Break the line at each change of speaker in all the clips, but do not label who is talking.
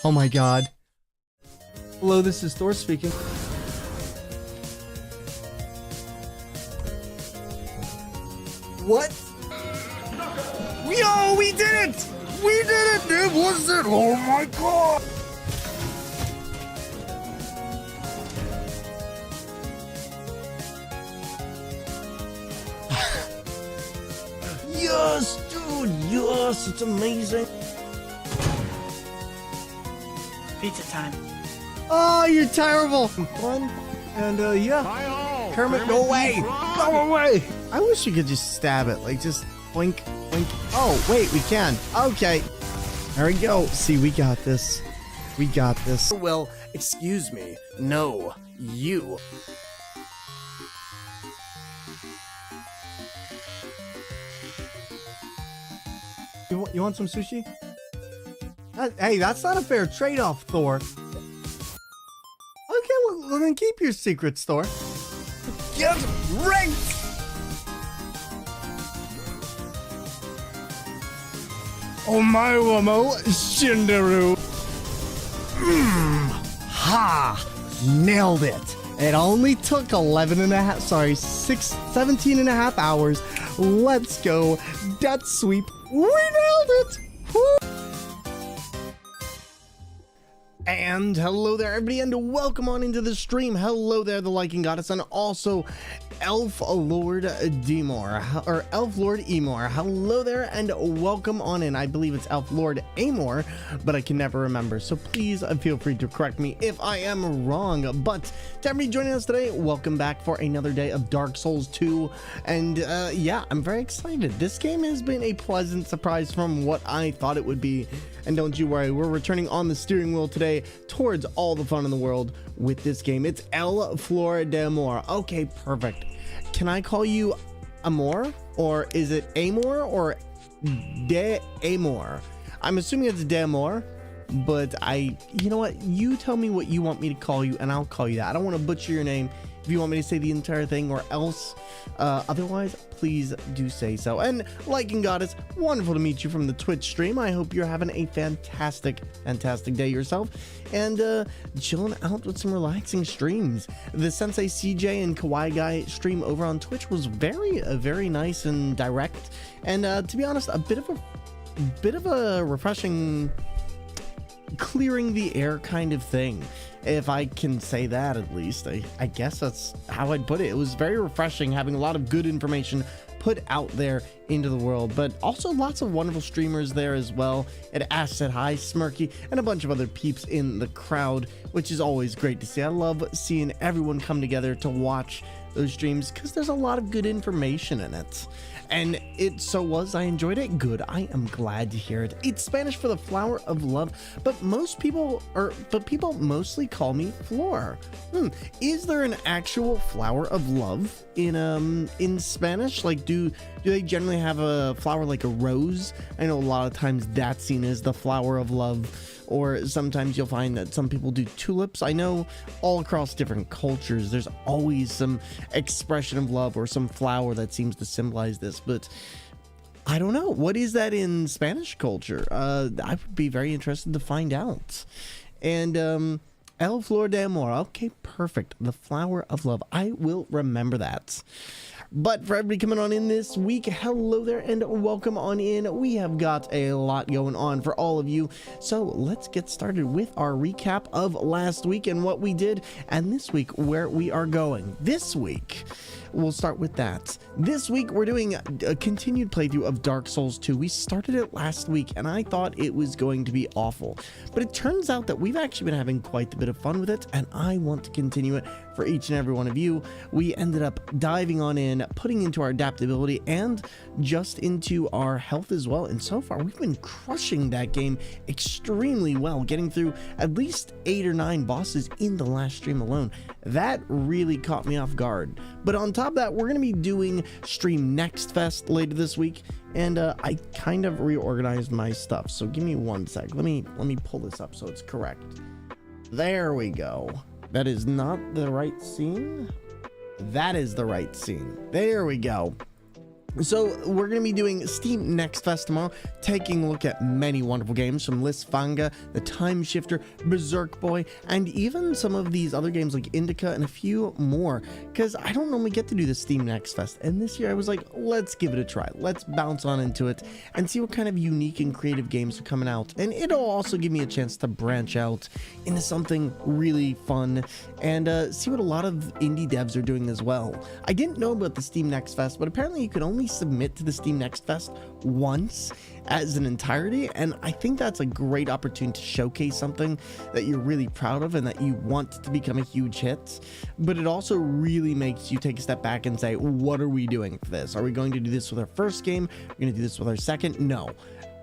Oh my god. Hello, this is Thor speaking. What? Yo, we did it! We did it! It was it! Oh my god! Yes, dude! Yes, it's amazing!
Pizza time.
Oh, you're terrible! Fun. And, yeah. Kermit, go away! Go away! I wish you could just stab it. Like, just blink, blink. Oh, wait, we can. Okay. There we go. See, we got this. We got this. Well, excuse me. No, you. You want some sushi? Hey, that's not a fair trade-off, Thor. Okay, well, then keep your secrets, Thor. Get ranked! Omae-wamo Shinderu. Ha! Nailed it. It only took 17 and a half hours. Let's go. Death sweep. We nailed it. Woo! And hello there, everybody, and welcome on into the stream. Hello there, the Liking Goddess, and also Elf Lord Demore, or Elf Lord Emor. Hello there, and welcome on in. I believe it's Elf Lord Amor, but I can never remember, so please feel free to correct me if I am wrong. But to everybody joining us today, welcome back for another day of Dark Souls 2, and yeah, I'm very excited. This game has been a pleasant surprise from what I thought it would be. And don't you worry, we're returning on the steering wheel today towards all the fun in the world with this game. It's El Flor de Amor. Okay, perfect. Can I call you Amor? Or is it Amor or De Amor? I'm assuming it's De Amor, but you know what? You tell me what you want me to call you and I'll call you that. I don't want to butcher your name. If you want me to say the entire thing or else, otherwise, please do say so. And Liking Goddess, wonderful to meet you from the Twitch stream. I hope you're having a fantastic day yourself and chilling out with some relaxing streams. The Sensei CJ and Kawaii Guy stream over on Twitch was very nice and direct. And to be honest, a bit of a refreshing, clearing the air kind of thing, if I can say that. At least I guess that's how I'd put it. It was very refreshing having a lot of good information put out there into the world, but also lots of wonderful streamers there as well. And Ash said hi, Smirky, and a bunch of other peeps in the crowd, which is always great to see. I love seeing everyone come together to watch those streams because there's a lot of good information in it. And it so was. I enjoyed it. Good. I am glad to hear it. It's Spanish for the flower of love, but people mostly call me Flor. Is there an actual flower of love in Spanish? Like, do they generally have a flower like a rose? I know a lot of times that's seen as the flower of love. Or sometimes you'll find that some people do tulips. I know all across different cultures, there's always some expression of love or some flower that seems to symbolize this, but I don't know. What is that in Spanish culture? I would be very interested to find out. And El Flor de Amor. Okay, perfect. The flower of love. I will remember that. But for everybody coming on in this week, hello there and welcome on in. We have got a lot going on for all of you. So let's get started with our recap of last week and what we did, and this week where we are going. This week, we'll start with that. This week, we're doing a continued playthrough of Dark Souls 2. We started it last week and I thought it was going to be awful, but it turns out that we've actually been having quite a bit of fun with it, and I want to continue it for each and every one of you. We ended up diving on in, putting into our adaptability and just into our health as well, and so far we've been crushing that game extremely well, getting through at least 8 or 9 bosses in the last stream alone. That really caught me off guard. But on top of that, we're going to be doing Stream Next Fest later this week, and I kind of reorganized my stuff, so give me one sec. Let me pull this up so it's correct. There we go. That is not the right scene. That is the right scene. There we go. So we're going to be doing Steam Next Fest tomorrow, taking a look at many wonderful games from Lysfanga, The Time Shifter, Berserk Boy, and even some of these other games like Indica and a few more, because I don't normally get to do the Steam Next Fest, and this year I was like, let's give it a try. Let's bounce on into it and see what kind of unique and creative games are coming out, and it'll also give me a chance to branch out into something really fun and see what a lot of indie devs are doing as well. I didn't know about the Steam Next Fest, but apparently you could only submit to the Steam Next Fest once as an entirety, and I think that's a great opportunity to showcase something that you're really proud of and that you want to become a huge hit. But it also really makes you take a step back and say, what are we doing for this? Are we going to do this with our first game? Are we going to do this with our second? No.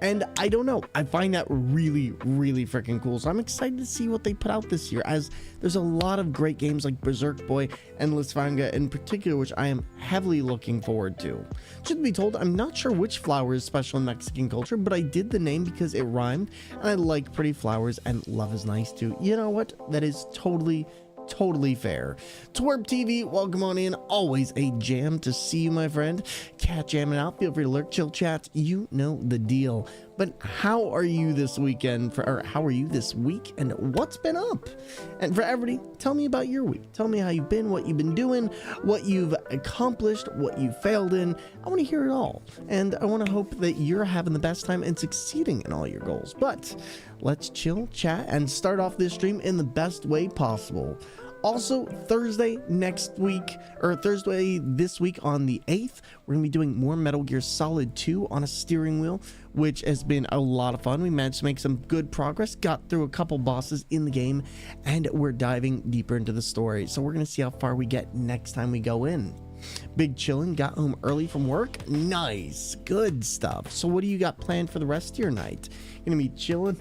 And I don't know, I find that really, really freaking cool. So I'm excited to see what they put out this year, as there's a lot of great games like Berserk Boy and Lysfanga in particular, which I am heavily looking forward to. Should be told, I'm not sure which flower is special in Mexican culture, but I did the name because it rhymed, and I like pretty flowers, and love is nice too. You know what? That is totally fair. Twerp TV, welcome on in. Always a jam to see you, my friend. Cat jamming out. Feel free to lurk, chill, chat. You know the deal. But how are you this weekend? Or how are you this week? And what's been up? And for everybody, tell me about your week. Tell me how you've been, what you've been doing, what you've accomplished, what you failed in. I want to hear it all. And I want to hope that you're having the best time and succeeding in all your goals. But let's chill, chat, and start off this stream in the best way possible. Also, Thursday this week on the 8th, we're going to be doing more Metal Gear Solid 2 on a steering wheel, which has been a lot of fun. We managed to make some good progress, got through a couple bosses in the game, and we're diving deeper into the story. So we're going to see how far we get next time we go in. Big chillin', got home early from work. Nice, good stuff. So what do you got planned for the rest of your night? Gonna be chilling?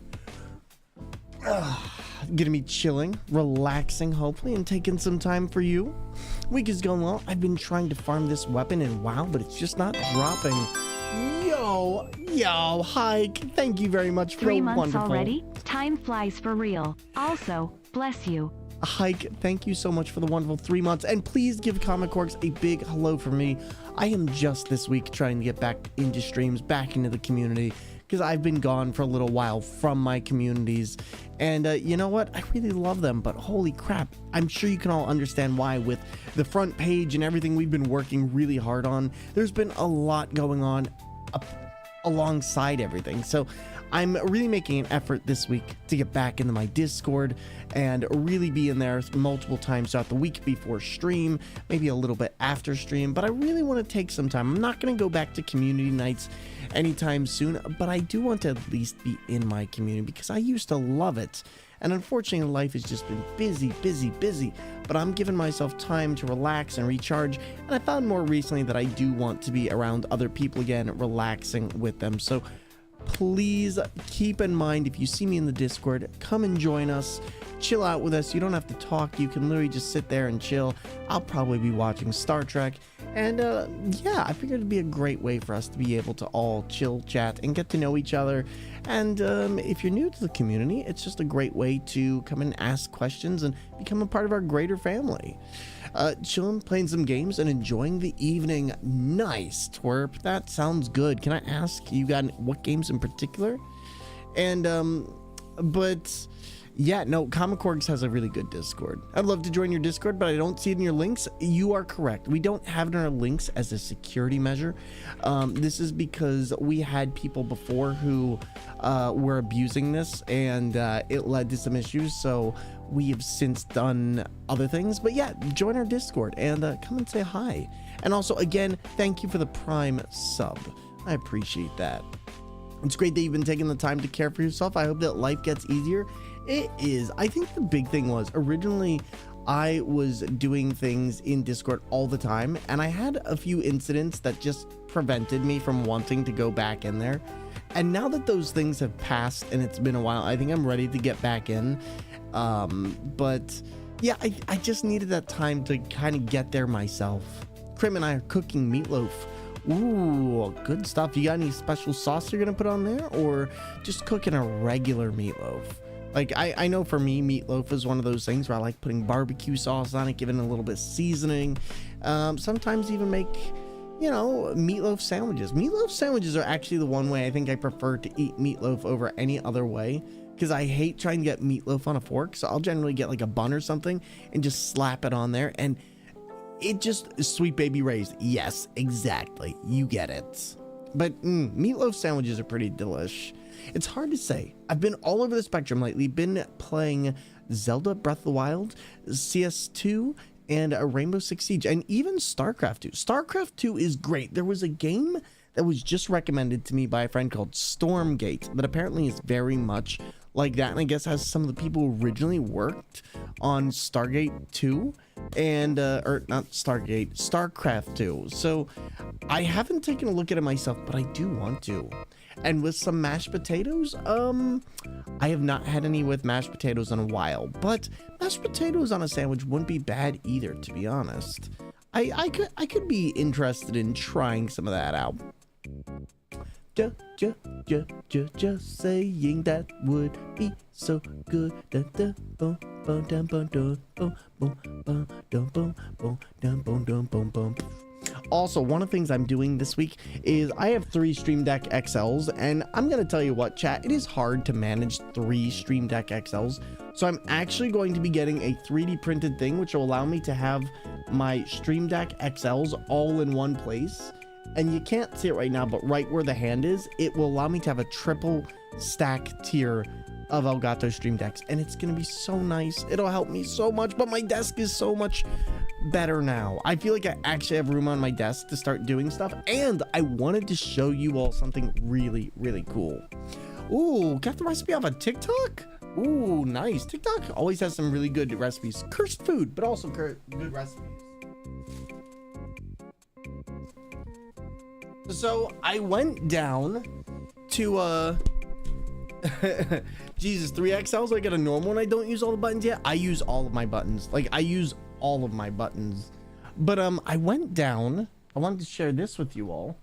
Gonna be chilling, relaxing, hopefully, and taking some time for you. Week is going well. I've been trying to farm this weapon in WoW, but it's just not dropping. Yo, Hike, thank you very much for
3 months
wonderful.
already? Time flies for real. Also, bless you.
Hike, thank you so much for the wonderful 3 months, and please give Comic Orcs a big hello for me. I am just this week trying to get back into streams, back into the community, because I've been gone for a little while from my communities, and you know what, I really love them, but holy crap, I'm sure you can all understand why. With the front page and everything we've been working really hard on, there's been a lot going on alongside everything. So I'm really making an effort this week to get back into my Discord and really be in there multiple times throughout the week before stream, maybe a little bit after stream, but I really want to take some time. I'm not going to go back to community nights anytime soon, but I do want to at least be in my community because I used to love it. And unfortunately, life has just been busy, but I'm giving myself time to relax and recharge. And I found more recently that I do want to be around other people again, relaxing with them. So please keep in mind, if you see me in the Discord, come and join us, chill out with us. You don't have to talk, you can literally just sit there and chill. I'll probably be watching Star Trek, and yeah, I figured it'd be a great way for us to be able to all chill, chat, and get to know each other. And if you're new to the community, it's just a great way to come and ask questions and become a part of our greater family. Chilling, playing some games, and enjoying the evening. Nice, Twerp. That sounds good. Can I ask you got what games in particular? And but yeah, no, Comic Orgs has a really good Discord. I'd love to join your Discord, but I don't see it in your links. You are correct. We don't have it in our links as a security measure. This is because we had people before who were abusing this, and it led to some issues. So we have since done other things. But yeah, join our Discord and come and say hi. And also, again, thank you for the Prime sub. I appreciate that. It's great that you've been taking the time to care for yourself. I hope that life gets easier. It is. I think the big thing was originally I was doing things in Discord all the time, and I had a few incidents that just prevented me from wanting to go back in there. And now that those things have passed and it's been a while, I think I'm ready to get back in. But yeah, I just needed that time to kind of get there myself. Krim and I are cooking meatloaf. Ooh, good stuff. You got any special sauce you're gonna put on there, or just cooking a regular meatloaf? Like, I know for me, meatloaf is one of those things where I like putting barbecue sauce on it, giving it a little bit of seasoning. Sometimes even make, you know, meatloaf sandwiches. Meatloaf sandwiches are actually the one way I think I prefer to eat meatloaf over any other way, because I hate trying to get meatloaf on a fork. So I'll generally get like a bun or something and just slap it on there, and it just Sweet Baby Ray's. Yes, exactly. You get it. But meatloaf sandwiches are pretty delish. It's hard to say. I've been all over the spectrum lately. Been playing Zelda Breath of the Wild, CS2, and a Rainbow Six Siege, and even StarCraft 2. StarCraft 2 is great. There was a game that was just recommended to me by a friend called Stormgate that apparently is very much like that, and I guess has some of the people who originally worked on Stargate 2 and or not Stargate, StarCraft 2. So I haven't taken a look at it myself, but I do want to. And with some mashed potatoes, I have not had any with mashed potatoes in a while, but mashed potatoes on a sandwich wouldn't be bad either, to be honest. I could be interested in trying some of that out. Just saying that would be so good. Also, one of the things I'm doing this week is I have 3 Stream Deck XLs, and I'm going to tell you what, chat, it is hard to manage 3 Stream Deck XLs. So I'm actually going to be getting a 3D printed thing, which will allow me to have my Stream Deck XLs all in one place. And you can't see it right now, but right where the hand is, it will allow me to have a triple stack tier of Elgato Stream Decks, and it's gonna be so nice. It'll help me so much, but my desk is so much better now. I feel like I actually have room on my desk to start doing stuff, and I wanted to show you all something really, really cool. Ooh, got the recipe off of TikTok? Ooh, nice. TikTok always has some really good recipes. Cursed food, but also good recipes. So I went down to Jesus, 3XLs. I got a normal one. I don't use all the buttons yet. I use all of my buttons. Like, I use all of my buttons. But I went down. I wanted to share this with you all.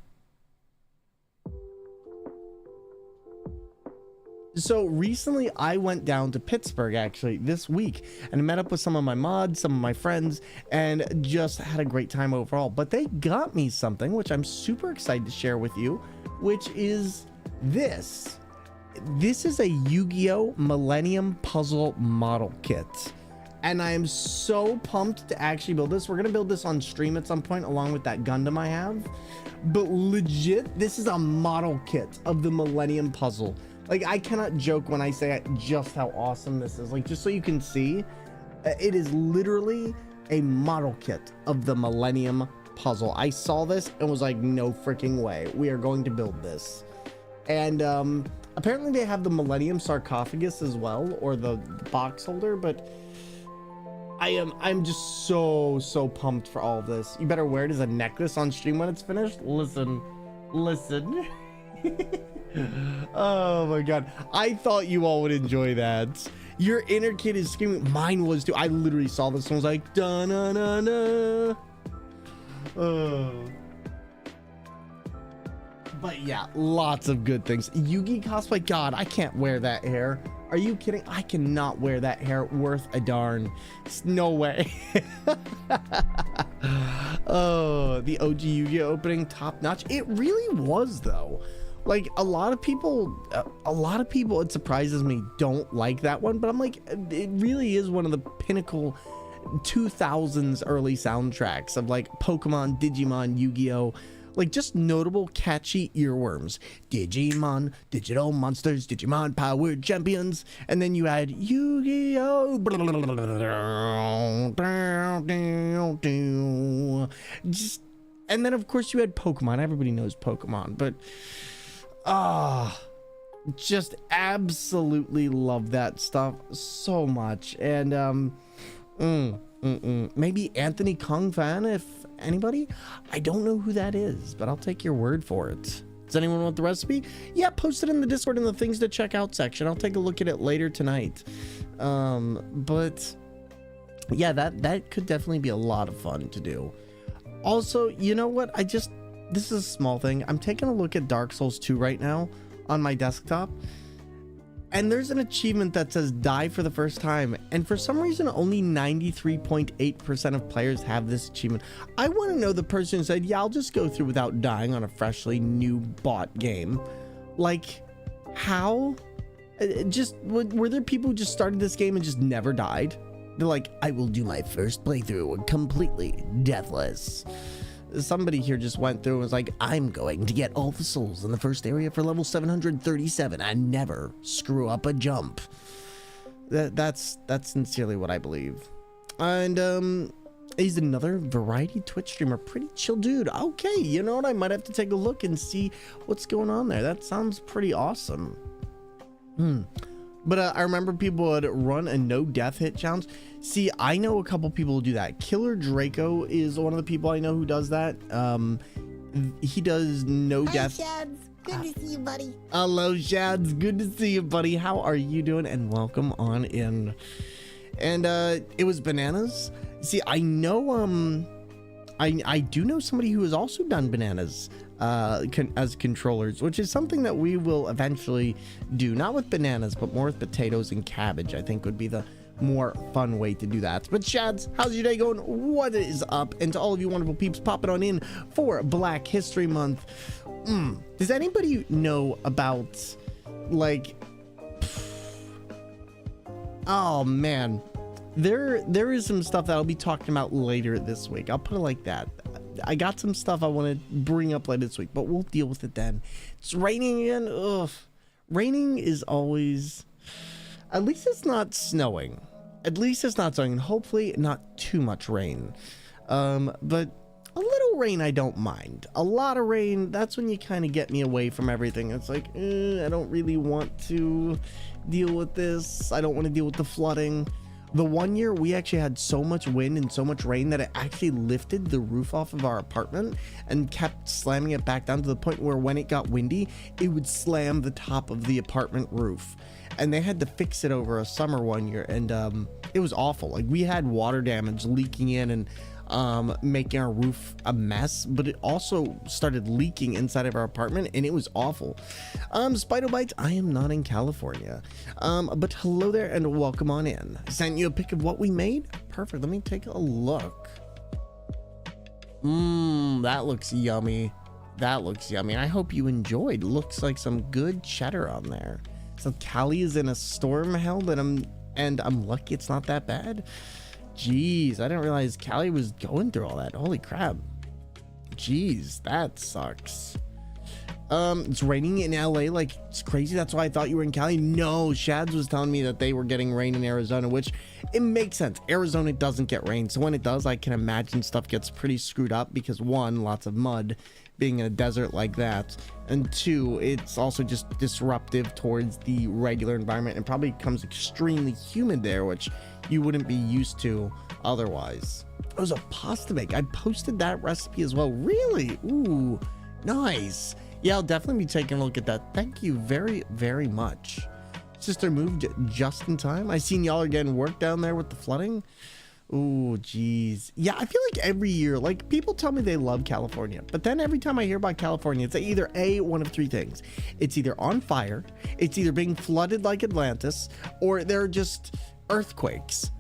So recently I went down to Pittsburgh actually this week, and I met up with some of my mods, some of my friends, and just had a great time overall. But they got me something which I'm super excited to share with you, which is this. This is a Yu-Gi-Oh! Millennium Puzzle Model Kit. And I am so pumped to actually build this. We're going to build this on stream at some point along with that Gundam I have. But legit, this is a model kit of the Millennium Puzzle. Like, I cannot joke when I say just how awesome this is. Like, just so you can see, it is literally a model kit of the Millennium Puzzle. I saw this and was like, no freaking way. We are going to build this. And apparently they have the Millennium Sarcophagus as well, or the box holder, but I'm just so pumped for all of this. You better wear it as a necklace on stream when it's finished. Listen. Oh my god, I thought you all would enjoy that. Your inner kid is screaming. Mine was too. I literally saw this and was like, da na na na. But yeah, lots of good things. Yugi cosplay, god, I can't wear that hair. Are you kidding? I cannot wear that hair worth a darn. No way. Oh, the OG Yu-Gi-Oh opening, top notch. It really was though. Like, a lot of people, it surprises me, don't like that one, but I'm like, it really is one of the pinnacle 2000s early soundtracks of like Pokemon, Digimon, Yu-Gi-Oh, like just notable catchy earworms. Digimon, digital monsters, Digimon powered champions, and then you had Yu-Gi-Oh, just, and then of course you had Pokemon. Everybody knows Pokemon, but just absolutely love that stuff so much. And maybe Anthony Kong fan, if anybody. I don't know who that is, but I'll take your word for it. Does anyone want the recipe? Yeah, post it in the Discord in the things to check out section. I'll take a look at it later tonight. But yeah, that could definitely be a lot of fun to do. Also, you know what? This is a small thing. I'm taking a look at Dark Souls 2 right now on my desktop. And there's an achievement that says die for the first time. And for some reason, only 93.8% of players have this achievement. I want to know the person who said, yeah, I'll just go through without dying on a freshly new bought game. Like, how? Were there people who just started this game and just never died? They're like, I will do my first playthrough completely deathless. Somebody here just went through and was like, I'm going to get all the souls in the first area for level 737 and never screw up a jump. That's sincerely what I believe. And he's another variety Twitch streamer, pretty chill dude. Okay, you know what? I might have to take a look and see what's going on there. That sounds pretty awesome. But I remember people would run a no death hit challenge. See, I know a couple people who do that. Killer Draco is one of the people I know who does that. He does no death.
Hi, Shads. Good to see you, buddy.
Hello, Shads. Good to see you, buddy. How are you doing? And welcome on in. And it was bananas. See, I know I do know somebody who has also done bananas as controllers, which is something that we will eventually do, not with bananas but more with potatoes and cabbage. I think would be the more fun way to do that. But Shads, how's your day going? What is up? And to all of you wonderful peeps popping on in for Black History Month, does anybody know about, like, oh man, there is some stuff that I'll be talking about later this week. I'll put it like that. I got some stuff I want to bring up later this week, but we'll deal with it then. It's raining again. Ugh. Raining is always, at least it's not snowing. At least it's not snowing. Hopefully not too much rain. But a little rain I don't mind. A lot of rain, that's when you kind of get me away from everything. It's like, I don't really want to deal with this. I don't want to deal with the flooding. The one year we actually had so much wind and so much rain that it actually lifted the roof off of our apartment and kept slamming it back down to the point where when it got windy, it would slam the top of the apartment roof. And they had to fix it over a summer one year, and it was awful. Like, we had water damage leaking in and making our roof a mess, but it also started leaking inside of our apartment, and it was awful. Spider Bites, I am not in California, but hello there and welcome on in. Sent you a pic of what we made. Perfect. Let me take a look. That looks yummy. That looks yummy. I hope you enjoyed. Looks like some good cheddar on there. So Callie is in a storm held, and I'm lucky it's not that bad. Jeez, I didn't realize Callie was going through all that. Holy crap. Jeez, that sucks. It's raining in LA like it's crazy. That's why I thought you were in Cali. No, Shads was telling me that they were getting rain in Arizona, which it makes sense. Arizona doesn't get rain, so when it does, I can imagine stuff gets pretty screwed up because one, lots of mud being in a desert like that, and two, it's also just disruptive towards the regular environment and probably becomes extremely humid there, which you wouldn't be used to otherwise. It was a pasta bake. I posted that recipe as well. Really? Ooh, nice. Yeah, I'll definitely be taking a look at that. Thank you very, very much. Sister moved just in time. I seen y'all are getting work down there with the flooding. Oh, geez. Yeah, I feel like every year, like, people tell me they love California, but then every time I hear about California, it's either one of three things. It's either on fire, it's either being flooded like Atlantis, or there are just earthquakes.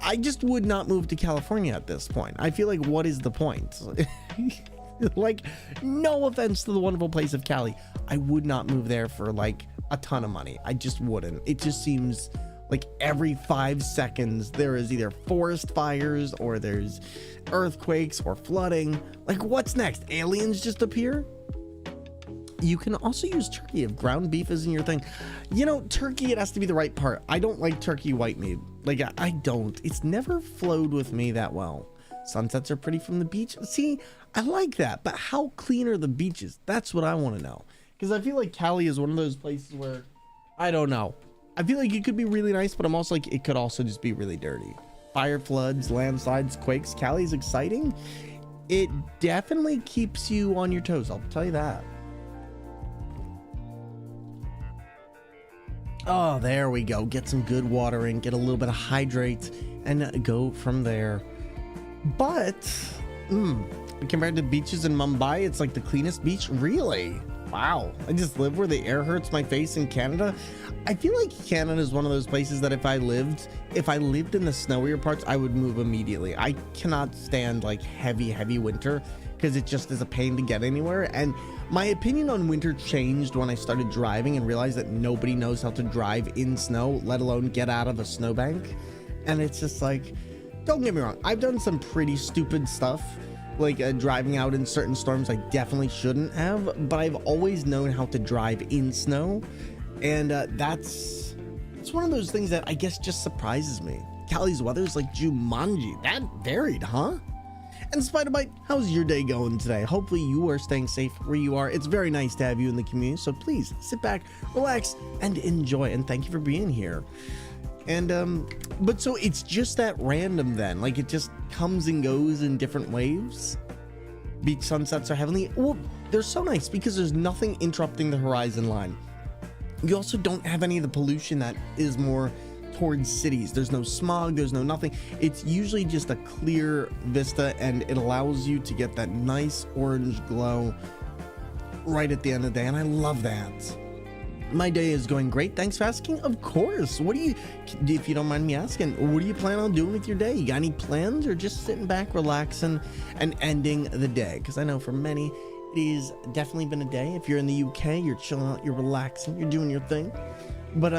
I just would not move to California at this point. I feel like, what is the point? Like, no offense to the wonderful place of Cali, I would not move there for like a ton of money. I just wouldn't. It just seems like every 5 seconds there is either forest fires or there's earthquakes or flooding. Like, what's next? Aliens just appear? You can also use turkey if ground beef isn't your thing. You know, turkey, it has to be the right part. I don't like turkey white meat. Like, I don't. It's never flowed with me that well. Sunsets are pretty from the beach. See, I like that, but how clean are the beaches? That's what I want to know. Because I feel like Cali is one of those places where, I don't know. I feel like it could be really nice, but I'm also like, it could also just be really dirty. Fire, floods, landslides, quakes. Cali's exciting. It definitely keeps you on your toes, I'll tell you that. Oh, there we go. Get some good water in, get a little bit of hydrate, and go from there. But compared to beaches in Mumbai, it's like the cleanest beach. Really? Wow, I just live where the air hurts my face in Canada. I feel like Canada is one of those places that if I lived in the snowier parts, I would move immediately. I cannot stand like heavy winter because it just is a pain to get anywhere. And my opinion on winter changed when I started driving and realized that nobody knows how to drive in snow, let alone get out of a snowbank. And it's just like, don't get me wrong, I've done some pretty stupid stuff, like driving out in certain storms I definitely shouldn't have, but I've always known how to drive in snow. And it's one of those things that I guess just surprises me. Cali's weather is like Jumanji. That varied, huh? And Spider-Bite, how's your day going today? Hopefully you are staying safe where you are. It's very nice to have you in the community, so please sit back, relax, and enjoy. And thank you for being here. And but so it's just that random then, like it just comes and goes in different waves. Beach sunsets are heavenly. Well, they're so nice because there's nothing interrupting the horizon line. You also don't have any of the pollution that is more towards cities. There's no smog, there's no nothing. It's usually just a clear vista, and it allows you to get that nice orange glow right at the end of the day, and I love that. My day is going great. Thanks for asking. Of course. If you don't mind me asking, what do you plan on doing with your day? You got any plans, or just sitting back, relaxing, and ending the day? Because I know for many, it has definitely been a day. If you're in the UK, you're chilling out, you're relaxing, you're doing your thing. But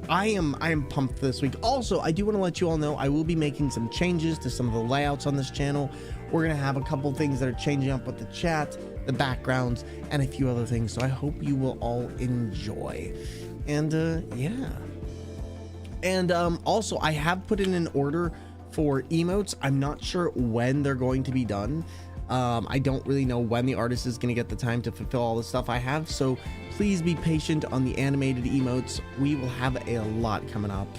I am pumped this week. Also, I do want to let you all know I will be making some changes to some of the layouts on this channel. We're gonna have a couple things that are changing up with the chat, the backgrounds, and a few other things. So I hope you will all enjoy. And yeah. And also, I have put in an order for emotes. I'm not sure when they're going to be done. I don't really know when the artist is going to get the time to fulfill all the stuff I have, so please be patient on the animated emotes. We will have a lot coming up.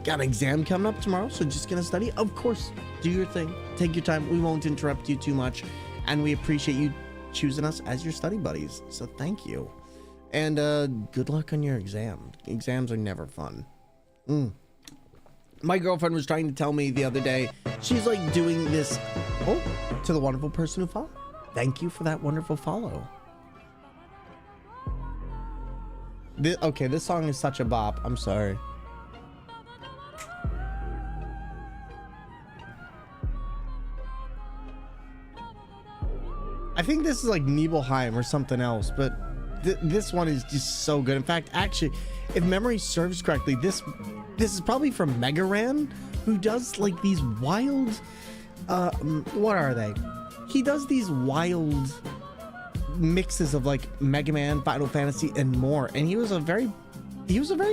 Got an exam coming up tomorrow, so just gonna study. Of course, do your thing, take your time. We won't interrupt you too much, and we appreciate you choosing us as your study buddies, so thank you. And good luck on your exam. Exams are never fun. My girlfriend was trying to tell me the other day, she's like doing this, to the wonderful person who followed. Thank you for that wonderful follow. Okay, this song is such a bop. I'm sorry. I think this is like Nibelheim or something else, but this one is just so good. In fact, actually, if memory serves correctly, this is probably from Mega Ran, who does like these wild, what are they? He does these wild mixes of like Mega Man, Final Fantasy, and more. And he was a very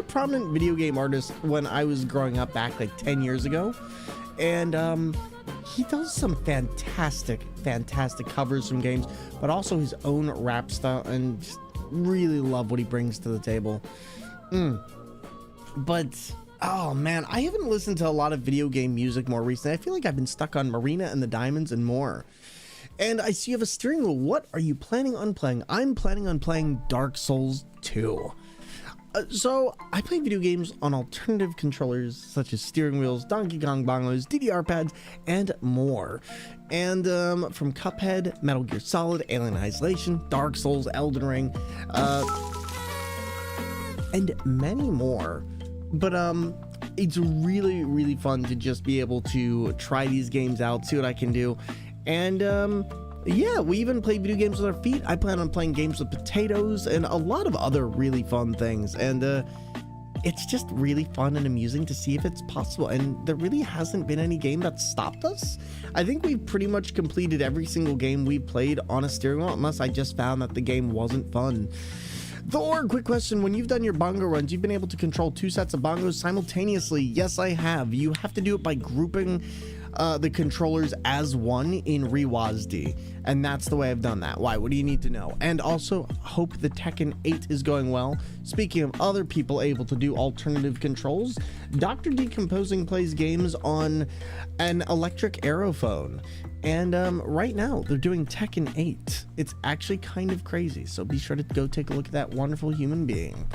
prominent video game artist when I was growing up back like 10 years ago. And he does some fantastic covers from games, but also his own rap style, and just really love what he brings to the table. But oh man, I haven't listened to a lot of video game music more recently. I feel like I've been stuck on Marina and the Diamonds and more. And I see you have a steering wheel. What are you planning on playing? I'm planning on playing Dark Souls 2. So I play video games on alternative controllers such as steering wheels, Donkey Kong bongos, DDR pads, and more. And from Cuphead, Metal Gear Solid, Alien Isolation, Dark Souls, Elden Ring, and many more. But it's really fun to just be able to try these games out, see what I can do. And yeah, we even play video games with our feet. I plan on playing games with potatoes and a lot of other really fun things. And it's just really fun and amusing to see if it's possible. And there really hasn't been any game that stopped us. I think we've pretty much completed every single game we've played on a steering wheel, unless I just found that the game wasn't fun. Thor, quick question. When you've done your bongo runs, you've been able to control 2 sets of bongos simultaneously. Yes, I have. You have to do it by grouping the controllers as one in ReWASD, and that's the way I've done that. Why? What do you need to know? And also, hope the Tekken 8 is going well. Speaking of other people able to do alternative controls, Dr. Decomposing plays games on an electric aerophone, and right now they're doing Tekken 8. It's actually kind of crazy, so be sure to go take a look at that wonderful human being.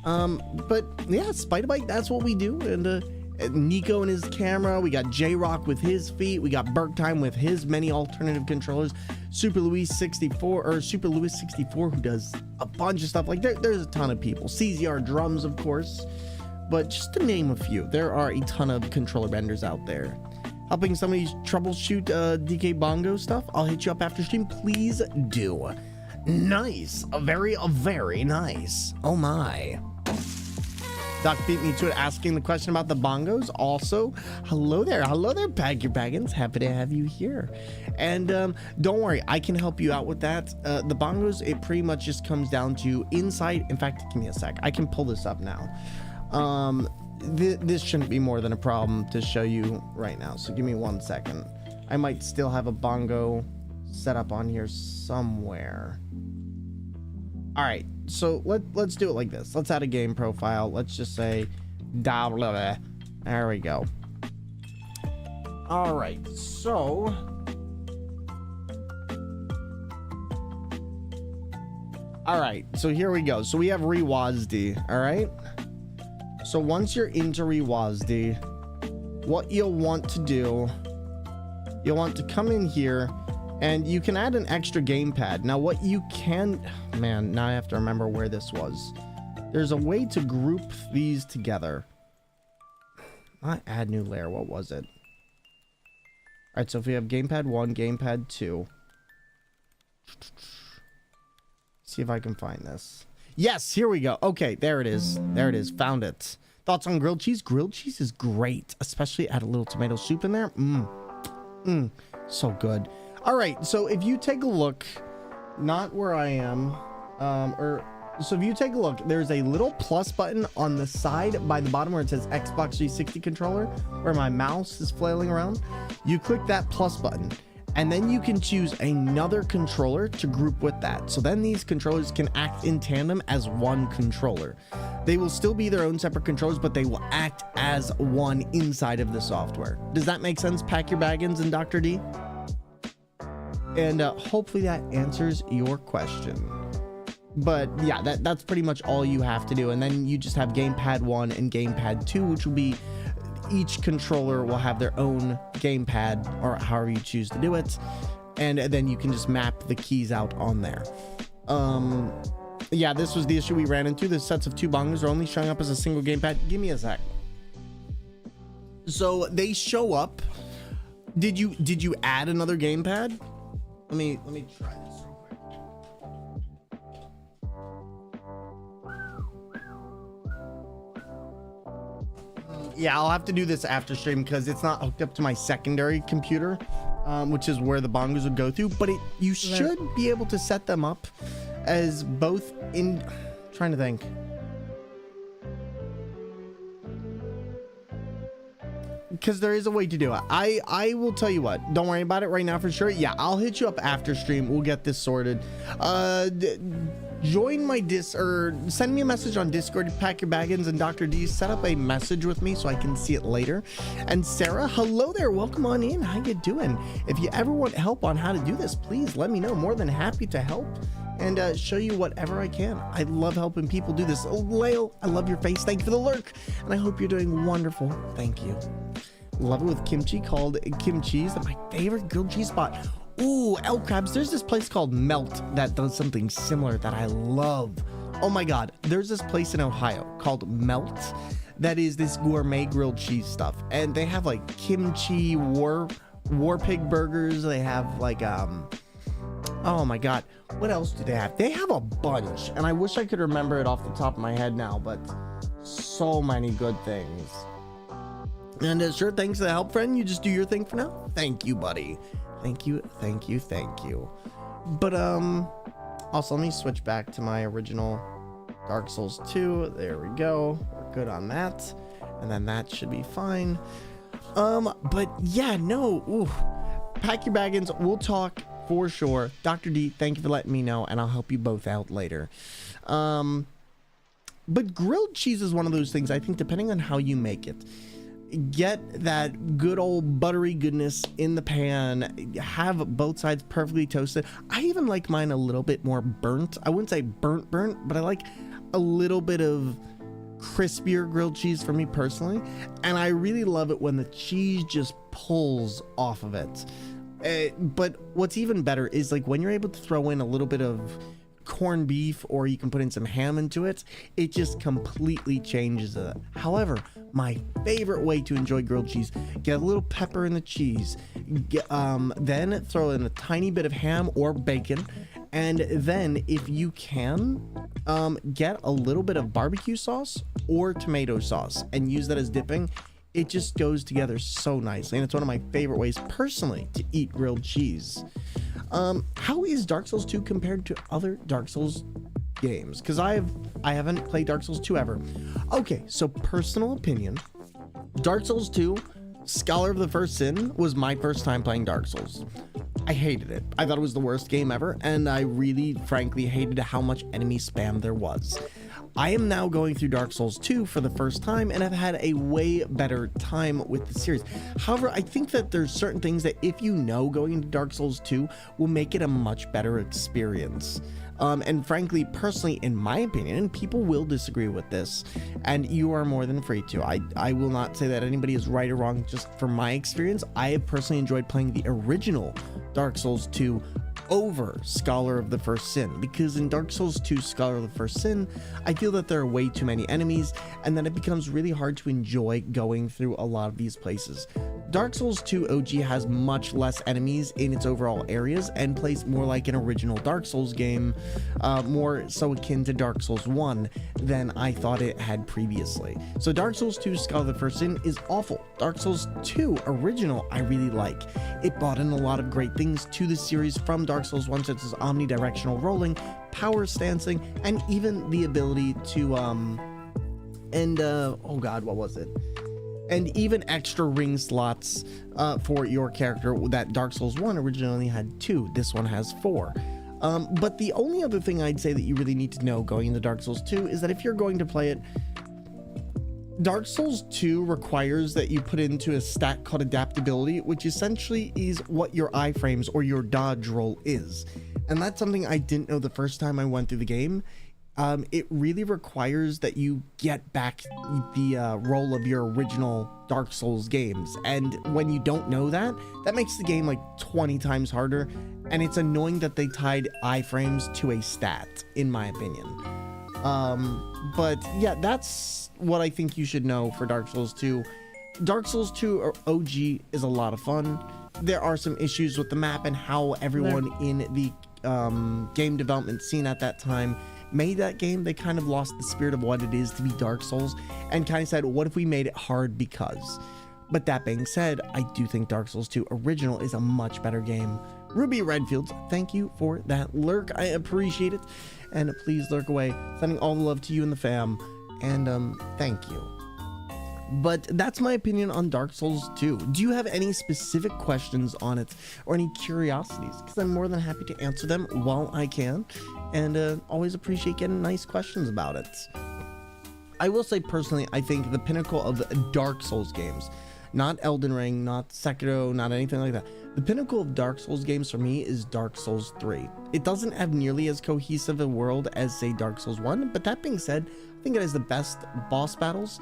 But yeah, Spider-Bite, that's what we do, and Nico and his camera. We got J-Rock with his feet. We got Bergtime with his many alternative controllers. Super Luis 64 who does a bunch of stuff. Like there's a ton of people. CZR drums, of course, but just to name a few, there are a ton of controller vendors out there helping somebody troubleshoot DK Bongo stuff. I'll hit you up after stream. Please do. Nice. Very nice. Oh my. Doc beat me to it asking the question about the bongos. Also, hello there, Pack Your Baggins. Happy to have you here. And don't worry, I can help you out with that. The bongos, it pretty much just comes down to inside. In fact, give me a sec. I can pull this up now. This shouldn't be more than a problem to show you right now. So give me 1 second. I might still have a bongo set up on here somewhere. All right, so let's do it like this. Let's add a game profile. Let's just say there we go. All right, so here we go. So we have Rewazd. All right, so once you're into Rewazd, what you'll want to do, you'll want to come in here and you can add an extra gamepad. Now what you can, man, now I have to remember where this was. There's a way to group these together. Not add new layer, what was it? All right, so if we have gamepad 1, gamepad 2. See if I can find this. Yes, here we go. Okay, there it is. There it is, found it. Thoughts on grilled cheese? Grilled cheese is great, especially add a little tomato soup in there. So good. All right, so if you take a look, not where I am, so if you take a look, there's a little plus button on the side by the bottom where it says Xbox 360 controller, where my mouse is flailing around. You click that plus button, and then you can choose another controller to group with that. So then these controllers can act in tandem as one controller. They will still be their own separate controllers, but they will act as one inside of the software. Does that make sense, Pack Your Baggins and Dr. D? And hopefully that answers your question. But yeah, that's pretty much all you have to do. And then you just have gamepad 1 and gamepad 2, which will be, each controller will have their own gamepad, or however you choose to do it. And then you can just map the keys out on there. Yeah, this was the issue we ran into. The sets of 2 bongos are only showing up as a single gamepad. Give me a sec. So they show up. Did you add another gamepad? Let me try this real quick. Yeah, I'll have to do this after stream because it's not hooked up to my secondary computer, which is where the bongos would go through. But you should be able to set them up as both in. Trying to think. Because there is a way to do it. I will tell you what, don't worry about it right now for sure. Yeah, I'll hit you up after stream. We'll get this sorted. Join my or send me a message on Discord, Pack Your Baggins and Dr. D. Set up a message with me so I can see it later. And Sarah, hello there, welcome on in. How you doing? If you ever want help on how to do this, please let me know. More than happy to help and show you whatever I can. I love helping people do this. Oh, Lale, I love your face. Thank you for the lurk. And I hope you're doing wonderful. Thank you. Love it with kimchi, called Kimchi's. That's my favorite grilled cheese spot. Ooh, El Crabs. There's this place called Melt that does something similar that I love. Oh my God. There's this place in Ohio called Melt that is this gourmet grilled cheese stuff. And they have like kimchi war pig burgers. They have like, oh my God. What else do they have? They have a bunch. And I wish I could remember it off the top of my head now, but so many good things. And sure, thanks for the help, friend. You just do your thing for now. Thank you, buddy. Thank you. But also let me switch back to my original Dark Souls 2. There we go. We're good on that. And then that should be fine. But yeah, no. Ooh. Pack Your Baggins. We'll talk for sure. Dr. D, thank you for letting me know, and I'll help you both out later. But grilled cheese is one of those things, I think, depending on how you make it. Get that good old buttery goodness in the pan, have both sides perfectly toasted. I even like mine a little bit more burnt. I wouldn't say burnt, but I like a little bit of crispier grilled cheese for me personally, and I really love it when the cheese just pulls off of it. But what's even better is like when you're able to throw in a little bit of corned beef, or you can put in some ham into it, it just completely changes it. However, my favorite way to enjoy grilled cheese, get a little pepper in the cheese, then throw in a tiny bit of ham or bacon, and then if you can, get a little bit of barbecue sauce or tomato sauce and use that as dipping. It just goes together so nicely, and it's one of my favorite ways personally to eat grilled cheese. How is Dark Souls 2 compared to other Dark Souls games? Because I haven't played Dark Souls 2 ever. Okay, so personal opinion, Dark Souls 2, Scholar of the First Sin, was my first time playing Dark Souls. I hated it. I thought it was the worst game ever, and I really, frankly, hated how much enemy spam there was. I am now going through Dark Souls 2 for the first time, and I've had a way better time with the series. However, I think that there's certain things that if you know going into Dark Souls 2 will make it a much better experience. And frankly, personally, in my opinion, and people will disagree with this, and you are more than free to. I will not say that anybody is right or wrong. Just from my experience, I have personally enjoyed playing the original Dark Souls 2 over Scholar of the First Sin, because in Dark Souls 2 Scholar of the First Sin, I feel that there are way too many enemies, and then it becomes really hard to enjoy going through a lot of these places. Dark Souls 2 OG has much less enemies in its overall areas and plays more like an original Dark Souls game, more so akin to Dark Souls 1 than I thought it had previously. So Dark Souls 2 Scholar of the First Sin is awful. Dark Souls 2 original I really like. It brought in a lot of great things to the series from Dark Souls 1, such as omnidirectional rolling, power stancing, and even the ability to oh god, what was it? And even extra ring slots for your character that Dark Souls 1 originally had 2. This one has 4. But the only other thing I'd say that you really need to know going into Dark Souls 2 is that if you're going to play it, Dark Souls 2 requires that you put into a stat called adaptability, which essentially is what your iframes or your dodge roll is. And that's something I didn't know the first time I went through the game. It really requires that you get back the roll of your original Dark Souls games. And when you don't know that, that makes the game like 20 times harder. And it's annoying that they tied iframes to a stat, in my opinion. But yeah, that's what I think you should know for Dark Souls 2. Dark Souls 2 or OG is a lot of fun. There are some issues with the map and how everyone in the game development scene at that time made that game. They kind of lost the spirit of what it is to be Dark Souls and kind of said, what if we made it hard because? But that being said, I do think Dark Souls 2 Original is a much better game. Ruby Redfields, thank you for that lurk. I appreciate it. And please lurk away. Sending all the love to you and the fam. And thank you. But that's my opinion on Dark Souls 2. Do you have any specific questions on it or any curiosities? Because I'm more than happy to answer them while I can. And always appreciate getting nice questions about it. I will say personally, I think the pinnacle of the Dark Souls games, not Elden Ring, not Sekiro, not anything like that. The pinnacle of Dark Souls games for me is Dark Souls 3. It doesn't have nearly as cohesive a world as, say, Dark Souls 1, but that being said, I think it has the best boss battles.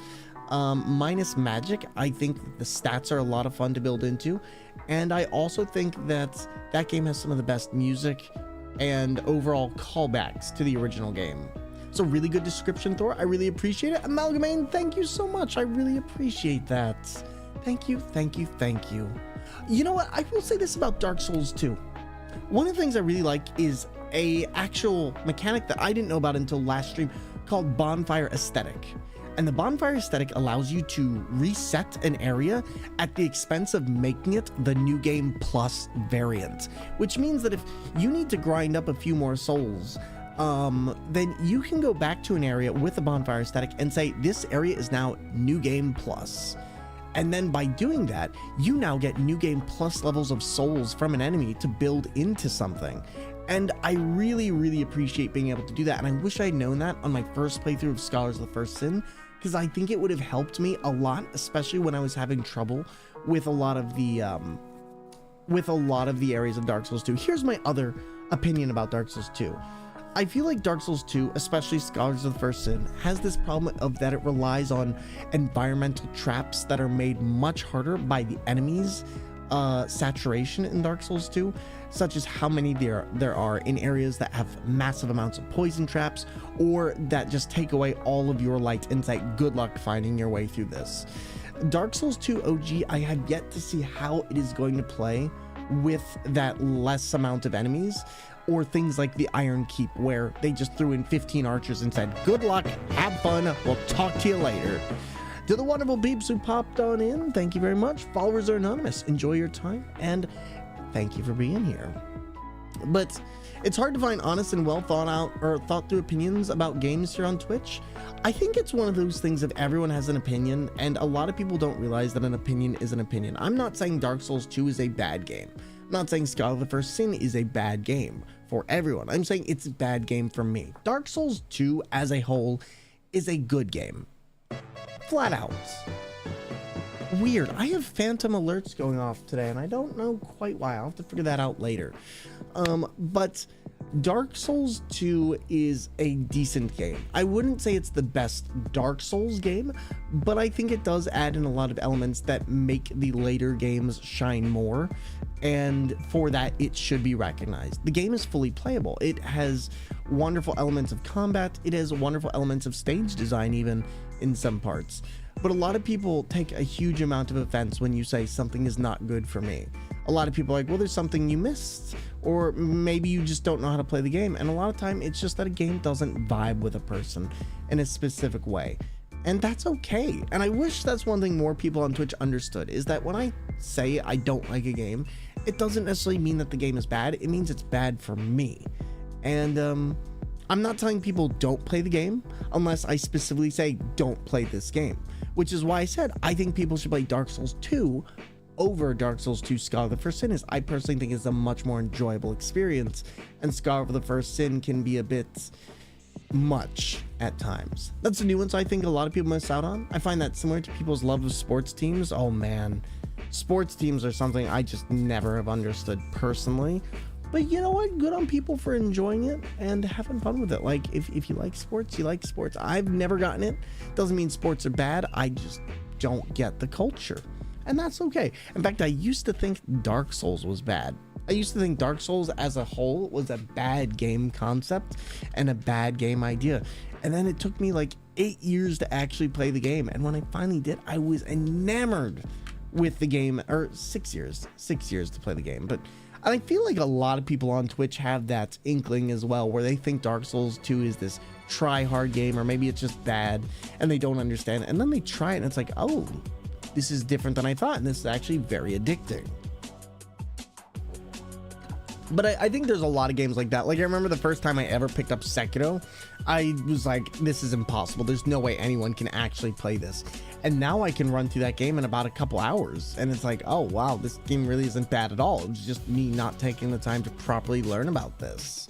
Minus magic, I think the stats are a lot of fun to build into, and I also think that that game has some of the best music and overall callbacks to the original game. So really good description, Thor. I really appreciate it. Amalgamane, thank you so much. I really appreciate that. Thank you, thank you, thank you. You know what? I will say this about Dark Souls 2. One of the things I really like is a actual mechanic that I didn't know about until last stream called Bonfire Aesthetic. And the Bonfire Aesthetic allows you to reset an area at the expense of making it the New Game Plus variant, which means that if you need to grind up a few more souls, then you can go back to an area with the Bonfire Aesthetic and say, this area is now New Game Plus. And then by doing that, you now get New Game Plus levels of souls from an enemy to build into something. And I really, really appreciate being able to do that. And I wish I'd known that on my first playthrough of Scholars of the First Sin, because I think it would have helped me a lot, especially when I was having trouble with a lot of the areas of Dark Souls 2. Here's my other opinion about Dark Souls 2. I feel like Dark Souls 2, especially Scholars of the First Sin, has this problem of that it relies on environmental traps that are made much harder by the enemies saturation in Dark Souls 2, such as how many there are in areas that have massive amounts of poison traps or that just take away all of your light and say good luck finding your way through this. Dark Souls 2 OG, I have yet to see how it is going to play with that less amount of enemies, or things like the Iron Keep where they just threw in 15 archers and said good luck, have fun, we'll talk to you later. To the wonderful peeps who popped on in, thank you very much. Followers are anonymous. Enjoy your time, and thank you for being here. But it's hard to find honest and well thought out or thought through opinions about games here on Twitch. I think it's one of those things of everyone has an opinion, and a lot of people don't realize that an opinion is an opinion. I'm not saying Dark Souls 2 is a bad game. I'm not saying Scholar of the First Sin is a bad game for everyone. I'm saying it's a bad game for me. Dark Souls 2 as a whole is a good game. Flat out. Weird. I have phantom alerts going off today, and I don't know quite why. I'll have to figure that out later. But Dark Souls 2 is a decent game. I wouldn't say it's the best Dark Souls game, but I think it does add in a lot of elements that make the later games shine more, and for that it should be recognized. The game is fully playable. It has wonderful elements of combat. It has wonderful elements of stage design even in some parts. But a lot of people take a huge amount of offense when you say something is not good for me. A lot of people are like, well, there's something you missed, or maybe you just don't know how to play the game. And a lot of time it's just that a game doesn't vibe with a person in a specific way. And that's okay. And I wish that's one thing more people on Twitch understood, is that when I say I don't like a game, it doesn't necessarily mean that the game is bad. It means it's bad for me. And I'm not telling people don't play the game unless I specifically say don't play this game, which is why I said I think people should play Dark Souls 2 over Dark Souls 2 Scholar of the First Sin. Is I personally think it's a much more enjoyable experience, and Scholar of the First Sin can be a bit much at times. That's a nuance I think a lot of people miss out on. I find that similar to people's love of sports teams. Oh man, sports teams are something I just never have understood personally. But you know what? Good on people for enjoying it and having fun with it. Like, if you like sports, you like sports. I've never gotten it. Doesn't mean sports are bad. I just don't get the culture. And that's okay. In fact, I used to think Dark Souls was bad. I used to think Dark Souls as a whole was a bad game concept and a bad game idea. And then it took me like 8 years to actually play the game. And when I finally did, I was enamored with the game. Or 6 years. 6 years to play the game. But I feel like a lot of people on Twitch have that inkling as well, where they think Dark Souls 2 is this try-hard game, or maybe it's just bad and they don't understand it. And then they try it and it's like, oh, this is different than I thought, and this is actually very addicting. But I think there's a lot of games like that. Like, I remember the first time I ever picked up Sekiro, I was like, this is impossible. There's no way anyone can actually play this. And now I can run through that game in about a couple hours. And it's like, oh, wow, this game really isn't bad at all. It was just me not taking the time to properly learn about this.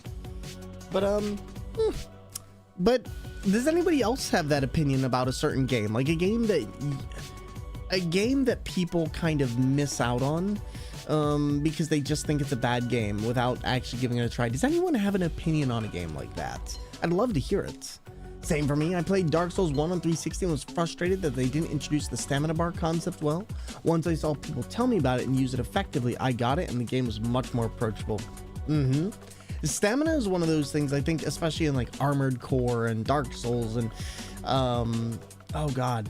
But does anybody else have that opinion about a certain game? Like a game that people kind of miss out on because they just think it's a bad game without actually giving it a try. Does anyone have an opinion on a game like that? I'd love to hear it. Same for me. I played Dark Souls 1 on 360 and was frustrated that they didn't introduce the stamina bar concept well. Once I saw people tell me about it and use it effectively, I got it, and the game was much more approachable. Stamina is one of those things, I think, especially in like Armored Core and Dark Souls and oh god,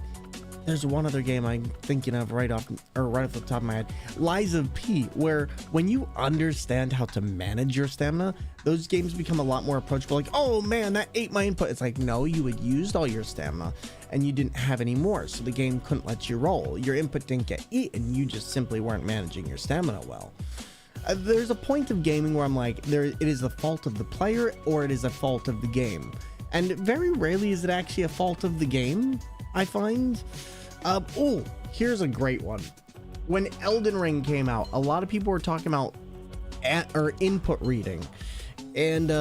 there's one other game I'm thinking of right off the top of my head, Lies of P, where when you understand how to manage your stamina, those games become a lot more approachable. Like, oh man, that ate my input. It's like, no, you had used all your stamina and you didn't have any more, so the game couldn't let you roll. Your input didn't get eaten, you just simply weren't managing your stamina well. There's a point of gaming where I'm like, it is the fault of the player or it is a fault of the game. And very rarely is it actually a fault of the game, I find. Oh, here's a great one. When Elden Ring came out, a lot of people were talking about input reading. And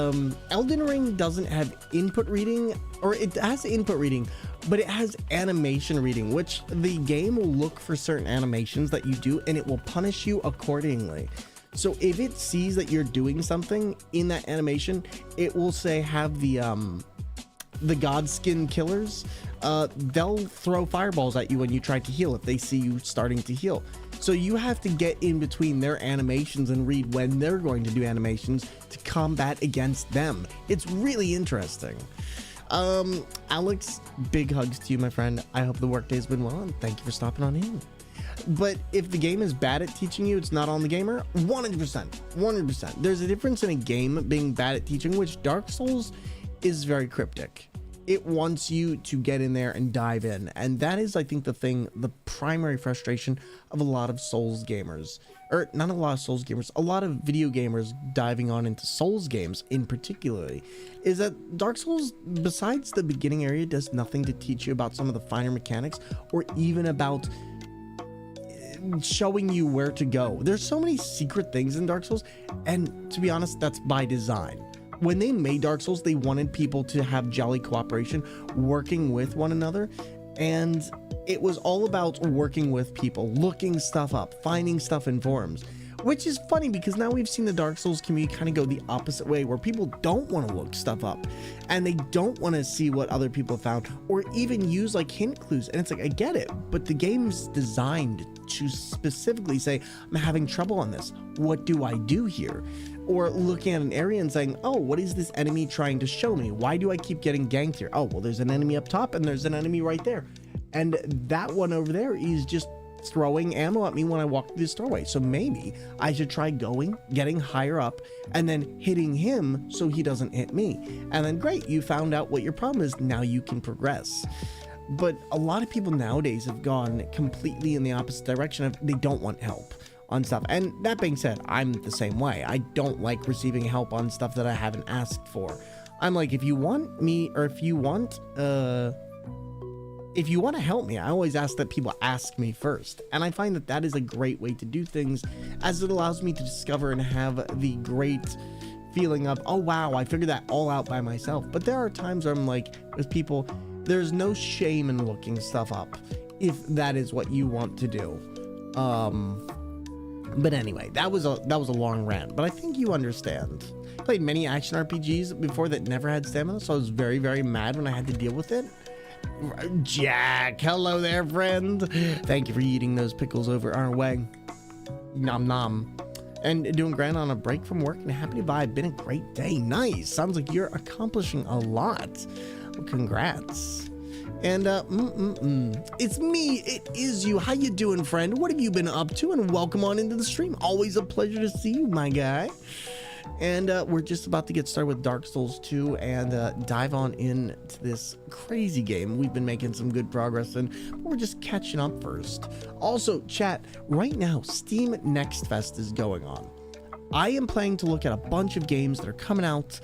Elden Ring doesn't have input reading, or it has input reading, but it has animation reading, which the game will look for certain animations that you do and it will punish you accordingly. So if it sees that you're doing something in that animation, it will say have the god skin killers, they'll throw fireballs at you when you try to heal if they see you starting to heal. So you have to get in between their animations and read when they're going to do animations to combat against them. It's really interesting. Alex, big hugs to you, my friend. I hope the workday's been well, and thank you for stopping on in. But if the game is bad at teaching you, it's not on the gamer. 100%. There's a difference in a game being bad at teaching, which Dark Souls is very cryptic. It wants you to get in there and dive in, and that is, I think, the primary frustration of a lot of Souls gamers, or not a lot of Souls gamers, a lot of video gamers diving on into Souls games in particularly, is that Dark Souls, besides the beginning area, does nothing to teach you about some of the finer mechanics or even about showing you where to go. There's so many secret things in Dark Souls, and to be honest, that's by design. When they made Dark Souls, they wanted people to have jolly cooperation, working with one another, and it was all about working with people, looking stuff up, finding stuff in forums, which is funny because now we've seen the Dark Souls community kind of go the opposite way, where people don't want to look stuff up and they don't want to see what other people found or even use like hint clues. And it's like, I get it, but the game's designed to specifically say, I'm having trouble on this. What do I do here? Or looking at an area and saying, oh, what is this enemy trying to show me? Why do I keep getting ganked here? Oh, well, there's an enemy up top and there's an enemy right there. And that one over there is just throwing ammo at me when I walk through this doorway. So maybe I should try getting higher up and then hitting him so he doesn't hit me. And then great, you found out what your problem is. Now you can progress. But a lot of people nowadays have gone completely in the opposite direction of they don't want help on stuff. And that being said, I'm the same way. I don't like receiving help on stuff that I haven't asked for. I'm like, if you want me, or if you want to help me, I always ask that people ask me first. And I find that that is a great way to do things, as it allows me to discover and have the great feeling of, oh wow, I figured that all out by myself. But there are times where I'm like, with people, there's no shame in looking stuff up if that is what you want to do. But anyway, that was a long rant, but I think you understand. I played many action RPGs before that never had stamina, so I was very, very mad when I had to deal with it. Jack, hello there, friend. Thank you for eating those pickles over our way. Nom nom. And doing grand on a break from work and happy to vibe. Been a great day. Nice. Sounds like you're accomplishing a lot. Well, congrats. And it's me, it is you. How you doing, friend? What have you been up to? And welcome on into the stream. Always a pleasure to see you, my guy. And we're just about to get started with Dark Souls 2 and dive on into this crazy game. We've been making some good progress and we're just catching up first. Also, chat, right now, Steam Next Fest is going on. I am planning to look at a bunch of games that are coming out.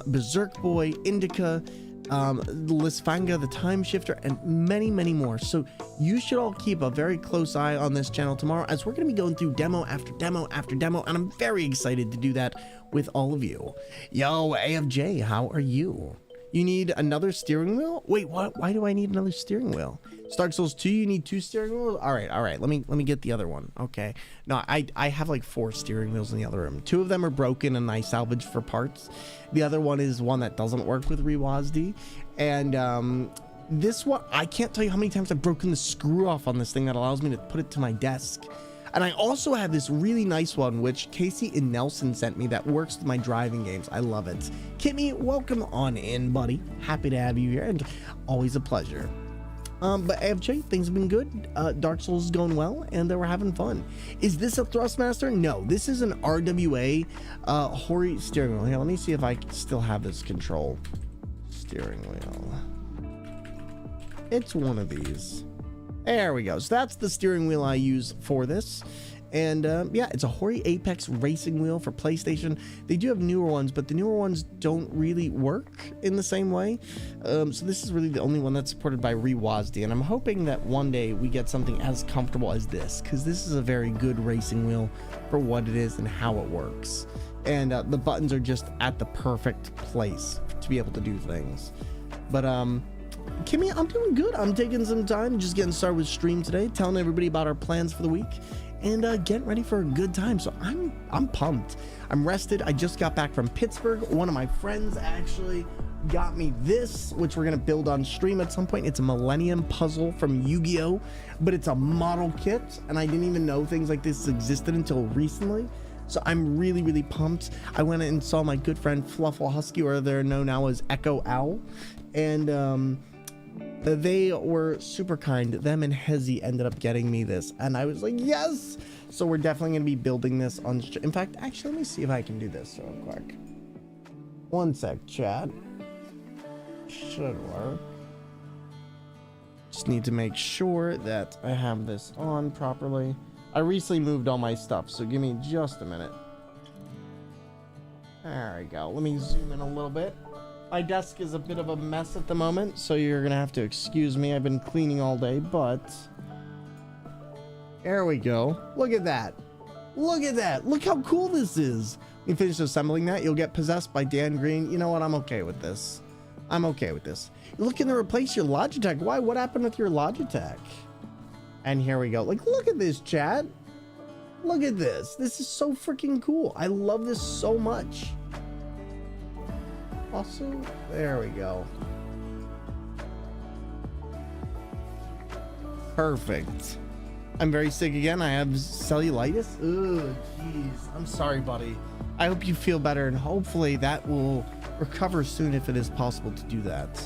Berserk Boy, Indica, Lisfanga, the Time Shifter, and many, many more. So you should all keep a very close eye on this channel tomorrow, as we're going to be going through demo after demo after demo, and I'm very excited to do that with all of you. Yo, AFJ, how are you? You need another steering wheel? Wait, what? Why do I need another steering wheel? Dark Souls 2, you need 2 steering wheels? All right. Let me get the other one. Okay. No, I have like 4 steering wheels in the other room. 2 of them are broken and I salvaged for parts. The other one is one that doesn't work with ReWASD. And this one, I can't tell you how many times I've broken the screw off on this thing that allows me to put it to my desk. And I also have this really nice one, which Casey and Nelson sent me, that works with my driving games. I love it. Kimmy, welcome on in, buddy. Happy to have you here, and always a pleasure. But AFJ, things have been good. Dark Souls is going well, and we're having fun. Is this a Thrustmaster? No, this is an RWA Hori steering wheel. Here, let me see if I still have this control. Steering wheel. It's one of these. There we go. So that's the steering wheel I use for this. And yeah, it's a Hori Apex racing wheel for PlayStation. They do have newer ones, but the newer ones don't really work in the same way. So this is really the only one that's supported by ReWASD, and I'm hoping that one day we get something as comfortable as this, because this is a very good racing wheel for what it is and how it works. And the buttons are just at the perfect place to be able to do things. But Kimmy, I'm doing good. I'm taking some time, just getting started with stream today, telling everybody about our plans for the week. and getting ready for a good time. So I'm pumped. I'm rested. I just got back from Pittsburgh. One of my friends actually got me this, which we're gonna build on stream at some point. It's a Millennium puzzle from Yu-Gi-Oh, but it's a model kit, and I didn't even know things like this existed until recently. So I'm really pumped. I went and saw my good friend Fluffle Husky, or they're known now as Echo Owl, and they were super kind. Them and Hezi ended up getting me this, and I was like, yes. So we're definitely gonna be building this on in fact, actually, let me see if I can do this real quick. One sec, chat. Should work. Just need to make sure that I have this on properly. I recently moved all my stuff, so give me just a minute. There we go. Let me zoom in a little bit. My desk is a bit of a mess at the moment, so you're gonna have to excuse me. I've been cleaning all day, but there we go. Look at that. Look at that. Look how cool this is. When you finish assembling that, you'll get possessed by Dan Green. You know what? I'm okay with this. I'm okay with this. You're looking to replace your Logitech. Why? What happened with your Logitech? And here we go. Like, look at this, chat. Look at this. This is so freaking cool. I love this so much. Also, there we go. Perfect. I'm very sick again. I have cellulitis. Ugh, jeez. I'm sorry, buddy. I hope you feel better, and hopefully that will recover soon if it is possible to do that.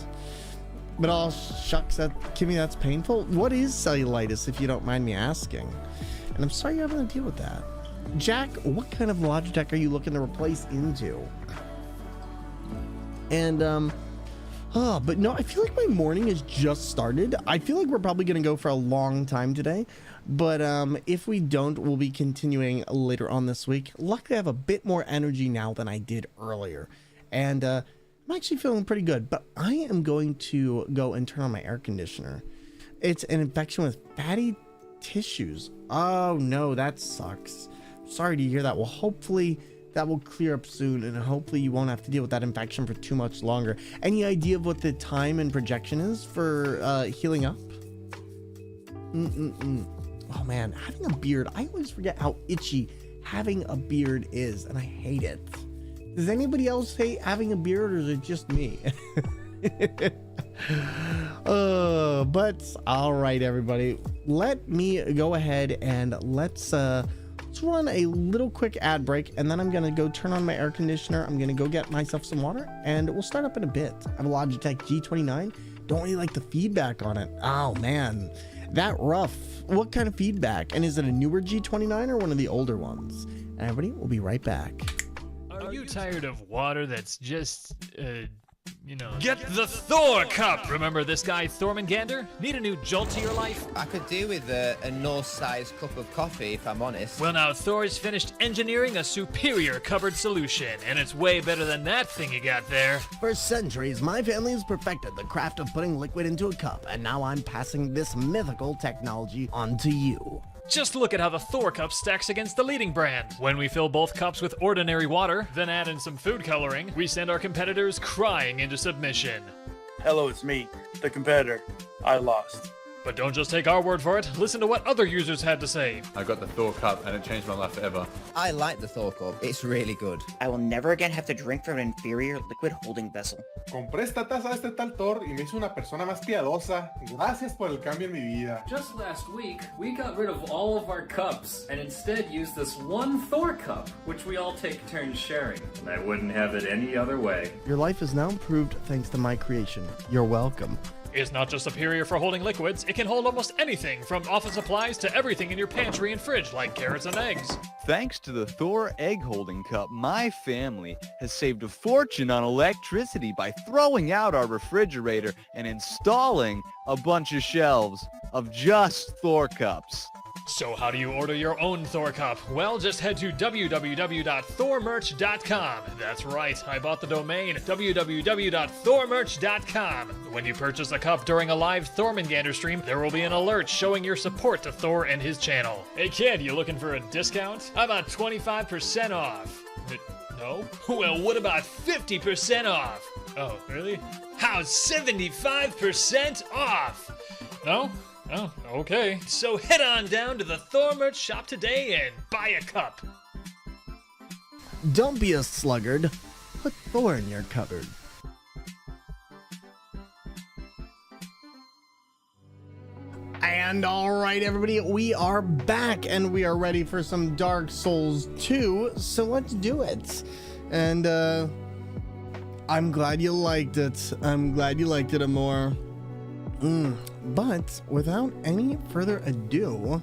But all shucks, Kimmy, that's painful. What is cellulitis, if you don't mind me asking? And I'm sorry you're having to deal with that. Jack, what kind of Logitech are you looking to replace into? And but no, I feel like my morning has just started. I feel like we're probably gonna go for a long time today, but if we don't, we'll be continuing later on this week. Luckily, I have a bit more energy now than I did earlier, and I'm actually feeling pretty good. But I am going to go and turn on my air conditioner. It's an infection with fatty tissues. Oh no, that sucks. Sorry to hear that. Well, hopefully that will clear up soon, and hopefully you won't have to deal with that infection for too much longer. Any idea of what the time and projection is for healing up? Oh man, having a beard, I always forget how itchy having a beard is, and I hate it. Does anybody else hate having a beard, or is it just me? But all right, everybody, let me go ahead and let's run a little quick ad break, and then I'm gonna go turn on my air conditioner. I'm gonna go get myself some water, and we'll start up in a bit. I have a Logitech G29. Don't really like the feedback on it. Oh man, that rough. What kind of feedback? And is it a newer G29 or one of the older ones? And everybody, we'll be right back.
Are you tired of water that's just, Get the Thor Cup! Remember this guy, Thormungandr? Need a new jolt to your life?
I could do with a Norse-sized cup of coffee, if I'm honest.
Well, now Thor's finished engineering a superior cupboard solution, and it's way better than that thing you got there.
For centuries, my family has perfected the craft of putting liquid into a cup, and now I'm passing this mythical technology on to you.
Just look at how the Thor Cup stacks against the leading brand. When we fill both cups with ordinary water, then add in some food coloring, we send our competitors crying into submission.
Hello, it's me, the competitor. I lost.
But don't just take our word for it. Listen to what other users had to say.
I got the Thor Cup and it changed my life forever.
I like the Thor Cup. It's really good.
I will never again have to drink from an inferior liquid holding vessel.
Compré esta taza de este tal Thor y me hizo una persona más piadosa. Gracias por el cambio en mi vida.
Just last week, we got rid of all of our cups and instead used this one Thor cup, which we all take turns sharing. And I wouldn't have it any other way.
Your life is now improved thanks to my creation. You're welcome.
It's not just superior for holding liquids, it can hold almost anything from office supplies to everything in your pantry and fridge like carrots and eggs.
Thanks to the Thor egg holding cup, my family has saved a fortune on electricity by throwing out our refrigerator and installing a bunch of shelves of just Thor cups.
So how do you order your own Thor Cup? Well, just head to www.thormerch.com. That's right, I bought the domain, www.thormerch.com. When you purchase a cup during a live Thormungandr stream, there will be an alert showing your support to Thor and his channel. Hey kid, you looking for a discount? How about 25% off? No? Well, what about 50% off? Oh, really? How's 75% off? No? Oh, okay. So head on down to the Thor merch shop today and buy a cup.
Don't be a sluggard. Put Thor in your cupboard. And alright everybody, we are back and we are ready for some Dark Souls 2, so let's do it. And I'm glad you liked it. I'm glad you liked it, Amor. But without any further ado,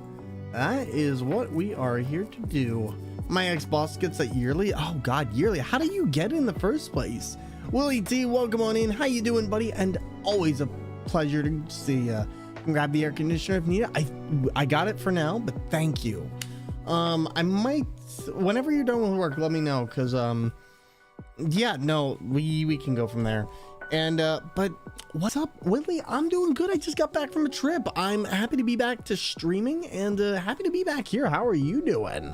that is what we are here to do. My ex-boss gets that yearly. Oh god, yearly. How do you get in the first place? Willie T, welcome on in. How you doing, buddy? And always a pleasure to see ya. Grab the air conditioner if needed. I got it for now, but thank you. I might, whenever you're done with work, let me know, because yeah, no, we can go from there. And but what's up, Willie? I'm doing good. I just got back from a trip. I'm happy to be back to streaming and happy to be back here. How are you doing?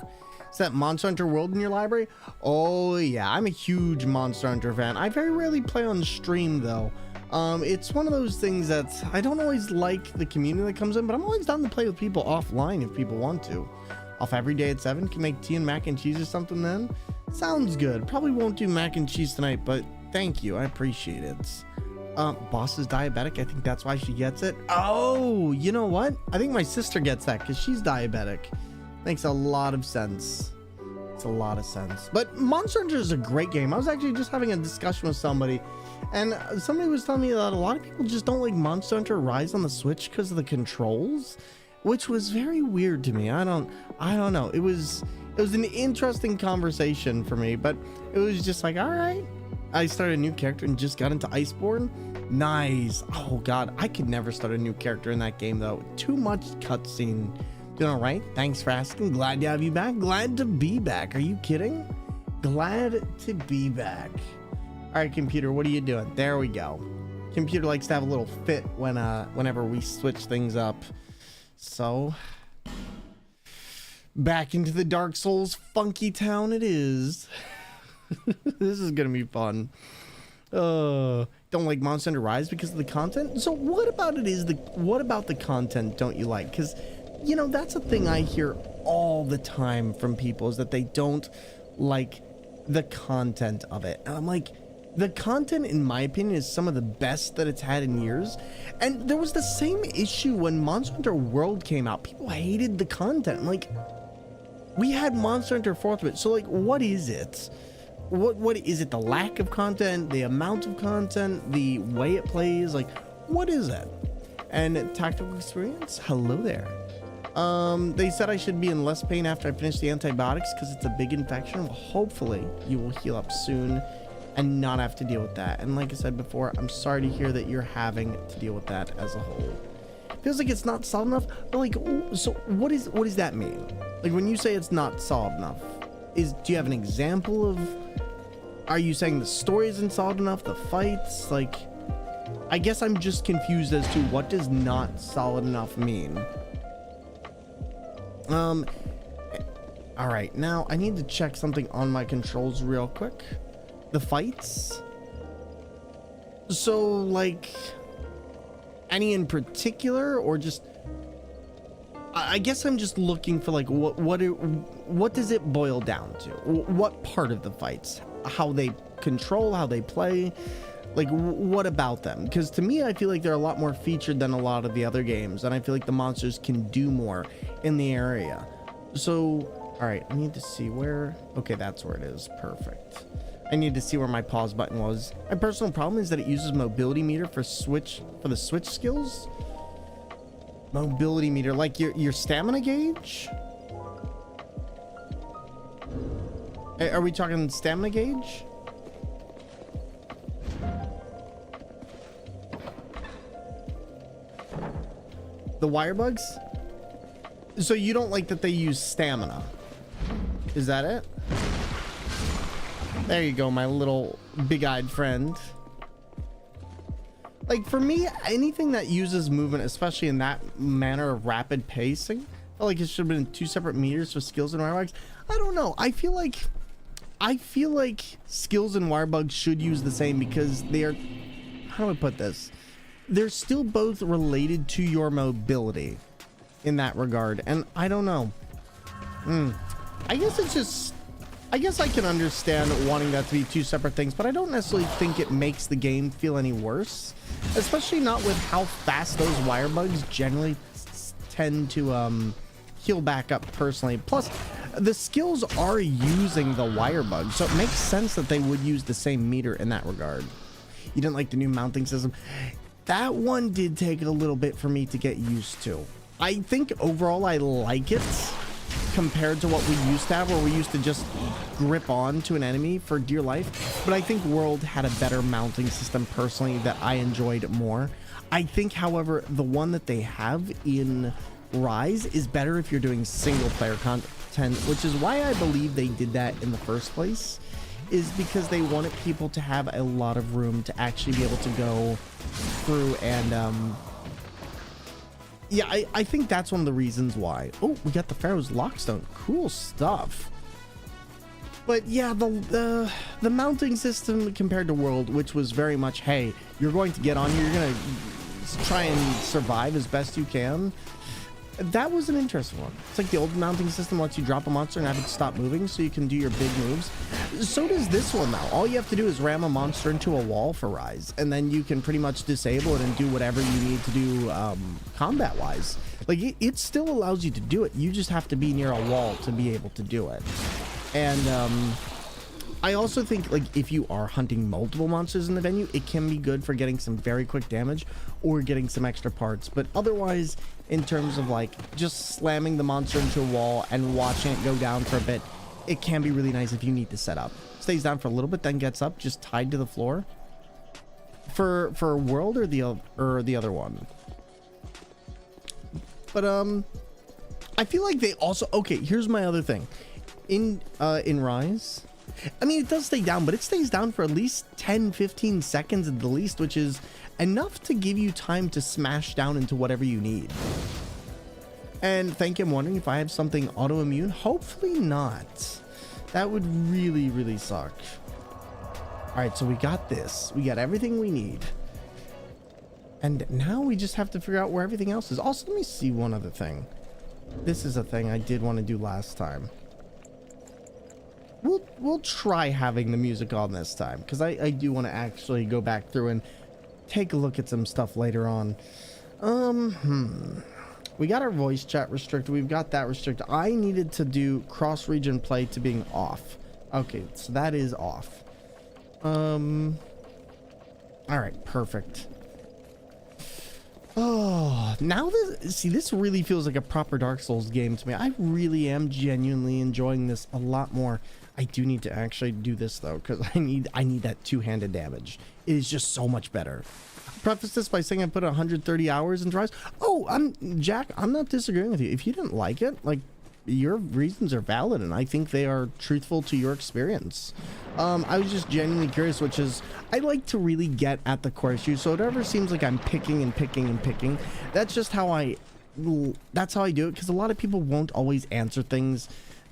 Is that Monster Hunter World in your library? Oh yeah, I'm a huge Monster Hunter fan. I very rarely play on stream though. It's one of those things that I don't always like the community that comes in, but I'm always down to play with people offline if people want to. Off every day at 7, can make tea and mac and cheese or something then? Sounds good. Probably won't do mac and cheese tonight, but thank you. I appreciate it. Boss is diabetic. I think that's why she gets it. Oh, you know what? I think my sister gets that because she's diabetic. Makes a lot of sense. It's a lot of sense. But Monster Hunter is a great game. I was actually just having a discussion with somebody, and somebody was telling me that a lot of people just don't like Monster Hunter Rise on the Switch because of the controls, which was very weird to me. I don't know. It was an interesting conversation for me, but it was just like, all right. I started a new character and just got into Iceborne. Nice. Oh god, I could never start a new character in that game though. Too much cutscene. Doing all right. Thanks for asking. Glad to have you back. Glad to be back. Are you kidding? Glad to be back. All right, computer, what are you doing? There we go. Computer likes to have a little fit whenever we switch things up. So back into the Dark Souls funky town it is. This is gonna be fun. Don't like Monster Hunter Rise because of the content? So what about the content don't you like? Because you know, that's a thing I hear all the time from people, is that they don't like the content of it. And I'm like, the content, in my opinion, is some of the best that it's had in years. And there was the same issue when Monster Hunter World came out. People hated the content. Like, we had Monster Hunter 4th, so like, what is it? What is it? The lack of content, the amount of content, the way it plays, like, what is it? And tactical experience, hello there. They said I should be in less pain after I finish the antibiotics because it's a big infection. Well, hopefully you will heal up soon and not have to deal with that. And like I said before, I'm sorry to hear that you're having to deal with that as a whole. Feels like it's not solved enough, but like, so what does that mean? Like, when you say it's not solved enough, do you have an example of, are you saying the story isn't solved enough, the fights? Like, I guess I'm just confused as to what does not solid enough mean. All right, now I need to check something on my controls real quick. The fights. So like, any in particular, or just, I guess I'm just looking for like, what does it boil down to? What part of the fights? How they control, how they play? Like, what about them? Because to me, I feel like they're a lot more featured than a lot of the other games, and I feel like the monsters can do more in the area. So, all right, I need to see where. Okay, that's where it is. Perfect. I need to see where my pause button was. My personal problem is that it uses mobility meter for the switch skills. Mobility meter, like your stamina gauge. Are we talking stamina gauge? The wire bugs? So you don't like that they use stamina? Is that it? There you go, my little big-eyed friend. Like, for me, anything that uses movement, especially in that manner of rapid pacing, I feel like it should have been 2 separate meters for skills and wire bugs. I don't know. I feel like skills and wire bugs should use the same because they are, how do I put this? they're still both related to your mobility in that regard. And I don't know. I guess I can understand wanting that to be two separate things, but I don't necessarily think it makes the game feel any worse, especially not with how fast those wire bugs generally tend to heal back up personally. Plus, the skills are using the wire bug, so it makes sense that they would use the same meter in that regard. You didn't like the new mounting system? That one did take a little bit for me to get used to. I think overall I like it compared to what we used to have, where we used to just grip on to an enemy for dear life. But I think World had a better mounting system personally that I enjoyed more. I think, however, the one that they have in Rise is better if you're doing single player content, which is why I believe they did that in the first place, is because they wanted people to have a lot of room to actually be able to go through and yeah, I think that's one of the reasons why. Oh, we got the Pharaoh's Lockstone. Cool stuff. But yeah, the mounting system compared to World, which was very much, hey, you're going to get on here, you're going to try and survive as best you can. That was an interesting one. It's like the old mounting system lets you drop a monster and have it stop moving so you can do your big moves. So does this one now. All you have to do is ram a monster into a wall for Rise, and then you can pretty much disable it and do whatever you need to do combat-wise. Like, it still allows you to do it. You just have to be near a wall to be able to do it. And I also think, like, if you are hunting multiple monsters in the venue, it can be good for getting some very quick damage or getting some extra parts. But otherwise, in terms of like just slamming the monster into a wall and watching it go down for a bit, it can be really nice if you need to set up. Stays down for a little bit, then gets up, just tied to the floor. For World or the other one. But I feel like they also, okay, here's my other thing. In Rise, I mean, it does stay down, but it stays down for at least 10-15 seconds at the least, which is enough to give you time to smash down into whatever you need. And thank you. I'm wondering if I have something autoimmune. Hopefully not. That would really, really suck. All right, so we got this. We got everything we need. And now we just have to figure out where everything else is. Also, let me see one other thing. This is a thing I did want to do last time. We'll try having the music on this time, because I do want to actually go back through and take a look at some stuff later on. We got our voice chat restricted. We've got that restricted. I needed to do cross-region play to being off. Okay, so that is off. All right, perfect. Oh, now this really feels like a proper Dark Souls game to me. I really am genuinely enjoying this a lot more. I do need to actually do this though, because I need that two-handed damage. It is just so much better. Preface this by saying I put 130 hours into Rise. Oh, Jack, I'm not disagreeing with you. If you didn't like it, like, your reasons are valid, and I think they are truthful to your experience. I was just genuinely curious, which is, I like to really get at the core issue, so whatever seems like I'm picking and picking and picking, that's just how I do it, because a lot of people won't always answer things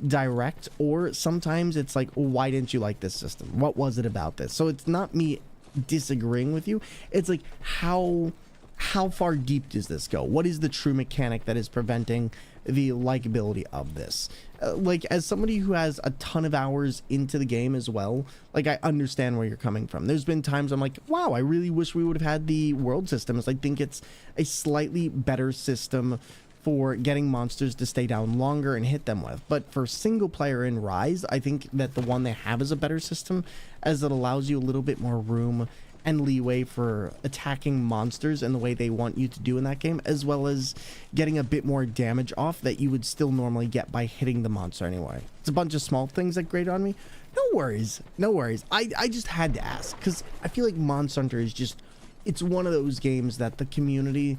direct, or sometimes it's like, oh, why didn't you like this system? What was it about this? So it's not me disagreeing with you. It's like, how far deep does this go? What is the true mechanic that is preventing the likability of this? Like, as somebody who has a ton of hours into the game as well, like, I understand where you're coming from. There's been times I'm like, wow, I really wish we would have had the world systems. I think it's a slightly better system for getting monsters to stay down longer and hit them with. But for single player in Rise, I think that the one they have is a better system, as it allows you a little bit more room and leeway for attacking monsters in the way they want you to do in that game, as well as getting a bit more damage off that you would still normally get by hitting the monster anyway. It's a bunch of small things that grate on me. No worries, no worries. I just had to ask, because I feel like Monster Hunter is just, it's one of those games that the community,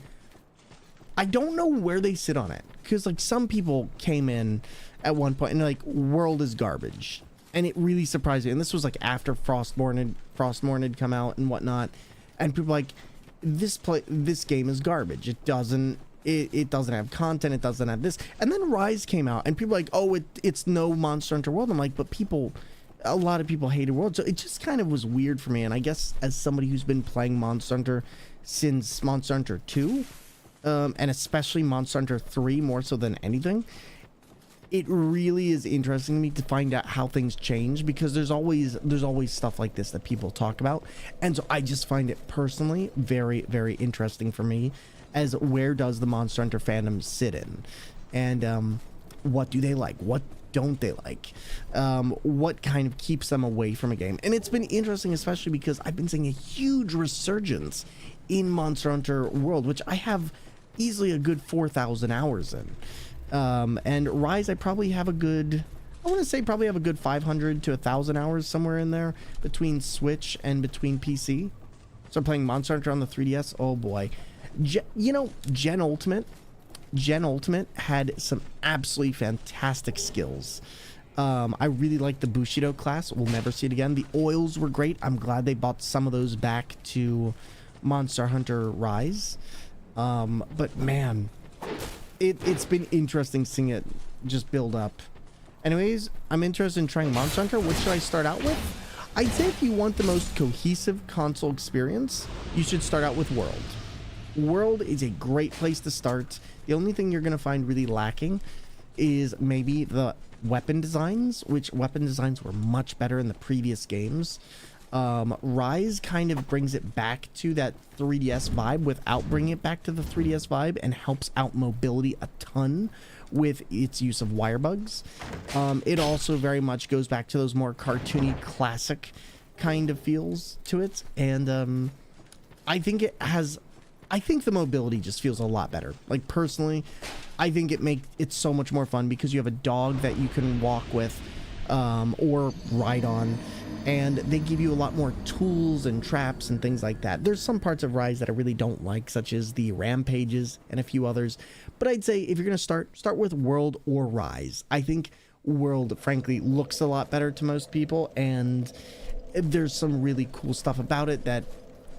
I don't know where they sit on it, because like some people came in at one point and they're like, world is garbage. And it really surprised me. And this was like after Frostmourne had come out and whatnot. And people were like, this game is garbage. It doesn't have content. It doesn't have this. And then Rise came out and people were like, oh, it's no Monster Hunter World. I'm like, but people, a lot of people hated World, so it just kind of was weird for me. And I guess as somebody who's been playing Monster Hunter since Monster Hunter 2, and especially Monster Hunter 3 more so than anything, it really is interesting to me to find out how things change, because there's always stuff like this that people talk about. And so I just find it personally very, very interesting for me as where does the Monster Hunter fandom sit in, and what do they like, what don't they like, what kind of keeps them away from a game. And it's been interesting, especially because I've been seeing a huge resurgence in Monster Hunter World, which I have easily a good 4,000 hours in. And Rise, I probably have a good, I want to say probably have a good 500 to 1,000 hours somewhere in there between Switch and between PC. So I'm playing Monster Hunter on the 3DS. Oh boy. You know, Gen Ultimate had some absolutely fantastic skills. I really like the Bushido class. We'll never see it again. The oils were great. I'm glad they brought some of those back to Monster Hunter Rise. But man, it's been interesting seeing it just build up. Anyways, I'm interested in trying Monster Hunter. What should I start out with? I'd say if you want the most cohesive console experience, you should start out with World. World is a great place to start. The only thing you're going to find really lacking is maybe the weapon designs, which weapon designs were much better in the previous games. Rise kind of brings it back to that 3DS vibe without bringing it back to the 3DS vibe, and helps out mobility a ton with its use of wire bugs. It also very much goes back to those more cartoony classic kind of feels to it, and I think the mobility just feels a lot better. Like personally, I think it's so much more fun because you have a dog that you can walk with or ride on, and they give you a lot more tools and traps and things like that. There's some parts of Rise that I really don't like, such as the rampages and a few others, but I'd say if you're gonna start with World or Rise. I think World frankly looks a lot better to most people, and there's some really cool stuff about it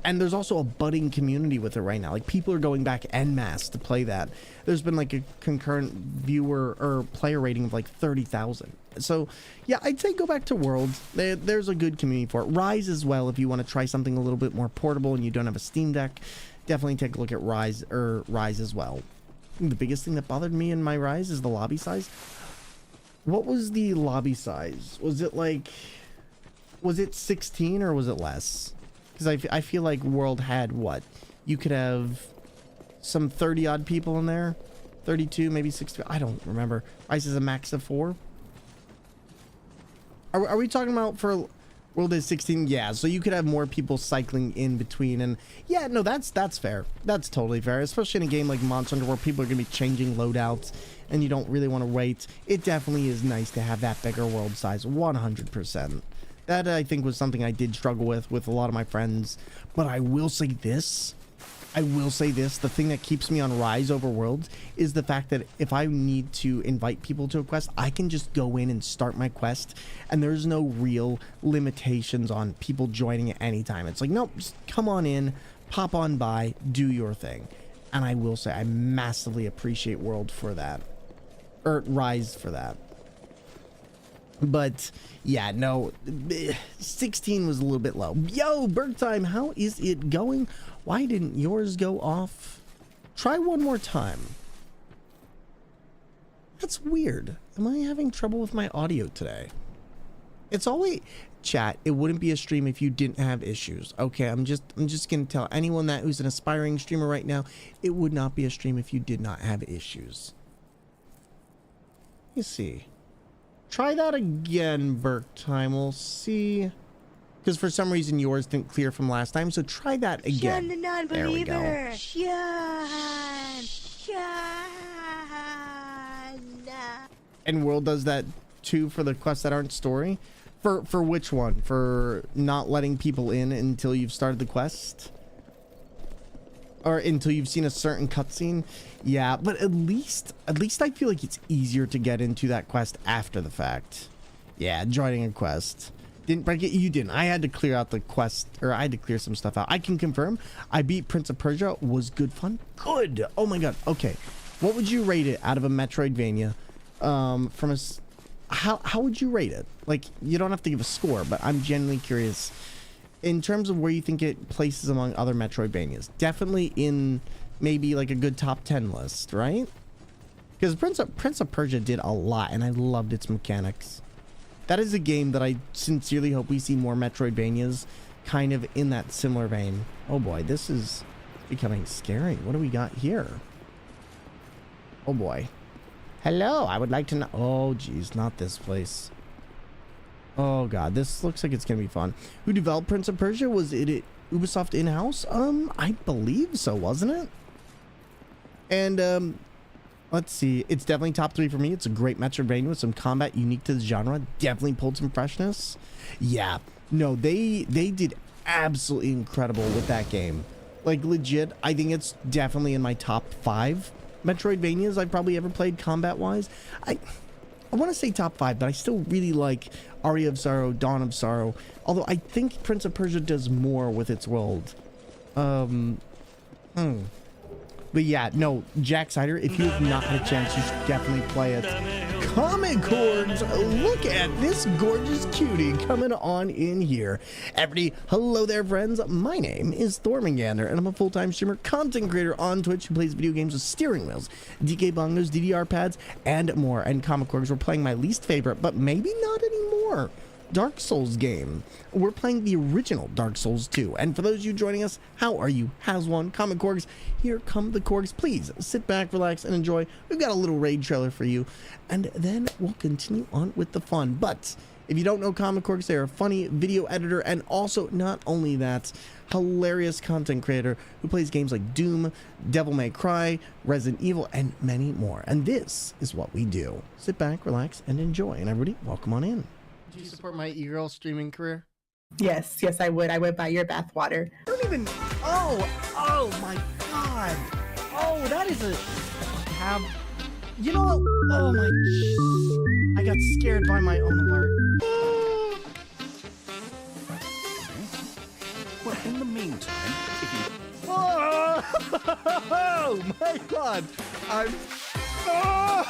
and there's also a budding community with it right now. Like, people are going back en masse to play that. There's been like a concurrent viewer or player rating of like 30,000. So yeah, I'd say go back to World. There's a good community for it. Rise as well, if you want to try something a little bit more portable and you don't have a Steam Deck, definitely take a look at Rise as well. The biggest thing that bothered me in my Rise is the lobby size. What was the lobby size? Was it 16 or was it less? Because I feel like World had what? You could have some 30 odd people in there. 32, maybe 60. I don't remember. Rise is a max of 4. Are we talking about for World is 16? Yeah, so you could have more people cycling in between. And yeah, no, that's fair. That's totally fair. Especially in a game like Monster Hunter where people are going to be changing loadouts and you don't really want to wait. It definitely is nice to have that bigger world size. 100%. That, I think, was something I did struggle with a lot of my friends. But I will say this. The thing that keeps me on Rise over Worlds is the fact that if I need to invite people to a quest, I can just go in and start my quest, and there's no real limitations on people joining at any time. It's like, nope, just come on in, pop on by, do your thing. And I will say I massively appreciate World for that. Or Rise for that. But yeah, no, 16 was a little bit low. Yo, Berg Time, how is it going? Why didn't yours go off? Try one more time. That's weird. Am I having trouble with my audio today? It's always chat. It wouldn't be a stream if you didn't have issues. Okay, I'm just gonna tell anyone who's an aspiring streamer right now, it would not be a stream if you did not have issues. Let me see. Try that again, Burke Time. We'll see. Because for some reason yours didn't clear from last time, so try that again.
Sean the non-believer.
There we go.
Sean.
And World does that too for the quests that aren't story? For which one? For not letting people in until you've started the quest? Or until you've seen a certain cutscene? Yeah, but at least I feel like it's easier to get into that quest after the fact. Yeah, joining a quest. Didn't break it? You didn't. I had to clear out the quest, or I had to clear some stuff out. I can confirm I beat Prince of Persia. Was good fun? Good! Oh my god. Okay. What would you rate it out of a Metroidvania? From a how would you rate it? Like, you don't have to give a score, but I'm genuinely curious in terms of where you think it places among other Metroidvanias. Definitely in maybe like a good top 10 list, right? Because Prince of Persia did a lot, and I loved its mechanics. That is a game that I sincerely hope we see more Metroidvanias kind of in that similar vein. Oh boy, this is becoming scary. What do we got here? Oh boy. Hello, I would like to know. Oh geez, not this place. Oh god, this looks like it's gonna be fun. Who developed Prince of Persia? Was it Ubisoft in-house? I believe so, wasn't it? And let's see. It's definitely top 3 for me. It's a great Metroidvania with some combat unique to the genre. Definitely pulled some freshness. Yeah. No, they did absolutely incredible with that game. Like, legit, I think it's definitely in my top 5 Metroidvanias I've probably ever played combat-wise. I want to say top 5, but I still really like Aria of Sorrow, Dawn of Sorrow. Although I think Prince of Persia does more with its world. But yeah, no, Jack Cider, if you have not had a chance, you should definitely play it. Comic Cords, look at this gorgeous cutie coming on in here. Everybody, hello there, friends. My name is Thormungandr, and I'm a full-time streamer, content creator on Twitch who plays video games with steering wheels, DK bongos, DDR pads, and more. And Comic Cords, we're playing my least favorite, but maybe not anymore, Dark Souls game. We're playing the original Dark Souls 2. And for those of you joining us, how are you? How's one? Comic Corgs, here come the Corgs. Please sit back, relax, and enjoy. We've got a little raid trailer for you, and then we'll continue on with the fun. But if you don't know Comic Corgs, they're a funny video editor, and also, not only that, hilarious content creator who plays games like Doom, Devil May Cry, Resident Evil, and many more. And this is what we do. Sit back, relax, and enjoy. And everybody, welcome on in. Do you support my e-girl streaming career?
Yes, I would. I would buy your bathwater.
I don't even. Oh my god. Oh, that is a. You know what? Oh my. I got scared by my own alert.
Well, in the meantime, if you.
Oh my god. I'm. Oh!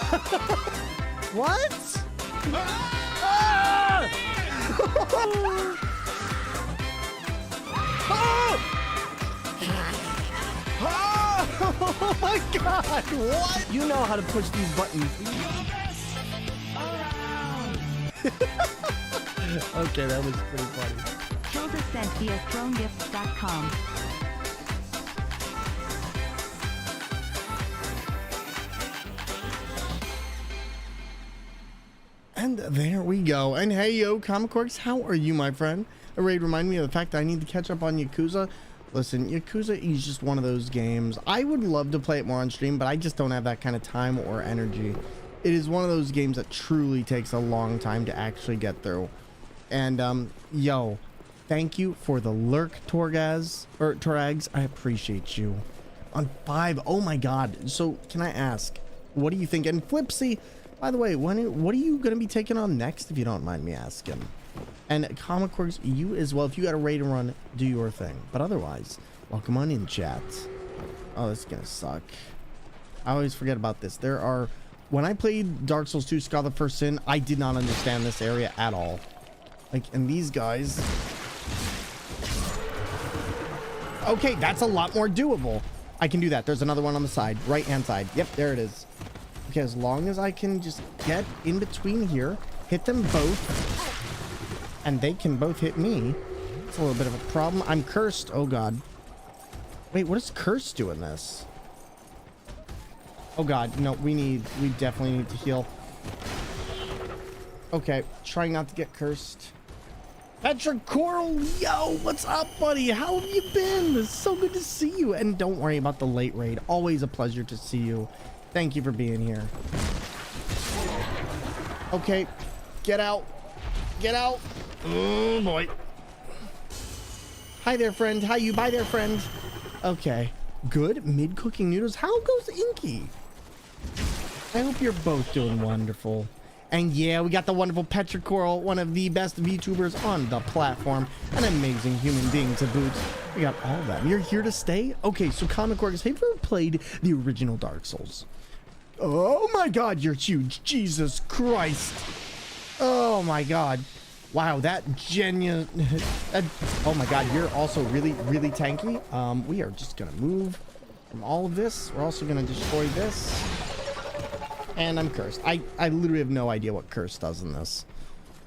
What? Ah! Oh my god, what? You know how to push these buttons. Okay, that was pretty funny.
Hilda sent via thronegifts.com.
And there we go. And hey, yo, Comic Corgs, how are you, my friend? A raid reminded me of the fact that I need to catch up on Yakuza. Listen, Yakuza is just one of those games. I would love to play it more on stream, but I just don't have that kind of time or energy. It is one of those games that truly takes a long time to actually get through. And, yo, thank you for the lurk, Torrags. I appreciate you. On 5, oh my god. So, can I ask, what do you think? And Flipsy, by the way, what are you going to be taking on next, if you don't mind me asking? And Comic Corgs, you as well. If you got a raid to run, do your thing. But otherwise, welcome on in, chat. Oh, this is going to suck. I always forget about this. When I played Dark Souls 2 Scar the First Sin, I did not understand this area at all. Like, and these guys. Okay, that's a lot more doable. I can do that. There's another one on the side, right-hand side. Yep, there it is. Okay, as long as I can just get in between here, hit them both, and they can both hit me. It's a little bit of a problem. I'm cursed. Oh, God. Wait, what does curse do in this? Oh, God. No, we definitely need to heal. Okay, trying not to get cursed. Patrick Coral, yo, what's up, buddy? How have you been? It's so good to see you. And don't worry about the late raid. Always a pleasure to see you. Thank you for being here. Okay, get out. Get out. Oh, boy. Hi there, friend. How you? Bye there, friend. Okay, good. Mid-cooking noodles. How goes Inky? I hope you're both doing wonderful. And yeah, we got the wonderful Petra Coral, one of the best VTubers on the platform. An amazing human being to boot. We got all that. You're here to stay? Okay, so Comic Corgs, have you ever played the original Dark Souls? Oh my god, you're huge. Jesus Christ. Oh my god. Wow, that genuine... oh my god, you're also really, really tanky. We are just gonna move from all of this. We're also gonna destroy this. And I'm cursed. I literally have no idea what curse does in this.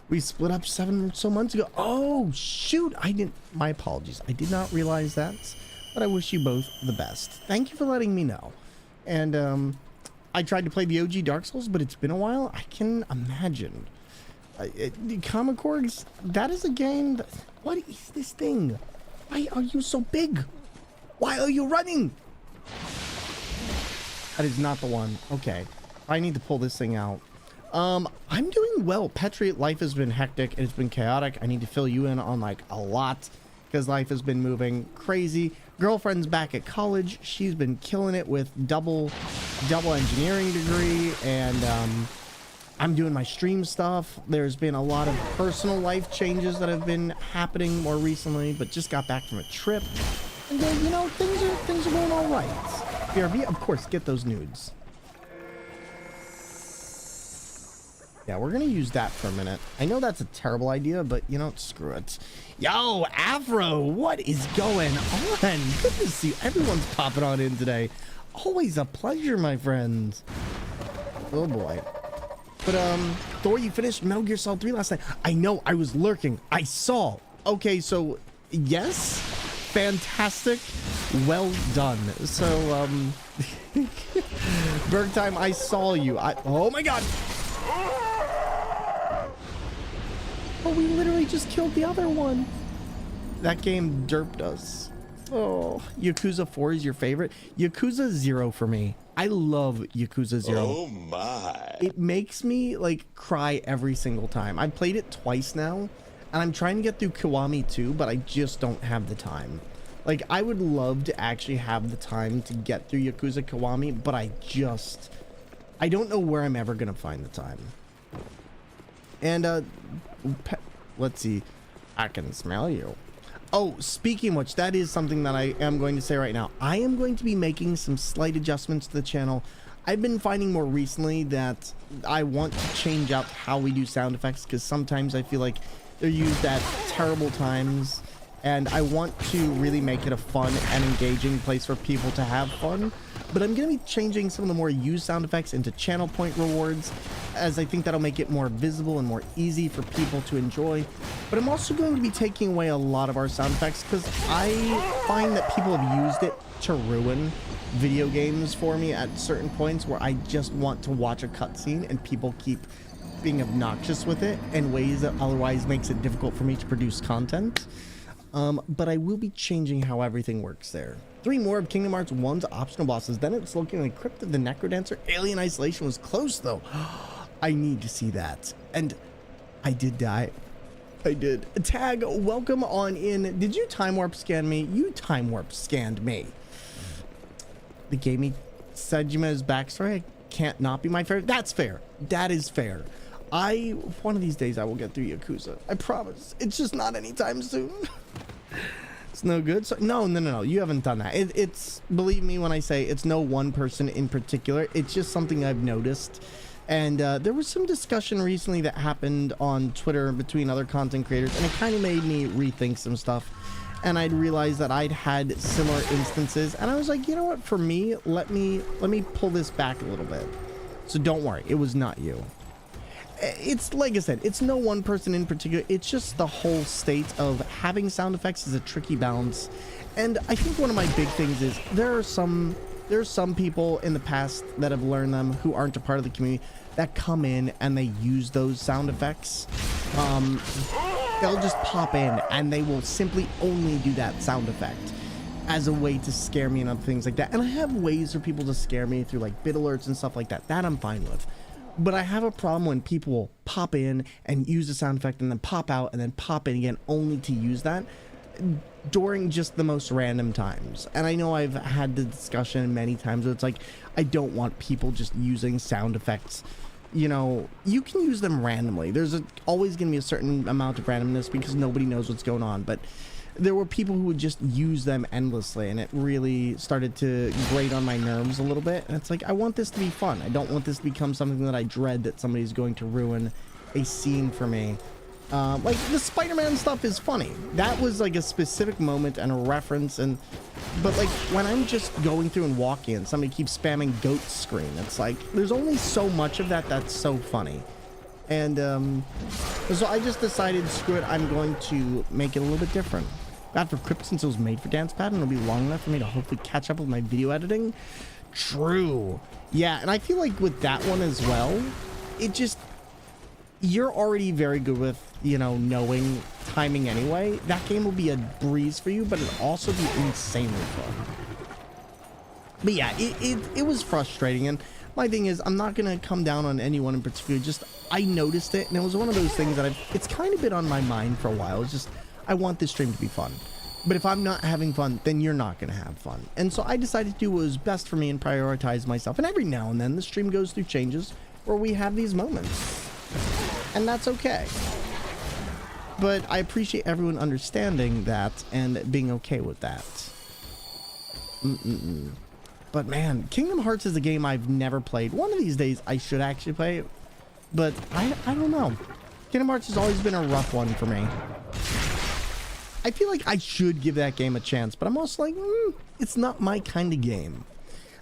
We split up 7 or so months ago. Oh, shoot. My apologies. I did not realize that. But I wish you both the best. Thank you for letting me know. And, I tried to play the OG Dark Souls, but it's been a while. I can imagine. Comic Corgs, that is a game that... What is this thing? Why are you so big? Why are you running? That is not the one. Okay. I need to pull this thing out. I'm doing well. Petri, life has been hectic and it's been chaotic. I need to fill you in on like a lot because life has been moving crazy. Girlfriend's back at college. She's been killing it with double engineering degree, and I'm doing my stream stuff. There's been a lot of personal life changes that have been happening more recently, but just got back from a trip. And then, you know, things are going all right. BRB, of course, get those nudes. Yeah, we're gonna use that for a minute. I know that's a terrible idea, but you know, screw it. Yo, Afro, what is going on? Good to see you. Everyone's popping on in today. Always a pleasure, my friends. Oh boy. But Thor, you finished Metal Gear Solid 3 last night. I know, I was lurking. I saw. Okay, so yes, fantastic. Well done. So Berg time, I saw you. Oh my god. Oh, we literally just killed the other one. That game derped us. Oh, Yakuza 4 is your favorite? Yakuza 0 for me. I love Yakuza 0.
Oh my.
It makes me like cry every single time. I played it twice now, and I'm trying to get through Kiwami 2, but I just don't have the time. Like, I would love to actually have the time to get through Yakuza Kiwami, but I don't know where I'm ever gonna find the time. And let's see, I can smell you. Oh, speaking of which, that is something that I am going to say right now. I am going to be making some slight adjustments to the channel. I've been finding more recently that I want to change out how we do sound effects, because sometimes I feel like they're used at terrible times, and I want to really make it a fun and engaging place for people to have fun. But I'm going to be changing some of the more used sound effects into channel point rewards, as I think that'll make it more visible and more easy for people to enjoy. But I'm also going to be taking away a lot of our sound effects, because I find that people have used it to ruin video games for me at certain points where I just want to watch a cutscene and people keep being obnoxious with it in ways that otherwise makes it difficult for me to produce content. But I will be changing how everything works there. 3 more of Kingdom Hearts 1's optional bosses. Then it's looking like Crypt of the Necrodancer. Alien Isolation was close though. I need to see that. And I did die. I did. Tag, welcome on in. Did you time warp scan me? You time warp scanned me. They gave me Sejima's backstory. I can't not be my favorite. That's fair. That is fair. One of these days I will get through Yakuza. I promise. It's just not anytime soon. It's no good. So no. You haven't done that. It's believe me when I say it's no one person in particular. It's just something I've noticed. And there was some discussion recently that happened on Twitter between other content creators, and it kind of made me rethink some stuff. And I'd realized that I'd had similar instances, and I was like, you know what? For me, let me pull this back a little bit. So don't worry, it was not you. It's like I said, it's no one person in particular. It's just the whole state of having sound effects is a tricky balance. And I think one of my big things is there's some people in the past that have learned them who aren't a part of the community that come in and they use those sound effects. They'll just pop in and they will simply only do that sound effect as a way to scare me and other things like that. And I have ways for people to scare me through like bit alerts and stuff like that. That I'm fine with. But I have a problem when people will pop in and use the sound effect and then pop out and then pop in again only to use that during just the most random times. And I know I've had the discussion many times where it's like, I don't want people just using sound effects. You know, you can use them randomly. There's always going to be a certain amount of randomness because nobody knows what's going on. But there were people who would just use them endlessly, and it really started to grate on my nerves a little bit. And it's like, I want this to be fun. I don't want this to become something that I dread that somebody's going to ruin a scene for me. Like the Spider-Man stuff is funny. That was like a specific moment and a reference, but like when I'm just going through and walking and somebody keeps spamming goat screen, it's like there's only so much of that that's so funny. And so I just decided, screw it, I'm going to make it a little bit different. Bad for Crypt since it was made for dance pad and it'll be long enough for me to hopefully catch up with my video editing. True. Yeah, and I feel like with that one as well, it just, you're already very good with, you know, knowing timing anyway. That game will be a breeze for you, but it'll also be insanely fun. But yeah, it was frustrating, and my thing is, I'm not gonna come down on anyone in particular. Just I noticed it, and it was one of those things that it's kind of been on my mind for a while. It's just I want this stream to be fun, but if I'm not having fun, then you're not gonna have fun. And so I decided to do what was best for me and prioritize myself. And every now and then, the stream goes through changes where we have these moments, and that's okay. But I appreciate everyone understanding that and being okay with that. But man, Kingdom Hearts is a game I've never played. One of these days I should actually play it, but I don't know. Kingdom Hearts has always been a rough one for me. I feel like I should give that game a chance, but I'm also like, it's not my kind of game.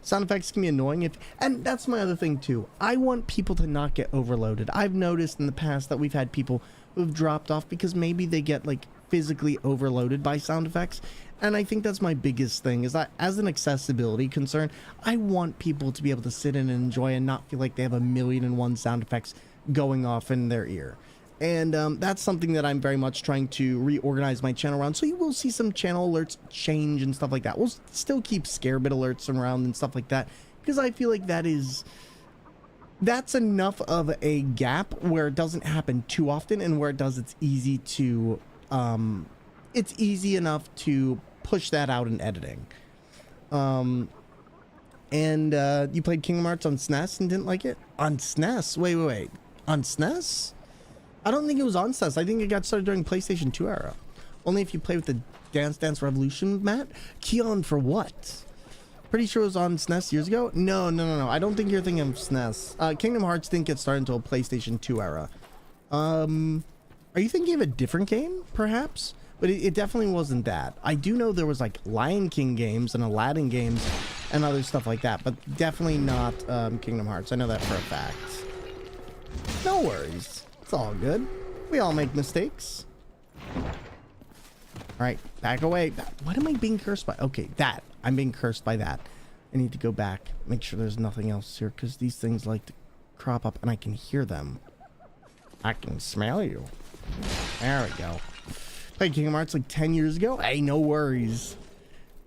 Sound effects can be annoying and that's my other thing too. I want people to not get overloaded. I've noticed in the past that we've had people who've dropped off because maybe they get like physically overloaded by sound effects. And I think that's my biggest thing, is that as an accessibility concern, I want people to be able to sit in and enjoy and not feel like they have 1,000,001 sound effects going off in their ear. And that's something that I'm very much trying to reorganize my channel around. So you will see some channel alerts change and stuff like that. We'll still keep scare bit alerts around and stuff like that, because I feel like that's enough of a gap where it doesn't happen too often, and where it does, it's easy to it's easy enough to push that out in editing. You played Kingdom Hearts on SNES and didn't like it? On SNES? Wait. On SNES? I don't think it was on SNES. I think it got started during PlayStation 2 era. Only if you play with the Dance Dance Revolution, Matt? Keon for what? Pretty sure it was on SNES years ago? No. I don't think you're thinking of SNES. Kingdom Hearts didn't get started until PlayStation 2 era. Are you thinking of a different game, perhaps? But it definitely wasn't that. I do know there was like Lion King games and Aladdin games and other stuff like that, but definitely not Kingdom Hearts. I know that for a fact. No worries. It's all good. We all make mistakes. All right, back away. What am I being cursed by? Okay, that. I'm being cursed by that. I need to go back, make sure there's nothing else here, because these things like to crop up and I can hear them. I can smell you. There we go. Played Kingdom Hearts like 10 years ago. Hey, no worries.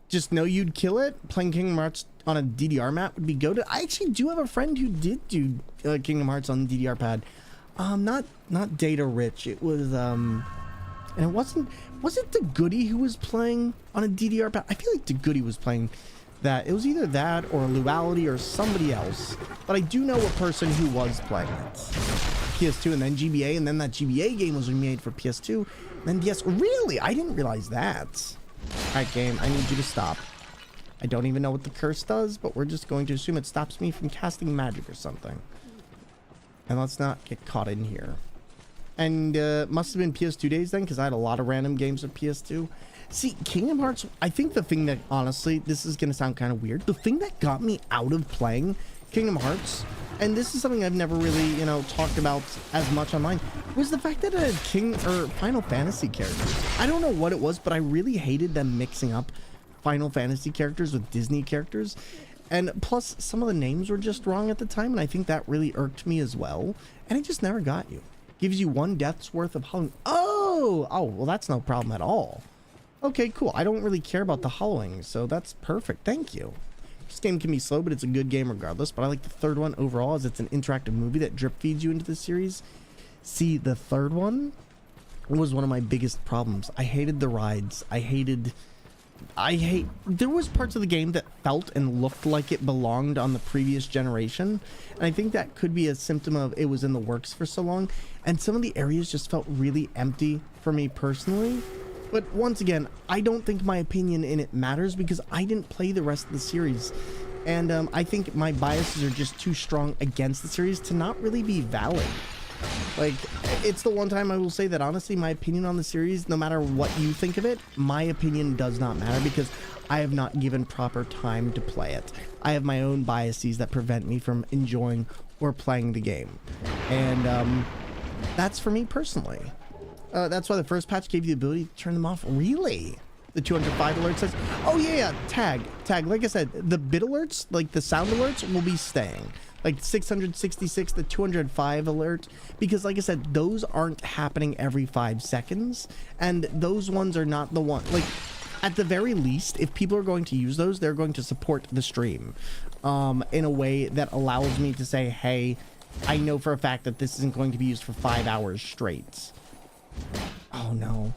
Just know you'd kill it. Playing Kingdom Hearts on a DDR map would be goated. I actually do have a friend who did do Kingdom Hearts on the DDR pad. Not data rich. It was and it was it the Goody who was playing on a DDR pad? I feel like the Goody was playing that. It was either that or Luality or somebody else, but I do know a person who was playing it. PS2 and then GBA, and then that GBA game was remade for PS2, and then DS. Really? I didn't realize that. All right, game, I need you to stop. I don't even know what the curse does, but we're just going to assume it stops me from casting magic or something. And let's not get caught in here. And must have been PS2 days then, because I had a lot of random games with PS2. See, Kingdom Hearts, I think the thing that, honestly, this is going to sound kind of weird, the thing that got me out of playing Kingdom Hearts, and this is something I've never really, you know, talked about as much online, was the fact that it had Final Fantasy characters. I don't know what it was, but I really hated them mixing up Final Fantasy characters with Disney characters. And plus, some of the names were just wrong at the time, and I think that really irked me as well. And it just never got you. Gives you 1 death's worth of hollowing. Oh, well, that's no problem at all. Okay, cool. I don't really care about the hollowing, so that's perfect. Thank you. This game can be slow, but it's a good game regardless. But I like the third one overall, as it's an interactive movie that drip feeds you into the series. See, the third one was one of my biggest problems. I hated the rides. There was parts of the game that felt and looked like it belonged on the previous generation, and I think that could be a symptom of it was in the works for so long, and some of the areas just felt really empty for me personally. But once again, I don't think my opinion in it matters, because I didn't play the rest of the series, and I think my biases are just too strong against the series to not really be valid. Like, it's the one time I will say that honestly, my opinion on the series, no matter what you think of it, my opinion does not matter because I have not given proper time to play it. I have my own biases that prevent me from enjoying or playing the game. And that's for me personally. That's why the first patch gave you the ability to turn them off. Really? The 205 alert says, oh yeah, tag. Like I said, the bit alerts, like the sound alerts will be staying. Like 666, the 205 alert, because like I said, those aren't happening every 5 seconds. And those ones are not the one, like at the very least, if people are going to use those, they're going to support the stream in a way that allows me to say, hey, I know for a fact that this isn't going to be used for 5 hours straight. Oh no.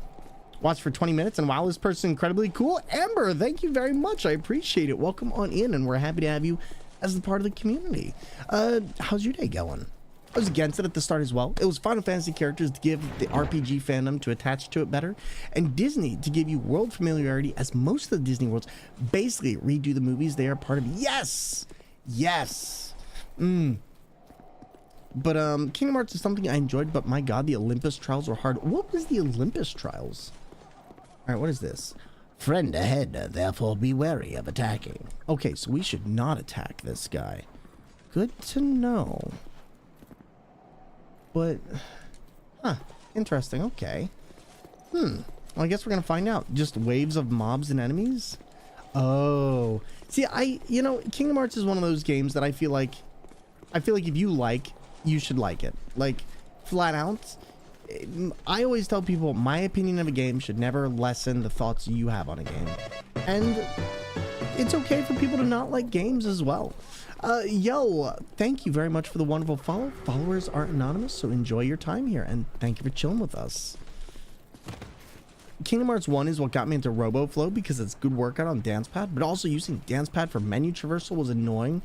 Watch for 20 minutes and wow, this person incredibly cool. Amber, thank you very much. I appreciate it. Welcome on in, and we're happy to have you as a part of the community. How's your day going? I was against it at the start as well. It was Final Fantasy characters to give the RPG fandom to attach to it better, and Disney to give you world familiarity, as most of the Disney worlds basically redo the movies they are part of. Yes! But Kingdom Hearts is something I enjoyed, but my god, the Olympus trials were hard. What was the Olympus trials? Alright, what is this? Friend ahead, therefore be wary of attacking. Okay, so we should not attack this guy. Good to know. But, interesting, okay. Well, I guess we're gonna find out. Just waves of mobs and enemies? Oh. See, you know, Kingdom Hearts is one of those games that I feel like if you like, you should like it. Like, flat out. I always tell people my opinion of a game should never lessen the thoughts you have on a game. And it's okay for people to not like games as well. Yo, thank you very much for the wonderful follow. Followers are anonymous, so enjoy your time here, and thank you for chilling with us. Kingdom Hearts 1 is what got me into RoboFlow because it's good workout on DancePad, but also using DancePad for menu traversal was annoying.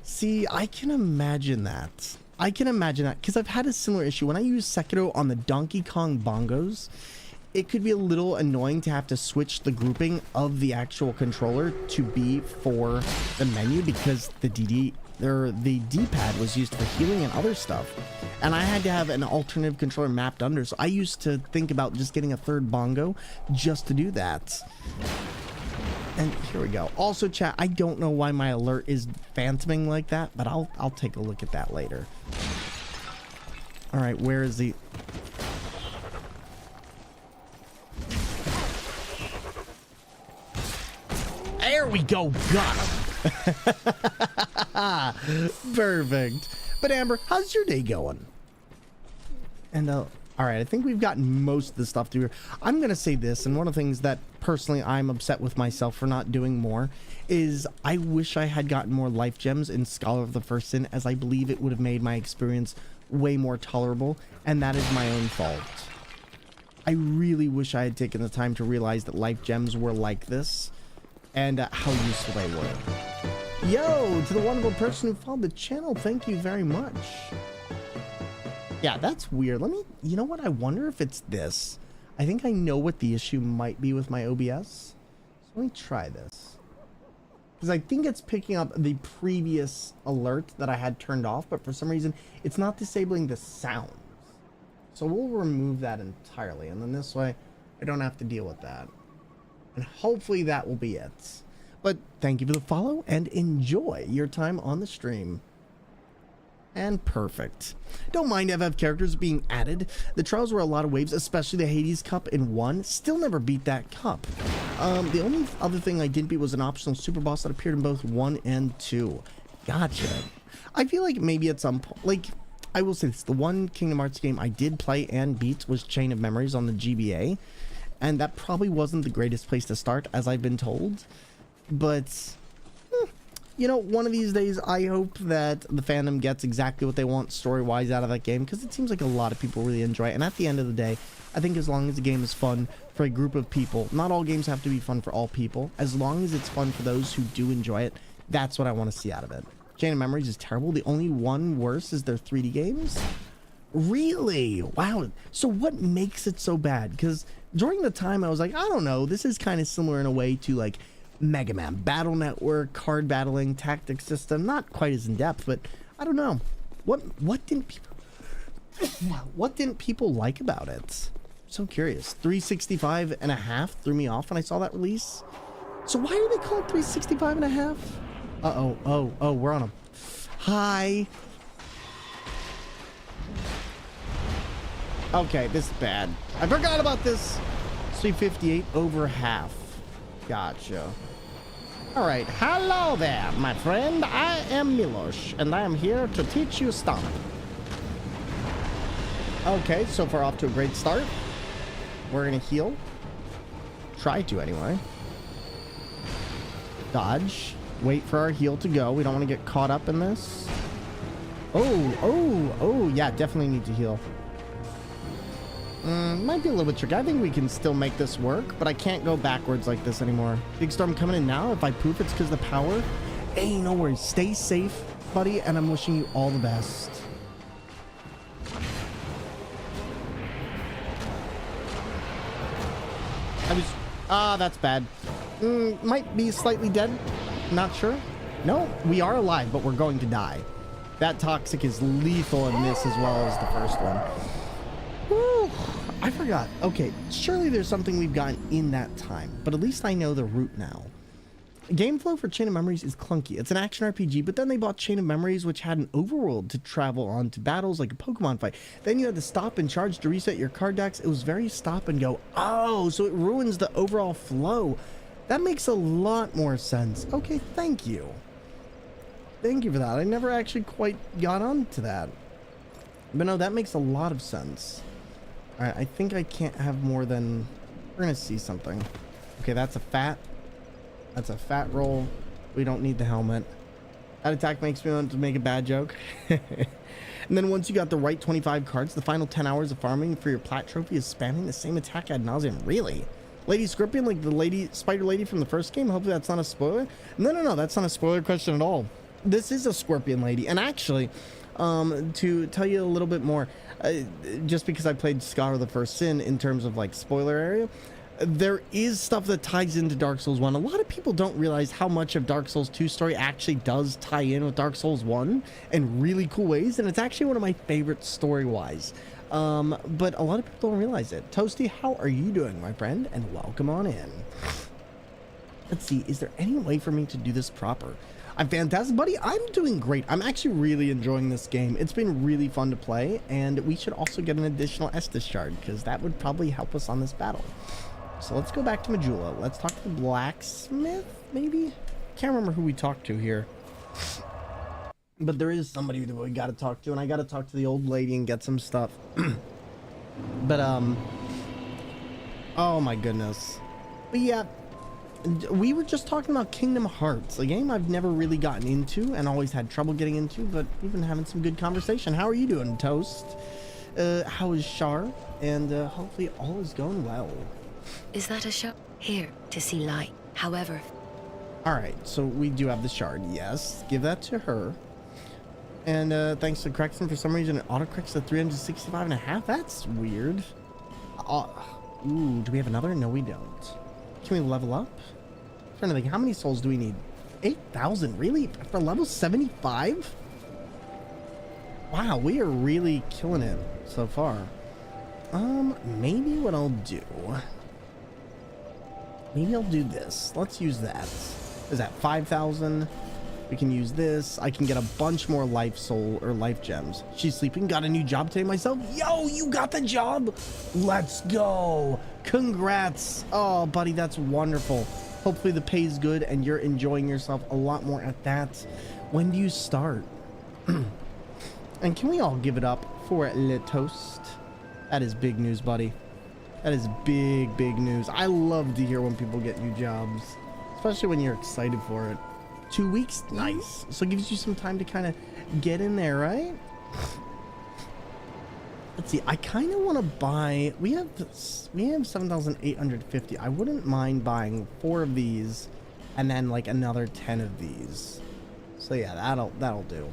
See, I can imagine that. Because I've had a similar issue. When I use Sekiro on the Donkey Kong bongos, it could be a little annoying to have to switch the grouping of the actual controller to be for the menu because the D-pad was used for healing and other stuff. And I had to have an alternative controller mapped under, so I used to think about just getting a third bongo just to do that. And here we go. Also, chat, I don't know why my alert is phantoming like that, but I'll take a look at that later. All right, where is the... There we go. Got him. Perfect. But Amber, how's your day going? And all right, I think we've gotten most of the stuff to here. I'm going to say this, and one of the things that personally I'm upset with myself for not doing more is I wish I had gotten more life gems in Scholar of the First Sin, as I believe it would have made my experience way more tolerable, and that is my own fault. I really wish I had taken the time to realize that life gems were like this, and how useful they were. Yo, to the wonderful person who followed the channel, thank you very much. Yeah, that's weird. You know what? I wonder if it's this. I think I know what the issue might be with my OBS. So let me try this. Because I think it's picking up the previous alert that I had turned off, but for some reason, it's not disabling the sounds. So we'll remove that entirely, and then this way, I don't have to deal with that. And hopefully that will be it. But thank you for the follow, and enjoy your time on the stream. And perfect. Don't mind FF characters being added. The trials were a lot of waves, especially the Hades Cup in 1. Still never beat that cup. The only other thing I didn't beat was an optional super boss that appeared in both 1 and 2. Gotcha. I feel like maybe at some point, like, I will say this, the one Kingdom Hearts game I did play and beat was Chain of Memories on the GBA. And that probably wasn't the greatest place to start, as I've been told. But... you know, one of these days, I hope that the fandom gets exactly what they want story-wise out of that game, because it seems like a lot of people really enjoy it. And at the end of the day, I think as long as the game is fun for a group of people, not all games have to be fun for all people. As long as it's fun for those who do enjoy it, that's what I want to see out of it. Chain of Memories is terrible. The only one worse is their 3D games. Really? Wow. So what makes it so bad? Because during the time, I was like, I don't know, this is kind of similar in a way to, like, Mega Man Battle Network, card battling, tactics system. Not quite as in depth, but I don't know. What didn't people... What didn't people like about it? So curious. 365 and a half threw me off when I saw that release. So why do they call it 365 and a half? Uh-oh. Oh, we're on a... Hi. Okay, this is bad. I forgot about this. 358 over half. Gotcha. All right. Hello there, my friend. I am Milosh, and I am here to teach you stomp. Okay, so far off to a great start. We're gonna heal. Try to, anyway. Dodge. Wait for our heal to go. We don't want to get caught up in this. Oh, yeah, definitely need to heal. Might be a little bit tricky. I think we can still make this work, but I can't go backwards like this anymore. Big storm coming in now. If I poof, it's because of the power. Hey, no worries. Stay safe, buddy, and I'm wishing you all the best. That's bad. Might be slightly dead. Not sure. No, we are alive, but we're going to die. That toxic is lethal in this as well as the first one. Woo, I forgot. Okay, surely there's something we've gotten in that time, but at least I know the route now. Game flow for Chain of Memories is clunky. It's an action RPG, but then they bought Chain of Memories, which had an overworld to travel on to battles like a Pokemon fight. Then you had to stop and charge to reset your card decks. It was very stop and go. Oh, so it ruins the overall flow. That makes a lot more sense. Okay, thank you. Thank you for that. I never actually quite got onto that. But no, that makes a lot of sense. All right, I think I can't have more than... We're going to see something. Okay, that's a fat. That's a fat roll. We don't need the helmet. That attack makes me want to make a bad joke. And then once you got the right 25 cards, the final 10 hours of farming for your plat trophy is spamming the same attack ad nauseum. Really? Lady Scorpion, like the spider lady from the first game? Hopefully that's not a spoiler. No, that's not a spoiler question at all. This is a Scorpion lady. And actually, to tell you a little bit more, just because I played Scholar the First Sin in terms of like spoiler area, there is stuff that ties into Dark Souls 1. A lot of people don't realize how much of Dark Souls 2 story actually does tie in with Dark Souls 1 in really cool ways, and it's actually one of my favorites story-wise. But a lot of people don't realize it. Toasty, how are you doing, my friend? And welcome on in. Let's see, is there any way for me to do this proper? I'm fantastic, buddy. I'm doing great. I'm actually really enjoying this game. It's been really fun to play, and we should also get an additional Estus shard, because that would probably help us on this battle. So let's go back to Majula. Let's talk to the blacksmith, maybe? Can't remember who we talked to here. But there is somebody that we got to talk to, and I got to talk to the old lady and get some stuff. But, oh my goodness. But yeah, we were just talking about Kingdom Hearts, a game I've never really gotten into and always had trouble getting into, but we've been having some good conversation. How are you doing, Toast? How is Char? And hopefully all is going well.
Is that a shot? Here, to see light. However...
Alright, so we do have the shard, yes. Give that to her. And thanks to correction, for some reason it autocorrects to 365 and a half. That's weird. Ooh, do we have another? No, we don't. Can we level up? I'm trying to think, how many souls do we need? 8,000, really? For level 75? Wow, we are really killing it so far. Maybe what I'll do... Maybe I'll do this. Let's use that. Is that 5,000? We can use this. I can get a bunch more life soul or life gems. She's sleeping. Got a new job today myself. Yo, you got the job. Let's go. Congrats. Oh, buddy, that's wonderful. Hopefully the pay is good and you're enjoying yourself a lot more at that. When do you start? And can we all give it up for Le Toast? That is big news, buddy. That is big, big news. I love to hear when people get new jobs, especially when you're excited for it. 2 weeks? Nice. So it gives you some time to kind of get in there, right? Let's see. I kind of want to buy... We have 7,850. I wouldn't mind buying 4 of these and then like another 10 of these. So yeah, that'll do.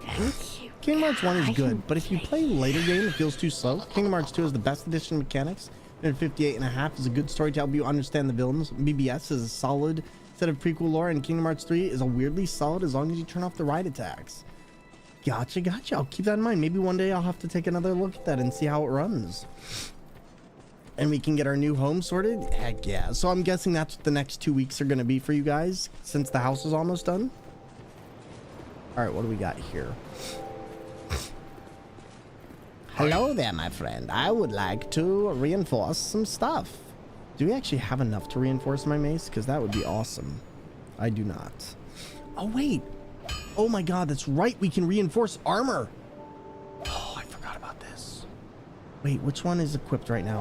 Thank you.
Kingdom Hearts 1 is good, but if you play later game, it feels too slow. Kingdom Hearts 2 is the best addition mechanics. 58 and a half is a good story to help you understand the villains. BBS is a solid set of prequel lore, and Kingdom Hearts 3 is a weirdly solid as long as you turn off the ride attacks. Gotcha, gotcha. I'll keep that in mind. Maybe one day I'll have to take another look at that and see how it runs. And we can get our new home sorted? Heck yeah. So I'm guessing that's what the next 2 weeks are going to be for you guys, since the house is almost done. All right, what do we got here? Hello there, my friend. I would like to reinforce some stuff. Do we actually have enough to reinforce my mace? Because that would be awesome. I do not. Oh, wait. Oh my god, that's right. We can reinforce armor. Oh, I forgot about this. Wait, which one is equipped right now?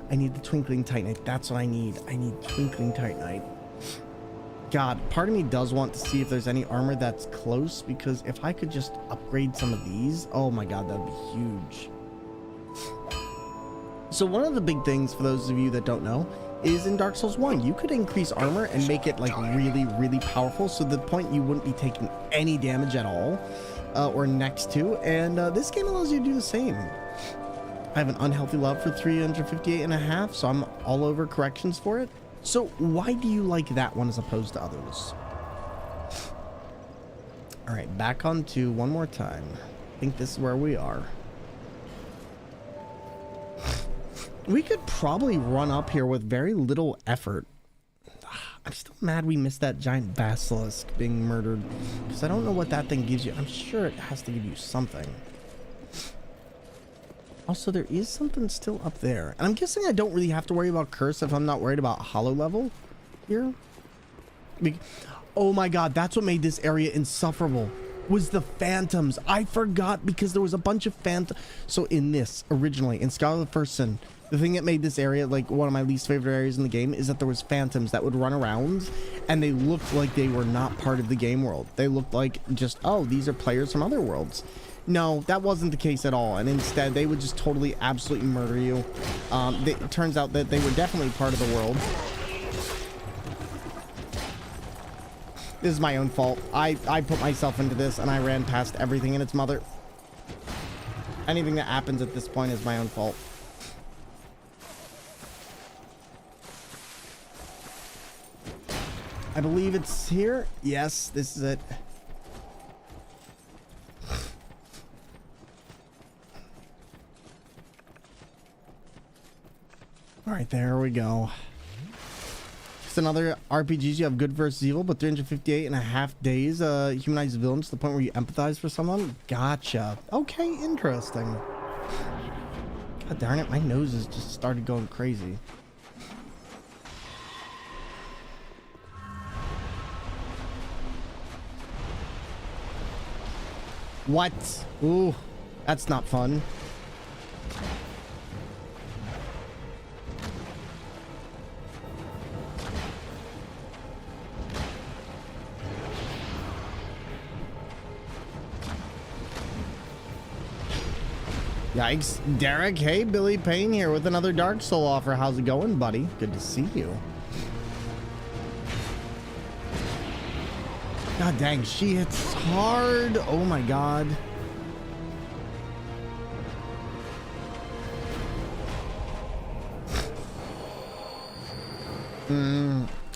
I need the Twinkling Titanite. That's what I need. I need Twinkling Titanite. God, part of me does want to see if there's any armor that's close, because if I could just upgrade some of these, oh my god, that would be huge. So one of the big things, for those of you that don't know, is in Dark Souls 1, you could increase armor and make it like really, really powerful, so the point you wouldn't be taking any damage at all, or next to, and this game allows you to do the same. I have an unhealthy love for 358.5, so I'm all over corrections for it. So why do you like that one as opposed to others? All right, back on to one more time. I think this is where we are. We could probably run up here with very little effort. I'm still mad we missed that giant basilisk being murdered, because I don't know what that thing gives you. I'm sure it has to give you something. Also, there is something still up there. And I'm guessing I don't really have to worry about curse if I'm not worried about hollow level here. Oh my god, that's what made this area insufferable. Was the phantoms. I forgot, because there was a bunch of phantoms. So in this, originally, in Scarlet First Sin, the thing that made this area like one of my least favorite areas in the game is that there was phantoms that would run around, and they looked like they were not part of the game world. They looked like just, oh, these are players from other worlds. No, that wasn't the case at all, and instead they would just totally, absolutely murder you. It turns out that they were definitely part of the world. This is my own fault. I put myself into this, and I ran past everything in its mother. Anything that happens at this point is my own fault. I believe it's here. Yes, this is it. All right, there we go. Just another RPGs. You have good versus evil, but 358.5 days. Humanize villains to the point where you empathize for someone. Gotcha. Okay, interesting. God darn it, my nose has just started going crazy. What? Ooh, that's not fun. Yikes. Derek, hey, Billy Payne here with another Dark Soul offer. How's it going, buddy? Good to see you. God dang, she hits hard. Oh my god.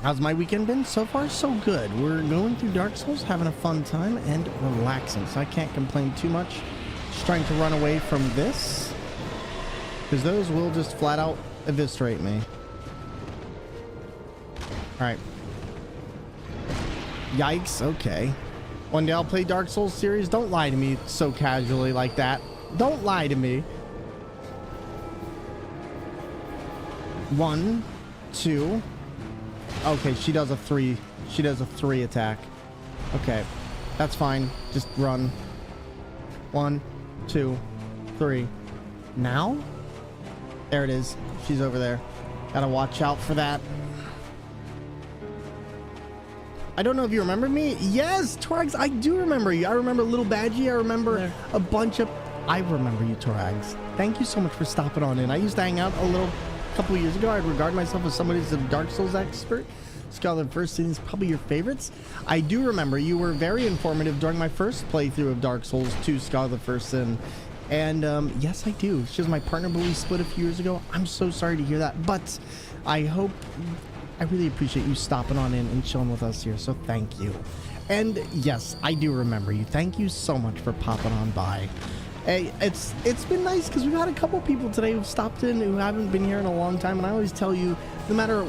How's my weekend been? So far, so good. We're going through Dark Souls, having a fun time, and relaxing, so I can't complain too much. Just trying to run away from this, because those will just flat out eviscerate me. Alright. Yikes, okay. One day I'll play Dark Souls series. Don't lie to me so casually like that. Don't lie to me. 1, 2. Okay, she does a 3. She does a 3 attack. Okay, that's fine. Just run. 1, 2, 3. Now? There it is. She's over there. Gotta watch out for that. I don't know if you remember me. Yes, Torax, I do remember you. I remember Little Badgie. I remember a bunch of... I remember you, Torax. Thank you so much for stopping on in. I used to hang out a couple of years ago. I'd regard myself as somebody who's a Dark Souls expert. Scarlet First Sin is probably your favorites. I do remember you were very informative during my first playthrough of Dark Souls 2 Scarlet First Sin. And yes, I do. She was my partner, but we split a few years ago. I'm so sorry to hear that. But I really appreciate you stopping on in and chilling with us here, so thank you. And yes, I do remember you. Thank you so much for popping on by. Hey, it's been nice because we've had a couple people today who've stopped in who haven't been here in a long time, and I always tell you, no matter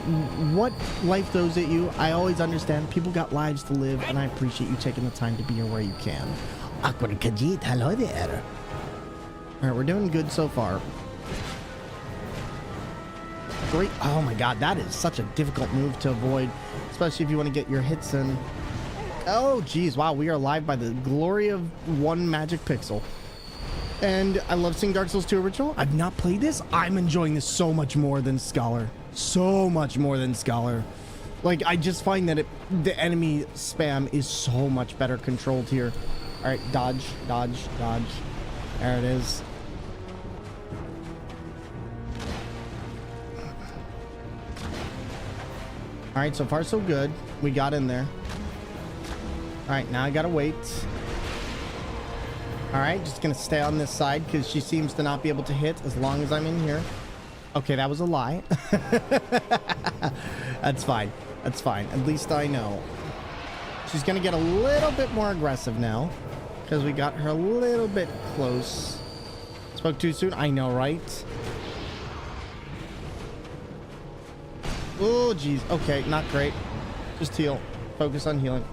what life throws at you, I always understand people got lives to live, and I appreciate you taking the time to be here where you can. Awkward Khajiit, hello there. All right, we're doing good so far. Great. Oh my god, that is such a difficult move to avoid, especially if you want to get your hits in. Oh geez, wow, we are live by the glory of one magic pixel. And I love seeing Dark Souls 2 Original. I've not played this. I'm enjoying this so much more than Scholar. So much more than Scholar. Like, I just find that the enemy spam is so much better controlled here. All right, dodge, dodge, dodge. There it is. All right, so far so good. We got in there. All right, now I gotta wait. All right, just gonna stay on this side because she seems to not be able to hit as long as I'm in here. Okay, that was a lie. That's fine. That's fine. At least I know. She's gonna get a little bit more aggressive now because we got her a little bit close. Spoke too soon? I know, right? Oh, geez. Okay, not great. Just heal. Focus on healing.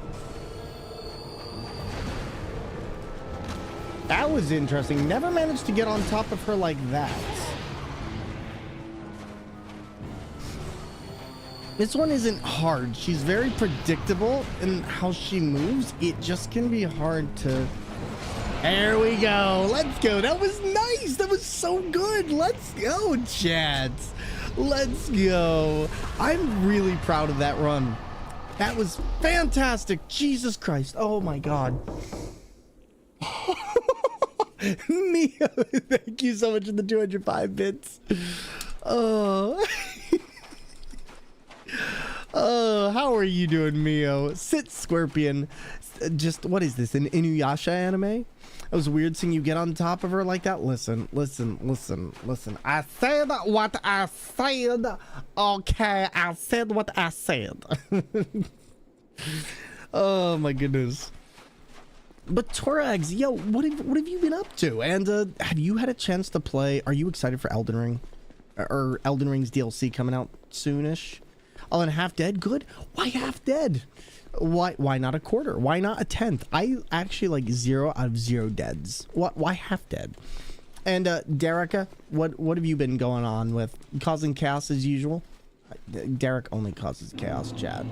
That was interesting. Never managed to get on top of her like that. This one isn't hard. She's very predictable in how she moves. It just can be hard to... There we go. Let's go. That was nice. That was so good. Let's go, chat. Let's go. I'm really proud of that run. That was fantastic. Jesus Christ. Oh my God. Mio, thank you so much for the 205 bits. Oh. Oh, how are you doing, Mio? Sit Scorpion. Just, what is this, an Inuyasha anime? It was weird seeing you get on top of her like that. Listen. I said what I said. Okay, I said what I said. Oh my goodness. But Torax, yo, what have you been up to? And have you had a chance to play? Are you excited for Elden Ring? Or Elden Ring's DLC coming out soonish? Oh, and Half Dead? Good. Why Half Dead? Why not a quarter? Why not a tenth? I actually like 0 out of 0 deads. Why Half Dead? And Derica, what have you been going on with? Causing chaos as usual? Derek only causes chaos, Chad.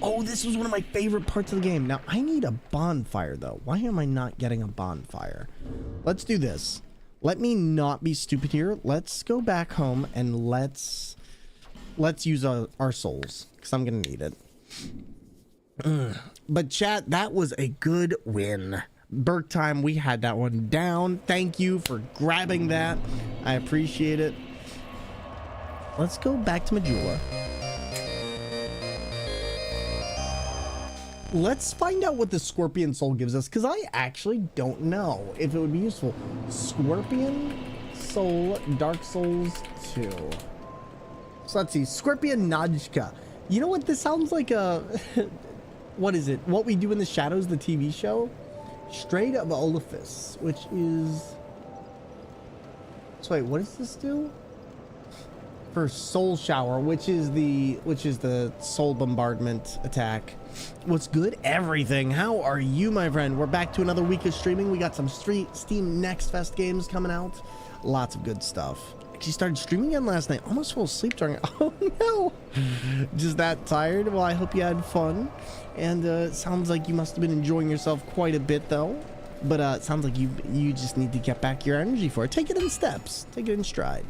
Oh, this was one of my favorite parts of the game. Now, I need a bonfire, though. Why am I not getting a bonfire? Let's do this. Let me not be stupid here. Let's go back home and let's use our souls, because I'm going to need it. But, chat, that was a good win. Burke time, we had that one down. Thank you for grabbing that. I appreciate it. Let's go back to Majula. Let's find out what the Scorpion Soul gives us, because I actually don't know if it would be useful. Scorpion Soul, Dark Souls 2. So let's see. Scorpion Najka. You know what? This sounds like a... What is it? What We Do in the Shadows, the TV show? Strayed of Olafus, which is... So wait, what does this do? For Soul Shower, which is the soul bombardment attack. What's good? Everything. How are you, my friend? We're back to another week of streaming. We got some Steam Next Fest games coming out. Lots of good stuff. Actually started streaming again last night. Almost fell asleep during it. Oh no. Just that tired. Well, I hope you had fun. And it sounds like you must have been enjoying yourself quite a bit though. But it sounds like you just need to get back your energy for it. Take it in steps. Take it in stride.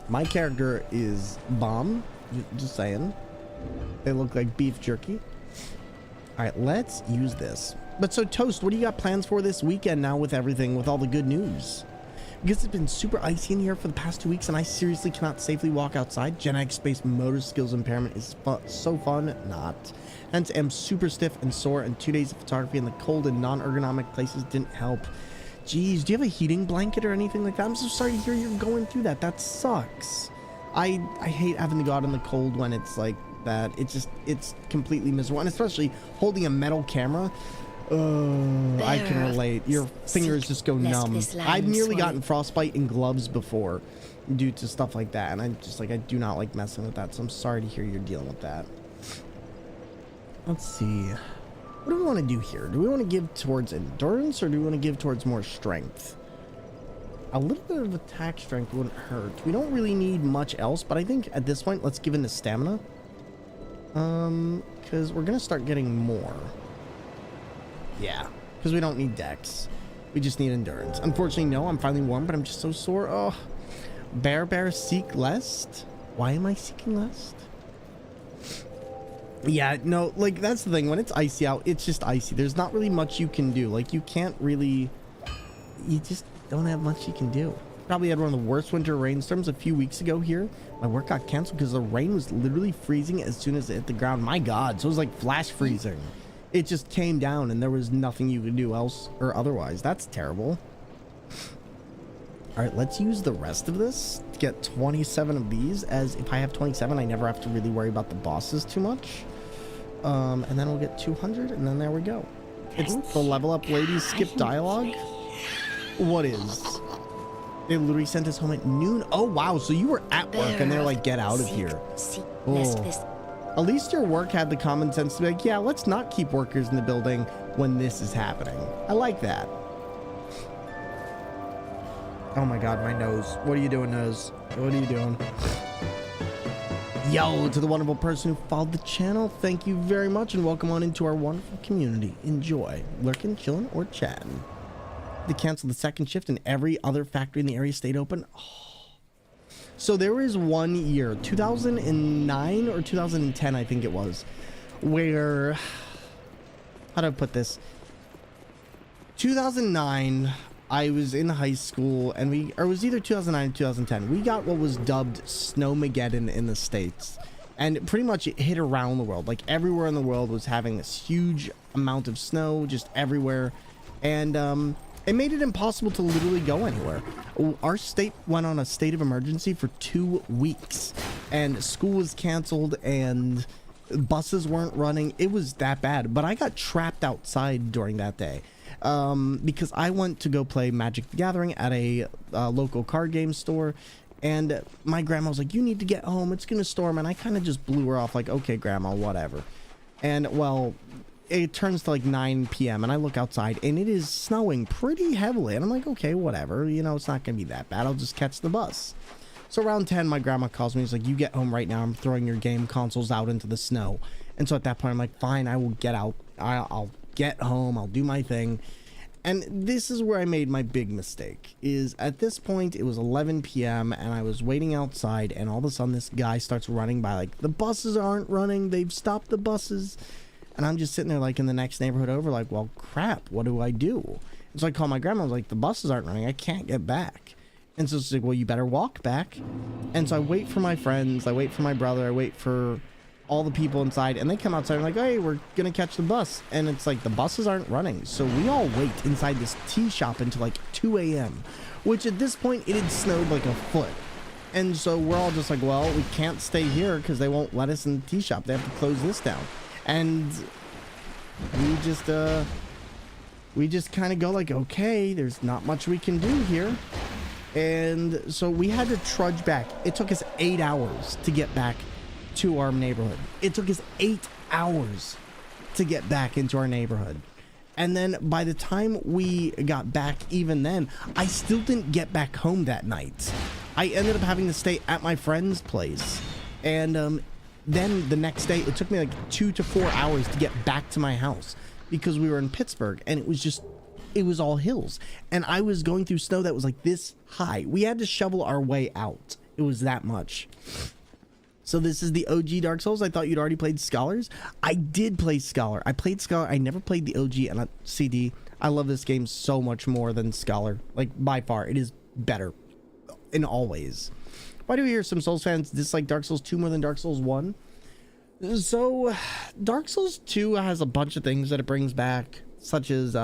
My character is bomb. Just saying. They look like beef jerky. All right, let's use this. But so, Toast, what do you got plans for this weekend now with everything, with all the good news? Because it's been super icy in here for the past 2 weeks, and I seriously cannot safely walk outside. Gen X-based motor skills impairment is so fun, not. Hence, am super stiff and sore, and 2 days of photography in the cold and non-ergonomic places didn't help. Geez, do you have a heating blanket or anything like that? I'm so sorry to hear you're going through that. That sucks. I hate having to go out in the cold when it's like that it's completely miserable, and especially holding a metal camera. I can relate. Your fingers just go numb. I've nearly gotten frostbite in gloves before due to stuff like that, and I'm just like, I do not like messing with that, so I'm sorry to hear you're dealing with that. Let's see. What do we want to do here? Do we want to give towards endurance, or do we want to give towards more strength? A little bit of attack strength wouldn't hurt. We don't really need much else, but I think at this point, let's give in the stamina. Because we're going to start getting more. Yeah, because we don't need dex. We just need endurance. Unfortunately, no, I'm finally warm, but I'm just so sore. Oh, bear, seek lest. Why am I seeking lest? Yeah, no, like, that's the thing. When it's icy out, it's just icy. There's not really much you can do. Like, you can't really... You just don't have much you can do. Probably had one of the worst winter rainstorms a few weeks ago here. My work got canceled because the rain was literally freezing as soon as it hit the ground. My God, so it was like flash freezing. It just came down and there was nothing you could do else or otherwise. That's terrible. All right, let's use the rest of this to get 27 of these, as if I have 27, I never have to really worry about the bosses too much. And then we'll get 200, and then there we go. It's the level up ladies skip dialogue. What is? They literally sent us home at noon. Oh, wow. So you were at work and they're like, get out of here. Oh. At least your work had the common sense to be like, yeah, let's not keep workers in the building when this is happening. I like that. Oh my God, my nose. What are you doing, nose? What are you doing? Yo, to the wonderful person who followed the channel, thank you very much, and welcome on into our wonderful community. Enjoy lurking, chilling, or chatting. They canceled the second shift and every other factory in the area stayed open. Oh. So there was one year, 2009 or 2010, I think it was, where, how do I put this? 2009, I was in high school, and it was either 2009 or 2010. We got what was dubbed Snowmageddon in the States. And pretty much it hit around the world. Like, everywhere in the world was having this huge amount of snow, just everywhere. And, it made it impossible to literally go anywhere. Our state went on a state of emergency for 2 weeks, and school was canceled and buses weren't running. It was that bad, but I got trapped outside during that day because I went to go play Magic the Gathering at a local card game store, and my grandma was like, you need to get home, it's gonna storm. And I kind of just blew her off like, okay, grandma, whatever. And well, it turns to like 9 p.m. and I look outside and it is snowing pretty heavily, and I'm like, okay, whatever, you know, it's not gonna be that bad, I'll just catch the bus. So around 10, my grandma calls me. She's like, you get home right now, I'm throwing your game consoles out into the snow. And so at that point I'm like, fine, I will get out, I'll get home, I'll do my thing. And this is where I made my big mistake. Is at this point it was 11 p.m. and I was waiting outside, and all of a sudden this guy starts running by like, the buses aren't running, they've stopped the buses. And I'm just sitting there like in the next neighborhood over, like, well, crap, what do I do? And so I call my grandma. I was like, the buses aren't running, I can't get back. And so she's like, well, you better walk back. And so I wait for my friends, I wait for my brother, I wait for all the people inside, and they come outside and like, hey, we're gonna catch the bus. And it's like, the buses aren't running. So we all wait inside this tea shop until like 2 a.m., which at this point it had snowed like a foot. And so we're all just like, well, we can't stay here because they won't let us in the tea shop, they have to close this down. And we just kind of go like, okay, there's not much we can do here. And so we had to trudge back. It took us 8 hours to get back to our neighborhood. It took us 8 hours to get back into our neighborhood. And then by the time we got back, even then, I still didn't get back home that night. I ended up having to stay at my friend's place. And then the next day, it took me like 2 to 4 hours to get back to my house because we were in Pittsburgh, and it was all hills. And I was going through snow that was like this high. We had to shovel our way out. It was that much. So this is the OG Dark Souls. I thought you'd already played Scholars. I did play Scholar. I played Scholar. I never played the OG and CD. I love this game so much more than Scholar. Like, by far, it is better in all ways. Why do we hear some Souls fans dislike Dark Souls 2 more than Dark Souls 1? So, Dark Souls 2 has a bunch of things that it brings back, such as,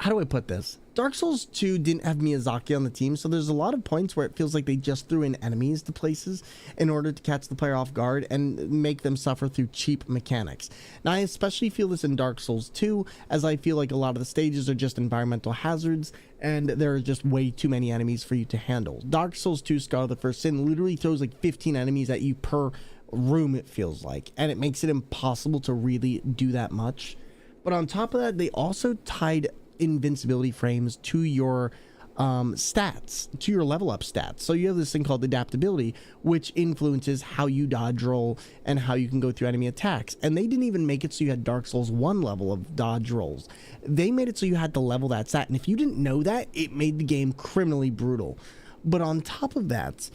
how do I put this? Dark Souls 2 didn't have Miyazaki on the team, so there's a lot of points where it feels like they just threw in enemies to places in order to catch the player off guard and make them suffer through cheap mechanics. Now, I especially feel this in Dark Souls 2, as I feel like a lot of the stages are just environmental hazards, and there are just way too many enemies for you to handle. Dark Souls 2 Scar of the First Sin literally throws like 15 enemies at you per room, it feels like, and it makes it impossible to really do that much. But on top of that, they also tied invincibility frames to your stats, to your level up stats. So you have this thing called adaptability, which influences how you dodge roll and how you can go through enemy attacks. And they didn't even make it so you had Dark Souls 1 level of dodge rolls. They made it so you had to level that stat, and if you didn't know that, it made the game criminally brutal. But on top of that,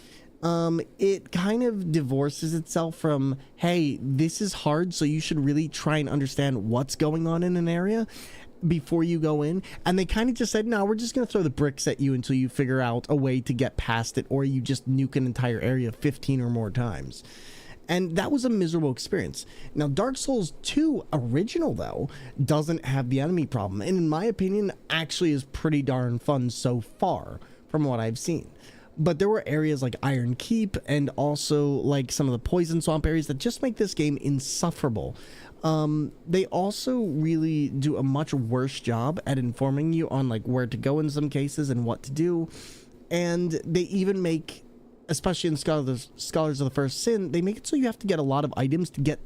it kind of divorces itself from, hey, this is hard, so you should really try and understand what's going on in an area before you go in. And they kind of just said, no, we're just going to throw the bricks at you until you figure out a way to get past it, or you just nuke an entire area 15 or more times. And that was a miserable experience. Now, Dark Souls 2 original, though, doesn't have the enemy problem, and in my opinion, actually is pretty darn fun so far from what I've seen. But there were areas like Iron Keep and also like some of the Poison Swamp areas that just make this game insufferable. They also really do a much worse job at informing you on like where to go in some cases and what to do. And they even make, especially in Scholars of the First Sin, they make it so you have to get a lot of items to get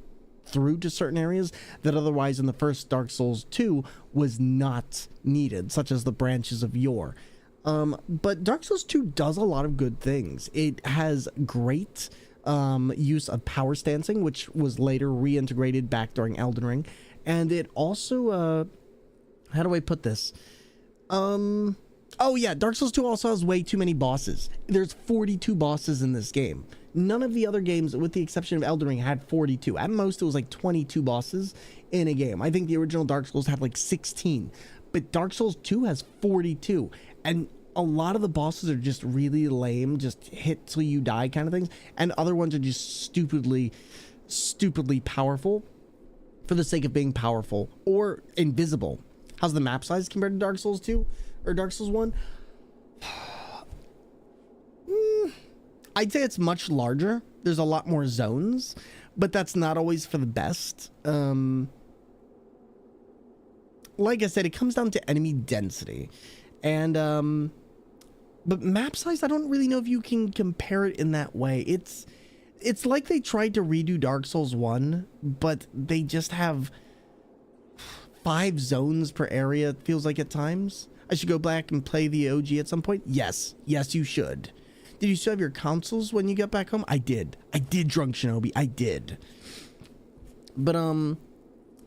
through to certain areas that otherwise in the first Dark Souls 2 was not needed, such as the Branches of Yore. But Dark Souls 2 does a lot of good things. It has great use of power stancing, which was later reintegrated back during Elden Ring. And it also, how do I put this? Oh yeah, Dark Souls 2 also has way too many bosses. There's 42 bosses in this game. None of the other games, with the exception of Elden Ring, had 42. At most, it was like 22 bosses in a game. I think the original Dark Souls had like 16. But Dark Souls 2 has 42. And a lot of the bosses are just really lame, just hit till you die kind of things. And other ones are just stupidly powerful for the sake of being powerful or invisible. How's the map size compared to Dark Souls 2 or Dark Souls 1? I'd say it's much larger. There's a lot more zones, but that's not always for the best. Like I said, it comes down to enemy density. And, but map size, I don't really know if you can compare it in that way. It's like they tried to redo Dark Souls 1, but they just have 5 zones per area, it feels like at times. I should go back and play the OG at some point. Yes, you should. Did you still have your consoles when you got back home? I did, Drunk Shinobi, I did. But,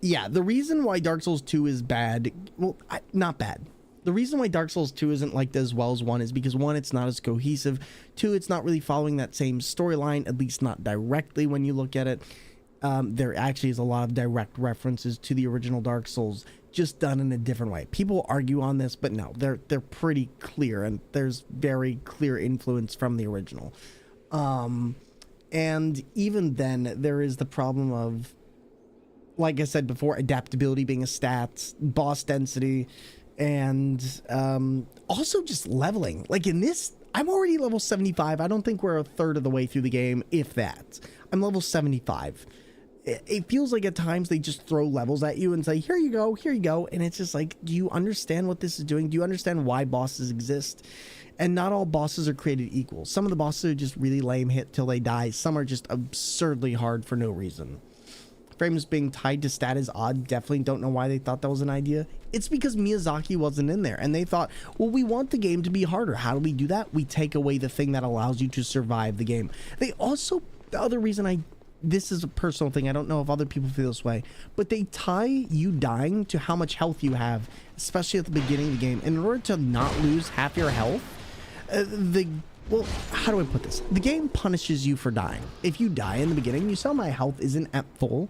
yeah, the reason why Dark Souls 2 is bad, well, not bad. The reason why Dark Souls 2 isn't liked as well as 1 is because 1, it's not as cohesive. 2, it's not really following that same storyline, at least not directly when you look at it. There actually is a lot of direct references to the original Dark Souls, just done in a different way. People argue on this, but no, they're pretty clear, and there's very clear influence from the original. And even then, there is the problem of, like I said before, adaptability being a stat, boss density, and also just leveling. Like in this, I'm already level 75. I don't think we're a third of the way through the game, if that. I'm level 75. It feels like at times they just throw levels at you and say, here you go. And it's just like, do you understand what this is doing? Do you understand why bosses exist? And not all bosses are created equal. Some of the bosses are just really lame, hit till they die. Some are just absurdly hard for no reason. Frames being tied to stat is odd. Definitely don't know why they thought that was an idea. It's because Miyazaki wasn't in there, and they thought, well, we want the game to be harder. How do we do that? We take away the thing that allows you to survive the game. They also, the other reason this is a personal thing, I don't know if other people feel this way, but they tie you dying to how much health you have, especially at the beginning of the game. In order to not lose half your health, well, how do I put this? The game punishes you for dying. If you die in the beginning, you saw my health isn't at full.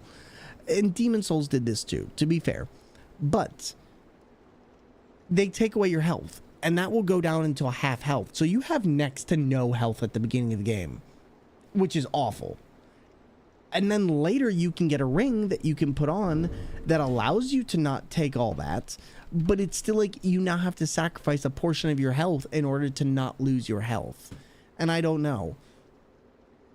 And Demon Souls did this too, to be fair. But they take away your health, and that will go down into a half health. So you have next to no health at the beginning of the game, which is awful. And then later you can get a ring that you can put on that allows you to not take all that, but it's still like you now have to sacrifice a portion of your health in order to not lose your health. And I don't know.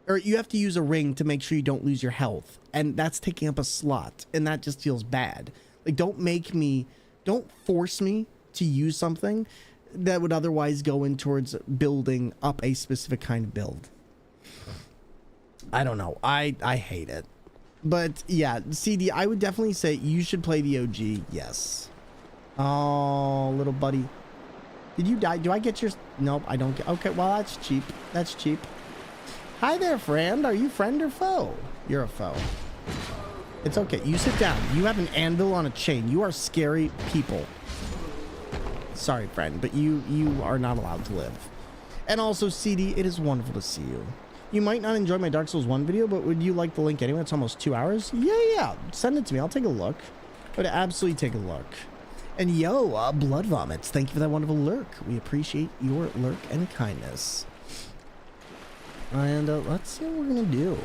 Or you have to use a ring to make sure you don't lose your health, and that's taking up a slot, and that just feels bad. Like, don't force me to use something that would otherwise go in towards building up a specific kind of build. I don't know. I hate it. But yeah, CD, I would definitely say you should play the OG. Yes. Oh, little buddy. Did you die? Do I get your... Nope, I don't get... Okay, well, that's cheap. That's cheap. Hi there, friend. Are you friend or foe? You're a foe. It's okay. You sit down. You have an anvil on a chain. You are scary people. Sorry, friend, but you are not allowed to live. And also, CD, it is wonderful to see you. You might not enjoy my Dark Souls 1 video, but would you like the link anyway? It's almost 2 hours. Yeah. Send it to me. I'll take a look. I would absolutely take a look. And yo, Blood Vomits, thank you for that wonderful lurk. We appreciate your lurk and kindness. And let's see what we're gonna do.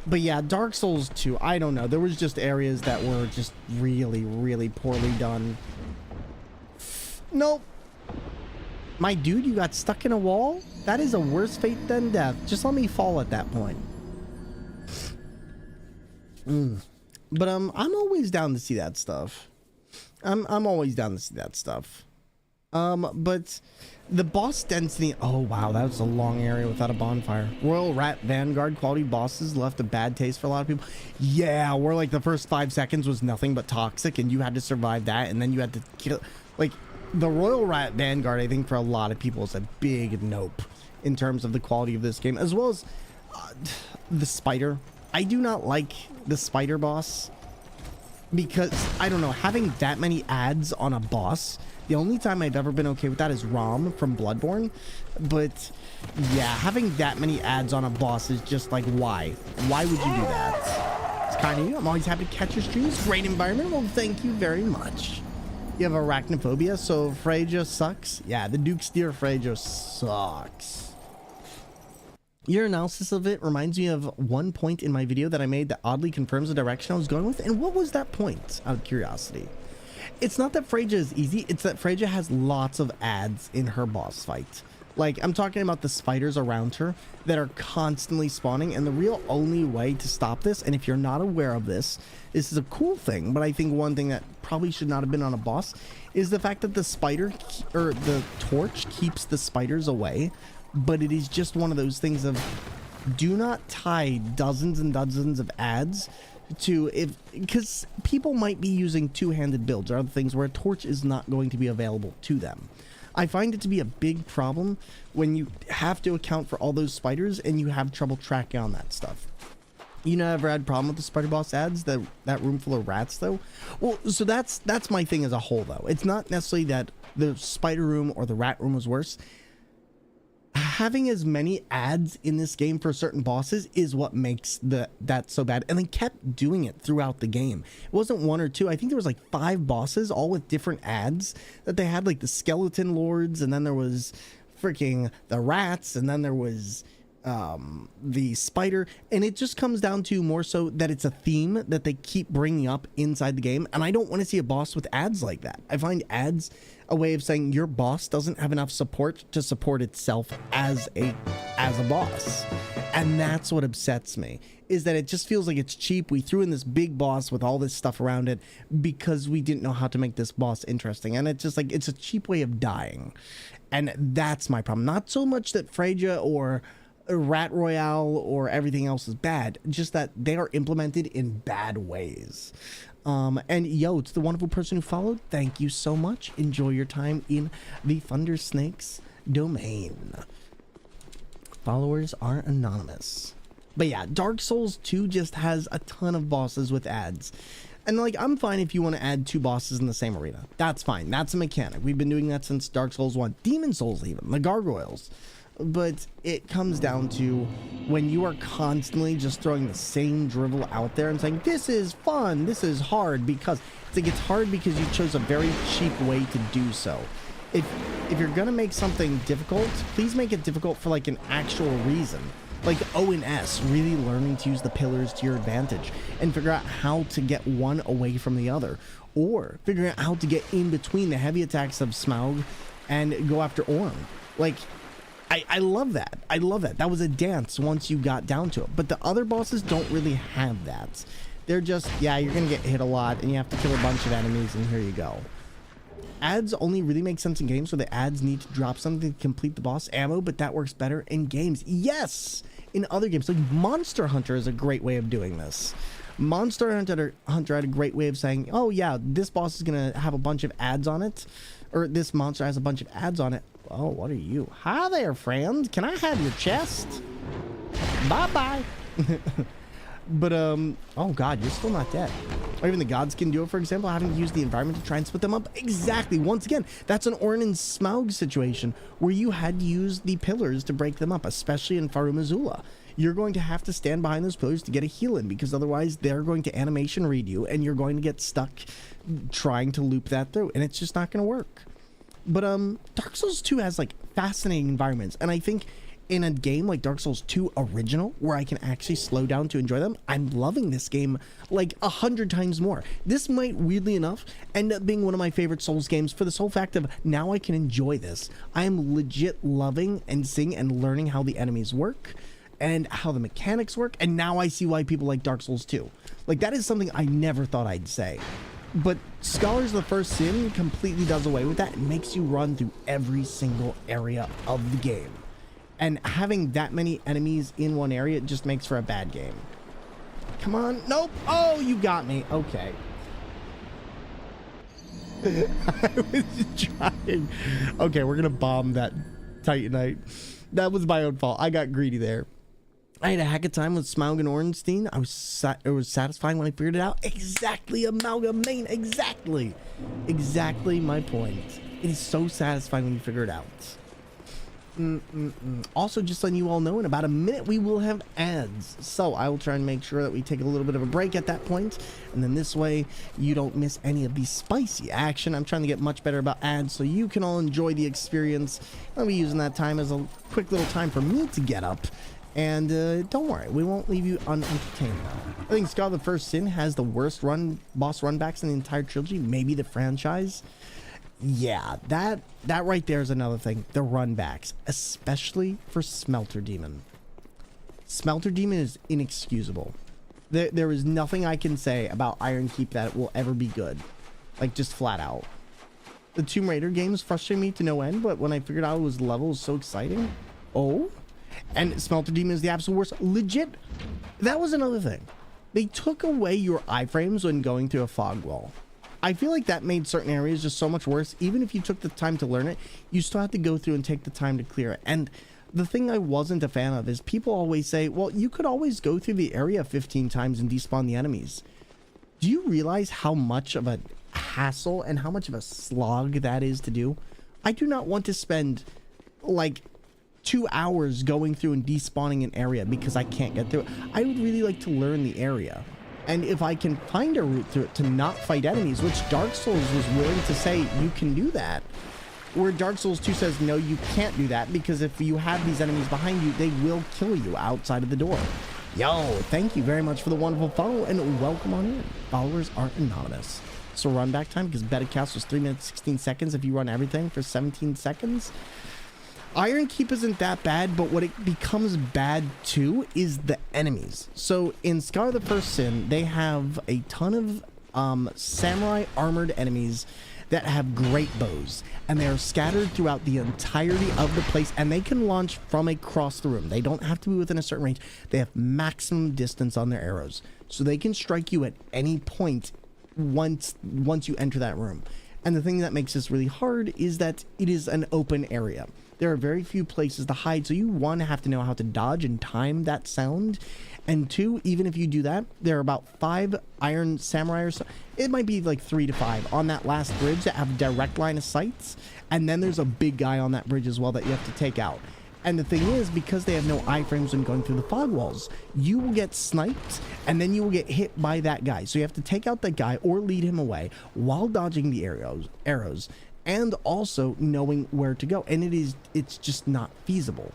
But yeah, Dark Souls 2, I don't know. There was just areas that were just really, really poorly done. Nope. My dude, you got stuck in a wall? That is a worse fate than death. Just let me fall at that point. But I'm always down to see that stuff. I'm always down to see that stuff. But the boss density... Oh, wow, that was a long area without a bonfire. Royal Rat Vanguard quality bosses left a bad taste for a lot of people. Yeah, where like the first 5 seconds was nothing but toxic and you had to survive that, and then you had to kill... Like, the Royal Rat Vanguard, I think for a lot of people is a big nope in terms of the quality of this game, as well as the spider. I do not like the spider boss because, I don't know, having that many ads on a boss, the only time I've ever been okay with that is Rom from Bloodborne. But yeah, having that many ads on a boss is just like, why? Why would you do that? It's kind of you. I'm always happy to catch your streams. Great environment. Well, thank you very much. You have arachnophobia, so Frejo sucks. Yeah, the Duke's Deer Frejo sucks. Your analysis of it reminds me of one point in my video that I made that oddly confirms the direction I was going with. And what was that point, out of curiosity? It's not that Freja is easy, it's that Freja has lots of ads in her boss fight. Like, I'm talking about the spiders around her that are constantly spawning, and the real only way to stop this, and if you're not aware of this, this is a cool thing, but I think one thing that probably should not have been on a boss is the fact that the spider, or the torch, keeps the spiders away, but it is just one of those things of do not tie dozens and dozens of ads to, because people might be using two-handed builds or other things where a torch is not going to be available to them. I find it to be a big problem when you have to account for all those spiders and you have trouble tracking on that stuff. You never had a problem with the spider boss ads, that room full of rats though? Well, so that's my thing as a whole though. It's not necessarily that the spider room or the rat room was worse. Having as many ads in this game for certain bosses is what makes that so bad, and they kept doing it throughout the game. It wasn't 1 or 2. I think there was like 5 bosses, all with different ads that they had, like the skeleton lords, and then there was freaking the rats, and then there was the spider, and it just comes down to more so that it's a theme that they keep bringing up inside the game, and I don't want to see a boss with ads like that. I find ads a way of saying your boss doesn't have enough support to support itself as a boss, and that's what upsets me, is that it just feels like it's cheap. We threw in this big boss with all this stuff around it because we didn't know how to make this boss interesting, and it's just like it's a cheap way of dying, and that's my problem. Not so much that Freja or Rat Royale or everything else is bad, just that they are implemented in bad ways. And yo, to the wonderful person who followed, thank you so much. Enjoy your time in the Thunder Snakes domain. Followers are anonymous. But yeah, Dark Souls 2 just has a ton of bosses with ads. And like, I'm fine if you want to add 2 bosses in the same arena. That's fine. That's a mechanic. We've been doing that since Dark Souls 1. Demon Souls even. The Gargoyles. But it comes down to when you are constantly just throwing the same drivel out there and saying, this is fun, this is hard, because it's like it's hard because you chose a very cheap way to do so. if you're gonna make something difficult, please make it difficult for like an actual reason. Like O and S, really learning to use the pillars to your advantage and figure out how to get one away from the other, or figuring out how to get in between the heavy attacks of Smaug and go after Orm. Like, I love that. I love that. That was a dance once you got down to it. But the other bosses don't really have that. They're just, yeah, you're gonna get hit a lot and you have to kill a bunch of enemies and here you go. Ads only really make sense in games where the ads need to drop something to complete the boss ammo, but that works better in games. Yes! In other games, like Monster Hunter is a great way of doing this. Monster Hunter had a great way of saying, oh yeah, this boss is gonna have a bunch of ads on it, or this monster has a bunch of ads on it. Oh, what are you? Hi there, friend. Can I have your chest? Bye-bye. But, oh god, you're still not dead. Or even the gods can do it, for example, having to use the environment to try and split them up. Exactly. Once again, that's an Ornn and Smaug situation where you had to use the pillars to break them up, especially in Farum Azula. You're going to have to stand behind those pillars to get a heal in, because otherwise they're going to animation read you and you're going to get stuck trying to loop that through, and it's just not going to work. But Dark Souls 2 has like fascinating environments, and I think in a game like Dark Souls 2 Original, where I can actually slow down to enjoy them, I'm loving this game like 100 times more. This might, weirdly enough, end up being one of my favorite Souls games for the sole fact of now I can enjoy this. I am legit loving and seeing and learning how the enemies work and how the mechanics work, and now I see why people like Dark Souls 2. Like, that is something I never thought I'd say. But Scholars of the First Sin completely does away with that and makes you run through every single area of the game. And having that many enemies in one area just makes for a bad game. Come on. Nope. Oh, you got me. Okay. I was trying. Okay, we're going to bomb that Titanite. That was my own fault. I got greedy there. I had a heck of time with Smaug and Ornstein. It was satisfying when I figured it out. Exactly, amalgamate. Exactly. Exactly my point. It is so satisfying when you figure it out. Also, just letting you all know, in about a minute we will have ads, so I will try and make sure that we take a little bit of a break at that point, and then this way you don't miss any of the spicy action. I'm trying to get much better about ads so you can all enjoy the experience. I'll be using that time as a quick little time for me to get up, and don't worry, we won't leave you unentertained. I think Scott the First Sin has the worst boss runbacks in the entire trilogy, maybe the franchise. Yeah, that right there is another thing. The runbacks, especially for Smelter Demon. Smelter Demon is inexcusable. There is nothing I can say about Iron Keep that will ever be good. Like, just flat out. The Tomb Raider games frustrate me to no end, but when I figured out it was level, it was so exciting. Oh? And Smelter Demon is the absolute worst. Legit, that was another thing. They took away your iframes when going through a fog wall. I feel like that made certain areas just so much worse. Even if you took the time to learn it, you still have to go through and take the time to clear it. And the thing I wasn't a fan of is people always say, well, you could always go through the area 15 times and despawn the enemies. Do you realize how much of a hassle and how much of a slog that is to do? I do not want to spend like 2 hours going through and despawning an area because I can't get through it. I would really like to learn the area. And if I can find a route through it to not fight enemies, which Dark Souls was willing to say you can do that, where Dark Souls 2 says no, you can't do that, because if you have these enemies behind you, they will kill you outside of the door. Yo, thank you very much for the wonderful follow, and welcome on in. Followers aren't anonymous. So run back time, because beta cast was 3 minutes 16 seconds if you run everything for 17 seconds. Iron Keep isn't that bad, but what it becomes bad too is the enemies. So in Scar the First Sin, they have a ton of samurai armored enemies that have great bows, and they are scattered throughout the entirety of the place, and they can launch from across the room. They don't have to be within a certain range. They have maximum distance on their arrows, so they can strike you at any point once you enter that room. And the thing that makes this really hard is that it is an open area. There are very few places to hide, so you, one, have to know how to dodge and time that sound, and two, even if you do that, there are about 5 iron samurai, or so, it might be like 3 to 5 on that last bridge that have direct line of sights, and then there's a big guy on that bridge as well that you have to take out. And the thing is, because they have no iframes when going through the fog walls, you will get sniped, and then you will get hit by that guy. So you have to take out that guy or lead him away while dodging the arrows. and also knowing where to go. And it's just not feasible.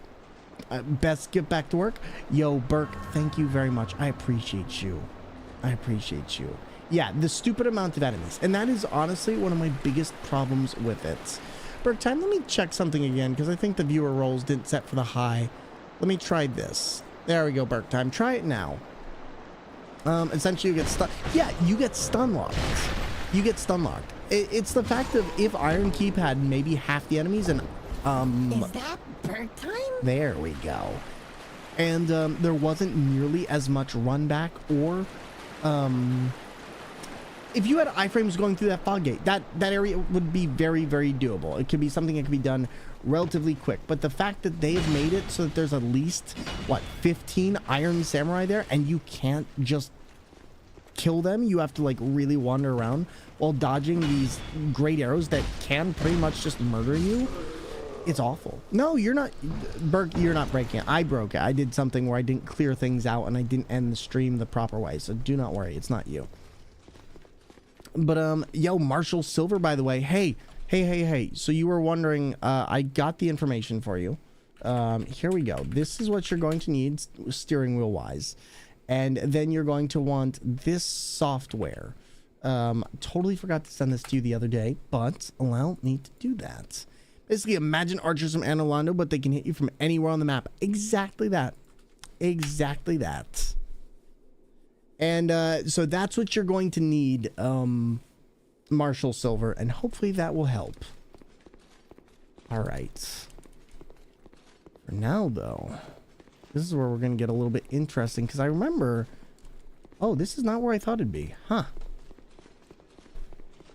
Best get back to work. Yo, Burke, thank you very much. I appreciate you. I appreciate you. Yeah, the stupid amount of enemies. And that is honestly one of my biggest problems with it. Burke time, let me check something again, because I think the viewer roles didn't set for the high. Let me try this. There we go, Burke time. Try it now. Essentially you get stun. Yeah, you get stun locked. You get stun locked. It's the fact of if Iron Keep had maybe half the enemies and
Is that bird time?
there we go. And there wasn't nearly as much run back or if you had iframes going through that fog gate, that area would be very, very doable. It could be something that could be done relatively quick. But the fact that they have made it so that there's at least, what, 15 Iron Samurai there, and you can't just kill them. You have to, like, really wander around while dodging these great arrows that can pretty much just murder you. It's awful. No, you're not, Burke, you're not breaking it. I broke it. I did something where I didn't clear things out and I didn't end the stream the proper way. So do not worry. It's not you. But, yo, Marshall Silver, by the way, hey. So you were wondering, I got the information for you. Here we go. This is what you're going to need steering wheel wise. And then you're going to want this software. Totally forgot to send this to you the other day, but I'll need to do that. Basically, imagine archers from Anolando, but they can hit you from anywhere on the map. Exactly that. Exactly that. And so that's what you're going to need, Marshall Silver, and hopefully that will help. All right. For now, though, this is where we're going to get a little bit interesting, because I remember... Oh, this is not where I thought it'd be. Huh.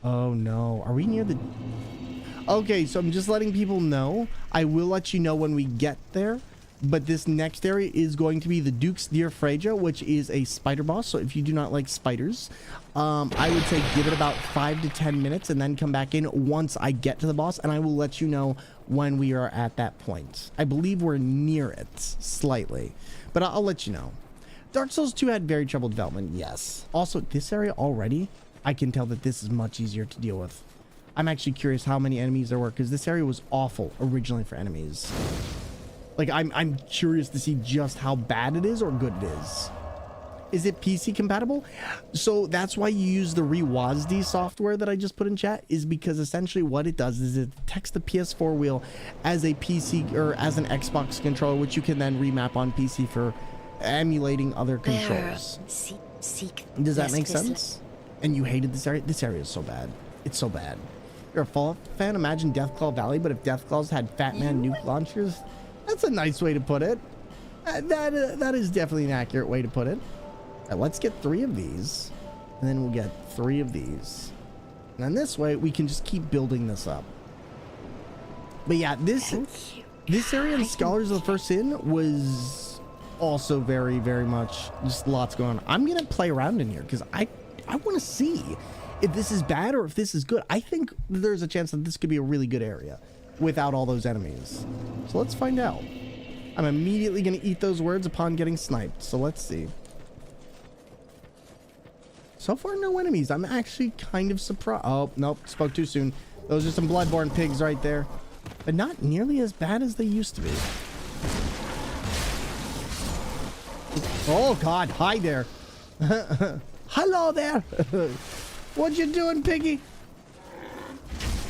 Oh, no. Are we near the... Okay, so I'm just letting people know. I will let you know when we get there. But this next area is going to be the Duke's Deer Freja, which is a spider boss. So if you do not like spiders, I would say give it about 5 to 10 minutes and then come back in once I get to the boss. And I will let you know when we are at that point. I believe we're near it slightly, but I'll let you know. Dark Souls 2 had very troubled development. Yes. Also, this area already, I can tell that this is much easier to deal with. I'm actually curious how many enemies there were, because this area was awful originally for enemies. Like, I'm curious to see just how bad it is or good it is. Is it PC compatible? So that's why you use the ReWASD software that I just put in chat, is because essentially what it does is it detects the PS4 wheel as a PC or as an Xbox controller, which you can then remap on PC for emulating other controls. Does that make sense? And you hated this area? This area is so bad. It's so bad. You're a Fallout fan? Imagine Deathclaw Valley, but if Deathclaws had Fat Man nuke launchers. That's a nice way to put it. That is definitely an accurate way to put it. Right, let's get 3 of these, and then we'll get 3 of these. And then this way, we can just keep building this up. But yeah, this area in Scholars of the First Sin was also very, very much just lots going on. I'm going to play around in here because I want to see if this is bad or if this is good. I think there's a chance that this could be a really good area without all those enemies. So let's find out. I'm immediately going to eat those words upon getting sniped. So let's see. So far, no enemies. I'm actually kind of surprised. Oh, nope. Spoke too soon. Those are some bloodborne pigs right there. But not nearly as bad as they used to be. Oh, God. Hi there. Hello there. What you doing, piggy?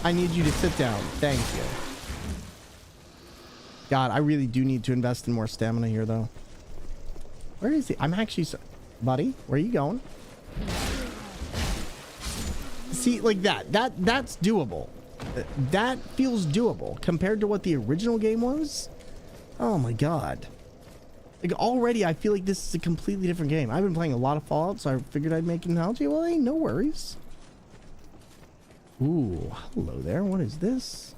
I need you to sit down. Thank you. God, I really do need to invest in more stamina here, though. Where is he? I'm actually... Buddy, where are you going? See, like that's doable. That feels doable compared to what the original game was. Oh, my God. Like, already, I feel like this is a completely different game. I've been playing a lot of Fallout, so I figured I'd make an analogy. Well, ain't no worries. Ooh, hello there. What is this?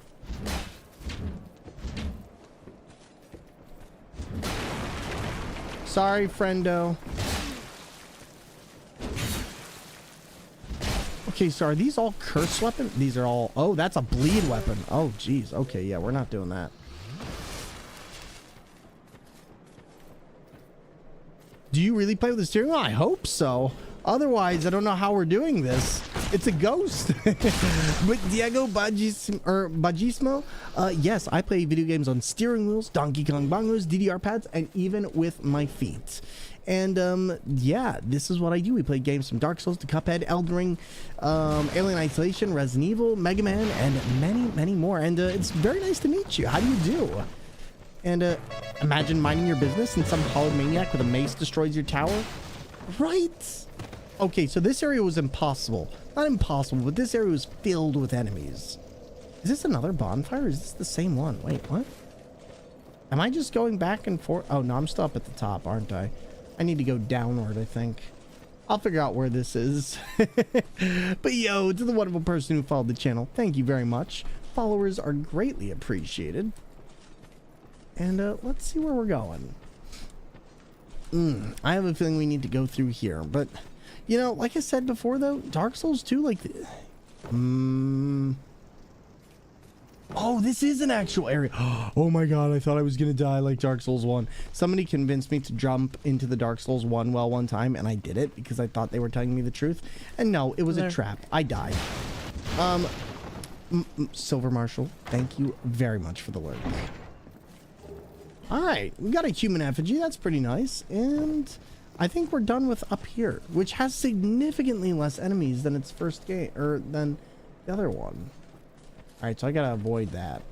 Sorry, friendo. Okay, so are these all curse weapons? These are all... Oh, that's a bleed weapon. Oh, geez. Okay, yeah, we're not doing that. Do you really play with the steering wheel? I hope so. Otherwise, I don't know how we're doing this. It's a ghost. But Diego Bagismo, yes, I play video games on steering wheels, Donkey Kong bongos, DDR pads, and even with my feet. And yeah, this is what I do. We play games from Dark Souls to Cuphead, Elden Ring, Alien Isolation, Resident Evil, Mega Man, and many, many more. And it's very nice to meet you. How do you do? And imagine minding your business and some hollow maniac with a mace destroys your tower. Right? Okay, so this area was impossible. Not impossible, but this area was filled with enemies. Is this another bonfire? Is this the same one? Wait, what? Am I just going back and forth? Oh, no, I'm still up at the top, aren't I? I need to go downward, I think. I'll figure out where this is. But yo, to the wonderful person who followed the channel, thank you very much. Followers are greatly appreciated. And let's see where we're going. I have a feeling we need to go through here, but you know, like I said before though, Dark Souls 2, like oh, this is an actual area. Oh my god, I thought I was gonna die like Dark Souls 1. Somebody convinced me to jump into the Dark Souls 1 well one time, and I did it because I thought they were telling me the truth. And no, it was a trap. I died. Silver Marshal, thank you very much for the lurk. Alright, we got a human effigy. That's pretty nice. And I think we're done with up here, which has significantly less enemies than its first game, or than the other one. Alright, so I gotta avoid that.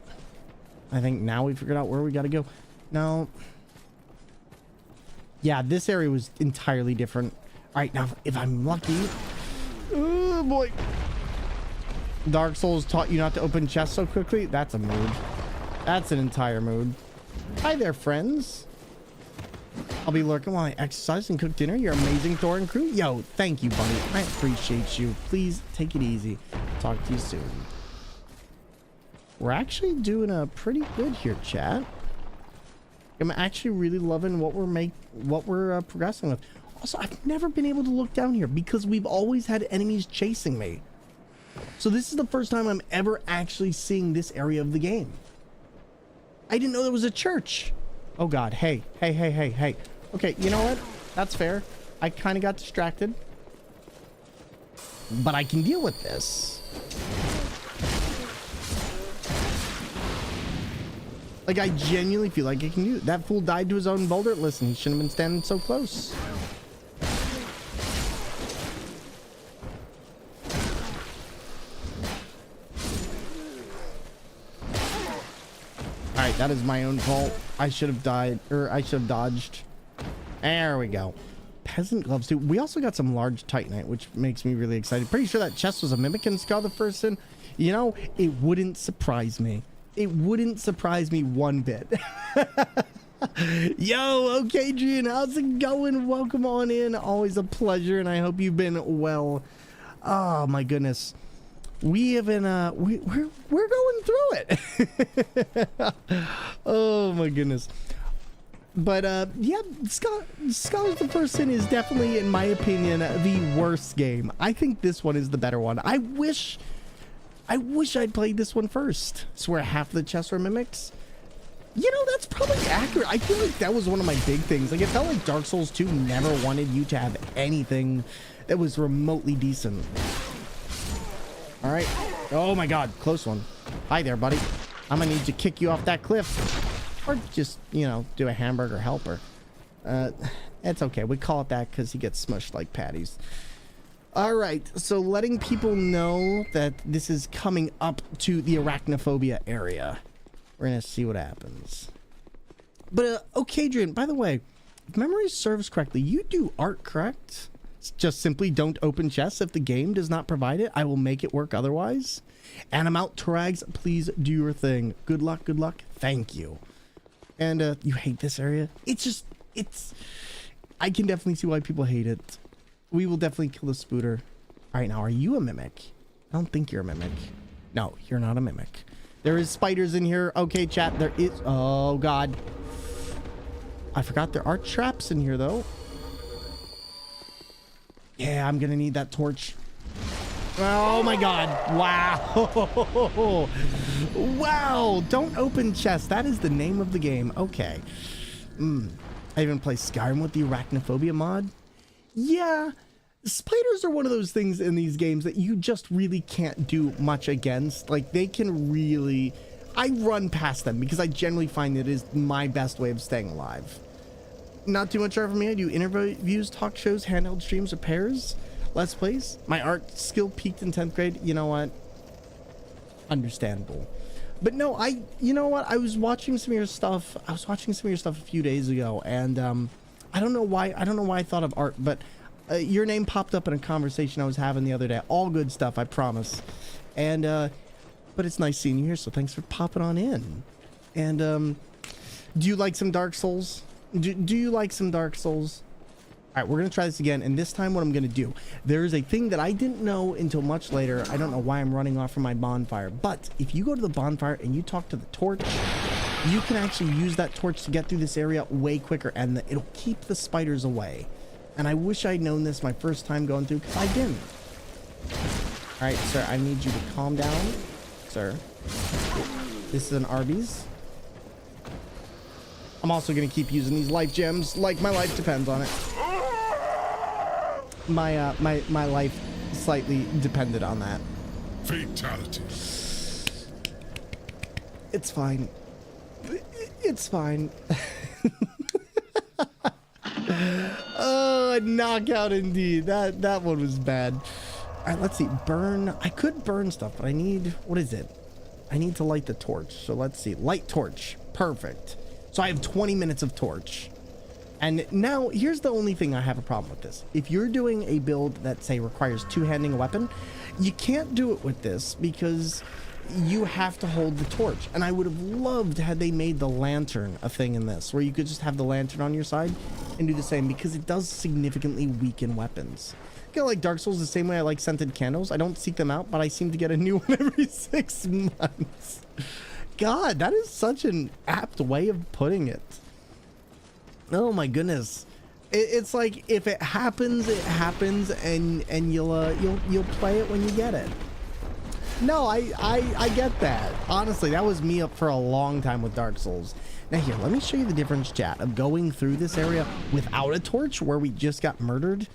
I think now we figured out where we gotta go. Now, yeah, this area was entirely different. Alright, now if I'm lucky. Oh boy. Dark Souls taught you not to open chests so quickly. That's a mood. That's an entire mood. Hi there, friends. I'll be lurking while I exercise and cook dinner. You're amazing, Thor and crew. Yo, thank you, buddy. I appreciate you. Please take it easy. Talk to you soon. We're actually doing a pretty good here, chat. I'm actually really loving what we're progressing with. Also, I've never been able to look down here because we've always had enemies chasing me. So this is the first time I'm ever actually seeing this area of the game. I didn't know there was a church. Oh god, hey. Okay, you know what? That's fair. I kind of got distracted. But I can deal with this. Like, I genuinely feel like I can do it. That fool died to his own boulder. Listen, he shouldn't have been standing so close. Alright, that is my own fault. I should have died, or I should have dodged. There we go. Peasant gloves too. We also got some large titanite, which makes me really excited. Pretty sure that chest was a mimic and Skull the first sin. You know, it wouldn't surprise me. It wouldn't surprise me one bit. Yo, okay, Adrian, how's it going? Welcome on in. Always a pleasure, and I hope you've been well. Oh my goodness. We have been we're going through it. Oh my goodness. But yeah, Skull the First Sin is definitely, in my opinion, the worst game. I think this one is the better one. I wish I'd played this one first. Swear half of the chests were mimics. You know, that's probably accurate. I feel like that was one of my big things. Like, it felt like Dark Souls 2 never wanted you to have anything that was remotely decent. All right. Oh my god, close one. Hi there, buddy. I'm gonna need to kick you off that cliff, or just, you know, do a hamburger helper. It's okay. We call it that because he gets smushed like patties. All right, so letting people know that this is coming up to the arachnophobia area. We're gonna see what happens. But okay, Adrian, by the way, if memory serves correctly, you do art, correct? Just simply don't open chests if the game does not provide it. I will make it work otherwise. And I'm out, Turags. Please do your thing. Good luck, good luck. Thank you. And you hate this area? It's I can definitely see why people hate it. We will definitely kill the spooter. All right, now, are you a mimic? I don't think you're a mimic. No, you're not a mimic. There is spiders in here. Okay, chat, there is. Oh, God. I forgot there are traps in here, though. Yeah, I'm gonna need that torch. Oh my god. Wow. Wow. Don't open chests. That is the name of the game. Okay. I even play Skyrim with the arachnophobia mod. Yeah. spiders are one of those things in these games that you just really can't do much against. Like, they can really... I run past them because I generally find it is my best way of staying alive. Not too much art for me. I do interviews, talk shows, handheld streams, repairs, let's plays. My art skill peaked in 10th grade. You know what? Understandable. But no, you know what? I was watching some of your stuff. I was watching some of your stuff a few days ago, and I don't know why I thought of art, but your name popped up in a conversation I was having the other day. All good stuff, I promise. And but it's nice seeing you here, so thanks for popping on in. And do you like some Dark Souls? Do you like some Dark Souls? All right, we're gonna try this again, and this time what I'm gonna do, there's a thing that I didn't know until much later. I don't know why I'm running off from my bonfire, but if you go to the bonfire and you talk to the torch, you can actually use that torch to get through this area way quicker, and it'll keep the spiders away. And I wish I'd known this my first time going through, because I didn't. All right, sir, I need you to calm down, sir. This is an Arby's. I'm also gonna keep using these life gems, like my life depends on it. My life slightly depended on that.
Fatality.
It's fine. It's fine. Oh, a knockout indeed. That one was bad. All right, let's see. Burn. I could burn stuff, but I need, what is it? I need to light the torch. So let's see. Light torch. Perfect. So I have 20 minutes of torch. And now here's the only thing I have a problem with this. If you're doing a build that, say, requires two-handing a weapon, you can't do it with this because you have to hold the torch. And I would have loved had they made the lantern a thing in this, where you could just have the lantern on your side and do the same, because it does significantly weaken weapons. I feel like Dark Souls the same way I like scented candles. I don't seek them out, but I seem to get a new one every 6 months. God, that is such an apt way of putting it. Oh my goodness. It's like, if it happens, and you'll play it when you get it. No, I get that. Honestly, that was me up for a long time with Dark Souls. Now here, let me show you the difference, chat, of going through this area without a torch, where we just got murdered,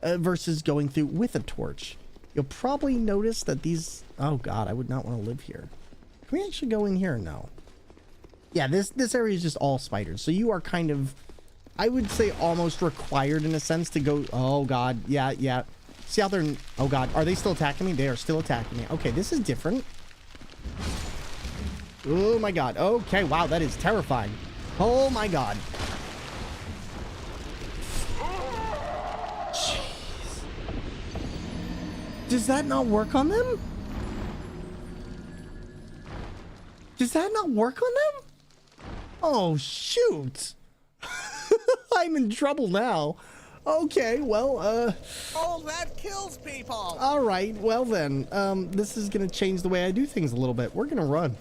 versus going through with a torch. You'll probably notice that these... Oh god, I would not want to live here. Can we actually go in here? No. Yeah, this area is just all spiders. So you are kind of, I would say, almost required in a sense to go... Oh god, yeah. See how they're... Oh god, are they still attacking me? They are still attacking me. Okay, this is different. Oh my god. Okay, wow, that is terrifying. Oh my god. Jeez. Does that not work on them? Does that not work on them? Oh, shoot. I'm in trouble now. Okay, well,
Oh, that kills people!
all right, well then, this is gonna change the way I do things a little bit. We're gonna run.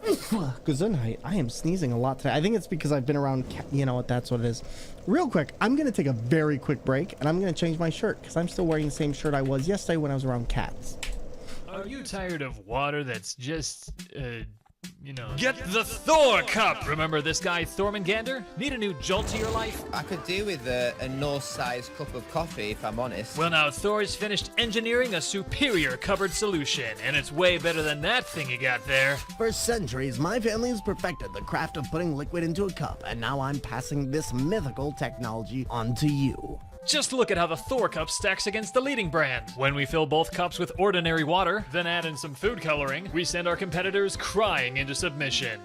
Gesundheit. I am sneezing a lot today. I think it's because I've been around you know what, that's what it is. Real quick, I'm gonna take a very quick break, and I'm gonna change my shirt, because I'm still wearing the same shirt I was yesterday when I was around cats.
Are you tired of water that's just, Get the Thor Cup! Remember this guy, Thormungandr? Need a new jolt to your life?
I could do with a Norse-sized cup of coffee, if I'm honest.
Well, now Thor's finished engineering a superior cupboard solution, and it's way better than that thing you got there.
For centuries, my family has perfected the craft of putting liquid into a cup, and now I'm passing this mythical technology on to you.
Just look at how the Thor Cup stacks against the leading brand. When we fill both cups with ordinary water, then add in some food coloring, we send our competitors crying into submission.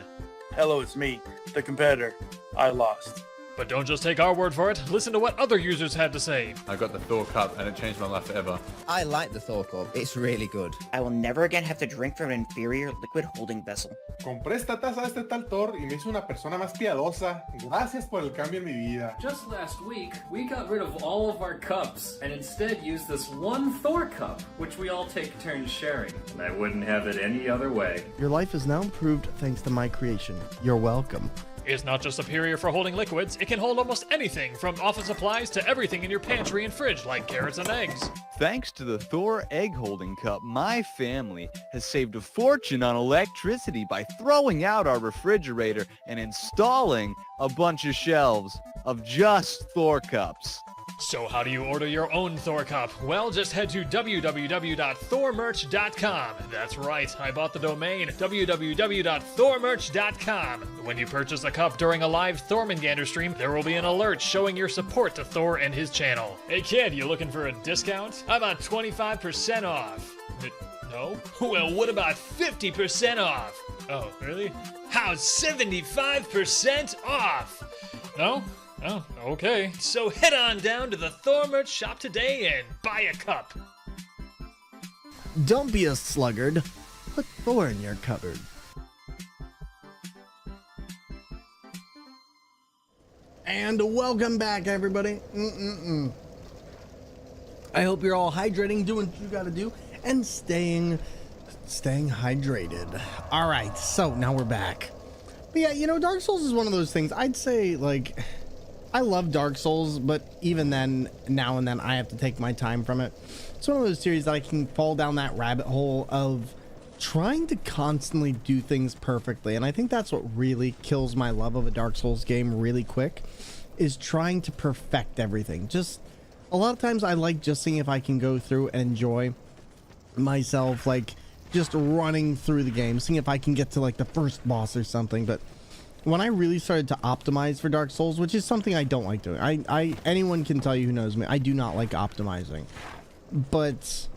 Hello, it's me, the competitor. I lost.
But don't just take our word for it. Listen to what other users had to say.
I got the Thor cup and it changed my life forever.
I like the Thor cup. It's really good.
I will never again have to drink from an inferior liquid holding vessel.
Compré esta taza de este tal Thor y me hizo una persona más piadosa. Gracias por el cambio en mi vida.
Just last week, we got rid of all of our cups and instead used this one Thor cup, which we all take turns sharing. And I wouldn't have it any other way.
Your life is now improved thanks to my creation. You're welcome.
It's not just superior for holding liquids, it can hold almost anything, from office supplies to everything in your pantry and fridge, like carrots and eggs.
Thanks to the Thor egg holding cup, my family has saved a fortune on electricity by throwing out our refrigerator and installing a bunch of shelves of just Thor cups.
So how do you order your own Thor cup? Well, just head to www.thormerch.com. That's right, I bought the domain www.thormerch.com. When you purchase a cup during a live Thormungandr stream, there will be an alert showing your support to Thor and his channel. Hey kid, you looking for a discount? I'm on 25% off. No? Well, what about 50% off? Oh, really? How's 75% off? No? Oh, okay. So head on down to the Thor merch shop today and buy a cup.
Don't be a sluggard. Put Thor in your cupboard. And welcome back, everybody. I hope you're all hydrating, doing what you gotta do, and staying hydrated. All right, so now we're back. But yeah, you know, Dark Souls is one of those things. I'd say, like, I love Dark Souls, but even then, now and then, I have to take my time from it. It's one of those series that I can fall down that rabbit hole of trying to constantly do things perfectly. And I think that's what really kills my love of a Dark Souls game really quick, is trying to perfect everything. Just a lot of times I like just seeing if I can go through and enjoy myself, like just running through the game, seeing if I can get to like the first boss or something. But when I really started to optimize for Dark Souls, which is something I don't like doing, anyone can tell you who knows me, I do not like optimizing. But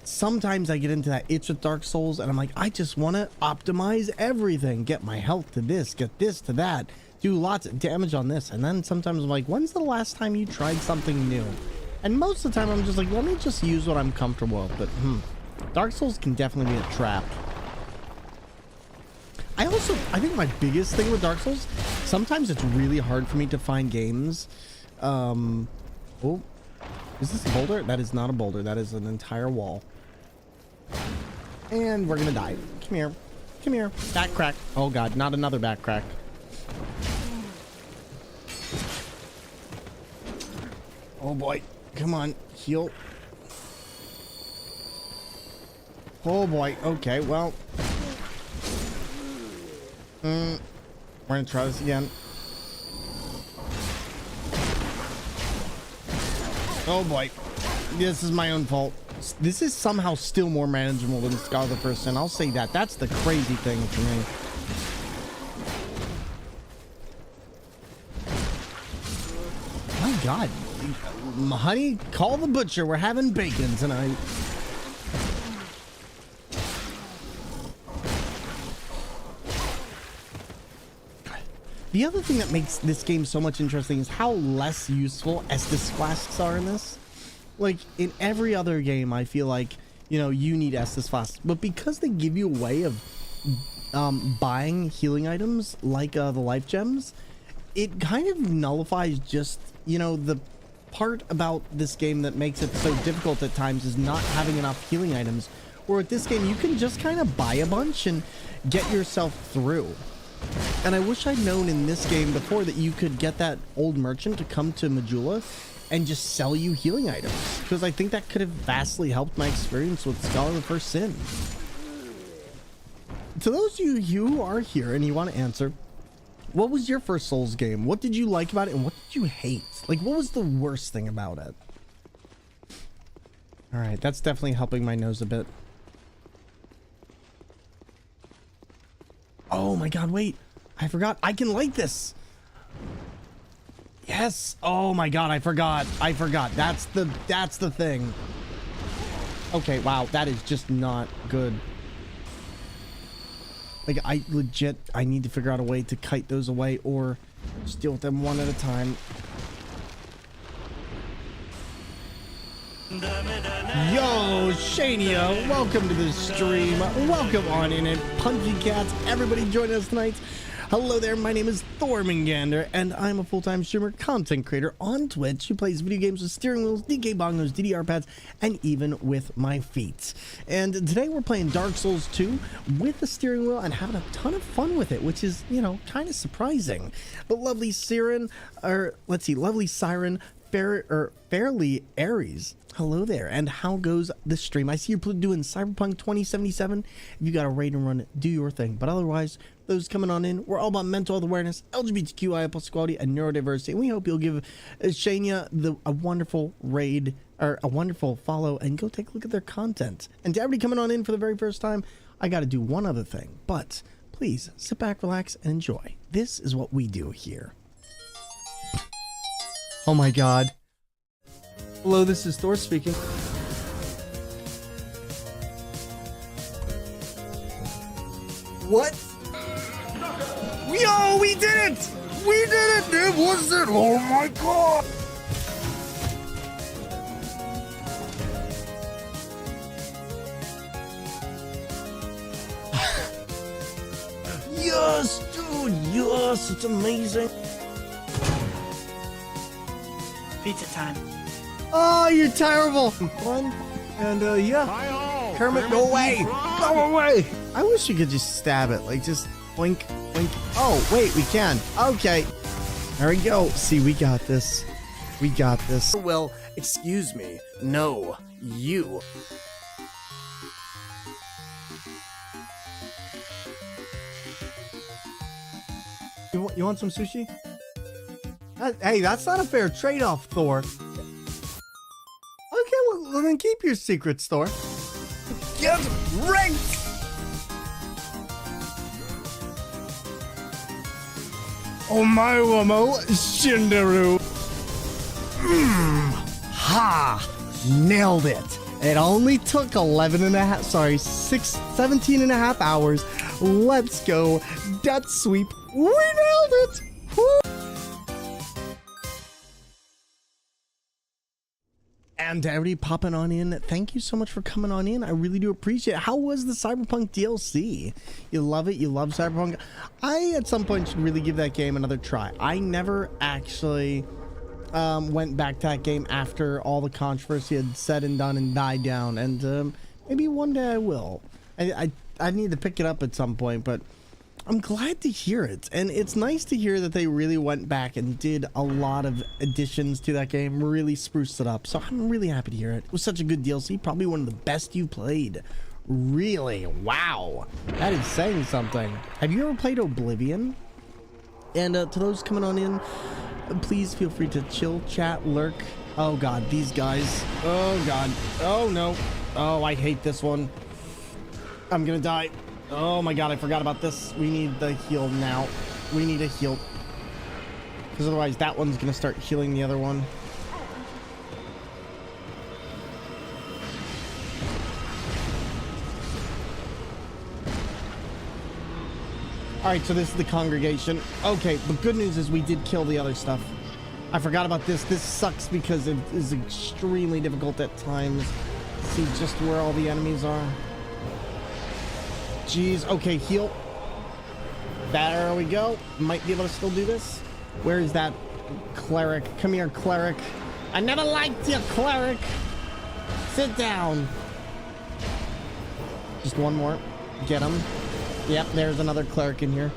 sometimes I get into that itch with Dark Souls and I'm like, I just want to optimize everything, get my health to this, get this to that, do lots of damage on this. And then sometimes I'm like, when's the last time you tried something new? And most of the time I'm just like, let me just use what I'm comfortable with. But Dark Souls can definitely be a trap. I think my biggest thing with Dark Souls, sometimes it's really hard for me to find games. Oh, is this a boulder? That is not a boulder. That is an entire wall. And we're gonna die. Come here. Come here. Back crack. Oh god, not another back crack. Oh boy. Come on. Heal. Oh boy. Okay, well. We're gonna try this again. Oh boy. This is my own fault. This is somehow still more manageable than Scholar of the First Sin. I'll say that. That's the crazy thing for me. My god. Honey, call the butcher. We're having bacon tonight. The other thing that makes this game so much interesting is how less useful Estus flasks are in this. Like, in every other game, I feel like, you know, you need Estus flasks. But because they give you a way of buying healing items, like the life gems, it kind of nullifies just, you know, the part about this game that makes it so difficult at times is not having enough healing items. Where with this game, you can just kind of buy a bunch and get yourself through. And I wish I'd known in this game before that you could get that old merchant to come to Majula and just sell you healing items, because I think that could have vastly helped my experience with Scholar of the First Sin. To those of you who are here and you want to answer, what was your first Souls game? What did you like about it and what did you hate? Like, what was the worst thing about it? All right, that's definitely helping my nose a bit. Oh my god, wait. I forgot. I can light this. Yes. Oh my god, I forgot. That's the thing. Okay, wow. That is just not good. Like, I need to figure out a way to kite those away or just deal with them one at a time. Yo, Shania, welcome to the stream. Welcome on in it, Punky Cats. Everybody join us tonight. Hello there, my name is Thormungandr, and I'm a full-time streamer, content creator on Twitch who plays video games with steering wheels, DK bongos, DDR pads, and even with my feet. And today we're playing Dark Souls 2 with the steering wheel and having a ton of fun with it, which is, you know, kind of surprising. But lovely Siren, Fairly Aries. Hello there, and how goes the stream? I see you're doing Cyberpunk 2077. If you got a raid and run, do your thing. But otherwise, those coming on in. We're all about mental health awareness, LGBTQIA plus equality, and neurodiversity. And we hope you'll give Shania a wonderful raid, or a wonderful follow, and go take a look at their content. And to everybody coming on in for the very first time, I got to do one other thing, but please sit back, relax, and enjoy. This is what we do here. Oh my god. Hello, this is Thor speaking. What? Yo, we did it! We did it! It was it! Oh my god! Yes, dude! Yes, it's amazing!
Pizza time.
Oh, you're terrible! Fun. And, yeah. Kermit, go away! Go away! I wish you could just stab it. Like, just blink, blink. Oh, wait, we can. Okay. There we go. See, we got this. We got this. Well, excuse me. No, you. You want some sushi? Hey, that's not a fair trade-off, Thor. Okay, well, then keep your secrets, Thor. Get ranked! Omae-wamo Shinderu. Ha! Nailed it. It only took 17 and a half hours. Let's go. Death sweep. We nailed it. Woo! And to everybody popping on in, thank you so much for coming on in. I really do appreciate it. How was the Cyberpunk DLC? You love it? You love Cyberpunk? I, at some point, should really give that game another try. I never actually went back to that game after all the controversy had said and done and died down. And maybe one day I will. I need to pick it up at some point, but I'm glad to hear it. And it's nice to hear that they really went back and did a lot of additions to that game, really spruced it up. So I'm really happy to hear it. It was such a good DLC, probably one of the best you played. Really? Wow. That is saying something. Have you ever played Oblivion? And to those coming on in, please feel free to chill, chat, lurk. Oh god, these guys. Oh god. Oh no. Oh, I hate this one. I'm gonna die. Oh my god, I forgot about this. We need the heal now. We need a heal. Because otherwise that one's going to start healing the other one. Alright, so this is the congregation. Okay, the good news is we did kill the other stuff. I forgot about this. This sucks because it is extremely difficult at times to see just where all the enemies are. Jeez, okay, heal. There we go. Might be able to still do this. Where is that cleric? Come here, cleric. I never liked you, cleric. Sit down. Just one more. Get him. Yep, there's another cleric in here.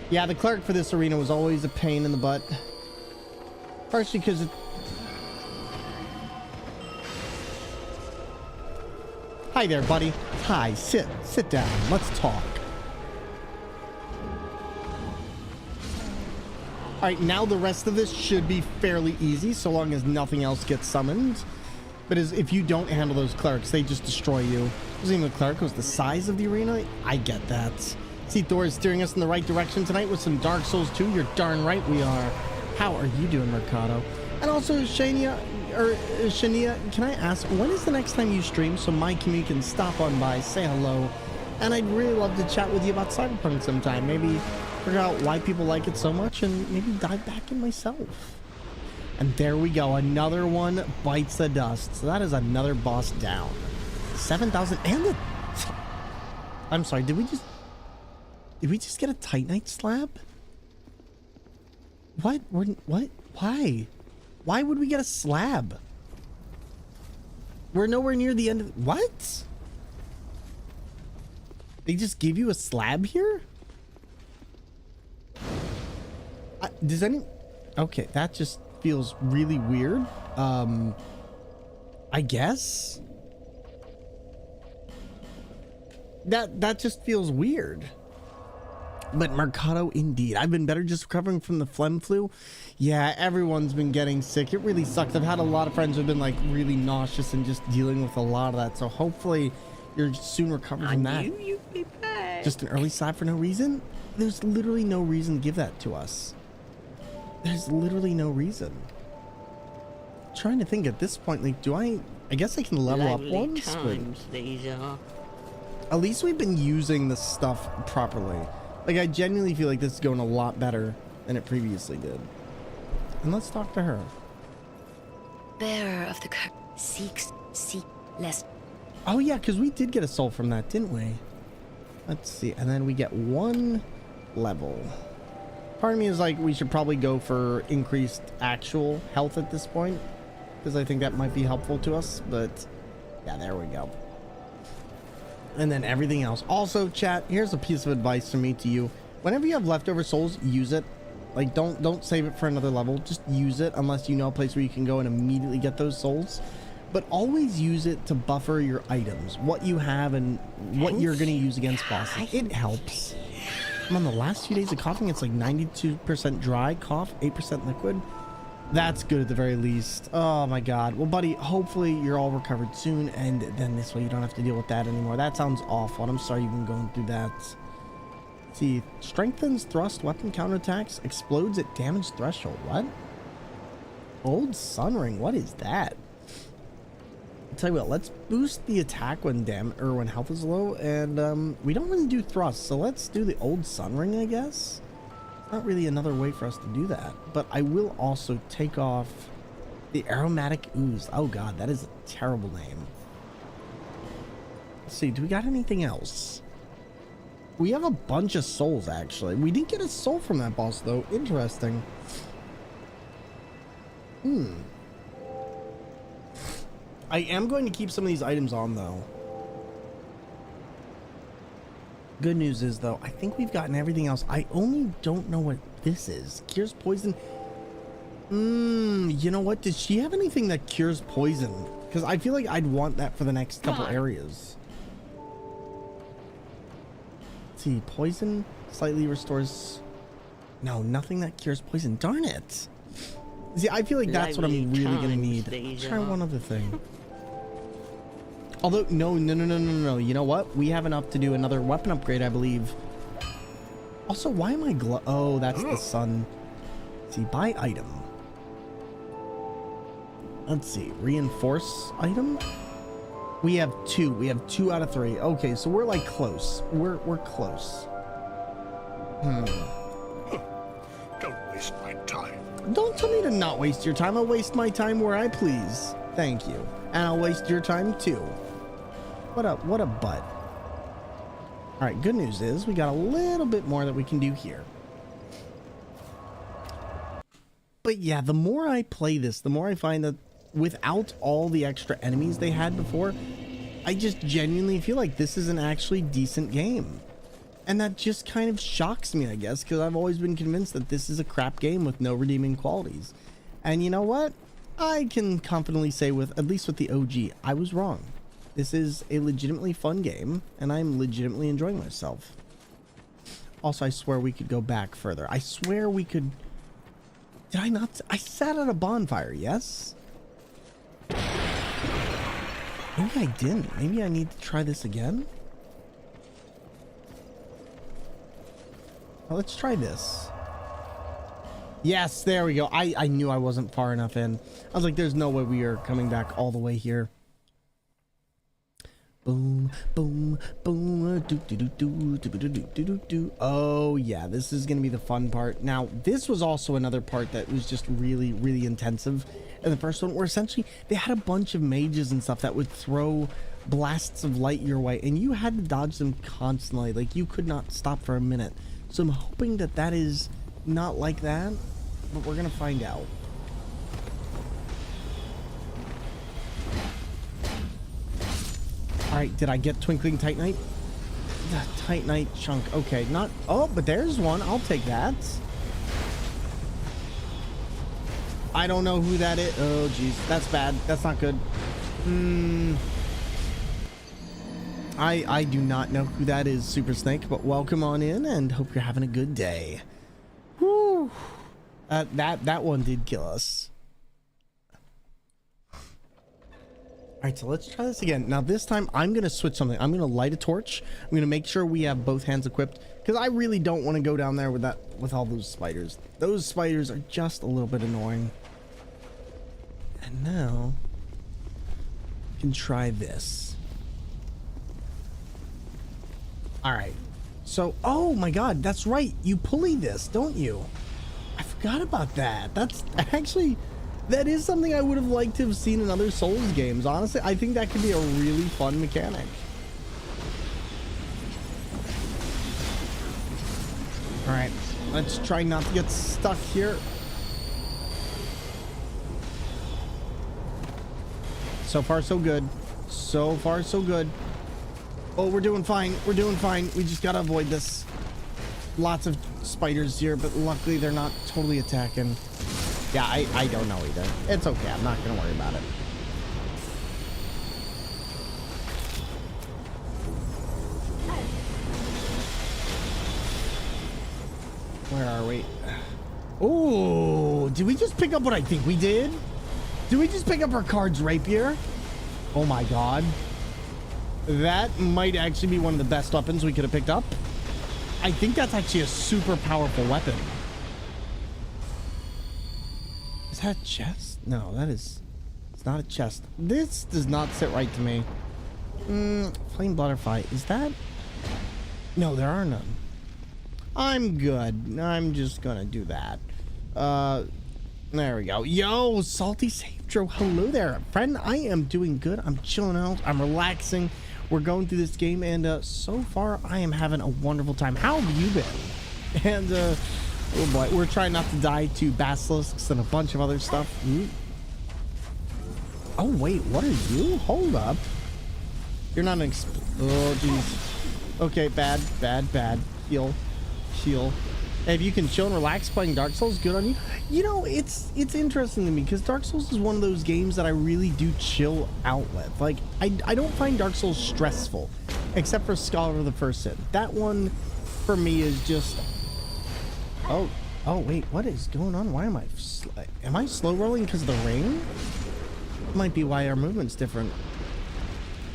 Yeah, the cleric for this arena was always a pain in the butt. Partially because it... Hi there, buddy. Hi, sit down. Let's talk. All right, now the rest of this should be fairly easy, so long as nothing else gets summoned. But if you don't handle those clerics, they just destroy you. It wasn't even the cleric, it was the size of the arena. I get that. See, Thor is steering us in the right direction tonight with some Dark Souls 2. You're darn right we are. How are you doing, Mercado? And also, Shania, can I ask, when is the next time you stream so my community can stop on by, say hello, and I'd really love to chat with you about Cyberpunk sometime. Maybe figure out why people like it so much and maybe dive back in myself. And there we go, another one bites the dust. So that is another boss down. 7,000 and the... I'm sorry, did we just get a Titanite slab? What? What? Why? Why would we get a slab? We're nowhere near the end of... What? They just give you a slab here? Does any... Okay, that just feels really weird. I guess? That just feels weird. But Mercado indeed. I've been better just recovering from the phlegm flu. Yeah, everyone's been getting sick. It really sucks. I've had a lot of friends who've been like really nauseous and just dealing with a lot of that. So hopefully you're soon recovered from that.
You'd be back.
Just an early sigh for no reason? There's literally no reason to give that to us. There's literally no reason. I'm trying to think at this point, like, do I guess I can level up once, but
these are.
at least we've been using the stuff properly. Like, I genuinely feel like this is going a lot better than it previously did. And let's talk to her.
Bearer of the curse seek less.
Oh yeah, because we did get a soul from that, didn't we? Let's see, and then we get 1 level. Part of me is like, we should probably go for increased actual health at this point, because I think that might be helpful to us, but yeah, there we go. And then everything else. Also, chat, here's a piece of advice from me to you. Whenever you have leftover souls, use it. Like, don't save it for another level. Just use it unless you know a place where you can go and immediately get those souls. But always use it to buffer your items, what you have and what you're going to use against bosses. It helps. I'm on the last few days of coughing. It's like 92% dry cough, 8% liquid. That's good at the very least. Oh my god. Well, buddy, hopefully you're all recovered soon, and then this way you don't have to deal with that anymore. That sounds awful. I'm sorry you've been going through that. Let's see, strengthens thrust weapon counterattacks, explodes at damage threshold. What? Old Sun Ring. What is that? I'll tell you what, let's boost the attack when when health is low, and we don't really do thrust, so let's do the Old Sun Ring, I guess. Not really another way for us to do that, but I will also take off the Aromatic Ooze. Oh god, that is a terrible name. Let's see, do we got anything else? We have a bunch of souls, actually. We didn't get a soul from that boss, though. Interesting. I am going to keep some of these items on, though. Good news is, though, I think we've gotten everything else. I only don't know what this is. Cures poison. You know what? Did she have anything that cures poison? Because I feel like I'd want that for the next couple areas. Let's see. Poison slightly restores... No, nothing that cures poison. Darn it. See, I feel like that's what I'm really going to need. Let's try one other thing. Although, no. You know what? We have enough to do another weapon upgrade, I believe. Also, why am I oh, that's the sun. Let's see, buy item. Let's see, reinforce item. We have 2. We have 2 out of 3. Okay, so we're like close. We're close.
Don't waste my time.
Don't tell me to not waste your time. I'll waste my time where I please. Thank you. And I'll waste your time too. What a butt. All right, good news is we got a little bit more that we can do here. But yeah, the more I play this, the more I find that without all the extra enemies they had before, I just genuinely feel like this is an actually decent game. And that just kind of shocks me, I guess, because I've always been convinced that this is a crap game with no redeeming qualities. And you know what? I can confidently say, with at least with the OG, I was wrong. This is a legitimately fun game, and I'm legitimately enjoying myself. Also, I swear we could go back further. I swear we could... Did I not? I sat at a bonfire, yes? Maybe I didn't. Maybe I need to try this again? Well, let's try this. Yes, there we go. I knew I wasn't far enough in. I was like, there's no way we are coming back all the way here. Boom, boom, boom. Do, do, do, do, do, do, do, do, do. Oh, yeah, this is going to be the fun part. Now, this was also another part that was just really, really intensive. And the first one, where essentially they had a bunch of mages and stuff that would throw blasts of light your way, and you had to dodge them constantly. Like, you could not stop for a minute. So I'm hoping that that is not like that, but we're going to find out. All right, did I get Twinkling Titanite? The Titanite chunk. Okay, not... Oh, but there's one. I'll take that. I don't know who that is. Oh, jeez. That's bad. That's not good. I do not know who that is, Super Snake, but welcome on in and hope you're having a good day. Whew. That one did kill us. All right, so let's try this again. Now this time I'm going to switch something. I'm going to light a torch. I'm going to make sure we have both hands equipped because I really don't want to go down there with all those spiders. Those spiders are just a little bit annoying. And now we can try this. All right. So, oh my God, that's right. You pulley this, don't you? I forgot about that. That's actually... That is something I would have liked to have seen in other Souls games. Honestly, I think that could be a really fun mechanic. All right, let's try not to get stuck here. So far, so good. So far, so good. Oh, we're doing fine. We're doing fine. We just gotta avoid this. Lots of spiders here, but luckily they're not totally attacking. Yeah, I don't know either. It's okay. I'm not going to worry about it. Where are we? Oh, did we just pick up what I think we did? Did we just pick up our card's rapier? Oh my God. That might actually be one of the best weapons we could have picked up. I think that's actually a super powerful weapon. Is that a chest? No, that is... It's not a chest. This does not sit right to me. Flame butterfly. Is that... No, there are none. I'm good. I'm just gonna do that. There we go. Yo, Salty Savetro. Hello there, friend. I am doing good. I'm chilling out. I'm relaxing. We're going through this game, and so far, I am having a wonderful time. How have you been? And, oh boy, we're trying not to die to basilisks and a bunch of other stuff. Oh, wait, what are you? Hold up. You're not an oh, jeez. Okay, bad. Heal. Hey, if you can chill and relax playing Dark Souls, good on you. You know, it's interesting to me because Dark Souls is one of those games that I really do chill out with. Like, I don't find Dark Souls stressful, except for Scholar of the First Sin. That one, for me, is just... Oh, wait, what is going on? Why am I slow rolling because of the ring? Might be why our movement's different.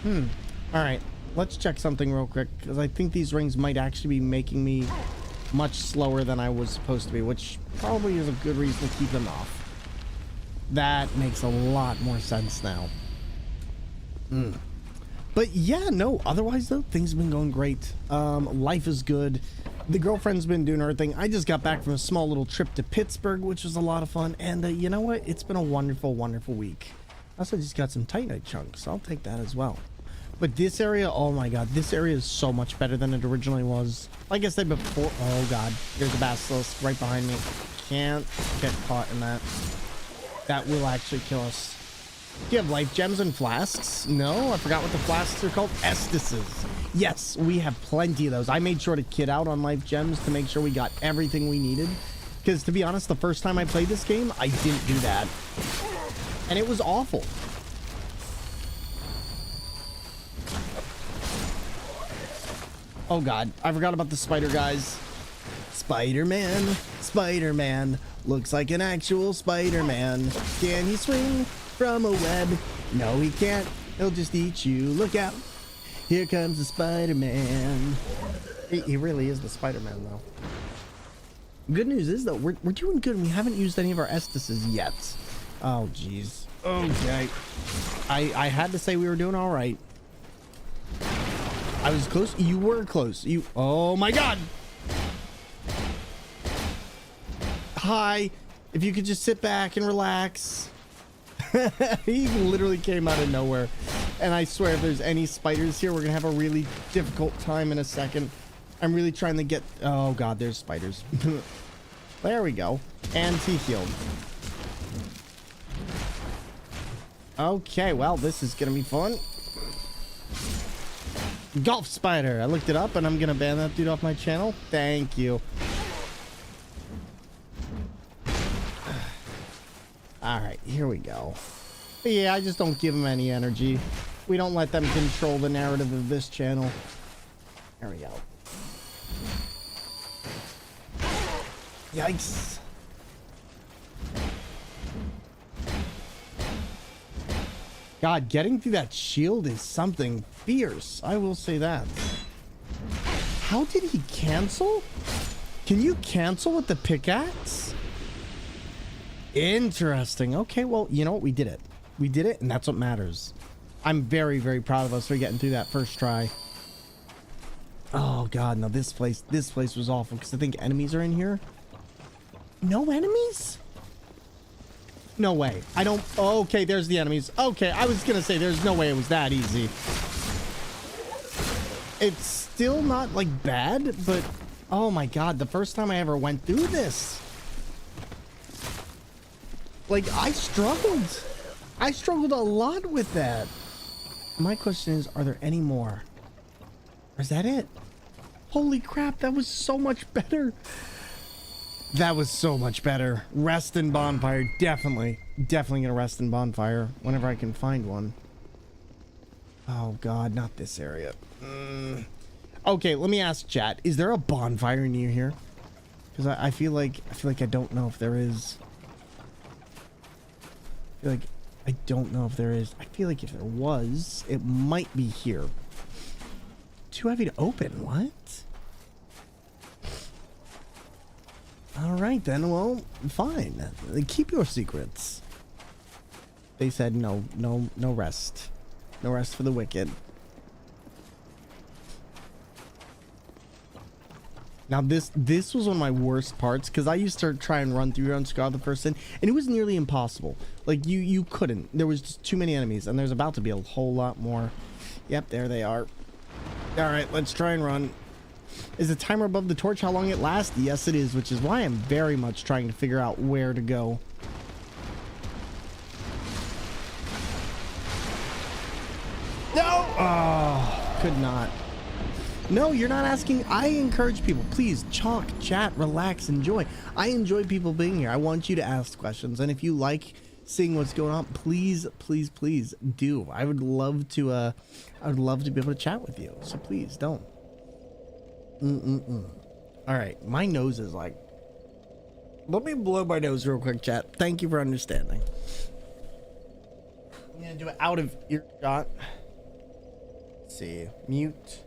All right, let's check something real quick because I think these rings might actually be making me much slower than I was supposed to be, which probably is a good reason to keep them off. That makes a lot more sense now. But yeah, no, otherwise though, things have been going great. Life is good. The girlfriend's been doing her thing. I just got back from a small little trip to Pittsburgh, which was a lot of fun. And you know what? It's been a wonderful, wonderful week. I also just got some Titanite chunks. I'll take that as well. But this area, oh my God, this area is so much better than it originally was. Like I said before, oh God, here's a basilisk right behind me. Can't get caught in that. That will actually kill us. Do you have life gems and flasks? No, I forgot what the flasks are called. Estuses. Yes, we have plenty of those. I made sure to kit out on life gems to make sure we got everything we needed. Because to be honest, the first time I played this game, I didn't do that. And it was awful. Oh God, I forgot about the spider guys. Spider-Man, looks like an actual Spider-Man. Can he swing from a web? No, he can't. He'll just eat you. Look out. Here comes the Spider-Man. He really is the Spider-Man, though. Good news is, though, we're doing good. We haven't used any of our Estuses yet. Oh, jeez. Okay. I had to say we were doing all right. I was close. You were close. Oh my God. Hi. If you could just sit back and relax. He literally came out of nowhere. And I swear if there's any spiders here, we're going to have a really difficult time in a second. I'm really trying to get... Oh God, there's spiders. There we go. And he healed. Okay, well, this is going to be fun. Golf spider. I looked it up and I'm gonna ban that dude off my channel. Thank you. All right, here we go. But yeah, I just don't give him any energy. We don't let them control the narrative of this channel. There we go. Yikes. God, getting through that shield is something fierce. I will say that. How did he cancel? Can you cancel with the pickaxe? Interesting. Okay, well, you know what? We did it. We did it, and that's what matters. I'm very, very proud of us for getting through that first try. Oh, God, no, this place was awful, because I think enemies are in here. No enemies? No way. I don't... Okay, there's the enemies. Okay, I was gonna say, there's no way it was that easy. It's still not, like, bad, but... Oh, my God, the first time I ever went through this. Like, I struggled. I struggled a lot with that. My question is, are there any more? Or is that it? Holy crap, that was so much better. That was so much better. Rest in bonfire, definitely. Definitely gonna rest in bonfire whenever I can find one. Oh God, not this area. Okay, let me ask chat. Is there a bonfire near here? Because I feel like I don't know if there is. I feel like I don't know if there is. I feel like if there was, it might be here. Too heavy to open. What? All right then. Well, fine. Keep your secrets. They said no rest. No rest for the wicked. Now this was one of my worst parts, because I used to try and run through on Scar the person, and it was nearly impossible. Like you couldn't. There was just too many enemies, and there's about to be a whole lot more. Yep, there they are. All right, let's try and run. Is the timer above the torch how long it lasts? Yes, it is, which is why I'm very much trying to figure out where to go. No! Oh, could not. No, you're not asking. I encourage people, please talk, chat, relax, enjoy. I enjoy people being here. I want you to ask questions, and if you like seeing what's going on, please do. I would love to be able to chat with you, so please don't. All right, my nose is like, let me blow my nose real quick, chat. Thank you for understanding. I'm gonna do it out of earshot. Let's see, mute.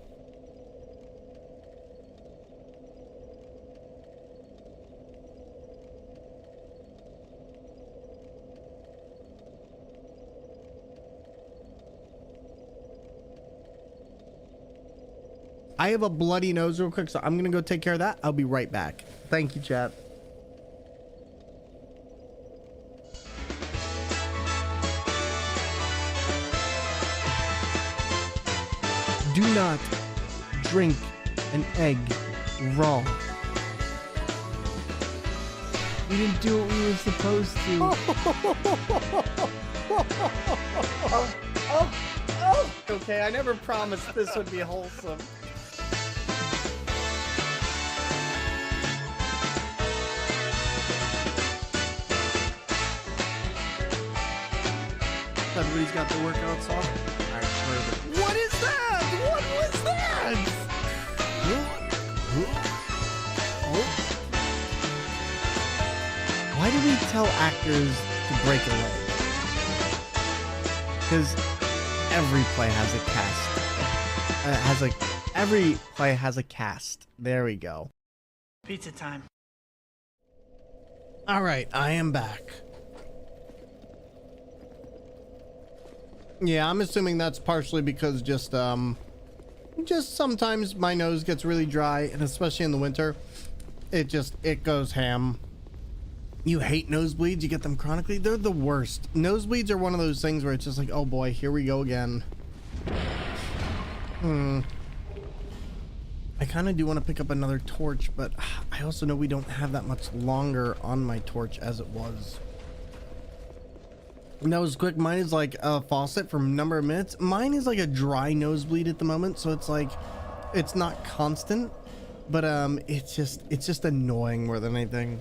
I have a bloody nose real quick, so I'm gonna go take care of that. I'll be right back. Thank you, chat. Do not drink an egg raw. We didn't do what we were supposed to. Okay, I never promised this would be wholesome. Everybody's got their workout song. All right, perfect. What is that? What was that? Why do we tell actors to break a leg? Because every play has a cast. Every play has a cast. There we go.
Pizza time.
All right, I am back. Yeah, I'm assuming that's partially because just sometimes my nose gets really dry, and especially in the winter, it goes ham. You hate nosebleeds? You get them chronically? They're the worst. Nosebleeds are one of those things where it's just like, oh boy, here we go again. I kind of do want to pick up another torch, but I also know we don't have that much longer on my torch as it was. And that was quick. Mine is like a faucet for a number of minutes. Mine is like a dry nosebleed at the moment, so it's like, it's not constant, but it's just annoying more than anything.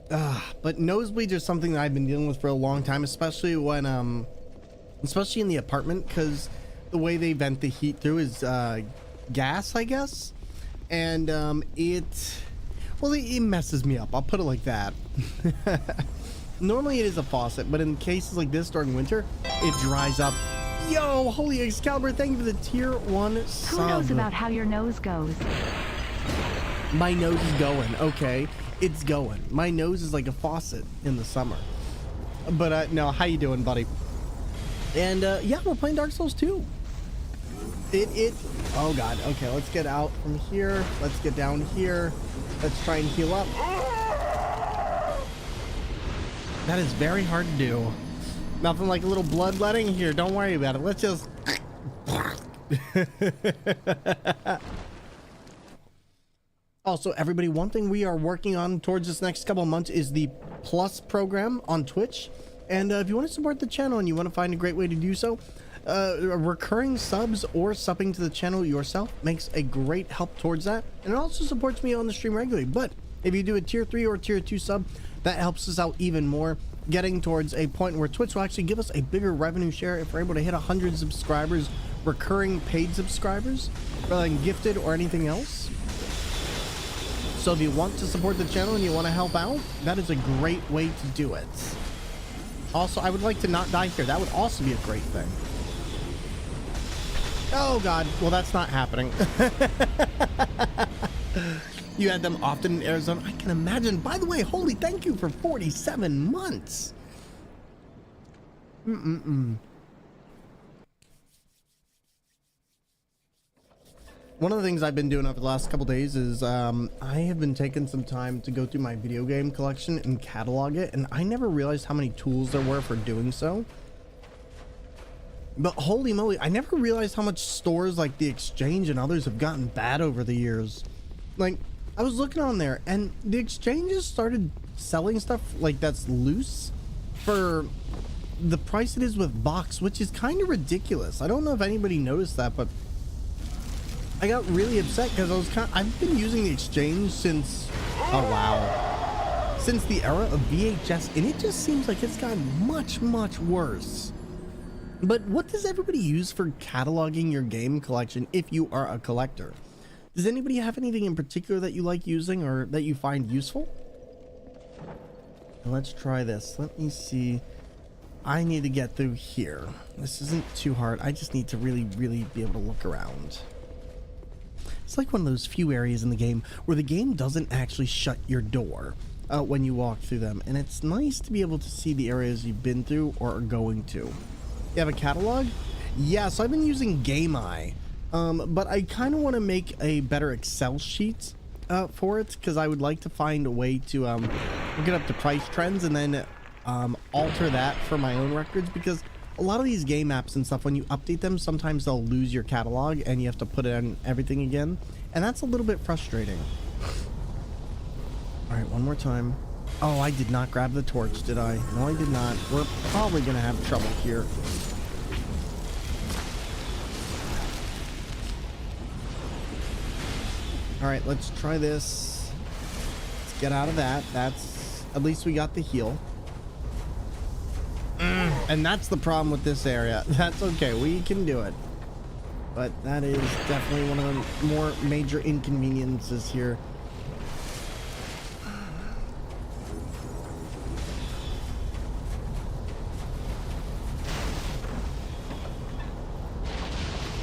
But nosebleeds are something that I've been dealing with for a long time, especially when especially in the apartment, because the way they vent the heat through is gas, I guess. And it messes me up. I'll put it like that. Normally it is a faucet, but in cases like this during winter, it dries up. Yo, holy Excalibur, thank you for the tier 1 sub.
Who knows about how your nose goes?
My nose is going. Okay, it's going. My nose is like a faucet in the summer. But no, how you doing, buddy? And yeah, we're playing Dark Souls 2. Oh god. Okay, let's get out from here. Let's get down here. Let's try and heal up. That is very hard to do. Nothing like a little bloodletting here. Don't worry about it. Let's just. Also, everybody, one thing we are working on towards this next couple of months is the Plus program on Twitch. And if you want to support the channel and you want to find a great way to do so, recurring subs or subbing to the channel yourself makes a great help towards that. And it also supports me on the stream regularly. But if you do a tier 3 or tier 2 sub, that helps us out even more, getting towards a point where Twitch will actually give us a bigger revenue share if we're able to hit 100 subscribers, recurring paid subscribers, rather than gifted or anything else. So if you want to support the channel and you want to help out, that is a great way to do it. Also, I would like to not die here. That would also be a great thing. Oh god, well that's not happening. You had them often in Arizona. I can imagine. By the way, holy thank you for 47 months. One of the things I've been doing over the last couple days is I have been taking some time to go through my video game collection and catalog it, and I never realized how many tools there were for doing so. But holy moly, I never realized how much stores like the Exchange and others have gotten bad over the years. Like, I was looking on there and the Exchanges started selling stuff like that's loose for the price it is with box, which is kind of ridiculous. I don't know if anybody noticed that, but I got really upset because I've been using the Exchange since, oh wow, since the era of VHS, and it just seems like it's gotten much, much worse. But what does everybody use for cataloging your game collection if you are a collector? Does anybody have anything in particular that you like using or that you find useful? Let's try this. Let me see. I need to get through here. This isn't too hard. I just need to really, really be able to look around. It's like one of those few areas in the game where the game doesn't actually shut your door when you walk through them. And it's nice to be able to see the areas you've been through or are going to. You have a catalog? Yeah, so I've been using GameEye. But I kind of want to make a better Excel sheet for it, because I would like to find a way to look up the price trends and then alter that for my own records, because a lot of these game apps and stuff, when you update them, sometimes they'll lose your catalog and you have to put it in everything again, and that's a little bit frustrating. All right, one more time. Oh, I did not grab the torch, did I? No, I did not. We're probably gonna have trouble here. All right, let's try this. Let's get out of that. That's, at least we got the heal. And that's the problem with this area. That's okay, we can do it. But that is definitely one of the more major inconveniences here.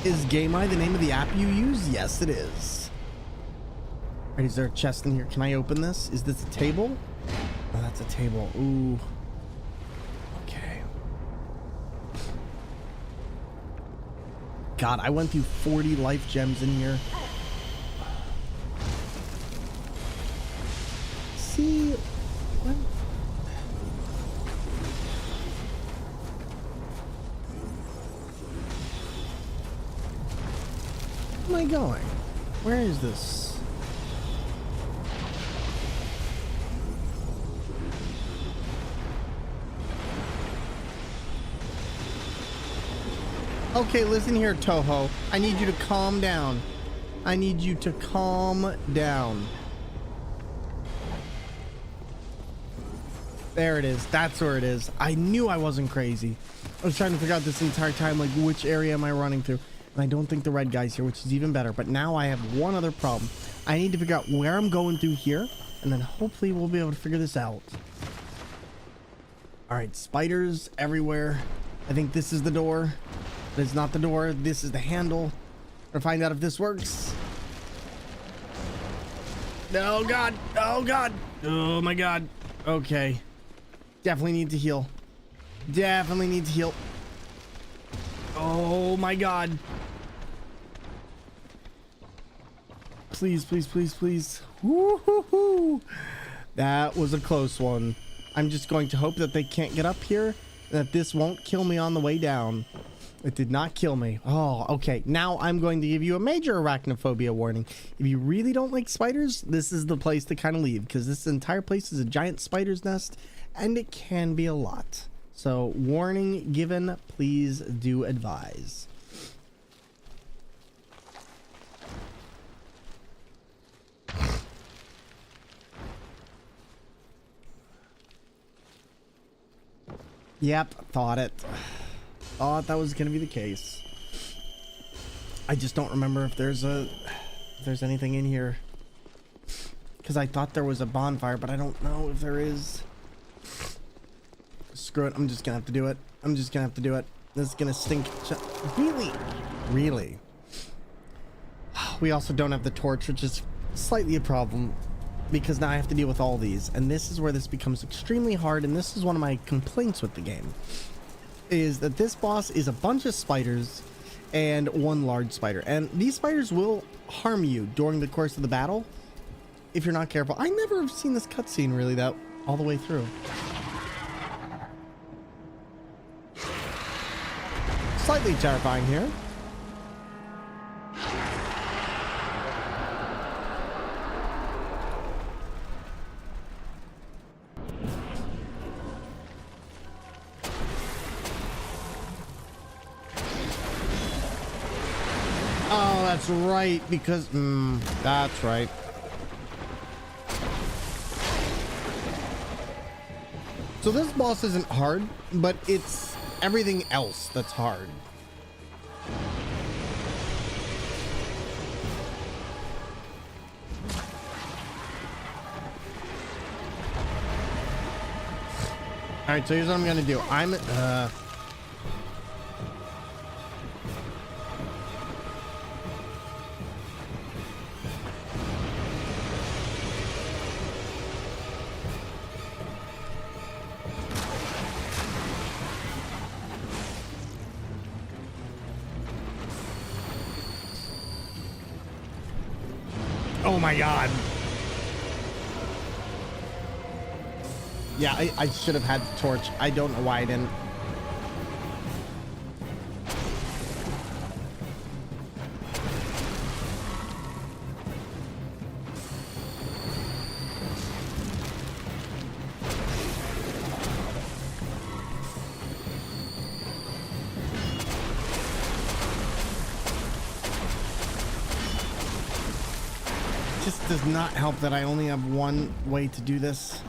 Is GameEye the name of the app you use? Yes, it is. All right, is there a chest in here? Can I open this? Is this a table? Oh, that's a table. Ooh. Okay. God, I went through 40 life gems in here. See? What? Where am I going? Where is this? Okay, listen here, Toho. I need you to calm down. I need you to calm down. There it is. That's where it is. I knew I wasn't crazy. I was trying to figure out this entire time, like, which area am I running through? And I don't think the red guy's here, which is even better. But now I have one other problem. I need to figure out where I'm going through here, and then hopefully we'll be able to figure this out. All right, spiders everywhere. I think this is the door. But it's not the door. This is the handle. Gonna find out if this works. No, God. Oh, God. Oh, my God. Okay. Definitely need to heal. Definitely need to heal. Oh, my God. Please, please, please, please. Woo-hoo-hoo. That was a close one. I'm just going to hope that they can't get up here, that this won't kill me on the way down. It did not kill me. Oh, okay. Now I'm going to give you a major arachnophobia warning. If you really don't like spiders, this is the place to kind of leave, because this entire place is a giant spider's nest, and it can be a lot. So, warning given, please do advise. Yep, thought it. Thought that was gonna be the case. I just don't remember if there's anything in here. Because I thought there was a bonfire, but I don't know if there is. Screw it, I'm just gonna have to do it. I'm just gonna have to do it. This is gonna stink. Really? Really? We also don't have the torch, which is slightly a problem, because now I have to deal with all these, and this is where this becomes extremely hard, and this is one of my complaints with the game, is that this boss is a bunch of spiders and one large spider, and these spiders will harm you during the course of the battle if you're not careful. I never have seen this cutscene really that all the way through. Slightly terrifying here. Oh, that's right, because that's right. So this boss isn't hard, but it's everything else that's hard. All right, so here's what I'm gonna do. Oh my God. Yeah, I should have had the torch. I don't know why I didn't. Just does not help that I only have one way to do this.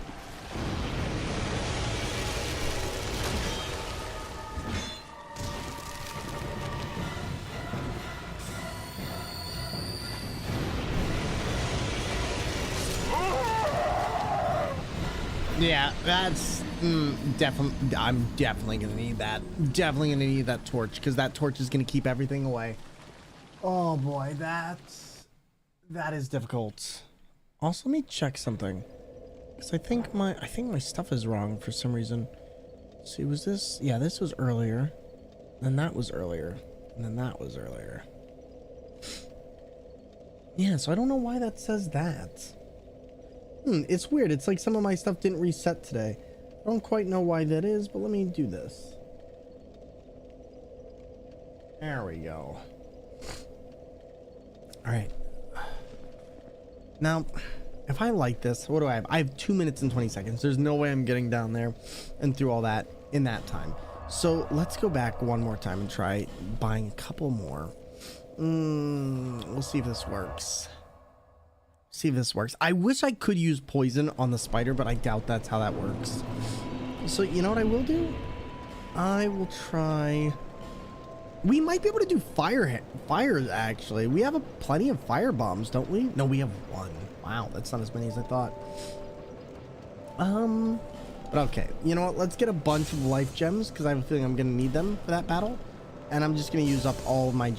Yeah, that's definitely. I'm definitely gonna need that. Definitely gonna need that torch, because that torch is gonna keep everything away. Oh boy, that is difficult. Also, let me check something, because I think my stuff is wrong for some reason. See, was this? Yeah, this was earlier. Then that was earlier. And then that was earlier. Yeah, so I don't know why that says that. It's weird. It's like some of my stuff didn't reset today. I don't quite know why that is, but let me do this. There we go. All right. Now, if I like this, what do I have? I have 2 minutes and 20 seconds. There's no way I'm getting down there and through all that in that time. So let's go back one more time and try buying a couple more. We'll see if this works. See if this works. I wish I could use poison on the spider, but I doubt that's how that works. So you know what I will do? I will try. We might be able to do fires actually. We have plenty of fire bombs, don't we? No, we have one. Wow, that's not as many as I thought. But okay, you know what? Let's get a bunch of life gems because I have a feeling I'm gonna need them for that battle. And I'm just gonna use up all of my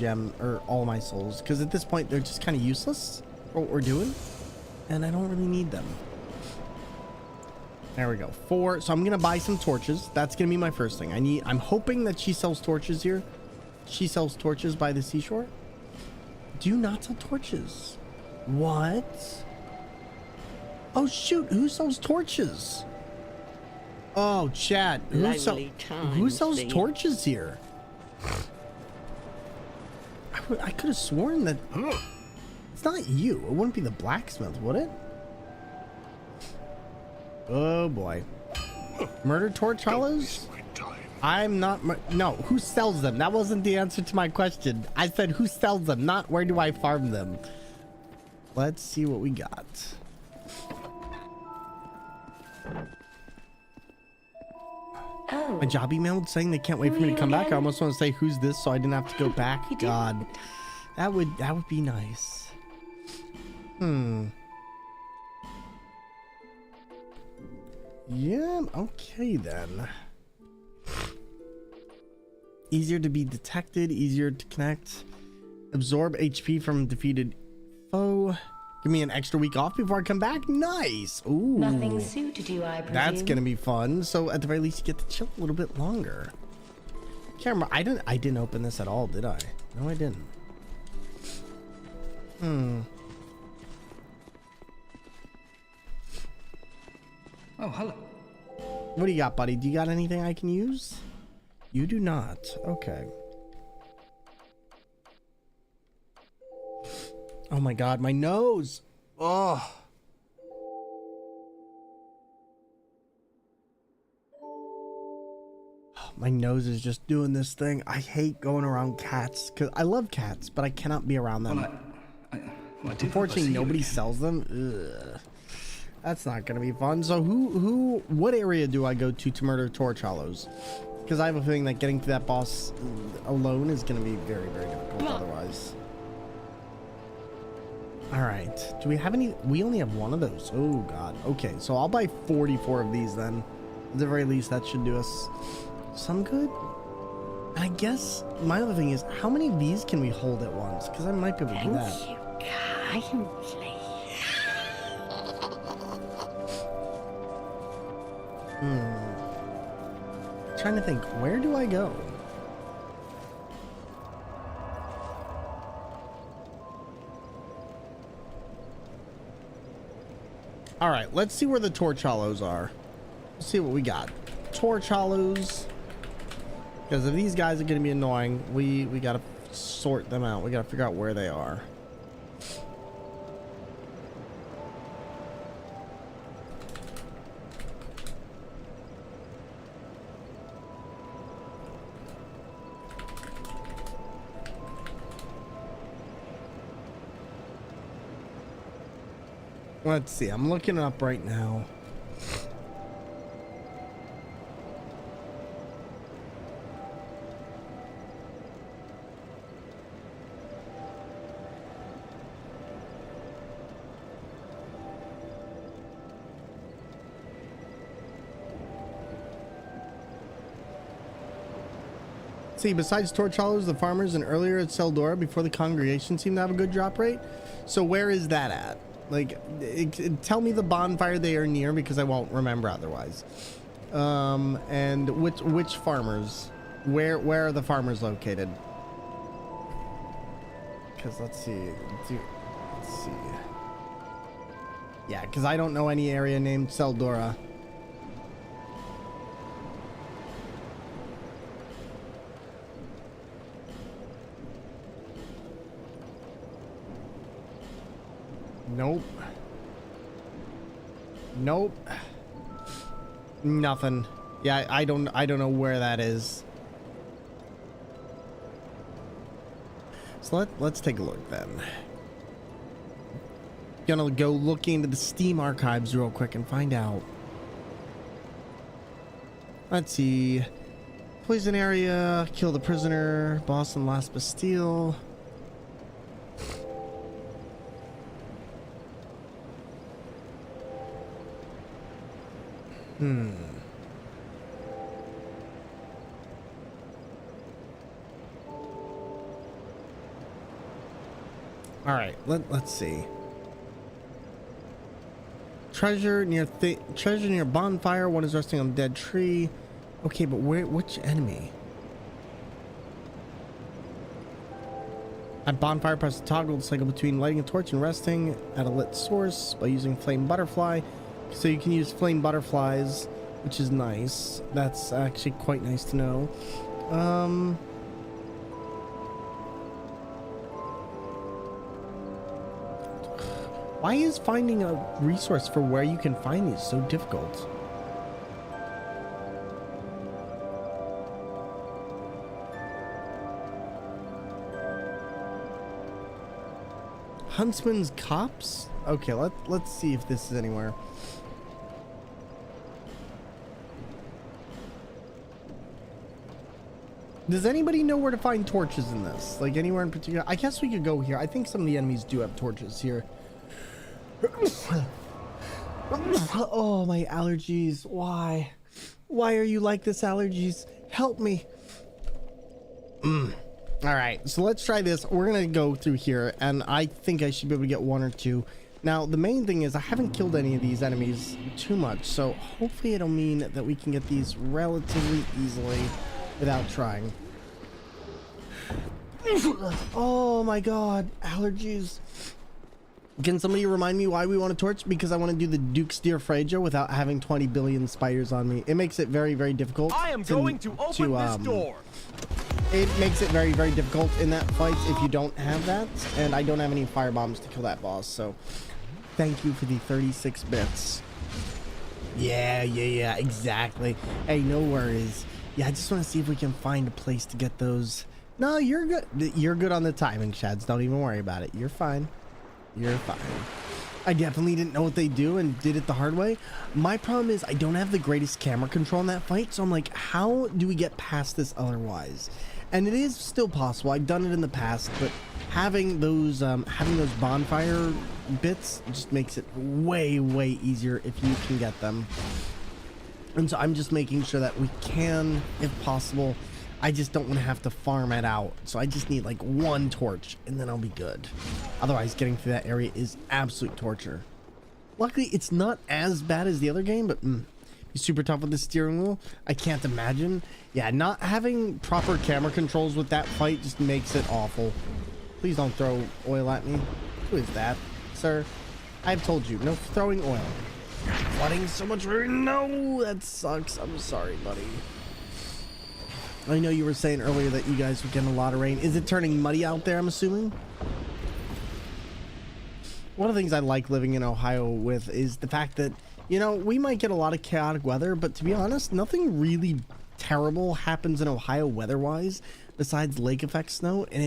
all my souls because at this point they're just kind of useless for what we're doing, and I don't really need them. There we go. 4. So I'm gonna buy some torches. That's gonna be my first thing. I'm hoping that she sells torches here. She sells torches by the seashore. Do you not sell torches? What? Oh shoot! Who sells torches? Oh, chat. Who sells torches here? I could have sworn that it's not you. It wouldn't be the blacksmith, would it? Oh boy. Murder torch hollows? I'm not. No, who sells them? That wasn't the answer to my question. I said who sells them, not where do I farm them. Let's see what we got.
Oh.
My job emailed saying they can't wait for me to come back. I almost want to say who's this so I didn't have to go back. God, that would be nice. Yeah, okay then. Easier to be detected, easier to connect. Absorb HP from defeated foe. Give me an extra week off before I come back. Nice. Ooh.
Nothing suited you, I presume.
That's gonna be fun. So at the very least, you get to chill a little bit longer. Can't remember. I didn't open this at all, did I? No, I didn't.
Oh, hello.
What do you got, buddy? Do you got anything I can use? You do not. Okay. Oh my god, my nose. Oh. My nose is just doing this thing. I hate going around cats because I love cats, but I cannot be around them. Unfortunately, nobody sells them. Ugh. That's not gonna be fun. So what area do I go to murder torch hollows? Because I have a feeling that getting to that boss alone is gonna be very, very difficult otherwise. All right, do we have any? We only have one of those. Oh god. Okay, so I'll buy 44 of these then. At the very least, that should do us some good. And I guess my other thing is, how many of these can we hold at once? Because I might be able to do that. Trying to think, where do I go? All right, let's see where the torch hollows are. Let's see what we got. Torch hollows. Because if these guys are going to be annoying, we got to sort them out. We got to figure out where they are. Let's see. I'm looking it up right now. See, besides torch hollows, the farmers and earlier at Seldora before the congregation seem to have a good drop rate. So where is that at? Like, tell me the bonfire they are near because I won't remember otherwise. And which farmers? Where are the farmers located? Because let's see. Let's see. Yeah, because I don't know any area named Seldora. Nope. Nope. Nothing. Yeah, I don't know where that is. So let's take a look then. Gonna go looking into the Steam archives real quick and find out. Let's see. Poison area, kill the prisoner, Boston last Bastille. All right, let's see. Treasure near bonfire. One is resting on a dead tree. Okay, but which enemy? At bonfire, press the toggle to cycle between lighting a torch and resting at a lit source by using flame butterfly. So you can use flame butterflies, which is nice. That's actually quite nice to know. Why is finding a resource for where you can find these so difficult? Huntsman's Copse? Okay, let's see if this is anywhere. Does anybody know where to find torches in this? Like anywhere in particular? I guess we could go here. I think some of the enemies do have torches here. Oh, my allergies. Why? Why are you like this, allergies? Help me. All right, so let's try this. We're gonna go through here, and I think I should be able to get one or two. Now, the main thing is I haven't killed any of these enemies too much, so hopefully it'll mean that we can get these relatively easily without trying. Oh my god, allergies. Can somebody remind me why we want a torch? Because I want to do the Duke's Deer Fragia without having 20 billion spiders on me. It makes it very, very difficult.
I am going to open this door.
It makes it very, very difficult in that fight if you don't have that. And I don't have any fire bombs to kill that boss. So thank you for the 36 bits. Yeah, exactly. Hey, no worries. Yeah, I just want to see if we can find a place to get those. No, you're good. You're good on the timing, Shads. Don't even worry about it. You're fine. You're fine. I definitely didn't know what they do and did it the hard way. My problem is I don't have the greatest camera control in that fight, so I'm like, how do we get past this otherwise? And it is still possible. I've done it in the past, but having those bonfire bits just makes it way, way easier if you can get them. And so I'm just making sure that we can, if possible. I just don't want to have to farm it out. So I just need like one torch and then I'll be good. Otherwise, getting through that area is absolute torture. Luckily, it's not as bad as the other game, but be super tough with the steering wheel. I can't imagine. Yeah, not having proper camera controls with that fight just makes it awful. Please don't throw oil at me. Who is that, sir? I've told you, no throwing oil. Flooding so much rain. No, that sucks. I'm sorry, buddy. I know you were saying earlier that you guys were getting a lot of rain. Is it turning muddy out there, I'm assuming? One of the things I like living in Ohio with is the fact that, you know, we might get a lot of chaotic weather, but to be honest, nothing really terrible happens in Ohio weather-wise besides lake effect snow, and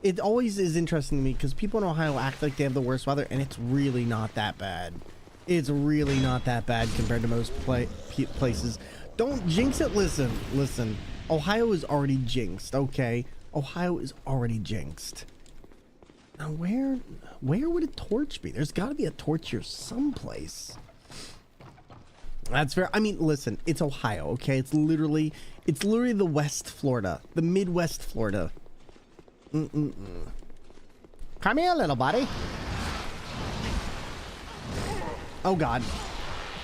it always is interesting to me because people in Ohio act like they have the worst weather, and it's really not that bad. It's really not that bad compared to most places. Don't jinx it. Listen. Ohio is already jinxed, okay? Ohio is already jinxed. Now, where would a torch be? There's got to be a torch here someplace. That's fair. I mean, listen, it's Ohio, okay? It's literally the West Florida, the Midwest Florida. Come here, little buddy. Oh, God.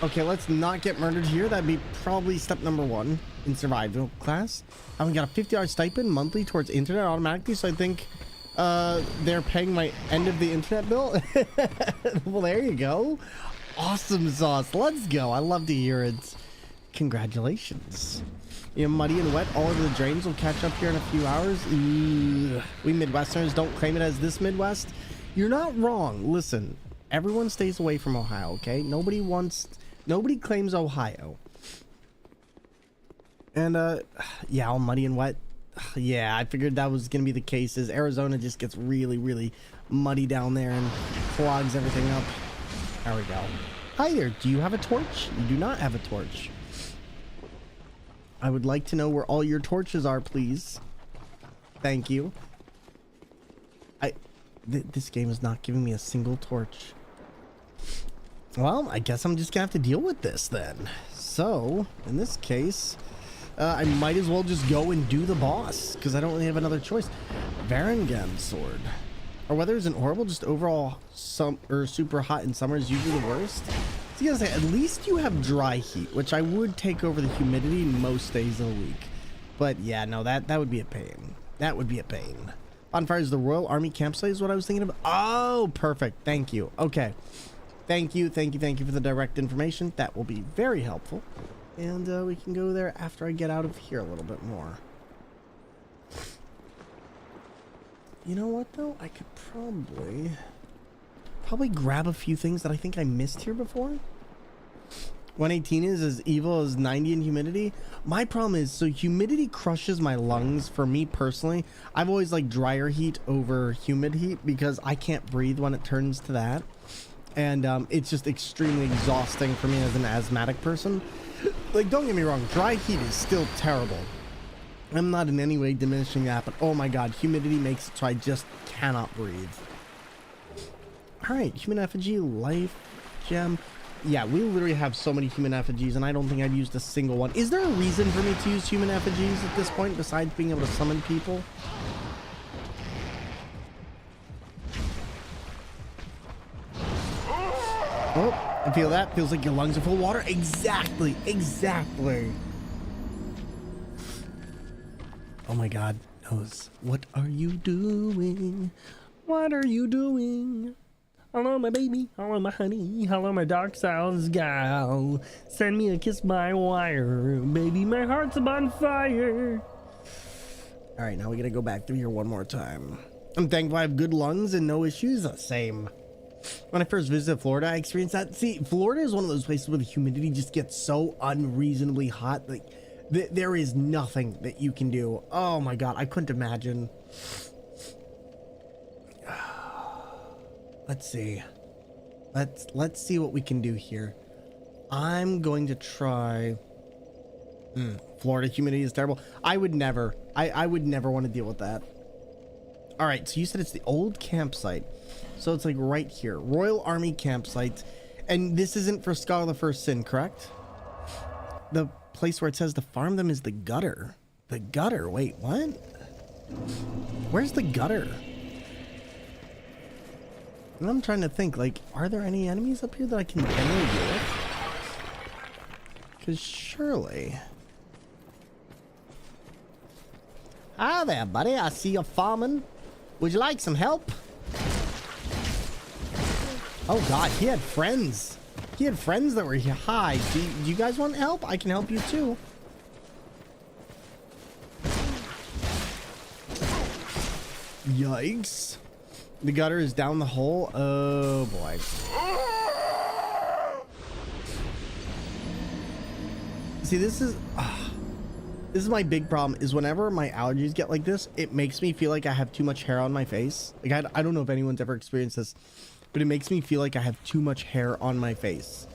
Okay, let's not get murdered here. That'd be probably step number 1 in survival class. I only got a $50 stipend monthly towards internet automatically, so I think they're paying my end of the internet bill. Well, there you go. Awesome sauce. Let's go. I love to hear it. Congratulations. You know, muddy and wet all over the drains will catch up here in a few hours. Ugh. We Midwesterners don't claim it as this Midwest. You're not wrong. Listen, everyone stays away from Ohio, okay? Nobody claims Ohio. And yeah, all muddy and wet. Yeah, I figured that was gonna be the case, as Arizona just gets really, really muddy down there and clogs everything up. There we go. Hi there, do you have a torch? You do not have a torch. I would like to know where all your torches are, please. Thank you. This game is not giving me a single torch. Well, I guess I'm just gonna have to deal with this then. So, in this case, I might as well just go and do the boss, because I don't really have another choice. Thormungandr sword. Our weather isn't horrible, just overall super hot in summer is usually the worst. So you gotta say, at least you have dry heat, which I would take over the humidity most days of the week. But yeah, no, that would be a pain. That would be a pain. Bonfire is the Royal Army campsite is what I was thinking of. Oh, perfect. Thank you. Okay. Thank you for the direct information. That will be very helpful. And we can go there after I get out of here a little bit more. You know what, though? I could probably grab a few things that I think I missed here before. 118 is as evil as 90 in humidity. My problem is, so humidity crushes my lungs for me personally. I've always liked drier heat over humid heat because I can't breathe when it turns to that. And it's just extremely exhausting for me as an asthmatic person. Like, don't get me wrong, dry heat is still terrible. I'm not in any way diminishing that, but oh my god, humidity makes it so I just cannot breathe. Alright, human effigy, life gem. Yeah, we literally have so many human effigies, and I don't think I've used a single one. Is there a reason for me to use human effigies at this point, besides being able to summon people? Oh, I feel that. Feels like your lungs are full of water. Exactly. Oh my god. Nose. What are you doing? What are you doing? Hello, my baby. Hello, my honey. Hello, my dark South gal. Send me a kiss by wire. Baby, my heart's on fire. All right, now we gotta go back through here one more time. I'm thankful I have good lungs and no issues. Same. When I first visited Florida, I experienced that. See, Florida is one of those places where the humidity just gets so unreasonably hot. Like, there is nothing that you can do. Oh my god, I couldn't imagine. Let's see. Let's see what we can do here. I'm going to try. Florida humidity is terrible. I would never. I would never want to deal with that. All right, so you said it's the old campsite. So it's like right here, Royal Army campsite, and this isn't for Scholar of the First Sin, correct? The place where it says to farm them is the gutter. The gutter. Wait, what? Where's the gutter? And I'm trying to think, like, are there any enemies up here that I can generally deal with? Because surely. Hi there, buddy. I see you're farming. Would you like some help? Oh god, he had friends. He had friends that were here. Hi, do you guys want help? I can help you too. Yikes. The gutter is down the hole. Oh boy. See, this is my big problem, is whenever my allergies get like this, it makes me feel like I have too much hair on my face. Like, I don't know if anyone's ever experienced this, but it makes me feel like I have too much hair on my face.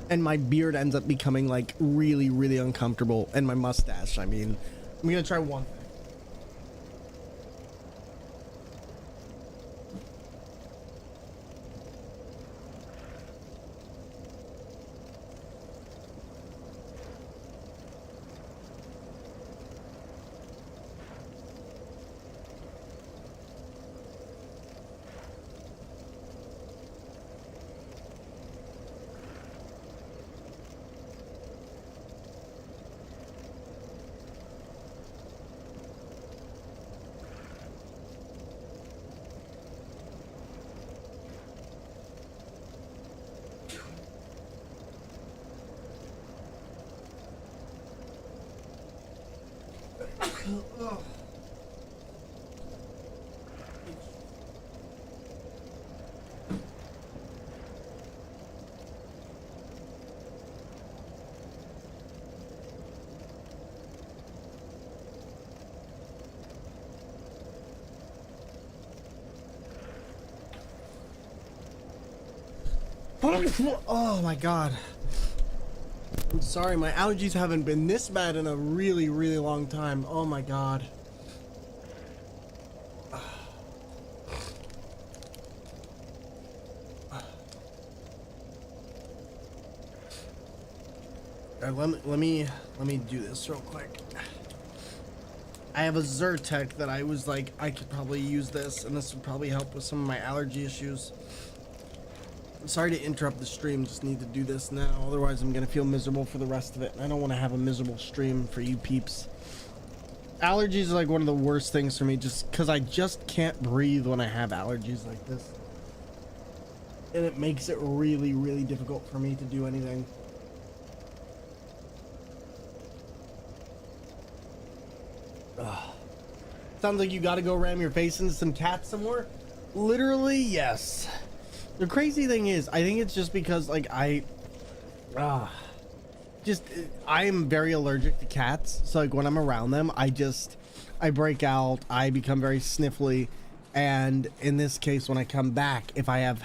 And my beard ends up becoming like really, really uncomfortable. And my mustache, I mean, I'm gonna try one thing. Oh my god. I'm sorry, my allergies haven't been this bad in a really, really long time. Oh my god. All right, let me do this real quick. I have a Zyrtec that I was like, I could probably use this, and this would probably help with some of my allergy issues. I'm sorry to interrupt the stream, just need to do this now, otherwise I'm gonna feel miserable for the rest of it, and I don't want to have a miserable stream for you peeps. Allergies are like one of the worst things for me, just because I just can't breathe when I have allergies like this. And it makes it really, really difficult for me to do anything. Ugh. Sounds like you gotta go ram your face into some cats somewhere. Literally, yes. The crazy thing is, I think it's just because like I am very allergic to cats. So like when I'm around them, I break out, I become very sniffly. And in this case, when I come back, if I have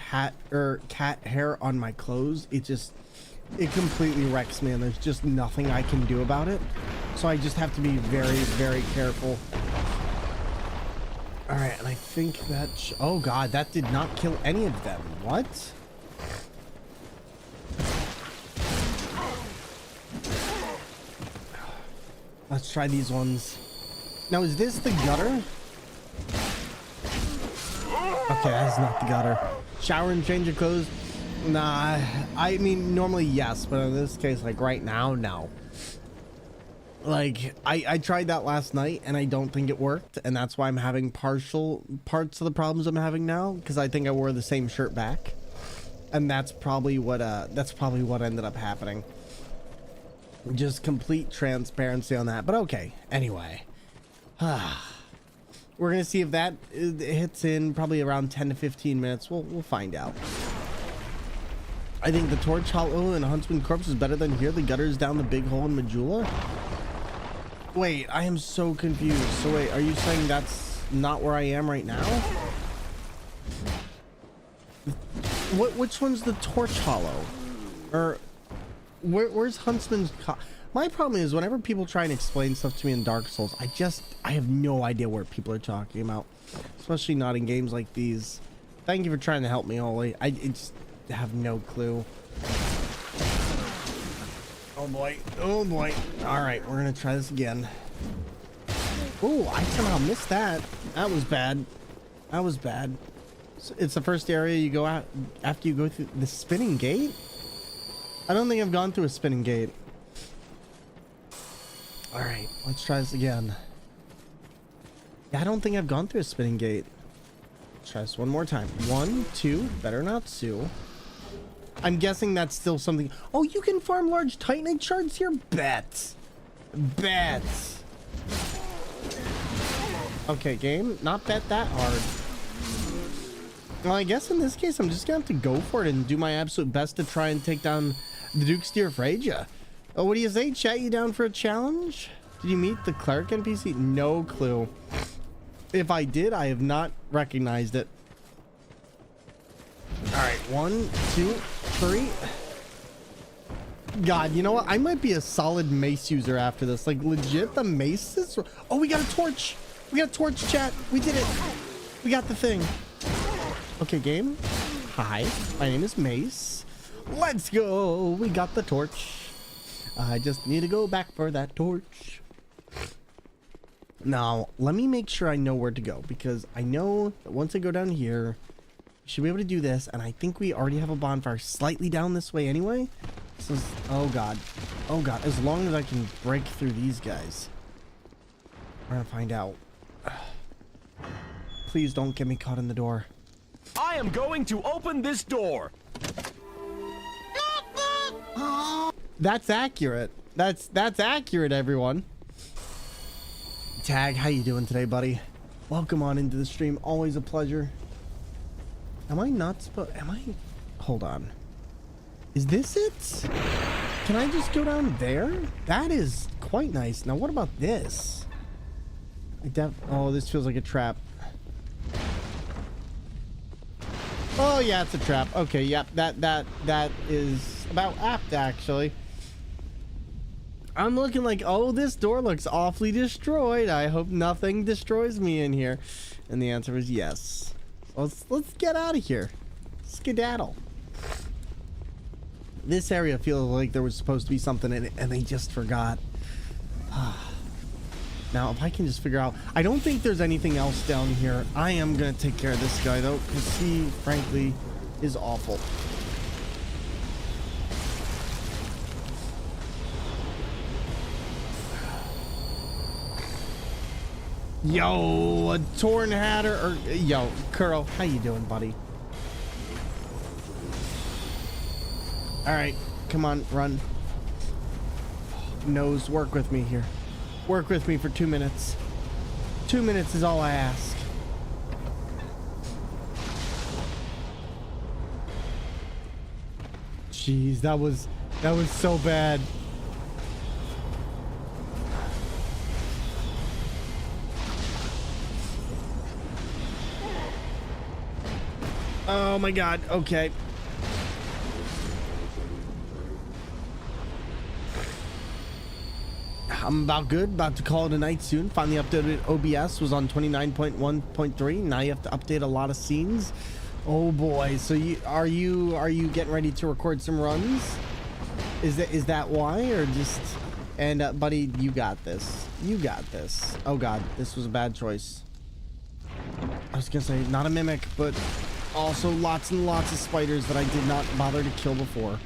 cat hair on my clothes, it completely wrecks me, and there's just nothing I can do about it. So I just have to be very, very careful. All right, and I think that oh god, that did not kill any of them. What? Let's try these ones. Now, is this the gutter? Okay, that's not the gutter. Shower and change your clothes? Nah, I mean, normally yes, but in this case, like right now, no. Like, I tried that last night, and I don't think it worked, and that's why I'm having partial parts of the problems I'm having now, because I think I wore the same shirt back. And that's probably what ended up happening. Just complete transparency on that, but okay. Anyway. We're gonna see if that hits in probably around 10 to 15 minutes. We'll find out. I think the Torch Hollow and Huntsman Corpse is better than here. The gutter is down the big hole in Majula. Wait, I am so confused. So wait, are you saying that's not where I am right now? Which one's the Torch Hollow? Or where's Huntsman's My problem is whenever people try and explain stuff to me in Dark Souls, I have no idea what people are talking about, especially not in games like these. Thank you for trying to help me, Oli. I just have no clue. Oh boy, oh boy. All right, we're gonna try this again. Oh, I somehow missed that. That was bad. That was bad. So it's the first area you go out after you go through the spinning gate. I don't think I've gone through a spinning gate. All right, let's try this again. Yeah, I don't think I've gone through a spinning gate. Let's try this one more time. 1, 2, better not sue. I'm guessing that's still something. Oh, you can farm large titanite shards here? Bet. Okay, game, not bet that hard. Well, I guess in this case, I'm just gonna have to go for it and do my absolute best to try and take down the Duke's Dear Freja. Oh, what do you say, chat? You down for a challenge? Did you meet the cleric NPC? No clue. If I did, I have not recognized it. All right, 1, 2, 3. God, you know what? I might be a solid mace user after this. Like, legit, the mace is... Oh, we got a torch. We got a torch, chat. We did it. We got the thing. Okay, game. Hi, my name is Mace. Let's go. We got the torch. I just need to go back for that torch. Now, let me make sure I know where to go, because I know that once I go down here, I should be able to do this, and I think we already have a bonfire slightly down this way anyway. So, oh god. Oh god, as long as I can break through these guys. We're gonna find out. Please don't get me caught in the door.
I am going to open this door.
That's accurate. That's accurate, everyone. Tag, how you doing today, buddy? Welcome on into the stream. Always a pleasure. Am I not supposed... Hold on. Is this it? Can I just go down there? That is quite nice. Now, what about this? Oh, this feels like a trap. Oh, Oh yeah, it's a trap. Okay, yep, that is about apt actually. I'm looking like, oh, this door looks awfully destroyed. I hope nothing destroys me in here. And the answer is yes. Let's get out of here. Skedaddle. This area feels like there was supposed to be something in it and they just forgot. Now, if I can just figure out, I don't think there's anything else down here. I am gonna take care of this guy though, because he, frankly, is awful. Yo, a Thormungandr, or yo, Kuro, how you doing, buddy? All right, come on, run. Nose, work with me here. Work with me for 2 minutes. 2 minutes is all I ask. Jeez, that was so bad. Oh my god, okay. I'm about good, about to call it a night soon. Finally updated OBS, was on 29.1.3. Now you have to update a lot of scenes. Oh boy, so are you getting ready to record some runs? Is that why, or just, and buddy, you got this. You got this. Oh god, this was a bad choice. I was gonna say not a mimic, but also lots and lots of spiders that I did not bother to kill before.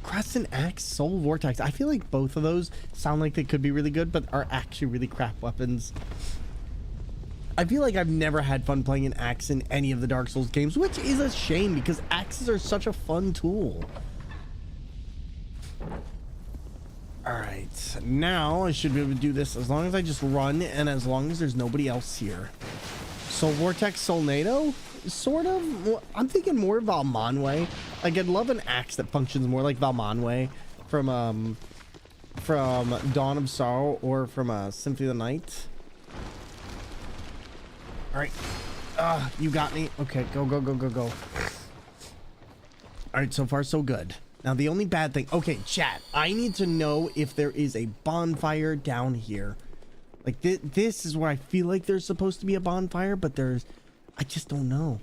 Crescent Axe, Soul Vortex. I feel like both of those sound like they could be really good, but are actually really crap weapons. I feel like I've never had fun playing an axe in any of the Dark Souls games, which is a shame because axes are such a fun tool. Alright, now I should be able to do this as long as I just run and as long as there's nobody else here. Soul Vortex, Solnado? Sort of. I'm thinking more Valmonway. Like, I'd love an axe that functions more like Valmonway from Dawn of Sorrow or from Symphony of the Night. Alright. You got me. Okay, go, go, go, go, go. Alright, so far so good. Now, the only bad thing... Okay, chat. I need to know if there is a bonfire down here. Like, this is where I feel like there's supposed to be a bonfire, but there's... I just don't know.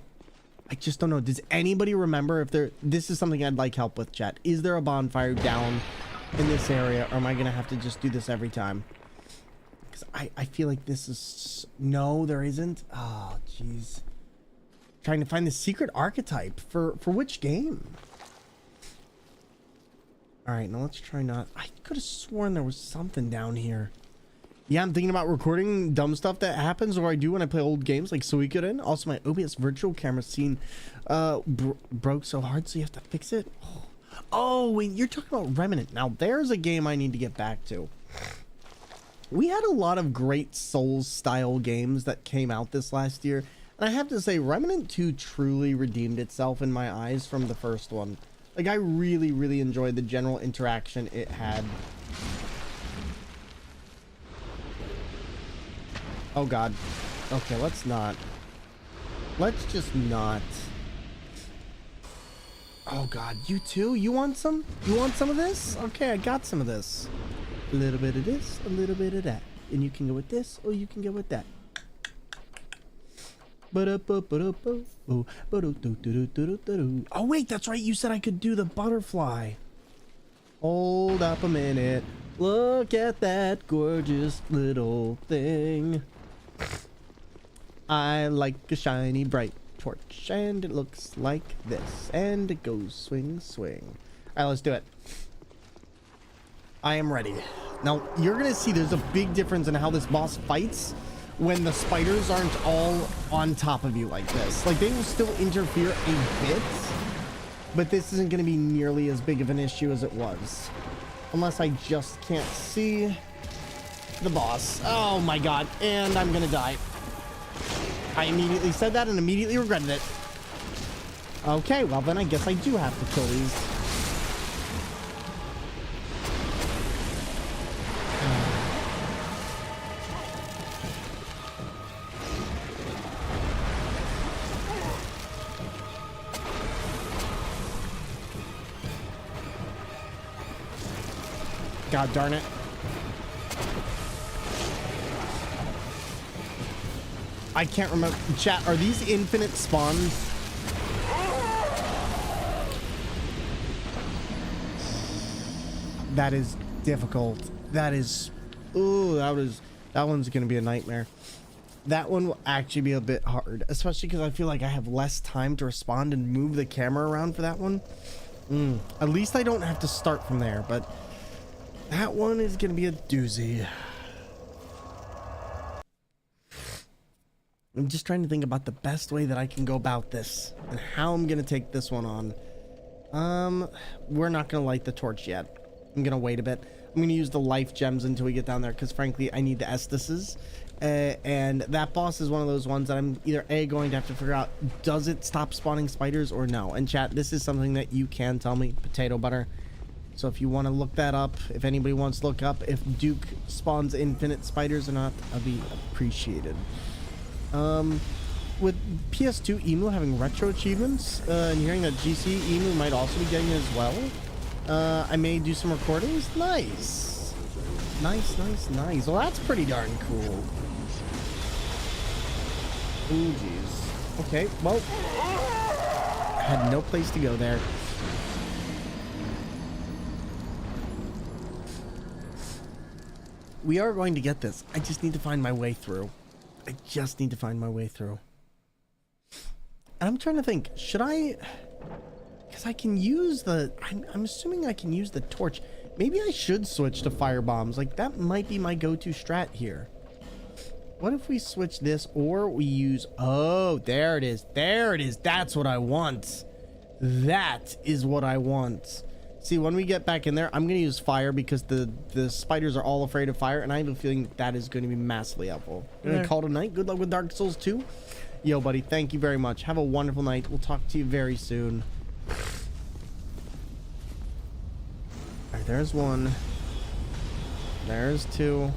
I just don't know. Does anybody remember if there... This is something I'd like help with, chat. Is there a bonfire down in this area, or am I going to have to just do this every time? Because I feel like this is... No, there isn't. Oh, jeez. Trying to find the secret archetype for which game? Alright, now let's try not... I could have sworn there was something down here. Yeah, I'm thinking about recording dumb stuff that happens, or I do when I play old games like Suikoden. Also, my OBS virtual camera scene broke so hard, so you have to fix it. Oh, wait, you're talking about Remnant. Now, there's a game I need to get back to. We had a lot of great Souls-style games that came out this last year, and I have to say, Remnant 2 truly redeemed itself in my eyes from the first one. Like, I really, really enjoyed the general interaction it had. Oh god. Okay, let's not. Let's just not. Oh god, you too? You want some? You want some of this? Okay, I got some of this. A little bit of this, a little bit of that. And you can go with this, or you can go with that. Oh wait, that's right, you said I could do the butterfly. Hold up a minute. Look at that gorgeous little thing. I like a shiny bright torch, and it looks like this, and it goes swing, swing. All right, let's do it. I am ready. Now, you're gonna see there's a big difference in how this boss fights when the spiders aren't all on top of you like this. Like, they will still interfere a bit, but this isn't gonna be nearly as big of an issue as it was. Unless I just can't see the boss. Oh my god, and I'm gonna die. I immediately said that and immediately regretted it. Okay, well then I guess I do have to kill these. God darn it. I can't remember. Chat, are these infinite spawns? That is difficult. That is... Ooh, that one's gonna be a nightmare. That one will actually be a bit hard, especially because I feel like I have less time to respond and move the camera around for that one. At least I don't have to start from there, but that one is gonna be a doozy. I'm just trying to think about the best way that I can go about this and how I'm gonna take this one on. We're not gonna light the torch yet. I'm gonna wait a bit. I'm gonna use the life gems until we get down there, because frankly I need the Estises. And that boss is one of those ones that I'm either going to have to figure out, does it stop spawning spiders or no? And chat, this is something that you can tell me, potato butter. So if you want to look that up, if anybody wants to look up if Duke spawns infinite spiders or not, I'll be appreciated. With PS2 Emu having retro achievements, and hearing that GC Emu might also be getting it as well, I may do some recordings. Nice. Nice. Well, that's pretty darn cool. Ooh, jeez. Okay, well, I had no place to go there. We are going to get this. I just need to find my way through. And I'm trying to think, should I... Because I can use the... I'm assuming I can use the torch. Maybe I should switch to fire bombs. Like, that might be my go-to strat here. What if we switch this, or we use... Oh, there it is. That's what I want. That is what I want. See, when we get back in there, I'm going to use fire because the spiders are all afraid of fire, and I have a feeling that is going to be massively helpful. I'm going to call it a night. Good luck with Dark Souls 2. Yo, buddy, thank you very much. Have a wonderful night. We'll talk to you very soon. All right, there's one. There's two.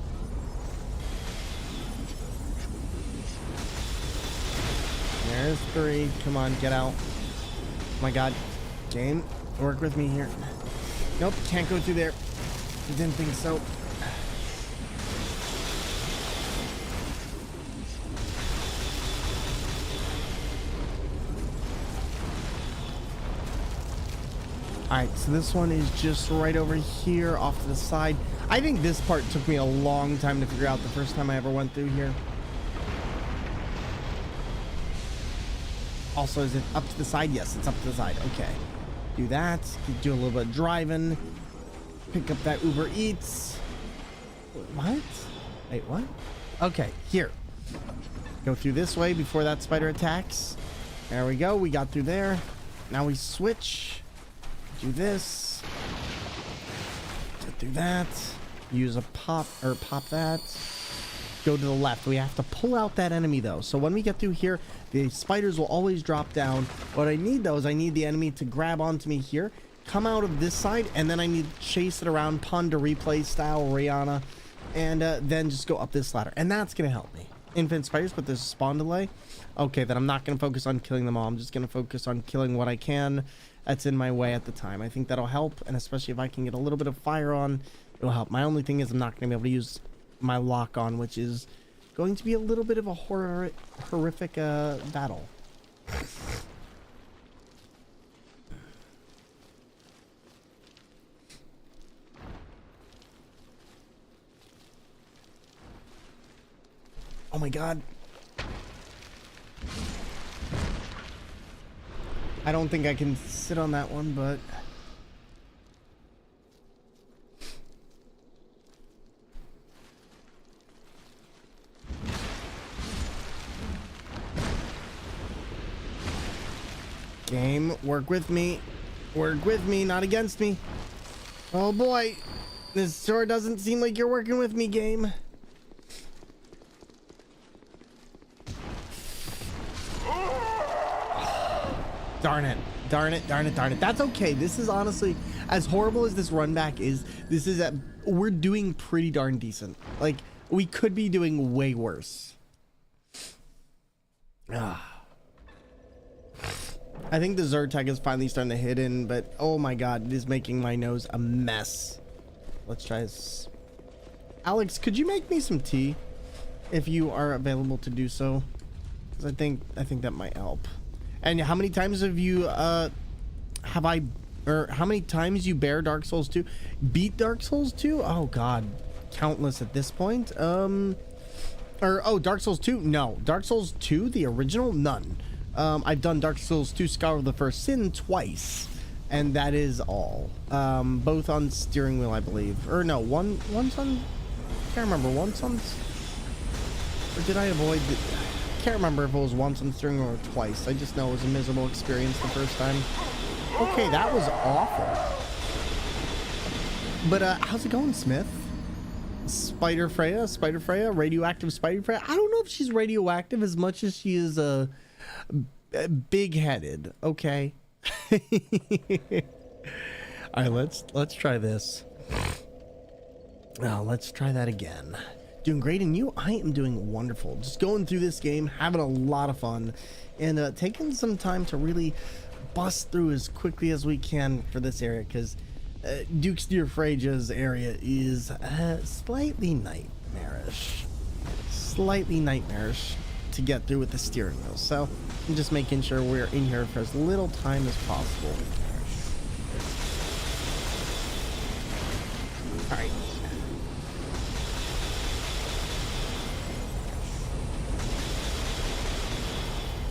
There's three. Come on, get out. Oh my god. Game, work with me here. Nope, can't go through there. Didn't think so. Alright, so this one is just right over here off to the side. I think this part took me a long time to figure out the first time I ever went through here. Also, is it up to the side? Yes, it's up to the side. Okay. Do that. Do a little bit of driving. Pick up that Uber Eats. What? Wait, what? Okay, here. Go through this way before that spider attacks. There we go. We got through there. Now we switch. Do this. Do that. Use a pop, or pop that. Go to the left. We have to pull out that enemy though. So when we get through here, the spiders will always drop down. What I need though is I need the enemy to grab onto me here, come out of this side, and then I need to chase it around, pun to replay style Rihanna, and then just go up this ladder. And that's going to help me. Infinite spiders, but there's a spawn delay. Okay, then I'm not going to focus on killing them all. I'm just going to focus on killing what I can that's in my way at the time. I think that'll help, and especially if I can get a little bit of fire on, it'll help. My only thing is I'm not going to be able to use my lock on, which is going to be a little bit of a horrific battle. Oh my god. I don't think I can sit on that one, but game, work with me. Work with me, not against me. Oh boy. This sure doesn't seem like you're working with me, game. Darn it. Darn it, darn it, darn it. That's okay. This is honestly, as horrible as this run back is, this is we're doing pretty darn decent. Like, we could be doing way worse. I think the Zyrtec is finally starting to hit in, but oh my god, it is making my nose a mess. let's try this. Alex, could you make me some tea if you are available to do so? Because I think that might help. And how many times have you how many times you bear Dark Souls 2? Beat Dark Souls 2? Oh god, countless at this point. Dark Souls 2? No. Dark Souls 2, the original? None. I've done Dark Souls 2 Scholar of the First Sin twice, and that is all. Both on steering wheel, I believe. Or no, once on, I can't remember, once on, or did I avoid the, I can't remember if it was once on steering wheel or twice. I just know it was a miserable experience the first time. Okay, that was awful. But how's it going, Smith? Spider Freya, radioactive Spider Freya. I don't know if she's radioactive as much as she is big-headed. Okay. All right, let's try this. Now let's try that again. Doing great, and you? I am doing wonderful. Just going through this game, having a lot of fun, and taking some time to really bust through as quickly as we can for this area, because Duke's Dear Freja's area is slightly nightmarish. To get through with the steering wheel. So I'm just making sure we're in here for as little time as possible. All right.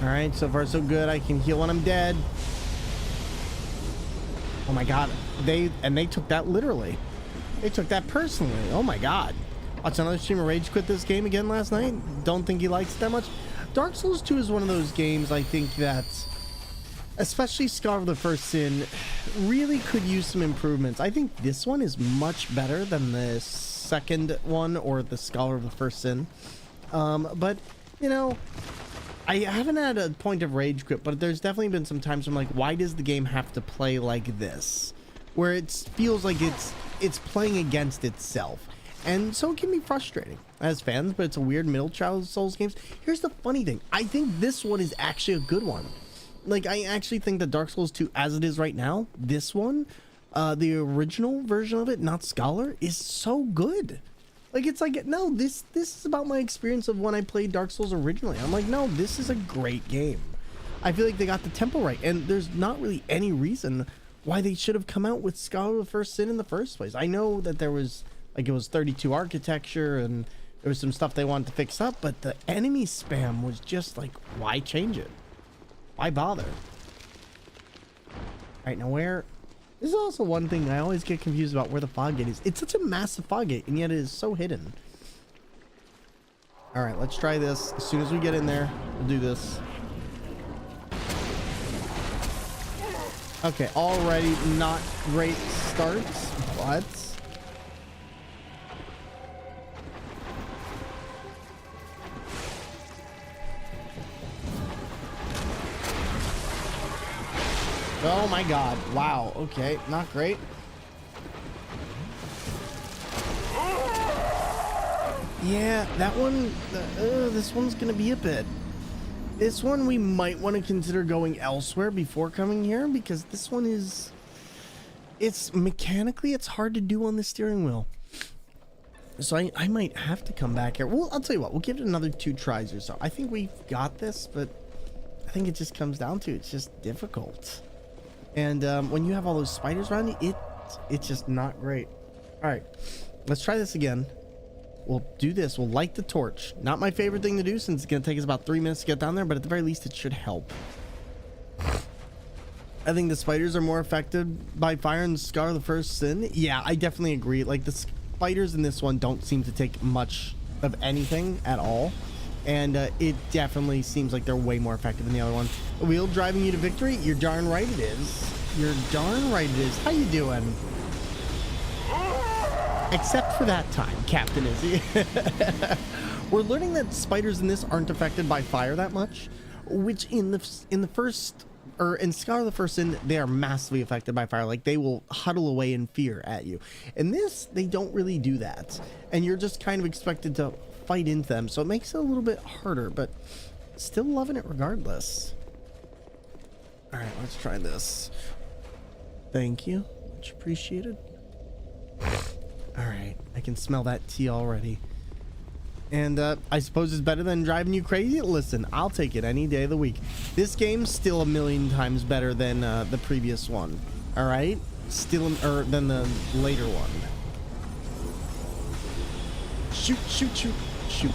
All right, so far so good. I can heal when I'm dead. Oh my god, they took that literally. They took that personally. Oh my god. Watched another streamer rage quit this game again last night. Don't think he likes it that much. Dark Souls 2 is one of those games I think that, especially Scholar of the First Sin, really could use some improvements. I think this one is much better than the second one or the Scholar of the First Sin. But, you know, I haven't had a point of rage quit, but there's definitely been some times I'm like, why does the game have to play like this? Where it feels like it's playing against itself. And so it can be frustrating as fans, but it's a weird middle child Souls games. Here's the funny thing. I think this one is actually a good one. Like, I actually think that Dark Souls 2, as it is right now, this one, the original version of it, not Scholar, is so good. Like, it's like, no, this is about my experience of when I played Dark Souls originally. I'm like, no, this is a great game. I feel like they got the tempo right, and there's not really any reason why they should have come out with Scholar of the First Sin in the first place. I know that there was, like, it was 32 architecture, and there was some stuff they wanted to fix up, but the enemy spam was just like, why change it? Why bother? Alright, now where... This is also one thing I always get confused about, where the fog gate is. It's such a massive fog gate, and yet it is so hidden. Alright, let's try this. As soon as we get in there, we'll do this. Okay, already not great starts, but... Oh my god, wow, okay, not great. Yeah, that one, this one's gonna be a bit. This one we might want to consider going elsewhere before coming here, because this one is, it's mechanically, it's hard to do on the steering wheel. So I might have to come back here. Well, I'll tell you what, we'll give it another 2 tries or so. I think we've got this, but I think it just comes down to, it's just difficult. And when you have all those spiders around you, it's just not great. All right, let's try this again. We'll do this. We'll light the torch. Not my favorite thing to do, since it's going to take us about 3 minutes to get down there, but at the very least, it should help. I think the spiders are more affected by fire in Scar of the First Sin. Yeah, I definitely agree. Like, the spiders in this one don't seem to take much of anything at all. And it definitely seems like they're way more effective than the other one. A wheel driving you to victory? You're darn right it is. You're darn right it is. How you doing? Except for that time, Captain Izzy. We're learning that spiders in this aren't affected by fire that much, which in the first, or in Scar of the First Sin, they are massively affected by fire. Like, they will huddle away in fear at you. In this, they don't really do that. And you're just kind of expected to fight into them, so it makes it a little bit harder, but still loving it regardless. All right, let's try this. Thank you, much appreciated. All right, I can smell that tea already. And I suppose it's better than driving you crazy. Listen, I'll take it any day of the week. This game's still a million times better than the previous one. All right, still than the later one. Shoot, shoot, shoot, shoot.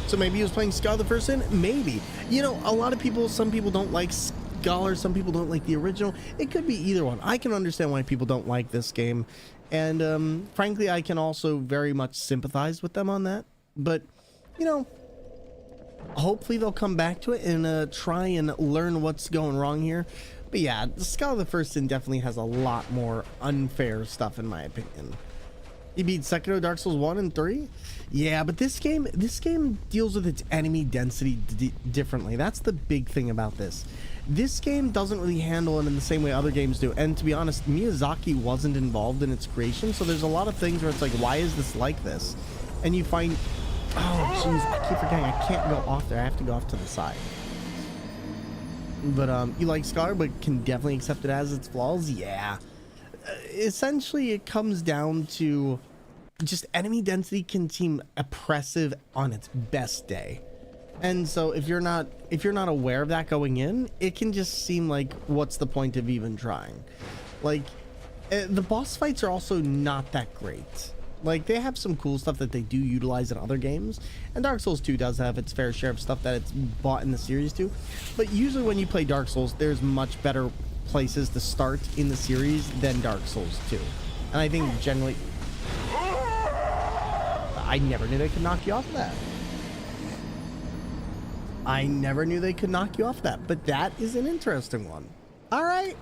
So maybe he was playing Scar the first sin. Maybe. You know, a lot of people. Some people don't like Scholar. Some people don't like the original. It could be either one. I can understand why people don't like this game, and frankly, I can also very much sympathize with them on that. But you know, hopefully they'll come back to it and try and learn what's going wrong here. But yeah, the Scholar the First Sin definitely has a lot more unfair stuff in my opinion. You beat Sekiro, Dark Souls 1 and 3? Yeah, but this game deals with its enemy density differently. That's the big thing about this. This game doesn't really handle it in the same way other games do. And to be honest, Miyazaki wasn't involved in its creation, so there's a lot of things where it's like, why is this like this? And you find, oh jeez, I keep forgetting I can't go off there. I have to go off to the side. But you like Scar, but can definitely accept it as its flaws? Yeah. Essentially, it comes down to just enemy density can seem oppressive on its best day. And so if you're not aware of that going in, it can just seem like, what's the point of even trying? Like, the boss fights are also not that great. Like, they have some cool stuff that they do utilize in other games, and Dark Souls 2 does have its fair share of stuff that it's bought in the series too. But usually when you play Dark Souls, there's much better places to start in the series than Dark Souls 2. And I think generally, I never knew they could knock you off that. I never knew they could knock you off that, but that is an interesting one. All right,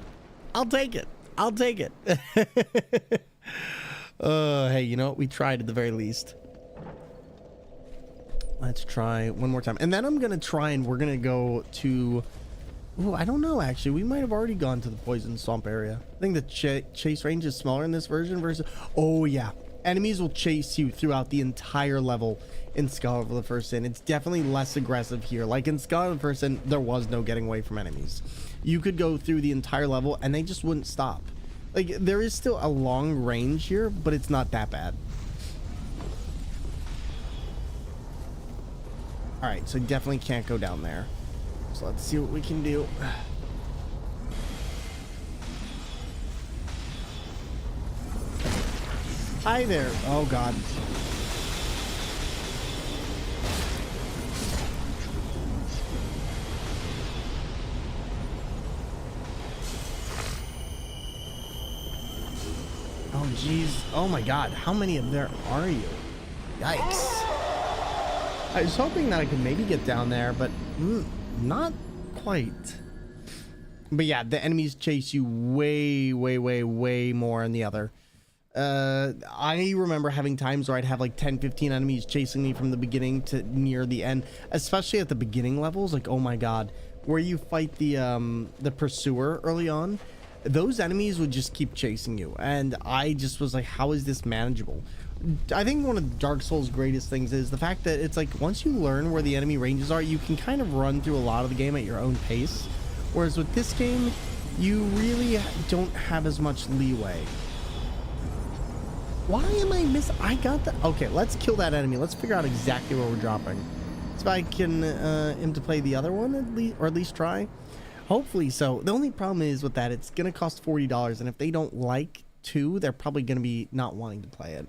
I'll take it. I'll take it. Hey, you know what? We tried at the very least. Let's try one more time. And then I'm going to try and we're going to go to... Oh, I don't know, actually. We might have already gone to the Poison Swamp area. I think the chase range is smaller in this version versus... Oh, yeah. Enemies will chase you throughout the entire level in Scholar of the First Sin. It's definitely less aggressive here. Like in Scholar of the First Sin, there was no getting away from enemies. You could go through the entire level and they just wouldn't stop. Like, there is still a long range here, but it's not that bad. Alright, so definitely can't go down there. So let's see what we can do. Hi there. Oh, God. Oh, geez. Oh, my God. How many of there are you? Yikes. I was hoping that I could maybe get down there, but not quite. But yeah, the enemies chase you way, way, way, way more in the other. I remember having times where I'd have like 10, 15 enemies chasing me from the beginning to near the end, especially at the beginning levels. Like, oh my God, where you fight the pursuer early on. Those enemies would just keep chasing you, and I just was like, how is this manageable? I think one of Dark Souls' greatest things is the fact that it's like once you learn where the enemy ranges are, you can kind of run through a lot of the game at your own pace, whereas with this game you really don't have as much leeway. Why am I I got the... Okay, let's kill that enemy. Let's figure out exactly where we're dropping. So if I can him to play the other one at least, or at least try. Hopefully so. The only problem is with that, it's going to cost $40, and if they don't like 2, they're probably going to be not wanting to play it.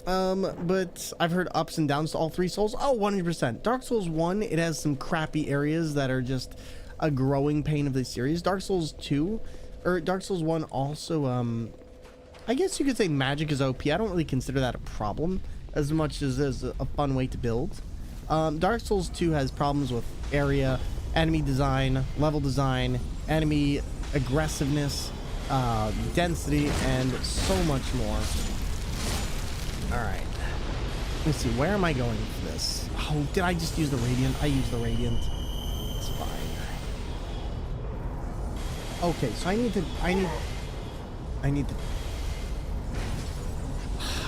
But I've heard ups and downs to all 3 Souls. Oh, 100%. Dark Souls 1, it has some crappy areas that are just a growing pain of the series. Dark Souls 2, or Dark Souls 1 also, I guess you could say magic is OP. I don't really consider that a problem as much as a fun way to build. Dark Souls 2 has problems with area, enemy design, level design, enemy aggressiveness, density, and so much more. Alright. Let me see, where am I going for this? Oh, did I just use the Radiant? I used the Radiant. It's fine. Okay, so I need to...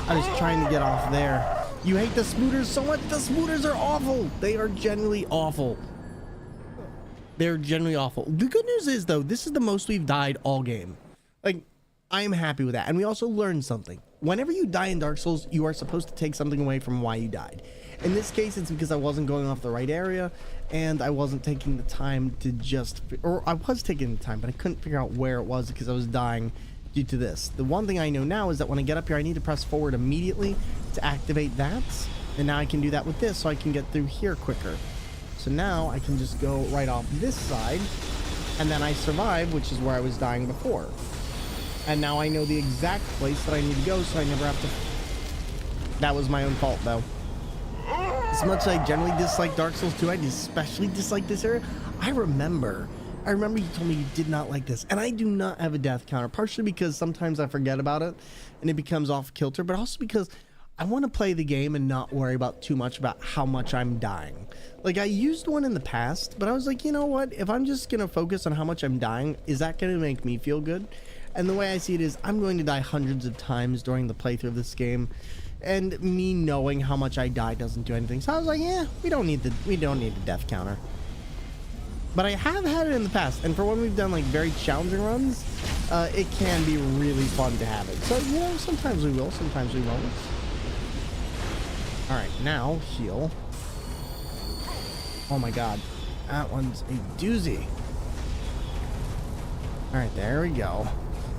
I was trying to get off there. You hate the spooters so much? The spooters are awful. They are genuinely awful. They're genuinely awful. The good news is, though, this is the most we've died all game. Like, I'm happy with that. And we also learned something. Whenever you die in Dark Souls, you are supposed to take something away from why you died. In this case, it's because I wasn't going off the right area, and I wasn't taking the time to just, or I was taking the time, but I couldn't figure out where it was because I was dying due to this. The one thing I know now is that when I get up here, I need to press forward immediately to activate that. And now I can do that with this, so I can get through here quicker. So now I can just go right off this side, and then I survive, which is where I was dying before. And now I know the exact place that I need to go, so I never have to... That was my own fault, though. As much as I generally dislike Dark Souls 2, I especially dislike this area. I remember you told me you did not like this, and I do not have a death counter, partially because sometimes I forget about it, and it becomes off kilter, but also because I want to play the game and not worry about too much about how much I'm dying. Like, I used one in the past, but I was like, you know what? If I'm just going to focus on how much I'm dying, is that going to make me feel good? And the way I see it is, I'm going to die hundreds of times during the playthrough of this game, and me knowing how much I die doesn't do anything. So I was like, yeah, we don't need the death counter. But I have had it in the past, and for when we've done like very challenging runs, it can be really fun to have it. So, you know, sometimes we will, sometimes we won't. All right, now heal. Oh my god, that one's a doozy. All right, there we go.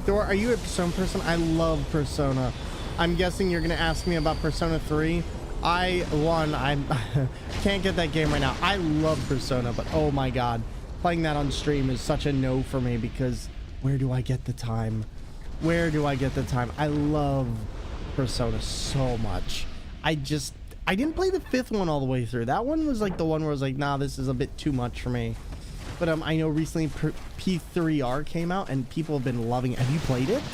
Thor, are you a Persona person? I love Persona. I'm guessing you're gonna ask me about Persona 3. I can't get that game right now. I love Persona, but oh my god, playing that on stream is such a no for me because where do I get the time? Where do I get the time? I love Persona so much. I didn't play the 5th one all the way through. That one was like the one where I was like, nah, this is a bit too much for me. But I know recently P3R came out and people have been loving it. Have you played it?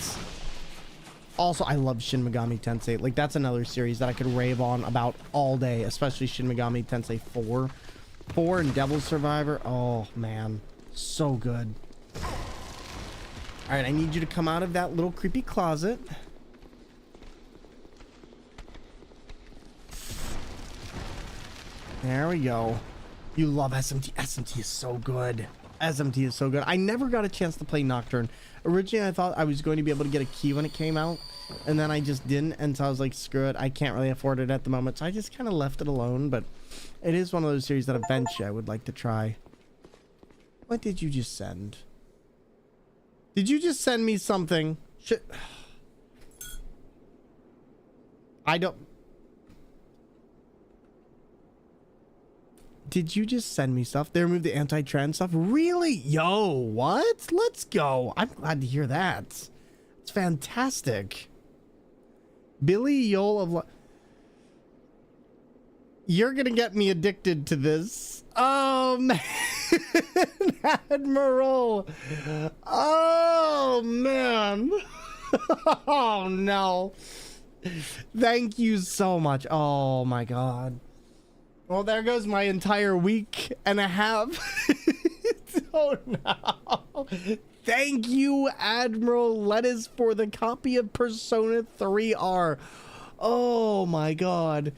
Also, I love Shin Megami Tensei. Like, that's another series that I could rave on about all day, especially Shin Megami Tensei 4. 4 and Devil Survivor. Oh, man. So good. All right, I need you to come out of that little creepy closet. There we go. You love SMT. SMT is so good. SMT is so good. I never got a chance to play Nocturne. Originally, I thought I was going to be able to get a key when it came out, and then I just didn't, and so I was like, screw it. I can't really afford it at the moment, so I just kind of left it alone, but it is one of those series that eventually I would like to try. What did you just send? Did you just send me something? Shit. I don't... Did you just send me stuff? They removed the anti-trans stuff? Really? Yo, what? Let's go. I'm glad to hear that. It's fantastic. Billy Yole of... You're gonna get me addicted to this. Oh, man. Admiral. Oh, man. Oh, no. Thank you so much. Oh, my God. Well, there goes my entire week and a half. Oh, no. Thank you, Admiral Lettuce, for the copy of Persona 3R. Oh, my God.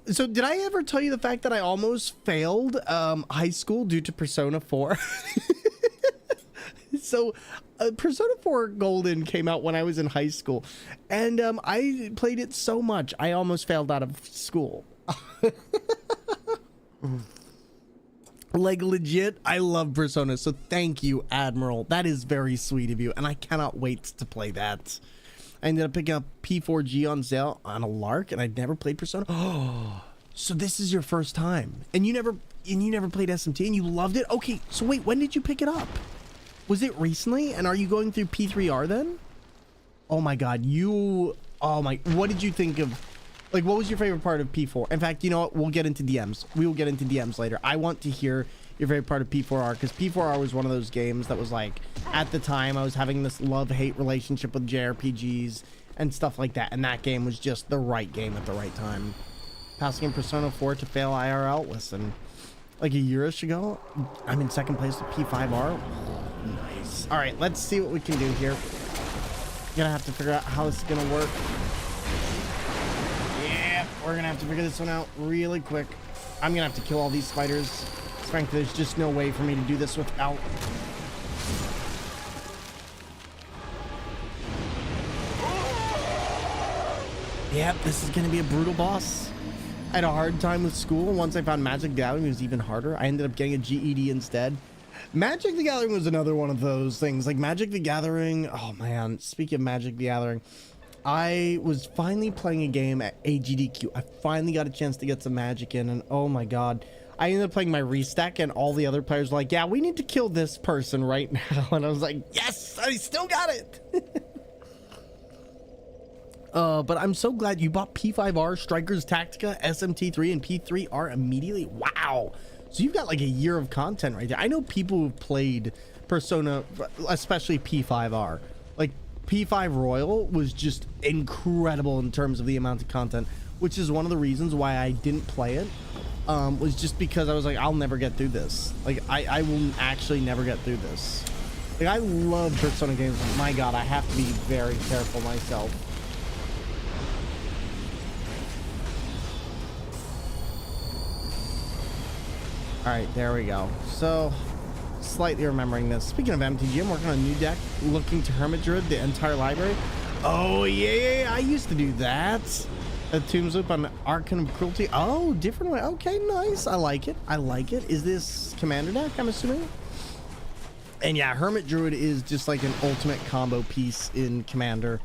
So, did I ever tell you the fact that I almost failed high school due to Persona 4? So, Persona 4 Golden came out when I was in high school. And I played it so much, I almost failed out of school. Like, legit, I love Persona, so thank you, Admiral. That is very sweet of you, and I cannot wait to play that. I ended up picking up P4G on sale on a lark, and I'd never played Persona. Oh, so this is your first time, and you never played SMT, and you loved it? Okay, so wait, when did you pick it up? Was it recently, and are you going through P3R then? Oh my god, what did you think of... Like, what was your favorite part of P4? In fact, you know what? We'll get into DMs. We will get into DMs later. I want to hear your favorite part of P4R, because P4R was one of those games that was like, at the time, I was having this love-hate relationship with JRPGs and stuff like that, and that game was just the right game at the right time. Passing in Persona 4 to fail IRL, listen, like a year-ish ago, I'm in second place with P5R. Oh, nice. All right, let's see what we can do here. Gonna have to figure out how this is gonna work. We're gonna have to figure this one out really quick. I'm gonna have to kill all these spiders. Frankly, there's just no way for me to do this without... Yep, this is gonna be a brutal boss. I had a hard time with school. Once I found Magic the Gathering, it was even harder. I ended up getting a GED instead. Magic the Gathering was another one of those things. Like Magic the Gathering, oh man, speaking of Magic the Gathering, I was finally playing a game at AGDQ. I finally got a chance to get some Magic in, and oh my god. I ended up playing my restack, and all the other players were like, yeah, we need to kill this person right now. And I was like, yes, I still got it. But I'm so glad you bought P5R, Strikers Tactica, SMT3, and P3R immediately. Wow. So you've got like a year of content right there. I know people who've played Persona, especially P5R. Like P5 Royal was just incredible in terms of the amount of content, which is one of the reasons why I didn't play it. Was just because I was like, I'll never get through this. Like I will actually never get through this. Like I love Persona games, but my god, I have to be very careful myself. All right, there we go. So, slightly remembering this. Speaking of MTG, I'm working on a new deck, looking to Hermit Druid, the entire library. Oh, yeah, I used to do that. A Tombs Loop on Arcane of Cruelty. Oh, different way. Okay, nice. I like it. I like it. Is this Commander deck, I'm assuming? And yeah, Hermit Druid is just like an ultimate combo piece in Commander.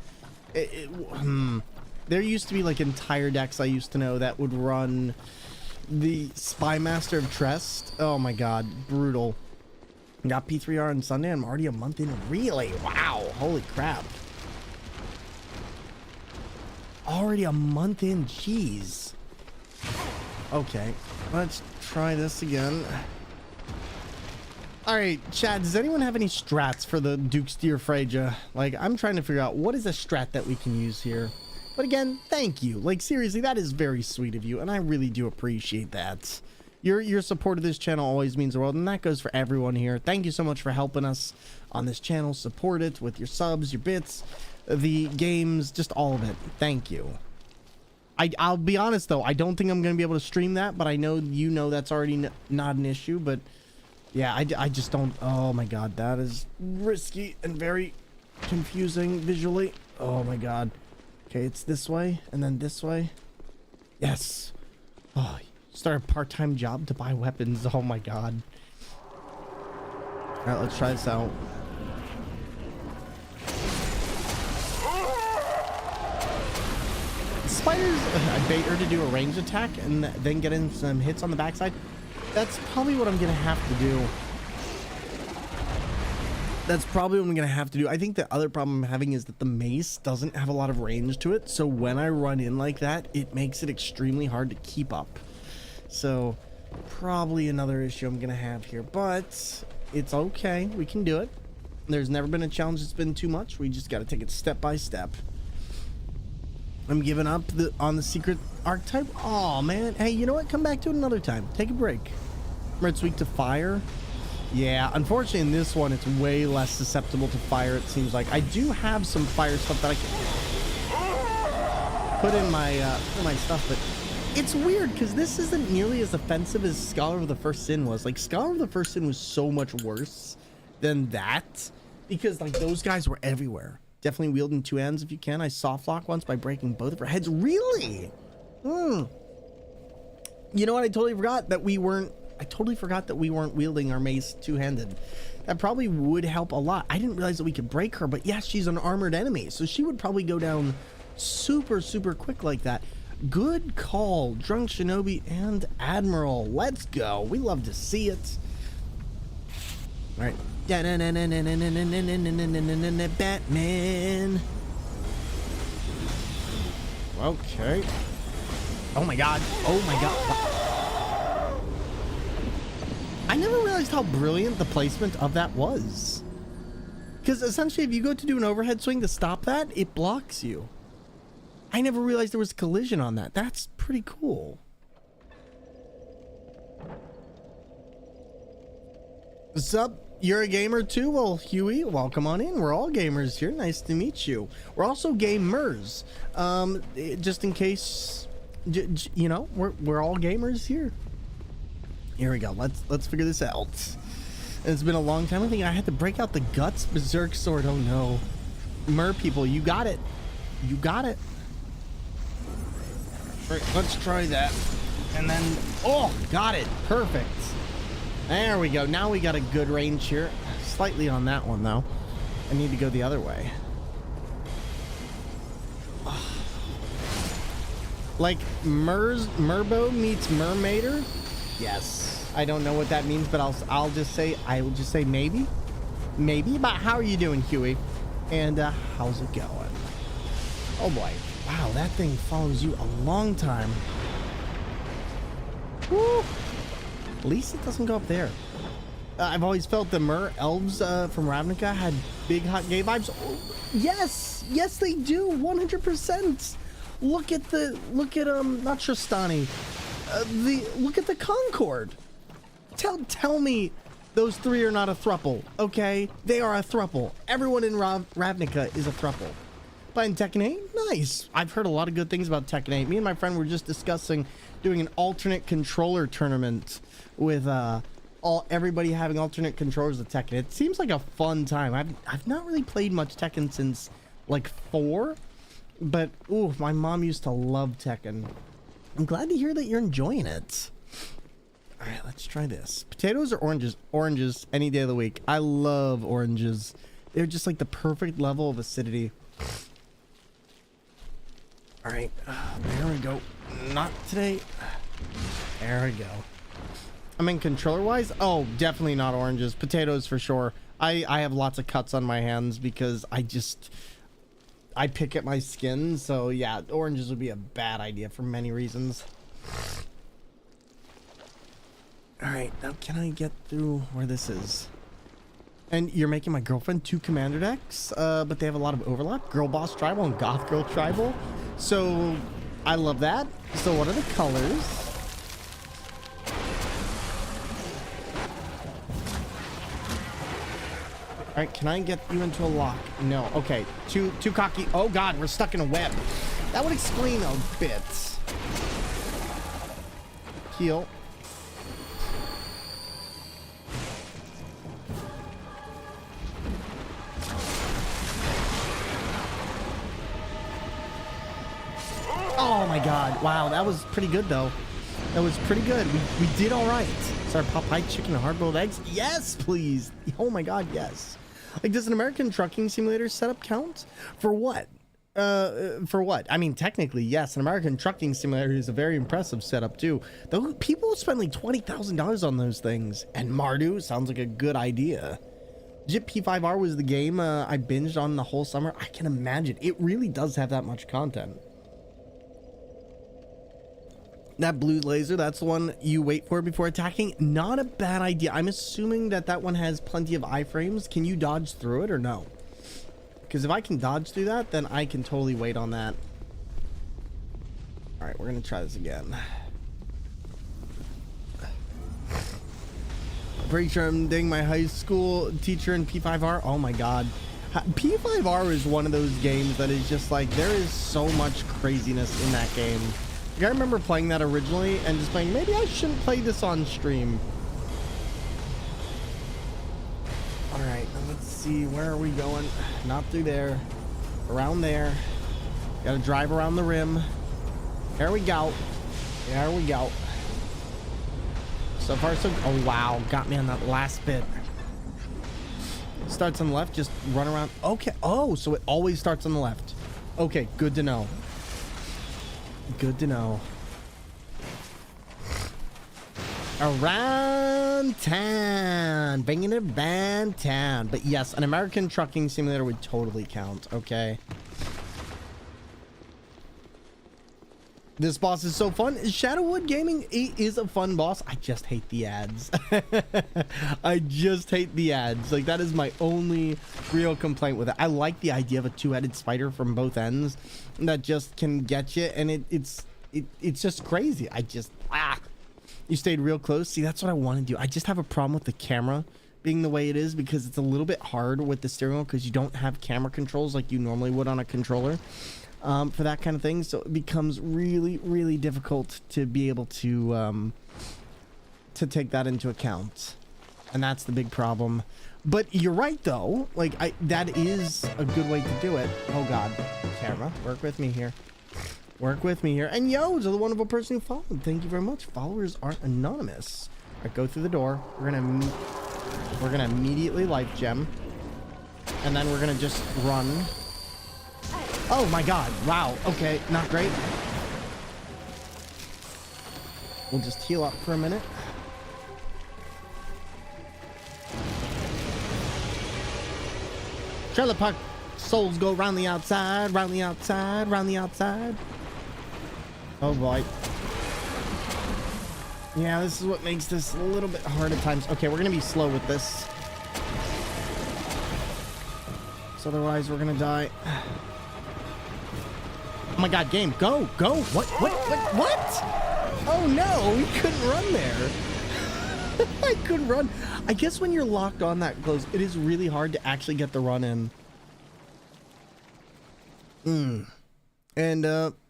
There used to be like entire decks I used to know that would run the Spy Master of Trest. Oh my god, brutal. Got P3R on Sunday. I'm already a month in. Really? Wow. Holy crap. Already a month in. Jeez. Okay, let's try this again. All right, Chad, does anyone have any strats for the Duke's Deer Freja? Like, I'm trying to figure out what is a strat that we can use here. But again, thank you. Like, seriously, that is very sweet of you, and I really do appreciate that. Your support of this channel always means the world, and that goes for everyone here. Thank you so much for helping us on this channel. Support it with your subs, your bits, the games, just all of it. Thank you. I'll be honest, though, I don't think I'm going to be able to stream that, but I know you know that's already not an issue, but yeah, I just don't... Oh, my God, that is risky and very confusing visually. Oh, my God. Okay, it's this way, and then this way. Yes. Oh, start a part-time job to buy weapons. Oh my god. Alright, let's try this out. Spiders, I bait her to do a range attack and then get in some hits on the backside. That's probably what I'm gonna have to do. That's probably what I'm gonna have to do. I think the other problem I'm having is that the mace doesn't have a lot of range to it, so when I run in like that, it makes it extremely hard to keep up. So probably another issue I'm gonna have here, but it's okay. We can do it. There's never been a challenge that's been too much. We just gotta take it step by step. I'm giving up on the secret archetype. Oh man, hey, you know what? Come back to it another time. Take a break. Remember, it's weak to fire. Yeah, unfortunately in this one, it's way less susceptible to fire, it seems like. I do have some fire stuff that I can put in my stuff, but it's weird because this isn't nearly as offensive as Scholar of the First Sin was. Like, Scholar of the First Sin was so much worse than that because, like, those guys were everywhere. Definitely wielding two hands if you can. I soft lock once by breaking both of her heads. Really? You know what? I totally forgot that we weren't wielding our mace two-handed. That probably would help a lot. I didn't realize that we could break her, but yes, she's an armored enemy, so she would probably go down super, super quick like that. Good call, Drunk Shinobi and Admiral. Let's go. We love to see it. All right. Batman. Okay. Oh my god. Oh my god. I never realized how brilliant the placement of that was. Because essentially, if you go to do an overhead swing to stop that, it blocks you. I never realized there was collision on that. That's pretty cool. What's up? You're a gamer too? Well, Huey, welcome on in. We're all gamers here. Nice to meet you. We're also gamers. Just in case, you know, we're all gamers here. Here we go. Let's figure this out. It's been a long time. I think I had to break out the Guts Berserk Sword. Oh no. Mer people, you got it. You got it. Right, let's try that. And then, oh, got it. Perfect. There we go. Now we got a good range here. Slightly on that one, though. I need to go the other way. Like Merbo meets Mermaider? Yes. I don't know what that means, but I will just say maybe. Maybe. But how are you doing, Huey? And how's it going? Oh boy. Wow, that thing follows you a long time. Woo! At least it doesn't go up there. I've always felt the Mer elves from Ravnica had big hot gay vibes. Oh, yes, yes they do, 100%. Look at not Tristani, look at the Concord. Tell me those three are not a thruple, okay? They are a thruple. Everyone in Ravnica is a thruple. Playing Tekken 8? Nice. I've heard a lot of good things about Tekken 8. Me and my friend were just discussing doing an alternate controller tournament with everybody having alternate controllers of Tekken. It seems like a fun time. I've not really played much Tekken since like 4, but ooh, my mom used to love Tekken. I'm glad to hear that you're enjoying it. All right, let's try this. Potatoes or oranges? Oranges any day of the week. I love oranges. They're just like the perfect level of acidity. All right, there we go. Not today. There we go. I mean, controller-wise, oh, definitely not oranges. Potatoes for sure. I have lots of cuts on my hands because I pick at my skin. So yeah, oranges would be a bad idea for many reasons. All right, now can I get through where this is? And you're making my girlfriend 2 commander decks, but they have a lot of overlap. Girl Boss Tribal and Goth Girl Tribal. So I love that. So what are the colors? All right, can I get you into a lock? No. Okay. Too cocky. Oh God, we're stuck in a web. That would explain a bit. Heal. Oh my God. Wow, that was pretty good though. That was pretty good. We did all right. Sorry, Popeye chicken and hard-boiled eggs? Yes, please. Oh my God, yes. Like, does an American trucking simulator setup count? For what? For what? I mean, technically, yes. An American trucking simulator is a very impressive setup too. Though people spend like $20,000 on those things. And Mardu sounds like a good idea. Jip P5R was the game I binged on the whole summer. I can imagine. It really does have that much content. That blue laser, that's the one you wait for before attacking. Not a bad idea. I'm assuming that one has plenty of iframes. Can you dodge through it or no? Because if I can dodge through that, then I can totally wait on that. All right, we're going to try this again. Pretty sure I'm dating my high school teacher in P5R. Oh my God. P5R is one of those games that is just like, there is so much craziness in that game. Like, I remember playing that originally and just playing, maybe I shouldn't play this on stream. All right, let's see, where are we going? Not through there, around there. Gotta drive around the rim. There we go. There we go. So far, so, oh wow, got me on that last bit. Starts on the left, just run around. Okay, oh, so it always starts on the left. Okay, good to know. Good to know. Around town, bringing it around town. But yes, an American trucking simulator would totally count. Okay. This boss is so fun. Shadowwood Gaming is a fun boss. I just hate the ads. I just hate the ads. Like, that is my only real complaint with it. I like the idea of a two-headed spider from both ends that just can get you, and it's just crazy. You stayed real close. See, that's what I want to do. I just have a problem with the camera being the way it is because it's a little bit hard with the steering wheel because you don't have camera controls like you normally would on a controller. For that kind of thing, so it becomes really difficult to be able to take that into account, and that's the big problem. But you're right though, like that is a good way to do it. Oh God, camera, work with me here. Work with me here. And yo, to the wonderful person who followed. Thank you very much. Followers are anonymous. All right, go through the door. We're gonna immediately life gem. And then we're gonna just run. Oh my god. Wow. Okay, not great. We'll just heal up for a minute. Trailer park souls go round the outside, round the outside, round the outside. Oh boy. Yeah, this is what makes this a little bit hard at times. Okay, we're gonna be slow with this. So otherwise we're gonna die. Oh my god, game, go, go! What? Oh no, we couldn't run there. I couldn't run. I guess when you're locked on that close, it is really hard to actually get the run in. And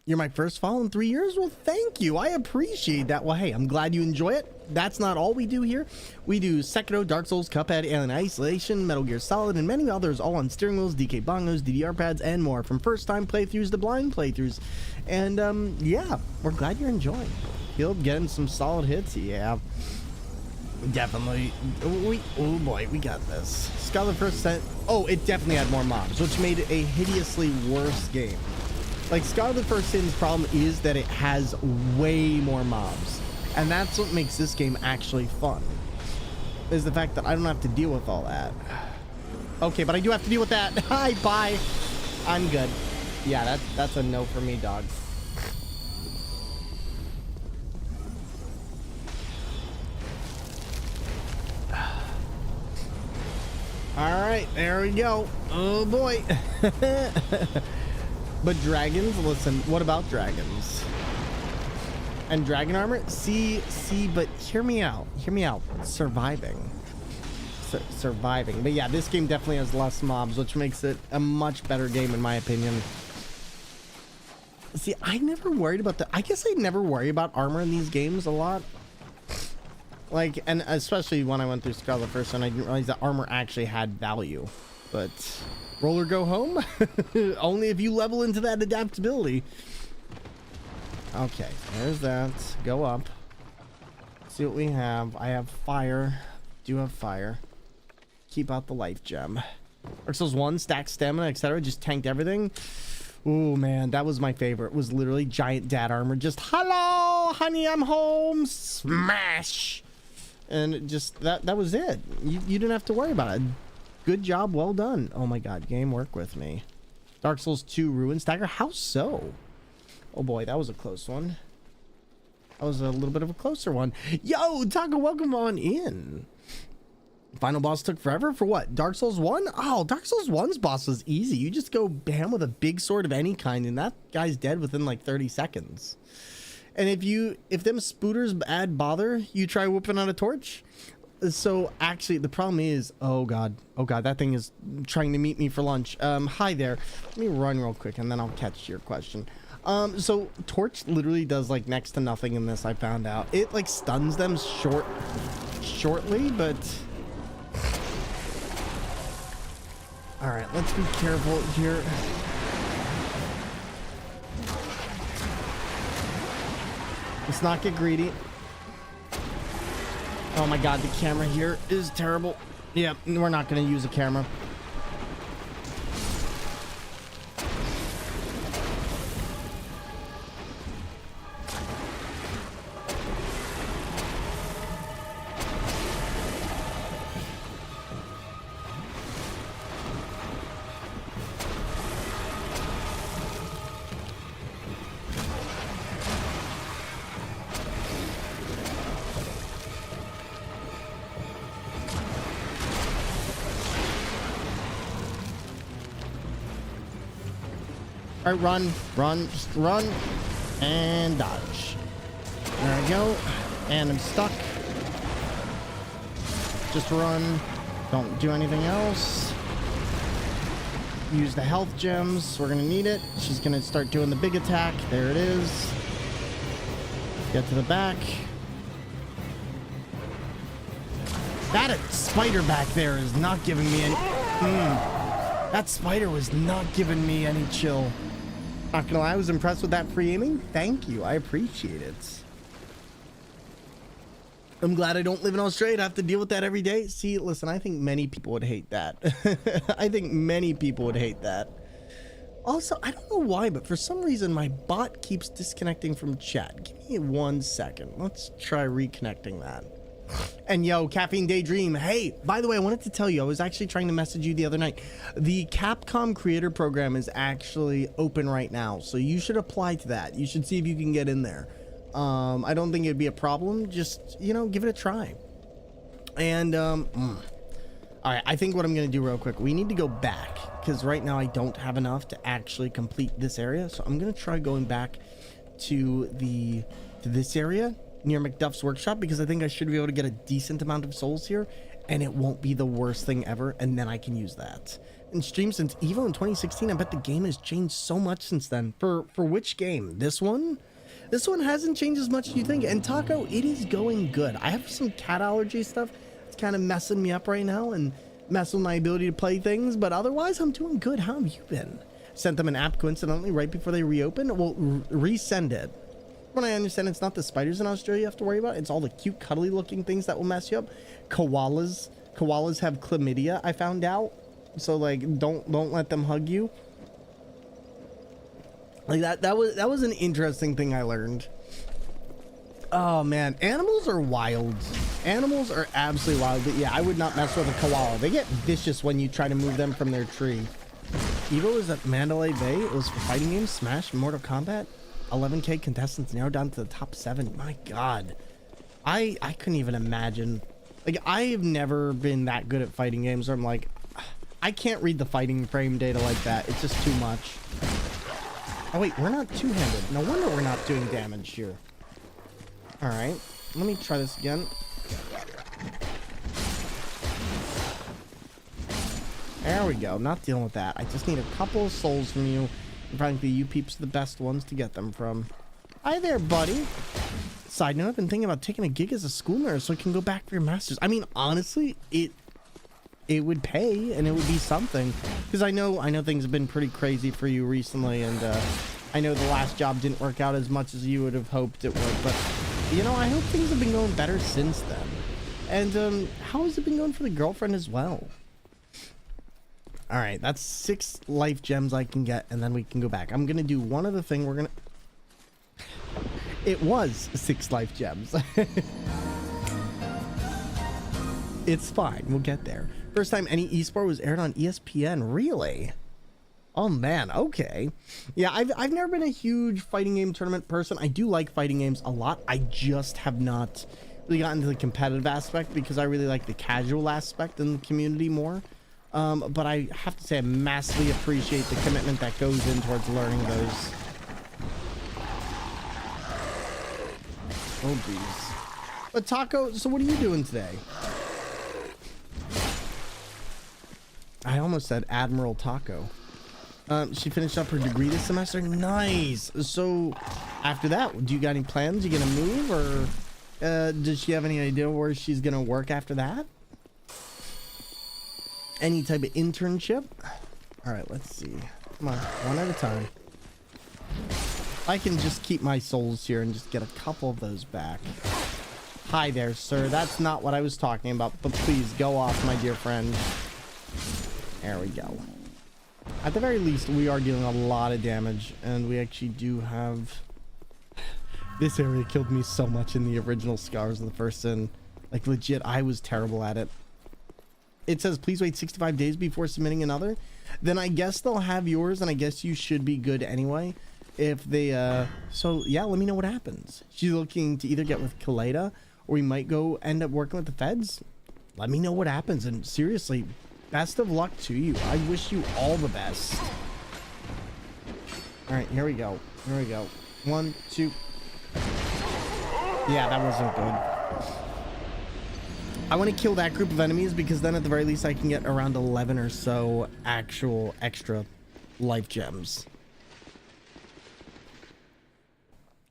you're my first follow in 3 years? Well, thank you. I appreciate that. Well, hey, I'm glad you enjoy it. That's not all we do here. We do Sekiro, Dark Souls, Cuphead, Alien Isolation, Metal Gear Solid, and many others, all on steering wheels, DK bongos, DDR pads, and more. From first-time playthroughs to blind playthroughs. And, yeah, we're glad you're enjoying. Guild getting some solid hits? Yeah. Definitely. Oh boy, we got this. Scarlet First Set. Oh, it definitely had more mobs, which made it a hideously worse game. Like, Scarlet First Sin's problem is that it has way more mobs. And that's what makes this game actually fun. Is the fact that I don't have to deal with all that. Okay, but I do have to deal with that. Hi, bye. I'm good. Yeah, that's a no for me, dog. All right, there we go. Oh boy. But dragons, listen, what about dragons? And dragon armor? See, but hear me out. Hear me out. Surviving. Surviving. But yeah, this game definitely has less mobs, which makes it a much better game in my opinion. See, I never worried about I guess I never worry about armor in these games a lot. Like, and especially when I went through Scarlet First and I didn't realize that armor actually had value. But roller go home? Only if you level into that adaptability. Okay, there's that. Go up. See what we have. I have fire. Do have fire. Keep out the life gem. Dark Souls 1, stack stamina, etc. Just tanked everything. Oh man, that was my favorite. It was literally giant dad armor. Just, hello, honey, I'm home. Smash. And just that was it. You didn't have to worry about it. Good job, well done. Oh my god, game, work with me. Dark Souls 2 Ruin Stagger, how so? Oh boy, that was a close one. That was a little bit of a closer one. Yo, Taco, welcome on in. Final boss took forever for what? Dark Souls 1? Oh, Dark Souls 1's boss was easy. You just go bam with a big sword of any kind and that guy's dead within like 30 seconds. And if them spooters add bother, you try whipping out a torch. So actually the problem is, oh god, that thing is trying to meet me for lunch. Hi there. Let me run real quick and then I'll catch your question. So torch literally does like next to nothing in this. I found out it like stuns them shortly, but all right, let's be careful here. Let's not get greedy. Oh my god, the camera here is terrible. Yeah, we're not going to use a camera. All right, run, just run and dodge. There I go. And I'm stuck. Just run. Don't do anything else. Use the health gems. We're going to need it. She's going to start doing the big attack. There it is. Get to the back. That spider back there is not giving me any... That spider was not giving me any chill. Not gonna lie, I was impressed with that free aiming. Thank you, I appreciate it. I'm glad I don't live in Australia to have to deal with that every day. See, listen, I think many people would hate that. I think many people would hate that. Also, I don't know why, but for some reason my bot keeps disconnecting from chat. Give me 1 second. Let's try reconnecting that. And yo, Caffeine Daydream, hey, by the way, I wanted to tell you, I was actually trying to message you the other night. The Capcom Creator Program is actually open right now, so you should apply to that. You should see if you can get in there. I don't think it'd be a problem. Just, you know, give it a try. And, all right, I think what I'm going to do real quick, we need to go back, because right now I don't have enough to actually complete this area. So I'm going to try going back to this area near McDuff's workshop, because I think I should be able to get a decent amount of souls here, and it won't be the worst thing ever, and then I can use that. In stream since Evo in 2016, I bet the game has changed so much since then. For which game? This one? This one hasn't changed as much as you think. And Taco, it is going good. I have some cat allergy stuff. It's kind of messing me up right now and messing with my ability to play things, but otherwise I'm doing good. How have you been? Sent them an app coincidentally right before they reopened. Well, resend it. When I understand, it's not the spiders in Australia you have to worry about. It's all the cute, cuddly looking things that will mess you up. Koalas have chlamydia, I found out. So like, don't let them hug you. Like that was an interesting thing I learned. Oh man, animals are wild. Animals are absolutely wild. But yeah, I would not mess with a koala. They get vicious when you try to move them from their tree. Evo is at Mandalay Bay. It was for fighting games, Smash, Mortal Kombat. 11K contestants narrowed down to the top 7. My God, I couldn't even imagine. Like, I've never been that good at fighting games where I'm like, I can't read the fighting frame data like that. It's just too much. Oh wait, we're not two-handed. No wonder we're not doing damage here. All right, let me try this again. There we go. Not dealing with that. I just need a couple of souls from you. And frankly, you peeps are the best ones to get them from. Hi there, buddy. Side note, I've been thinking about taking a gig as a school nurse so I can go back for your master's. I mean, honestly, it would pay and it would be something, because I know things have been pretty crazy for you recently, and I know the last job didn't work out as much as you would have hoped it would, but you know, I hope things have been going better since then. And how has it been going for the girlfriend as well? All right, that's 6 life gems I can get, and then we can go back. I'm gonna do one other thing. It was 6 life gems. It's fine, we'll get there. First time any esport was aired on ESPN, really? Oh man, okay. Yeah, I've never been a huge fighting game tournament person. I do like fighting games a lot. I just have not really gotten to the competitive aspect because I really like the casual aspect in the community more. But I have to say I massively appreciate the commitment that goes in towards learning those. Oh geez. But Taco, so what are you doing today? I almost said Admiral Taco. She finished up her degree this semester. Nice. So after that, do you got any plans? You gonna move, or does she have any idea where she's gonna work after that? Any type of internship? All right, let's see. Come on, one at a time. I can just keep my souls here and just get a couple of those back. Hi there, sir. That's not what I was talking about, but please go off, my dear friend. There we go. At the very least, we are dealing a lot of damage, and we actually do have... This area killed me so much in the original Scars of the First Sin. Like, legit, I was terrible at it. It says, please wait 65 days before submitting another. Then I guess they'll have yours, and I guess you should be good anyway. If they, so yeah, let me know what happens. She's looking to either get with Kaleda, or we might go end up working with the feds. Let me know what happens, and seriously, best of luck to you. I wish you all the best. All right, here we go. Here we go. 1, 2. Yeah, that wasn't good. I want to kill that group of enemies because then at the very least I can get around 11 or so actual extra life gems.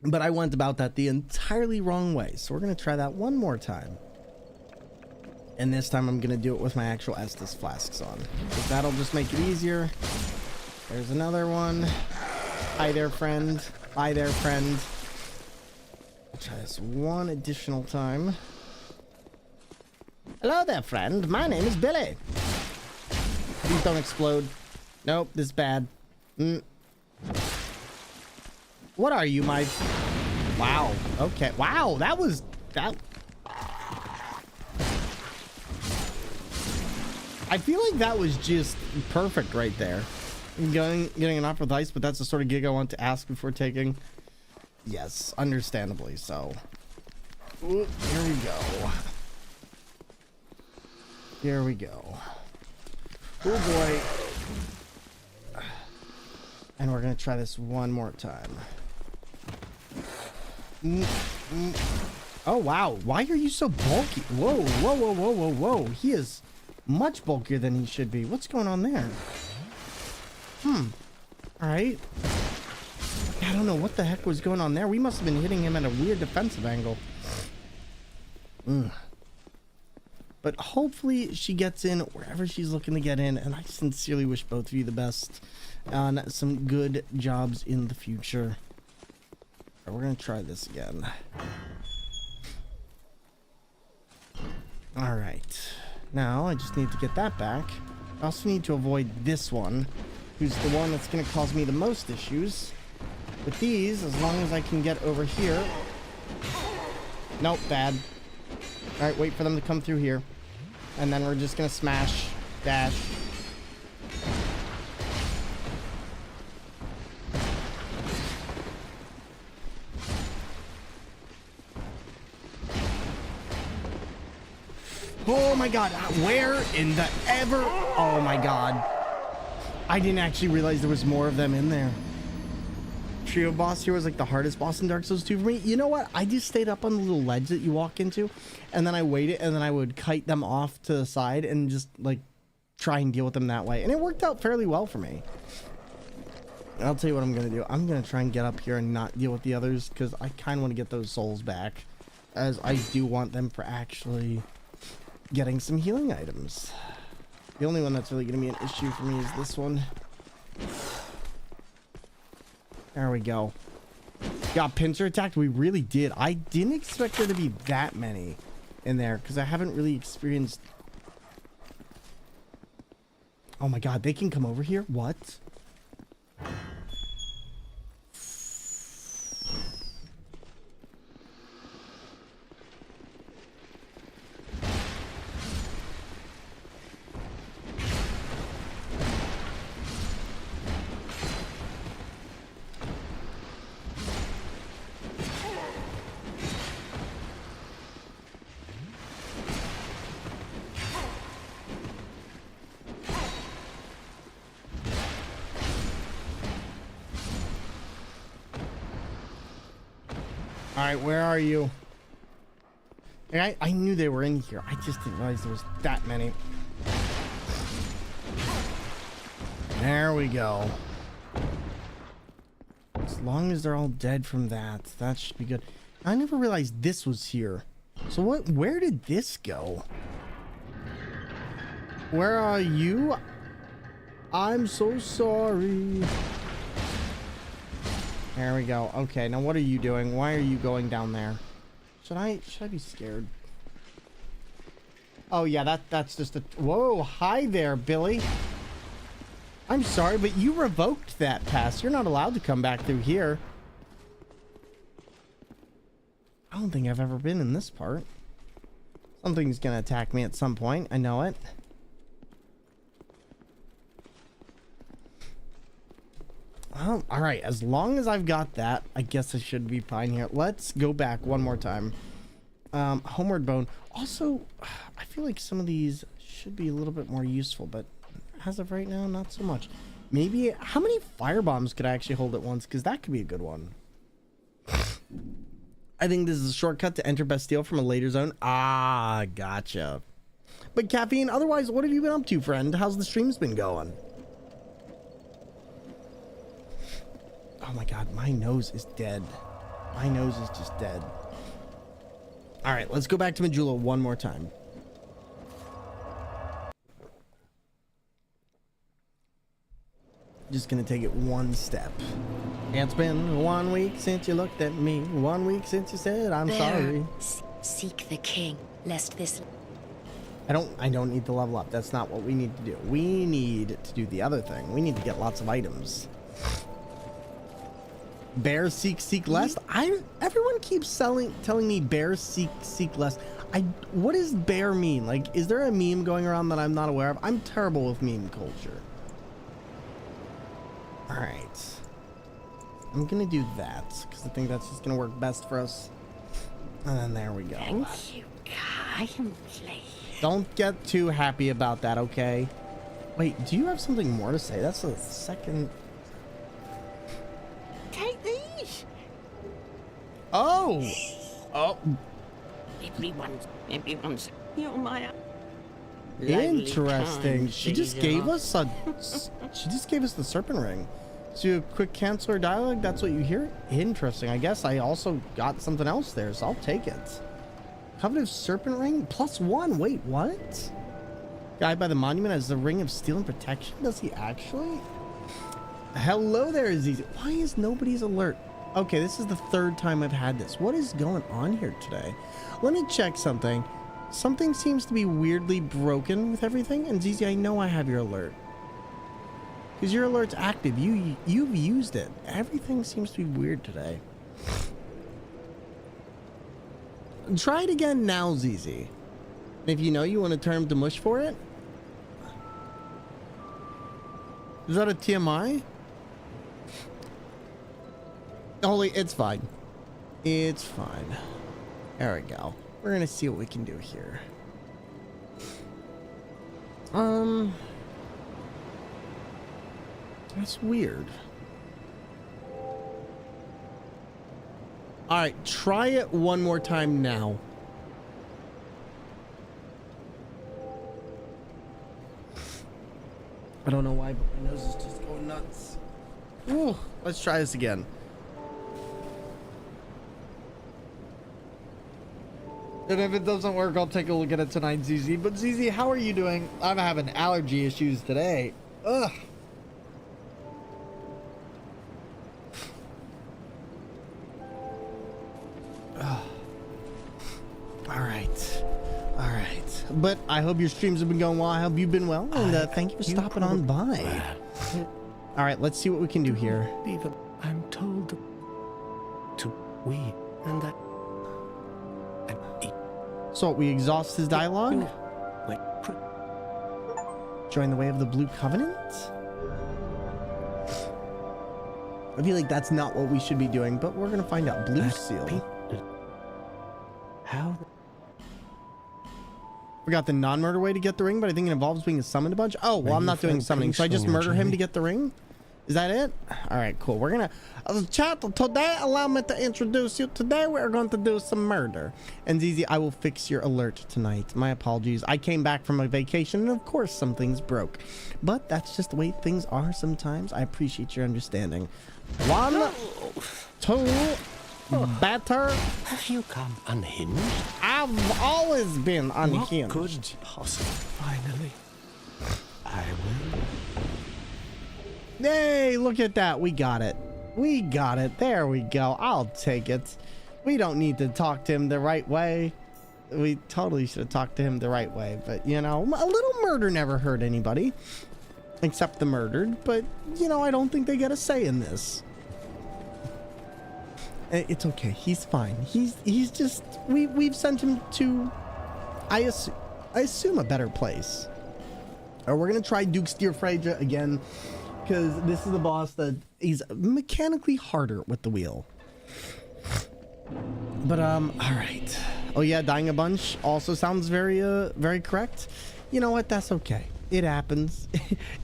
But I went about that the entirely wrong way. So we're going to try that one more time. And this time I'm going to do it with my actual Estus flasks on. Because that'll just make it easier. There's another one. Hi there, friend. Hi there, friend. I'll try this one additional time. Hello there, friend. My name is Billy. Please don't explode. Nope, this is bad. What are you, my... Wow. Okay. Wow, that was... That... I feel like that was just perfect right there. Getting an offer with ice, but that's the sort of gig I want to ask before taking. Yes, understandably so. Ooh, here we go. Here we go. Oh boy. And we're gonna try this one more time. Oh wow, why are you so bulky? Whoa, whoa, whoa, whoa, whoa, whoa. He is much bulkier than he should be. What's going on there? Alright. I don't know what the heck was going on there. We must have been hitting him at a weird defensive angle. But hopefully she gets in wherever she's looking to get in, and I sincerely wish both of you the best on some good jobs in the future. Right, we're gonna try this again. Alright. Now I just need to get that back. I also need to avoid this one, who's the one that's gonna cause me the most issues. With these, as long as I can get over here. Nope, bad. Alright, wait for them to come through here. And then we're just gonna smash, dash. Oh my god, where in the ever? Oh my god. I didn't actually realize there was more of them in there. Trio boss here was like the hardest boss in Dark Souls 2 for me. You know what? I just stayed up on the little ledge that you walk into, and then I waited, and then I would kite them off to the side and just like try and deal with them that way. And it worked out fairly well for me. I'll tell you what I'm going to do. I'm going to try and get up here and not deal with the others, because I kind of want to get those souls back, as I do want them for actually getting some healing items. The only one that's really going to be an issue for me is this one. There we go. Got pincer attacked. We really did. I didn't expect there to be that many in there, because I haven't really experienced... Oh my god, they can come over here? What? Alright, where are you? I knew they were in here. I just didn't realize there was that many. There we go. As long as they're all dead from that, that should be good. I never realized this was here. So where did this go? Where are you? I'm so sorry. There we go. Okay, now what are you doing? Why are you going down there? Should I be scared? Oh yeah, that's just a... Whoa, hi there, Billy. I'm sorry, but you revoked that pass. You're not allowed to come back through here. I don't think I've ever been in this part. Something's gonna attack me at some point. I know it. Well, all right, as long as I've got that, I guess I should be fine here. Let's go back one more time. Homeward Bone. Also, I feel like some of these should be a little bit more useful, but as of right now, not so much. Maybe, how many fire bombs could I actually hold at once? Because that could be a good one. I think this is a shortcut to enter Bastille from a later zone. Ah, gotcha. But Caffeine, otherwise, what have you been up to, friend? How's the streams been going? Oh my god, my nose is dead. My nose is just dead. Alright, let's go back to Majula one more time. Just gonna take it one step It's been 1 week since you looked at me. 1 week since you said I'm sorry.
Seek the king, lest this...
I don't need to level up. That's not what we need to do. We need to do the other thing. We need to get lots of items. Bear seek less. Everyone keeps telling me bear seek less. What does bear mean? Like, is there a meme going around that I'm not aware of? I'm terrible with meme culture. All right. I'm gonna do that because I think that's just gonna work best for us. And then there we go.
Thank you kindly.
Don't get too happy about that, okay? Wait, do you have something more to say? That's the second.
Take these.
Oh.
Everyone's. You're my.
Interesting. She just gave us the serpent ring. So a quick cancel or dialogue. That's what you hear. Interesting. I guess I also got something else there, so I'll take it. Coveted serpent ring +1. Wait, what? Guy by the monument has the ring of steel and protection. Does he actually? Hello there, Aziz. Why is nobody's alert? Okay, this is the third time I've had this. What is going on here today? Let me check something. Something seems to be weirdly broken with everything. And Zizi, I know I have your alert. Because your alert's active. You've used it. Everything seems to be weird today. Try it again now, Zizi. If you know you want to turn to mush for it. Is that a TMI? Holy, it's fine. It's fine. There we go. We're gonna see what we can do here. That's weird. All right, try it one more time now. I don't know why, but my nose is just going nuts. Ooh, let's try this again. And if it doesn't work, I'll take a look at it tonight, ZZ. But ZZ, how are you doing? I'm having allergy issues today. Ugh. All right. But I hope your streams have been going well. I hope you've been well. And thank you for stopping on by. All right, let's see what we can do here.
I'm told to we and that.
So we exhaust his dialogue? Join the way of the Blue Covenant? I feel like that's not what we should be doing, but we're gonna find out. Blue Seal.
How?
Forgot the non-murder way to get the ring, but I think it involves being summoned a bunch. Oh, well, I'm not doing summoning, so I just murder him to get the ring? Is that it? All right, cool. We're gonna chat today. Allow me to introduce you. Today we're going to do some murder. And Zizi, I will fix your alert tonight. My apologies. I came back from a vacation, and of course some things broke. But that's just the way things are sometimes. I appreciate your understanding. 1, 2, better.
Have you come unhinged?
I've always been unhinged.
What could possibly? Finally, I will.
Hey, look at that. We got it. We got it. There we go. I'll take it. We don't need to talk to him the right way. We totally should have talked to him the right way. But, you know, a little murder never hurt anybody. Except the murdered. But, you know, I don't think they get a say in this. It's okay. He's fine. He's just... We've sent him to... I assume a better place. Or we're going to try Duke Steerfraja again. Because this is the boss that he's mechanically harder with the wheel. But all right. Oh yeah, dying a bunch also sounds very very correct. You know what? That's okay. It happens.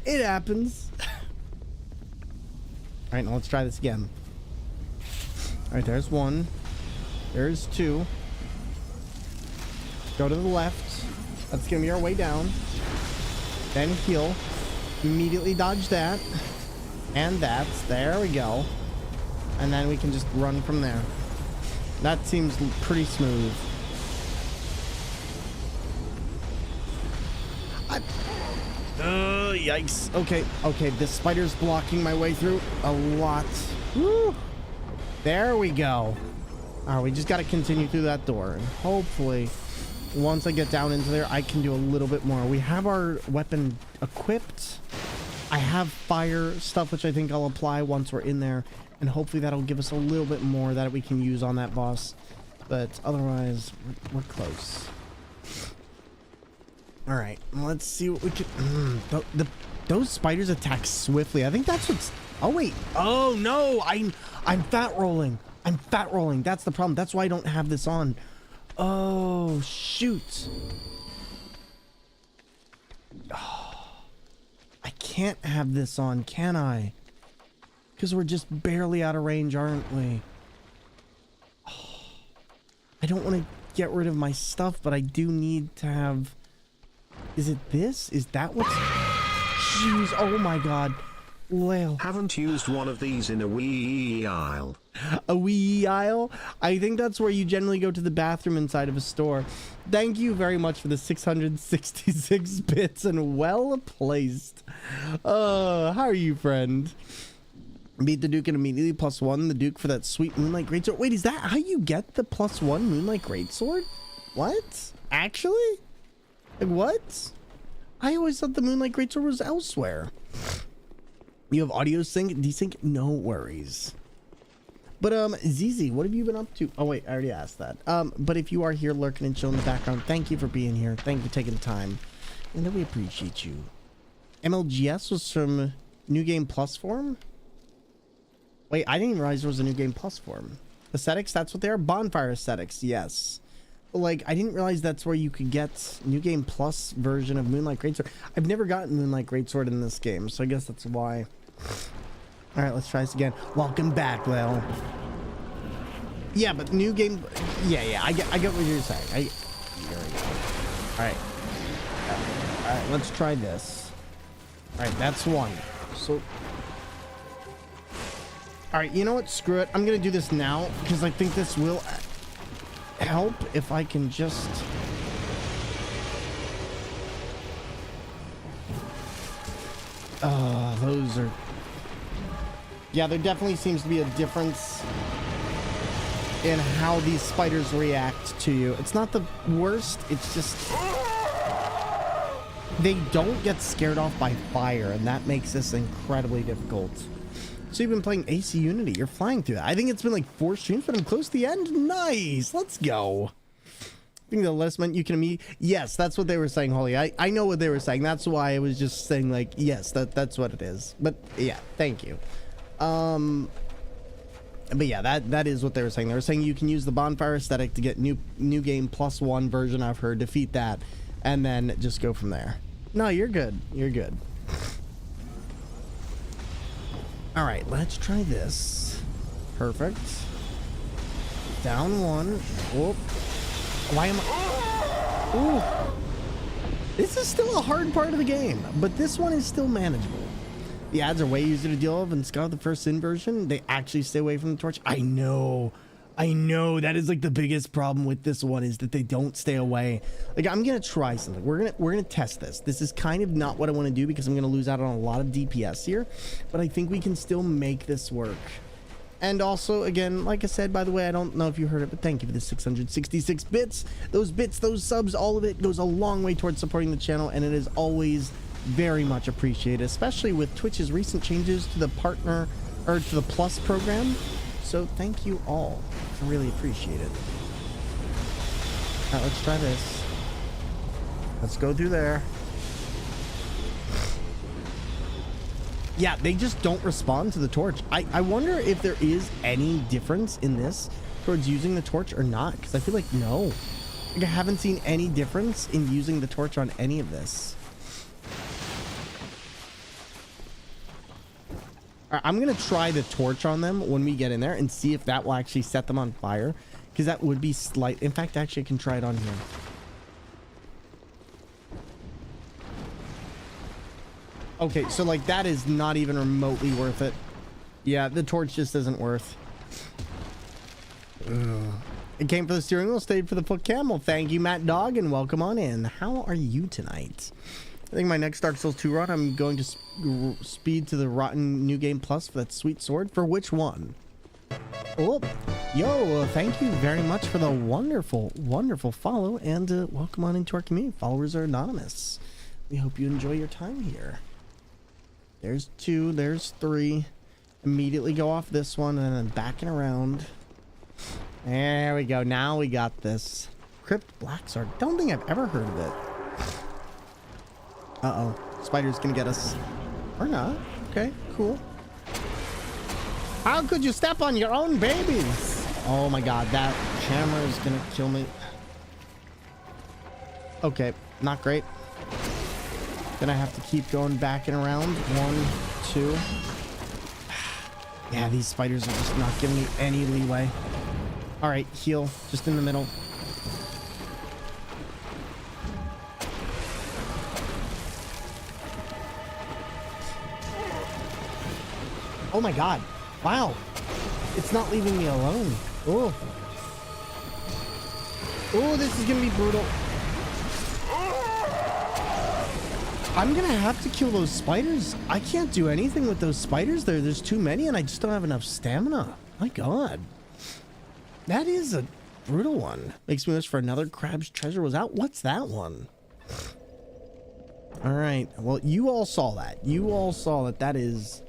It happens. All right, now let's try this again. All right, there's 1. There's 2. Go to the left. That's gonna be our way down. Then heal. Immediately dodge that. And that's... There we go. And then we can just run from there. That seems pretty smooth. Yikes. Okay, this spider's blocking my way through a lot. Woo! There we go. All right, we just got to continue through that door. And hopefully, once I get down into there, I can do a little bit more. We have our weapon equipped. I have fire stuff, which I think I'll apply once we're in there. And hopefully that'll give us a little bit more that we can use on that boss. But otherwise, we're close. All right, let's see what we can... those spiders attack swiftly. I think that's what's... Oh, wait. Oh, no. I'm fat rolling. I'm fat rolling. That's the problem. That's why I don't have this on. Oh, shoot. Oh, I can't have this on, can I? Because we're just barely out of range, aren't we? Oh, I don't want to get rid of my stuff, but I do need to have... Is it this? Is that what's... Jeez, oh my god. Well,
haven't used one of these in a wee aisle.
A wee aisle? I think that's where you generally go to the bathroom inside of a store. Thank you very much for the 666 bits and well placed. How are you, friend? Beat the Duke and immediately +1 the Duke for that sweet Moonlight Greatsword. Wait, is that how you get the +1 Moonlight Greatsword? What? Actually? Like, what? I always thought the Moonlight Greatsword was elsewhere. You have audio sync, desync? No worries. But, ZZ, what have you been up to? Oh, wait, I already asked that. But if you are here lurking and chilling in the background, thank you for being here. Thank you for taking the time. And we appreciate you. MLGS was from New Game Plus form? Wait, I didn't even realize there was a New Game Plus form. Aesthetics, that's what they are? Bonfire aesthetics, yes. Like, I didn't realize that's where you could get New Game Plus version of Moonlight Greatsword. I've never gotten Moonlight Greatsword in this game, so I guess that's why. Alright, let's try this again. Welcome back, Lil. Yeah, but New Game... Yeah, I get what you're saying. Alright. Alright, let's try this. Alright, that's one. So... Alright, you know what? Screw it. I'm gonna do this now, because I think this will... help if I can just... those are... Yeah, there definitely seems to be a difference in how these spiders react to you. It's not the worst, it's just... They don't get scared off by fire, and that makes this incredibly difficult. So you've been playing AC Unity. You're flying through that. I think it's been like 4 streams, but I'm close to the end. Nice. Let's go. I think the less meant you can immediately... Yes, that's what they were saying, Holly. I know what they were saying. That's why I was just saying, like, yes, that's what it is. But yeah, thank you. But yeah, that is what they were saying. They were saying you can use the bonfire aesthetic to get new game +1 version of her, defeat that, and then just go from there. No, you're good. You're good. All right, let's try this. Perfect. Down one. Whoop. Why am I... Ooh. This is still a hard part of the game, but this one is still manageable. The ads are way easier to deal with in Scout the first Sin version. They actually stay away from the torch. I know. That is like the biggest problem with this one, is that they don't stay away. Like, I'm gonna try something. We're gonna test this. This is kind of not what I want to do because I'm gonna lose out on a lot of DPS here, but I think we can still make this work. And also, again, like I said, by the way, I don't know if you heard it, but thank you for the 666 bits. Those bits, those subs, all of it goes a long way towards supporting the channel, and it is always very much appreciated, especially with Twitch's recent changes to the partner, or to the Plus program. So thank you all. I really appreciate it. All right, let's try this. Let's go through there. Yeah, they just don't respond to the torch. I wonder if there is any difference in this towards using the torch or not, because I feel like no. Like, I haven't seen any difference in using the torch on any of this. I'm gonna try the torch on them when we get in there and see if that will actually set them on fire, because that would be slight. In fact, actually, I can try it on here. Okay, so like that is not even remotely worth it. Yeah, the torch just isn't worth. Ugh. It came for the steering wheel, stayed for the foot cam. Well, thank you, Matt Dog, and welcome on in. How are you tonight? I think my next Dark Souls 2 run, I'm going to speed to the Rotten New Game Plus for that sweet sword. For which one? Oh, yo, thank you very much for the wonderful, wonderful follow, and welcome on into our community. Followers are anonymous. We hope you enjoy your time here. There's 2, there's 3. Immediately go off this one, and then backing around. There we go. Now we got this. Crypt Black Sword. Don't think I've ever heard of it. Uh-oh. Spider's gonna get us. Or not. Okay, cool. How could you step on your own babies? Oh my god, that camera is gonna kill me. Okay, not great. Gonna have to keep going back and around. 1, 2. Yeah, these spiders are just not giving me any leeway. Alright, heal. Just in the middle. Oh my god. Wow. It's not leaving me alone. Oh. Oh, this is gonna be brutal. I'm gonna have to kill those spiders. I can't do anything with those spiders there. There's too many and I just don't have enough stamina. My god. That is a brutal one. Makes me wish for another Crab's Treasure was out. What's that one? Alright. Well, you all saw that. You all saw that that is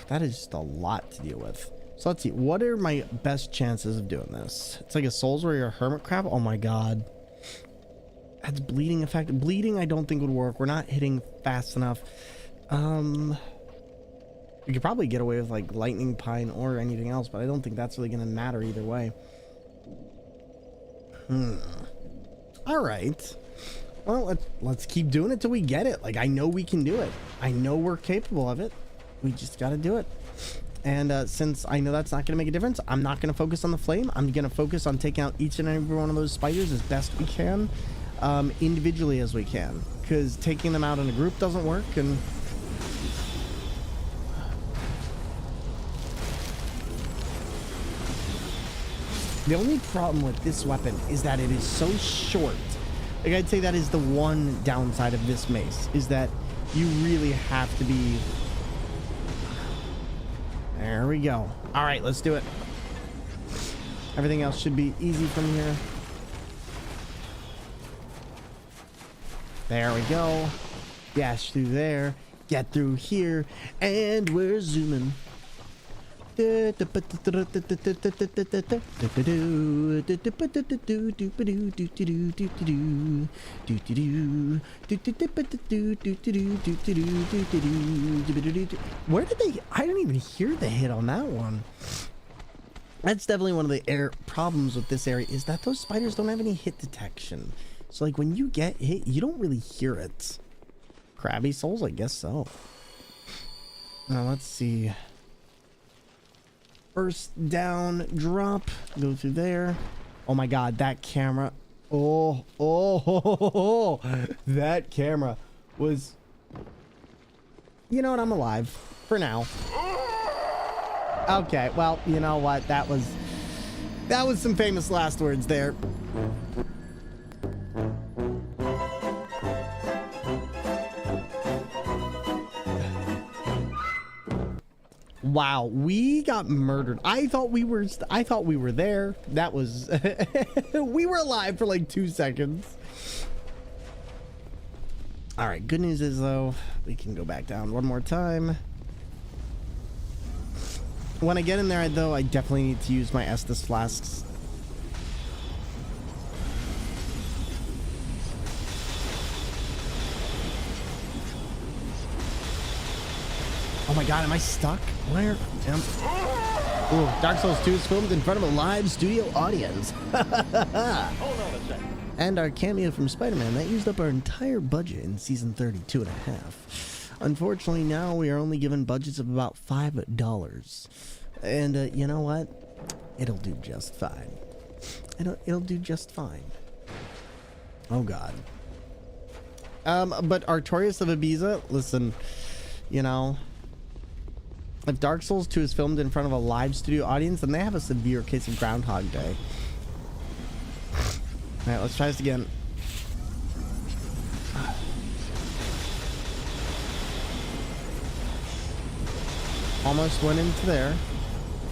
just a lot to deal with. So let's see. What are my best chances of doing this? It's like a Souls Warrior Hermit Crab. Oh my god. That's bleeding effect. Bleeding I don't think would work. We're not hitting fast enough. We could probably get away with like Lightning Pine or anything else, but I don't think that's really going to matter either way. All right. Well, let's keep doing it till we get it. Like, I know we can do it. I know we're capable of it. We just got to do it. And since I know that's not going to make a difference, I'm not going to focus on the flame. I'm going to focus on taking out each and every one of those spiders as best we can, individually as we can. Because taking them out in a group doesn't work, and the only problem with this weapon is that it is so short. Like, I'd say that is the one downside of this mace, is that you really have to be... There we go. All right, let's do it. Everything else should be easy from here. There we go. Dash through there. Get through here. And we're zooming. Where did they... I didn't even hear the hit on that one. That's definitely one of the problems with this area, is that those spiders don't have any hit detection. So like when you get hit, you don't really hear it. Crabby souls, I guess so. Now let's see. First down, drop, go through there. Oh my god, that camera. Oh, that camera was... You know what, I'm alive. For now. Okay, well, you know what, that was some famous last words there. Wow, we got murdered. I thought we were there. That was we were alive for like 2 seconds. All right, good news is though, we can go back down one more time. When I get in there though, I definitely need to use my Estus flasks. Oh my god, am I stuck? Where am... Ooh, Dark Souls 2 is filmed in front of a live studio audience. And our cameo from Spider-Man, that used up our entire budget in season 32 and a half. Unfortunately, now we are only given budgets of about $5. And you know what? It'll do just fine. It'll do just fine. Oh god. But Artorias of Ibiza, listen, you know... If Dark Souls 2 is filmed in front of a live studio audience, then they have a severe case of Groundhog Day. Alright, let's try this again. almost went into there.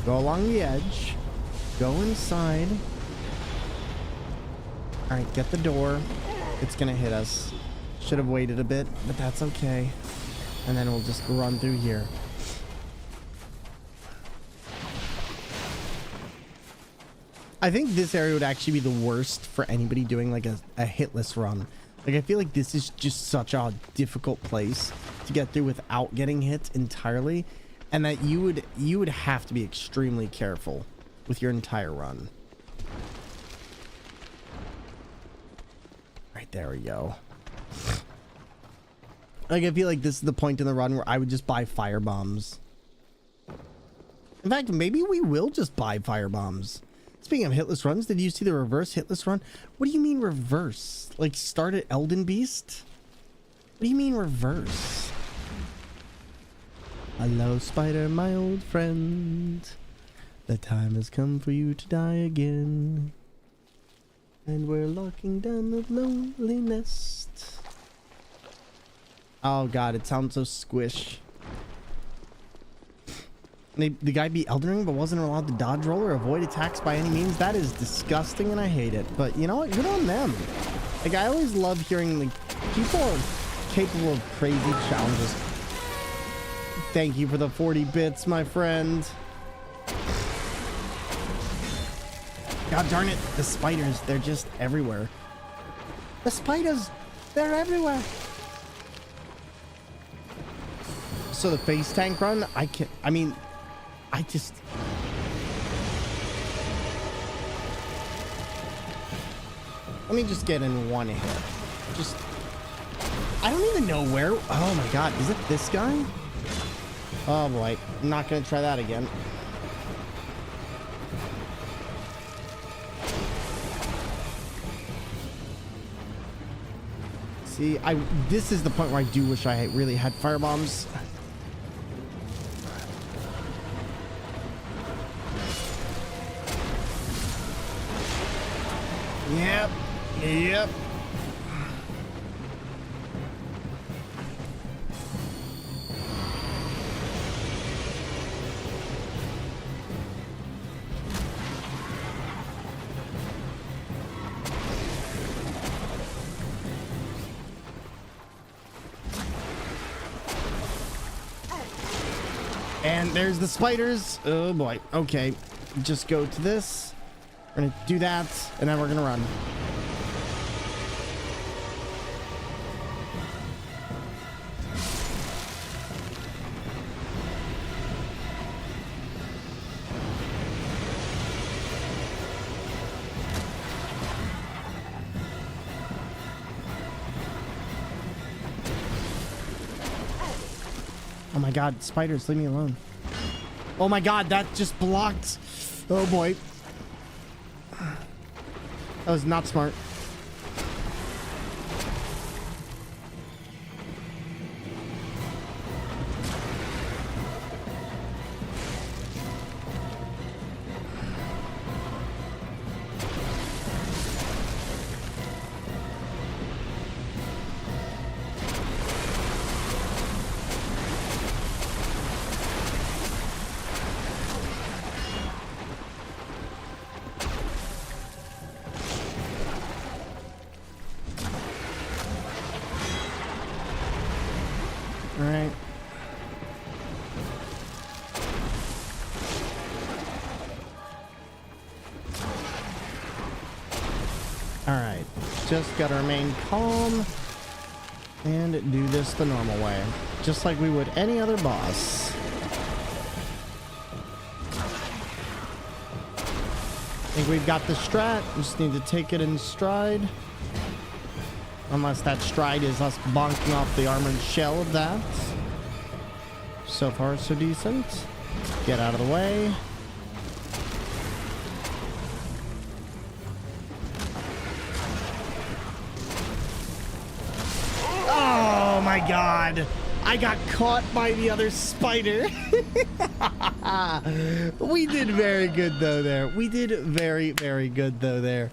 Go along the edge. Go inside. All right, get the door. It's gonna hit us. Should have waited a bit, but that's okay. And then we'll just run through here. I think this area would actually be the worst for anybody doing like a hitless run. Like, I feel like this is just such a difficult place to get through without getting hit entirely, and that you would have to be extremely careful with your entire run. Right, there we go. Like, I feel like this is the point in the run where I would just buy fire bombs. In fact, maybe we will just buy fire bombs. Speaking of hitless runs, did you see the reverse hitless run? What do you mean reverse? Like start at Elden Beast? What do you mean reverse? Hello, Spider, my old friend. The time has come for you to die again. And we're locking down the lonely nest. Oh god, it sounds so squish. The guy beat Elden Ring but wasn't allowed to dodge roll or avoid attacks by any means. That is disgusting and I hate it. But you know what? Good on them. Like, I always love hearing like people are capable of crazy challenges. Thank you for the 40 bits, my friend. God darn it. The spiders, they're just everywhere. The spiders, they're everywhere. So the face tank run, I just... Let me just get in one hit. Just... I don't even know where... Oh my god, is it this guy? Oh boy, I'm not gonna try that again. See, this is the point where I do wish I really had firebombs. Yep. And there's the spiders. Oh boy. Okay. Just go to this. We're gonna do that, and then we're gonna run. Oh my god, spiders, leave me alone. Oh my god, that just blocked. Oh boy. That was not smart. Alright. Alright. Just gotta remain calm and do this the normal way. Just like we would any other boss. I think we've got the strat. We just need to take it in stride. Unless that stride is us bonking off the armored shell of that. So far, so decent. Get out of the way. Oh my god! I got caught by the other spider. We did very good though there. We did very, very good though there.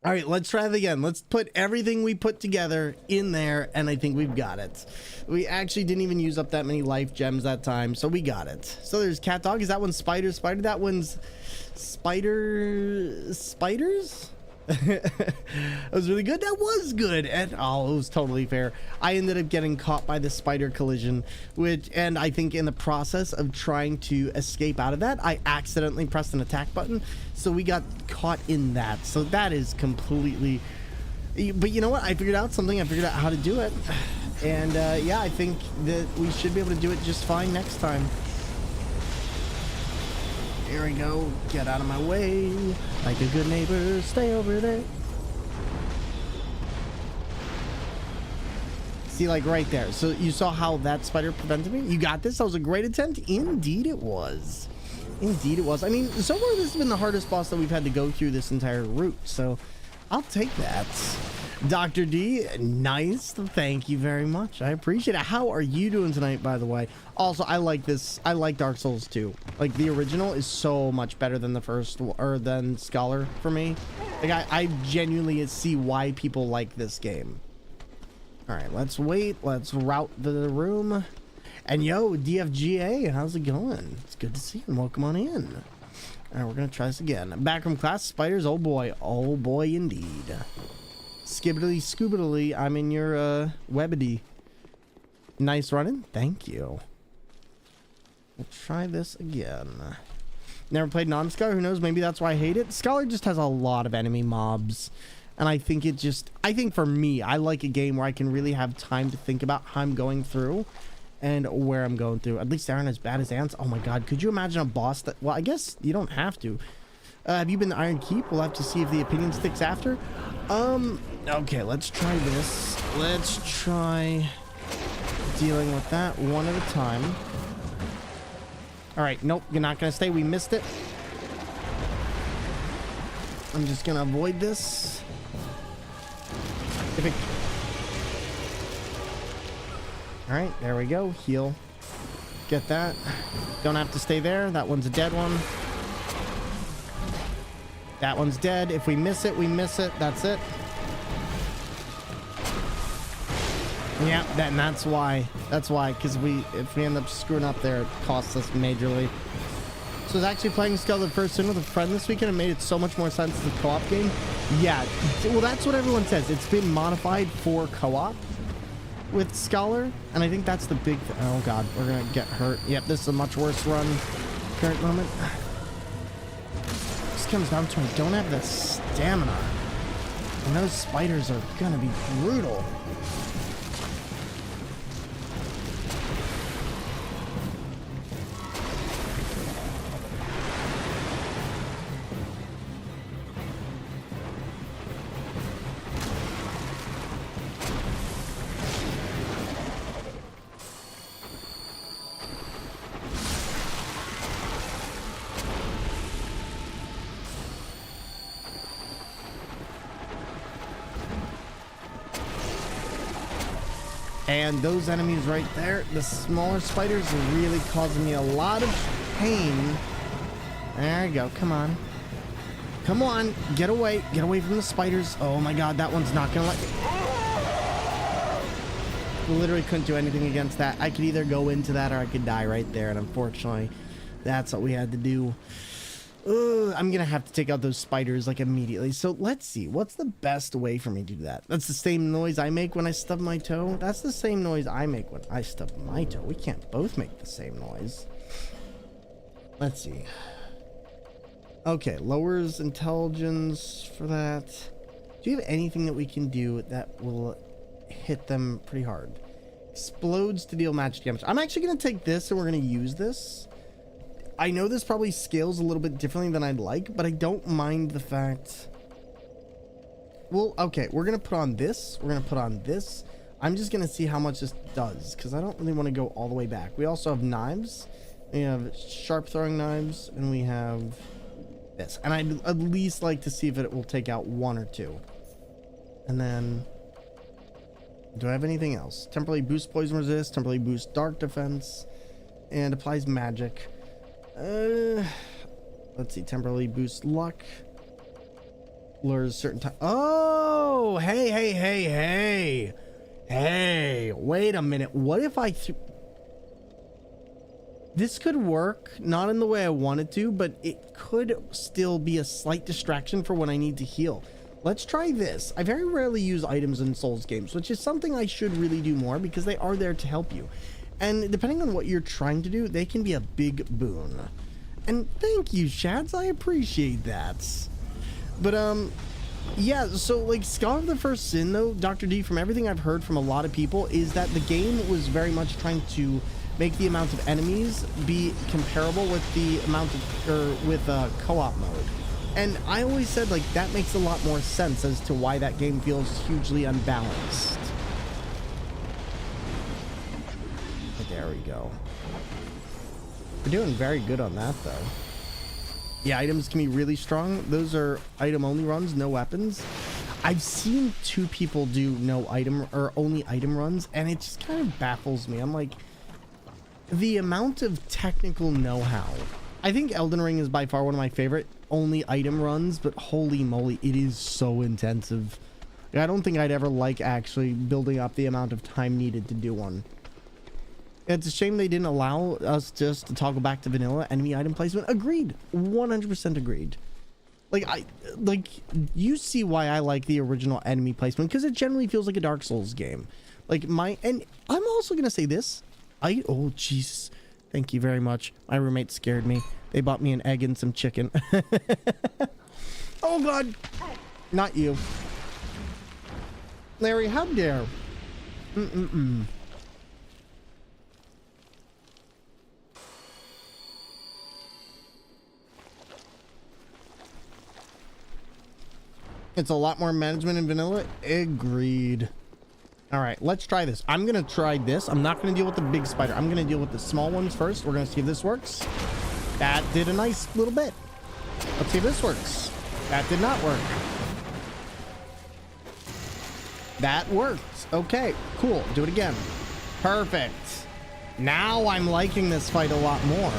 All right, let's try it again. Let's put everything we put together in there, and I think we've got it. We actually didn't even use up that many life gems that time, so we got it. So there's cat dog. Is that one spider? Spider? That one's spider. Spiders? That was really good. That was good. And oh, it was totally fair. I ended up getting caught by the spider collision, and I think in the process of trying to escape out of that, I accidentally pressed an attack button, so we got caught in that. So that is completely, but you know what, I figured out something. I figured out how to do it, and yeah, I think that we should be able to do it just fine next time. Here we go. Get out of my way. Like a good neighbor, stay over there. See, like right there. So you saw how that spider prevented me? You got this? That was a great attempt. Indeed it was. Indeed it was. I mean, so far this has been the hardest boss that we've had to go through this entire route. So I'll take that. Dr. D, nice. Thank you very much. I appreciate it. How are you doing tonight, by the way? Also, I like this. I like Dark Souls 2. Like, the original is so much better than the first, or than Scholar for me. Like, I genuinely see why people like this game. All right, let's wait. Let's route the room. And yo, DFGA, how's it going? It's good to see you, and welcome on in. All right, we're going to try this again. Backroom class, spiders. Oh boy indeed. Skibbity scoobity, I'm in your webity. Nice running. Thank you. We'll try this again. Never played non-Scholar. Who knows? Maybe that's why I hate it. Scholar just has a lot of enemy mobs. And I think it just... I think for me, I like a game where I can really have time to think about how I'm going through and where I'm going through. At least they aren't as bad as ants. Oh my god. Could you imagine a boss that... Well, I guess you don't have to. Have you been to Iron Keep? We'll have to see if the opinion sticks after. Okay, let's try this. Let's try dealing with that one at a time. All right, nope, you're not gonna stay. We missed it. I'm just gonna avoid this. If it... All right, there we go. Heal. Get that. Don't have to stay there. That one's a dead one. That one's dead. If we miss it, we miss it. That's it. Yeah, that's why. That's why, because if we end up screwing up there, it costs us majorly. So I was actually playing Skeleton First Sin with a friend this weekend and made it so much more sense as a co-op game. Yeah, well, that's what everyone says. It's been modified for co-op with Scholar, and I think that's the big thing. Oh god, we're gonna get hurt. Yep, this is a much worse run current moment. This comes down to I don't have the stamina, and those spiders are gonna be brutal. And those enemies right there, the smaller spiders, are really causing me a lot of pain. There you go. Come on. Come on. Get away. Get away from the spiders. Oh my god, that one's not gonna let me. Literally couldn't do anything against that. I could either go into that or I could die right there. And unfortunately, that's what we had to do. I'm gonna have to take out those spiders like immediately. So let's see, what's the best way for me to do that? That's the same noise I make when I stub my toe. That's the same noise I make when I stub my toe. We can't both make the same noise. Let's see. Okay, lowers intelligence for that. Do you have anything that we can do that will hit them pretty hard? Explodes to deal magic damage. I'm actually gonna take this and we're gonna use this. I know this probably scales a little bit differently than I'd like, but I don't mind the fact... Well, okay, we're going to put on this. We're going to put on this. I'm just going to see how much this does, because I don't really want to go all the way back. We also have knives. We have sharp throwing knives, and we have this. And I'd at least like to see if it will take out one or two. And then... Do I have anything else? Temporarily boost poison resist, temporarily boost dark defense, and applies magic. Let's see, temporarily boost luck. lures certain time. Oh, hey, wait a minute. What if I this could work, not in the way I wanted to, but it could still be a slight distraction for when I need to heal. Let's try this. I very rarely use items in Souls games, which is something I should really do more because they are there to help you. And depending on what you're trying to do, they can be a big boon. And thank you, Shads. I appreciate that. But, yeah, so, like, Scholar of the First Sin, though, Dr. D, from everything I've heard from a lot of people, is that the game was very much trying to make the amount of enemies be comparable with the amount of, with co-op mode. And I always said, like, that makes a lot more sense as to why that game feels hugely unbalanced. But there we go. We're doing very good on that, though. Yeah, items can be really strong. Those are item-only runs, no weapons. I've seen 2 people do no item, or only item runs, and it just kind of baffles me. I'm like, the amount of technical know-how. I think Elden Ring is by far one of my favorite only item runs, but holy moly, it is so intensive. I don't think I'd ever like actually building up the amount of time needed to do one. It's a shame they didn't allow us just to toggle back to vanilla enemy item placement. Agreed. 100% agreed. Like, you see why I like the original enemy placement, because it generally feels like a Dark Souls game. Like, and I'm also going to say this. Oh, Jesus. Thank you very much. My roommate scared me. They bought me an egg and some chicken. Oh, God. Not you. Larry, how dare. It's a lot more management in vanilla. Agreed. All right, let's try this. I'm going to try this. I'm not going to deal with the big spider. I'm going to deal with the small ones first. We're going to see if this works. That did a nice little bit. Let's see if this works. That did not work. That worked. Okay, cool. Do it again. Perfect. Now I'm liking this fight a lot more.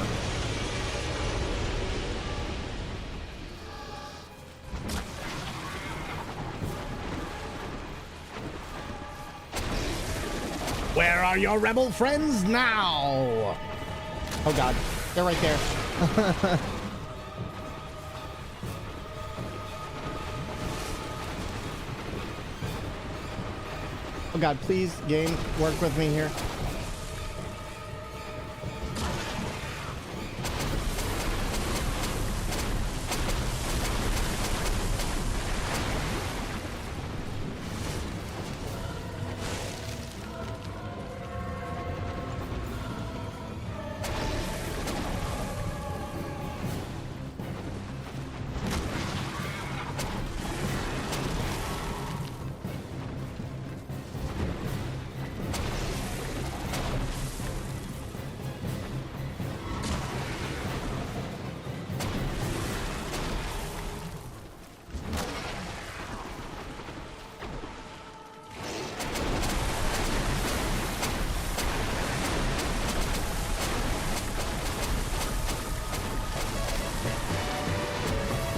Where are your rebel friends now? Oh God, they're right there. Oh God, please, game, work with me here.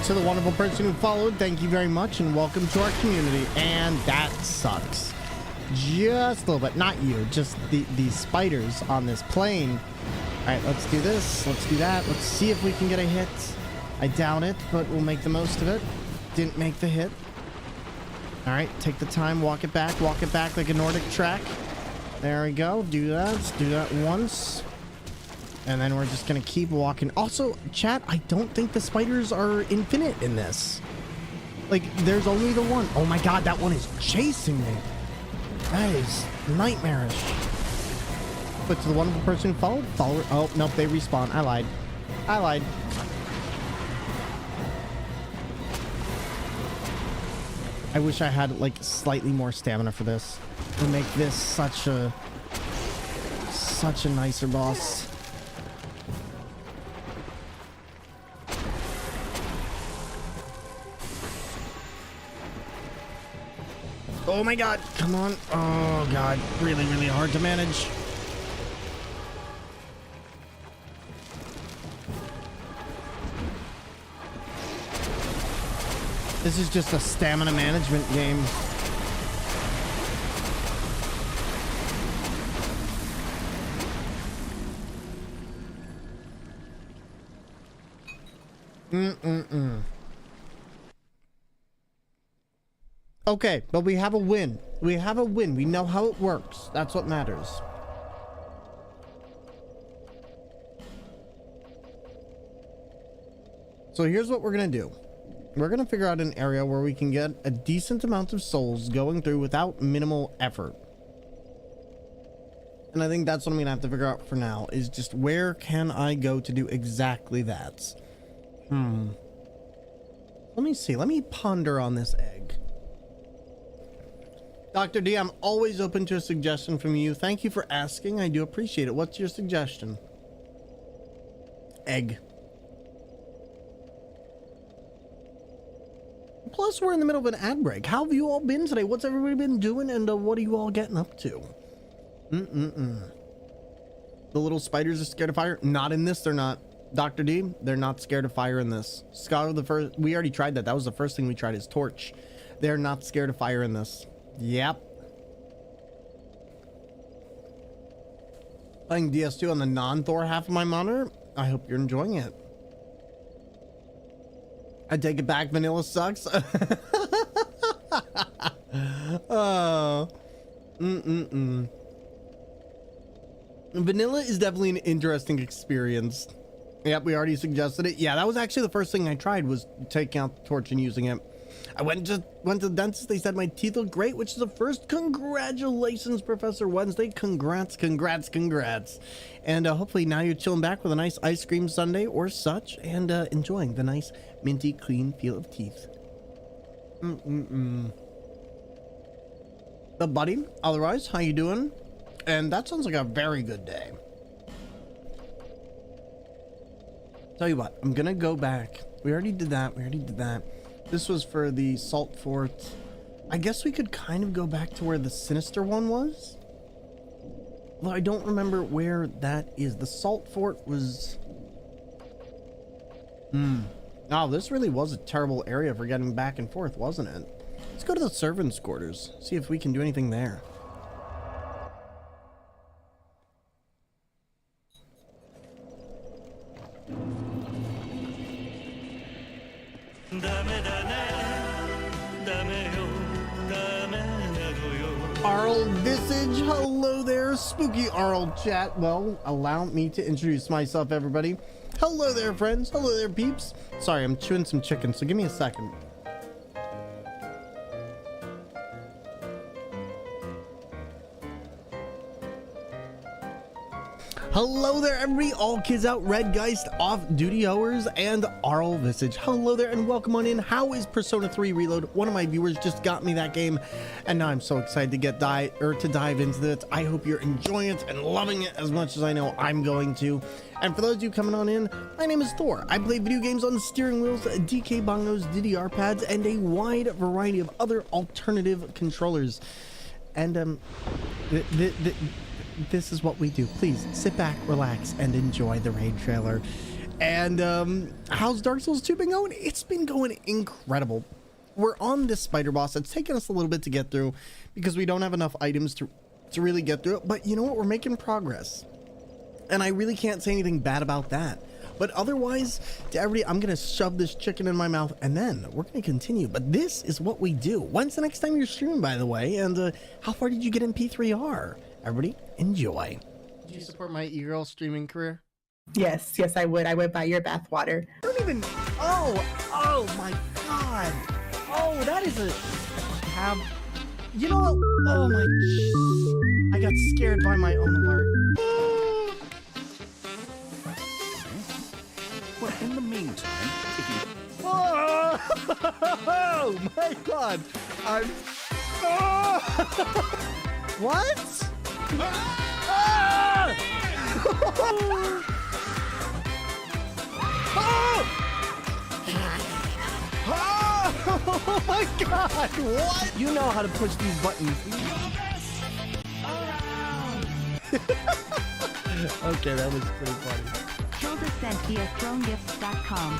To the wonderful person who followed, thank you very much and welcome to our community. And that sucks just a little bit. Not you, just the spiders on this plane. All right, let's do this, let's do that. Let's see if we can get a hit. I doubt it, but we'll make the most of it. Didn't make the hit. All right, take the time, walk it back like a Nordic track. There we go. Do that. Let's do that once. And then we're just going to keep walking. Also, chat, I don't think the spiders are infinite in this. Like, there's only the one. Oh my God, that one is chasing me. That is nightmarish. But to the wonderful person who followed, oh, nope, they respawn. I lied. I wish I had, like, slightly more stamina for this. It would make this such a nicer boss. Oh my God, come on. Oh God, really, really hard to manage. This is just a stamina management game. Okay, but we have a win. We have a win. We know how it works. That's what matters. So here's what we're gonna do. We're gonna figure out an area where we can get a decent amount of souls going through without minimal effort. And I think that's what I'm gonna have to figure out for now, is just where can I go to do exactly that? Let me see. Let me ponder on this egg. Dr. D, I'm always open to a suggestion from you. Thank you for asking. I do appreciate it. What's your suggestion? Egg. Plus, we're in the middle of an ad break. How have you all been today? What's everybody been doing? And what are you all getting up to? The little spiders are scared of fire? Not in this, they're not. Dr. D, they're not scared of fire in this. Scholar, the first, we already tried that. That was the first thing we tried, is torch. They're not scared of fire in this. Yep. Playing DS2 on the non-Thor half of my monitor. I hope you're enjoying it. I take it back, vanilla sucks. Oh. Vanilla is definitely an interesting experience. Yep, we already suggested it. Yeah, that was actually the first thing I tried, was taking out the torch and using it. I went to the dentist. They said my teeth look great, which is the first. Congratulations, Professor Wednesday. Congrats. And hopefully now you're chilling back with a nice ice cream sundae or such, and enjoying the nice minty clean feel of teeth. But buddy, otherwise, how you doing? And that sounds like a very good day. Tell you what, I'm gonna go back. We already did that. This was for the Salt Fort. I guess we could kind of go back to where the Sinister one was. Although I don't remember where that is. The Salt Fort was... Oh, this really was a terrible area for getting back and forth, wasn't it? Let's go to the servants' quarters. See if we can do anything there. Arl Visage, hello there, spooky Arl chat. Well, allow me to introduce myself, everybody. Hello there, friends. Hello there, peeps. Sorry, I'm chewing some chicken, so give me a second. Hello there, everybody. All kids out, Redgeist, off-duty hours, and Arl Visage. Hello there, and welcome on in. How is Persona 3 Reload? One of my viewers just got me that game, and now I'm so excited to get to dive into it. I hope you're enjoying it and loving it as much as I know I'm going to. And for those of you coming on in, my name is Thor. I play video games on steering wheels, DK bongos, DDR pads, and a wide variety of other alternative controllers. And this is what we do. Please sit back, relax, and enjoy the raid trailer. And how's Dark Souls 2 been going? It's been going incredible. We're on this spider boss. It's taken us a little bit to get through because we don't have enough items to really get through it. But you know what? We're making progress. And I really can't say anything bad about that. But otherwise, to everybody, I'm going to shove this chicken in my mouth, and then we're going to continue. But this is what we do. When's the next time you're streaming, by the way? And how far did you get in P3R? Everybody, enjoy. Did you support my e-girl streaming career?
Yes, I would. I would buy your bathwater.
I don't even... Oh my God. Oh, that is a tab. You know what? Oh my... I got scared by my own alert.
Well, in the meantime, if you...
Oh my God. I'm... Oh! What? Ah! Oh my God! What? You know how to push these buttons. Okay, that was pretty funny.
Children sent via thronegifts.com.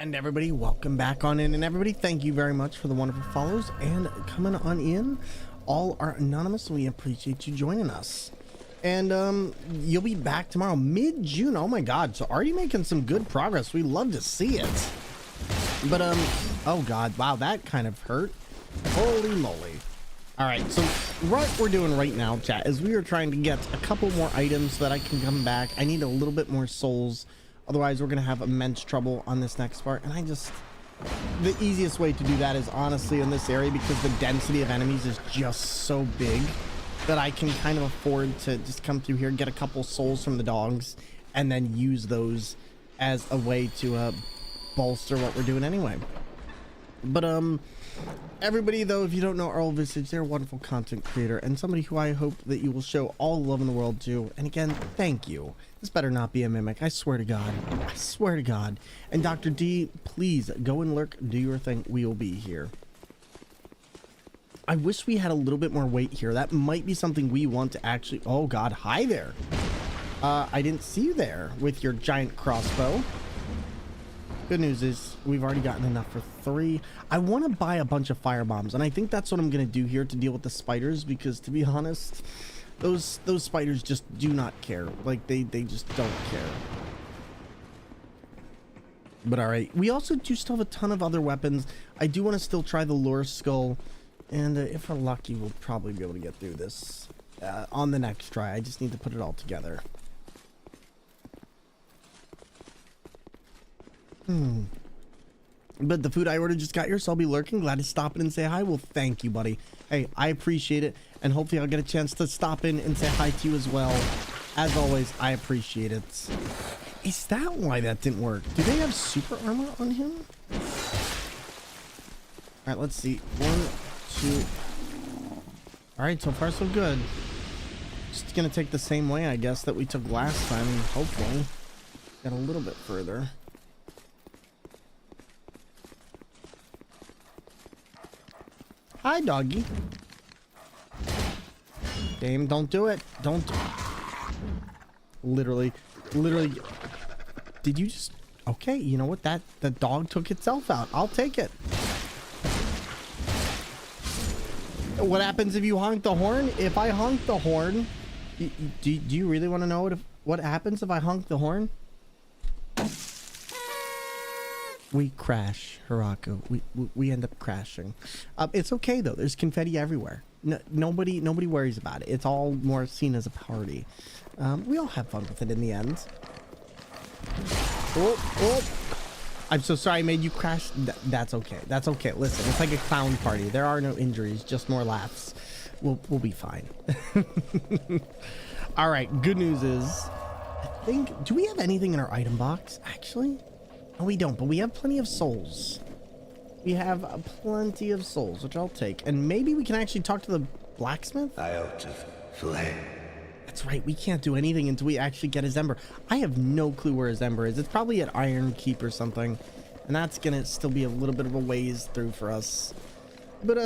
And everybody, welcome back on in. And everybody, thank you very much for the wonderful follows and coming on in. All are anonymous. We appreciate you joining us. And you'll be back tomorrow, mid-June. Oh my God, so already making some good progress. We love to see it. But oh God, wow, that kind of hurt. Holy moly. All right, so what we're doing right now, chat, is we are trying to get a couple more items so that I can come back. I need a little bit more souls. Otherwise, we're going to have immense trouble on this next part. And the easiest way to do that is honestly in this area, because the density of enemies is just so big that I can kind of afford to just come through here, get a couple souls from the dogs, and then use those as a way to bolster what we're doing anyway. But everybody, though, if you don't know Earl Visage, they're a wonderful content creator and somebody who I hope that you will show all the love in the world to. And again, thank you. This better not be a mimic. I swear to God. I swear to God. And Dr. D, please go and lurk. Do your thing. We will be here. I wish we had a little bit more weight here. That might be something we want to actually... Oh, God. Hi there. I didn't see you there with your giant crossbow. Good news is we've already gotten enough for 3. I want to buy a bunch of fire bombs, and I think that's what I'm going to do here to deal with the spiders, because to be honest, those spiders just do not care. Like they just don't care. But all right, we also do still have a ton of other weapons. I do want to still try the lure skull, and if we're lucky, we'll probably be able to get through this on the next try. I just need to put it all together. But the food I ordered just got here, so I'll be lurking. Glad to stop in and say hi. Well, thank you, buddy. Hey, I appreciate it, and hopefully I'll get a chance to stop in and say hi to you as well. As always, I appreciate it. Is that why that didn't work? Do they have super armor on him? All right, let's see. 1, 2. All right, so far so good. Just gonna take the same way, I guess, that we took last time, and hopefully get a little bit further. Hi, doggy. Dame, don't do it. Don't. Literally. Did you just... Okay, you know what? The dog took itself out. I'll take it. What happens if you honk the horn? If I honk the horn... Do you really want to know what happens if I honk the horn? We crash, Hirako. We end up crashing. It's okay though. There's confetti everywhere. Nobody worries about it. It's all more seen as a party. We all have fun with it in the end. Oh! I'm so sorry I made you crash. That's okay. That's okay. Listen, it's like a clown party. There are no injuries, just more laughs. We'll be fine. All right. Good news is, I think. Do we have anything in our item box actually? No, we don't, but we have plenty of souls. We have plenty of souls, which I'll take. And maybe we can actually talk to the blacksmith?
I ought to flame.
That's right, we can't do anything until we actually get his ember. I have no clue where his ember is. It's probably at Iron Keep or something. And that's gonna still be a little bit of a ways through for us. But,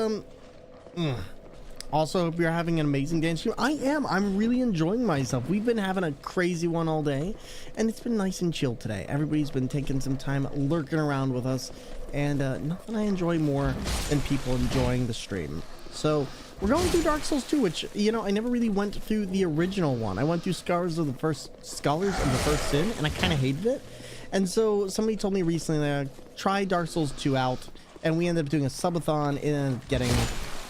also, hope you're having an amazing day in stream. I am. I'm really enjoying myself. We've been having a crazy one all day, and it's been nice and chill today. Everybody's been taking some time lurking around with us, and nothing I enjoy more than people enjoying the stream. So we're going through Dark Souls 2, which, you know, I never really went through the original one. I went through Scholars of the First Sin, and I kind of hated it. And so somebody told me recently that try Dark Souls 2 out, and we ended up doing a subathon and getting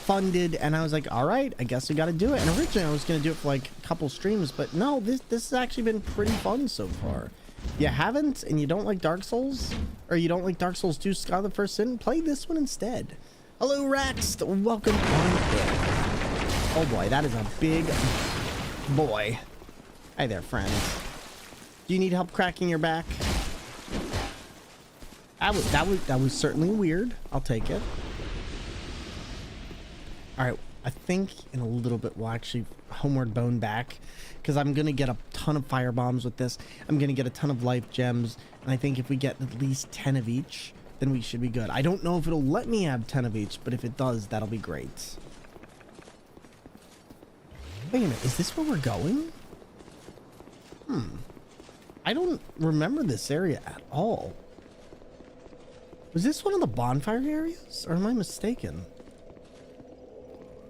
funded, and I was like, all right, I guess we got to do it. And originally I was going to do it for like a couple streams, but no, this has actually been pretty fun so far. If you haven't and you don't like Dark Souls, or you don't like Dark Souls 2 Scholar of the First Sin, play this one instead. Hello, Rex. Welcome on in. Oh boy, that is a big boy. Hi there, friends. Do you need help cracking your back? That was certainly weird. I'll take it. All right, I think in a little bit we'll actually homeward bone back, because I'm gonna get a ton of fire bombs with this. I'm gonna get a ton of life gems, and I think if we get at least 10 of each, then we should be good. I don't know if it'll let me have 10 of each, but if it does, that'll be great. Wait a minute, is this where we're going? I don't remember this area at all. Was this one of the bonfire areas? Or am I mistaken?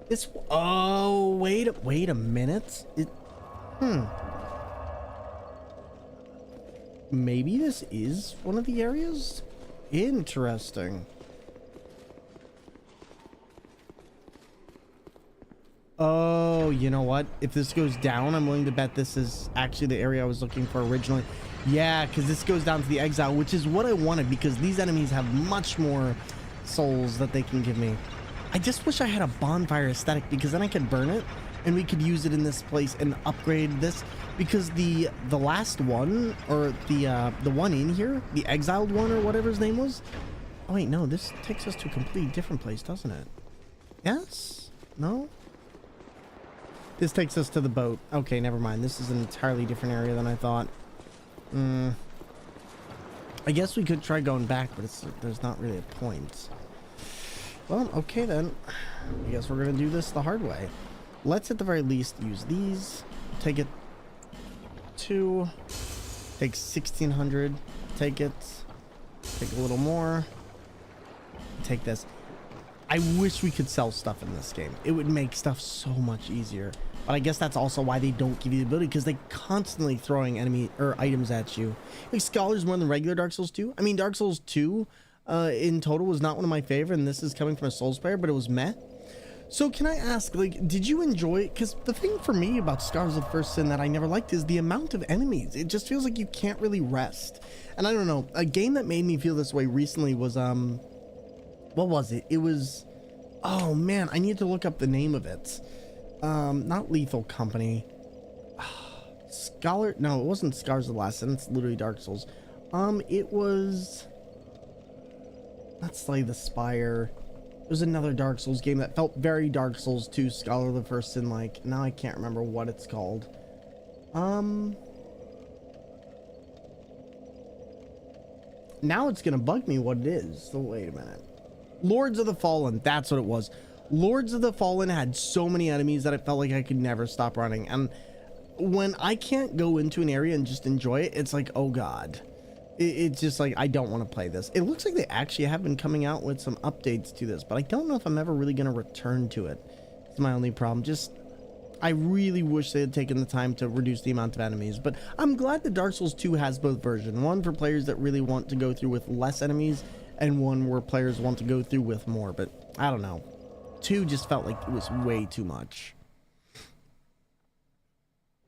This... Oh, wait a minute. Maybe this is one of the areas? Interesting. Oh, you know what? If this goes down, I'm willing to bet this is actually the area I was looking for originally. Yeah, because this goes down to the exile, which is what I wanted, because these enemies have much more souls that they can give me. I just wish I had a bonfire aesthetic, because then I could burn it and we could use it in this place and upgrade this, because the last one, or the one in here, the exiled one or whatever his name was. Oh wait, no, this takes us to a completely different place, doesn't it? Yes? No? This takes us to the boat. Okay, never mind. This is an entirely different area than I thought. I guess we could try going back, but there's not really a point. Well, okay then. I guess we're gonna do this the hard way. Let's at the very least use these. Take it 2. Take 1600. Take it. Take a little more. Take this. I wish we could sell stuff in this game. It would make stuff so much easier. But I guess that's also why they don't give you the ability, because they constantly throwing enemy or items at you. Like Scholars more than regular Dark Souls 2. I mean, Dark Souls 2 in total was not one of my favorite, and this is coming from a Souls player, but it was meh. So can I ask, like, did you enjoy it? Because the thing for me about Scars of the First Sin that I never liked is the amount of enemies. It just feels like you can't really rest. And I don't know, a game that made me feel this way recently was, what was it? It was, oh man, I need to look up the name of it. Not Lethal Company. Scholar, no, it wasn't Scars of the Last Sin, it's literally Dark Souls. It was, not Slay the Spire. It was another Dark Souls game that felt very Dark Souls 2, Scholar of the First Sin, like, now I can't remember what it's called. Now it's gonna bug me what it is, so wait a minute. Lords of the Fallen, that's what it was. Lords of the Fallen had so many enemies that it felt like I could never stop running. And when I can't go into an area and just enjoy it, it's like, oh god. It's just like, I don't want to play this. It looks like they actually have been coming out with some updates to this, but I don't know if I'm ever really going to return to it. It's my only problem. Just, I really wish they had taken the time to reduce the amount of enemies. But I'm glad that Dark Souls 2 has both versions. One for players that really want to go through with less enemies, and one where players want to go through with more. But I don't know. 2 just felt like it was way too much.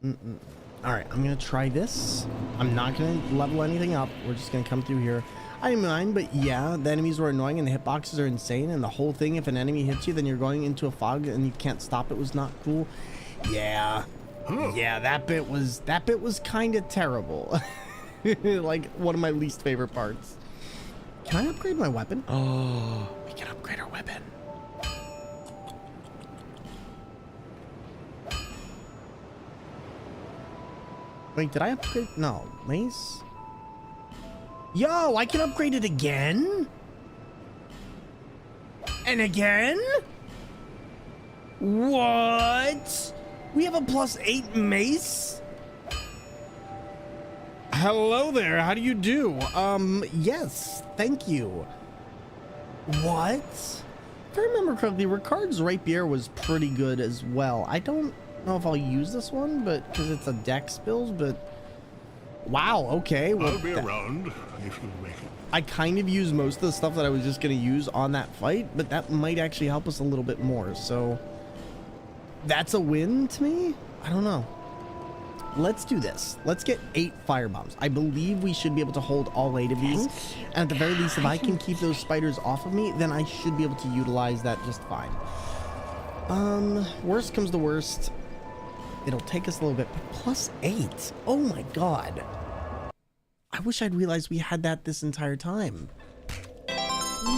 All right, I'm gonna try this. I'm not gonna level anything up. We're just gonna come through here. I didn't mind, but yeah, the enemies were annoying and the hitboxes are insane, and the whole thing, if an enemy hits you, then you're going into a fog and you can't stop it, was not cool. Yeah, that bit was kind of terrible. Like one of my least favorite parts. Can I upgrade my weapon? Oh, we can upgrade our weapon. Wait, did I upgrade? No, mace. Yo, I can upgrade it again? And again? What? We have a +8 mace? Hello there, how do you do? Yes, thank you. What? If I remember correctly, Ricard's rapier was pretty good as well. I don't know if I'll use this one, but because it's a dex build, but wow, okay. Well,
I'll be around if you make it.
I kind of use most of the stuff that I was just going to use on that fight, but that might actually help us a little bit more. So that's a win to me. I don't know. Let's do this. Let's get 8 firebombs. I believe we should be able to hold all 8 of these. And at the very least, if I can keep those spiders off of me, then I should be able to utilize that just fine. Worst comes to worst. It'll take us a little bit, but +8. Oh my god. I wish I'd realized we had that this entire time.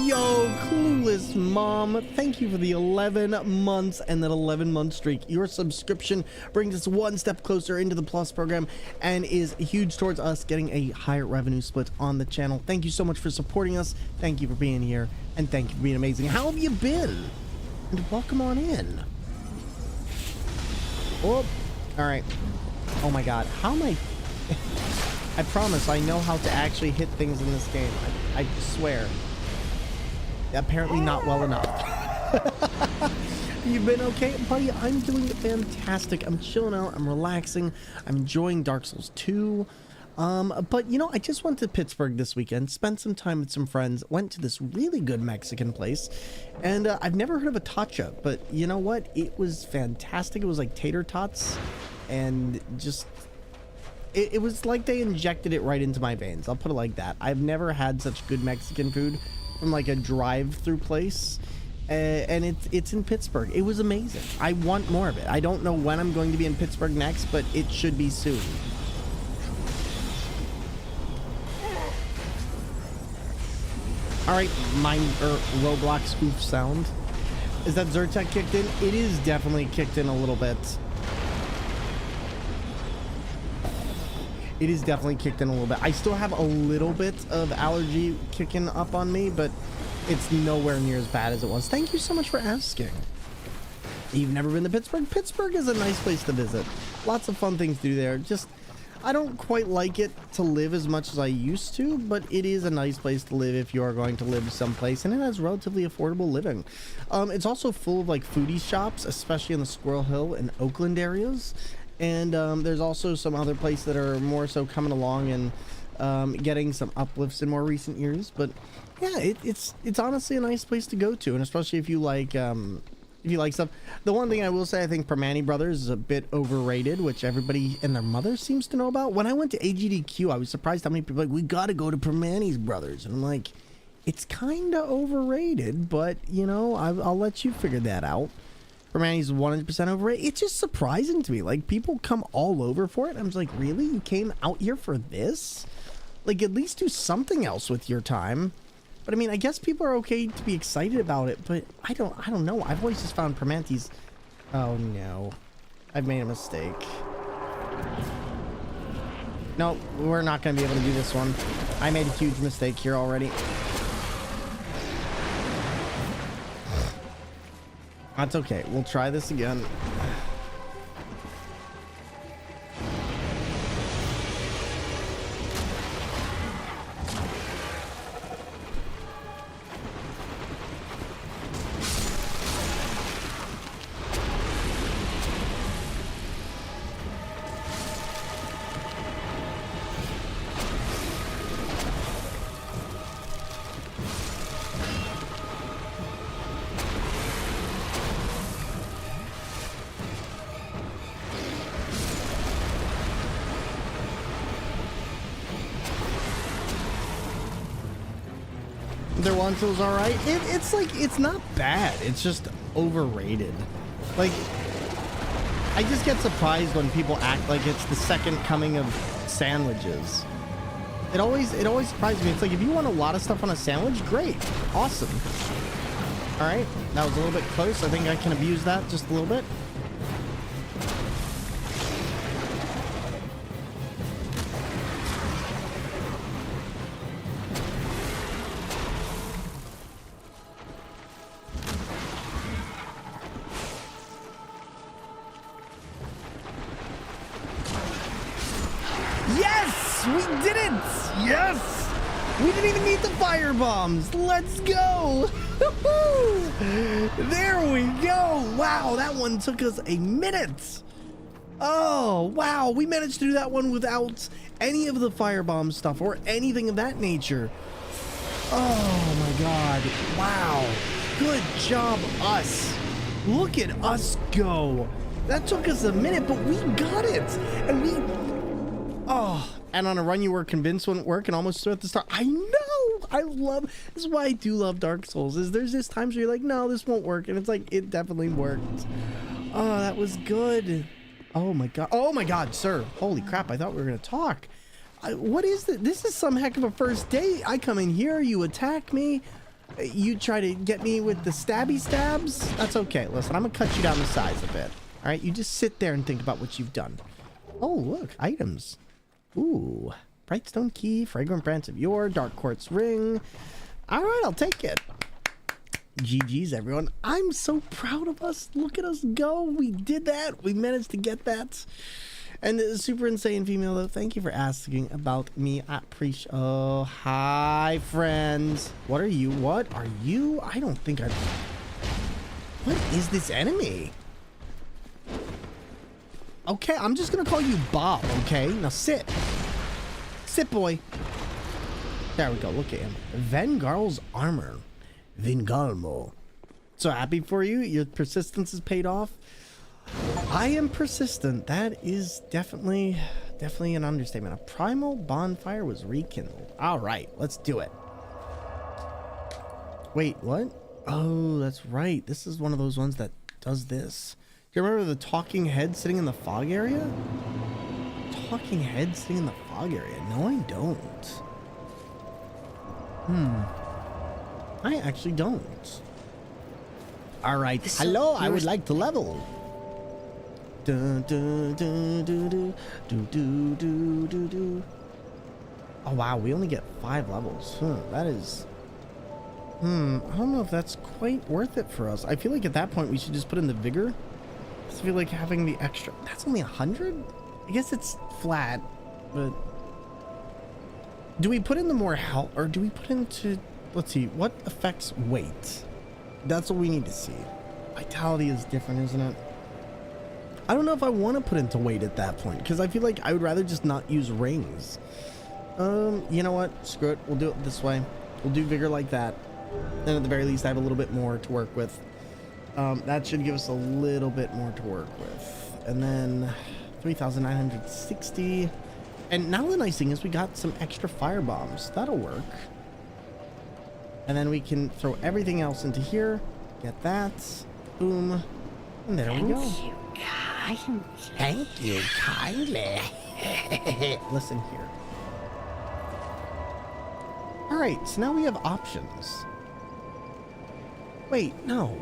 Yo, Clueless Mom, thank you for the 11 months and that 11-month streak. Your subscription brings us one step closer into the Plus program and is huge towards us getting a higher revenue split on the channel. Thank you so much for supporting us. Thank you for being here, and thank you for being amazing. How have you been? And welcome on in. Oh, all right. Oh my god, how am I? I promise I know how to actually hit things in this game. I swear. Apparently not well enough. You've been okay, buddy? I'm doing fantastic. I'm chilling out. I'm relaxing. I'm enjoying Dark Souls 2. But you know, I just went to Pittsburgh this weekend, spent some time with some friends, went to this really good Mexican place, and I've never heard of a tacha, but you know what? It was fantastic. It was like tater tots, and just it was like they injected it right into my veins. I'll put it like that. I've never had such good Mexican food from like a drive-through place. And it's in Pittsburgh. It was amazing. I want more of it. I don't know when I'm going to be in Pittsburgh next, but it should be soon. All right, Roblox oof sound. Is that Zyrtec kicked in? It is definitely kicked in a little bit. It is definitely kicked in a little bit. I still have a little bit of allergy kicking up on me, but it's nowhere near as bad as it was. Thank you so much for asking. You've never been to Pittsburgh? Pittsburgh is a nice place to visit. Lots of fun things to do there. Just, I don't quite like it to live as much as I used to, but it is a nice place to live if you are going to live someplace, and it has relatively affordable living. It's also full of like foodie shops, especially in the Squirrel Hill and Oakland areas. And there's also some other places that are more so coming along and getting some uplifts in more recent years. But yeah, it's honestly a nice place to go to, and especially if you like stuff. The one thing I will say, I think Permane Brothers is a bit overrated, which everybody and their mother seems to know about. When I went to AGDQ, I was surprised how many people were like, we gotta go to Permane's Brothers, and I'm like, it's kind of overrated, but you know, I'll let you figure that out. Permane's 100% overrated. It's just surprising to me. Like, people come all over for it. I'm just like, really? You came out here for this? Like, at least do something else with your time. But I mean, I guess people are okay to be excited about it, but I don't know. I've always just found Permante's... Oh no. I've made a mistake. No, we're not going to be able to do this one. I made a huge mistake here already. That's okay. We'll try this again. Their Wanto's alright. It's like, it's not bad. It's just overrated. Like, I just get surprised when people act like it's the second coming of sandwiches. It always surprises me. It's like, if you want a lot of stuff on a sandwich, great. Awesome. Alright, that was a little bit close. I think I can abuse that just a little bit. Yes! We did it! Yes! We didn't even need the fire bombs. Let's go! There we go! Wow, that one took us a minute! Oh, wow, we managed to do that one without any of the firebomb stuff or anything of that nature. Oh my god, wow. Good job, us. Look at us go. That took us a minute, but we got it. And we... Oh, and on a run you were convinced wouldn't work and almost threw at the start. I know! I love... This is why I do love Dark Souls, is there's just times where you're like, no, this won't work. And it's like, it definitely worked. Oh, that was good. Oh my god. Oh my god, sir. Holy crap, I thought we were going to talk. What is this? This is some heck of a first date. I come in here, you attack me. You try to get me with the stabby stabs. That's okay. Listen, I'm going to cut you down the size a bit. All right, you just sit there and think about what you've done. Oh, look, items. Ooh, Brightstone Key, Fragrant Branch of Yore, Dark Quartz Ring. All right, I'll take it. GG's, everyone. I'm so proud of us. Look at us go. We did that. We managed to get that. And the super insane female, though, thank you for asking about me. I appreciate. Oh, hi, friends. What are you? What are you? I don't think I've. What is this enemy? Okay, I'm just gonna call you Bob. Okay, now sit. Sit, boy. There we go. Look at him. Vengarl's armor. Vingalmo. So happy for you. Your persistence is paid off. I am persistent. That is definitely an understatement. A primal bonfire was rekindled. All right, let's do it. Wait, what? Oh, that's right. This is one of those ones that does this. Do you remember the talking head sitting in the fog area? Talking head sitting in the fog area? No, I don't. I actually don't. All right. Hello, I would like to level. Dun, dun, dun, dun, dun, dun, dun, dun, dun, dun. Oh wow, we only get 5 levels. That is. I don't know if that's quite worth it for us. I feel like at that point we should just put in the vigor. I feel like having the extra. That's only 100. I guess it's flat, but do we put in the more health, or do we put into? Let's see. What affects weight? That's what we need to see. Vitality is different, isn't it? I don't know if I want to put into weight at that point, because I feel like I would rather just not use rings. You know what? Screw it. We'll do it this way. We'll do vigor like that. And at the very least, I have a little bit more to work with. That should give us a little bit more to work with. And then 3,960. And now the nice thing is we got some extra fire bombs. That'll work. And then we can throw everything else into here. Get that. Boom. And there we go. Thank you kindly. Listen here. All right, so now we have options. Wait, no.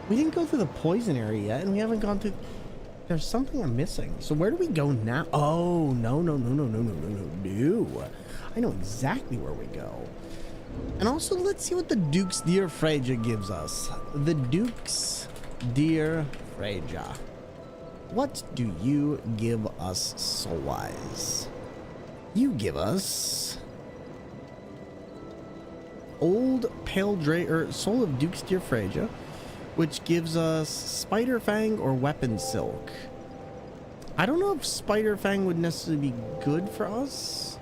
We didn't go through the poison area yet, and we haven't gone through. There's something I'm missing. So where do we go now? Oh, no. I know exactly where we go. And also, let's see what the Duke's Dear Freja gives us. The Duke's Dear Freja. What do you give us soul-wise? You give us Old Pale Soul of Duke's Dear Freja, which gives us Spider Fang or Weapon Silk. I don't know if Spider Fang would necessarily be good for us,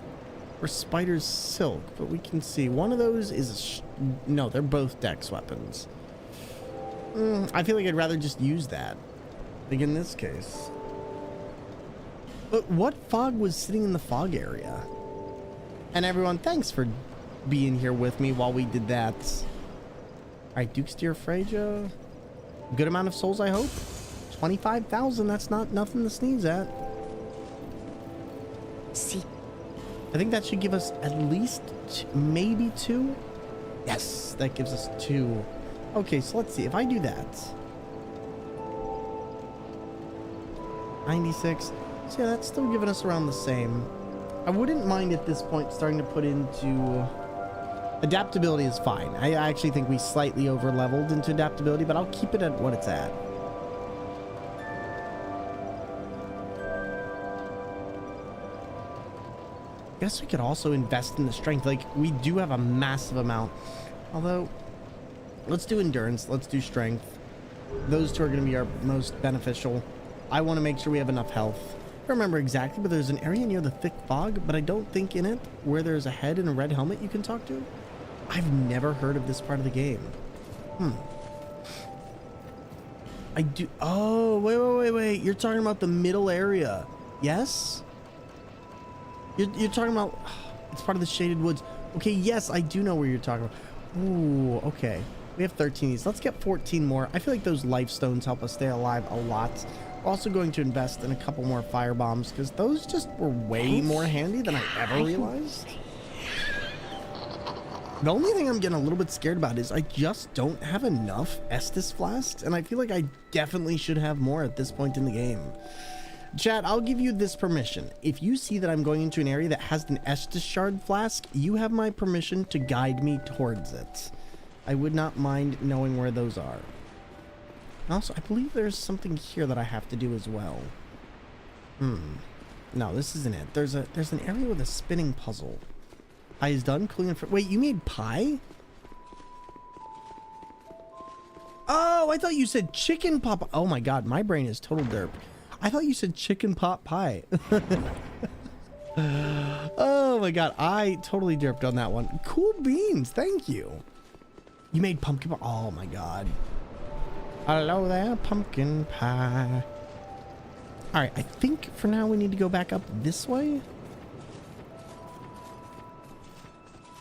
or Spider Silk, but we can see. One of those is no, they're both dex weapons. I feel like I'd rather just use that, like in this case. But what fog was sitting in the fog area? And everyone, thanks for being here with me while we did that. All right, Duke's Dear Freja. Good amount of souls, I hope. 25,000. That's not nothing to sneeze at.
See.
I think that should give us at least maybe 2. Yes, that gives us 2. Okay, so let's see. If I do that. 96. So yeah, that's still giving us around the same. I wouldn't mind at this point starting to put into... Adaptability is fine. I actually think we slightly over leveled into adaptability, but I'll keep it at what it's at. Guess we could also invest in the strength. Like, we do have a massive amount. Although, let's do endurance. Let's do strength. Those two are going to be our most beneficial. I want to make sure we have enough health. I don't remember exactly, but there's an area near the thick fog, but I don't think in it where there's a head and a red helmet you can talk to. I've never heard of this part of the game. I do. Oh, wait. You're talking about the middle area. Yes? You're talking about... It's part of the Shaded Woods. Okay, yes, I do know where you're talking about. Ooh, okay. We have 13 of these. Let's get 14 more. I feel like those life stones help us stay alive a lot. We're also going to invest in a couple more fire bombs, because those just were way more handy than I ever realized. The only thing I'm getting a little bit scared about is I just don't have enough Estus flasks, and I feel like I definitely should have more at this point in the game. Chat, I'll give you this permission. If you see that I'm going into an area that has an Estus shard flask, you have my permission to guide me towards it. I would not mind knowing where those are. Also, I believe there's something here that I have to do as well. No, this isn't it. There's an area with a spinning puzzle. Pie is done. Cooling for. Wait, you made pie? Oh, I thought you said chicken pot. Oh my god, my brain is total derp. I thought you said chicken pot pie. Oh my god, I totally derped on that one. Cool beans, thank you. You made pumpkin pie. Oh my god. Hello there, pumpkin pie. All right, I think for now we need to go back up this way.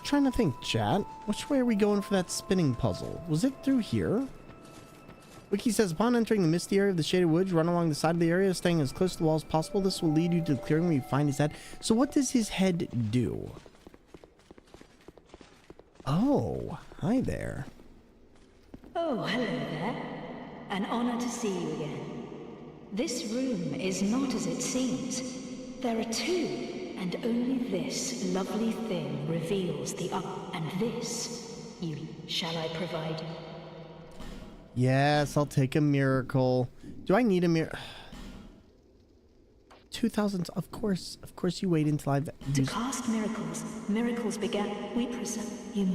Trying to think, chat. Which way are we going for that spinning puzzle? Was it through here? Wiki says, upon entering the misty area of the shaded woods, run along the side of the area, staying as close to the wall as possible. This will lead you to the clearing where you find his head. So what does his head do? Oh, hi there.
Oh, hello there. An honor to see you again. This room is not as it seems. There are two, and only this lovely thing reveals the up. And this, shall I provide you?
Yes, I'll take a miracle. Do I need a miracle? 2,000. Of course you wait until I've
used... To cast miracles began. We present you.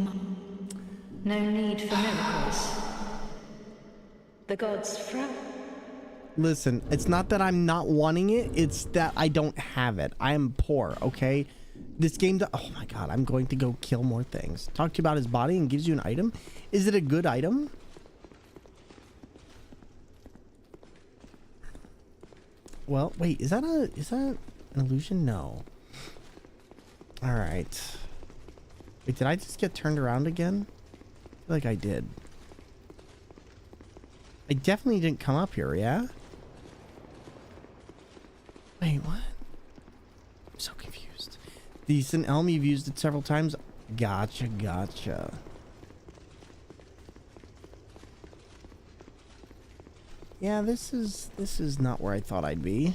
No need for miracles. The gods frown.
Listen, it's not that I'm not wanting it, it's that I don't have it. I am poor, okay? This game, oh my god, I'm going to go kill more things. Talk to you about his body and gives you an item. Is it a good item? Well, wait, is that an illusion? No. All right. Wait, did I just get turned around again? I feel like I did. I definitely didn't come up here, yeah? Wait, what? I'm so confused. Decent Elm, you've used it several times. Gotcha. Yeah, this is not where I thought I'd be.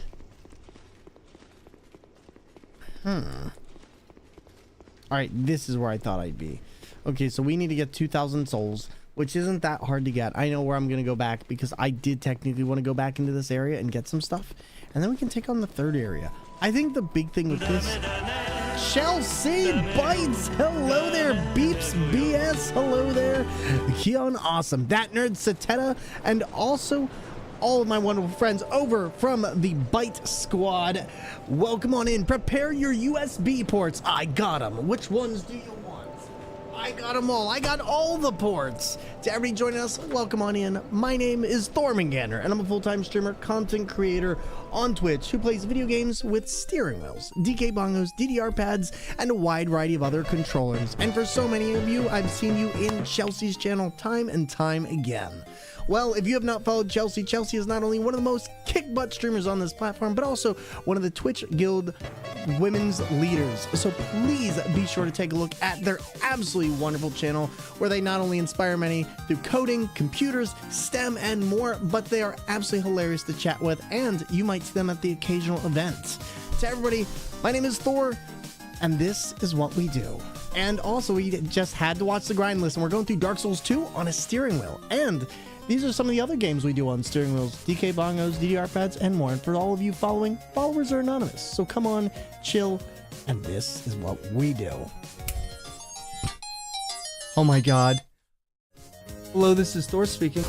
Alright, this is where I thought I'd be. Okay, so we need to get 2,000 souls, which isn't that hard to get. I know where I'm going to go back because I did technically want to go back into this area and get some stuff. And then we can take on the third area. I think the big thing with this... Chelsea Bites! Hello there, Beeps BS! Hello there, Keon Awesome, That Nerd Sateta, and also all of my wonderful friends over from the Bite Squad. Welcome on in. Prepare your USB ports. I got them. Which ones do you want? I got them all. I got all the ports. To everybody joining us, welcome on in. My name is Thormungandr, and I'm a full-time streamer, content creator on Twitch who plays video games with steering wheels, DK bongos, DDR pads, and a wide variety of other controllers. And for so many of you, I've seen you in Chelsea's channel time and time again. Well, if you have not followed Chelsea, Chelsea is not only one of the most kick-butt streamers on this platform, but also one of the Twitch Guild women's leaders. So please be sure to take a look at their absolutely wonderful channel, where they not only inspire many through coding, computers, STEM, and more, but they are absolutely hilarious to chat with, and you might see them at the occasional event. To everybody, my name is Thor, and this is what we do. And also, we just had to watch the grind list, and we're going through Dark Souls 2 on a steering wheel. And these are some of the other games we do on steering wheels, DK bongos, DDR pads, and more. And for all of you following, followers are anonymous. So come on, chill, and this is what we do. Oh my god. Hello, this is Thor speaking.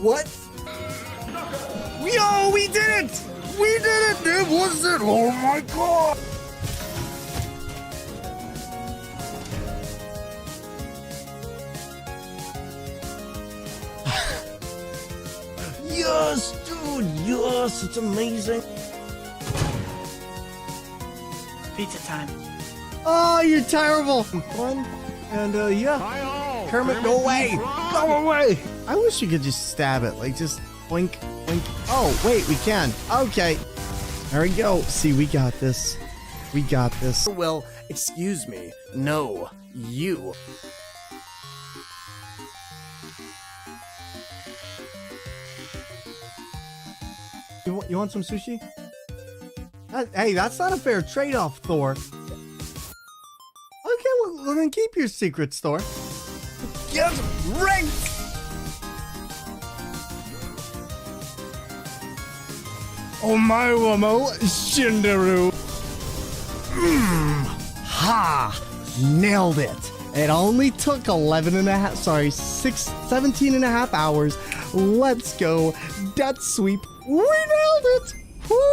What? Yo, we did it! We did it! It was it! Oh my god! Yes, dude, yes, it's amazing.
Pizza time.
Oh, you're terrible. Fun. And yeah. Kermit, go away. Go away. I wish you could just stab it. Like, just blink, blink. Oh, wait, we can. Okay. There we go. See, we got this. We got this. Well, excuse me. No, you. You want some sushi? Hey, that's not a fair trade-off, Thor. Okay, Well, then keep your secrets, Thor. Get ranked! Omaruamo Shindaru. Ha! Nailed it. It only took 17 and a half hours. Let's go. Death sweep. We nailed it. Woo!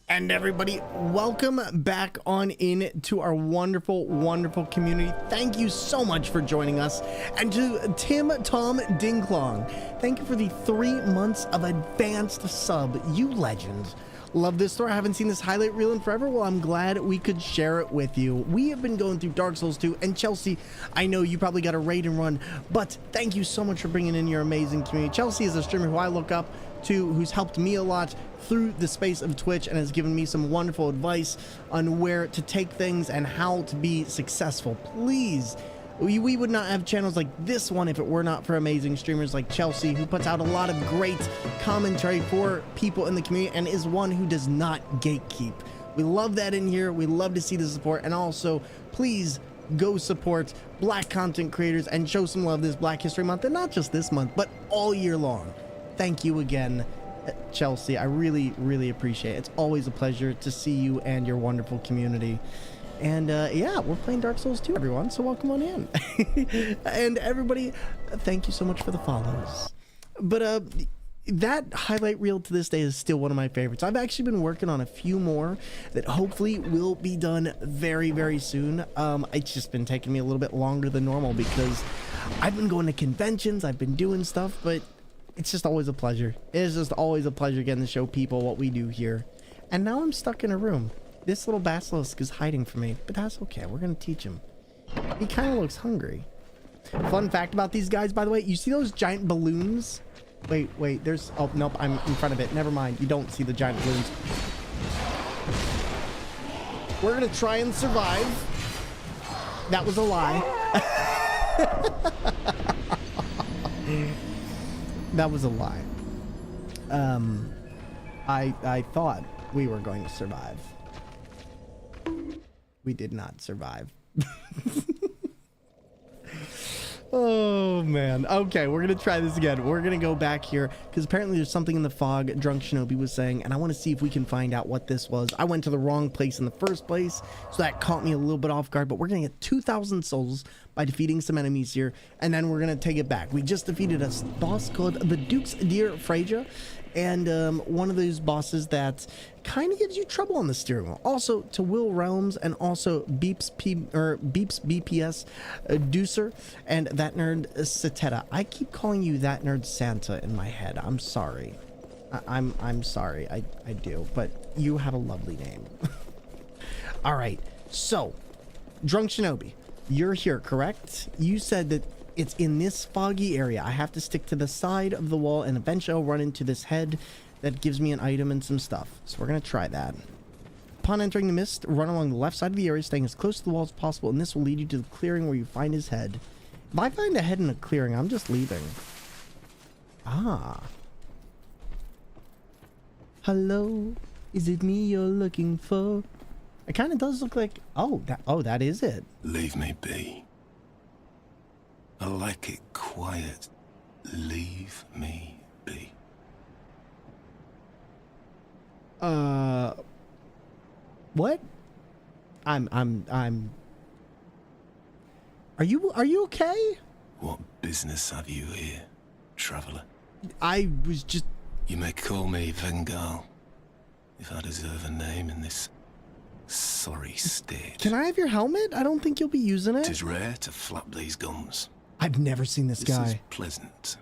And everybody, welcome back on in to our wonderful, wonderful community. Thank you so much for joining us. And to Tim Tom Dinklong, thank you for the 3 months of advanced sub. You legend. Love this story. I haven't seen this highlight reel in forever. Well, I'm glad we could share it with you. We have been going through Dark Souls 2, and Chelsea, I know you probably got a raid and run, but thank you so much for bringing in your amazing community. Chelsea is a streamer who I look up to, who's helped me a lot through the space of Twitch and has given me some wonderful advice on where to take things and how to be successful. Please, we would not have channels like this one if it were not for amazing streamers like Chelsea, who puts out a lot of great commentary for people in the community and is one who does not gatekeep. We love that in here. We love to see the support. And also, please go support Black content creators and show some love this Black History Month, and not just this month, but all year long. Thank you again, Chelsea. I really, really appreciate it. It's always a pleasure to see you and your wonderful community. And yeah, we're playing Dark Souls 2, everyone, so welcome on in. And everybody, thank you so much for the follows. But that highlight reel to this day is still one of my favorites. I've actually been working on a few more that hopefully will be done very, very soon. It's just been taking me a little bit longer than normal because I've been going to conventions, I've been doing stuff, but it's just always a pleasure. It is just always a pleasure getting to show people what we do here. And now I'm stuck in a room. This little basilisk is hiding from me, but that's okay. We're going to teach him. He kind of looks hungry. Fun fact about these guys, by the way, you see those giant balloons? Wait, there's... Oh, nope, I'm in front of it. Never mind. You don't see the giant balloons. We're going to try and survive. That was a lie. That was a lie. I thought we were going to survive. We did not survive. Oh man. Okay, we're gonna try this again. We're gonna go back here because apparently there's something in the fog Drunk Shinobi was saying, and I want to see if we can find out what this was. I went to the wrong place in the first place, so that caught me a little bit off guard, but we're gonna get 2,000 souls by defeating some enemies here, and then we're gonna take it back. We just defeated a boss called the Duke's Dear Freja, and one of those bosses that kind of gives you trouble on the steering wheel. Also to Will Realms, and also Beeps BPS Deucer, and That Nerd Sateta. I keep calling you That Nerd Santa in my head. I'm sorry. I'm sorry. I do, but you have a lovely name. All right, so Drunk Shinobi, you're here, correct? You said that it's in this foggy area. I have to stick to the side of the wall, and eventually I'll run into this head that gives me an item and some stuff. So we're going to try that. Upon entering the mist, run along the left side of the area, staying as close to the wall as possible, and this will lead you to the clearing where you find his head. If I find a head in a clearing, I'm just leaving. Ah. Hello? Is it me you're looking for? It kind of does look like... Oh, that is it.
Leave me be. I like it quiet. Leave me be.
What? I'm Are you okay?
What business have you here, traveler?
I was just...
You may call me Vengal, if I deserve a name in this sorry state.
Can I have your helmet? I don't think you'll be using it.
It is rare to flap these gums.
I've never seen this guy.
This is pleasant.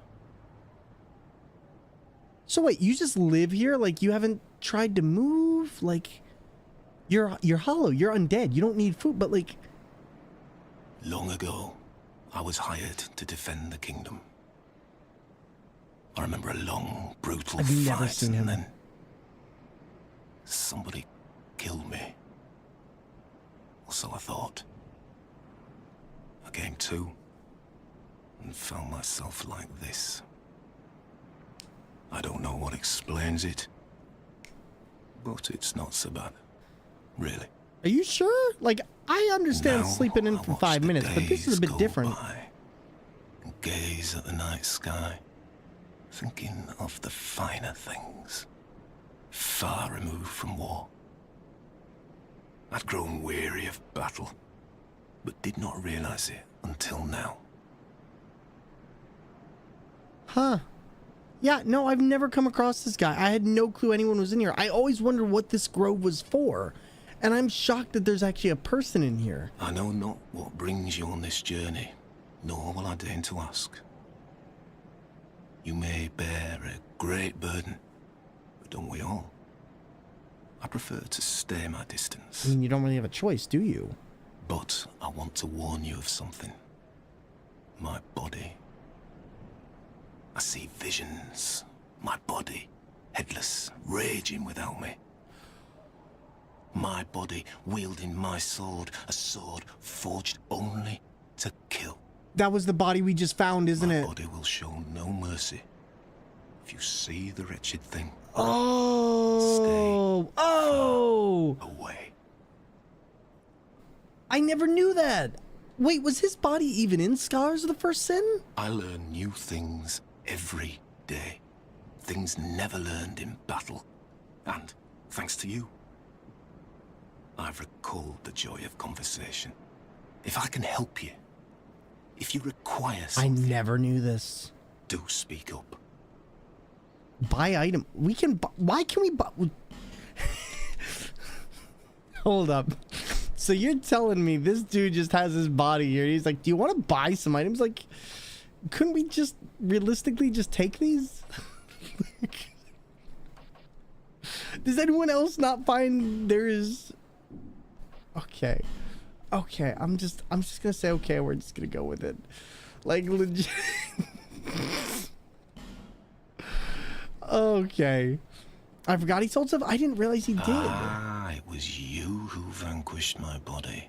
So wait, you just live here? Like, you haven't tried to move? Like, you're hollow, you're undead, you don't need food, but like...
Long ago, I was hired to defend the kingdom. I remember a long, brutal fight,
I've never seen him.
And then somebody killed me. Or so I thought. I came to and found myself like this. I don't know what explains it, but it's not so bad, really.
Are you sure? Like, I understand sleeping in for 5 minutes, but this is a bit different.
And gaze at the night sky, thinking of the finer things, far removed from war. I'd grown weary of battle, but did not realize it until now.
Huh. Yeah, no, I've never come across this guy. I had no clue anyone was in here. I always wondered what this grove was for. And I'm shocked that there's actually a person in here.
I know not what brings you on this journey, nor will I deign to ask. You may bear a great burden, but don't we all? I prefer to stay my distance.
I mean, you don't really have a choice, do you?
But I want to warn you of something. My body. I see visions. My body, headless, raging without me. My body wielding my sword, a sword forged only to kill.
That was the body we just found, isn't it?
My body will show no mercy. If you see the wretched thing,
oh,
away.
I never knew that. Wait, was his body even in Scholars of the First Sin?
I learn new things every day. Things never learned in battle. And thanks to you, I've recalled the joy of conversation. If I can help you, if you require something,
I never knew this.
Do speak up.
Buy item. We can buy. Why can we buy? Hold up. So you're telling me this dude just has his body here. He's like, do you want to buy some items? Like, couldn't we just realistically just take these? Does anyone else not find there is... Okay. Okay, I'm just gonna say okay, we're just gonna go with it. Like, legit. Okay. I forgot he sold stuff? I didn't realize he did.
Ah, it was you who vanquished my body.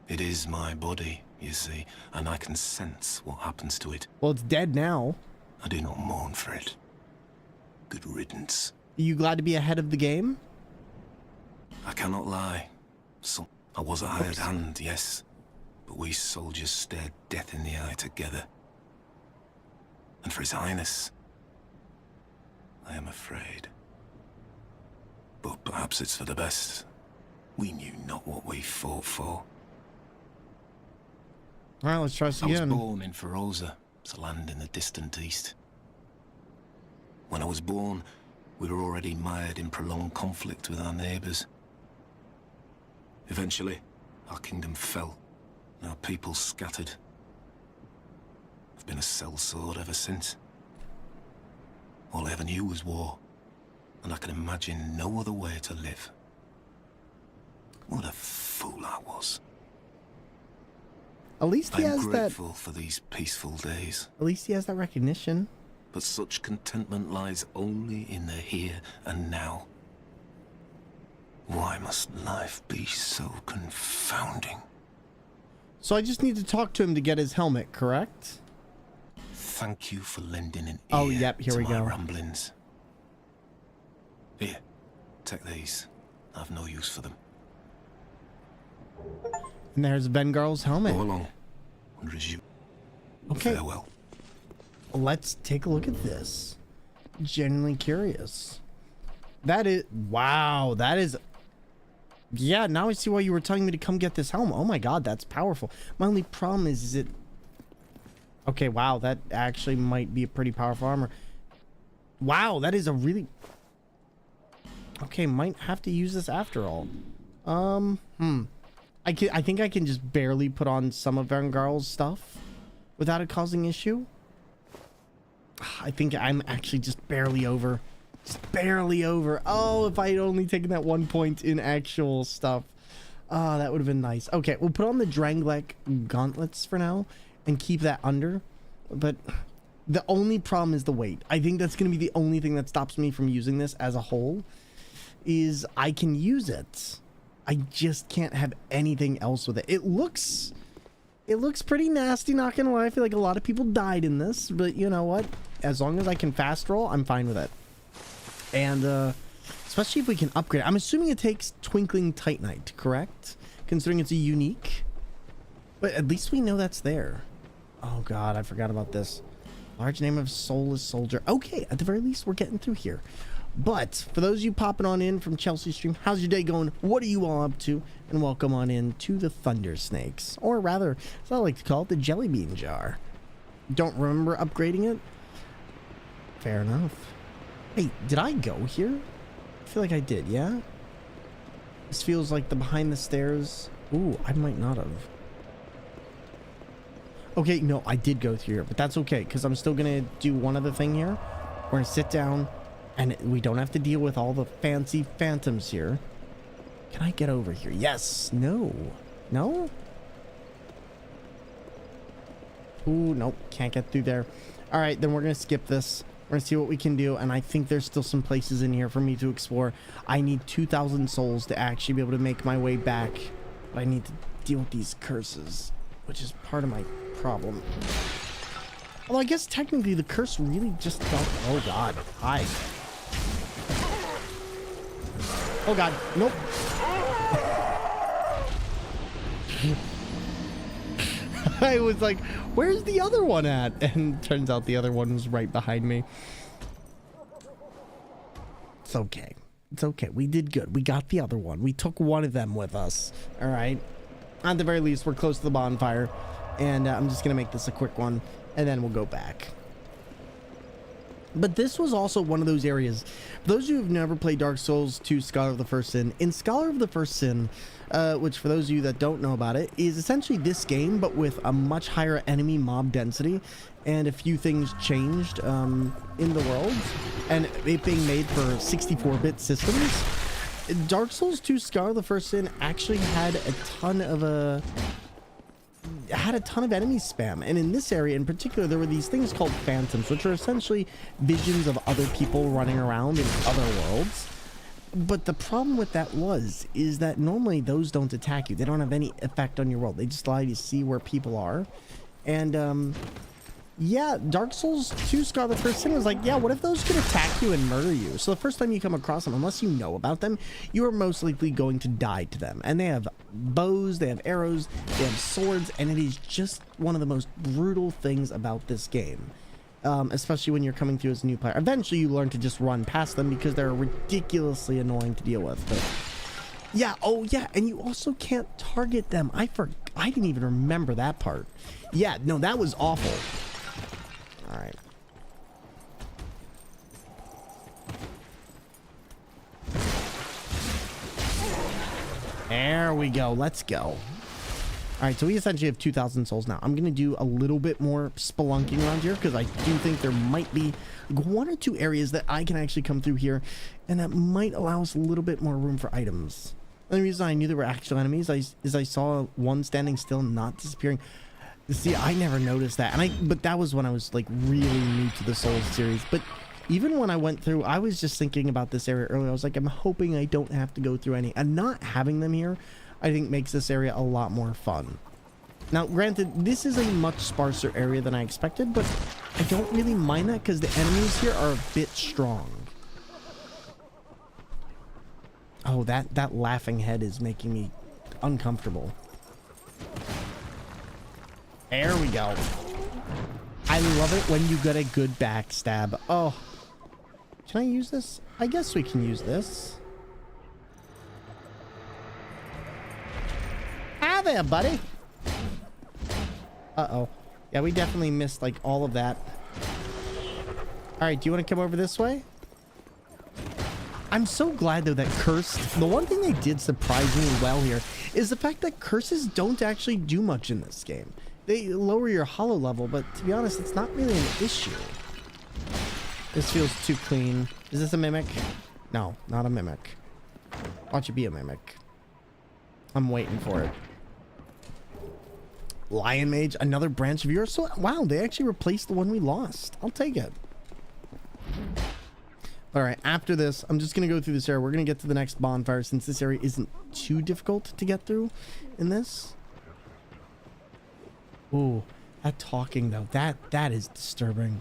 It is my body, you see, and I can sense what happens to it.
Well, it's dead now.
I do not mourn for it. Good riddance.
Are you glad to be ahead of the game?
I cannot lie. I was a hired hand, yes. But we soldiers stared death in the eye together. And for His Highness, I am afraid. But perhaps it's for the best. We knew not what we fought for.
Alright, let's try this again.
I was born in Feroza, a land in the distant east. When I was born, we were already mired in prolonged conflict with our neighbours. Eventually, our kingdom fell, and our people scattered. I've been a sellsword ever since. All I ever knew was war, and I can imagine no other way to live. What a fool I was.
At least he has that...
I'm grateful for these peaceful days.
At least he has that recognition.
But such contentment lies only in the here and now. Why must life be so confounding?
So I just need to talk to him to get his helmet, correct?
Thank you for lending an
ear
to my ramblings. Here, take these. I've no use for them.
And there's Bengarl's helmet.
Go along and resume.
Okay.
Farewell.
Let's take a look at this. Genuinely curious. That is... Wow, that is... Yeah, now I see why you were telling me to come get this helmet. Oh my god, that's powerful. My only problem is it... Okay, wow, that actually might be a pretty powerful armor. Wow, that is a really... Okay, might have to use this after all. I think I can just barely put on some of Bengarl's stuff without it causing issue. I think I'm actually just barely over. Just barely over. Oh, if I had only taken that 1 point in actual stuff. Ah, that would have been nice. Okay, we'll put on the Dranglek gauntlets for now and keep that under. But the only problem is the weight. I think that's going to be the only thing that stops me from using this as a whole. Is I can use it. I just can't have anything else with it. It looks pretty nasty, not gonna lie. I feel like a lot of people died in this, but you know what? As long as I can fast roll, I'm fine with it. And especially if we can upgrade. I'm assuming it takes Twinkling Titanite, correct? Considering it's a unique. But at least we know that's there. Oh god, I forgot about this. Large name of soulless soldier. Okay, at the very least, we're getting through here. But for those of you popping on in from Chelsea Stream, how's your day going? What are you all up to? And welcome on in to the Thunder Snakes. Or rather, as I like to call it, the Jelly Bean Jar. Don't remember upgrading it? Fair enough. Hey, did I go here? I feel like I did, yeah? This feels like the behind the stairs. Ooh, I might not have. Okay, no, I did go through here, but that's okay, because I'm still going to do one other thing here. We're going to sit down, and we don't have to deal with all the fancy phantoms here. Can I get over here? Yes. No. No? Ooh, nope. Can't get through there. All right, then we're going to skip this. We're going to see what we can do, and I think there's still some places in here for me to explore. I need 2,000 souls to actually be able to make my way back, but I need to deal with these curses, which is part of my problem. Although I guess technically the curse really just don't... Oh god. Hi. Oh god. Nope. I was like, where's the other one at? And turns out the other one was right behind me. It's okay. It's okay. We did good. We got the other one. We took one of them with us. All right. At the very least, we're close to the bonfire. And I'm just going to make this a quick one. And then we'll go back. But this was also one of those areas. For those of you who've never played Dark Souls 2 Scholar of the First Sin, in Scholar of the First Sin, which for those of you that don't know about it, is essentially this game, but with a much higher enemy mob density. And a few things changed in the world. And it being made for 64-bit systems. Dark Souls 2 Scholar of the First Sin actually had a ton of enemy spam, and in this area in particular there were these things called phantoms, which are essentially visions of other people running around in other worlds. But the problem with that is that normally those don't attack you. They don't have any effect on your world. They just allow you to see where people are. And yeah, Dark Souls 2 Scholar of the First Sin was like, yeah, what if those could attack you and murder you? So the first time you come across them, unless you know about them, you are most likely going to die to them. And they have bows, they have arrows, they have swords, and it is just one of the most brutal things about this game. Especially when you're coming through as a new player. Eventually you learn to just run past them because they're ridiculously annoying to deal with. But yeah, oh yeah, and you also can't target them. I didn't even remember that part. Yeah, no, that was awful. All right. There we go. Let's go. All right, so we essentially have 2,000 souls now. I'm going to do a little bit more spelunking around here because I do think there might be one or two areas that I can actually come through here, and that might allow us a little bit more room for items. The only reason I knew there were actual enemies is I saw one standing still, not disappearing. See, I never noticed that, but that was when I was like really new to the Souls series. But even when I went through, I was just thinking about this area earlier. I was like, I'm hoping I don't have to go through any, and not having them here, I think makes this area a lot more fun. Now, granted, this is a much sparser area than I expected, but I don't really mind that because the enemies here are a bit strong. Oh, that laughing head is making me uncomfortable. There we go. I love it when you get a good backstab. Oh. Can I use this? I guess we can use this. Hi there, buddy. Uh-oh. Yeah, we definitely missed, like, all of that. Alright, do you want to come over this way? I'm so glad, though, that Cursed... The one thing they did surprisingly well here is the fact that curses don't actually do much in this game. They lower your hollow level, but to be honest, it's not really an issue. This feels too clean. Is this a mimic? No, not a mimic. Watch it be a mimic. I'm waiting for it. Lion Mage, another branch of yours. So, wow, they actually replaced the one we lost. I'll take it. All right, after this, I'm just going to go through this area. We're going to get to the next bonfire since this area isn't too difficult to get through in this. Ooh, that talking though, that is disturbing.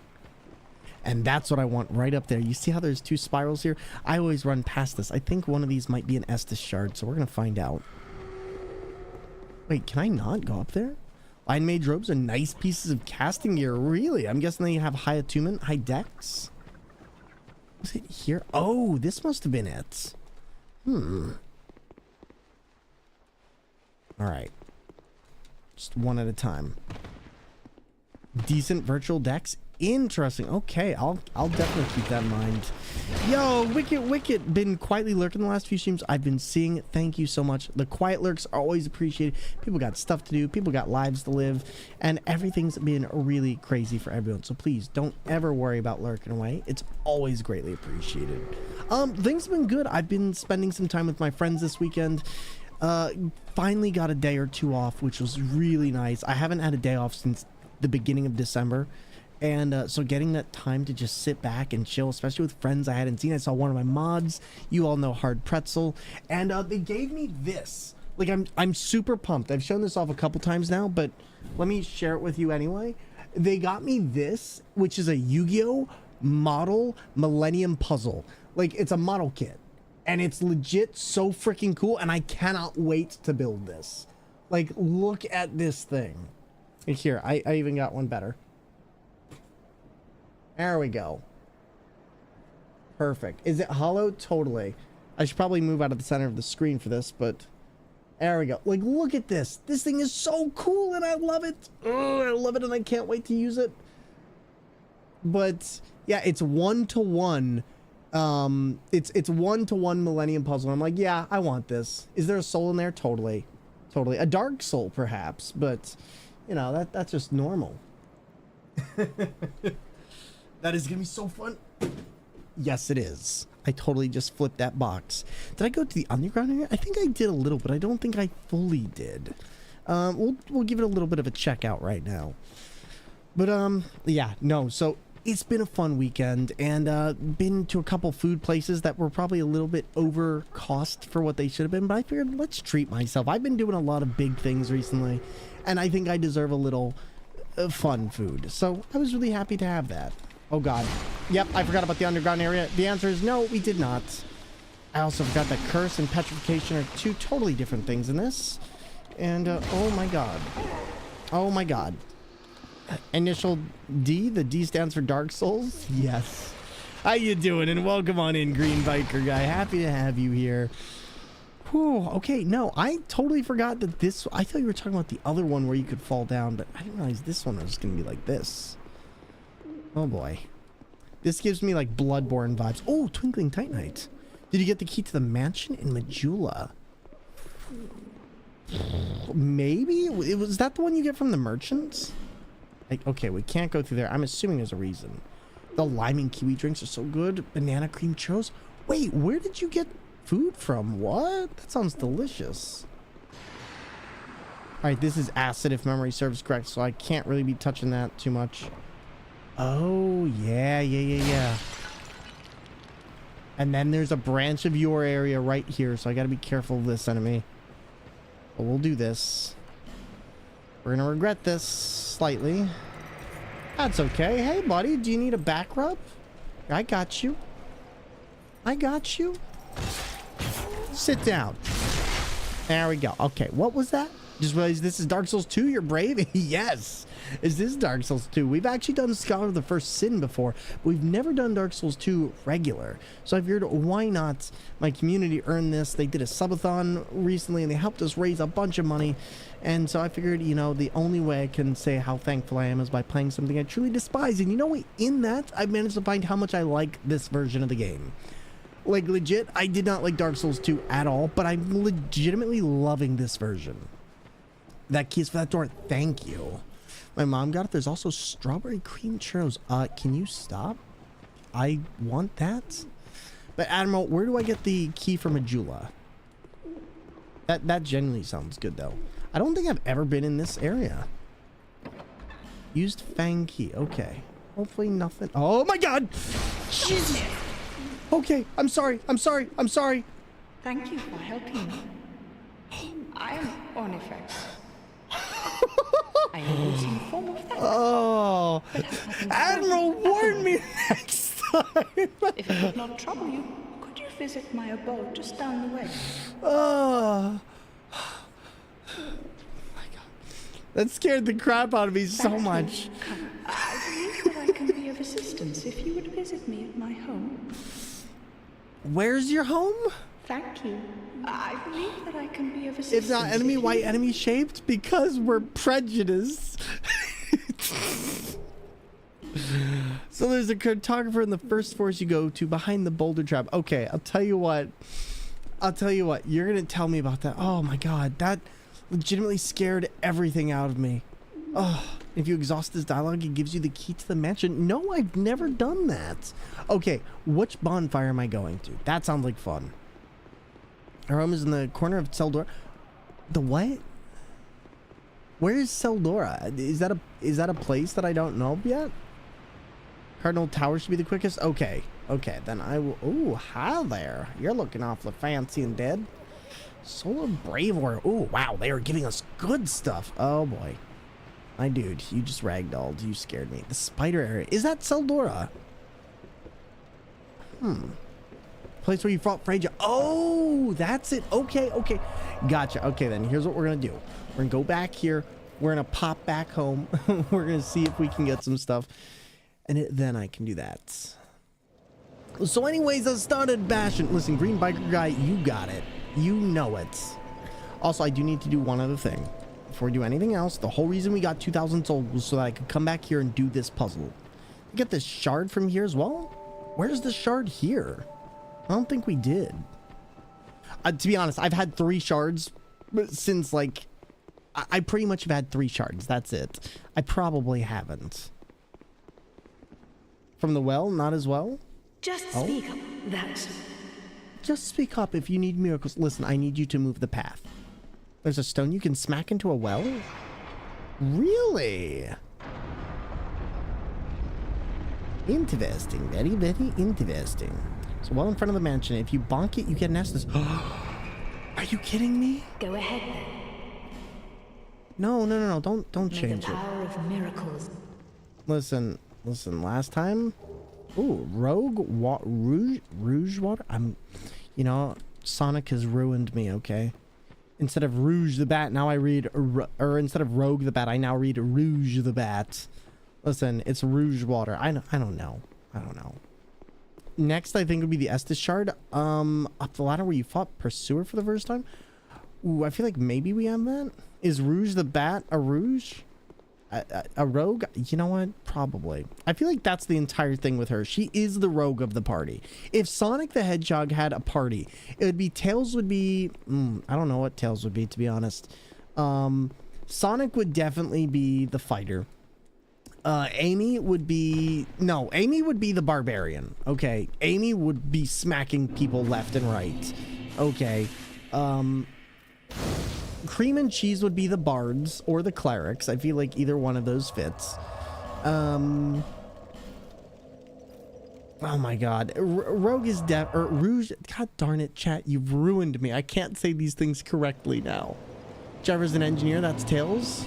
And that's what I want right up there. You see how there's 2 spirals here? I always run past this. I think one of these might be an Estus shard, so we're going to find out. Wait, can I not go up there? Iron Mage robes are nice pieces of casting gear. Really? I'm guessing they have high attunement, high dex. Was it here? Oh, this must have been it. Alright. Just one at a time. Decent virtual dex. Interesting. Okay, I'll definitely keep that in mind. Yo, Wicket been quietly lurking the last few streams I've been seeing. Thank you so much. The quiet lurks are always appreciated. People got stuff to do, people got lives to live, and everything's been really crazy for everyone. So please don't ever worry about lurking away. It's always greatly appreciated. Things have been good. I've been spending some time with my friends this weekend. Finally got a day or 2 off, which was really nice. I haven't had a day off since the beginning of December. And so getting that time to just sit back and chill, especially with friends I hadn't seen. I saw one of my mods. You all know Hard Pretzel. And they gave me this. Like, I'm super pumped. I've shown this off a couple times now, but let me share it with you anyway. They got me this, which is a Yu-Gi-Oh! Model Millennium Puzzle. Like, it's a model kit. And it's legit so freaking cool, and I cannot wait to build this. Like, look at this thing. And here, I even got one better. There we go. Perfect. Is it hollow? Totally. I should probably move out of the center of the screen for this, but there we go. Like, look at this. This thing is so cool, and I love it. Oh, I love it, and I can't wait to use it. But yeah, it's 1-to-1. It's 1-to-1 Millennium Puzzle. I'm like, yeah, I want this. Is there a soul in there? Totally. Totally. A dark soul, perhaps, but you know, that's just normal. That is gonna be so fun. Yes, it is. I totally just flipped that box. Did I go to the underground area? I think I did a little, but I don't think I fully did. We'll give it a little bit of a check out right now. But yeah, no. So it's been a fun weekend, and been to a couple food places that were probably a little bit over cost for what they should have been. But I figured, let's treat myself. I've been doing a lot of big things recently, and I think I deserve a little fun food. So I was really happy to have that. Oh god. Yep, I forgot about the underground area. The answer is no, we did not. I also forgot that curse and petrification are 2 totally different things in this. And oh my god. Oh my god. Initial D, the D stands for Dark Souls. Yes. How you doing? And welcome on in, Green Biker Guy. Happy to have you here. Whew, okay, no, I totally forgot that this... I thought you were talking about the other one where you could fall down, but I didn't realize this one was going to be like this. Oh boy. This gives me like Bloodborne vibes. Oh, Twinkling Titanite. Did you get the key to the mansion in Majula? Maybe? Was that the one you get from the merchants? Like, okay, we can't go through there. I'm assuming there's a reason. The lime and kiwi drinks are so good. Banana cream churros. Wait, where did you get food from? What? That sounds delicious. Alright, this is acid if memory serves correct, so I can't really be touching that too much. Oh, yeah. And then there's a branch of your area right here, so I gotta be careful of this enemy. But we'll do this. We're gonna regret this slightly. That's okay. Hey, buddy, do you need a back rub? I got you. I got you. Sit down. There we go. Okay, what was that? Just realized this is Dark Souls 2. You're brave. Yes. Is this Dark Souls 2? We've actually done Scholar of the First Sin before, but we've never done Dark Souls 2 regular. So I figured, why not? My community earned this. They did a subathon recently, and they helped us raise a bunch of money. And so I figured, you know, the only way I can say how thankful I am is by playing something I truly despise. And you know what? In that, I managed to find how much I like this version of the game. Like, legit, I did not like Dark Souls 2 at all, but I'm legitimately loving this version. That key is for that door. Thank you. My mom got it. There's also strawberry cream churros. Can you stop? I want that. But Admiral, where do I get the key from Majula? That genuinely sounds good though. I don't think I've ever been in this area. Used Fang key. Okay. Hopefully nothing. Oh my god! Jesus! Okay, I'm sorry. I'm sorry. I'm sorry.
Thank you for helping me. I am Onifex. I owe some form of thanks.
Oh, Admiral, warn me next time.
If it would not trouble you, could you visit my abode just down the way?
Oh. That scared the crap out of me so much.
I believe that I can be of assistance if you would visit me at my home.
Where's your home?
Thank you. I believe that I can be of assistance.
It's not enemy white enemy shaped because we're prejudiced. So there's a cartographer in the first forest you go to behind the boulder trap. Okay, I'll tell you what. You're gonna tell me about that. Oh my god, that legitimately scared everything out of me. Oh, if you exhaust this dialogue, it gives you the key to the mansion. No, I've never done that. Okay, which bonfire am I going to? That sounds like fun. Our home is in the corner of Seldora. The what? Where is Seldora? Is that a place that I don't know yet? Cardinal Tower should be the quickest. Okay, then I will. Oh, hi there. You're looking awfully fancy and dead. Solar Bravor. Oh, wow, they are giving us good stuff. Oh boy, my dude, you just ragdolled. You scared me. The spider area. Is that Seldora? Place where you fought Freya. Oh, that's it. Okay. Gotcha. Okay, then here's what we're gonna do. We're gonna go back here. We're gonna pop back home. We're gonna see if we can get some stuff. And then I can do that. So anyways, I started bashing. Listen, green biker guy, you got it. You know it. Also, I do need to do one other thing. Before we do anything else, the whole reason we got 2,000 souls was so that I could come back here and do this puzzle. I get this shard from here as well? Where's the shard here? I don't think we did. To be honest, I've had 3 shards since, like... I pretty much have had 3 shards. That's it. I probably haven't. From the well? Not as well?
Just speak up. That's...
Just speak up if you need miracles. Listen, I need you to move the path. There's a stone you can smack into a well? Really? Interesting. Very, very interesting. So well in front of the mansion. If you bonk it, you get an Estus. Are you kidding me?
Go ahead then.
No. Don't change it.
The power of miracles.
Listen. Last time. Ooh, Rouge water. You know, Sonic has ruined me. Okay. Instead of Rouge the Bat, now I read, or instead of Rogue the Bat, I now read Rouge the Bat. Listen, it's Rouge water. I don't know. Next, I think would be the Estus shard. Up the ladder where you fought Pursuer for the first time. Ooh, I feel like maybe we have that. Is Rouge the Bat a Rouge? A rogue? You know what? Probably. I feel like that's the entire thing with her. She is the rogue of the party. If Sonic the Hedgehog had a party, it would be Tails would be... I don't know what Tails would be, to be honest. Sonic would definitely be the fighter. Amy would be... No, Amy would be the barbarian. Okay. Amy would be smacking people left and right. Okay. Cream and Cheese would be the bards or the clerics. I feel like either one of those fits. Oh my god. Rogue is or Rouge. God darn it, chat. You've ruined me. I can't say these things correctly now. Jeffer's an engineer. That's Tails.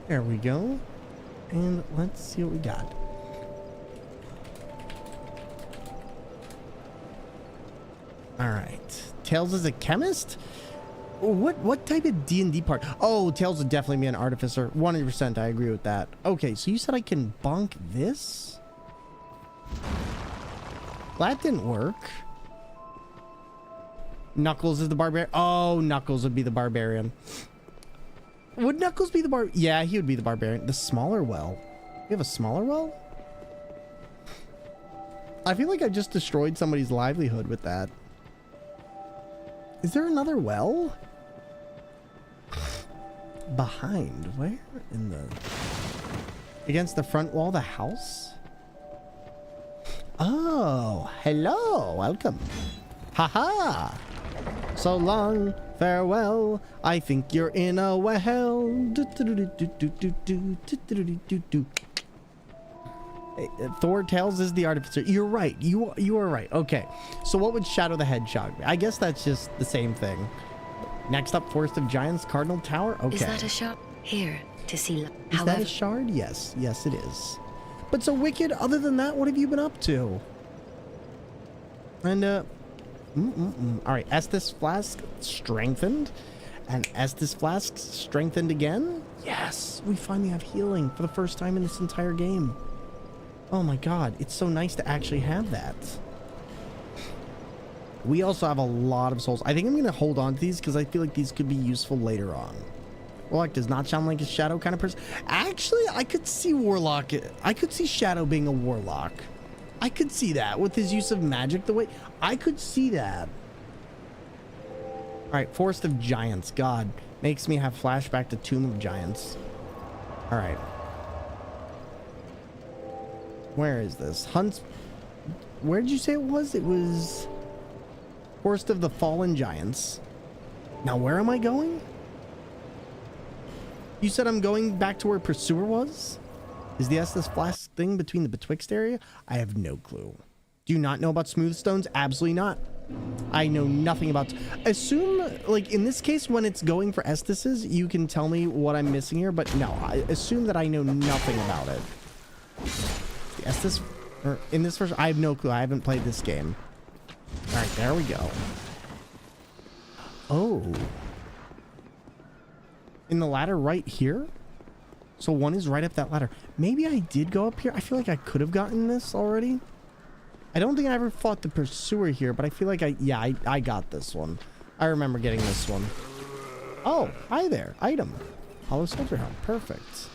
There we go. And let's see what we got. All right. Tails is a chemist? What type of D&D part? Oh, Tails would definitely be an artificer. 100%, I agree with that. Okay, so you said I can bonk this? That didn't work. Knuckles is the barbarian. Oh, Knuckles would be the barbarian. Would Knuckles be the Yeah, he would be the barbarian. The smaller well. We have a smaller well? I feel like I just destroyed somebody's livelihood with that. Is there another well? Behind? Where in the... Against the front wall of the house? Oh, hello. Welcome. Haha. So long. Farewell. I think you're in a well. Thor Tails is the artificer. You're right. You are right. Okay. So what would Shadow the Hedgehog be? I guess that's just the same thing. Next up, Forest of Giants, Cardinal Tower. Okay.
Is that a shard? Here to see.
Is that a shard? Yes. Yes, it is. But so Wicked, other than that, what have you been up to? And, all right. Estus Flask strengthened. And Estus Flask strengthened again. Yes. We finally have healing for the first time in this entire game. Oh my god. It's so nice to actually have that. We also have a lot of souls. I think I'm going to hold on to these because I feel like these could be useful later on. Warlock does not sound like a Shadow kind of person. Actually, I could see Warlock. I could see Shadow being a Warlock. I could see that with his use of magic the way. I could see that. Alright, Forest of Giants. God. Makes me have flashback to Tomb of Giants. Alright. Where is this? Hunts. Where did you say it was? It was Forest of the Fallen Giants. Now, where am I going? You said I'm going back to where Pursuer was? Is the Estus Flask thing between the Betwixt area? I have no clue. Do you not know about Smooth Stones? Absolutely not. I know nothing about... Assume, like, in this case, when it's going for Estuses, you can tell me what I'm missing here, but no, I assume that I know nothing about it. The Estus... Or in this version, I have no clue. I haven't played this game. Alright, there we go. Oh. In the ladder right here? So one is right up that ladder. Maybe I did go up here. I feel like I could have gotten this already. I don't think I ever fought the Pursuer here, but I feel like I got this one. I remember getting this one. Oh, hi there. Item. Hollow Soldier Helm. Perfect.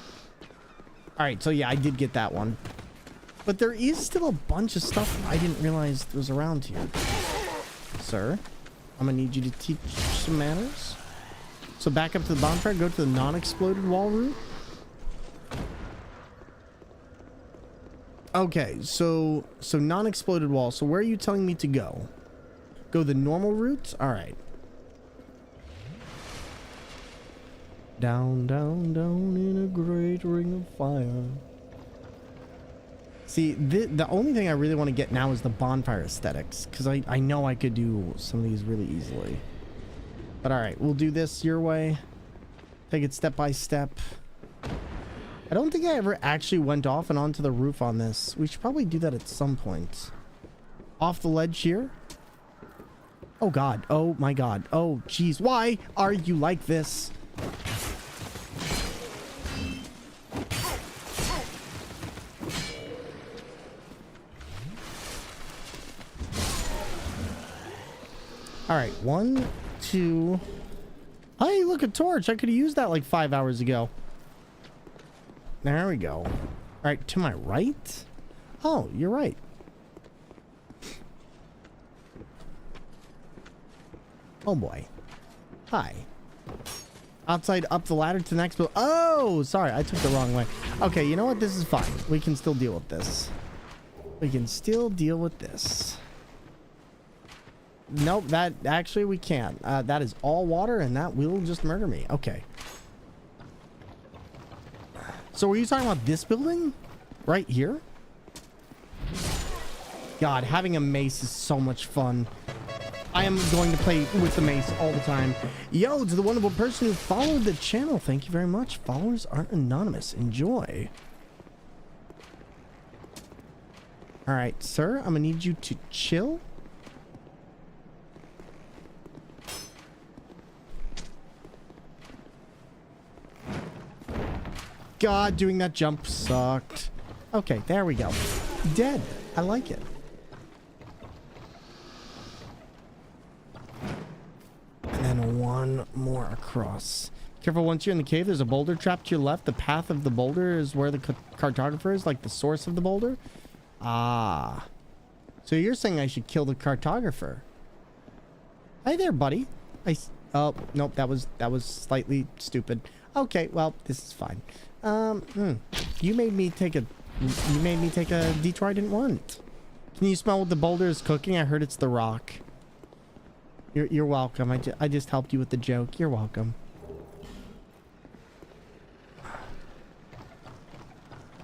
Alright, so yeah, I did get that one. But there is still a bunch of stuff I didn't realize was around here. Sir, I'm gonna need you to teach some manners. So back up to the bonfire, go to the non-exploded wall route. Okay, so non-exploded wall. So where are you telling me to go? Go the normal route? All right. Down, down, down in a great ring of fire. See, the only thing I really want to get now is the bonfire aesthetics, because I know I could do some of these really easily. But all right, we'll do this your way. Take it step by step. I don't think I ever actually went off and onto the roof on this. We should probably do that at some point. Off the ledge here. Oh god. Oh my god. Oh jeez. Why are you like this? All right, 1, 2. Hey, look, a torch. I could have used that like 5 hours ago. There we go. All right, to my right? Oh, you're right. Oh boy. Hi. Outside, up the ladder to the next building. Oh, sorry, I took the wrong way. Okay, you know what? This is fine. We can still deal with this. We can still deal with this. Nope, that actually we can't. That is all water, and that will just murder me. Okay. So were you talking about this building? Right here? God, having a mace is so much fun. I am going to play with the mace all the time. Yo, to the wonderful person who followed the channel, thank you very much. Followers aren't anonymous. Enjoy. All right, sir, I'm gonna need you to chill. God, doing that jump sucked. Okay, there we go. Dead. I like it. And then one more across. Careful, once you're in the cave, there's a boulder trapped to your left. The path of the boulder is where the cartographer is, like the source of the boulder. Ah. So you're saying I should kill the cartographer. Hi there, buddy. Oh, nope, that was slightly stupid. Okay, well, this is fine. You made me take a detour I didn't want. Can you smell what the boulder is cooking? I heard it's the rock. You're welcome. I just helped you with the joke. You're welcome.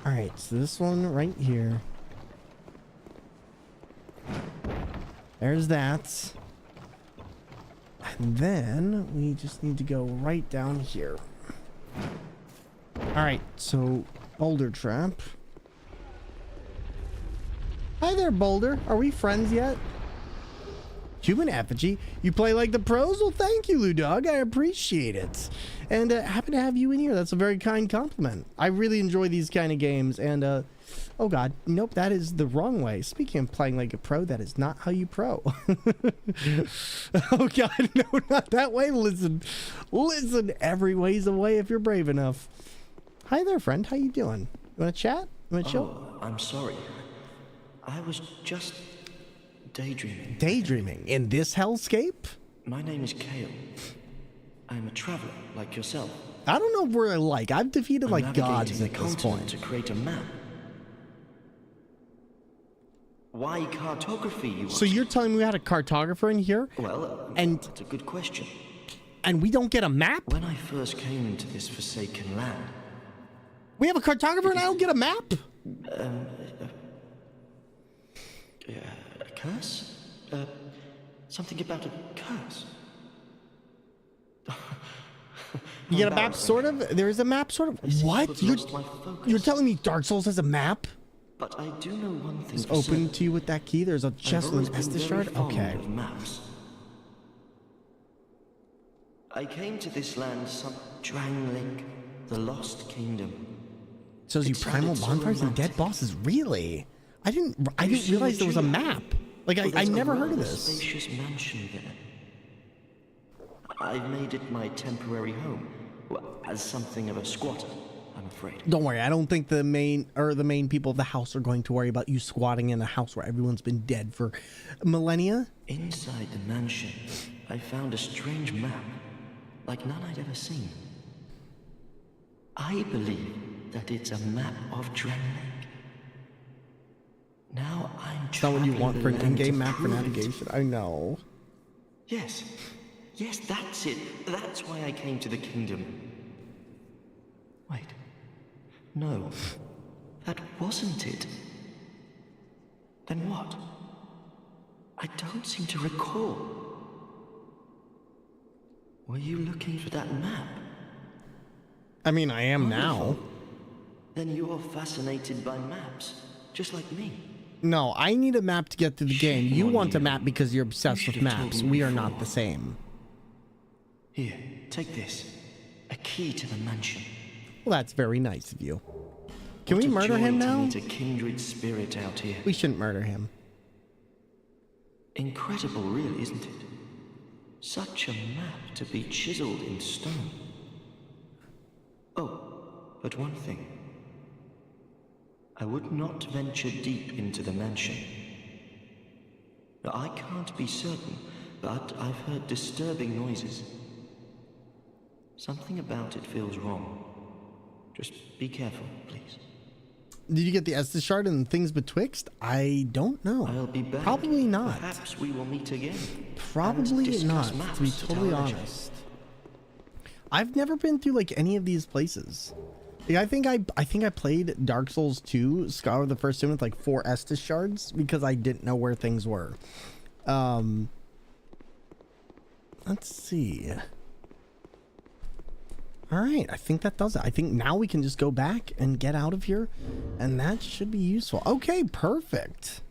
All right, so this one right here. There's that. And then we just need to go right down here. Alright, so boulder trap. Hi there, Boulder. Are we friends yet? Human effigy. You play like the pros? Well, thank you, Ludog. I appreciate it. And happy to have you in here. That's a very kind compliment. I really enjoy these kind of games. And, oh God. Nope, that is the wrong way. Speaking of playing like a pro, that is not how you pro. Oh God, no, not that way. Listen, every way's a way if you're brave enough. Hi there, friend. How you doing? You want to chat? You want to chill?
Oh, I'm sorry. I was just daydreaming.
Daydreaming? In this hellscape?
My name is Kale. I'm a traveler like yourself.
I don't know if we're alike. I've defeated like gods at this point.
To create a map. Why cartography, you
So you're telling me we had a cartographer in here?
Well,
and
that's a good question.
And we don't get a map?
When I first came into this forsaken land...
We have a cartographer and I don't get a map?
A curse? Something about a curse?
You get a map, sort of? There is a map, sort of? What? You're telling me Dark Souls has a map?
But I do know one thing.
It's open to you with that key. There's a chest in Estus shard? Okay.
Maps. I came to this land Drangleic, the Lost Kingdom.
So you primal bonfires and dead bosses? Really? I didn't realize there was a map. Like I never heard of this.
Spacious mansion there. I've made it my temporary home, as something of a squatter, I'm afraid.
Don't worry, I don't think the main people of the house are going to worry about you squatting in a house where everyone's been dead for millennia.
Inside the mansion, I found a strange map, like none I'd ever seen. I believe that it's a map of Drangleic. Now I'm
It's not what you want for an in-game map for navigation. I know.
Yes, that's it. That's why I came to the kingdom. Wait. No. That wasn't it. Then what? I don't seem to recall. Were you looking for that map?
I mean, I am
Wonderful.
now.
Then you're fascinated by maps, just like me.
No, I need a map to get through the game. You want a map because you're obsessed with maps. We are not the same.
Here, take this. A key to the mansion.
Well, that's very nice of you. Can we murder him now?
Meet a kindred spirit out here.
We shouldn't murder him.
Incredible, really, isn't it? Such a map to be chiseled in stone. Oh, but one thing. I would not venture deep into the mansion. I can't be certain, but I've heard disturbing noises. Something about it feels wrong. Just be careful, please.
Did you get the Estus shard and things betwixt? I don't know.
I'll be back.
Probably not.
Perhaps we will meet again.
Probably not, to be totally honest. I've never been through like any of these places. Yeah, I think I played Dark Souls 2, Scholar of the First Sin with like 4 Estus shards because I didn't know where things were. Let's see. All right, I think that does it. I think now we can just go back and get out of here, and that should be useful. Okay, perfect.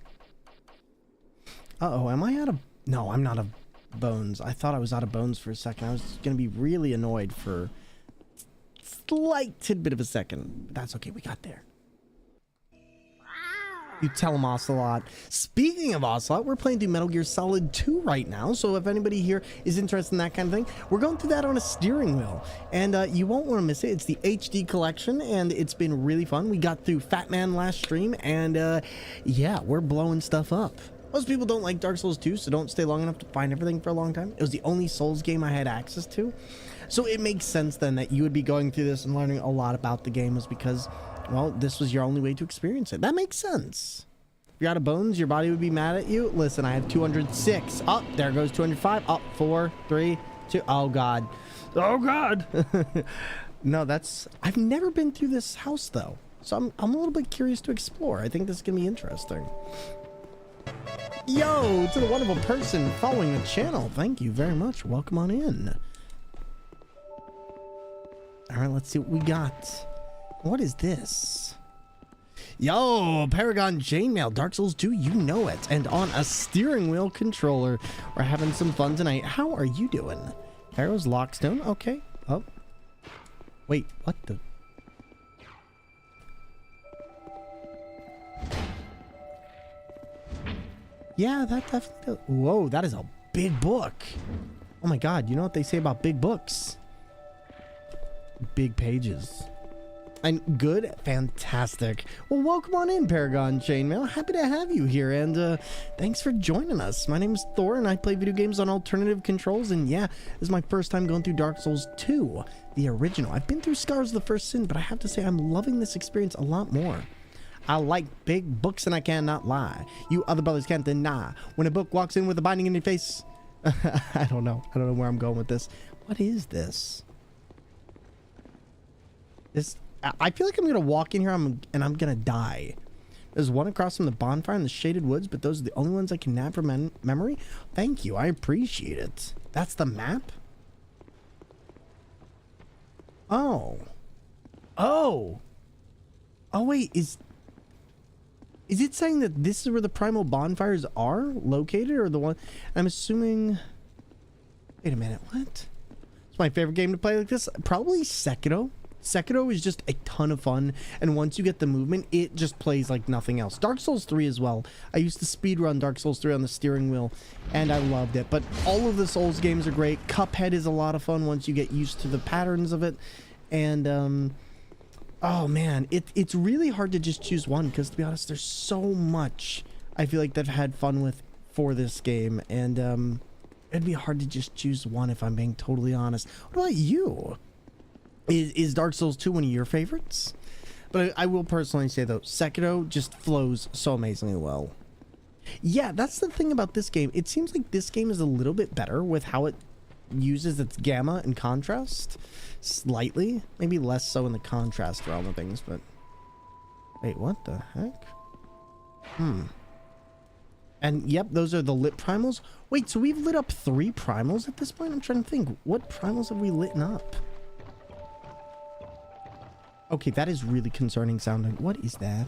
Uh-oh, am I out of... No, I'm not out of bones. I thought I was out of bones for a second. I was going to be really annoyed for... slight tidbit of a second. But that's okay, we got there. You tell him, Ocelot. Speaking of Ocelot, we're playing through Metal Gear Solid 2 right now, so if anybody here is interested in that kind of thing, we're going through that on a steering wheel, and you won't want to miss it. It's the HD collection, and it's been really fun. We got through Fat Man last stream, and yeah, we're blowing stuff up. Most people don't like Dark Souls 2, so don't stay long enough to find everything for a long time. It was the only Souls game I had access to. So it makes sense then that you would be going through this and learning a lot about the game, was because, well, this was your only way to experience it. That makes sense. If you're out of bones, your body would be mad at you. Listen, I have 206. Oh, there goes 205. Oh, 4, 3, 2. Oh, God. Oh, God. No, that's... I've never been through this house, though. So I'm a little bit curious to explore. I think this is gonna be interesting. Yo, to the wonderful person following the channel, thank you very much. Welcome on in. All right, let's see what we got. What is this? Yo, Paragon Chainmail, Dark Souls 2, you know it. And on a steering wheel controller. We're having some fun tonight. How are you doing? Pharaoh's Lockstone, okay. Oh. Wait, what the? Yeah, that definitely... Whoa, that is a big book. Oh my god, you know what they say about big books? Big pages. And good, fantastic. Well, welcome on in, Paragon Chainmail. Happy to have you here, and thanks for joining us. My name is Thor, and I play video games on alternative controls, and yeah, this is my first time going through Dark Souls 2, the original. I've been through Scars of the First Sin, but I have to say I'm loving this experience a lot more. I like big books, and I cannot lie. You other brothers can't deny. When a book walks in with a binding in your face... I don't know where I'm going with this. What is this? I feel like I'm gonna walk in here and I'm gonna die. There's one across from the bonfire in the shaded woods, but those are the only ones I can nab from memory. Thank you, I appreciate it. That's the map? Oh. Oh wait, is it saying that this is where the primal bonfires are located, or the one? I'm assuming... Wait a minute, what? It's my favorite game to play like this. Probably Sekiro. Sekiro is just a ton of fun, and once you get the movement, it just plays like nothing else. Dark Souls 3 as well. I used to speedrun Dark Souls 3 on the steering wheel, and I loved it. But all of the Souls games are great. Cuphead is a lot of fun once you get used to the patterns of it. And, oh man, it's really hard to just choose one, because to be honest, there's so much I feel like they've had fun with for this game, and it'd be hard to just choose one if I'm being totally honest. What about you? Is Dark Souls 2 one of your favorites? But I will personally say, though, Sekiro just flows so amazingly well. Yeah, that's the thing about this game. It seems like this game is a little bit better with how it uses its gamma and contrast. Slightly. Maybe less so in the contrast realm of things, but... Wait, what the heck? And, yep, those are the lit primals. Wait, so we've lit up 3 primals at this point? I'm trying to think. What primals have we lit up? Okay, that is really concerning sounding. What is that?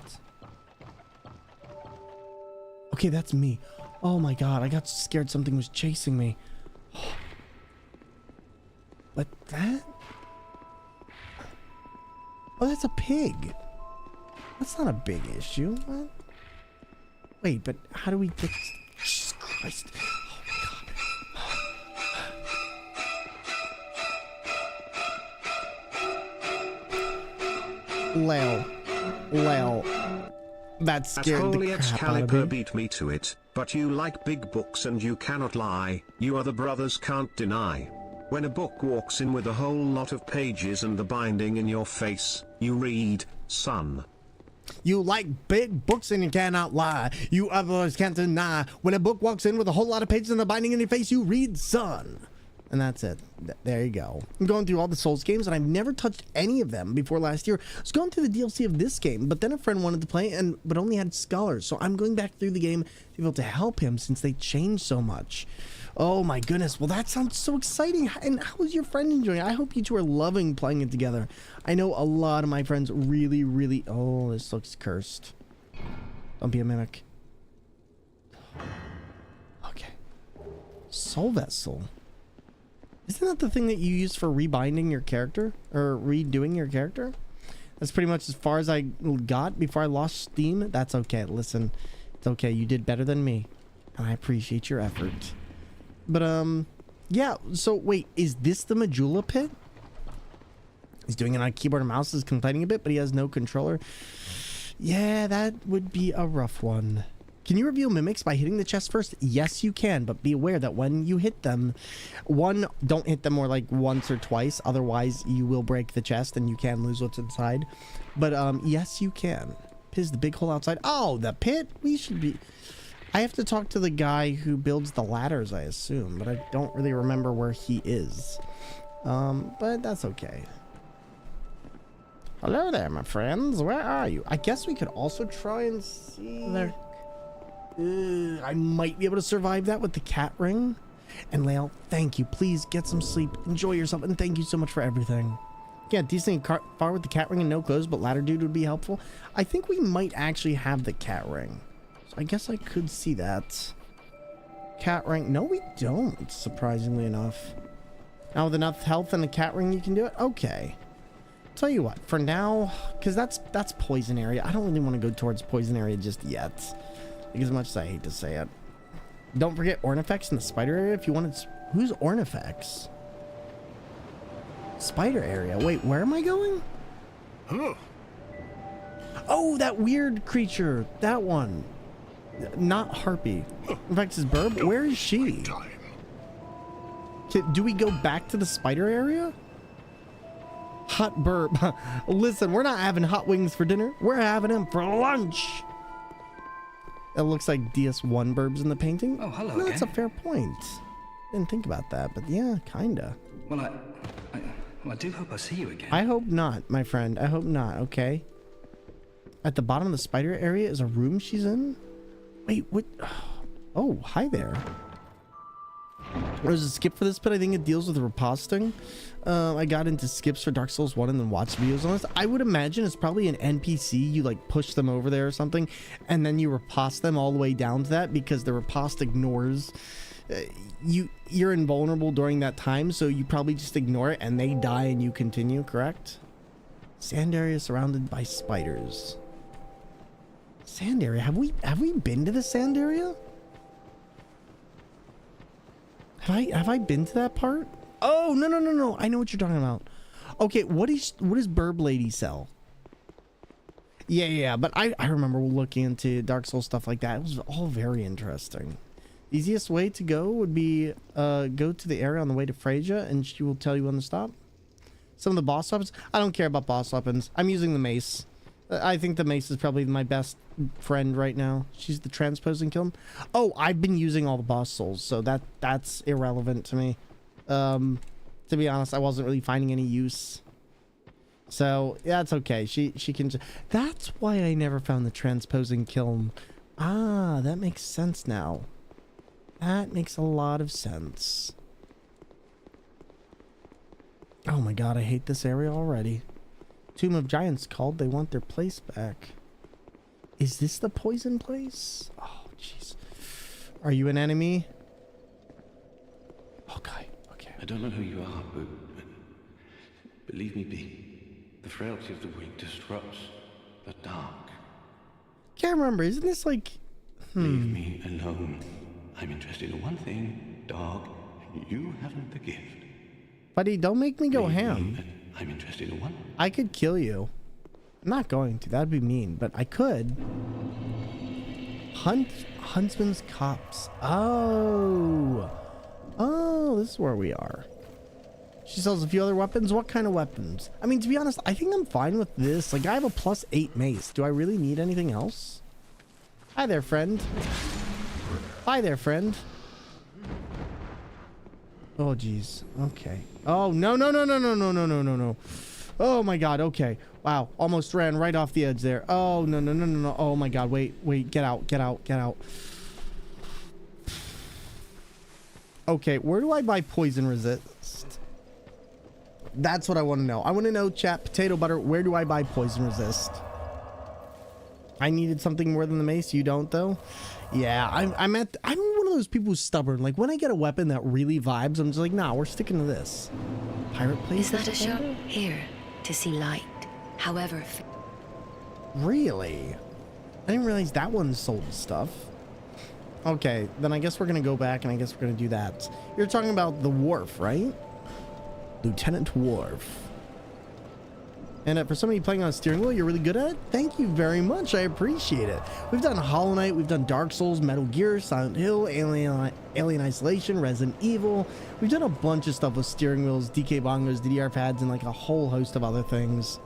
Okay, that's me. Oh my god, I got scared something was chasing me. But that... Oh, that's a pig. That's not a big issue. What? Wait, but how do we get... Jesus Christ. Lel. That scared the crap out of me.
Beat me to it, but you like big books and you cannot lie, you other brothers can't deny. When a book walks in with a whole lot of pages and the binding in your face, you read, son.
You like big books and you cannot lie, you others can't deny. When a book walks in with a whole lot of pages and the binding in your face, you read, son. And that's it. There you go. I'm going through all the Souls games, and I've never touched any of them before last year. I was going through the DLC of this game, but then a friend wanted to play, but only had scholars. So I'm going back through the game to be able to help him since they changed so much. Oh my goodness. Well, that sounds so exciting. And how is your friend enjoying it? I hope you two are loving playing it together. I know a lot of my friends really... Oh, this looks cursed. Don't be a mimic. Okay. Soul Vessel. Isn't that the thing that you use for rebinding your character? Or redoing your character? That's pretty much as far as I got before I lost steam. That's okay. Listen, it's okay. You did better than me. And I appreciate your effort. But, yeah. So, wait. Is this the Majula pit? He's doing it on keyboard and mouse. Is complaining a bit, but he has no controller. Yeah, that would be a rough one. Can you reveal mimics by hitting the chest first? Yes, you can, but be aware that when you hit them, don't hit them more like once or twice, otherwise you will break the chest and you can lose what's inside. But yes, you can. Pit is the big hole outside. Oh, the pit? I have to talk to the guy who builds the ladders, I assume, but I don't really remember where he is. But that's okay. Hello there, my friends. Where are you? I guess we could also try and see.
There.
I might be able to survive that with the cat ring. And Lael, thank you. Please get some sleep. Enjoy yourself. And thank you so much for everything. Yeah, decent far with the cat ring and no clothes, but ladder dude would be helpful. I think we might actually have the cat ring. So I guess I could see that. Cat ring. No, we don't, surprisingly enough. Now with enough health and the cat ring, you can do it? Okay. Tell you what, for now, because that's poison area. I don't really want to go towards poison area just yet. Like, as much as I hate to say it. Don't forget Ornifex in the spider area if you wanted. Who's Ornifex? Spider area. Wait, where am I going?
Huh.
Oh, that weird creature. That one. Not Harpy. In fact, it's Burb. Where is she? Do we go back to the spider area? Hot Burb. Listen, we're not having hot wings for dinner. We're having them for lunch. It looks like DS1 Burbs in the painting.
Oh, hello
No, that's a
again.
fair point. Didn't think about that, but yeah, kinda.
Well, I do hope I see you again.
I hope not, my friend. I hope not, okay? At the bottom of the spider area is a room she's in? Wait, what? Oh, hi there. There's a skip for this, but I think it deals with riposting. I got into skips for Dark Souls 1 and then watched videos on this. I would imagine it's probably an NPC. You like push them over there or something, and then you riposte them all the way down to that because the riposte ignores. You're invulnerable during that time, so you probably just ignore it and they die and you continue, correct? Sand area surrounded by spiders. Sand area. Have we been to the sand area? Have I been to that part? Oh, no. I know what you're talking about. Okay, what does Burb Lady sell? Yeah, but I remember looking into Dark Souls stuff like that. It was all very interesting. The easiest way to go would be go to the area on the way to Freyja, and she will tell you when to stop. Some of the boss weapons. I don't care about boss weapons. I'm using the mace. I think the mace is probably my best friend right now. She's the transposing kiln. Oh, I've been using all the boss souls, so that's irrelevant to me. To be honest, I wasn't really finding any use. So yeah, it's okay. She can. That's why I never found the transposing kiln. Ah, that makes sense now. That makes a lot of sense. Oh my god, I hate this area already. Tomb of Giants called. They want their place back. Is this the poison place? Oh, jeez. Are you an enemy? Okay.
I don't know who you are, but believe me, the frailty of the weak disrupts the dark.
Can't remember. Isn't this like...
Leave me alone. I'm interested in one thing, dog. You haven't the gift.
Buddy, don't make me go ham.
I'm interested in one.
I could kill you. I'm not going to. That'd be mean, but I could. Huntsman's Copse. Oh, this is where we are. She sells a few other weapons. What kind of weapons? I mean, to be honest, I think I'm fine with this. Like, I have a +8 mace. Do I really need anything else? Hi there, friend. Hi there, friend. Oh, geez. Okay. Oh, no. Oh, my God. Okay. Wow. Almost ran right off the edge there. Oh, no. Oh, my God. Wait. Get out. Okay. Where do I buy poison resist? That's what I want to know. I want to know, chat, potato butter, where do I buy poison resist? I needed something more than the mace. You don't, though? Yeah, I'm one of those people who's stubborn. Like, when I get a weapon that really vibes, I'm just like, nah, we're sticking to this. Pirate place?
Is that a shop? Here, to see light. However...
Really? I didn't realize that one sold stuff. Okay, then I guess we're going to go back, and I guess we're going to do that. You're talking about the Wharf, right? Lieutenant Wharf. And for somebody playing on a steering wheel, you're really good at it? Thank you very much. I appreciate it. We've done Hollow Knight, we've done Dark Souls, Metal Gear, Silent Hill, Alien Isolation, Resident Evil. We've done a bunch of stuff with steering wheels, DK bongos, DDR pads, and like a whole host of other things.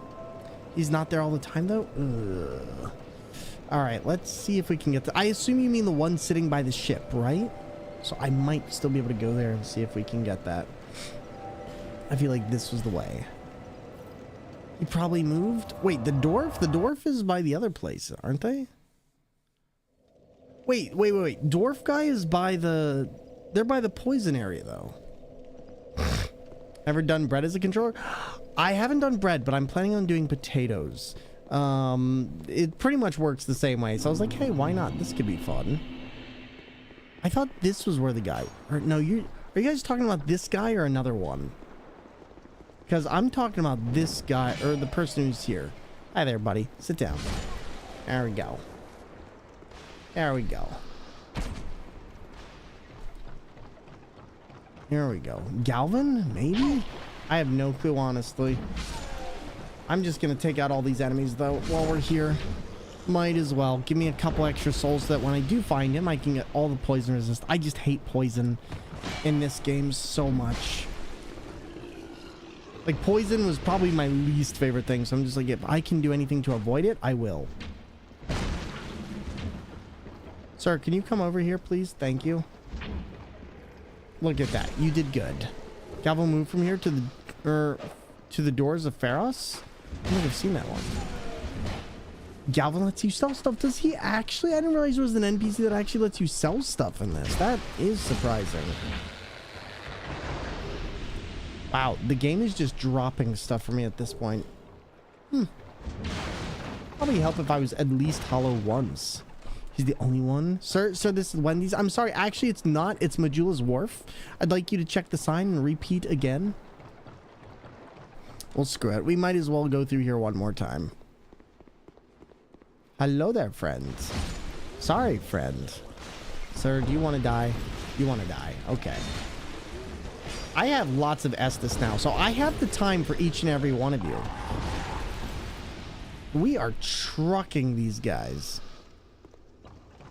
He's not there all the time, though? Ugh. All right, let's see if we can get I assume you mean the one sitting by the ship, right? So I might still be able to go there and see if we can get that. I feel like this was the way. He probably moved. Wait, the dwarf? The dwarf is by the other place, aren't they? Wait. Dwarf guy is by the... They're by the poison area, though. Ever done bread as a controller? I haven't done bread, but I'm planning on doing potatoes. It pretty much works the same way. So I was like, hey, why not? This could be fun. I thought this was where the guy... Or no, are you guys talking about this guy or another one? Because I'm talking about this guy, or the person who's here. Hi there, buddy. Sit down. There we go. There we go. Here we go. Galvin? Maybe? I have no clue, honestly. I'm just going to take out all these enemies, though, while we're here. Might as well. Give me a couple extra souls so that when I do find him, I can get all the poison resist. I just hate poison in this game so much. Like, poison was probably my least favorite thing, so I'm just like, if I can do anything to avoid it, I will. Sir, can you come over here, please? Thank you. Look at that. You did good. Galvin, move from here to the doors of Pharos? I think I've seen that one. Galvin lets you sell stuff. Does he actually? I didn't realize there was an NPC that actually lets you sell stuff in this. That is surprising. Wow, the game is just dropping stuff for me at this point. Probably help if I was at least hollow once. He's the only one. Sir, this is Wendy's. I'm sorry, actually it's not. It's Majula's Wharf. I'd like you to check the sign and repeat again. Well, screw it. We might as well go through here one more time. Hello there, friends. Sorry, friend. Sir, do you want to die? You want to die. Okay. I have lots of Estus now, so I have the time for each and every one of you. We are trucking these guys.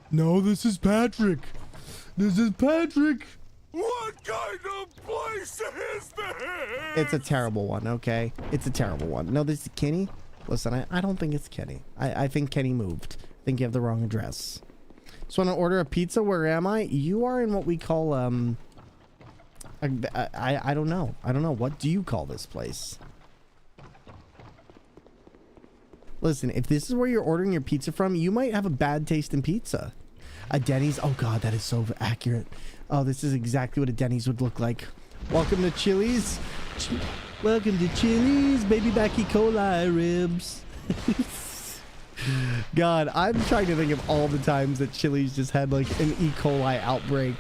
No, this is Patrick. This is Patrick.
What kind of place is this?
It's a terrible one, okay? It's a terrible one. No, this is Kenny. Listen, I don't think it's Kenny. I think Kenny moved. I think you have the wrong address. So want to order a pizza? Where am I? You are in what we call, I don't know. I don't know. What do you call this place? Listen, if this is where you're ordering your pizza from, you might have a bad taste in pizza. A Denny's? Oh god, that is so accurate. Oh, this is exactly what a Denny's would look like. Welcome to Chili's. Welcome to Chili's, baby back E. coli ribs. God, I'm trying to think of all the times that Chili's just had like an E. coli outbreak.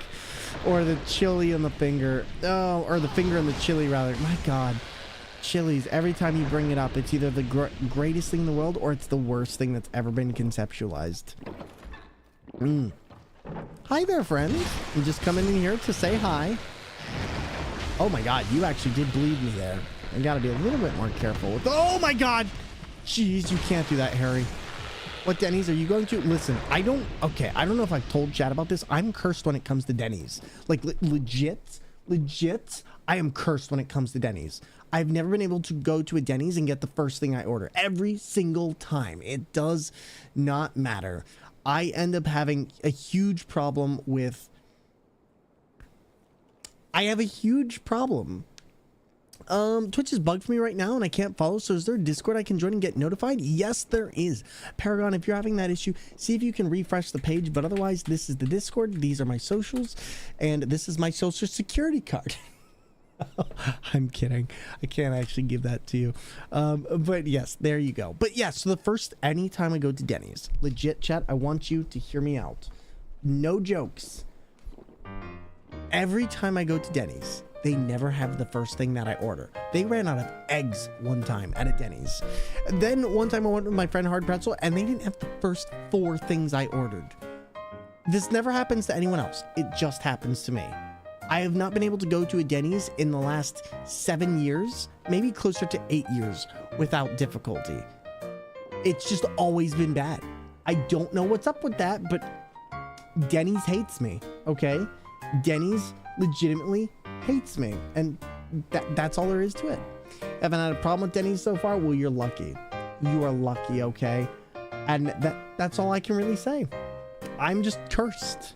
Or the chili on the finger. Oh, or the finger on the chili, rather. My god. Chili's, every time you bring it up, it's either the greatest thing in the world or it's the worst thing that's ever been conceptualized. Hi there, friends. I'm just coming in here to say hi. Oh my god, you actually did bleed me there. I gotta be a little bit more careful with... Oh my god! Jeez, you can't do that, Harry. What Denny's are you going to? Listen, I don't know if I've told Chad about this. I'm cursed when it comes to Denny's. Like, legit, I am cursed when it comes to Denny's. I've never been able to go to a Denny's and get the first thing I order. Every single time. It does not matter. I end up having a huge problem with... I have a huge problem. Twitch is bugged for me right now and I can't follow, so is there a Discord I can join and get notified? Yes, there is. Paragon, if you're having that issue, see if you can refresh the page, but otherwise, this is the Discord, these are my socials, and this is my social security card. I'm kidding. I can't actually give that to you. But yes, there you go. But yes, so anytime I go to Denny's, legit chat, I want you to hear me out. No jokes. Every time I go to Denny's, they never have the first thing that I order. They ran out of eggs one time at a Denny's. Then one time I went with my friend Hard Pretzel and they didn't have the first 4 things I ordered. This never happens to anyone else. It just happens to me. I have not been able to go to a Denny's in the last 7 years, maybe closer to 8 years, without difficulty. It's just always been bad. I don't know what's up with that, but Denny's hates me, okay? Denny's legitimately hates me, and that's all there is to it. Haven't had a problem with Denny's so far? Well, you're lucky. You are lucky, okay? And that's all I can really say. I'm just cursed.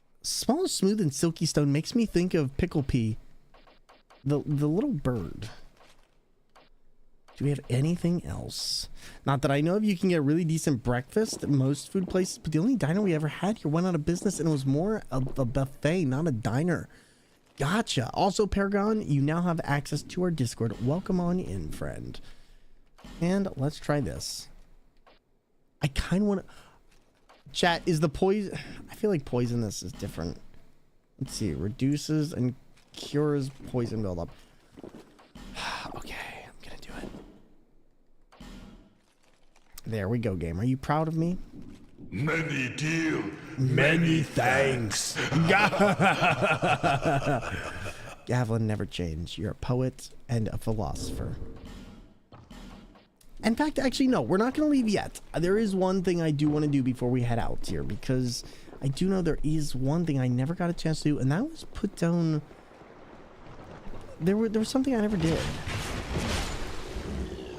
Small, smooth, and silky stone makes me think of Pickle Pea, the little bird. Do we have anything else? Not that I know of. You can get really decent breakfast at most food places, but the only diner we ever had here went out of business, and it was more of a buffet, not a diner. Gotcha. Also, Paragon, you now have access to our Discord. Welcome on in, friend. And let's try this. I kind of want to... Chat, is the poison... I feel like poisonous is different. Let's see. Reduces and cures poison buildup. Okay, I'm going to do it. There we go, game. Are you proud of me?
Many deal.
Many thanks. Gavlin never changed. You're a poet and a philosopher. In fact, actually, no, we're not going to leave yet. There is one thing I do want to do before we head out here, because I do know there is one thing I never got a chance to do, and that was put down... There was something I never did.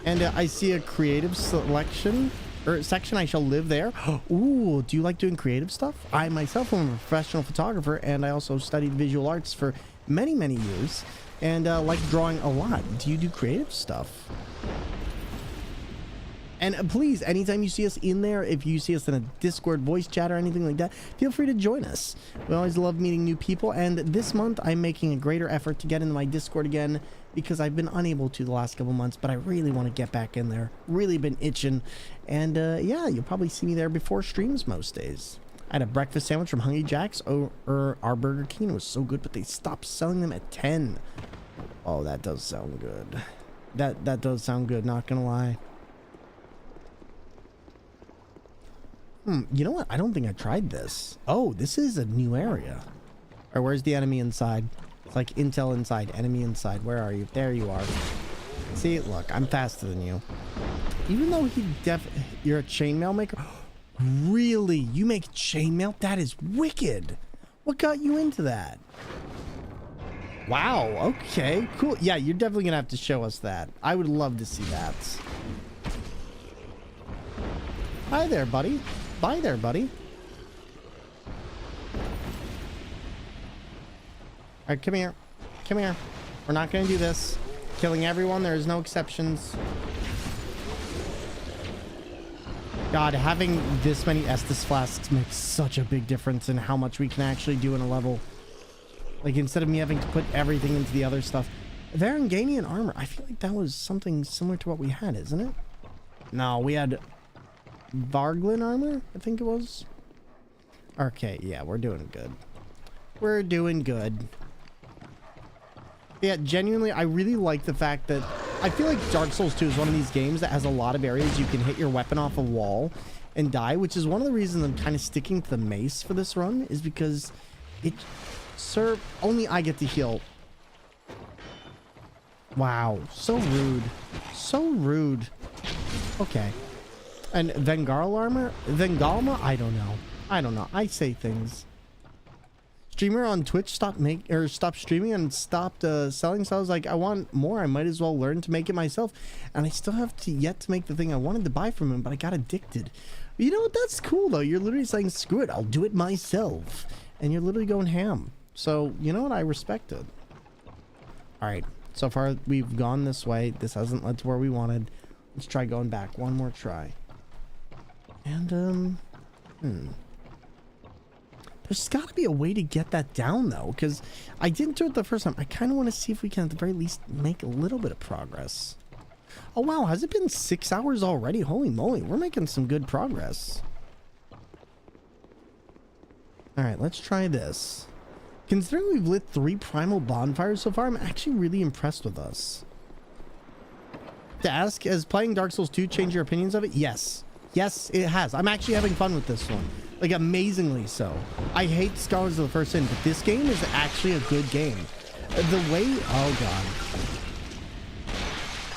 And I see a creative selection, or section. I shall live there. Ooh, do you like doing creative stuff? I myself am a professional photographer, and I also studied visual arts for many, many years, and like drawing a lot. Do you do creative stuff? And please, anytime you see us in there, if you see us in a Discord voice chat or anything like that, feel free to join us. We always love meeting new people, and this month I'm making a greater effort to get into my Discord again, because I've been unable to the last couple months, but I really want to get back in there. Really been itching. And yeah, you'll probably see me there before streams most days. I had a breakfast sandwich from Hungry Jack's or our Burger King. It was so good, but they stopped selling them at 10. Oh, that does sound good. That does sound good, not gonna lie. You know what? I don't think I tried this. Oh, this is a new area. Or where's the enemy inside? It's like intel inside, enemy inside. Where are you? There you are. See, look, I'm faster than you. Even though you're a chainmail maker? Really? You make chainmail? That is wicked. What got you into that? Wow, okay, cool. Yeah, you're definitely gonna have to show us that. I would love to see that. Hi there, buddy. Bye there, buddy. Alright, come here. Come here. We're not gonna do this. Killing everyone, there's no exceptions. God, having this many Estus flasks makes such a big difference in how much we can actually do in a level. Like, instead of me having to put everything into the other stuff. Varanganian armor. I feel like that was something similar to what we had, isn't it? No, we had Varglin armor, I think it was. Okay, yeah, we're doing good. We're doing good. Yeah, genuinely, I really like the fact that I feel like Dark Souls 2 is one of these games that has a lot of areas you can hit your weapon off a wall and die, which is one of the reasons I'm kind of sticking to the mace for this run, is because it only I get to heal. Wow, so rude. So rude. Okay. And Vengarl armor? Vengalma? I don't know. I don't know. I say things. Streamer on Twitch stopped streaming and stopped selling, so I was like, I want more. I might as well learn to make it myself. And I still have yet to make the thing I wanted to buy from him, but I got addicted. But you know what? That's cool, though. You're literally saying, screw it, I'll do it myself. And you're literally going ham. So, you know what? I respect it. Alright. So far, we've gone this way. This hasn't led to where we wanted. Let's try going back. One more try. And, there's got to be a way to get that down, though, because I didn't do it the first time. I kind of want to see if we can, at the very least, make a little bit of progress. Oh, wow. Has it been 6 hours already? Holy moly. We're making some good progress. All right, let's try this. Considering we've lit 3 primal bonfires so far, I'm actually really impressed with us. To ask, has playing Dark Souls 2 changed your opinions of it? Yes. Yes, it has. I'm actually having fun with this one. Like, amazingly so. I hate Scholars of the First Sin, but this game is actually a good game. The way... Oh,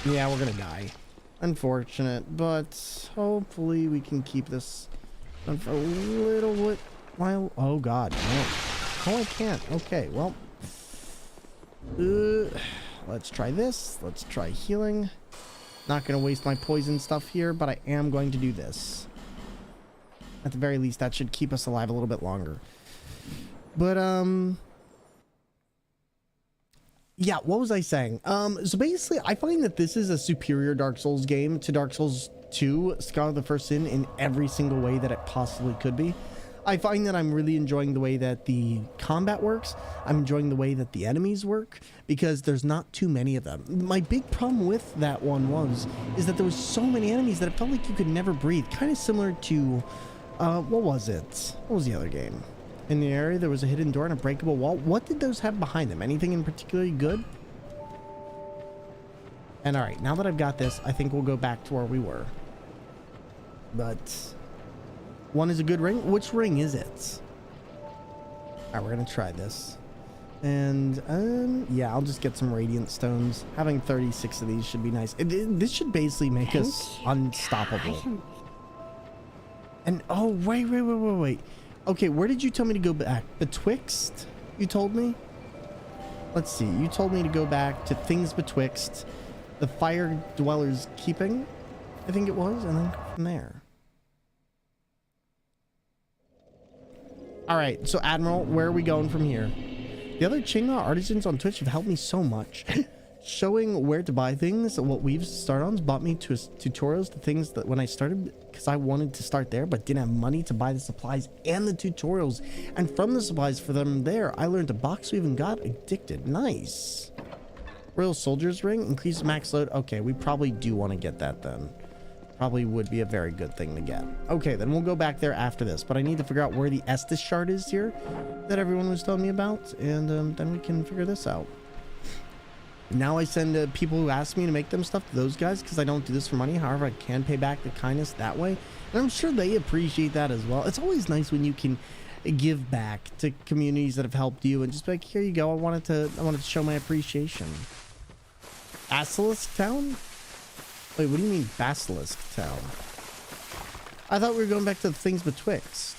God. Yeah, we're gonna die. Unfortunate, but hopefully we can keep this on for a little bit while... Oh, God. No. Oh, I can't. Okay, well... let's try this. Let's try healing. Not going to waste my poison stuff here, but I am going to do this. At the very least, that should keep us alive a little bit longer. But yeah, what was I saying? So basically, I find that this is a superior Dark Souls game to Dark Souls 2, Scholar of the First Sin, in every single way that it possibly could be. I find that I'm really enjoying the way that the combat works. I'm enjoying the way that the enemies work, because there's not too many of them. My big problem with that one is that there was so many enemies that it felt like you could never breathe. Kind of similar to, what was it? What was the other game? In the area, there was a hidden door and a breakable wall. What did those have behind them? Anything in particularly good? And all right, now that I've got this, I think we'll go back to where we were. But one is a good ring. Which ring is it? All right, we're gonna try this. And yeah, I'll just get some radiant stones. Having 36 of these should be nice. This should basically make us unstoppable. And oh, wait. Okay, where did you tell me to go back? Betwixt? You told me? Let's see. You told me to go back to things betwixt the fire dwellers keeping, I think it was, and then go from there. All right, so Admiral, where are we going from here? The other chainmail artisans on Twitch have helped me so much. Showing where to buy things, what we've started on, bought me to tutorials, the things that when I started, because I wanted to start there, but didn't have money to buy the supplies and the tutorials. And from the supplies for them there, I learned a box we even got addicted. Nice. Royal Soldier's Ring, increase max load. Okay, we probably do want to get that then. Probably would be a very good thing to get. Okay, then we'll go back there after this, but I need to figure out where the Estus shard is here that everyone was telling me about, and then we can figure this out. Now I send people who ask me to make them stuff to those guys because I don't do this for money. However, I can pay back the kindness that way, and I'm sure they appreciate that as well. It's always nice when you can give back to communities that have helped you and just be like, here you go. I wanted to show my appreciation. Basilisk Town? Wait, what do you mean Basilisk Town? I thought we were going back to the things betwixt.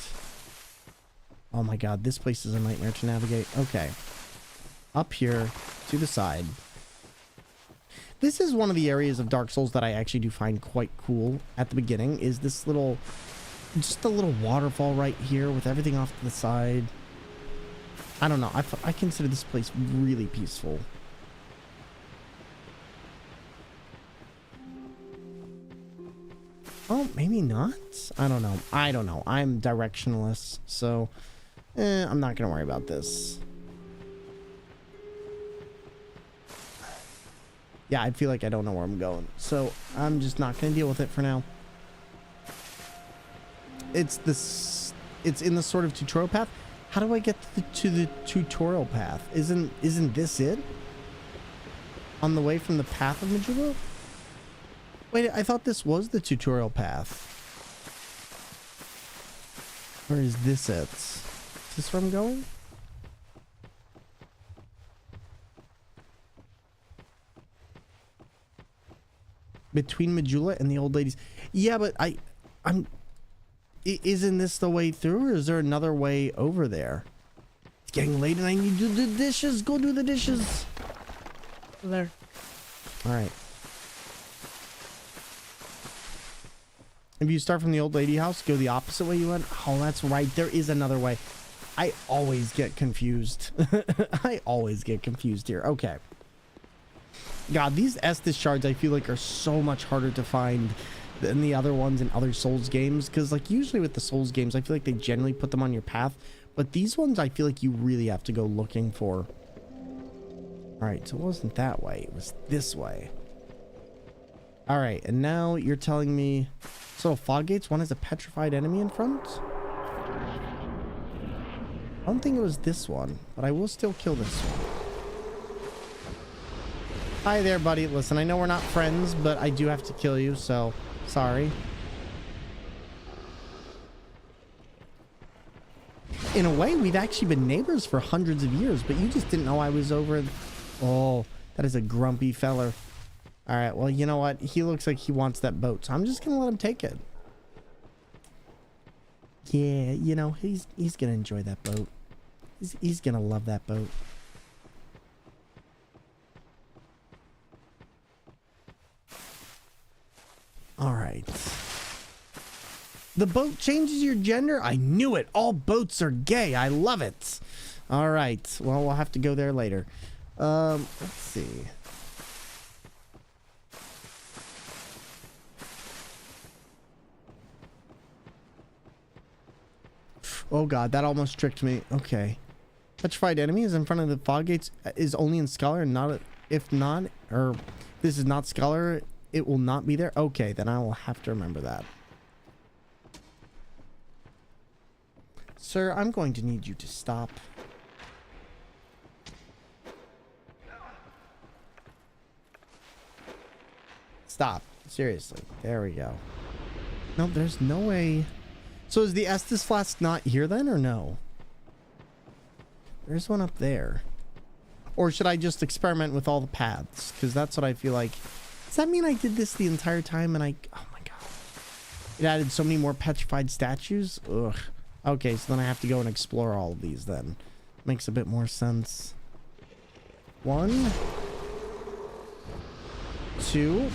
Oh my god, this place is a nightmare to navigate. Okay. Up here to the side. This is one of the areas of Dark Souls that I actually do find quite cool at the beginning, is this little, just a little waterfall right here with everything off to the side. I don't know. I consider this place really peaceful. Oh, maybe not. I don't know. I'm directionless, so I'm not gonna worry about this. Yeah, I feel like I don't know where I'm going, so I'm just not gonna deal with it for now. It's in the sort of tutorial path. How do I get to the tutorial path? Isn't this it? On the way from the path of Majula? Wait, I thought this was the tutorial path. Or is this it? Is this where I'm going? Between Majula and the old ladies. Yeah, but isn't this the way through, or is there another way over there? It's getting late and I need to do the dishes. Go do the dishes. There. All right. If you start from the old lady house, go the opposite way you went. Oh, that's right. There is another way. I always get confused. I always get confused here. Okay. God, these Estus shards I feel like are so much harder to find than the other ones in other Souls games. Because like usually with the Souls games, I feel like they generally put them on your path. But these ones I feel like you really have to go looking for. Alright, so it wasn't that way. It was this way. Alright, and now you're telling me... So fog gates, one has a petrified enemy in front? I don't think it was this one, but I will still kill this one. Hi there, buddy. Listen, I know we're not friends, but I do have to kill you, so sorry. In a way, we've actually been neighbors for hundreds of years, but you just didn't know I was over... Oh, that is a grumpy feller. All right, well, you know what? He looks like he wants that boat, so I'm just gonna let him take it. Yeah, you know, he's gonna enjoy that boat. He's gonna love that boat. All right. The boat changes your gender? I knew it. All boats are gay. I love it. All right. Well, we'll have to go there later. Let's see. Oh god, that almost tricked me. Okay. Petrified enemy is in front of the fog gates is only in Scholar and not if not, or this is not Scholar, it will not be there. Okay, then I will have to remember that. Sir, I'm going to need you to stop. Stop. Seriously. There we go. No, there's no way. So is the Estus flask not here then, or no? There's one up there. Or should I just experiment with all the paths? Because that's what I feel like. Does that mean I did this the entire time and I... Oh my god. It added so many more petrified statues? Ugh. Okay, so then I have to go and explore all of these then. Makes a bit more sense. 1. 2.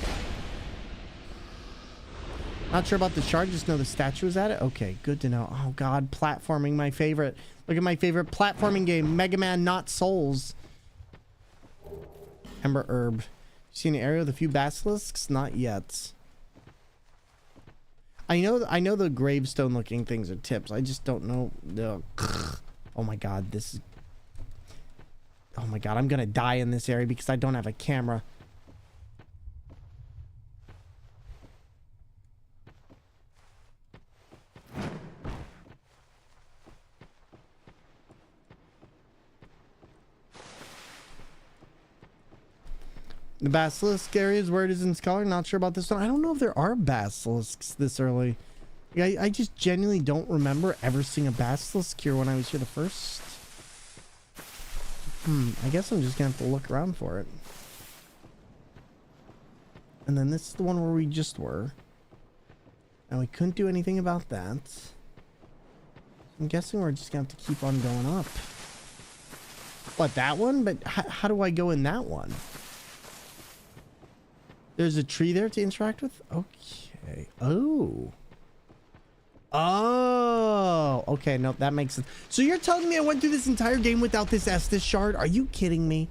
Not sure about the shard, just know the statue is at it. Okay, good to know. Oh god, platforming, my favorite. Look at my favorite platforming game, Mega Man Not Souls. Ember Herb. You see an area with a few basilisks? Not yet. I know the gravestone looking things are tips. I just don't know. Oh my god, this is... Oh my god, I'm gonna die in this area because I don't have a camera. The basilisk area is where it is in Scholar. Not sure about this one. I don't know if there are basilisks this early. I just genuinely don't remember ever seeing a basilisk here when I was here the first. I guess I'm just gonna have to look around for it. And then this is the one where we just were. And we couldn't do anything about that. I'm guessing we're just gonna have to keep on going up. What, that one? But how do I go in that one? There's a tree there to interact with? Okay. Oh. Oh. Okay, no, that makes sense. So you're telling me I went through this entire game without this Estus shard? Are you kidding me?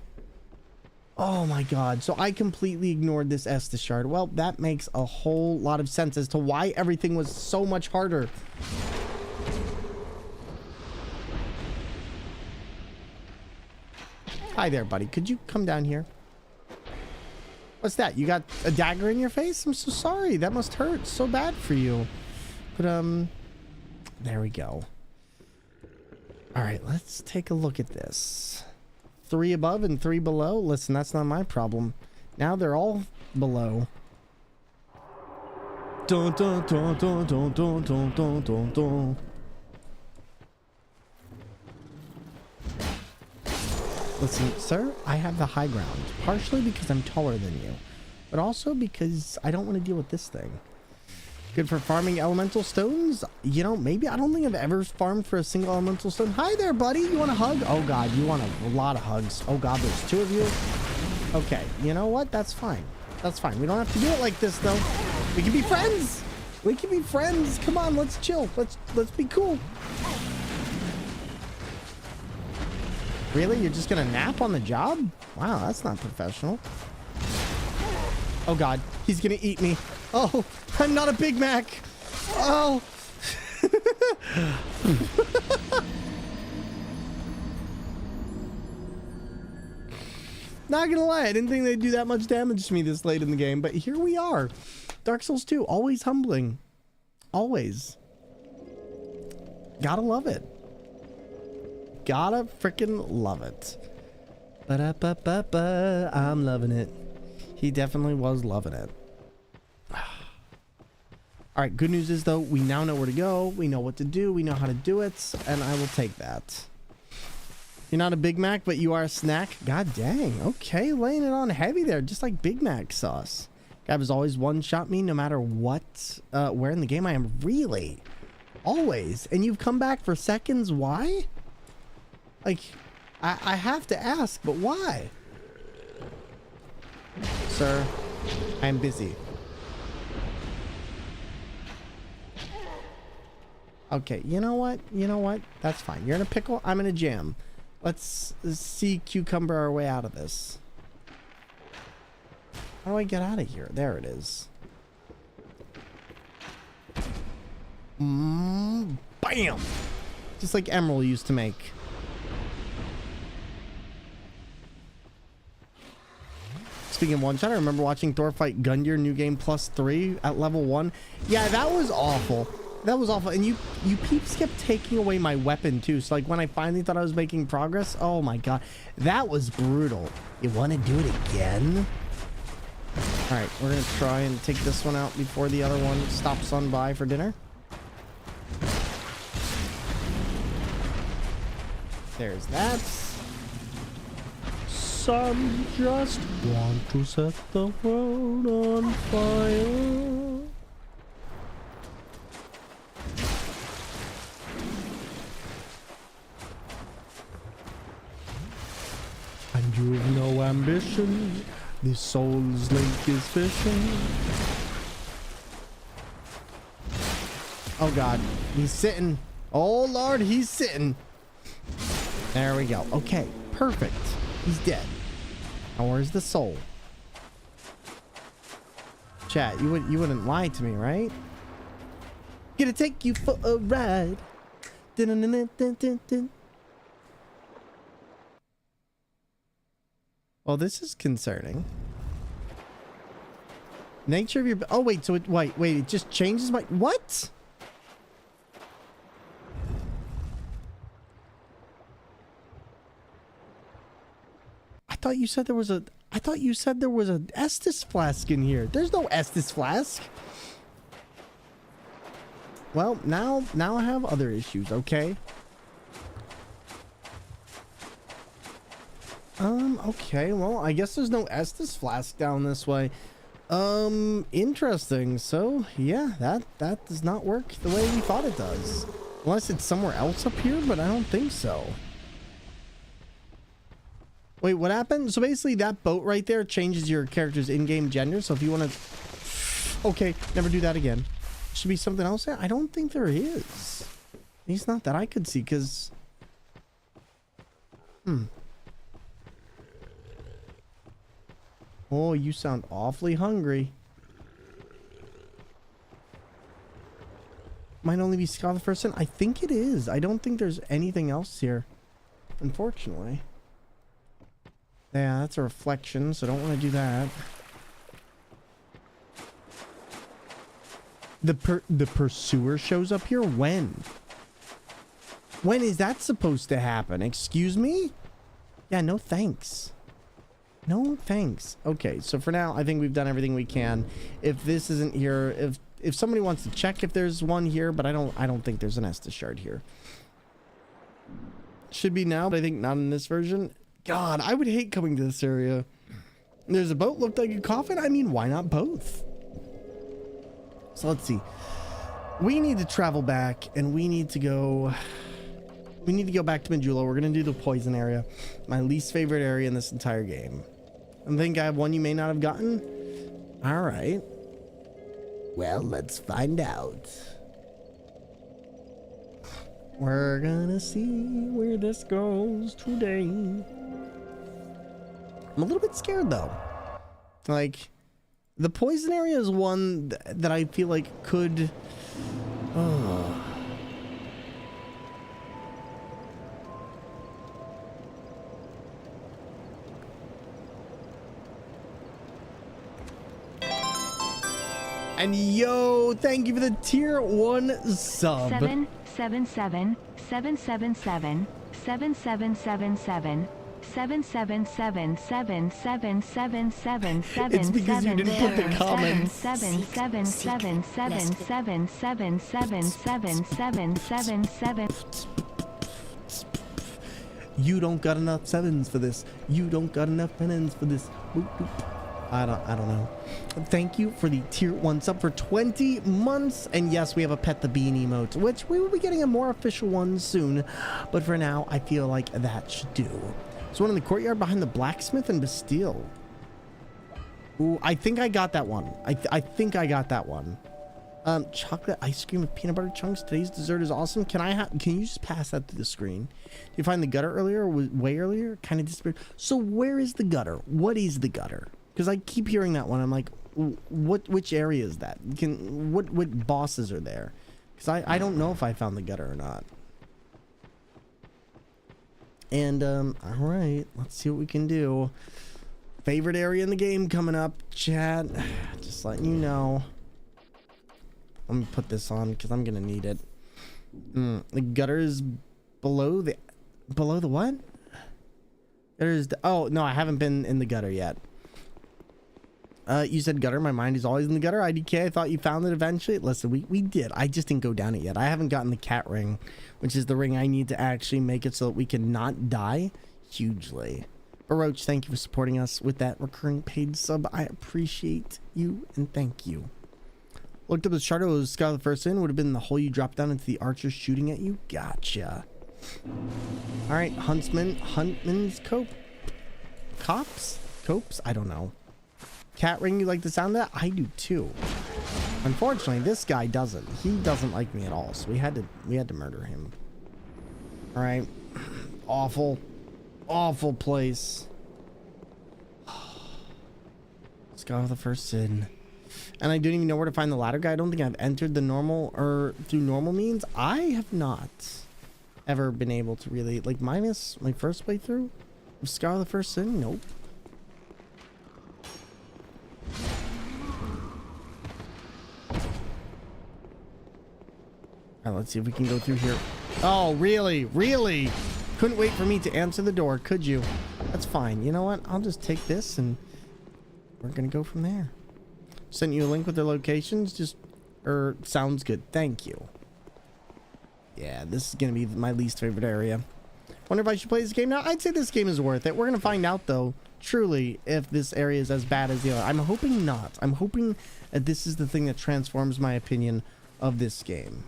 Oh my god. So I completely ignored this Estus shard. Well, that makes a whole lot of sense as to why everything was so much harder. Hi there, buddy. Could you come down here? What's that? You got a dagger in your face? I'm so sorry. That must hurt so bad for you. But, there we go. All right, let's take a look at this. 3 above and 3 below. Listen, that's not my problem. Now they're all below. Dun, dun, dun, dun, dun, dun, dun, dun, dun, dun. Listen, sir, I have the high ground. Partially because I'm taller than you, but also because I don't want to deal with this thing. Good for farming elemental stones? You know, maybe. I don't think I've ever farmed for a single elemental stone. Hi there, buddy. You want a hug? Oh, God, you want a lot of hugs. Oh, God, there's 2 of you. Okay, you know what? That's fine. That's fine. We don't have to do it like this, though. We can be friends. We can be friends. Come on, let's chill. Let's be cool. Really? You're just gonna nap on the job? Wow, that's not professional. Oh god, he's gonna eat me. Oh, I'm not a Big Mac. Oh. Not gonna lie, I didn't think they'd do that much damage to me this late in the game, but here we are. Dark Souls 2, always humbling. Always. Gotta love it. Gotta freaking love it. Ba-da-ba-ba-ba. I'm loving it. He definitely was loving it. All right, good news is, though, we now know where to go. We know what to do. We know how to do it, and I will take that. You're not a Big Mac, but you are a snack? God dang. Okay, laying it on heavy there, just like Big Mac sauce. Guy has always one-shot me no matter what, where in the game I am. Really? Always. And you've come back for seconds? Why? Like, I have to ask, but why? Sir, I'm busy. Okay, you know what? You know what? That's fine. You're in a pickle, I'm in a jam. Let's see cucumber our way out of this. How do I get out of here? There it is. Bam! Just like Emerald used to make. Speaking of one shot, I remember watching Thor fight Gundyr New Game +3 at level 1. Yeah, that was awful. That was awful. And you peeps kept taking away my weapon too. So like when I finally thought I was making progress, oh my god, that was brutal. You want to do it again? All right, we're gonna try and take this one out before the other one stops on by for dinner. There's that. Some just want to set the world on fire. And you've no ambition. This soul's lake is fishing. Oh god, he's sitting. Oh lord, he's sitting. There we go. Okay, perfect. He's dead. Now where's the soul? Chat, you wouldn't lie to me, right? Gonna take you for a ride. Dun, dun, dun, dun, dun, dun. Oh, this is concerning. Nature of your... Oh, wait. So it... Wait. It just changes my... What? I thought you said there was a... I thought you said there was an Estus flask in here. There's no Estus flask. Well, now I have other issues, okay? Okay, well, I guess there's no Estus flask down this way. Interesting. So, yeah, that does not work the way we thought it does. Unless it's somewhere else up here, but I don't think so. Wait, what happened? So basically that boat right there changes your character's in-game gender. So if you want to... Okay, never do that again. Should be something else there? I don't think there is. At least not that I could see, because... Oh, you sound awfully hungry. Might only be Scott the person. I think it is. I don't think there's anything else here, unfortunately. Yeah, that's a reflection, so don't want to do that. The pursuer shows up here? When? When is that supposed to happen? Excuse me? Yeah, no thanks. No thanks. Okay, so for now, I think we've done everything we can. If this isn't here, if somebody wants to check if there's one here, but I don't think there's an Estus shard here. Should be now, but I think not in this version. God, I would hate coming to this area. There's a boat, looked like a coffin. I mean, why not both? So let's see. We need to travel back, and we need to go back to Majula. We're gonna do the poison area, my least favorite area in this entire game. I think I have one you may not have gotten. All right. Well, let's find out. We're gonna see where this goes today. I'm a little bit scared though. Like, the poison area is one that I feel like could... Oh. And yo, thank you for the tier 1 sub.
777 777 7777 77777777777.
It's because you didn't put the comments.
7777777777777.
You don't got enough sevens for this. You don't got enough penance for this. Boop, boop. I don't know. Thank you for the tier 1 sub for 20 months. And yes, we have a Pet the Bean emote, which we will be getting a more official one soon. But for now, I feel like that should do. So one in the courtyard behind the blacksmith and Bastille. Ooh, I think I got that one. I think I got that one. Chocolate ice cream with peanut butter chunks. Today's dessert is awesome. Can you just pass that to the screen? Did you find the gutter earlier, or way earlier? Kind of disappeared. So where is the gutter? What is the gutter? Because I keep hearing that one. I'm like, which area is that? What bosses are there? Because I don't know if I found the gutter or not. And all right, let's see what we can do. Favorite area in the game coming up, chat. Just letting you know. Let me put this on because I'm gonna need it. The gutter is below the what? Oh no, I haven't been in the gutter yet. You said gutter. My mind is always in the gutter. IDK, I thought you found it eventually. Listen, we did. I just didn't go down it yet. I haven't gotten the cat ring, which is the ring I need to actually make it so that we can not die hugely. Baroche, thank you for supporting us with that recurring paid sub. I appreciate you and thank you. Looked up the chart. It was Scar the first in. Would have been the hole you dropped down into the archers shooting at you. Gotcha. All right, Huntman's Cope. Copes? I don't know. Cat ring, you like the sound of that? I do too. Unfortunately, this guy doesn't. He doesn't like me at all, so we had to murder him. All right. Awful place. Scar the first sin. And I don't even know where to find the ladder guy. I don't think I've entered the normal or through normal means. I have not ever been able to really, like, minus my first playthrough of Scar the First Sin. Nope. All right, let's see if we can go through here. Oh, really? Really? Couldn't wait for me to answer the door, could you? That's fine. You know what? I'll just take this and we're gonna go from there. Sent you a link with their locations. Sounds good. Thank you. Yeah, this is gonna be my least favorite area. Wonder if I should play this game now. I'd say this game is worth it. We're gonna find out though, truly, if this area is as bad as the other. I'm hoping not. I'm hoping that this is the thing that transforms my opinion of this game.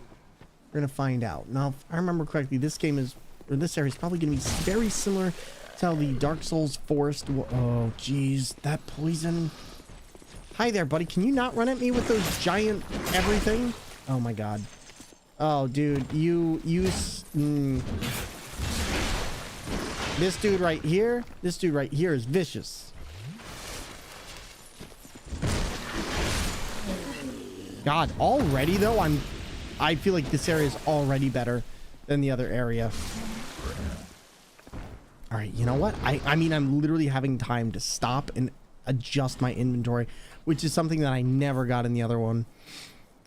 We're gonna find out. Now, if I remember correctly, this area is probably gonna be very similar to how the Dark Souls Forest. Oh, jeez, that poison. Hi there, buddy. Can you not run at me with those giant everything? Oh my god. Oh, dude, this dude right here is vicious. God, already though, I feel like this area is already better than the other area. All right, you know what? I mean, I'm literally having time to stop and adjust my inventory, which is something that I never got in the other one.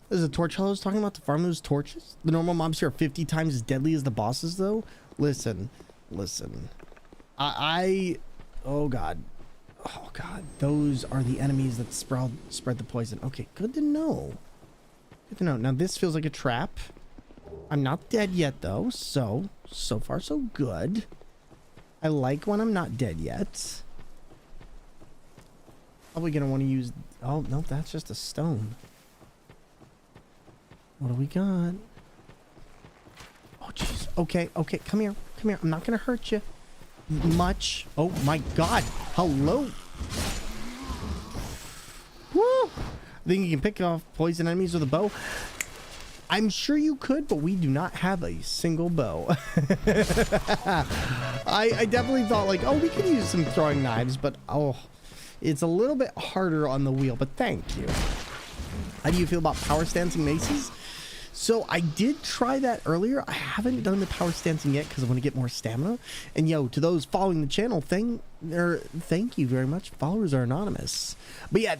There's a torch I was talking about to farm those torches. The normal mobs here are 50 times as deadly as the bosses, though. Listen. Oh god, those are the enemies that spread the poison. Okay, good to know. Now this feels like a trap. I'm not dead yet though, so far so good. I like when I'm not dead yet. Probably gonna want to use. Oh no, that's just a stone. What do we got? Oh jeez. Okay, come here. I'm not gonna hurt you much. Oh my god. Hello. Woo! I think you can pick off poison enemies with a bow. I'm sure you could, but we do not have a single bow. I definitely thought like, oh, we could use some throwing knives, but oh, it's a little bit harder on the wheel, but thank you. How do you feel about power stancing maces? So I did try that earlier. I haven't done the power stancing yet because I want to get more stamina. And yo, to those following the channel, thank you very much. Followers are anonymous. But yeah,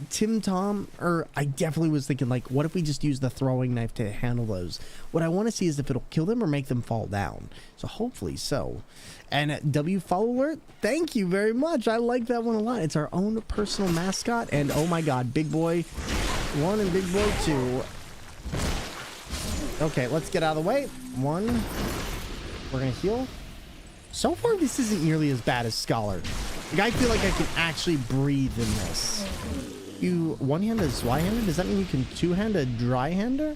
I definitely was thinking like, what if we just use the throwing knife to handle those? What I want to see is if it'll kill them or make them fall down. So hopefully so. And W follow alert, thank you very much. I like that one a lot. It's our own personal mascot. And oh my god, Big Boy 1 and Big Boy 2. Okay, let's get out of the way. One. We're gonna heal. So far, this isn't nearly as bad as Scholar. Like, I feel like I can actually breathe in this. You one-handed Zweihander? Does that mean you can two-handed Dry-hander?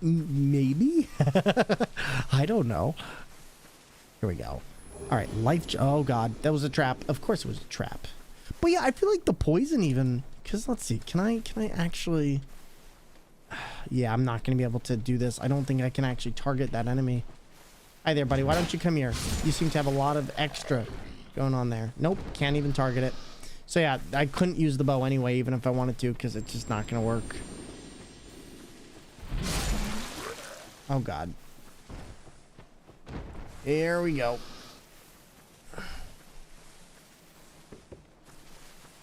Maybe? I don't know. Here we go. All right, oh god, that was a trap. Of course it was a trap. But yeah, I feel like the poison even Because let's see, can I actually... Yeah, I'm not going to be able to do this. I don't think I can actually target that enemy. Hi there, buddy. Why don't you come here? You seem to have a lot of extra going on there. Nope, can't even target it. So yeah, I couldn't use the bow anyway, even if I wanted to, because it's just not going to work. Oh, God. Here we go.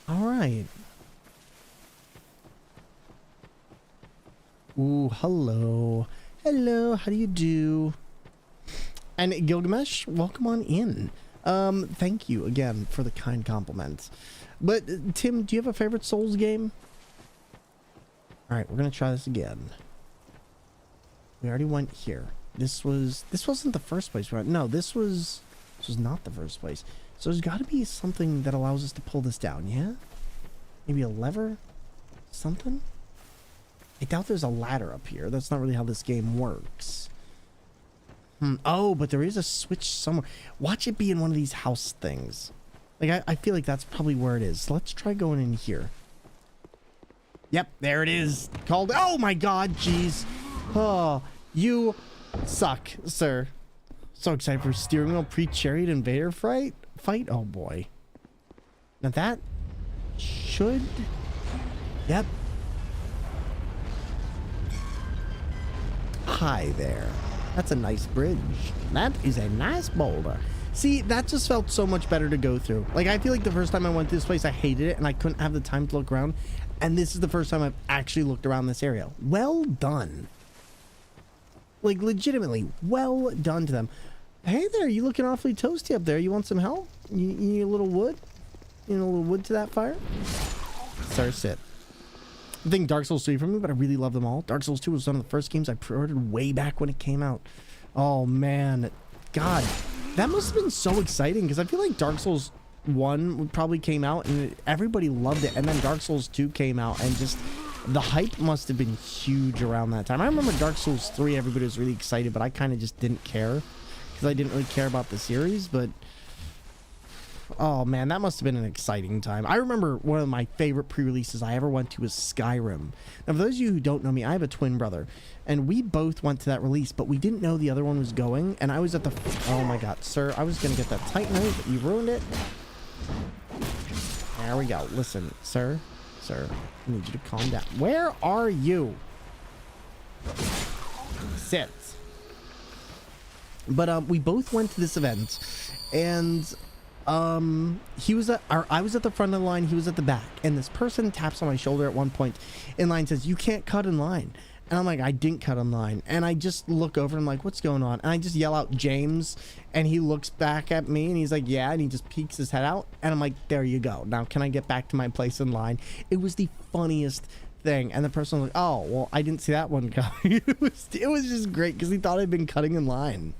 All right. Ooh, hello. Hello, how do you do? And Gilgamesh, welcome on in. Thank you again for the kind compliments. But Tim, do you have a favorite Souls game? All right, we're gonna try this again. We already went here. This wasn't the first place we went. No, this was not the first place. So there's got to be something that allows us to pull this down. Yeah, maybe a lever, something. I doubt there's a ladder up here. That's not really how this game works. Oh, but there is a switch somewhere. Watch it be in one of these house things. Like, I feel like that's probably where it is. So let's try going in here. Yep, there it is. Called. Oh my God, jeez. Oh, you suck, sir. So excited for steering wheel pre-chariot invader fight. Oh boy. Now that should. Yep. Hi there. That's a nice bridge. That is a nice boulder. See, that just felt so much better to go through. Like, I feel like the first time I went to this place, I hated it and I couldn't have the time to look around. And this is the first time I've actually looked around this area. Well done. Like, legitimately, well done to them. Hey there, you looking awfully toasty up there. You want some help? You need a little wood? You need a little wood to that fire? Sir, sit. I think Dark Souls 3 for me, but I really love them all. Dark Souls 2 was one of the first games I pre-ordered way back when it came out. Oh, man. God, that must have been so exciting because I feel like Dark Souls 1 probably came out and everybody loved it. And then Dark Souls 2 came out and just the hype must have been huge around that time. I remember Dark Souls 3, everybody was really excited, but I kind of just didn't care because I didn't really care about the series. But oh man, that must have been an exciting time. I remember one of my favorite pre-releases I ever went to was Skyrim. Now, for those of you who don't know me, I have a twin brother, and we both went to that release, but we didn't know the other one was going, and I was at the... Oh my God, sir, I was going to get that Titanite, but you ruined it. There we go. Listen, sir, I need you to calm down. Where are you? Sit. But we both went to this event, and he was at, or I was at the front of the line, he was at the back, and this person taps on my shoulder at one point in line, says, "You can't cut in line." And I'm like, "I didn't cut in line." And I just look over and I'm like, "What's going on?" And I just yell out, "James," and he looks back at me and he's like, "Yeah," and he just peeks his head out, and I'm like, "There you go. Now can I get back to my place in line?" It was the funniest thing. And the person was like, "Oh, well, I didn't see that one coming." it was just great because he thought I'd been cutting in line.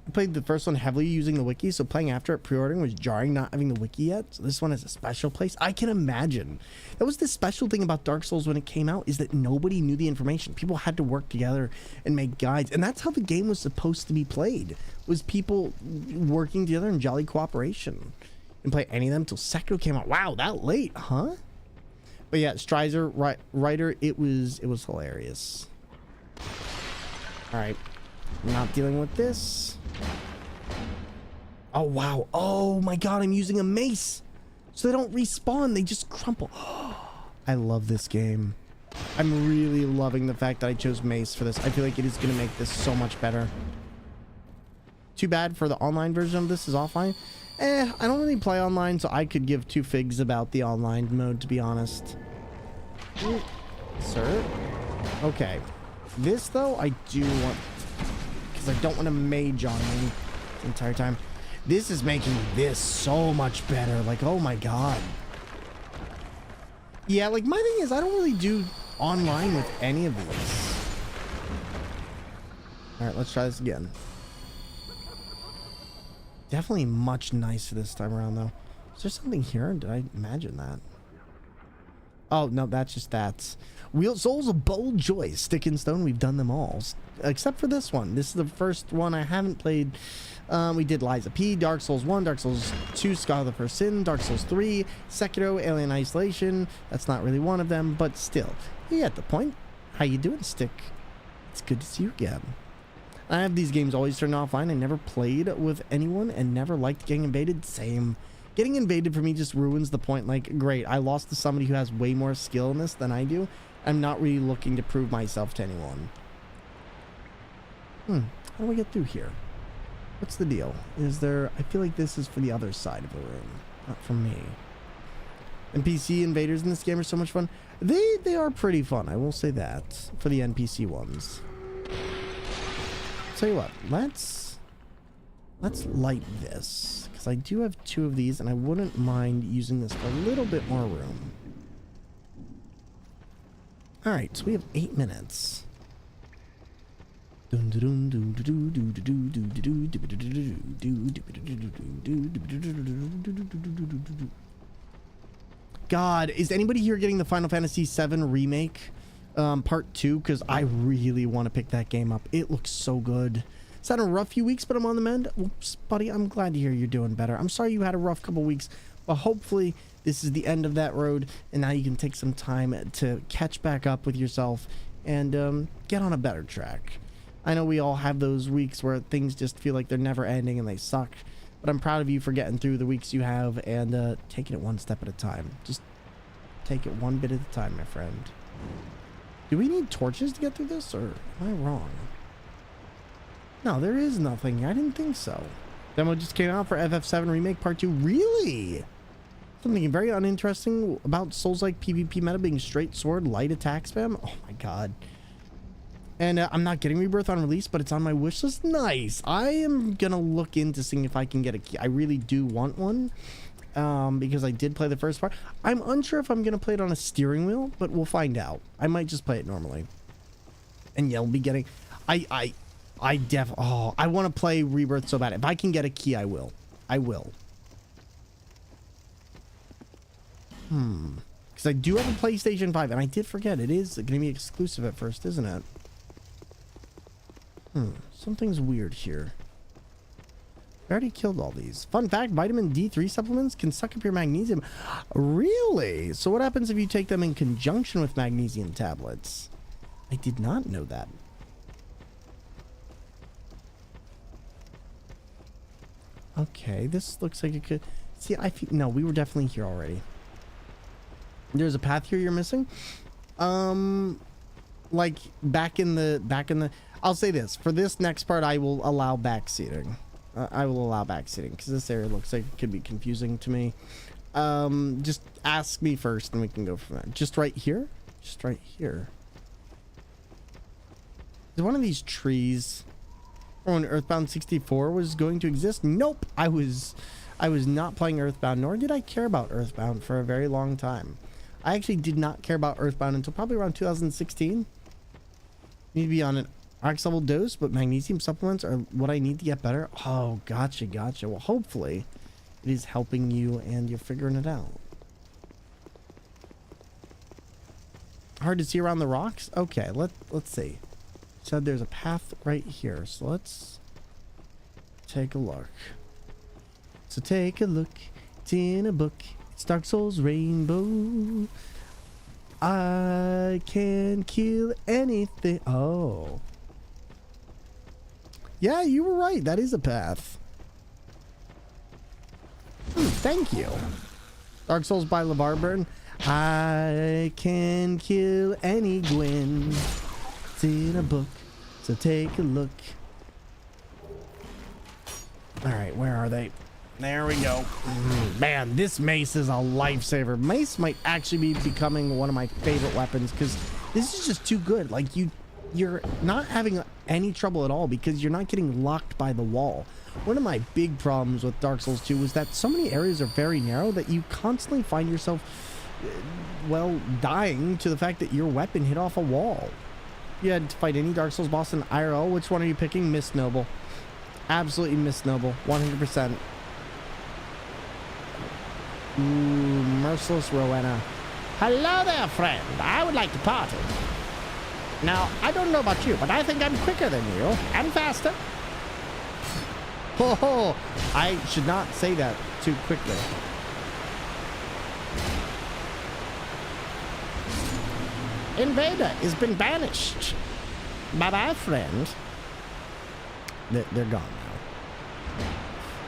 I played the first one heavily using the wiki, so playing after it pre-ordering was jarring not having the wiki yet. So this one has a special place. I can imagine. That was the special thing about Dark Souls when it came out, is that nobody knew the information. People had to work together and make guides, and that's how the game was supposed to be played, was people working together in jolly cooperation. Didn't play any of them until Sekiro came out. Wow, that late, huh? But yeah, Strizer, writer, it was hilarious. All right, not dealing with this. Oh wow, oh my God, I'm using a mace so they don't respawn, they just crumple. I love this game. I'm really loving the fact that I chose mace for this. I feel like it is going to make this so much better. Too bad for the online version of this is offline. I don't really play online, so I could give two figs about the online mode, to be honest. Sir? Okay. This, though, I do want... because I don't want to mage on me the entire time. This is making this so much better. Like, oh my God. Yeah, like, my thing is, I don't really do online with any of these. Alright, let's try this again. Definitely much nicer this time around, though. Is there something here? Did I imagine that? Oh, no, that's just stats. Wheel Souls of Bold Joy, Stick and Stone, we've done them all. Except for this one. This is the first one I haven't played. We did Liza P, Dark Souls 1, Dark Souls 2, Scholar of the First Sin, Dark Souls 3, Sekiro, Alien Isolation. That's not really one of them, but still. You get the point. How you doing, Stick? It's good to see you again. I have these games always turned offline. I never played with anyone and never liked getting invaded. Same. Getting invaded for me just ruins the point. Like, great, I lost to somebody who has way more skill in this than I do. I'm not really looking to prove myself to anyone. How do I get through here? What's the deal? Is there... I feel like this is for the other side of the room, not for me. NPC invaders in this game are so much fun. They are pretty fun, I will say that, for the NPC ones. Tell you what, let's light this, because I do have 2 of these, and I wouldn't mind using this for a little bit more room. Alright, so we have 8 minutes. God, is anybody here getting the Final Fantasy VII Remake Part 2? Because I really want to pick that game up. It looks so good. It's had a rough few weeks, but I'm on the mend. Oops, buddy, I'm glad to hear you're doing better. I'm sorry you had a rough couple weeks, but hopefully this is the end of that road, and now you can take some time to catch back up with yourself and get on a better track. I know we all have those weeks where things just feel like they're never ending and they suck, but I'm proud of you for getting through the weeks you have and taking it one step at a time. Just take it one bit at a time, my friend. Do we need torches to get through this, or am I wrong? No, there is nothing. I didn't think so. Demo just came out for FF7 Remake Part 2. Really? Something very uninteresting about Souls-like PvP meta being straight sword, light attack spam? Oh my god. And I'm not getting Rebirth on release, but it's on my wish list. Nice. I am gonna look into seeing if I can get a key. I really do want one, because I did play the first part. I'm unsure if I'm gonna play it on a steering wheel, but we'll find out. I might just play it normally. And yeah, we'll be getting... I want to play Rebirth so bad. If I can get a key, I will. I will. Because I do have a PlayStation 5, and I did forget, it is going to be exclusive at first, isn't it? Something's weird here. I already killed all these. Fun fact, vitamin D3 supplements can suck up your magnesium. Really? So what happens if you take them in conjunction with magnesium tablets? I did not know that. Okay, this looks like it could... See, I feel... No, we were definitely here already. There's a path here you're missing? Like, back in the... I'll say this. For this next part, I will allow backseating. I will allow backseating, because this area looks like it could be confusing to me. Just ask me first, and we can go from there. Just right here? Just right here. Is one of these trees... when Earthbound 64 was going to exist? Nope. I was not playing Earthbound, nor did I care about Earthbound for a very long time. I actually did not care about Earthbound until probably around 2016. Need to be on an Arx level dose, but magnesium supplements are what I need to get better. Oh, gotcha. Well, hopefully it is helping you and you're figuring it out. Hard to see around the rocks? Okay, let's see. Said there's a path right here, so let's take a look. So take a look, it's in a book, it's Dark Souls Rainbow. I can kill anything. Oh. Yeah, you were right, that is a path. Thank you. Dark Souls by LeVar Burton. I can kill any Gwyn. In a book, so take a look. All right, where are they? There we go. Man, this mace is a lifesaver. Mace might actually be becoming one of my favorite weapons because this is just too good. Like you're not having any trouble at all because you're not getting locked by the wall. One of my big problems with Dark Souls 2 was that so many areas are very narrow that you constantly find yourself, well, dying to the fact that your weapon hit off a wall. You had to fight any Dark Souls boss in IRL. Which one are you picking? Miss Noble. Absolutely Miss Noble. 100%. Ooh, Merciless Rowena. Hello there, friend. I would like to party. Now, I don't know about you, but I think I'm quicker than you and faster. Oh, I should not say that too quickly. Invader has been banished. Bye-bye, friend. They're gone now.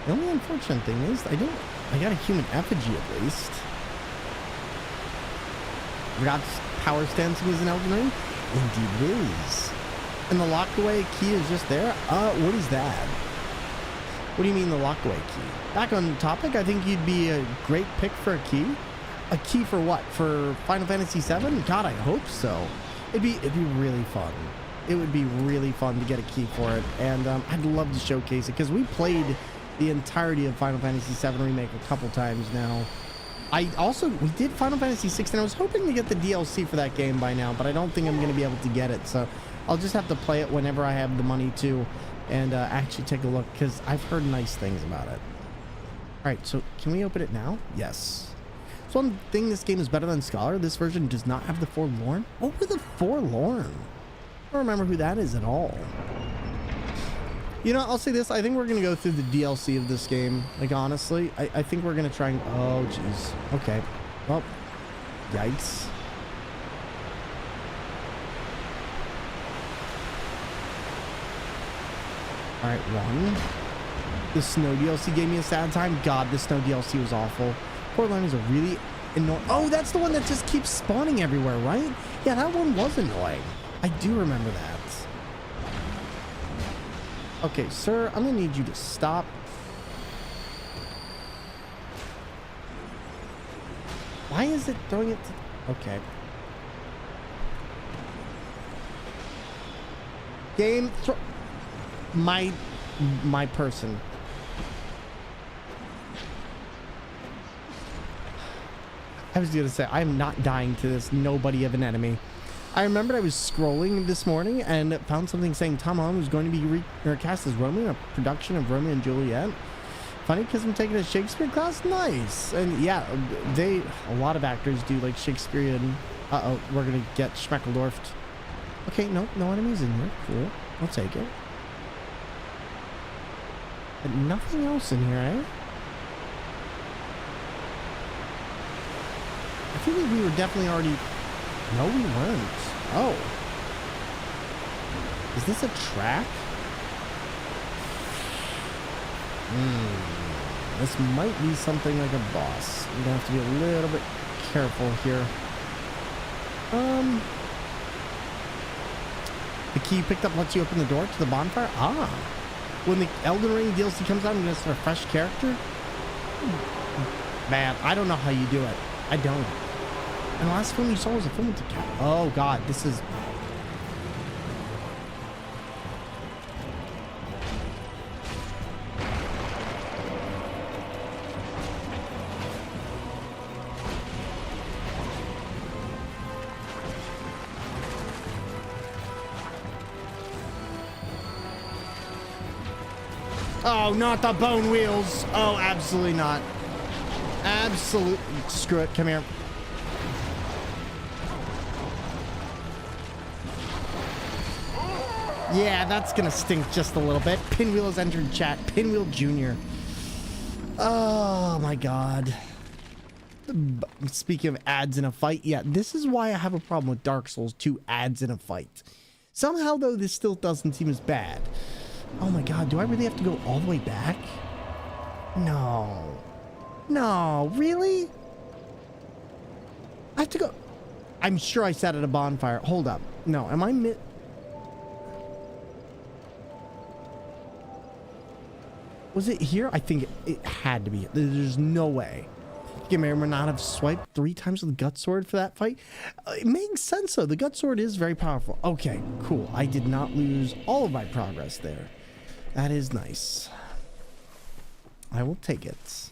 The only unfortunate thing is I got a human effigy at least. God's power stancing is an Elden Ring? Indeed it is. And the lockaway key is just there? What is that? What do you mean the lockaway key? Back on topic, I think you'd be a great pick for a key. A key for what? For Final Fantasy VII? God, I hope so. It'd be really fun. It would be really fun to get a key for it, and I'd love to showcase it because we played the entirety of Final Fantasy VII Remake a couple times now. We did Final Fantasy VI, and I was hoping to get the DLC for that game by now, but I don't think I'm going to be able to get it, so I'll just have to play it whenever I have the money to, and actually take a look because I've heard nice things about it. All right, so can we open it now? Yes. So one thing this game is better than Scholar. This version does not have the Forlorn. What were the Forlorn? I don't remember who that is at all. You know, I'll say this. I think we're going to go through the DLC of this game. Like, honestly, I think we're going to try and... Oh, jeez. Okay. Well, yikes. All right, one. The Snow DLC gave me a sad time. God, the Snow DLC was awful. Forlorn is a really annoying... Oh, that's the one that just keeps spawning everywhere, right? Yeah, that one was annoying. I do remember that. Okay, sir, I'm gonna need you to stop. Why is it throwing it to... Okay. Game throw... My person. I was gonna say, I'm not dying to this nobody of an enemy. I remembered I was scrolling this morning and found something saying Tom Holland was going to be cast as Romeo in a production of Romeo and Juliet. Funny because I'm taking a Shakespeare class. Nice. And yeah, a lot of actors do like Shakespearean. Uh-oh, we're going to get Schmeckledorfed. Okay, no enemies in here. Cool. I'll take it. But nothing else in here, eh? I feel like we were definitely already... No, we weren't. Oh. Is this a track? This might be something like a boss. We're gonna have to be a little bit careful here. The key you picked up lets you open the door to the bonfire? Ah. When the Elden Ring DLC comes out, I'm gonna start a fresh character? Man, I don't know how you do it. I don't. And the last film you saw was a film with the cat. Oh god, this is... Oh, not the bone wheels. Oh, absolutely not. Absolutely. Screw it. Come here. Yeah, that's gonna stink just a little bit. Pinwheel has entered chat. Pinwheel Jr. Oh my god. Speaking of ads in a fight, yeah, this is why I have a problem with Dark Souls 2 ads in a fight. Somehow, though, this still doesn't seem as bad. Oh my god, do I really have to go all the way back? No. No, really? I have to go... I'm sure I sat at a bonfire. Hold up. No, am I Was it here? I think it had to be. There's no way. You may or may not have swiped 3 times with the gut sword for that fight. It makes sense though. The gut sword is very powerful. Okay, cool. I did not lose all of my progress there. That is nice. I will take it.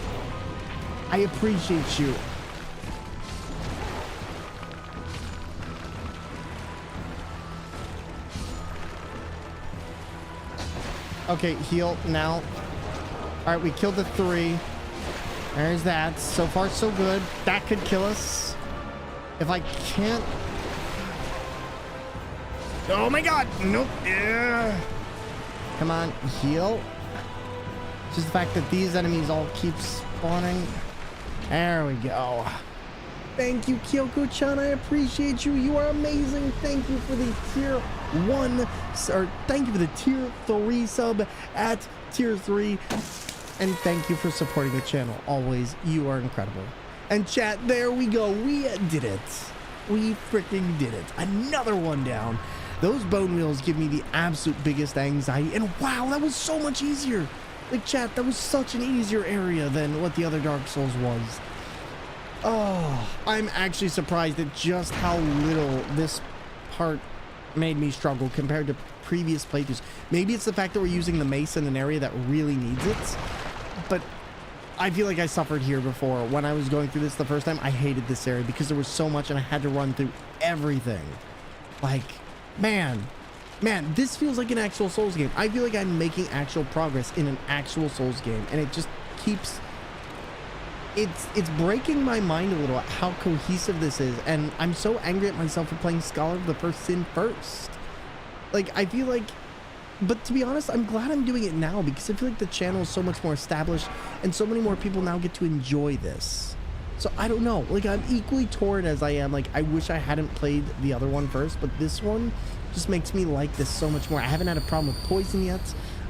I appreciate you. Okay, heal now. All right, we killed the 3. There's that. So far, so good. That could kill us. If I can't... Oh my god! Nope. Yeah. Come on, heal. Just the fact that these enemies all keep spawning. There we go. Thank you, Kyoko-chan. I appreciate you. You are amazing. Thank you for the tier 1, or thank you for the tier 3 sub at tier 3. And thank you for supporting the channel. Always, you are incredible. And chat, there we go. We did it. We freaking did it. Another one down. Those bone wheels give me the absolute biggest anxiety. And wow, that was so much easier. Like, chat, that was such an easier area than what the other Dark Souls was. Oh, I'm actually surprised at just how little this part made me struggle compared to previous playthroughs. Maybe it's the fact that we're using the mace in an area that really needs it. But I feel like I suffered here before. When I was going through this the first time, I hated this area because there was so much and I had to run through everything. Like, man, this feels like an actual Souls game. I feel like I'm making actual progress in an actual Souls game, and it just keeps... It's breaking my mind a little at how cohesive this is, and I'm so angry at myself for playing Scholar of the First Sin first. Like, I feel like... But to be honest, I'm glad I'm doing it now, because I feel like the channel is so much more established, and so many more people now get to enjoy this. So, I don't know. Like, I'm equally torn as I am. Like, I wish I hadn't played the other one first, but this one just makes me like this so much more. I haven't had a problem with poison yet.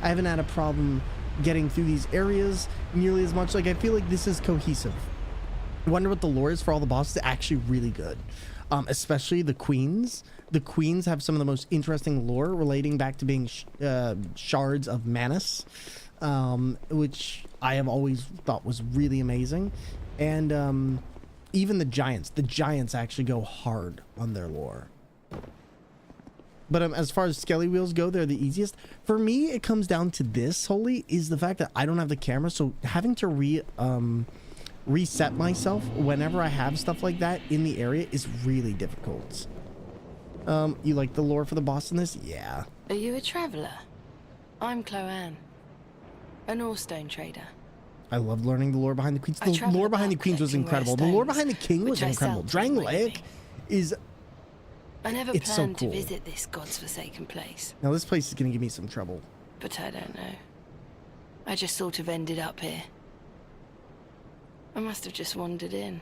I haven't had a problem getting through these areas nearly as much. Like, I feel like this is cohesive. I wonder what the lore is for all the bosses. Actually really good, especially the queens. The queens have some of the most interesting lore relating back to being shards of Manus, which I have always thought was really amazing. And even the giants actually go hard on their lore. But as far as skelly wheels go, they're the easiest. For me, it comes down to this, Holy, is the fact that I don't have the camera. So having to reset myself whenever I have stuff like that in the area is really difficult. You like the lore for the boss in this? Yeah.
Are you a traveler? I'm Chloanne, an Orstone trader.
I loved learning the lore behind the queens. The lore behind the queens was incredible. The lore behind the king was incredible. Drangleic is...
I never planned to visit this god's forsaken place.
Now this place is going to give me some trouble.
But I don't know. I just sort of ended up here. I must have just wandered in.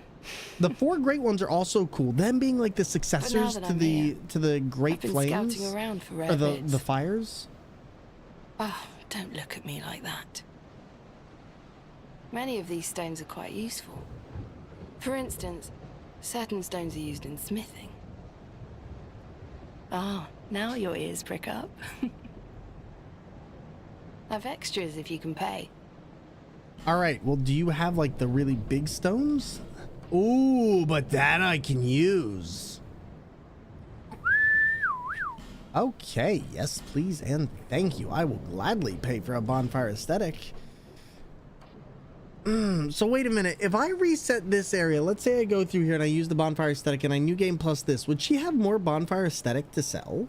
The 4 great ones are also cool. Them being like the successors to the Great Flames,
scouting around for
or the fires.
Oh, don't look at me like that. Many of these stones are quite useful. For instance, certain stones are used in smithing. Oh, now your ears prick up. I've extras if you can pay.
All right, well, do you have like the really big stones? Ooh, but that I can use. Okay, yes, please, and thank you. I will gladly pay for a bonfire aesthetic. So wait a minute. If I reset this area, let's say I go through here and I use the bonfire aesthetic and I new game plus this, would she have more bonfire aesthetic to sell?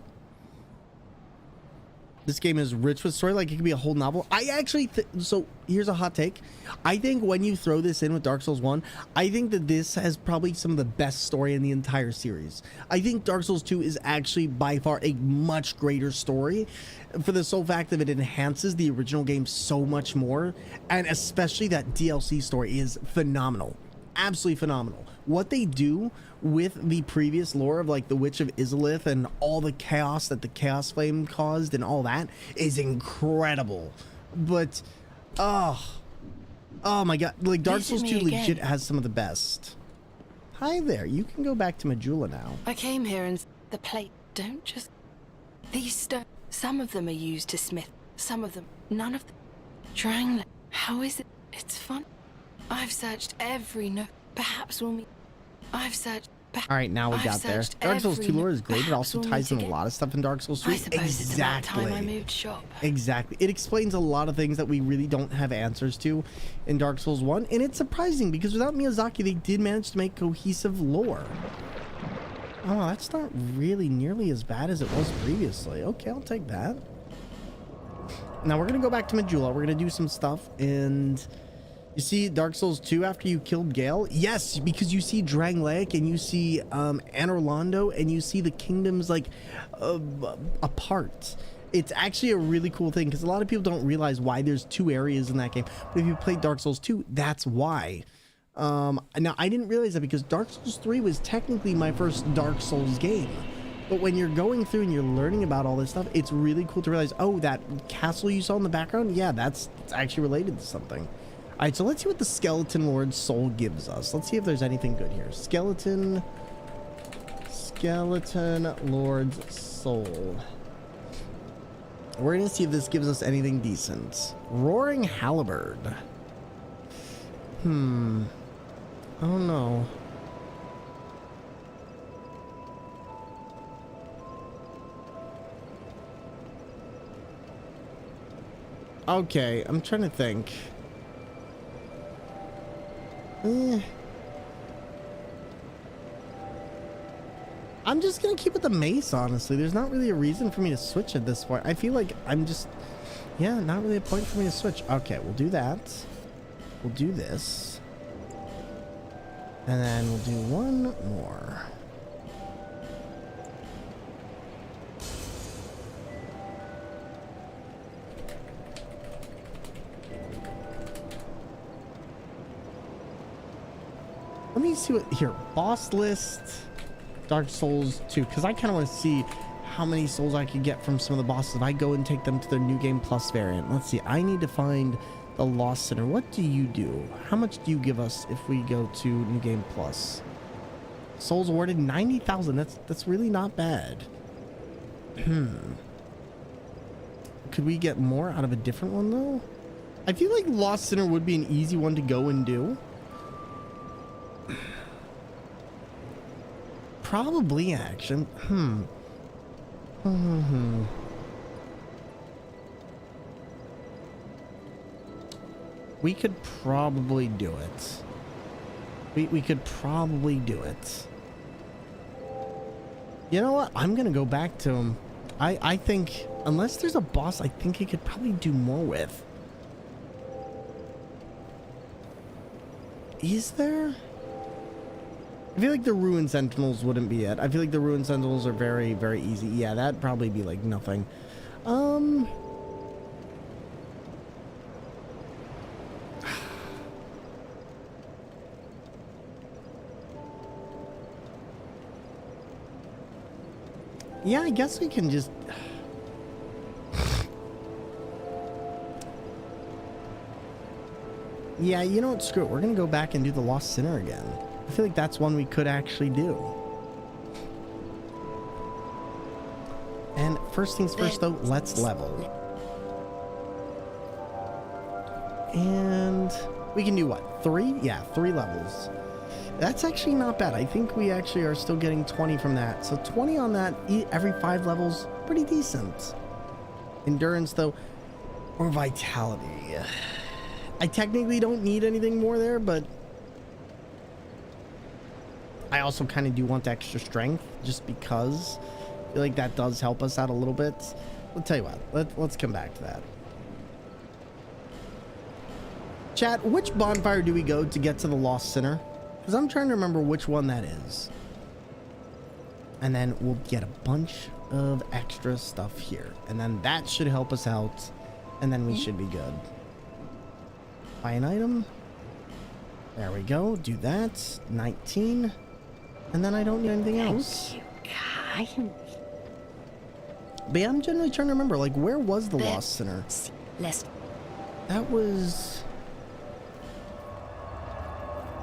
This game is rich with story, like it could be a whole novel. I actually so here's a hot take. I think when you throw this in with Dark Souls 1, I think that this has probably some of the best story in the entire series. I think Dark Souls 2 is actually by far a much greater story, for the sole fact that it enhances the original game so much more, and especially that DLC story is phenomenal. Absolutely phenomenal. What they do with the previous lore of like the Witch of Izalith and all the chaos that the Chaos Flame caused and all that is incredible. But oh my god, like Dark Souls 2 legit has some of the best. Hi there, you can go back to Majula now.
I came here and the plate don't just... These stones, some of them are used to smith, some of them, none of them. Drangleic, how is it? It's fun. I've searched every nook. Perhaps we'll meet. I've searched.
All right, now we
I've
got there.
searched
Dark Souls 2
every
lore is great. It
nook.
also
Perhaps
ties in
we'll
a
meet
lot of stuff in Dark Souls 3.
I suppose it's about time I moved shop.
Exactly. It explains a lot of things that we really don't have answers to in Dark Souls 1. And it's surprising because without Miyazaki, they did manage to make cohesive lore. Oh, that's not really nearly as bad as it was previously. Okay, I'll take that. Now we're going to go back to Majula. We're going to do some stuff. And you see Dark Souls 2 after you killed Gale? Yes, because you see Drangleic and you see Anor Londo and you see the kingdoms like apart. It's actually a really cool thing because a lot of people don't realize why there's 2 areas in that game. But if you played Dark Souls 2, that's why. Now I didn't realize that because Dark Souls 3 was technically my first Dark Souls game. But when you're going through and you're learning about all this stuff, it's really cool to realize, oh, that castle you saw in the background, yeah, it's actually related to something. All right, so let's see what the Skeleton Lord's soul gives us. Let's see if there's anything good here. Skeleton Lord's soul. We're gonna see if this gives us anything decent. Roaring Halberd. I don't know. Okay, I'm trying to think. I'm just gonna keep with the mace, honestly. There's not really a reason for me to switch at this point. I feel like I'm just, yeah, not really a point for me to switch. Okay, we'll do that. We'll do this. And then we'll do one more. Let me see what here. Boss list, Dark Souls 2, because I kind of want to see how many souls I could get from some of the bosses if I go and take them to their New Game Plus variant. Let's see. I need to find the Lost Center. What do you do? How much do you give us if we go to New Game Plus? Souls awarded 90,000. That's really not bad. Could we get more out of a different one though? I feel like Lost Center would be an easy one to go and do. Probably action. We could probably do it. We could probably do it. You know what? I'm gonna go back to him. I think unless there's a boss I think he could probably do more with. Is there? I feel like the Ruin Sentinels wouldn't be it. I feel like the Ruin Sentinels are very, very easy. Yeah, that'd probably be like nothing. Yeah, I guess we can just... Yeah, you know what? Screw it. We're going to go back and do the Lost Sinner again. I feel like that's one we could actually do. And first things first, though, let's level. And we can do what? 3? Yeah, 3 levels. That's actually not bad. I think we actually are still getting 20 from that. So 20 on that every 5 levels, pretty decent. Endurance, though, or vitality. I technically don't need anything more there, but I also kind of do want the extra strength just because I feel like that does help us out a little bit. I'll tell you what, let's come back to that. Chat, which bonfire do we go to get to the Lost Sinner? Because I'm trying to remember which one that is. And then we'll get a bunch of extra stuff here. And then that should help us out. And then we should be good. Buy an item. There we go. Do that. 19. And then I don't need anything else. But yeah, I'm generally trying to remember, like, where was the Lost Sinner? That was...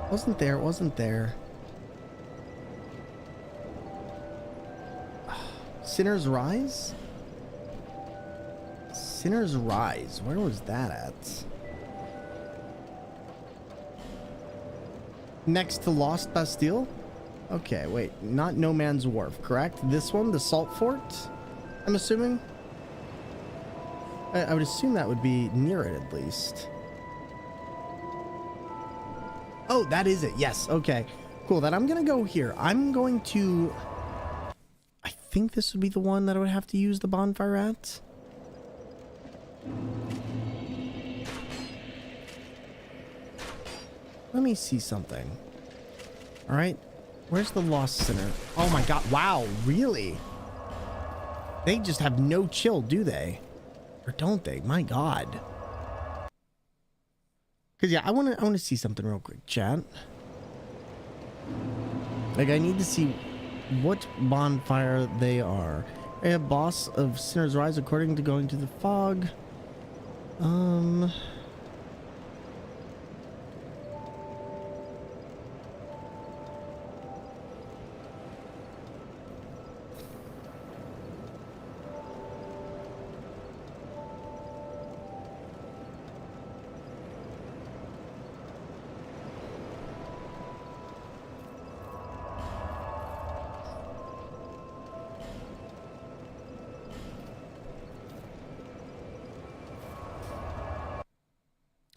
Wasn't there, wasn't there. Sinner's Rise? Sinner's Rise. Where was that at? Next to Lost Bastille? Okay, wait. Not No Man's Wharf, correct? This one, the Salt Fort, I'm assuming? I would assume that would be near it, at least. Oh, that is it. Yes. Okay. Cool. Then I'm going to go here. I'm going to... I think this would be the one that I would have to use the bonfire at. Let me see something. All right. Where's the Lost Sinner? Oh my god. Wow. Really? They just have no chill, do they? Or don't they? My god. Because yeah, I want to see something real quick, chat. Like, I need to see what bonfire they are. A boss of Sinner's Rise according to going to the fog.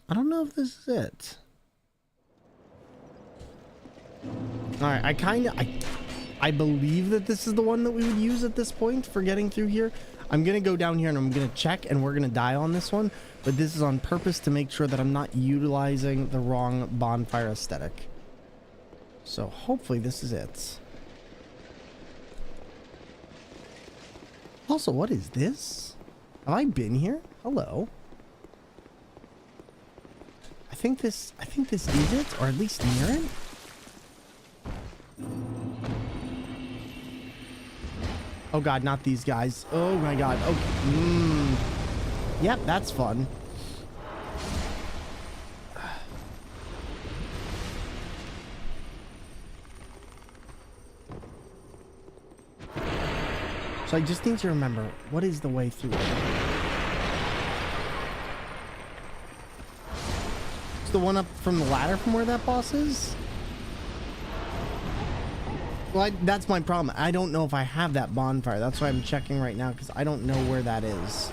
I don't know if this is it. All right, I believe that this is the one that we would use at this point for getting through here. I'm gonna go down here and I'm gonna check, and we're gonna die on this one, but this is on purpose to make sure that I'm not utilizing the wrong bonfire aesthetic. So hopefully this is it. Also, what is this? Have I been here? Hello. I think this is it, or at least near it. Oh god, not these guys. Oh my god. Okay. Yep, that's fun. So I just need to remember, what is the way through it? The one up from the ladder from where that boss is? Well, that's my problem. I don't know if I have that bonfire. That's why I'm checking right now, because I don't know where that is.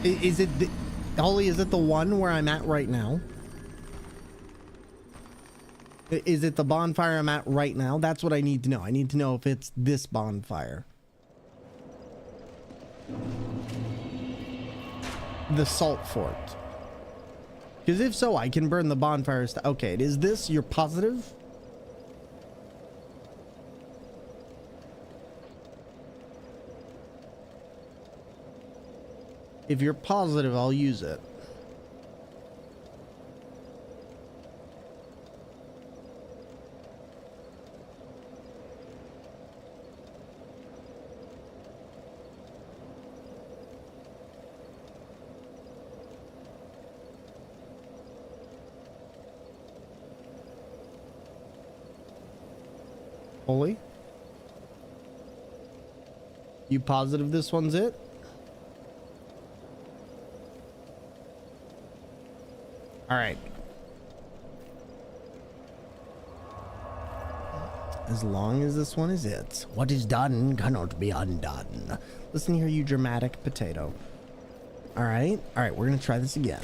Is it the... Holly, is it the one where I'm at right now? Is it the bonfire I'm at right now? That's what I need to know. I need to know if it's this bonfire. The Salt Fort. Because if so, I can burn the bonfires. Okay, it is this. You're positive? If you're positive, I'll use it. Holy? You positive this one's it? All right. As long as this one is it. What is done cannot be undone. Listen here, you dramatic potato. All right. All right, we're going to try this again.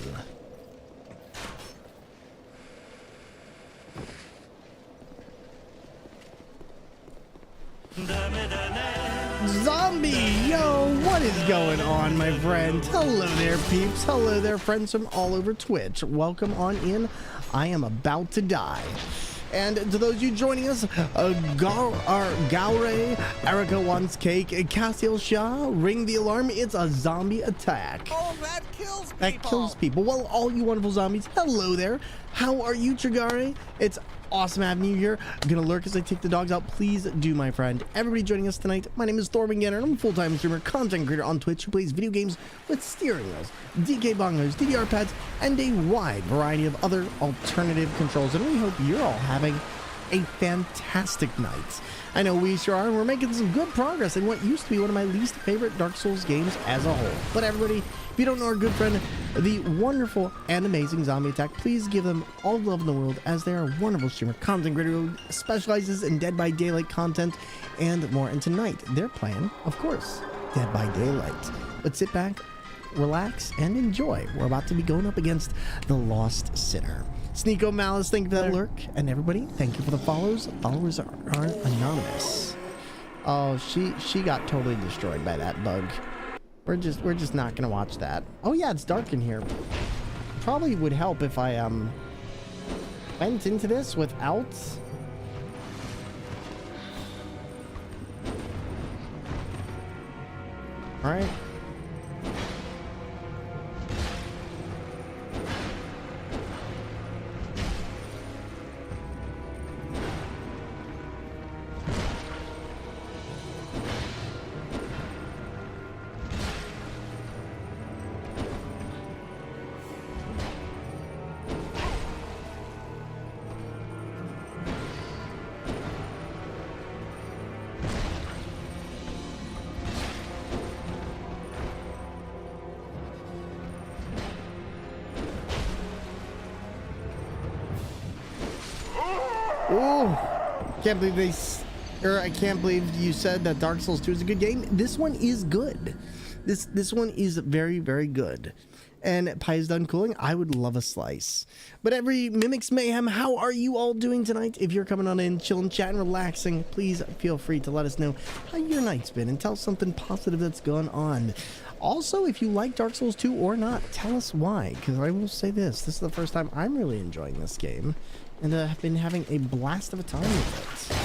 Zombie, yo, what is going on, my friend? Hello there, peeps. Hello there, friends from all over Twitch. Welcome on in. I am about to die. And to those of you joining us, Gaure, Erica wants cake, Cassiel Shah, ring the alarm. It's a zombie attack.
Oh, that kills people.
That kills people. Well, all you wonderful zombies, hello there. How are you, Trigare? It's awesome having you here. I'm gonna lurk as I take the dogs out. Please do, my friend. Everybody joining us tonight, my name is Thormungandr, and I'm a full-time streamer, content creator on Twitch who plays video games with steering wheels, DK bongos, DDR pads, and a wide variety of other alternative controls. And we hope you're all having a fantastic night. I know we sure are, and we're making some good progress in what used to be one of my least favorite Dark Souls games as a whole. But everybody, if you don't know our good friend, the wonderful and amazing Zombie Attack, please give them all the love in the world, as they are a wonderful streamer, content creator who specializes in Dead by Daylight content and more. And tonight, they're playing, of course, Dead by Daylight. But sit back, relax, and enjoy. We're about to be going up against the Lost Sinner. Sneeko Malice, thank you for that lurk. And everybody, thank you for the follows. Followers are anonymous. Oh, she got totally destroyed by that bug. We're just not gonna watch that. Oh yeah, it's dark in here. Probably would help if I went into this without. All right. Ooh, can't believe I can't believe you said that Dark Souls 2 is a good game. This one is good. This one is very, very good. And pie is done cooling. I would love a slice. But every Mimics Mayhem, how are you all doing tonight? If you're coming on in, chilling, chatting, relaxing, please feel free to let us know how your night's been and tell us something positive that's gone on. Also, if you like Dark Souls 2 or not, tell us why. Because I will say this is the first time I'm really enjoying this game. And I've been having a blast of a time with it.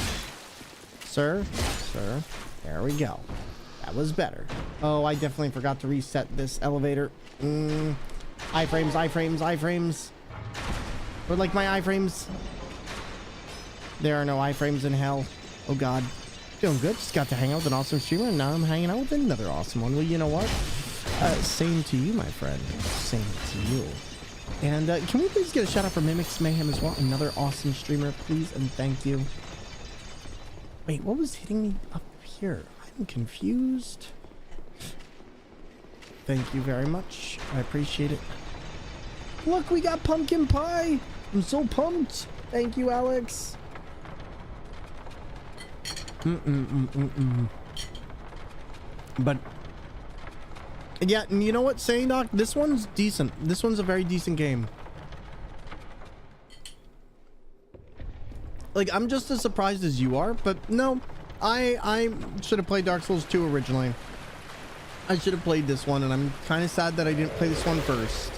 Sir, there we go. That was better. Oh, I definitely forgot to reset this elevator. Iframes. Or like my iframes. There are no iframes in hell. Oh god. Feeling good. Just got to hang out with an awesome streamer, and now I'm hanging out with another awesome one. Well, you know what? Same to you, my friend. Same to you. And can we please get a shout out for Mimics Mayhem as well? Another awesome streamer, please, and thank you. Wait, what was hitting me up here? I'm confused. Thank you very much. I appreciate it. Look, we got pumpkin pie. I'm so pumped. Thank you, Alex. But yeah, you know what, saying Doc, this one's decent. This one's a very decent game. Like, I'm just as surprised as you are, but no, I should have played Dark Souls 2 originally. I should have played this one, and I'm kind of sad that I didn't play this one first.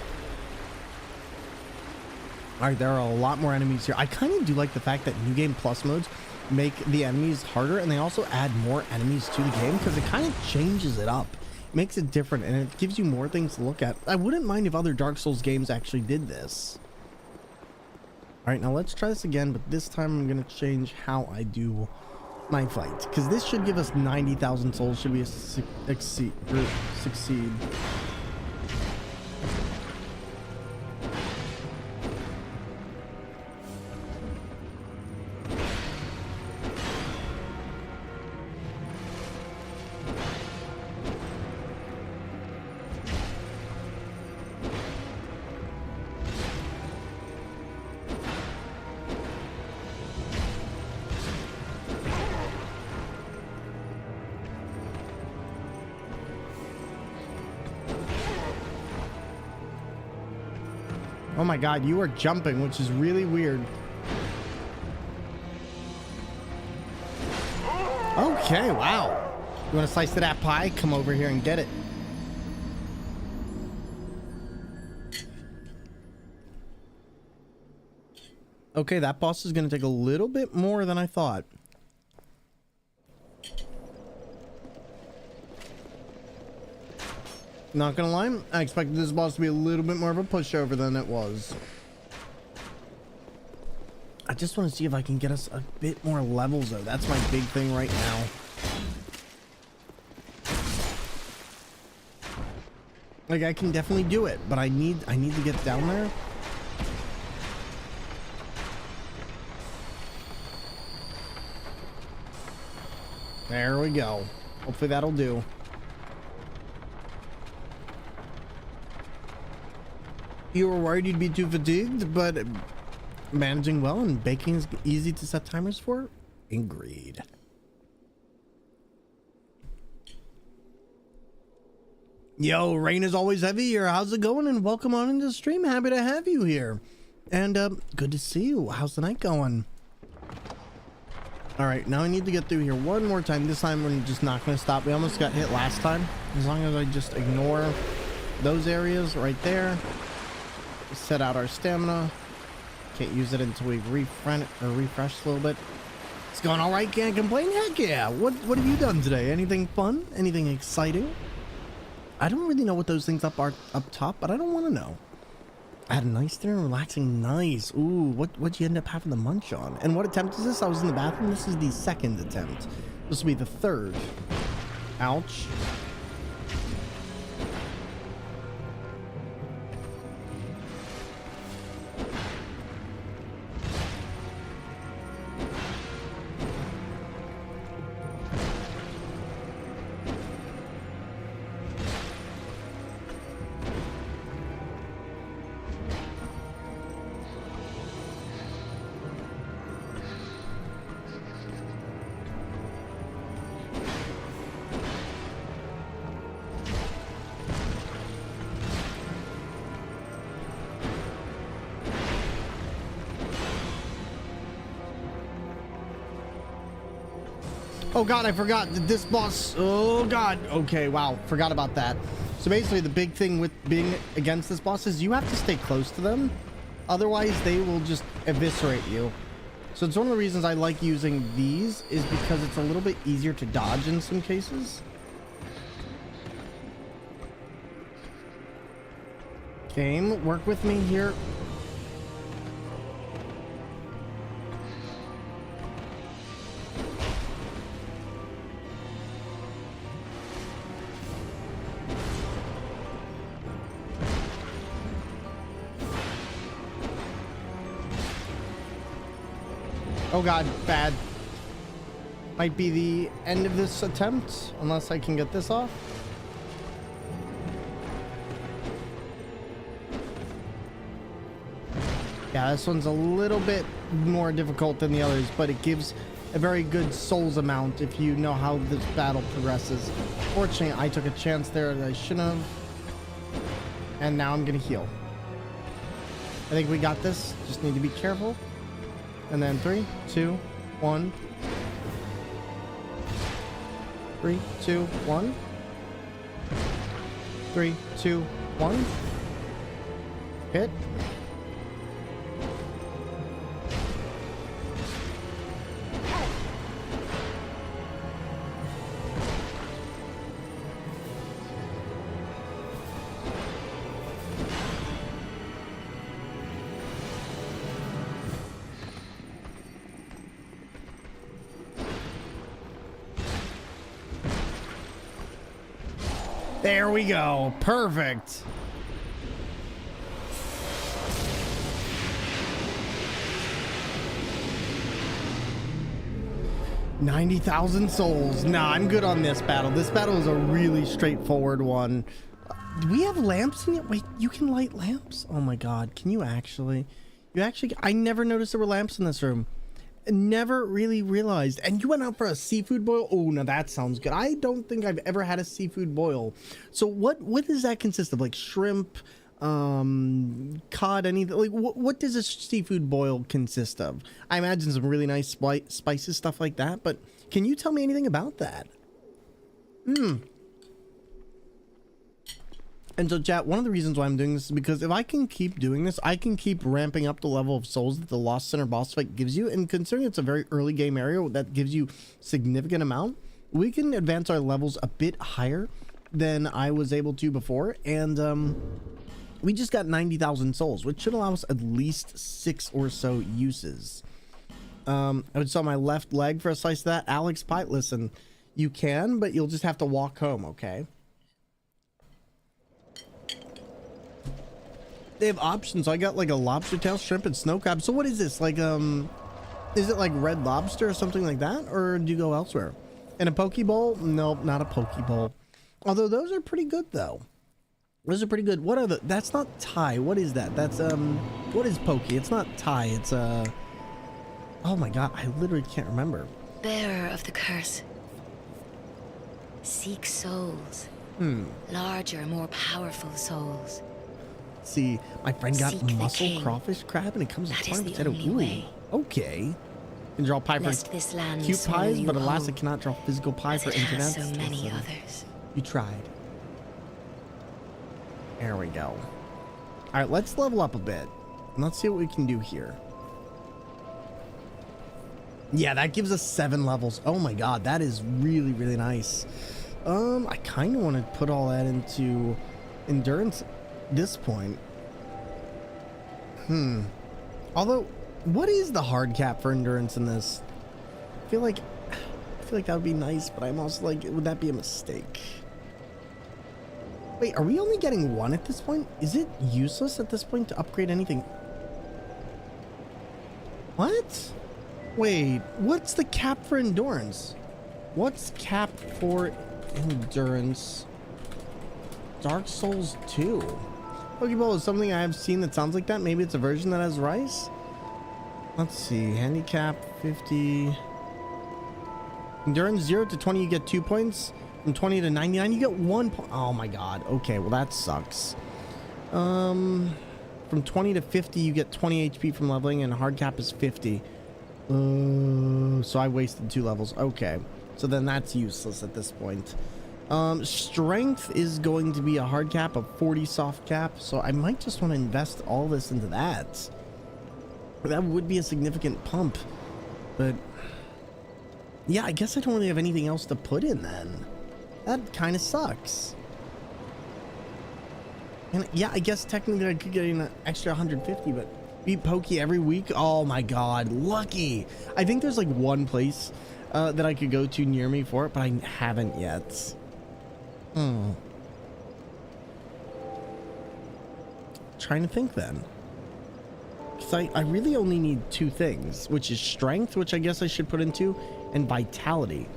All right, there are a lot more enemies here. I kind of do like the fact that New Game Plus modes make the enemies harder, and they also add more enemies to the game because it kind of changes it up. Makes it different, and it gives you more things to look at. I wouldn't mind if other Dark Souls games actually did this. All right, now let's try this again, but this time I'm going to change how I do my fight, because this should give us 90,000 souls should we succeed. Oh my god, you are jumping, which is really weird. Okay, wow. You want a slice of that pie? Come over here and get it. Okay, that boss is going to take a little bit more than I thought. Not gonna lie, I expected this boss to be a little bit more of a pushover than it was. I just want to see if I can get us a bit more levels though. That's my big thing right now. Like, I can definitely do it, but I need to get down there. There we go. Hopefully that'll do. You were worried you'd be too fatigued, but managing well and baking is easy to set timers for? Agreed. Yo, rain is always heavy here. How's it going? And welcome on into the stream. Happy to have you here. And good to see you. How's the night going? All right, now I need to get through here one more time. This time we're just not going to stop. We almost got hit last time. As long as I just ignore those areas right there. Set out our stamina. Can't use it until we refresh a little bit. It's going all right. Can't complain. Heck yeah. What have you done today? Anything fun? Anything exciting? I don't really know what those things up top, but I don't want to know. I had a nice dinner, relaxing. Nice. Ooh, what'd you end up having to munch on? And what attempt is this? I was in the bathroom. This is the second attempt. This will be the third. Ouch. Oh god, I forgot that this boss. Oh god. Okay, wow, forgot about that. So basically the big thing with being against this boss is you have to stay close to them, otherwise they will just eviscerate you. So it's one of the reasons I like using these, is because it's a little bit easier to dodge in some cases. Game, work with me here. Oh god, bad. Might be the end of this attempt, unless I can get this off. Yeah, this one's a little bit more difficult than the others, but it gives a very good souls amount if you know how this battle progresses. Fortunately, I took a chance there that I shouldn't have. And now I'm gonna heal. I think we got this. Just need to be careful. And then 3, 2, 1. 3, 2, 1. 3, 2, 1. Hit. There we go. Perfect. $90,000 souls. Nah, I'm good on this battle. This battle is a really straightforward one. Do we have lamps in it? Wait, you can light lamps? Oh my god, can you actually? I never noticed there were lamps in this room. Never really realized. And you went out for a seafood boil? Oh, now that sounds good. I don't think I've ever had a seafood boil. So what does that consist of? Like shrimp, cod, anything? Like what does a seafood boil consist of? I imagine some really nice spices, stuff like that, but can you tell me anything about that? And so chat, one of the reasons why I'm doing this is because if I can keep doing this, I can keep ramping up the level of souls that the Lost Center boss fight gives you. And considering it's a very early game area that gives you significant amount, we can advance our levels a bit higher than I was able to before. And we just got 90,000 souls, which should allow us at least 6 or so uses. I would sell my left leg for a slice of that. Alex Pite, listen, you can, but you'll just have to walk home, okay? They have options. I got like a lobster tail, shrimp, and snow crab. So what is this? Like, is it like Red Lobster or something like that? Or do you go elsewhere? And a Pokeball? Nope, not a Pokeball. Although those are pretty good though. Those are pretty good. What are the... That's not Thai. What is that? That's, what is Poke? It's not Thai. It's, oh my god, I literally can't remember.
Bearer of the curse. Seek souls. Larger, more powerful souls.
See, my friend got
Seek the
muscle
king.
crawfish crab and it comes
That
with
is the only way.
Okay. Can draw pie for
Lest this land
cute
swallow
pies,
you
but alas,
whole,
it cannot draw physical pie
as
for
it has
internet.
so many others.
You tried. There we go. All right, let's level up a bit. And let's see what we can do here. Yeah, that gives us 7 levels. Oh my god, that is really, really nice. I kind of want to put all that into endurance at this point. Although, what is the hard cap for endurance in this? I feel like that would be nice, but I'm also like, would that be a mistake? Wait, are we only getting 1 at this point? Is it useless at this point to upgrade anything? What? Wait, what's the cap for endurance? What's cap for endurance? Dark Souls 2. Pokeball is something I have seen that sounds like that. Maybe it's a version that has rice. Let's see. Handicap 50. Endurance 0 to 20, you get 2 points. From 20 to 99, you get 1 point. Oh my god. Okay, well that sucks. From 20 to 50, you get 20 HP from leveling, and hard cap is 50. So I wasted 2 levels. Okay, so then that's useless at this point. Strength is going to be a hard cap, a 40 soft cap, so I might just want to invest all this into that. That would be a significant pump, but yeah, I guess I don't really have anything else to put in then. That kind of sucks. And yeah, I guess technically I could get an extra 150, but beat Pokey every week. Oh my god, lucky. I think there's like 1 place that I could go to near me for it, but I haven't yet. Trying to think then. Because I really only need 2 things, which is strength, which I guess I should put into, and vitality.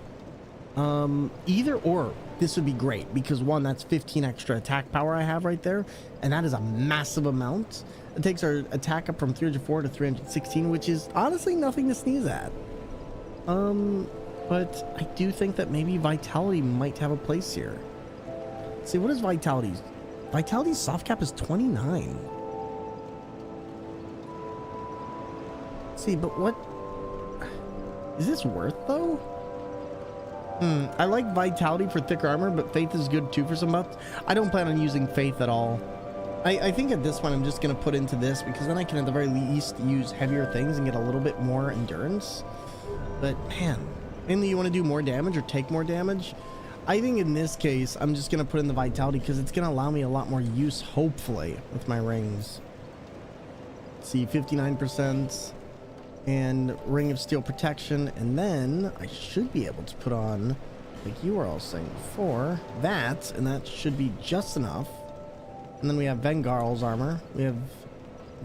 Either or, this would be great, because 1, that's 15 extra attack power I have right there, and that is a massive amount. It takes our attack up from 304 to 316, which is honestly nothing to sneeze at. But I do think that maybe vitality might have a place here. Let's see, what is vitality? Vitality's soft cap is 29. Let's see, but what is this worth though? I like vitality for thicker armor, but faith is good too for some buffs. I don't plan on using faith at all. I think at this point I'm just gonna put into this, because then I can at the very least use heavier things and get a little bit more endurance. But man, mainly you want to do more damage or take more damage. I think in this case I'm just gonna put in the vitality, because it's gonna allow me a lot more use, hopefully, with my rings. Let's see, 59%. And Ring of Steel Protection, and then I should be able to put on, like you were all saying before, that, and that should be just enough. And then we have Vengarl's armor. We have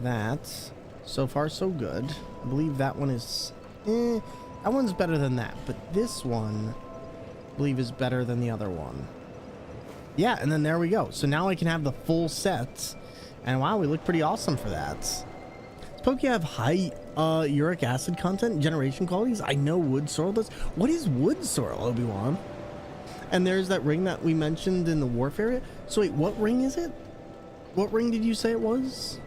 that. So far, so good. I believe that one is... that one's better than that, but this one, I believe, is better than the other one. Yeah, and then there we go. So now I can have the full set, and wow, we look pretty awesome for that. Does Poke have high uric acid content, generation qualities? I know wood sorrel does. What is wood sorrel, Obi-Wan? And there's that ring that we mentioned in the wharf area. So wait, what ring is it? What ring did you say it was?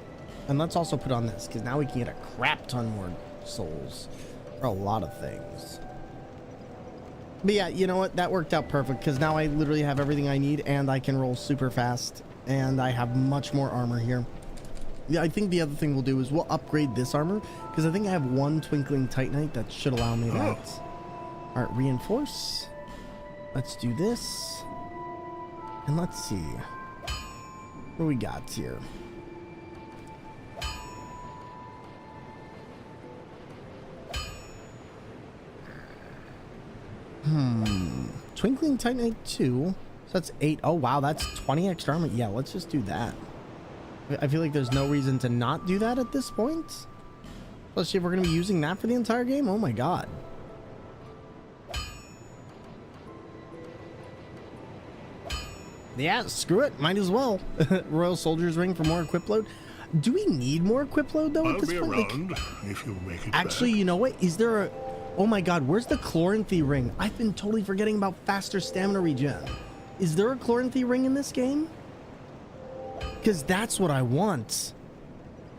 And let's also put on this, because now we can get a crap ton more souls for a lot of things. But yeah, you know what? That worked out perfect, because now I literally have everything I need, and I can roll super fast, and I have much more armor here. Yeah, I think the other thing we'll do is we'll upgrade this armor, because I think I have 1 Twinkling Titanite that should allow me that. All right, reinforce. Let's do this. And let's see what we got here. Twinkling Titanite 2. So that's 8. Oh, wow, that's 20 extra armor. Yeah, let's just do that. I feel like there's no reason to not do that at this point. Especially if we're going to be using that for the entire game. Oh my god. Yeah, screw it. Might as well. Royal Soldier's Ring for more equip load. Do we need more equip load though?
I'll
at this
be
point?
around if you make it
Actually,
back.
you know what? Is there a... Oh my god, where's the Chloranthy ring? I've been totally forgetting about faster stamina regen. Is there a Chloranthy ring in this game? Because that's what I want.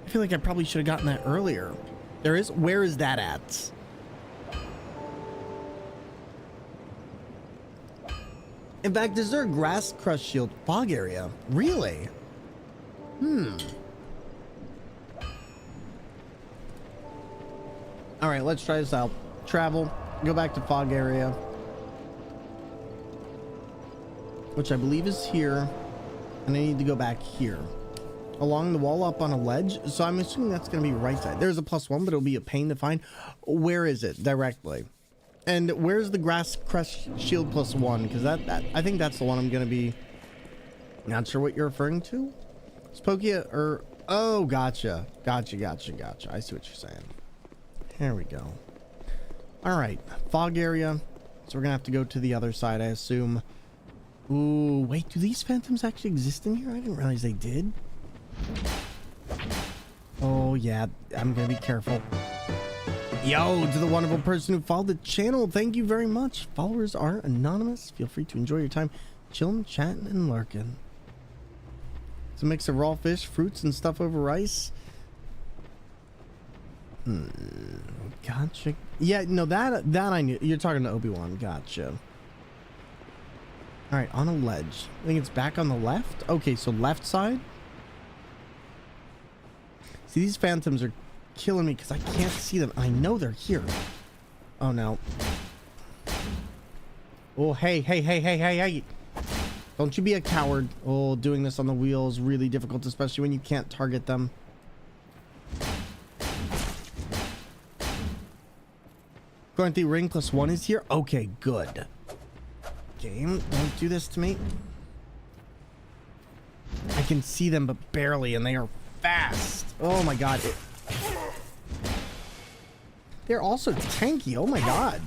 I feel like I probably should have gotten that earlier. There is? Where is that at? In fact, is there a Grass Crush Shield fog area? Really? All right, let's try this out. Travel, go back to fog area, which I believe is here, and I need to go back here along the wall up on a ledge. So I'm assuming that's going to be right side. There's a +1, but it'll be a pain to find. Where is it directly? And where's the Grass Crush Shield +1? Because that I think that's the one I'm going to be not sure what you're referring to. Spokia or oh, gotcha. I see what you're saying. Here we go. All right, fog area. So we're gonna have to go to the other side, I assume. Ooh, wait, do these phantoms actually exist in here? I didn't realize they did. Oh yeah, I'm gonna be careful. Yo, to the wonderful person who followed the channel, thank you very much. Followers are anonymous. Feel free to enjoy your time chilling, chatting, and lurking. It's a mix of raw fish, fruits, and stuff over rice. Gotcha. Yeah, no, that I knew. You're talking to Obi-Wan. Gotcha. All right, on a ledge. I think it's back on the left. Okay, so left side. See, these phantoms are killing me because I can't see them. I know they're here. Oh no. Oh, hey. Don't you be a coward. Oh, doing this on the wheel is really difficult, especially when you can't target them. Chloranthy ring +1 is here. Okay, good. Game, don't do this to me. I can see them, but barely, and they are fast. Oh my god. They're also tanky. Oh my god.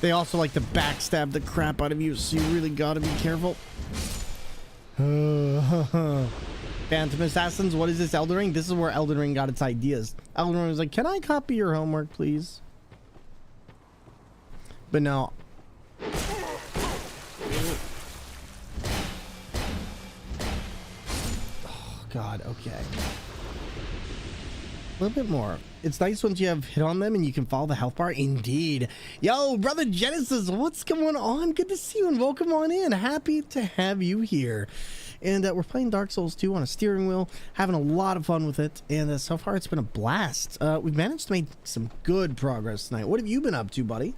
They also like to backstab the crap out of you, so you really gotta be careful. Phantom Assassins, what is this, Elden Ring? This is where Elden Ring got its ideas. Elden Ring was like, can I copy your homework, please? But no. Oh, God, okay. A little bit more. It's nice once you have hit on them and you can follow the health bar. Indeed. Yo, brother Genesis, what's going on? Good to see you and welcome on in. Happy to have you here. And we're playing Dark Souls 2 on a steering wheel, having a lot of fun with it. And so far, it's been a blast. We've managed to make some good progress tonight. What have you been up to, buddy?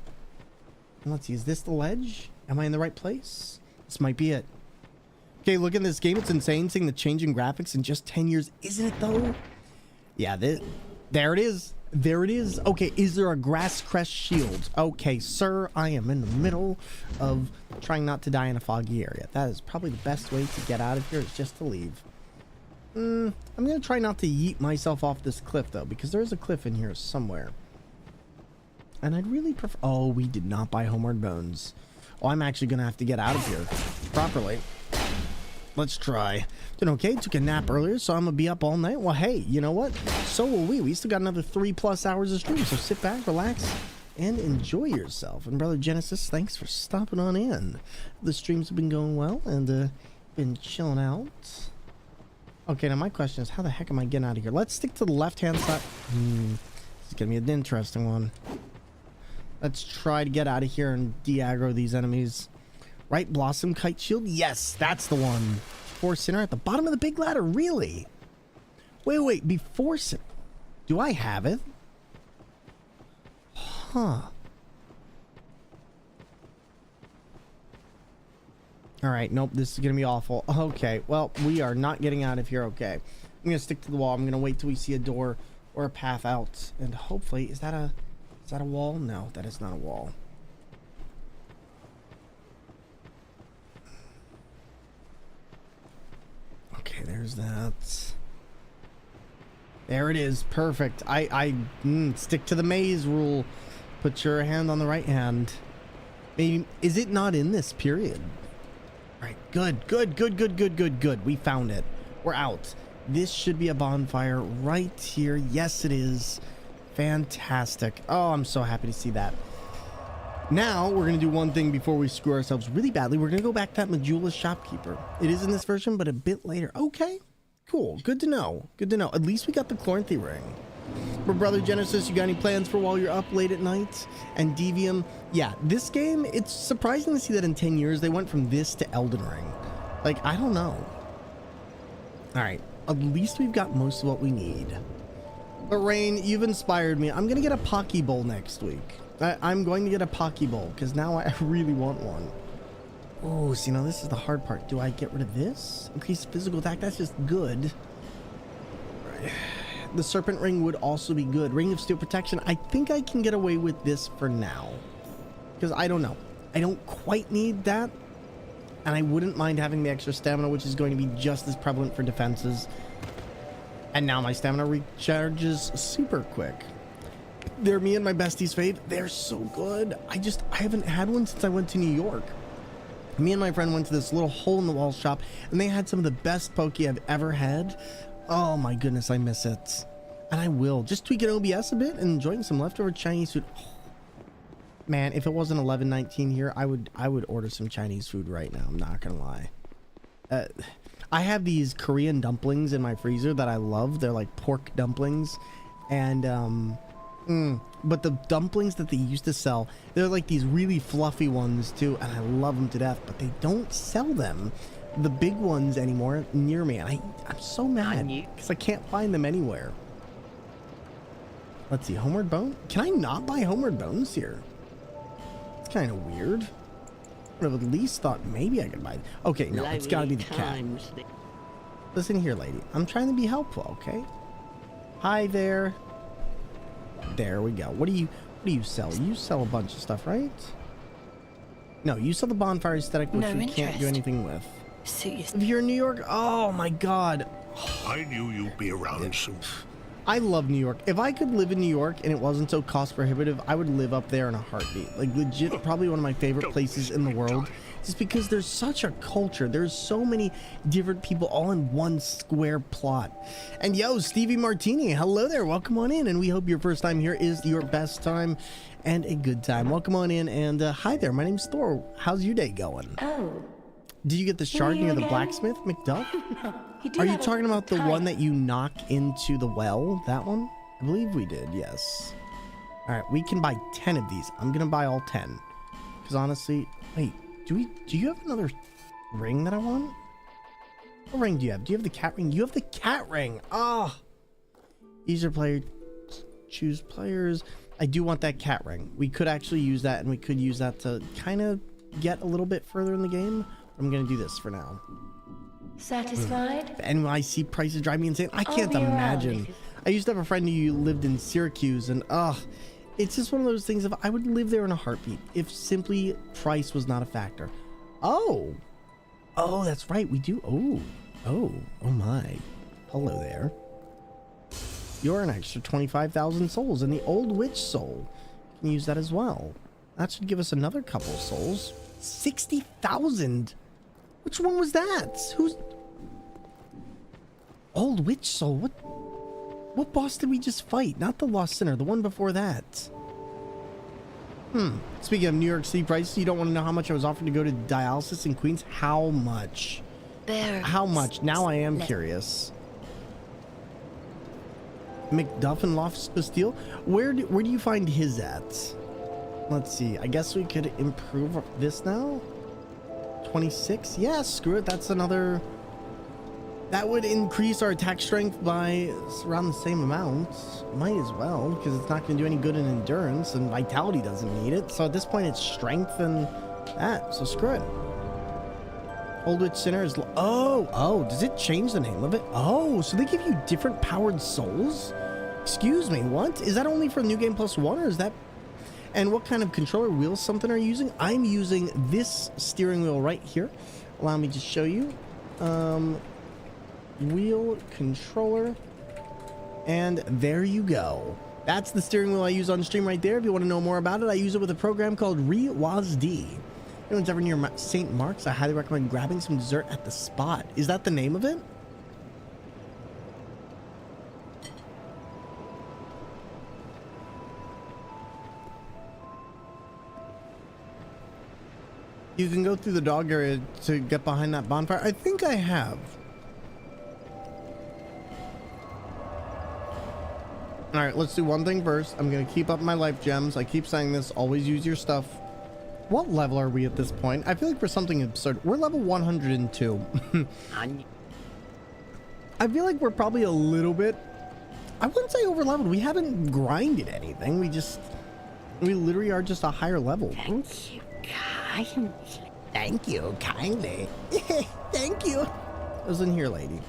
Let's see. Is this the ledge? Am I in the right place? This might be it. Okay, look at this game. It's insane seeing the change in graphics in just 10 years. Isn't it, though? Yeah, there it is. There it is. Okay, is there a Grass Crest shield? Okay, sir, I am in the middle of trying not to die in a foggy area. That is probably the best way to get out of here, is just to leave. I'm going to try not to yeet myself off this cliff, though, because there is a cliff in here somewhere. And I'd really prefer... Oh, we did not buy Homeward Bones. Oh, I'm actually going to have to get out of here properly. Let's try. Doing okay. Took a nap earlier, so I'm going to be up all night. Well, hey, you know what? So will we. We still got another 3+ hours of stream, so sit back, relax, and enjoy yourself. And Brother Genesis, thanks for stopping on in. The streams have been going well, and been chilling out. Okay, now my question is, how the heck am I getting out of here? Let's stick to the left-hand side. This is going to be an interesting one. Let's try to get out of here and de-aggro these enemies. Right, Blossom Kite Shield? Yes, that's the one. Before Sinner at the bottom of the big ladder, really? Wait, before Sinner. Do I have it? Huh. Alright, nope, this is gonna be awful. Okay, well, we are not getting out of here, okay. I'm gonna stick to the wall. I'm gonna wait till we see a door or a path out. And hopefully, is that a wall? No, that is not a wall. Okay, there's that. There it is. Perfect. I stick to the maze rule. Put your hand on the right hand. Maybe, is it not in this period? Right, good, good, good, good, good, good, good. We found it. We're out. This should be a bonfire right here. Yes, it is. Fantastic. Oh, I'm so happy to see that. Now, we're going to do one thing before we screw ourselves really badly. We're going to go back to that Majula's shopkeeper. It is in this version, but a bit later. Okay, cool. Good to know. Good to know. At least we got the Chloranthy ring. For Brother Genesis, you got any plans for while you're up late at night? And Devium, yeah, this game, it's surprising to see that in 10 years they went from this to Elden Ring. Like, I don't know. All right, at least we've got most of what we need. But Rain, you've inspired me. I'm going to get a Poke Bowl next week. I'm going to get a Poke Bowl because now I really want one. Oh, so, you know, this is the hard part. Do I get rid of this? Increase physical attack? That's just good. The Serpent Ring would also be good. Ring of Steel Protection. I think I can get away with this for now. Because I don't know. I don't quite need that. And I wouldn't mind having the extra stamina, which is going to be just as prevalent for defenses. And now my stamina recharges super quick. They're me and my besties fave. They're so good. I haven't had one since I went to New York. Me and my friend went to this little hole-in-the-wall shop, and they had some of the best Poke I've ever had. Oh my goodness, I miss it. And I will. Just tweaking OBS a bit and enjoying some leftover Chinese food. Oh, man, if it wasn't 11:19 here, I would order some Chinese food right now. I'm not gonna lie. I have these Korean dumplings in my freezer that I love. They're like pork dumplings. And but the dumplings that they used to sell, they're like these really fluffy ones too, and I love them to death, but they don't sell them, the big ones, anymore near me, and I'm so mad because I can't find them anywhere. Let's see, Homeward Bone? Can I not buy Homeward Bones here? It's kind of weird. I would have at least thought maybe I could buy it. Okay, no, it's gotta be the cat. Listen here, lady. I'm trying to be helpful, okay? Hi there. There we go. What do you sell? You sell a bunch of stuff, right? No, you sell the bonfire aesthetic, which we can't do anything with. If you're in New York, oh my god.
I knew you'd be around soon.
I love New York. If I could live in New York and it wasn't so cost prohibitive, I would live up there in a heartbeat. Like, legit, probably one of my favorite places in the world. Just because there's such a culture. There's so many different people all in one square plot. And yo, Stevie Martini, hello there. Welcome on in. And we hope your first time here is your best time and a good time. Welcome on in. And hi there. My name's Thor. How's your day going?
Oh.
Did you get the shard near the blacksmith, McDuff? Are you talking about the one that you knock into the well? That one? I believe we did, yes. All right, we can buy 10 of these. I'm gonna buy all 10. Because honestly, wait, do you have another ring that I want? What ring do you have? Do you have the cat ring? You have the cat ring. Ah, easier player, choose players. I do want that cat ring. We could actually use that, and we could use that to kind of get a little bit further in the game. I'm gonna do this for now.
Satisfied?
The NYC prices drive me insane. I can't imagine. I used to have a friend who lived in Syracuse, and it's just one of those things of I would live there in a heartbeat if simply price was not a factor. Oh, that's right. We do. Oh my. Hello there. You're an extra 25,000 souls, and the old witch soul can use that as well. That should give us another couple souls. 60,000. Which one was that? Who's old witch soul? What boss did we just fight? Not the Lost Sinner, the one before that. Speaking of New York City prices, you don't want to know how much I was offered to go to dialysis in Queens? How much? How much? Now I am curious. McDuff and Loftus Bastille? Where do you find his at? Let's see. I guess we could improve this now. 26? Yeah, screw it. That's another. That would increase our attack strength by around the same amount. Might as well, because it's not going to do any good in endurance, and vitality doesn't need it. So at this point, it's strength and that. So screw it. Old Witch Sinner is. Oh, does it change the name of it? Oh, so they give you different powered souls? Excuse me, what? Is that only for New Game Plus 1, or is that. And what kind of controller wheel something are you using? I'm using this steering wheel right here. Allow me to show you. Wheel controller. And there you go. That's the steering wheel I use on stream right there. If you want to know more about it, I use it with a program called ReWASD. If anyone's ever near St. Mark's, I highly recommend grabbing some dessert at the spot. Is that the name of it? You can go through the dog area to get behind that bonfire. I think I have. All right, let's do one thing first. I'm going to keep up my life gems. I keep saying this. Always use your stuff. What level are we at this point? I feel like we're something absurd. We're level 102. I feel like we're probably a little bit... I wouldn't say over leveled. We haven't grinded anything. We literally are just a higher level.
Thank you kindly.
Thank you kindly. Thank you. Listen here, lady.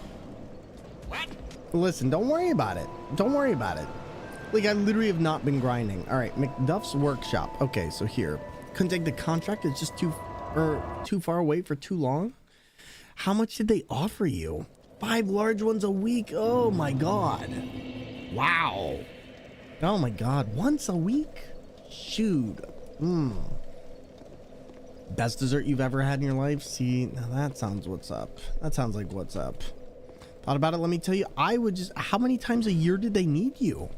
What?
Listen, don't worry about it. Don't worry about it. Like, I literally have not been grinding. All right, McDuff's workshop. Okay, so here. Couldn't take the contract. It's just too far away for too long. How much did they offer you? 5 large ones a week. Oh my god. Wow. Oh my god. Once a week? Shoot. Best dessert you've ever had in your life? See, now that sounds what's up. That sounds like what's up. Thought about it. Let me tell you, I would just... How many times a year did they need you?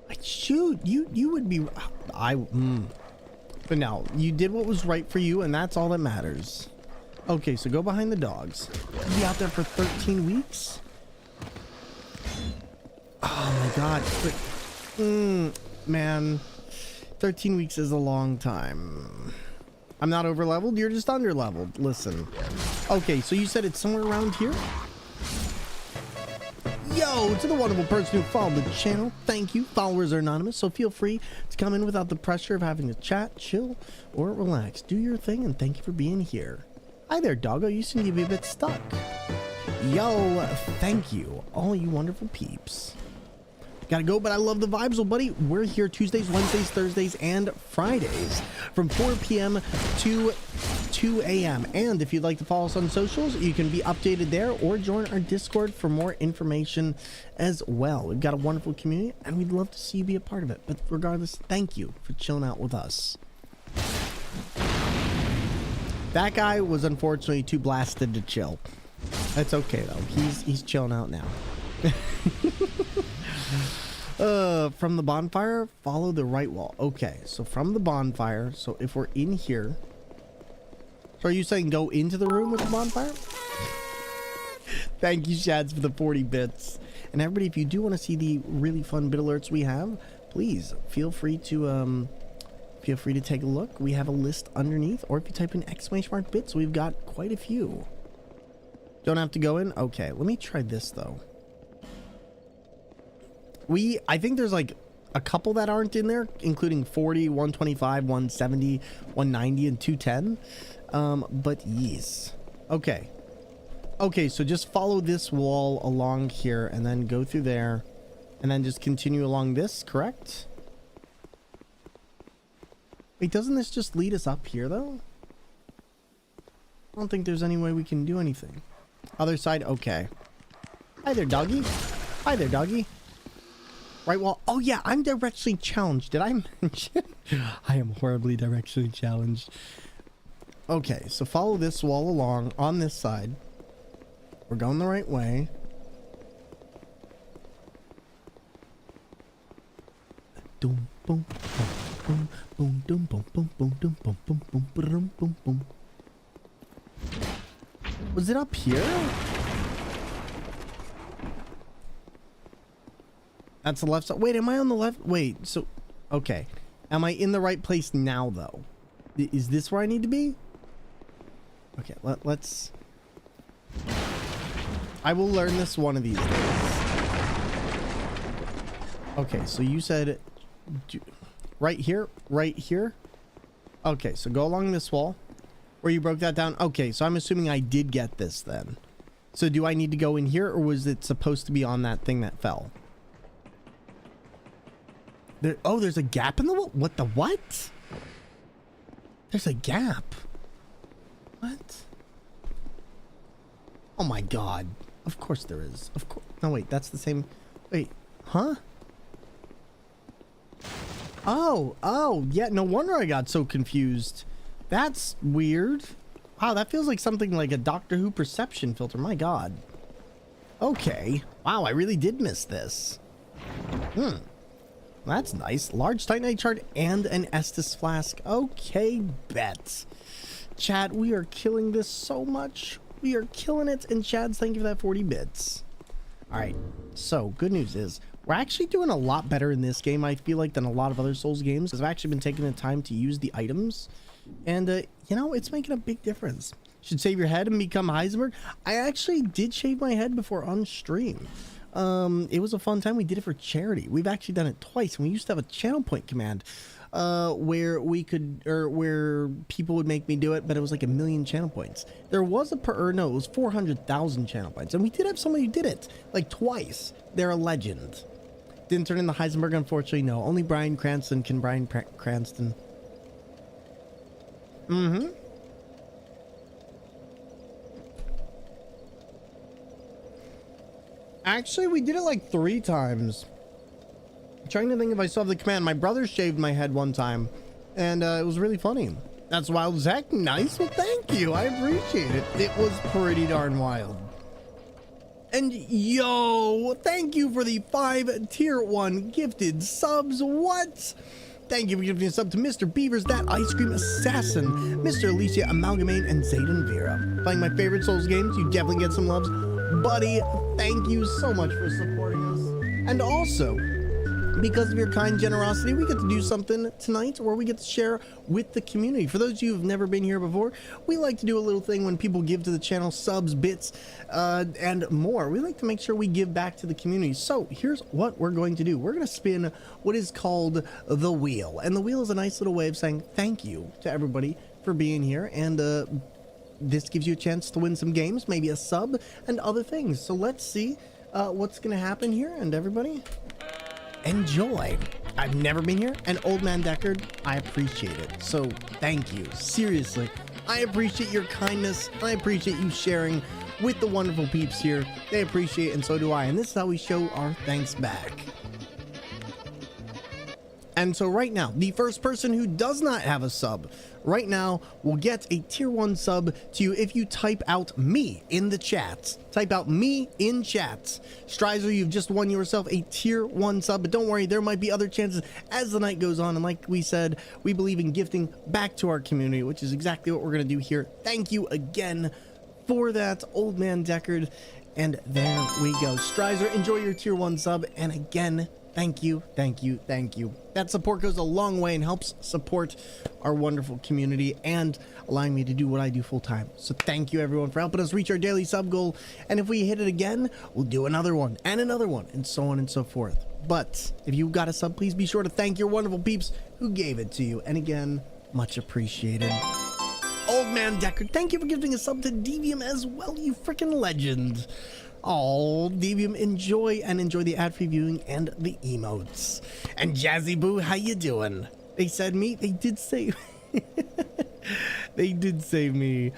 Like, shoot, you would be... But no, you did what was right for you, and that's all that matters. Okay, so go behind the dogs. You'll be out there for 13 weeks? Oh my god. Man. 13 weeks is a long time. I'm not over leveled, you're just under leveled. Listen. Okay, so you said it's somewhere around here? Yo, to the wonderful person who followed the channel, thank you. Followers are anonymous, so feel free to come in without the pressure of having to chat, chill, or relax. Do your thing, and thank you for being here. Hi there, doggo. You seem to be a bit stuck. Yo, thank you, all you wonderful peeps. Gotta go, but I love the vibes. Well, buddy, we're here Tuesdays, Wednesdays, Thursdays, and Fridays from 4 p.m. to 2 a.m. And if you'd like to follow us on socials, you can be updated there or join our Discord for more information as well. We've got a wonderful community, and we'd love to see you be a part of it. But regardless, thank you for chilling out with us. That guy was unfortunately too blasted to chill. That's okay, though. He's chilling out now. From the bonfire, follow the right wall. Okay, so from the bonfire, so if we're in here, so are you saying go into the room with the bonfire? Thank you, Shads, for the 40 bits. And everybody, if you do want to see the really fun bit alerts we have, please feel free to take a look. We have a list underneath, or if you type in !bits, we've got quite a few. Don't have to go in. Okay, let me try this though. I think there's like a couple that aren't in there, including 40, 125, 170, 190, and 210. But yes. Okay. Okay, so just follow this wall along here and then go through there and then just continue along this, correct? Wait, doesn't this just lead us up here though? I don't think there's any way we can do anything. Other side, okay. Hi there, doggy. Hi there, doggy. Right wall. Oh yeah, I'm directionally challenged. Did I mention? I am horribly directionally challenged. Okay, so follow this wall along on this side. We're going the right way. Boom, boom, boom, boom, boom, boom, boom, boom, boom, boom, boom, boom, boom, boom, boom. Was it up here? That's the left side. Wait, am I on the left? Wait, so... Okay. Am I in the right place now, though? Is this where I need to be? Okay, let's... I will learn this one of these days. Okay, so you said... Right here? Right here? Okay, so go along this wall. Where you broke that down? Okay, so I'm assuming I did get this then. So do I need to go in here, or was it supposed to be on that thing that fell? Oh, there's a gap in the wall? What the what? There's a gap. What? Oh my god. Of course there is. Of course. No, wait, that's the same. Wait, huh? Oh, yeah, no wonder I got so confused. That's weird. Wow, that feels like something like a Doctor Who perception filter. My God. Okay. Wow, I really did miss this. That's nice. Large Titanite shard and an Estus flask. Okay, bet. Chat, we are killing this so much. We are killing it. And Chad's, thank you for that 40 bits. All right. So, good news is we're actually doing a lot better in this game, I feel like, than a lot of other Souls games. I've actually been taking the time to use the items. And, you know, it's making a big difference. Should save your head and become Heisenberg. I actually did shave my head before on stream. It was a fun time. We did it for charity. We've actually done it twice. And we used to have a channel point command where we could, or where people would make me do it, but it was like 1 million channel points. There was it was 400,000 channel points. And we did have somebody who did it like twice. They're a legend. Didn't turn into Heisenberg, unfortunately. No, only Bryan Cranston can Bryan Cranston. Actually, we did it like 3 times. I'm trying to think if I still have the command. My brother shaved my head one time, and it was really funny. That's wild as heck. Nice. Well, thank you. I appreciate it. It was pretty darn wild. And yo, thank you for the 5 tier 1 gifted subs. What? Thank you for giving a sub to Mr. Beavers, That Ice Cream Assassin, Mr. Alicia Amalgamate, and Zayden Vera. Playing my favorite Souls games, you definitely get some loves. Buddy, thank you so much for supporting us. And also, because of your kind generosity, we get to do something tonight where we get to share with the community. For those of you who've never been here before, we like to do a little thing when people give to the channel, subs, bits, and more. We like to make sure we give back to the community. So here's what we're going to do. We're going to spin what is called the wheel. And the wheel is a nice little way of saying thank you to everybody for being here. And this gives you a chance to win some games, maybe a sub, and other things. So let's see what's going to happen here. And everybody, enjoy. I've never been here, and Old Man Deckard, I appreciate it. So thank you. Seriously, I appreciate your kindness. I appreciate you sharing with the wonderful peeps here. They appreciate it, and so do I. And this is how we show our thanks back. And so right now, the first person who does not have a sub right now will get a tier 1 sub to you if you type out me in the chat. Type out me in chat. Strizer, you've just won yourself a tier 1 sub, but don't worry, there might be other chances as the night goes on. And like we said, we believe in gifting back to our community, which is exactly what we're going to do here. Thank you again for that, Old Man Deckard. And there we go. Strizer, enjoy your tier 1 sub. And again, thank you, thank you, thank you. That support goes a long way and helps support our wonderful community and allowing me to do what I do full time. So thank you everyone for helping us reach our daily sub goal. And if we hit it again, we'll do another one and so on and so forth. But if you got a sub, please be sure to thank your wonderful peeps who gave it to you. And again, much appreciated. Old Man Deckard, thank you for giving a sub to Devium as well, you freaking legend. Oh, Devium, enjoy the ad-free viewing and the emotes. And Jazzy Boo, how you doing? They said me. They did say they did say me.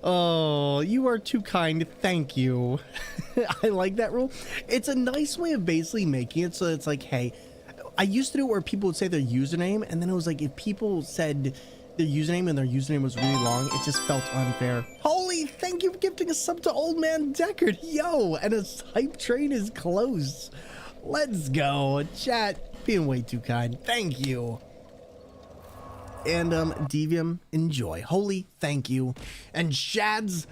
Oh, you are too kind. Thank you. I like that rule. It's a nice way of basically making it so it's like, hey, I used to do it where people would say their username, and then it was like if people said their username and their username was really long, it just felt unfair. Holy, thank you for gifting a sub to Old Man Deckard. Yo, and a hype train is closed. Let's go. Chat, being way too kind. Thank you. And Devium, enjoy. Holy, thank you. And Shads,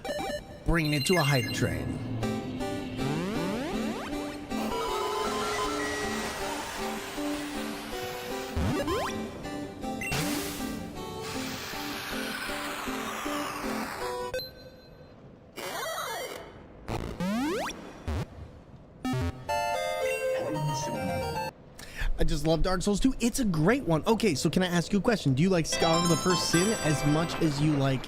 bringing it to a hype train. I just love Dark Souls 2. It's a great one. Okay, so can I ask you a question? Do you like Scholar of the First Sin as much as you like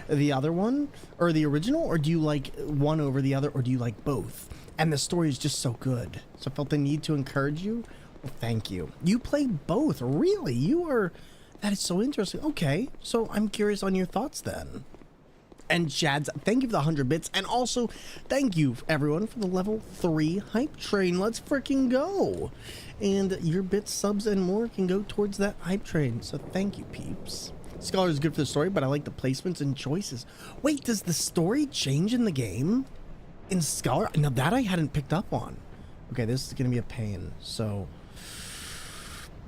the other one, or the original, or do you like one over the other, or do you like both? And the story is just so good. So I felt the need to encourage you. Well, thank you. You play both. Really? You are... That is so interesting. Okay, so I'm curious on your thoughts then. And Chad's, thank you for the 100 bits. And also, thank you, everyone, for the level 3 hype train. Let's freaking go. And your bits, subs, and more can go towards that hype train. So thank you, peeps. Scholar is good for the story, but I like the placements and choices. Wait, does the story change in the game? In Scholar? Now that I hadn't picked up on. Okay, this is going to be a pain. So,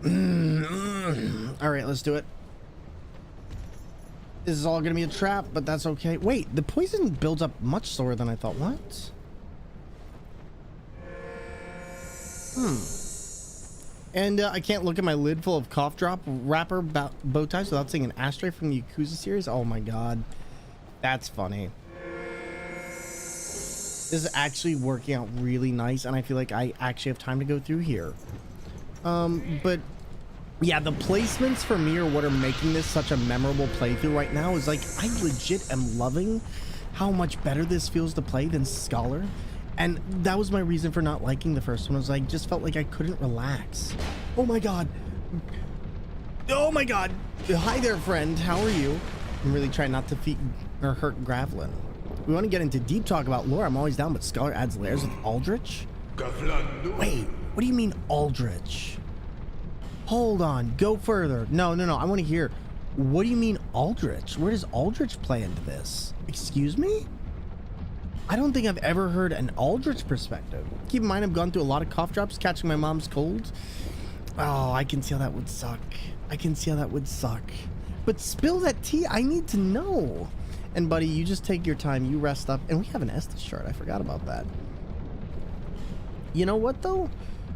all right, let's do it. This is all going to be a trap, but that's okay. Wait, the poison builds up much slower than I thought. What? And I can't look at my lid full of cough drop wrapper bow ties without seeing an ashtray from the Yakuza series. Oh my god. That's funny. This is actually working out really nice, and I feel like I actually have time to go through here. But yeah, the placements for me are what are making this such a memorable playthrough right now. Is like, I legit am loving how much better this feels to play than Scholar. And that was my reason for not liking the first one. Was I just felt like I couldn't relax. Oh my god. Oh my god. Hi there, friend. How are you? I'm really trying not to defeat or hurt Gravlin. We want to get into deep talk about lore. I'm always down, but Scholar adds layers with Aldrich? Wait, what do you mean Aldrich? Hold on, go further. No, I want to hear. What do you mean Aldrich? Where does Aldrich play into this? Excuse me? I don't think I've ever heard an Aldrich perspective. Keep in mind, I've gone through a lot of cough drops catching my mom's cold. Oh, I can see how that would suck. I can see how that would suck. But spill that tea, I need to know. And buddy, you just take your time, you rest up. And we have an Estes chart, I forgot about that. You know what though?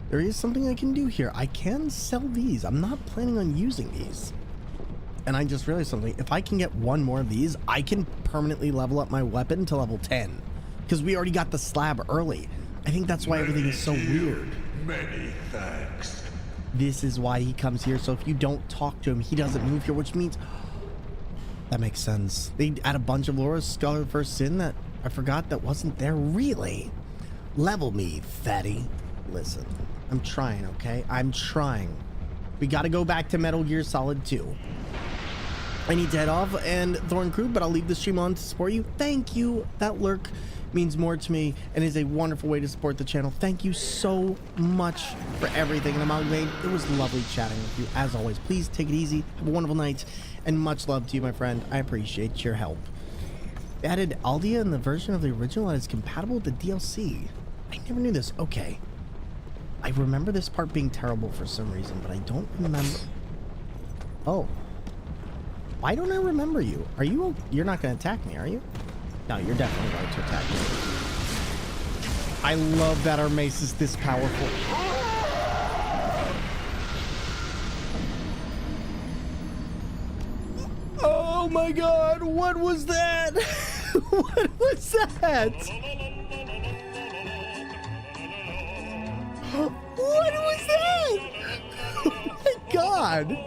There is something I can do here. I can sell these. I'm not planning on using these. And I just realized something. If I can get one more of these, I can permanently level up my weapon to level 10. Because we already got the slab early. I think that's why everything is so weird.
Many thanks.
This is why he comes here. So if you don't talk to him, he doesn't move here, which means... That makes sense. They add a bunch of Laura's Scholar First Sin that I forgot that wasn't there. Really? Level me, fatty. Listen, I'm trying, okay? I'm trying. We gotta go back to Metal Gear Solid 2. I need to head off and Thorn Crew, but I'll leave the stream on to support you. Thank you. That lurk means more to me and is a wonderful way to support the channel. Thank you so much for everything. And Amalgamate, it was lovely chatting with you as always. Please take it easy. Have a wonderful night and much love to you, my friend. I appreciate your help. They added Aldia in the version of the original that is compatible with the DLC. I never knew this. Okay. I remember this part being terrible for some reason, but I don't remember. Oh. Why don't I remember you? Are you... You're not going to attack me, are you? No, you're definitely going to attack me. I love that our mace is this powerful. Oh my god, what was that? What was that? What was that? Oh my god.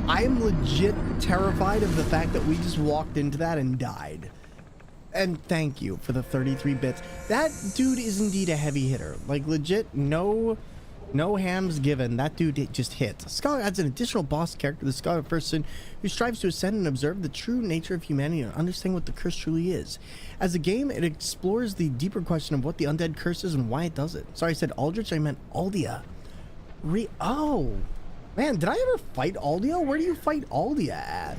I am legit terrified of the fact that we just walked into that and died. And thank you for the 33 bits. That dude is indeed a heavy hitter. Like legit, no hams given. That dude just hits. Scholar adds an additional boss character, the Scholar Person, who strives to ascend and observe the true nature of humanity and understand what the curse truly is. As a game, it explores the deeper question of what the undead curse is and why it does it. Sorry, I said Aldrich, I meant Aldia. Oh. Man, did I ever fight Aldia? Where do you fight Aldia at?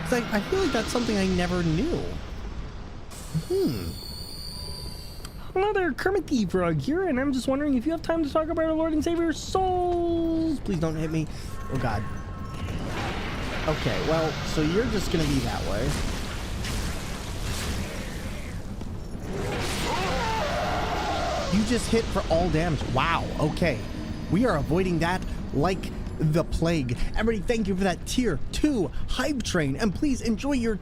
Because I feel like that's something I never knew. Hello there, Kermit the Frog here, and I'm just wondering if you have time to talk about our Lord and Savior Souls. Please don't hit me. Oh god. Okay, well, so you're just gonna be that way. You just hit for all damage. Wow, okay. We are avoiding that like the plague. Everybody, thank you for that tier 2 hype train, and please enjoy your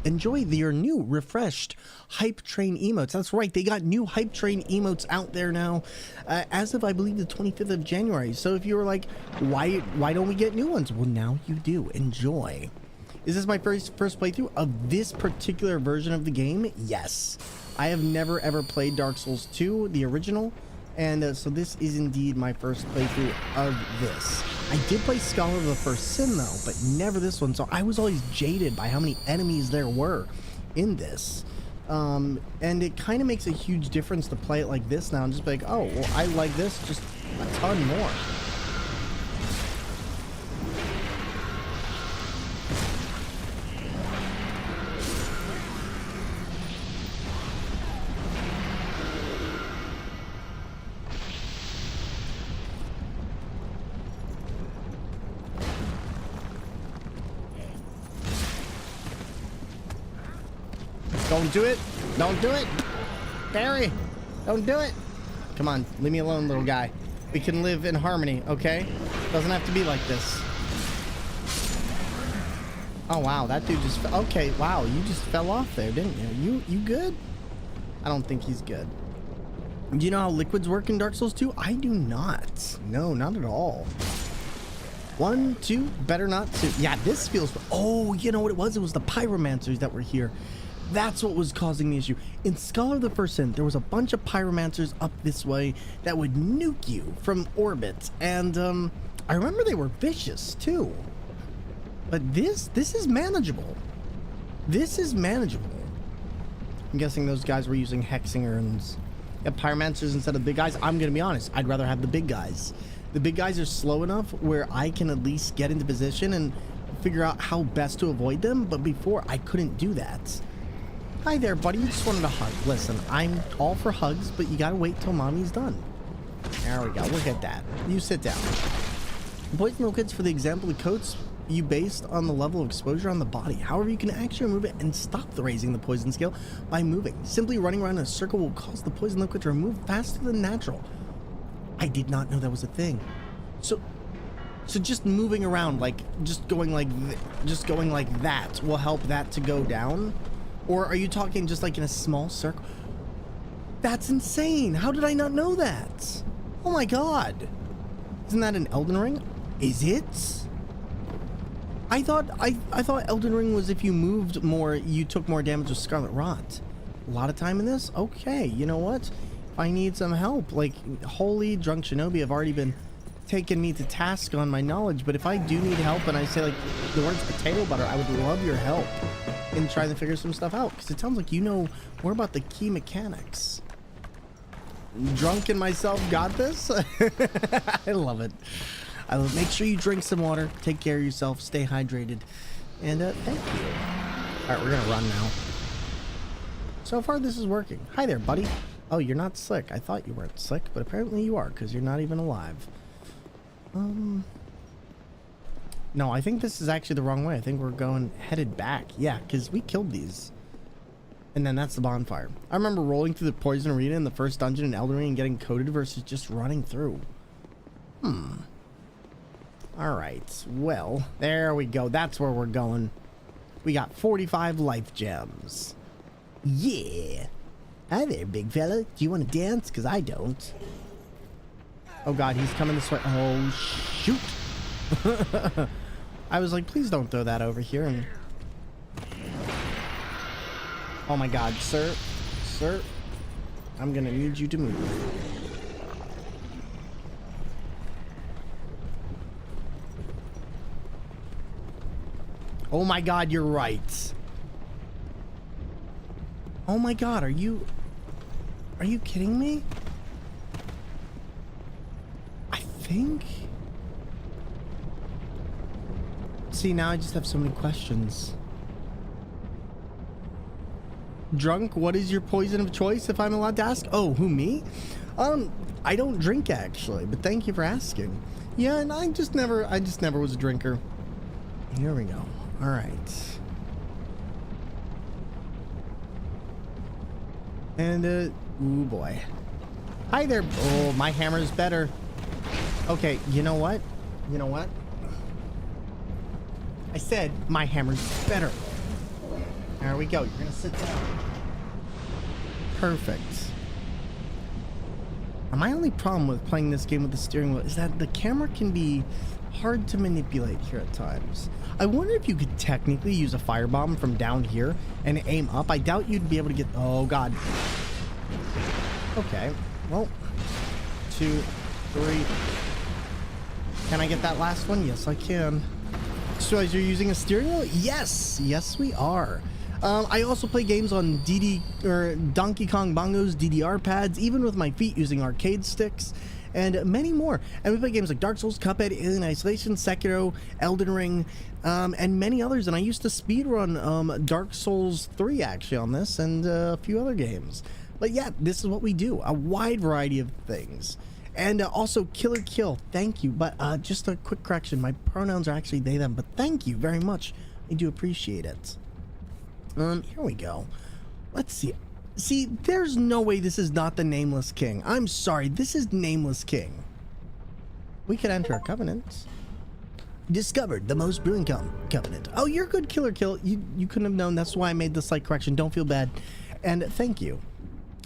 new refreshed hype train emotes. That's right, they got new hype train emotes out there now as of I believe the 25th of January. So if you were like, why don't we get new ones? Well, now you do. Enjoy. Is this my first playthrough of this particular version of the game? Yes. I have never ever played Dark Souls 2, the original, and so this is indeed my first playthrough of this. I did play Scholar of the First Sin though, but never this one, so I was always jaded by how many enemies there were in this. And it kind of makes a huge difference to play it like this now and just be like, oh, well, I like this just a ton more. Don't do it. Don't do it. Barry, don't do it. Come on, leave me alone, little guy. We can live in harmony, okay? Doesn't have to be like this. Oh, wow, that dude just... Okay, wow, you just fell off there, didn't you? You good? I don't think he's good. Do you know how liquids work in Dark Souls 2? I do not. No, not at all. 1, 2, better not 2. Yeah, this feels... Oh, you know what it was? It was the pyromancers that were here. That's what was causing the issue. In Scholar of the First Sin, there was a bunch of pyromancers up this way that would nuke you from orbit. And, I remember they were vicious, too. But this is manageable. This is manageable. I'm guessing those guys were using hexing urns. Yeah, pyromancers instead of big guys. I'm gonna be honest, I'd rather have the big guys. The big guys are slow enough where I can at least get into position and figure out how best to avoid them, but before I couldn't do that. Hi there, buddy. You just wanted a hug. Listen, I'm all for hugs, but you gotta wait till mommy's done. There we go. Look at that. You sit down. Poison liquids, for the example, it coats you based on the level of exposure on the body. However, you can actually remove it and stop the raising the poison scale by moving. Simply running around in a circle will cause the poison liquid to remove faster than natural. I did not know that was a thing. So just moving around, like just going like that will help that to go down? Or are you talking just like in a small circle? That's insane. How did I not know that? Oh my god. Isn't that an Elden Ring? Is it? I thought Elden Ring was if you moved more, you took more damage with Scarlet Rot. A lot of time in this? Okay, you know what? If I need some help, like Holy Drunk Shinobi have already been taking me to task on my knowledge, but if I do need help and I say like the words potato butter, I would love your help in trying to figure some stuff out, because it sounds like you know more about the key mechanics. Drunk and myself got this? I love it. I love it. Make sure you drink some water, take care of yourself, stay hydrated, and thank you. Alright, we're gonna run now. So far this is working. Hi there, buddy. Oh, you're not slick. I thought you weren't slick, but apparently you are, because you're not even alive. No, I think this is actually the wrong way. I think we're headed back. Yeah, because we killed these. And then that's the bonfire. I remember rolling through the poison arena in the first dungeon in Elden Ring and getting coated versus just running through. Alright, well, there we go. That's where we're going. We got 45 life gems. Yeah. Hi there, big fella. Do you want to dance? Because I don't. Oh god, he's coming this way. Oh, shoot. I was like, please don't throw that over here. And oh my god, sir, I'm gonna need you to move. Oh my god, you're right. Oh my god, are you kidding me? I think. See, now I just have so many questions. Drunk, what is your poison of choice, if I'm allowed to ask? Oh, who, me? I don't drink actually, but thank you for asking. Yeah, and I just never was a drinker. Here we go. All right. And ooh boy. Hi there. Oh, my hammer's better. Okay, you know what? You know what? I said my hammer's better. There we go. You're gonna sit down. Perfect. And my only problem with playing this game with the steering wheel is that the camera can be hard to manipulate here at times. I wonder if you could technically use a firebomb from down here and aim up. I doubt you'd be able to get... Oh, God. Okay. Well, 2, 3. Can I get that last one? Yes, I can. So as you're using a steering wheel? Yes. Yes, we are. I also play games on Donkey Kong Bongos, DDR pads, even with my feet using arcade sticks, and many more. And we play games like Dark Souls, Cuphead, Alien Isolation, Sekiro, Elden Ring, and many others. And I used to speedrun Dark Souls 3 actually on this, and a few other games. But yeah, this is what we do. A wide variety of things. And also Killer Kill, thank you. But just a quick correction, my pronouns are actually they, them, but thank you very much. I do appreciate it. Here we go. Let's see. See, there's no way this is not the Nameless King. I'm sorry, this is Nameless King. We could enter a covenant. Discovered the most brewing covenant. Oh, you're good, Killer Kill. You couldn't have known. That's why I made the slight correction. Don't feel bad. And thank you.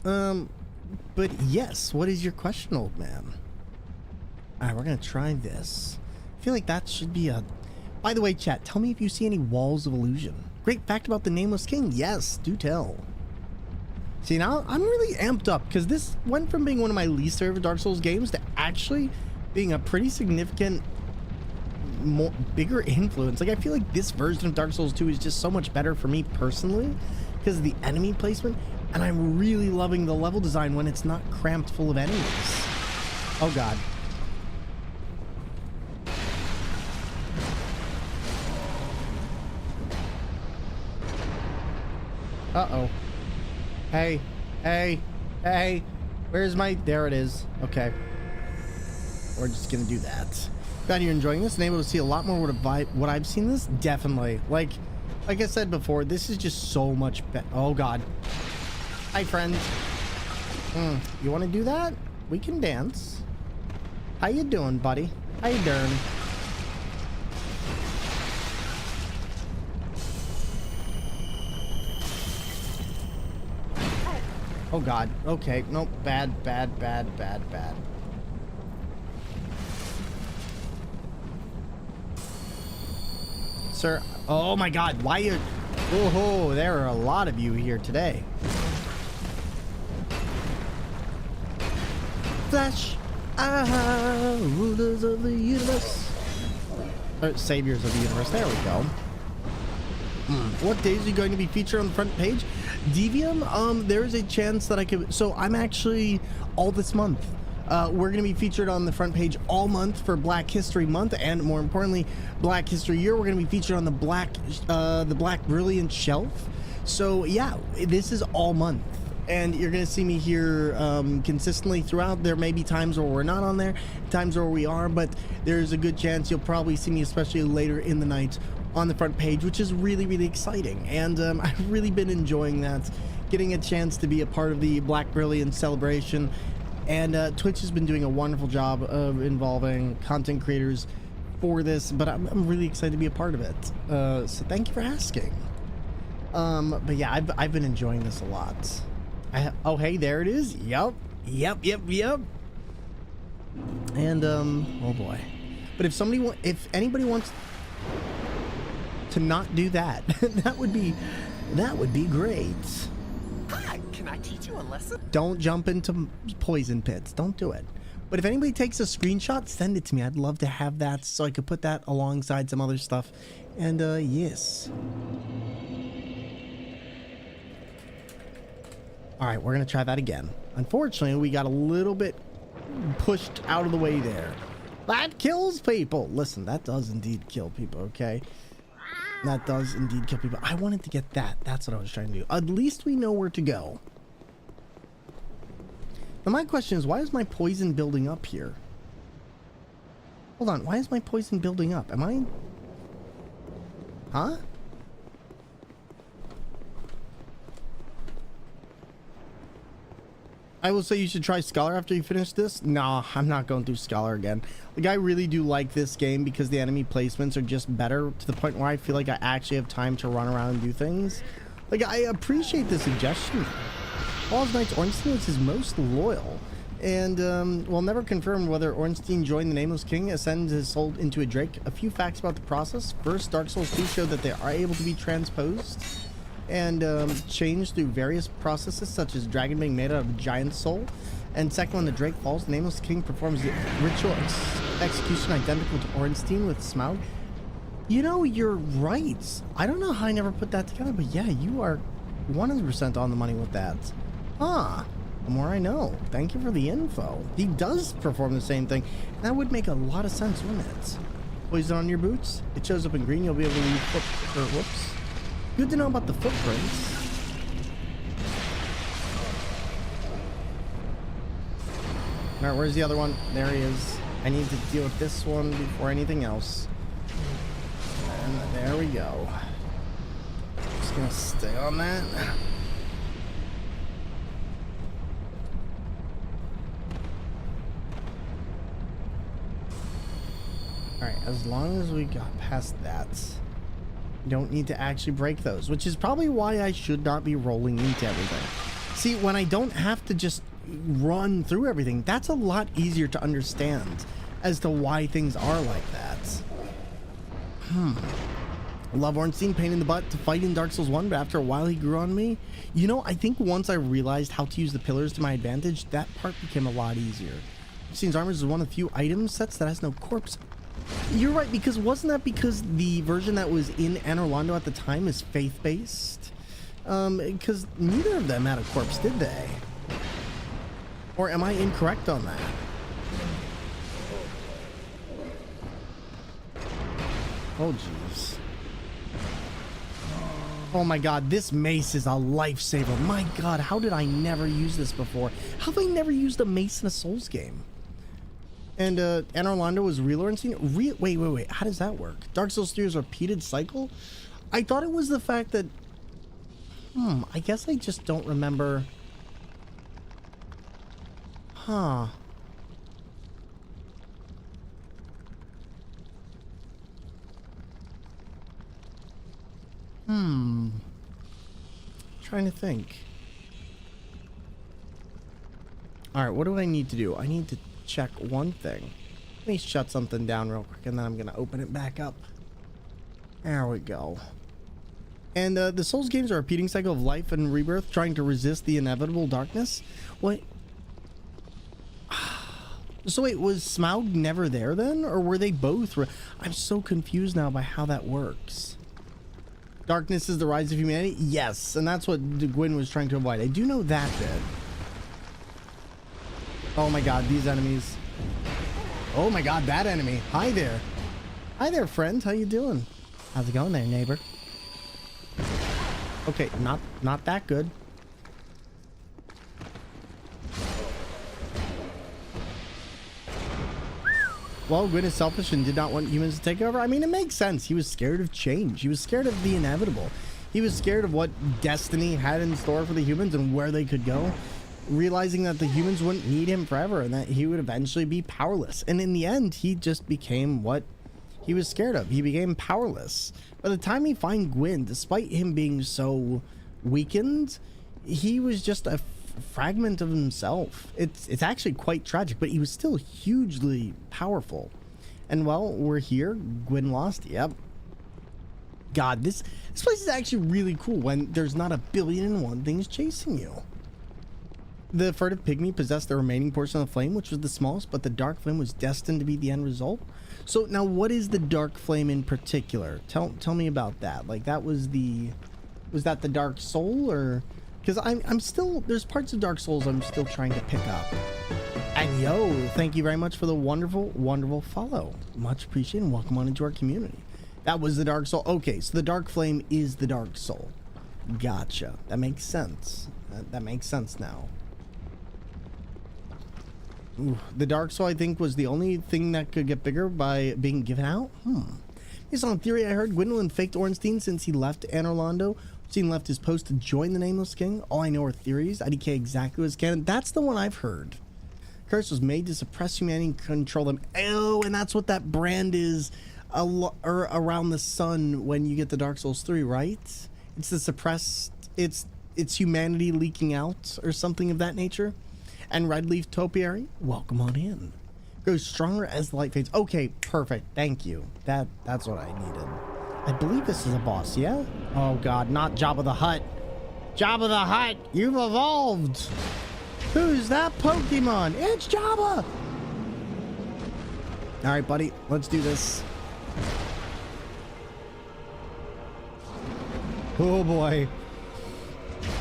But yes, what is your question, old man? Alright, we're gonna try this. I feel like that should be a... By the way, chat, tell me if you see any walls of illusion. Great fact about the Nameless King. Yes, do tell. See, now I'm really amped up because this went from being one of my least favorite Dark Souls games to actually being a pretty significant, bigger influence. Like, I feel like this version of Dark Souls 2 is just so much better for me personally because of the enemy placement, and I'm really loving the level design when it's not cramped full of enemies. Oh God. Uh-oh. Hey, hey, hey, where's my... There it is. Okay. We're just gonna do that. Glad you're enjoying this and able to see a lot more what I've seen this. Definitely. Like I said before, this is just so much better. Oh, God. Hi, friend. You want to do that? We can dance. How you doing, buddy? How you doing? Oh God. Okay. Nope. Bad, bad, bad, bad, bad. Sir. Oh my God. Why you... Oh, there are a lot of you here today. Flash. Rulers of the universe. Or saviors of the universe. There we go. What days are you going to be featured on the front page? Devium, there is a chance that I could... So I'm actually all this month. We're going to be featured on the front page all month for Black History Month, and more importantly, Black History Year. We're going to be featured on the Black Brilliant Shelf. So yeah, this is all month, and you're going to see me here consistently throughout. There may be times where we're not on there, times where we are, but there's a good chance you'll probably see me, especially later in the night, on the front page, which is really, really exciting. And I've really been enjoying that, getting a chance to be a part of the Black Brilliant celebration. And Twitch has been doing a wonderful job of involving content creators for this, but I'm really excited to be a part of it. So thank you for asking. But yeah, I've been enjoying this a lot. Oh, hey, there it is. Yep. And oh boy. But if anybody wants to not do that, that would be great.
Hi, can I teach you a lesson?
Don't jump into poison pits. Don't do it. But if anybody takes a screenshot, send it to me. I'd love to have that so I could put that alongside some other stuff. And yes. All right, we're gonna try that again. Unfortunately, we got a little bit pushed out of the way there. That kills people. Listen, that does indeed kill people, okay? That does indeed kill people. I wanted to get that. That's what I was trying to do. At least we know where to go. Now my question is, why is my poison building up here? Hold on, why is my poison building up? Am I... Huh? I will say you should try Scholar after you finish this. Nah, I'm not going through Scholar again. Like, I really do like this game because the enemy placements are just better to the point where I feel like I actually have time to run around and do things. Like, I appreciate the suggestion. Falls Knight's Ornstein is his most loyal. And we'll never confirm whether Ornstein joined the Nameless King, ascends his soul into a drake. A few facts about the process. First, Dark Souls 2 showed that they are able to be transposed and changed through various processes, such as dragon being made out of a giant soul. And second, when the drake falls, the Nameless King performs the ritual execution identical to Ornstein with Smaug. You know, you're right. I don't know how I never put that together, but yeah, you are 100% on the money with that. Huh. The more I know. Thank you for the info. He does perform the same thing. That would make a lot of sense, wouldn't it? Poison on your boots. It shows up in green. You'll be able to leave whoops. Good to know about the footprints. Alright, where's the other one? There he is. I need to deal with this one before anything else. And there we go. Just gonna stay on that. Alright, as long as we got past that, you don't need to actually break those, which is probably why I should not be rolling into everything. See, when I don't have to just run through everything, that's a lot easier to understand as to why things are like that. I love Ornstein, pain in the butt to fight in Dark Souls 1, but after a while he grew on me. You know, I think once I realized how to use the pillars to my advantage, that part became a lot easier. Ornstein's armor is one of the few item sets that has no corpse. You're right, because wasn't that because the version that was in Anor Londo at the time is faith-based? Because neither of them had a corpse, did they? Or am I incorrect on that? Oh, jeez. Oh my god, this mace is a lifesaver. My god, how did I never use this before? How have I never used a mace in a Souls game? And Anor Londo was real Ornstein? Wait. How does that work? Dark Souls 3 is a repeated cycle? I thought it was the fact that... I guess I just don't remember... Huh. Trying to think. Alright, what do I need to do? I need to check one thing. Let me shut something down real quick and then I'm gonna open it back up. There we go. And the Souls games are a repeating cycle of life and rebirth, trying to resist the inevitable darkness. What? So wait, was Smaug never there then? Or were they both? I'm so confused now by how that works. Darkness is the rise of humanity? Yes, and that's what Gwyn was trying to avoid. I do know that bit. Oh my god, these enemies. Oh my god, that enemy. Hi there. Hi there, friend. How you doing? How's it going there, neighbor? Okay, not that good. Well, Gwyn is selfish and did not want humans to take over. I mean, it makes sense. He was scared of change. He was scared of the inevitable. He was scared of what destiny had in store for the humans and where they could go, realizing that the humans wouldn't need him forever and that he would eventually be powerless. And in the end, he just became what he was scared of. He became powerless. By the time he found Gwyn, despite him being so weakened, he was just a fragment of himself. It's actually quite tragic, but he was still hugely powerful. And well, we're here. Gwyn lost. Yep. God, this place is actually really cool when there's not 1,000,000,001 things chasing you. The furtive pygmy possessed the remaining portion of the flame, which was the smallest, but the dark flame was destined to be the end result. So now what is the dark flame in particular? Tell me about that. Like, that was that the dark soul, or... Because I'm still, there's parts of Dark Souls I'm still trying to pick up. And yo, thank you very much for the wonderful follow. Much appreciated, and welcome on into our community. That was the Dark Soul. Okay, so the Dark Flame is the Dark Soul. Gotcha. That makes sense. That makes sense now. Ooh, the Dark Soul, I think, was the only thing that could get bigger by being given out. Based on theory, I heard Gwendolyn faked Ornstein since he left Anor Londo. Ornstein left his post to join the Nameless King. All I know are theories. IDK exactly was canon. That's the one I've heard. Curse was made to suppress humanity and control them. Oh, and that's what that brand is around the sun when you get the Dark Souls 3, right? It's the suppressed, it's humanity leaking out or something of that nature. And Red Leaf Topiary, welcome on in. Grows stronger as the light fades. Okay, perfect. Thank you. That's what I needed. I believe this is a boss, yeah? Oh god, not Jabba the Hutt. Jabba the Hutt, you've evolved. Who's that Pokemon? It's Jabba. All right, buddy, let's do this. Oh boy.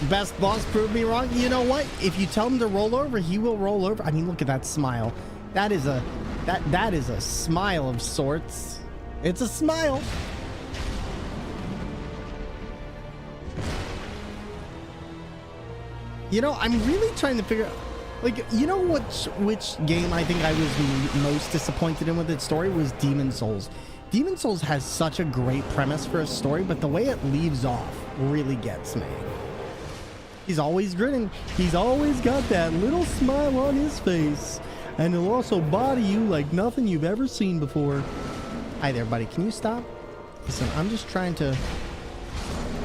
Best boss proved me wrong. You know what? If you tell him to roll over, he will roll over. I mean, look at that smile. That is a smile of sorts. It's a smile. You know, I'm really trying to figure out, like, you know which game I think I was most disappointed in with its story was Demon Souls. Demon Souls has such a great premise for a story, but the way it leaves off really gets me. He's always grinning. He's always got that little smile on his face. And he'll also body you like nothing you've ever seen before. Hi there, buddy. Can you stop? Listen, I'm just trying to...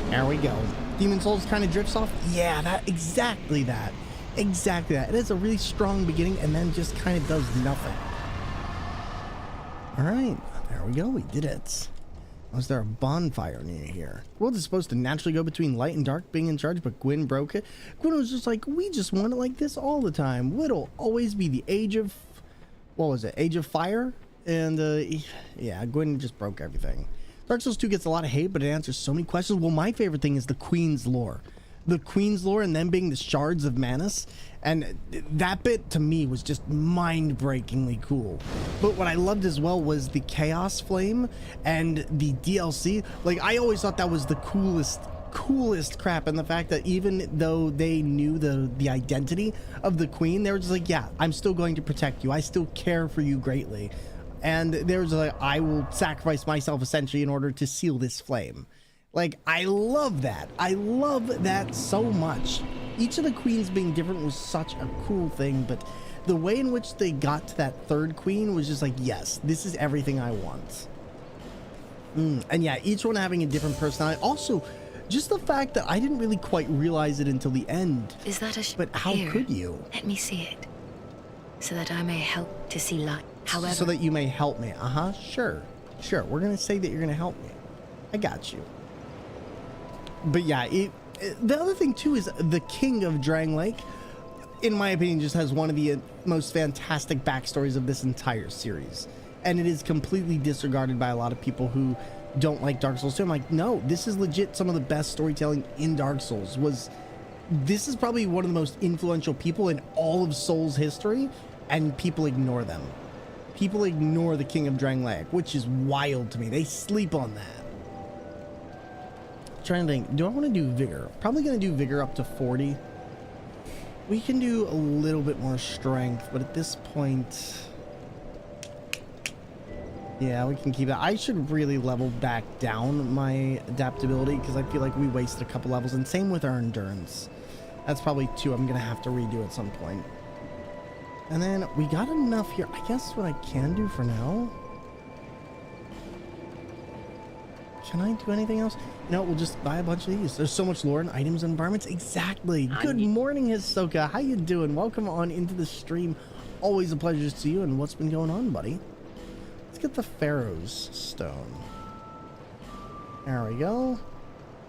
There we go. Demon Souls kind of drifts off. Yeah, exactly that. Exactly that. It has a really strong beginning and then just kind of does nothing. All right. There we go. We did it. Was there a bonfire near here? The world is supposed to naturally go between light and dark, being in charge, but Gwyn broke it. Gwyn was just like, we just want it like this all the time. It'll always be the age of... What was it? Age of Fire? And, yeah, Gwyn just broke everything. Dark Souls 2 gets a lot of hate, but it answers so many questions. Well, my favorite thing is the Queen's lore. The Queen's lore and then being the Shards of Manus. And that bit, to me, was just mind-breakingly cool. But what I loved as well was the Chaos Flame and the DLC. Like, I always thought that was the coolest crap. And the fact that even though they knew the identity of the Queen, they were just like, yeah, I'm still going to protect you. I still care for you greatly. And there was like, I will sacrifice myself essentially in order to seal this flame. Like, I love that. I love that so much. Each of the queens being different was such a cool thing, but the way in which they got to that third queen was just like, yes, this is everything I want. And yeah, each one having a different personality. Also, just the fact that I didn't really quite realize it until the end.
Is that a
But how could you?
Let me see it, so that I may help to see light. However,
so that you may help me. Sure. We're gonna say that you're gonna help me. I got you. But yeah, the other thing too is the King of Drang Lake, in my opinion, just has one of the most fantastic backstories of this entire series. And it is completely disregarded by a lot of people who don't like Dark Souls 2. I'm like, no, this is legit some of the best storytelling in Dark Souls. This is probably one of the most influential people in all of Souls history, and people ignore them. People ignore the King of Drang Lake, which is wild to me. They sleep on that. Trying to think, do I want to do Vigor? Probably going to do Vigor up to 40. We can do a little bit more strength, but at this point, yeah, we can keep that. I should really level back down my adaptability because I feel like we wasted a couple levels, and same with our endurance. That's probably 2 I'm going to have to redo at some point. And then we got enough here. I guess what I can do for now. Can I do anything else? No, we'll just buy a bunch of these. There's so much lore and items and environments. Exactly. Good morning, Hisoka. How you doing? Welcome on into the stream. Always a pleasure to see you. And what's been going on, buddy? Let's get the Pharaoh's Stone. There we go.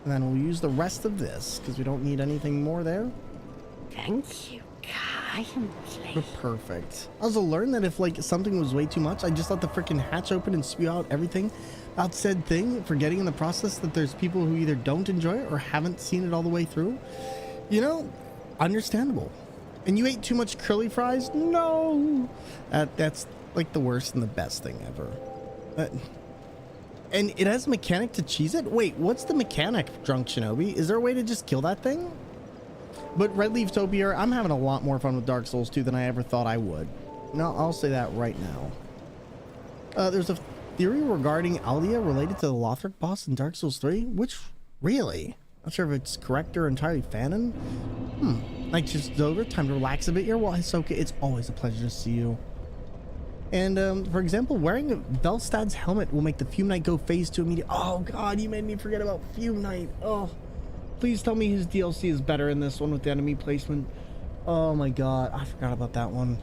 And then we'll use the rest of this because we don't need anything more there.
Thank you kindly.
Perfect. I also learned that if like something was way too much, I just let the freaking hatch open and spew out everything about said thing, forgetting in the process that there's people who either don't enjoy it or haven't seen it all the way through. You know, understandable. And you ate too much curly fries? No. That's like the worst and the best thing ever. And it has a mechanic to cheese it? Wait, what's the mechanic, Drunk Shinobi? Is there a way to just kill that thing? But Red Leaf Topiary, I'm having a lot more fun with Dark Souls 2 than I ever thought I would. No, I'll say that right now. There's a theory regarding Aldia related to the Lothric boss in Dark Souls 3, which, really? Not sure if it's correct or entirely fanon. Night just over, time to relax a bit here. Well, Hisoka, it's always a pleasure to see you. And, for example, wearing a Velstad's helmet will make the Fume Knight go phase 2 immediately. Oh, God, you made me forget about Fume Knight. Oh, please tell me his DLC is better in this one with the enemy placement. Oh my god, I forgot about that one.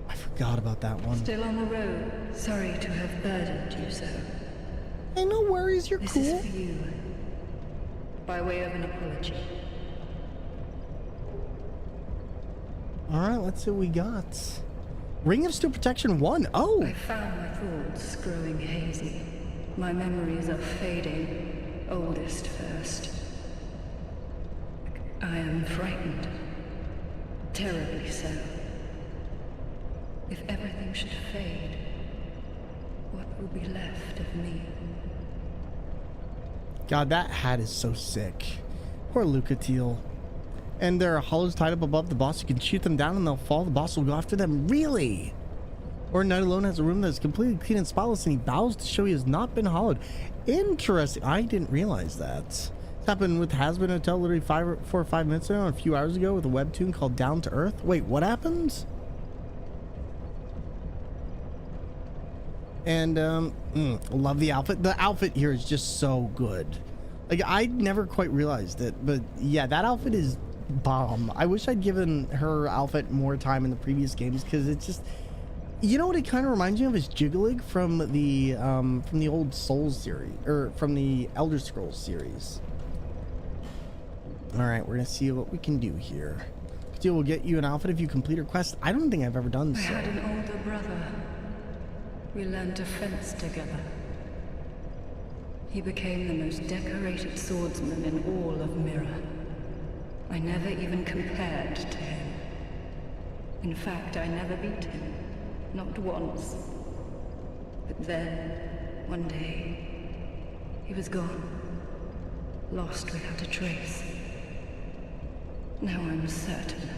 I forgot about that one.
Still on the road. Sorry to have burdened you so.
Hey, no worries, you're
This
cool.
is for you. By way of an apology.
Alright, let's see what we got. Ring of Steel Protection 1. Oh!
I found my thoughts growing hazy. My memories are fading. Oldest first. I am frightened. Terribly so. If everything should fade, what will be left of me?
God, that hat is so sick. Poor Lucatiel. And there are hollows tied up above the boss. You can shoot them down and they'll fall. The boss will go after them. Really? Or Night Alone has a room that is completely clean and spotless, and he bows to show he has not been hollowed. Interesting. I didn't realize that. This happened with Has-Been Hotel literally 4 or 5 minutes ago and a few hours ago with a webtoon called Down to Earth. Wait, what happens? And love the outfit. The outfit here is just so good. Like, I never quite realized it, but yeah, that outfit is bomb. I wish I'd given her outfit more time in the previous games, because it's just, you know what it kind of reminds me of is Jigglypuff from the old Souls series, or from the Elder Scrolls series. All right, we're gonna see what we can do here. Steel will get you an outfit if you complete her quest. I don't think I've ever done so.
I had an older brother. We learned to fence together. He became the most decorated swordsman in all of Mirror. I never even compared to him. In fact, I never beat him. Not once. But then, one day, he was gone. Lost without a trace. Now I'm certain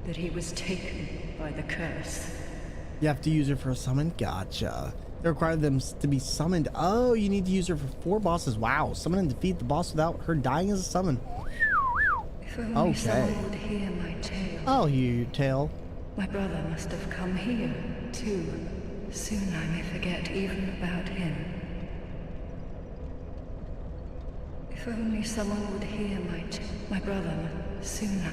that he was taken by the curse.
You have to use her for a summon? Gotcha. They require them to be summoned. Oh, you need to use her for 4 bosses. Wow. Summon and defeat the boss without her dying as a summon.
If only someone would hear my tale.
I'll hear your tale.
My brother must have come here, too. Soon I may forget even about him. If only someone would hear my brother sooner.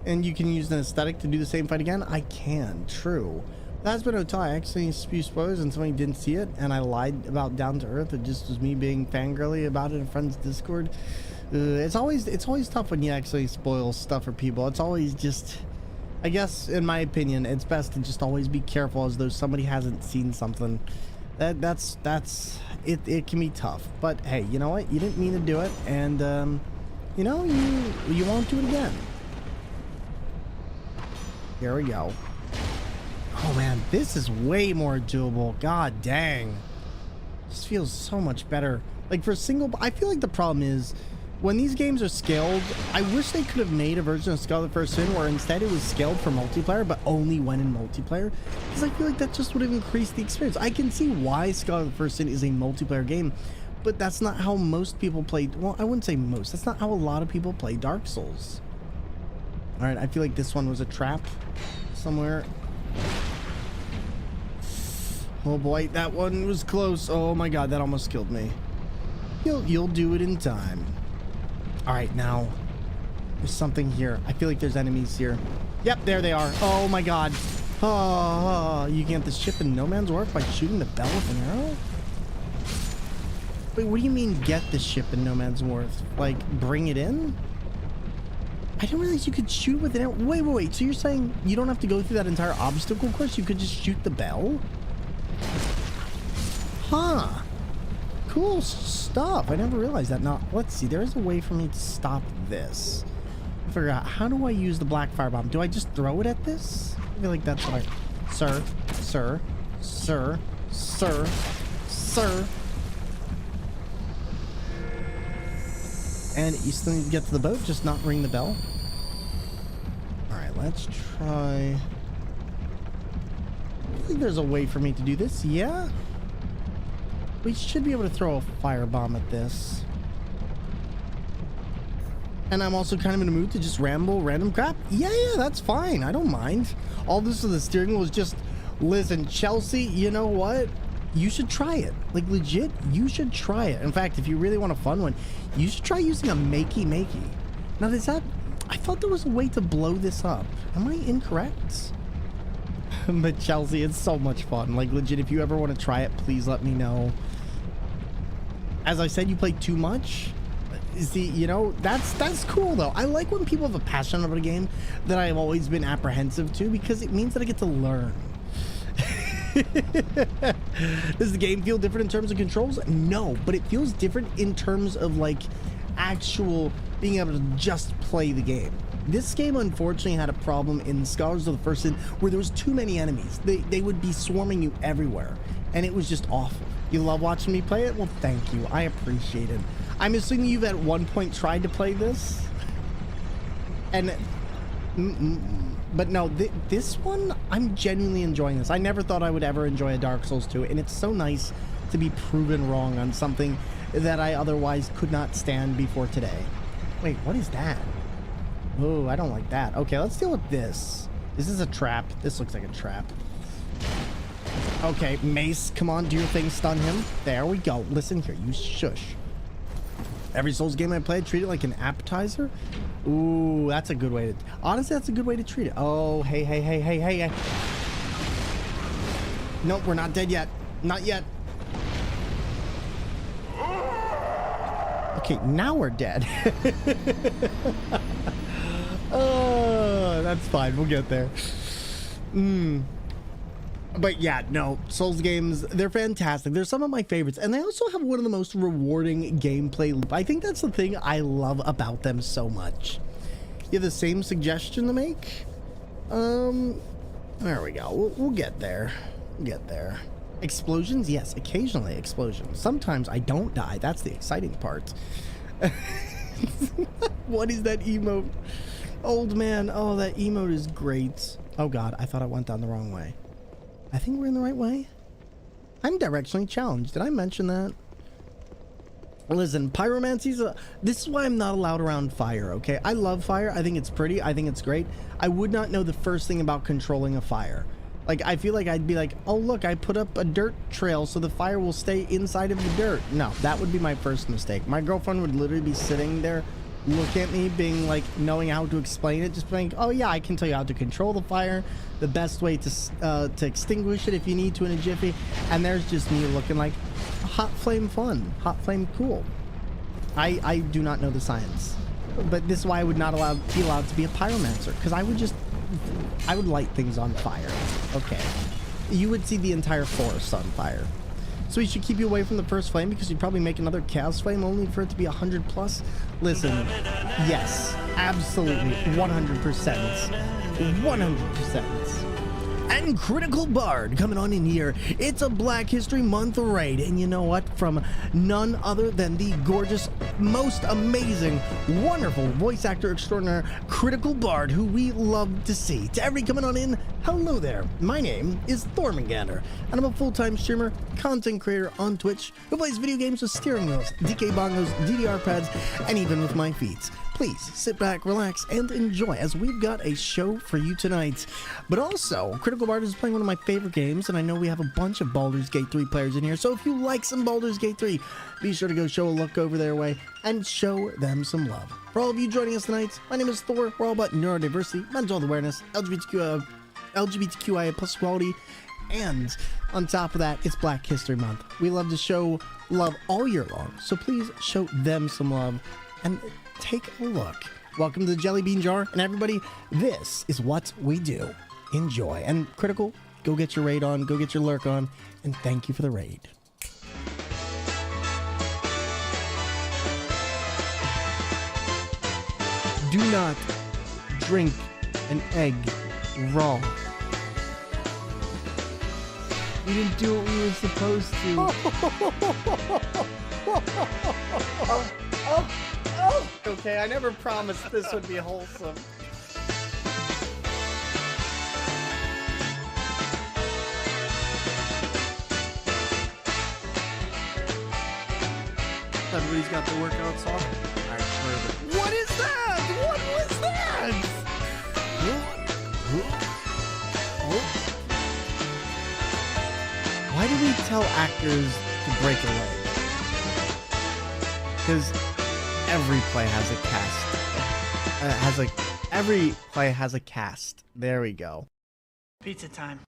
And you can use an aesthetic to do the same fight again? I can, true. That's been Hotel. I accidentally spew spoilers and somebody didn't see it, and I lied about Down to Earth. It just was me being fangirly about it in friends' Discord. It's always tough when you actually spoil stuff for people. It's always just, I guess, in my opinion, it's best to just always be careful as though somebody hasn't seen something. That's it can be tough. But hey, you know what? You didn't mean to do it, and you know, you won't do it again. Here we go. Oh man, this is way more doable. God dang. This feels so much better. Like for single, I feel like the problem is when these games are scaled, I wish they could have made a version of Scarlet First Sin where instead it was scaled for multiplayer, but only when in multiplayer. Because I feel like that just would have increased the experience. I can see why Scarlet First Sin is a multiplayer game, but that's not how most people play. Well, I wouldn't say most. That's not how a lot of people play Dark Souls. All right, I feel like this one was a trap somewhere. Oh boy, that one was close. Oh my god, that almost killed me. You'll do it in time. All right, now there's something here. I feel like there's enemies here. Yep, there they are. Oh my god. Oh, you can get the ship in no man's work by shooting the bell with an arrow? Wait, what do you mean get the ship in no man's worth? Like bring it in? I didn't realize you could shoot with an arrow. Wait. So you're saying you don't have to go through that entire obstacle course? You could just shoot the bell? Huh. Cool stuff. I never realized that. Now, let's see. There is a way for me to stop this. Figure out, how do I use the black firebomb? Do I just throw it at this? I feel like that's what I... Sir. And you still need to get to the boat, just not ring the bell. Alright, let's try... I think there's a way for me to do this, yeah? We should be able to throw a firebomb at this. And I'm also kind of in a mood to just ramble random crap. Yeah, that's fine. I don't mind. All this with the steering wheel is just... Listen, Chelsea, you know what? You should try it. Like, legit, you should try it. In fact, if you really want a fun one, you should try using a makey. Now, does that... I thought there was a way to blow this up. Am I incorrect? But Chelsea, it's so much fun. Like, legit, if you ever want to try it, please let me know. As I said, you play too much. See, you know, that's cool, though. I like when people have a passion about a game that I've always been apprehensive to, because it means that I get to learn. Does the game feel different in terms of controls? No, but it feels different in terms of, like, actual being able to just play the game. This game, unfortunately, had a problem in Scholars of the First Sin where there was too many enemies. They would be swarming you everywhere, and it was just awful. You love watching me play it? Well, thank you. I appreciate it. I'm assuming you've at one point tried to play this, and but no, this one, I'm genuinely enjoying this. I never thought I would ever enjoy a Dark Souls 2, and it's so nice to be proven wrong on something that I otherwise could not stand before today. Wait, what is that? Oh, I don't like that. Okay, let's deal with this. Is this a trap? This looks like a trap. Okay, Mace, come on, do your thing, stun him. There we go. Listen here, you shush. Every Souls game I play, treat it like an appetizer. Ooh, that's a good way to... Honestly, that's a good way to treat it. Oh, hey. Nope, we're not dead yet. Not yet. Okay, now we're dead. Oh, that's fine. We'll get there. But yeah, no, Souls games, they're fantastic. They're some of my favorites, and they also have one of the most rewarding gameplay. I think that's the thing I love about them so much. You have the same suggestion to make? There we go. We'll get there. We'll get there. Explosions? Yes, occasionally explosions. Sometimes I don't die. That's the exciting part. What is that emote? Old man. Oh, that emote is great. Oh god, I thought I went down the wrong way. I think we're in the right way. I'm directionally challenged. Did I mention that? Listen, pyromancy's this is why I'm not allowed around fire, okay? I love fire. I think it's pretty. I think it's great. I would not know the first thing about controlling a fire. Like, I feel like I'd be like, oh, look, I put up a dirt trail so the fire will stay inside of the dirt. No, that would be my first mistake. My girlfriend would literally be sitting there, look at me, being like, knowing how to explain it, just being, oh yeah, I can tell you how to control the fire, the best way to extinguish it if you need to in a jiffy, and there's just me looking like hot flame fun, hot flame cool. I do not know the science, but this is why I would not be allowed to be a pyromancer, because I would light things on fire. Okay, you would see the entire forest on fire. So we should keep you away from the first flame because you'd probably make another chaos flame only for it to be 100 plus. Listen, yes, absolutely, 100%. 100%. And Critical Bard coming on in here. It's a Black History Month raid, and you know what? From none other than the gorgeous, most amazing, wonderful voice actor extraordinaire, Critical Bard, who we love to see. To everybody coming on in, hello there. My name is Thormungandr, and I'm a full-time streamer, content creator on Twitch, who plays video games with steering wheels, DK bongos, DDR pads, and even with my feet. Please sit back, relax, and enjoy, as we've got a show for you tonight. But also, Critical Bard is playing one of my favorite games, and I know we have a bunch of Baldur's Gate 3 players in here, so if you like some Baldur's Gate 3, be sure to go show a look over their way and show them some love. For all of you joining us tonight, my name is Thor. We're all about neurodiversity, mental health awareness, LGBTQIA plus equality, and on top of that, it's Black History Month. We love to show love all year long, so please show them some love and take a look. Welcome to the Jelly Bean Jar, and everybody, this is what we do. Enjoy. And Critical, go get your raid on, go get your lurk on, and thank you for the raid. Do not drink an egg raw. We didn't do what we were supposed to. Okay, I never promised this would be wholesome. Everybody's got their workouts off. Alright, perfect. What is that? What was that? Why do we tell actors to break a leg? Because every play has a cast. every play has a cast. There we go.
Pizza time.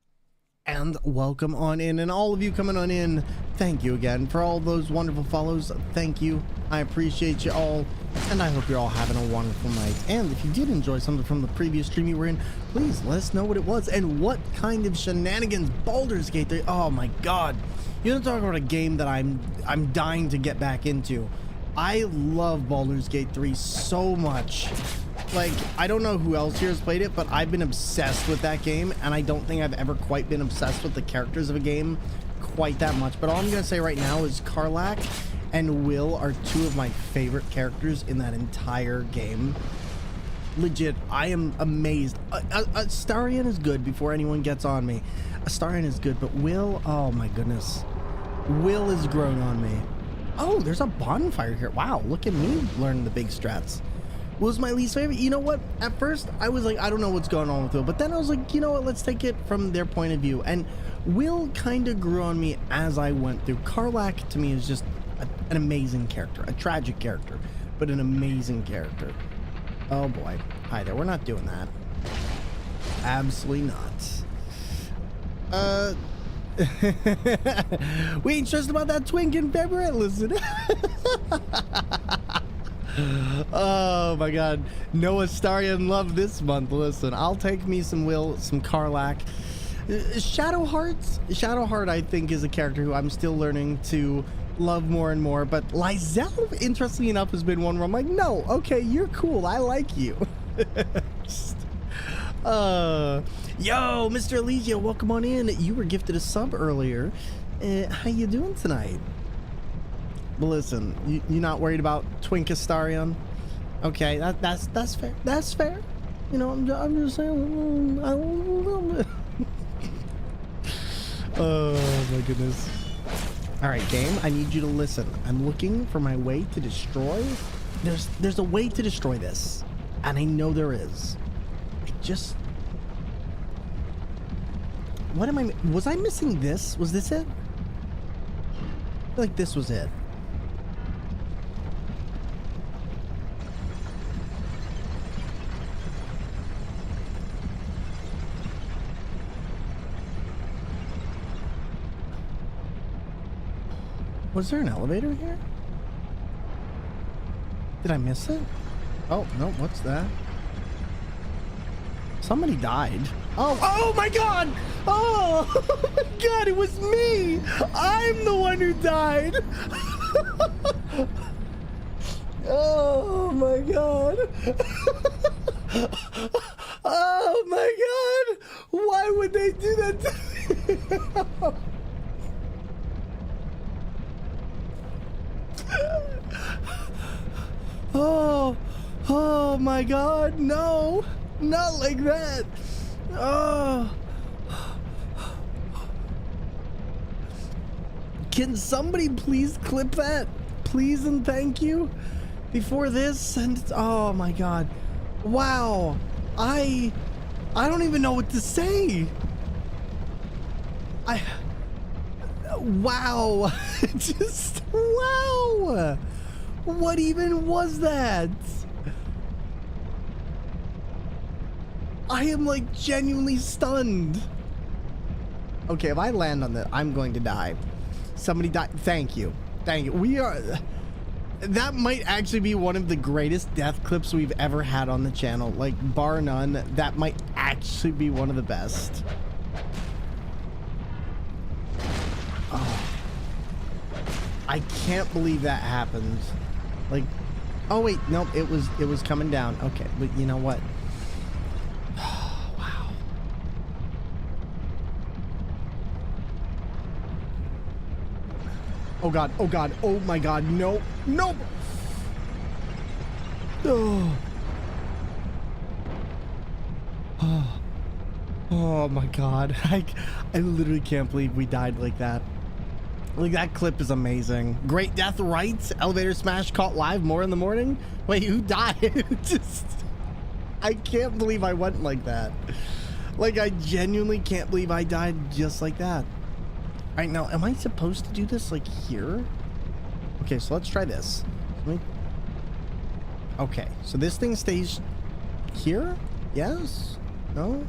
And welcome on in, and all of you coming on in, thank you again for all those wonderful follows. Thank you. I appreciate you all, and I hope you're all having a wonderful night. And if you did enjoy something from the previous stream you were in, please let us know what it was and what kind of shenanigans. Baldur's Gate 3. Oh my god. You don't talk about a game that I'm dying to get back into. I love Baldur's Gate 3 so much. Like, I don't know who else here has played it, but I've been obsessed with that game, and I don't think I've ever quite been obsessed with the characters of a game quite that much. But all I'm gonna say right now is Karlach and Will are two of my favorite characters in that entire game. Legit, I am amazed. Astarion is good before anyone gets on me. Astarion is good, but Will, oh my goodness. Will has grown on me. Oh, there's a bonfire here. Wow, look at me learning the big strats. Was my least favorite. You know what? At first, I was like, I don't know what's going on with Will. But then I was like, you know what? Let's take it from their point of view. And Will kind of grew on me as I went through. Karlach, to me, is just an amazing character. A tragic character, but an amazing character. Oh, boy. Hi there. We're not doing that. Absolutely not. We ain't stressed about that twink in February. Listen. Oh my god. No Astarion love this month. Listen, I'll take me some Will, some Karlach. Shadowheart I think is a character who I'm still learning to love more and more, but Lysel, interestingly enough, has been one where I'm like, no, okay, you're cool, I like you. Yo, Mr. Elysia, welcome on in. You were gifted a sub earlier. How you doing tonight? But listen, you're not worried about Twink Astarion? Okay, that's fair. That's fair. You know, I'm just saying. Oh my goodness. All right, game. I need you to listen. I'm looking for my way to destroy. There's a way to destroy this, and I know there is. What am I? Was I missing this? Was this it? I feel like this was it. Was there an elevator here? Did I miss it? Oh, no, what's that? Somebody died. Oh my god! Oh my god, it was me! I'm the one who died! Oh my god! Oh my god! Why would they do that to me? Oh my god, no! Not like that! Oh! Can somebody please clip that? Please and thank you? Before this, and oh my god. Wow! I don't even know what to say! Wow! Just wow! What even was that? I am like genuinely stunned. Okay, if I land on that, I'm going to die. Somebody died. Thank you. Thank you. We are... That might actually be one of the greatest death clips we've ever had on the channel. Like, bar none, that might actually be one of the best. Oh. I can't believe that happened. Like, oh wait, nope, it was coming down. Okay, but you know what? Wow. Oh god, oh god, oh my god, no, no! Oh. Oh. Oh my god, I literally can't believe we died like that. Like, that clip is amazing. Great death rights, elevator smash caught live, more in the morning. Wait, who died? Just, I can't believe I went like that. Like, I genuinely can't believe I died just like that. All right, now, am I supposed to do this, like, here? Okay, so let's try this. Okay, so this thing stays here? Yes? No?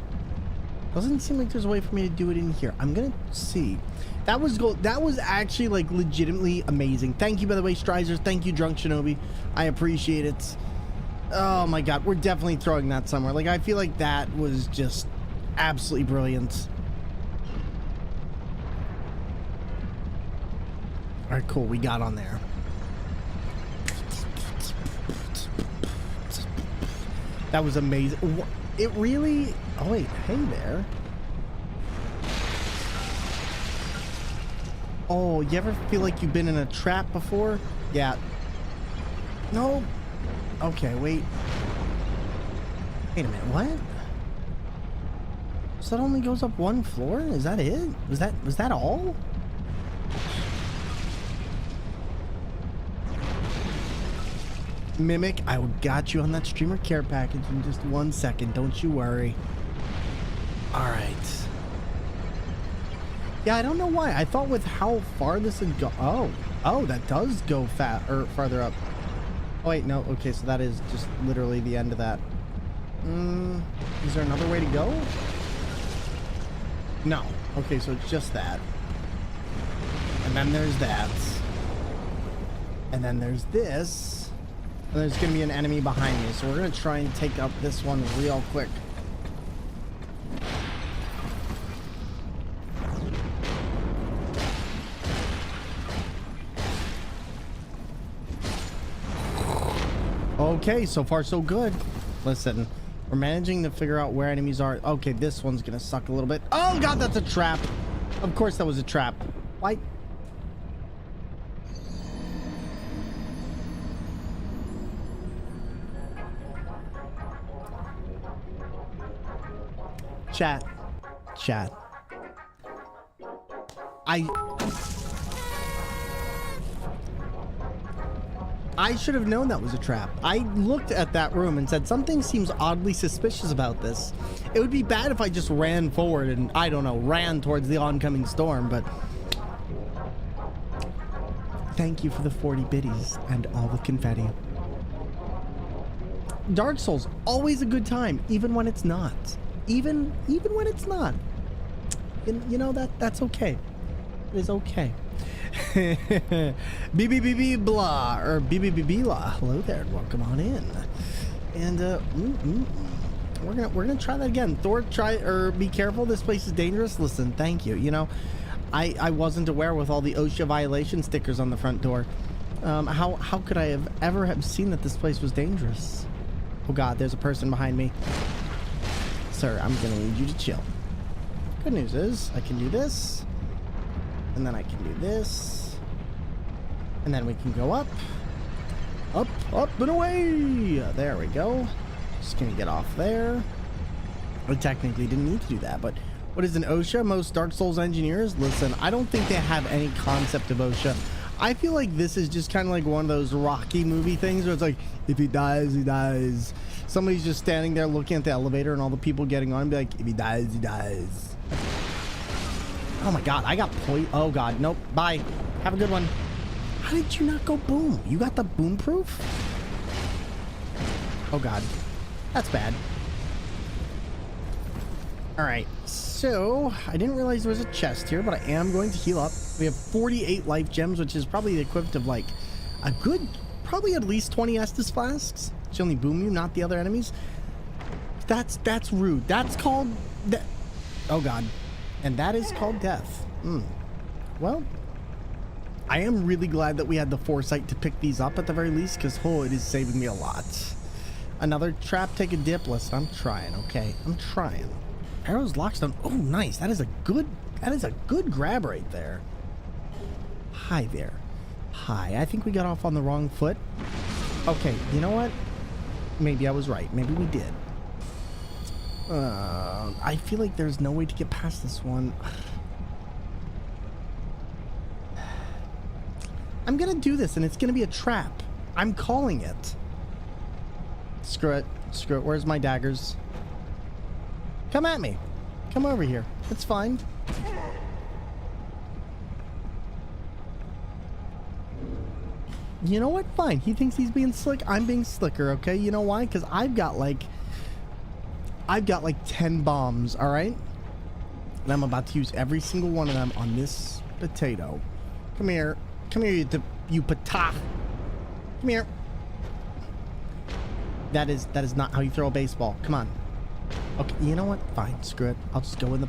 Doesn't seem like there's a way for me to do it in here. I'm gonna see. That was that was actually like legitimately amazing. Thank you, by the way, Stryzer. Thank you, Drunk Shinobi. I appreciate it. Oh my god, we're definitely throwing that somewhere. Like, I feel like that was just absolutely brilliant. All right, cool. We got on there. That was amazing. It really... Oh, wait. Hey there. Oh, you ever feel like you've been in a trap before? Yeah. No. Okay, wait. Wait a minute. What? So that only goes up one floor? Is that it? Was that all? Mimic, I got you on that streamer care package in just 1 second. Don't you worry. All right. Yeah, I don't know why. I thought with how far this would go. Oh, that does go farther up. Oh wait, no. Okay, so that is just literally the end of that. Is there another way to go? No. Okay, so it's just that. And then there's that. And then there's this. And there's going to be an enemy behind me, so we're going to try and take up this one real quick. Okay, so far so good. Listen, we're managing to figure out where enemies are. Okay, this one's going to suck a little bit. Oh god, that's a trap. Of course that was a trap. Why? Chat. I should have known that was a trap. I looked at that room and said, something seems oddly suspicious about this. It would be bad if I just ran forward and, I don't know, ran towards the oncoming storm, but... Thank you for the 40 biddies and all the confetti. Dark Souls, always a good time, even when it's not. Even when it's not. You know, that's okay. It is okay. BBBB blah or BBBB blah. Hello there, and welcome on in. And we're gonna try that again. Thor, try or be careful. This place is dangerous. Listen, thank you. You know, I wasn't aware with all the OSHA violation stickers on the front door. How could I have ever seen that this place was dangerous? Oh God, there's a person behind me. Sir, I'm gonna need you to chill. Good news is I can do this, and then I can do this, and then we can go up, and away. There we go. Just gonna get off there. I technically didn't need to do that, but what is an OSHA? Most Dark Souls engineers, listen, I don't think they have any concept of OSHA. I feel like this is just kind of like one of those Rocky movie things where it's like, if he dies, he dies. Somebody's just standing there looking at the elevator and all the people getting on and be like, if he dies, he dies. Oh my God, I got oh God, nope, bye. Have a good one. How did you not go boom? You got the boom proof? Oh God, that's bad. All right, so I didn't realize there was a chest here, but I am going to heal up. We have 48 life gems, which is probably the equivalent of like a good, probably at least 20 Estus flasks. She only boom you, not the other enemies. That's rude. That's called oh God. And that is called death. Well, I am really glad that we had the foresight to pick these up at the very least, because it is saving me a lot. Another trap, take a dip. Listen, I'm trying, okay? I'm trying. Arrows lockstone. Oh, nice. That is a good grab right there. Hi there. Hi. I think we got off on the wrong foot. Okay, you know what? Maybe I was right. Maybe we did. I feel like there's no way to get past this one. I'm gonna do this and it's gonna be a trap. I'm calling it. Screw it. Screw it. Where's my daggers? Come at me. Come over here. It's fine. You know what? Fine. He thinks he's being slick. I'm being slicker, okay? You know why? Because I've got like I've got like 10 bombs, all right? And I'm about to use every single one of them on this potato. Come here. Come here, you patah. Come here. That is not how you throw a baseball. Come on. Okay, you know what? Fine, screw it. I'll just go in the...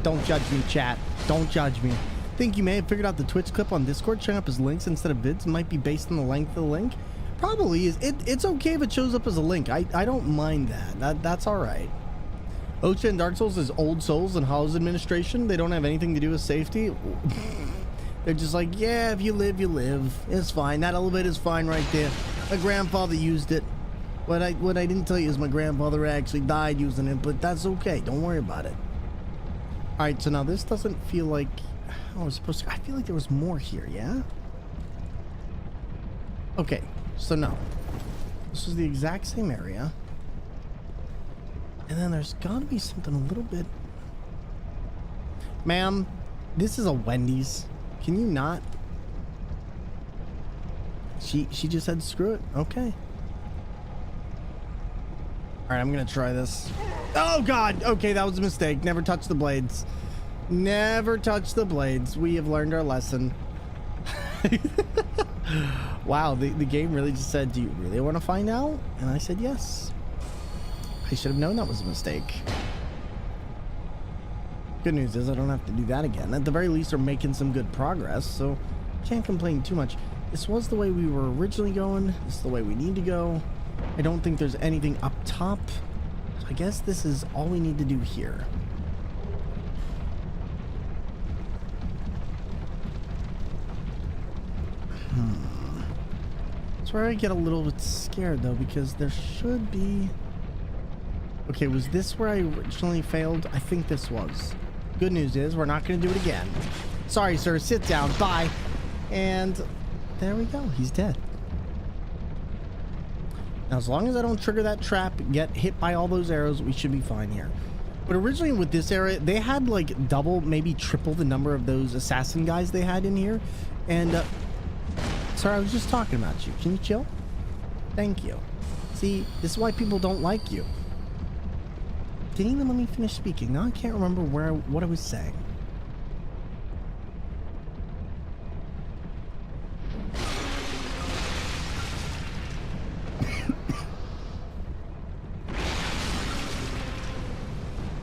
Don't judge me, chat. Don't judge me. Think you may have figured out the Twitch clip on Discord showing up as links instead of vids might be based on the length of the link? Probably is. It's okay if it shows up as a link. I don't mind that. That's all right. OSHA and Dark Souls is old souls and House Administration. They don't have anything to do with safety. They're just like, yeah, if you live, you live. It's fine. That elevator's fine right there. My grandfather used it. What I didn't tell you is my grandfather actually died using it, but that's okay. Don't worry about it. All right, so now this doesn't feel like... Oh, it's supposed to... I feel like there was more here, yeah? Okay, so no. This is the exact same area. And then there's gotta be something a little bit... Ma'am, this is a Wendy's. Can you not? She just said screw it. Okay. Alright, I'm gonna try this. Oh god! Okay, that was a mistake. Never touch the blades. Never touch the blades. We have learned our lesson. Wow, the game really just said, do you really want to find out? And I said yes. I should have known that was a mistake. Good news is I don't have to do that again. At the very least, we're making some good progress, so can't complain too much. This was the way we were originally going. This is the way we need to go. I don't think there's anything up top. So I guess this is all we need to do here. That's where I get a little bit scared though, because there should be... Okay, was this where I originally failed? I think this was. Good news is we're not going to do it again. Sorry, sir. Sit down. Bye. And there we go. He's dead. Now, as long as I don't trigger that trap, get hit by all those arrows, we should be fine here. But originally with this area, they had like double, maybe triple the number of those assassin guys they had in here. And, sorry, I was just talking about you. Can you chill? Thank you. See, this is why people don't like you. Didn't even let me finish speaking. Now I can't remember what I was saying.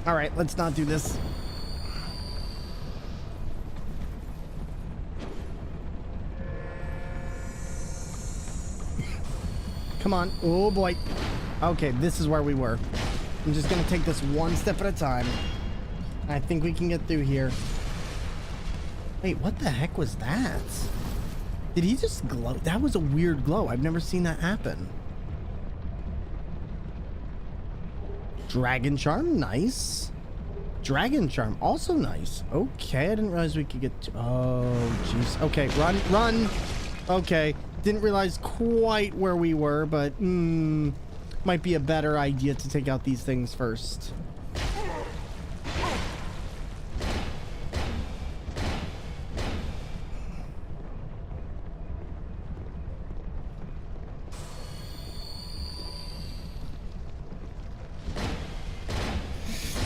All right, let's not do this. Come on. Oh boy. Okay, this is where we were. I'm just gonna take this one step at a time. I think we can get through here. Wait, what the heck was that? Did he just glow? That was a weird glow. I've never seen that happen. Dragon Charm, nice. Dragon Charm, also nice. Okay, I didn't realize we could get to... Oh, jeez. Okay, run, run. Okay, didn't realize quite where we were, but... might be a better idea to take out these things first.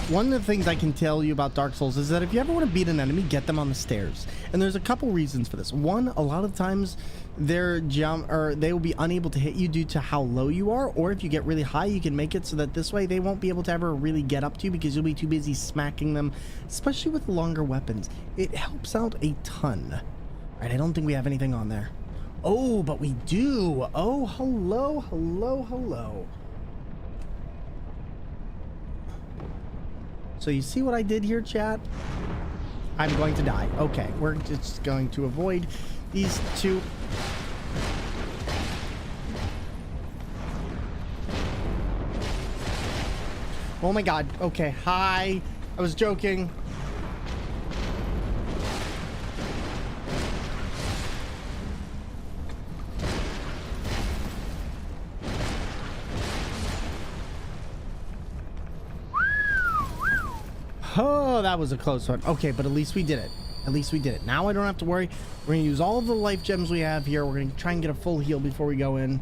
One of the things I can tell you about Dark Souls is that if you ever want to beat an enemy, get them on the stairs. And there's a couple reasons for this. One, a lot of times they will be unable to hit you due to how low you are, or if you get really high, you can make it so that this way they won't be able to ever really get up to you because you'll be too busy smacking them, especially with longer weapons. It helps out a ton. All right, I don't think we have anything on there. Oh, but we do. Oh, hello, hello, hello. So you see what I did here, chat? I'm going to die. Okay, we're just going to avoid these two. Oh my god. Okay, hi. I was joking. Oh, that was a close one. Okay, but at least we did it. At least we did it. Now I don't have to worry. We're going to use all of the life gems we have here. We're going to try and get a full heal before we go in.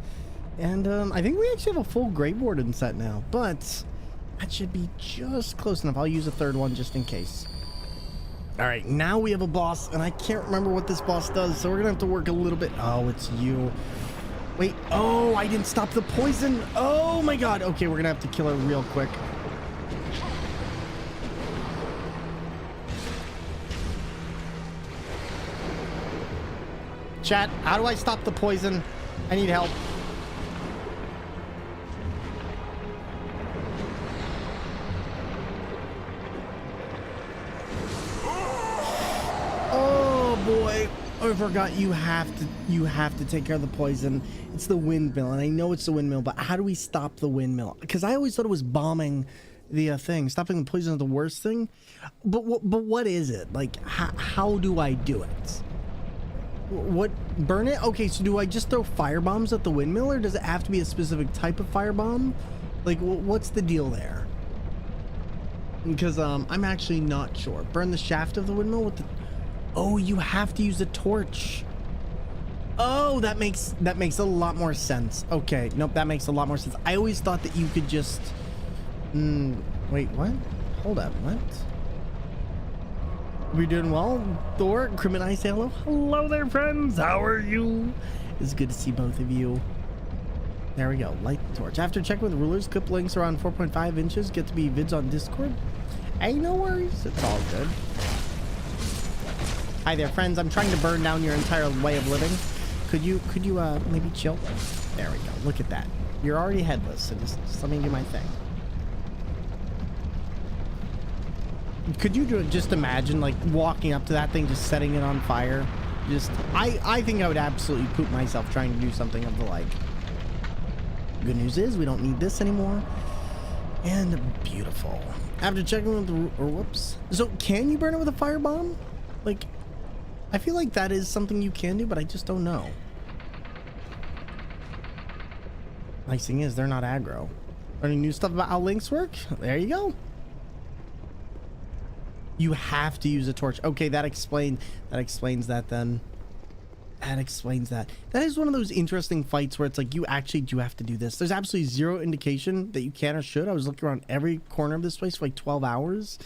And I think we actually have a full Grave Warden set now, but that should be just close enough. I'll use a third one just in case. All right, now we have a boss, and I can't remember what this boss does, so we're gonna have to work a little bit. Oh, it's you. Wait, oh, I didn't stop the poison. Oh my god. Okay, we're gonna have to kill her real quick. Chat, how do I stop the poison? I need help. Oh boy. I forgot you have to take care of the poison. It's the windmill, and I know it's the windmill, but how do we stop the windmill? Because I always thought it was bombing the thing. Stopping the poison is the worst thing. But what is it? Like, how do I do it? What, burn it? Okay, so do I just throw fire bombs at the windmill, or does it have to be a specific type of firebomb? Like, what's the deal there? Because I'm actually not sure. Burn the shaft of the windmill with the... Oh, you have to use a torch. Oh, that makes a lot more sense. Okay, nope, that makes a lot more sense. I always thought that you could just... wait, what? Hold up, what? We doing well? Thor, Criminize, hello? Hello there, friends. How are you? It's good to see both of you. There we go. Light the torch. After checking with rulers, clip links around 4.5 inches. Get to be vids on Discord. Hey, no worries. It's all good. Hi there, friends. I'm trying to burn down your entire way of living. Could you maybe chill? There we go. Look at that. You're already headless, so just let me do my thing. Could you just imagine, like, walking up to that thing, just setting it on fire? Just, I think I would absolutely poop myself trying to do something of the like. Good news is we don't need this anymore. And beautiful. After checking with the, or whoops. So can you burn it with a firebomb? Like, I feel like that is something you can do, but I just don't know. Nice thing is they're not aggro. Learning new stuff about how links work? There you go. You have to use a torch. Okay, that explains that then. That explains that. That is one of those interesting fights where it's like you actually do have to do this. There's absolutely zero indication that you can or should. I was looking around every corner of this place for like 12 hours.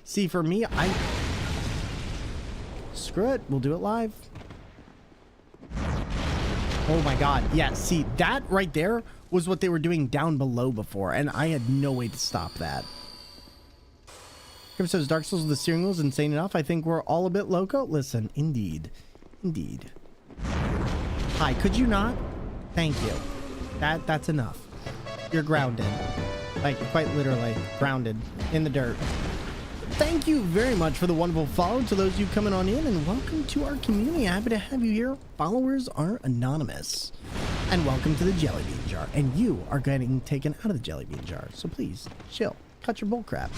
See, for me, screw it. We'll do it live. Oh my god. Yeah, see, that right there was what they were doing down below before, and I had no way to stop that. Kim says Dark Souls with the steering wheel is insane enough. I think we're all a bit loco. Listen, indeed. Indeed. Hi, could you not? Thank you. That's enough. You're grounded. Like, quite literally. Grounded. In the dirt. Thank you very much for the wonderful follow to those of you coming on in, and welcome to our community. Happy to have you here. Followers are anonymous. And welcome to the jelly bean jar. And you are getting taken out of the jelly bean jar. So please, chill. Cut your bull crap.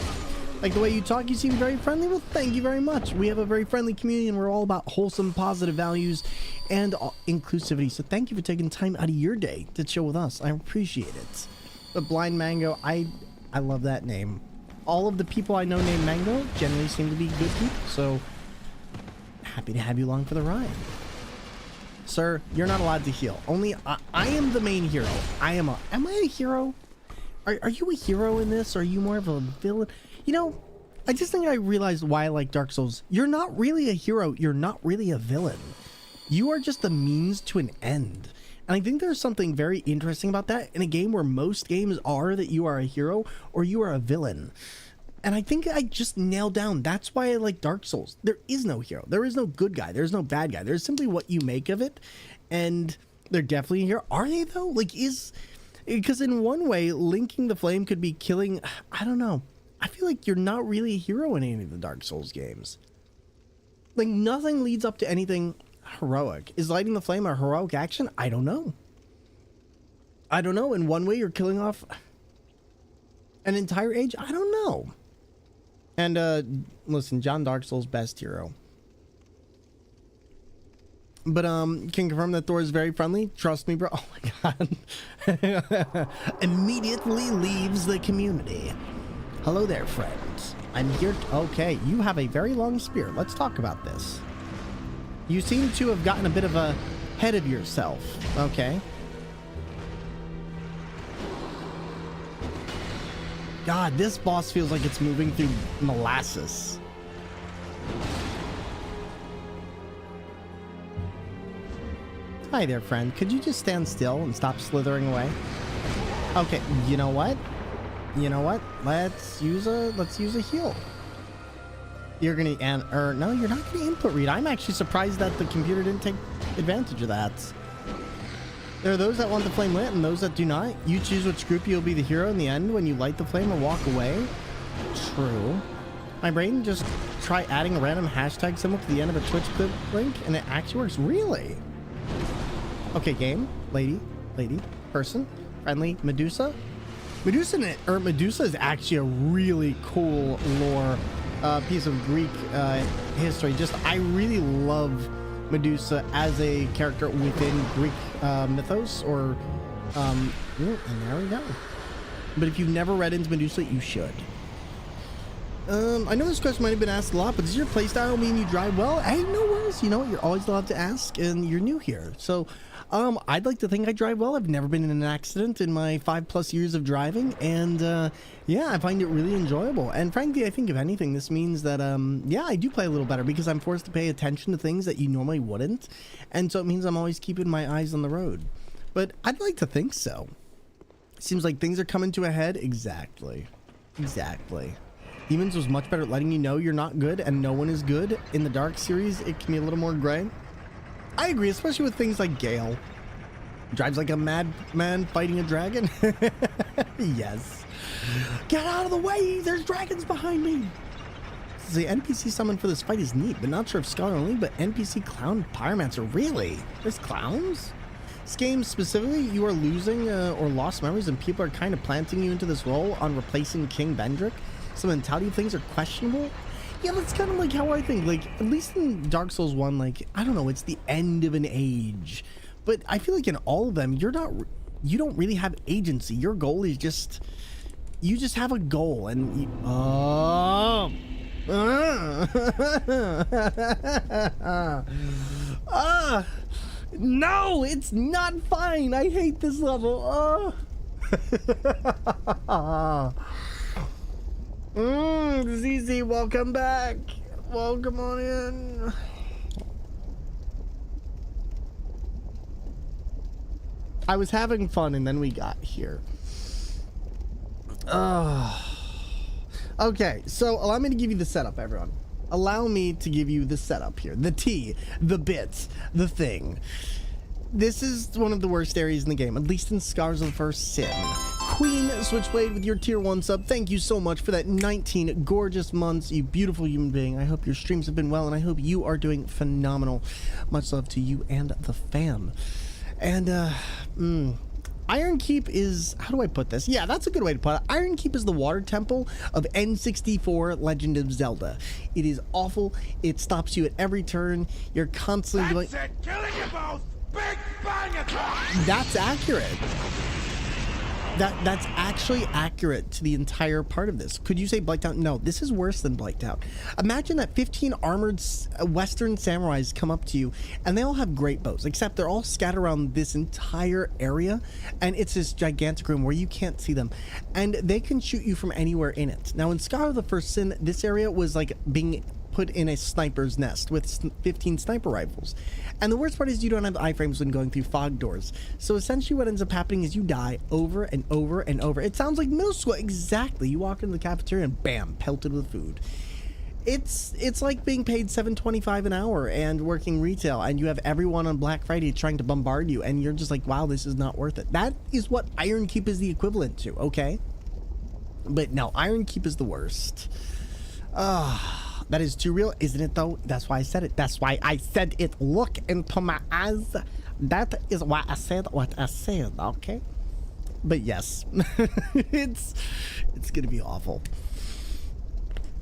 Like the way you talk, you seem very friendly. Well, thank you very much. We have a very friendly community, and we're all about wholesome, positive values and inclusivity. So thank you for taking time out of your day to chill with us. I appreciate it. But Blind Mango, I love that name. All of the people I know named Mango generally seem to be good people, so happy to have you along for the ride. Sir, you're not allowed to heal. Only I am the main hero. Am I a hero? Are you a hero in this, or are you more of a villain? You know, I just think I realized why I like Dark Souls. You're not really a hero. You're not really a villain. You are just a means to an end. And I think there's something very interesting about that in a game where most games are that you are a hero or you are a villain. And I think I just nailed down. That's why I like Dark Souls. There is no hero. There is no good guy. There's no bad guy. There's simply what you make of it. And they're definitely a hero. Are they though? Like, because in one way, linking the flame could be killing, I don't know. I feel like you're not really a hero in any of the Dark Souls games. Like, nothing leads up to anything heroic. Is lighting the flame a heroic action? I don't know. I don't know. In one way, you're killing off an entire age? I don't know. And, listen, John Dark Souls' best hero. But, can confirm that Thor is very friendly. Trust me, bro. Oh my god. Immediately leaves the community. Hello there, friends. I'm here. Okay, you have a very long spear. Let's talk about this. You seem to have gotten a bit of a head of yourself. Okay. God, this boss feels like it's moving through molasses. Hi there, friend. Could you just stand still and stop slithering away? Okay, you know what? You know what? Let's use a heal. You're gonna no, you're not gonna input read. I'm actually surprised that the computer didn't take advantage of that. There are those that want the flame lit and those that do not. You choose which group you'll be the hero in the end when you light the flame or walk away. True. My brain just try adding a random hashtag symbol to the end of a Twitch clip link and it actually works. Really? Okay, game, lady, person, friendly, Medusa. Medusa is actually a really cool lore piece of Greek history. I really love Medusa as a character within Greek mythos, or and there we go. But if you've never read into Medusa, you should. I know this question might have been asked a lot, but does your playstyle mean you drive well? Hey, no worries. You know what? You're always allowed to ask, and you're new here. So, I'd like to think I drive well. I've never been in an accident in my 5+ years of driving, and yeah, I find it really enjoyable. And frankly, I think if anything, this means that yeah, I do play a little better because I'm forced to pay attention to things that you normally wouldn't, and so it means I'm always keeping my eyes on the road. But I'd like to think so. Seems like things are coming to a head. Exactly. Demons was much better at letting you know you're not good and no one is good. In the Dark series, it can be a little more gray. I agree, especially with things like Gale. Drives like a madman fighting a dragon. Yes. Get out of the way! There's dragons behind me! The NPC summon for this fight is neat, but not sure if Scholar only, but NPC Clown Pyromancer. Really? There's clowns? This game specifically, you are losing or lost memories and people are kind of planting you into this role on replacing King Bendrick. Some mentality of things are questionable. Yeah, that's kind of like how I think. Like, at least in Dark Souls 1, like, I don't know, it's the end of an age. But I feel like in all of them, you don't really have agency. Your goal is just, you just have a goal and you, no, it's not fine. I hate this level. ZZ, welcome back. Welcome on in. I was having fun and then we got here. Okay, so allow me to give you the setup, everyone. Allow me to give you the setup here. The tea, the bits, the thing. This is one of the worst areas in the game, at least in Scars of the First Sin. Queen Switchblade with your tier 1 sub. Thank you so much for that 19 gorgeous months, you beautiful human being. I hope your streams have been well, and I hope you are doing phenomenal. Much love to you and the fam. And, Iron Keep is, how do I put this? Yeah, that's a good way to put it. Iron Keep is the water temple of N64 Legend of Zelda. It is awful. It stops you at every turn. You're constantly doing...
That's it! Killing you both! Big bang attack!
That's accurate. That's actually accurate to the entire part of this. Could you say Blacked Out? No, this is worse than Blacked Out. Imagine that 15 armored Western samurais come up to you, and they all have great bows, except they're all scattered around this entire area, and it's this gigantic room where you can't see them, and they can shoot you from anywhere in it. Now, in Scholar of the First Sin, this area was like being put in a sniper's nest with 15 sniper rifles. And the worst part is you don't have iframes when going through fog doors. So essentially what ends up happening is you die over and over and over. It sounds like middle school. Exactly. You walk into the cafeteria and bam, pelted with food. It's like being paid $7.25 an hour and working retail, and you have everyone on Black Friday trying to bombard you, and you're just like, wow, this is not worth it. That is what Iron Keep is the equivalent to, okay? But no, Iron Keep is the worst. That is too real, isn't it, though? That's why I said it. That's why I said it. Look into my eyes. That is why I said what I said, okay? But yes, it's gonna be awful.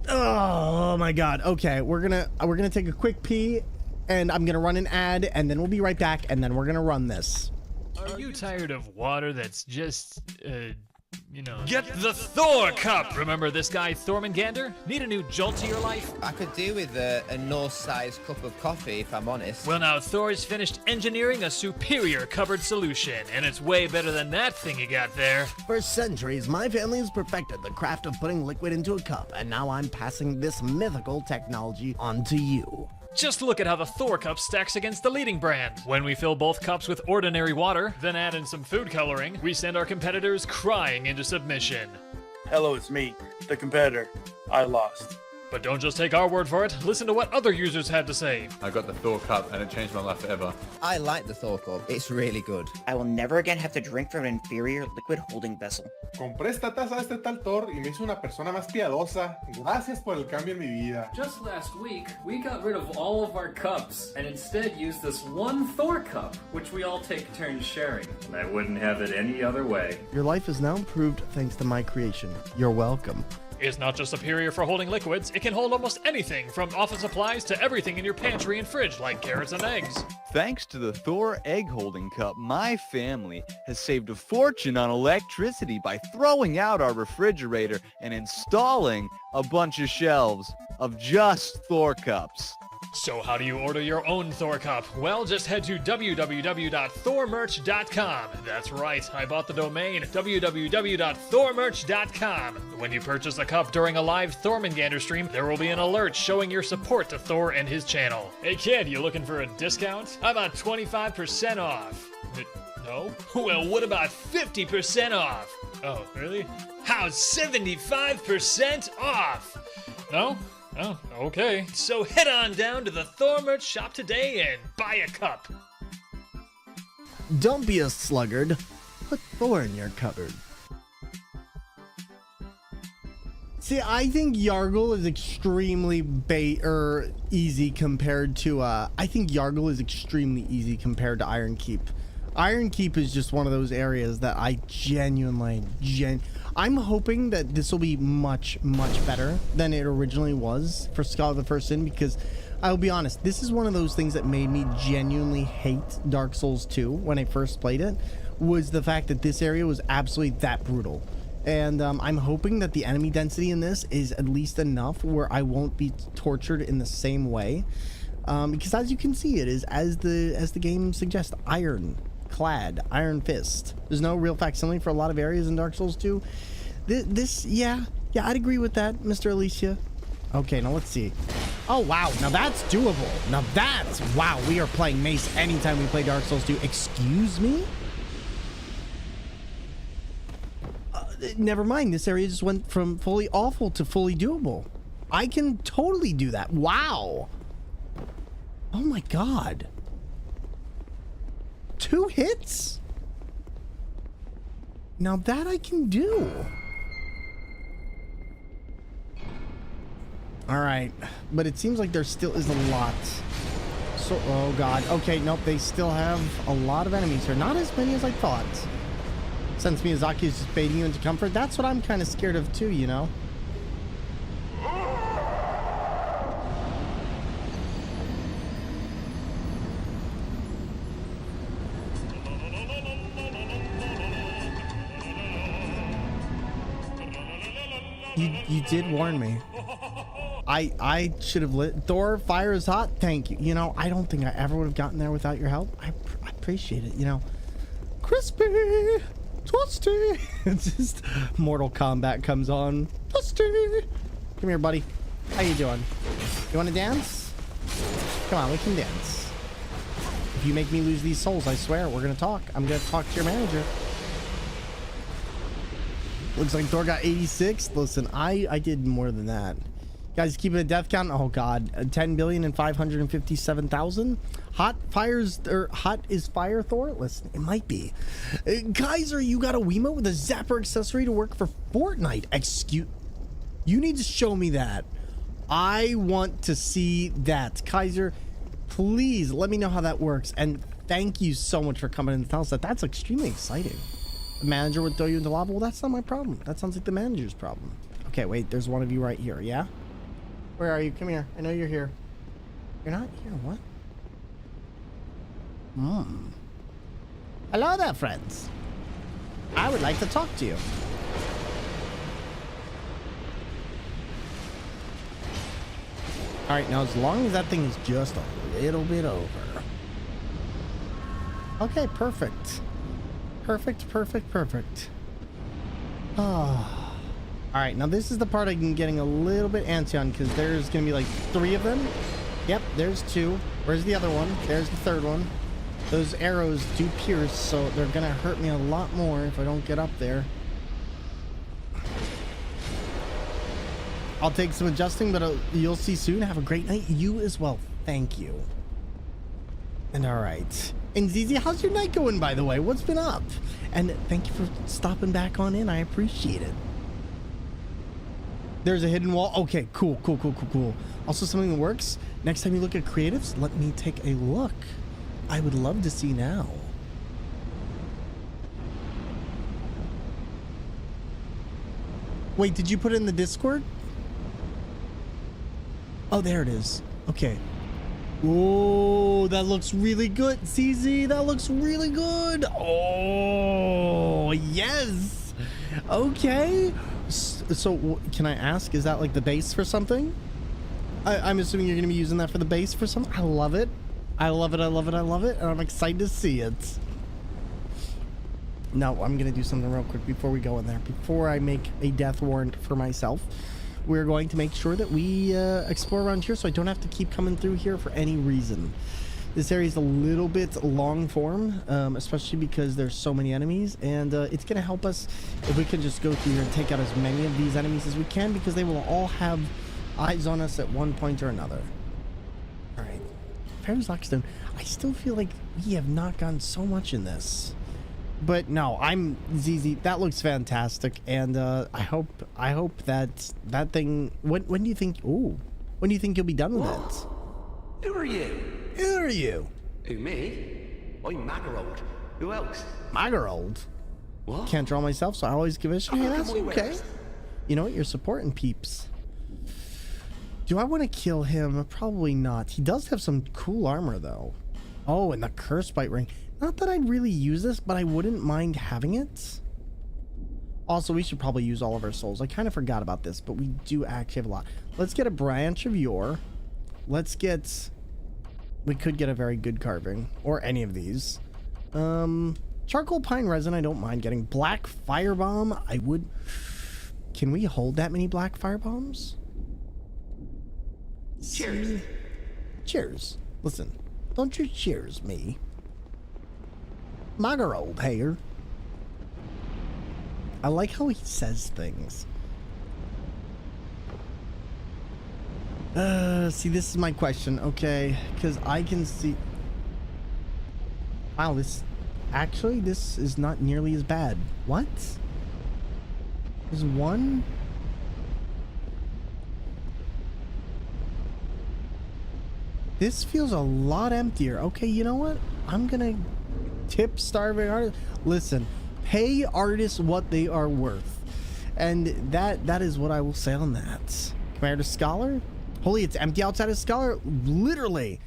Oh my god. Okay, we're gonna take a quick pee, and I'm gonna run an ad, and then we'll be right back, and then we're gonna run this.
Are you tired of water that's just Get the Thor Cup! Remember this guy, Thormungandr? Need a new jolt to your life?
I could do with a Norse-sized cup of coffee, if I'm honest.
Well, now Thor's finished engineering a superior cupboard solution, and it's way better than that thing you got there.
For centuries, my family has perfected the craft of putting liquid into a cup, and now I'm passing this mythical technology on to you.
Just look at how the Thor Cup stacks against the leading brand. When we fill both cups with ordinary water, then add in some food coloring, we send our competitors crying into submission.
Hello, it's me, the competitor. I lost.
But don't just take our word for it. Listen to what other users had to say.
I got the Thor Cup and it changed my life forever.
I like the Thor Cup. It's really good.
I will never again have to drink from an inferior liquid holding vessel.
Compré esta taza de este tal Thor y me hizo una persona más piadosa. Gracias por el cambio en mi vida.
Just last week, we got rid of all of our cups and instead used this one Thor cup, which we all take turns sharing. And I wouldn't have it any other way.
Your life is now improved thanks to my creation. You're welcome.
It's not just superior for holding liquids, it can hold almost anything, from office supplies to everything in your pantry and fridge, like carrots and eggs.
Thanks to the Thor egg holding cup, my family has saved a fortune on electricity by throwing out our refrigerator and installing a bunch of shelves of just Thor cups.
So how do you order your own Thor Cup? Well, just head to www.thormerch.com. That's right, I bought the domain, www.thormerch.com. When you purchase a cup during a live Thormungandr stream, there will be an alert showing your support to Thor and his channel. Hey kid, you looking for a discount? How about 25% off? No? Well, what about 50% off? Oh, really? How's 75% off? No? Oh, okay. So head on down to the Thor merch shop today and buy a cup.
Don't be a sluggard. Put Thor in your cupboard. See, I think Yargle is extremely easy compared to I think Yargle is extremely easy compared to Iron Keep. Iron Keep is just one of those areas that I I'm hoping that this will be much better than it originally was for Scholar of the First Sin, because I'll be honest, this is one of those things that made me genuinely hate Dark Souls 2 when I first played it, was the fact that this area was absolutely that brutal. And I'm hoping that the enemy density in this is at least enough where I won't be tortured in the same way, because as you can see, it is, as the game suggests, iron clad, iron fist. There's no real facsimile for a lot of areas in Dark Souls 2. Yeah, I'd agree with that, Mr. Alicia. Okay, now let's see. Oh wow, now that's doable. Now that's, wow, we are playing Mace anytime we play Dark Souls 2. Excuse me? Never mind, this area just went from fully awful to fully doable. I can totally do that. Wow. Oh my god. 2 hits? Now that I can do. All right, but it seems like there still is a lot. So, oh god. Okay, nope, they still have a lot of enemies here. Not as many as I thought. Since Miyazaki is just baiting you into comfort, that's what I'm kind of scared of too, you know? You did warn me. I should have lit. Thor, fire is hot. Thank you. You know, I don't think I ever would have gotten there without your help. I appreciate it, you know. Crispy! Twisty! It's just Mortal Kombat comes on. Twisty! Come here, buddy. How you doing? You want to dance? Come on, we can dance. If you make me lose these souls, I swear, we're going to talk. I'm going to talk to your manager. Looks like Thor got 86. Listen, I did more than that. Guys, keeping a death count. Oh god, 10,557,000. Hot fires, or hot is fire Thor? Listen, it might be. Kaiser, you got a Wiimote with a zapper accessory to work for Fortnite. Excuse, you need to show me that. I want to see that. Kaiser, please let me know how that works. And thank you so much for coming in and tell us that. That's extremely exciting. The manager would throw you into lava. Well, that's not my problem. That sounds like the manager's problem. Okay, wait, there's one of you right here, yeah? Where are you? Come here. I know you're here. You're not here. What? Hello there, friends. I would like to talk to you. All right, now as long as that thing is just a little bit over. Okay, perfect. Perfect. Oh. All right, now this is the part I'm getting a little bit antsy on because there's going to be like 3 of them. Yep, there's 2. Where's the other one? There's the third one. Those arrows do pierce, so they're going to hurt me a lot more if I don't get up there. I'll take some adjusting, but you'll see soon. Have a great night. You as well. Thank you. And all right. And Zizi, how's your night going, by the way? What's been up? And thank you for stopping back on in. I appreciate it. There's a hidden wall. Okay, cool. Also, something that works. Next time you look at creatives, let me take a look. I would love to see now. Wait, did you put it in the Discord? Oh, there it is. Okay. Oh, that looks really good. CZ, that looks really good. Oh, yes. Okay. So can I ask, is that like the base for something? I'm assuming you're going to be using that for the base for something. I love it. I love it. And I'm excited to see it. Now, I'm going to do something real quick before we go in there. Before I make a death warrant for myself, we're going to make sure that we explore around here so I don't have to keep coming through here for any reason. This area is a little bit long form, especially because there's so many enemies, and it's going to help us if we can just go through here and take out as many of these enemies as we can, because they will all have eyes on us at one point or another. All right. Pharaoh's Lockstone. I still feel like we have not gotten so much in this. But no, I'm ZZ. That looks fantastic, and I hope that thing. When do you think? Ooh, when do you think you'll be done with it?
Who are you?
Who are you?
Who, me? I'm Magarold. Who else?
Magarold.
What?
Can't draw myself, so I always give it a shot. Yeah, that's okay. You know what? You're supporting peeps. Do I want to kill him? Probably not. He does have some cool armor, though. Oh, and the curse bite ring. Not that I'd really use this, but I wouldn't mind having it. Also, we should probably use all of our souls. I kind of forgot about this, but we do actually have a lot. Let's get a branch of yore. Let's get... We could get a very good carving, or any of these. Charcoal pine resin, I don't mind getting. Black firebomb, I would... Can we hold that many black firebombs?
Cheers.
Cheers. Listen, don't you cheers me. Magarold here. I like how he says things. See, this is my question, okay? Because I can see... Wow, this is not nearly as bad. What? There's one... This feels a lot emptier. Okay, you know what? I'm gonna tip starving artists. Listen, pay artists what they are worth. And that is what I will say on that. Commander Scholar? Holy, it's empty outside of Scholar? Literally.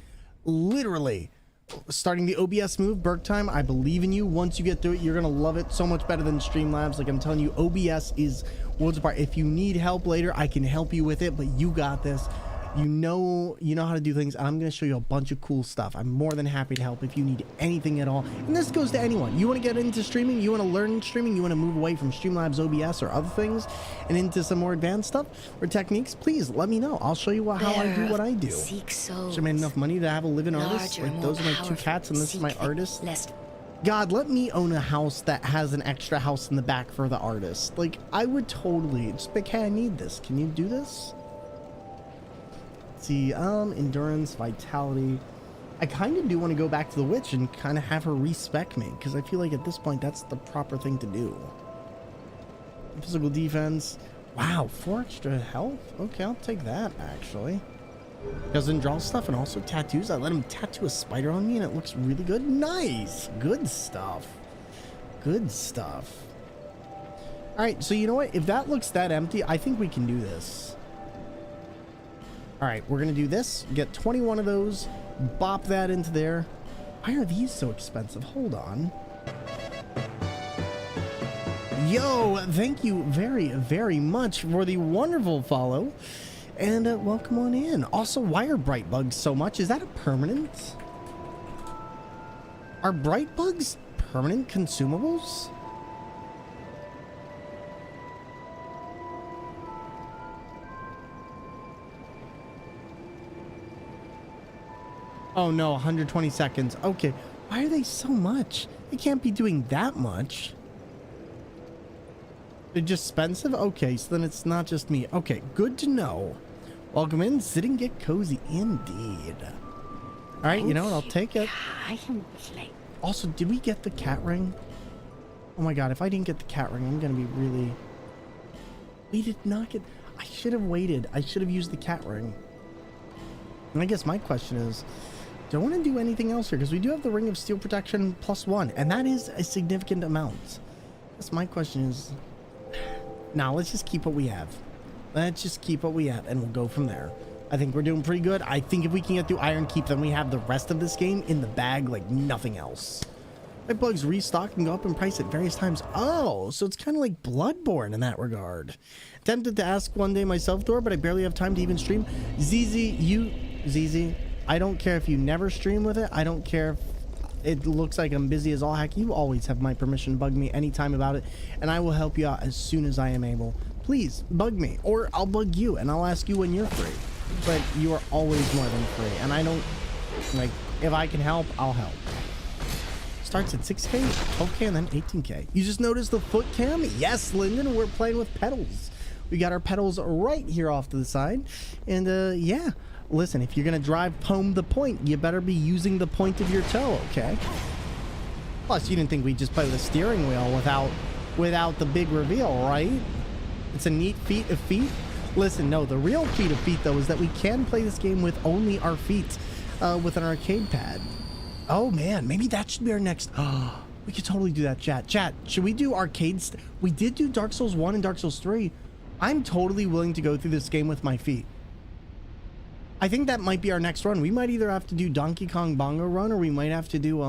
Starting the OBS move, Burk Time, I believe in you. Once you get through it, you're gonna love it so much better than Streamlabs. Like I'm telling you, OBS is worlds apart. If you need help later, I can help you with it, but you got this. You know how to do things, and I'm going to show you a bunch of cool stuff. I'm more than happy to help if you need anything at all. And this goes to anyone. You want to get into streaming? You want to learn streaming? You want to move away from Streamlabs OBS or other things and into some more advanced stuff or techniques? Please let me know. I'll show you how I do what I do. Should I made enough money to have a living artist? Like those are my 2 cats, and this is my artist. God, let me own a house that has an extra house in the back for the artist. Like, I would totally just be like, hey, I need this. Can you do this? See, endurance, vitality. I kind of do want to go back to the witch and kind of have her respec me, because I feel like at this point that's the proper thing to do. Physical defense. Wow, 4 extra health. Okay, I'll take that actually. Doesn't draw stuff, and also tattoos. I let him tattoo a spider on me, and it looks really good. Nice, good stuff. Good stuff. All right, so you know what? If that looks that empty, I think we can do this. All right, we're going to do this. Get 21 of those. Bop that into there. Why are these so expensive? Hold on. Yo, thank you very, very much for the wonderful follow. And welcome on in. Also, why are bright bugs so much? Is that a permanent? Are bright bugs permanent consumables? Oh no, 120 seconds. Okay, why are they so much? They can't be doing that much. They're just expensive? Okay, so then it's not just me. Okay, good to know. Welcome in, sit and get cozy indeed. All right, you know what, I'll take it. Also, did we get the cat ring? Oh my god, if I didn't get the cat ring, I'm gonna be really... We did not get... I should have waited. I should have used the cat ring. And I guess my question is, do I want to do anything else here? Because we do have the Ring of Steel Protection +1, and that is a significant amount. That's my question is... Now, let's just keep what we have. Let's just keep what we have, and we'll go from there. I think we're doing pretty good. I think if we can get through Iron Keep, then we have the rest of this game in the bag like nothing else. My bugs restock and go up in price at various times. Oh, so it's kind of like Bloodborne in that regard. Tempted to ask one day myself, Thor, but I barely have time to even stream. ZZ, I don't care if you never stream with it. I don't care if it looks like I'm busy as all heck. You always have my permission to bug me anytime about it, and I will help you out as soon as I am able. Please bug me, or I'll bug you and I'll ask you when you're free. But you are always more than free, and I don't, like, if I can help, I'll help. Starts at 6K, 12K, and then 18K. You just noticed the foot cam? Yes, Lyndon, we're playing with pedals. We got our pedals right here off to the side. And, yeah. Listen, if you're going to drive home the point, you better be using the point of your toe, okay? Plus, you didn't think we'd just play with a steering wheel without the big reveal, right? It's a neat feat of feet. Listen, no, the real feat of feet, though, is that we can play this game with only our feet with an arcade pad. Oh, man, maybe that should be our next... Oh, we could totally do that, chat. Chat, should we do arcades? We did do Dark Souls 1 and Dark Souls 3. I'm totally willing to go through this game with my feet. I think that might be our next run. We might either have to do Donkey Kong Bongo Run, or we might have to do,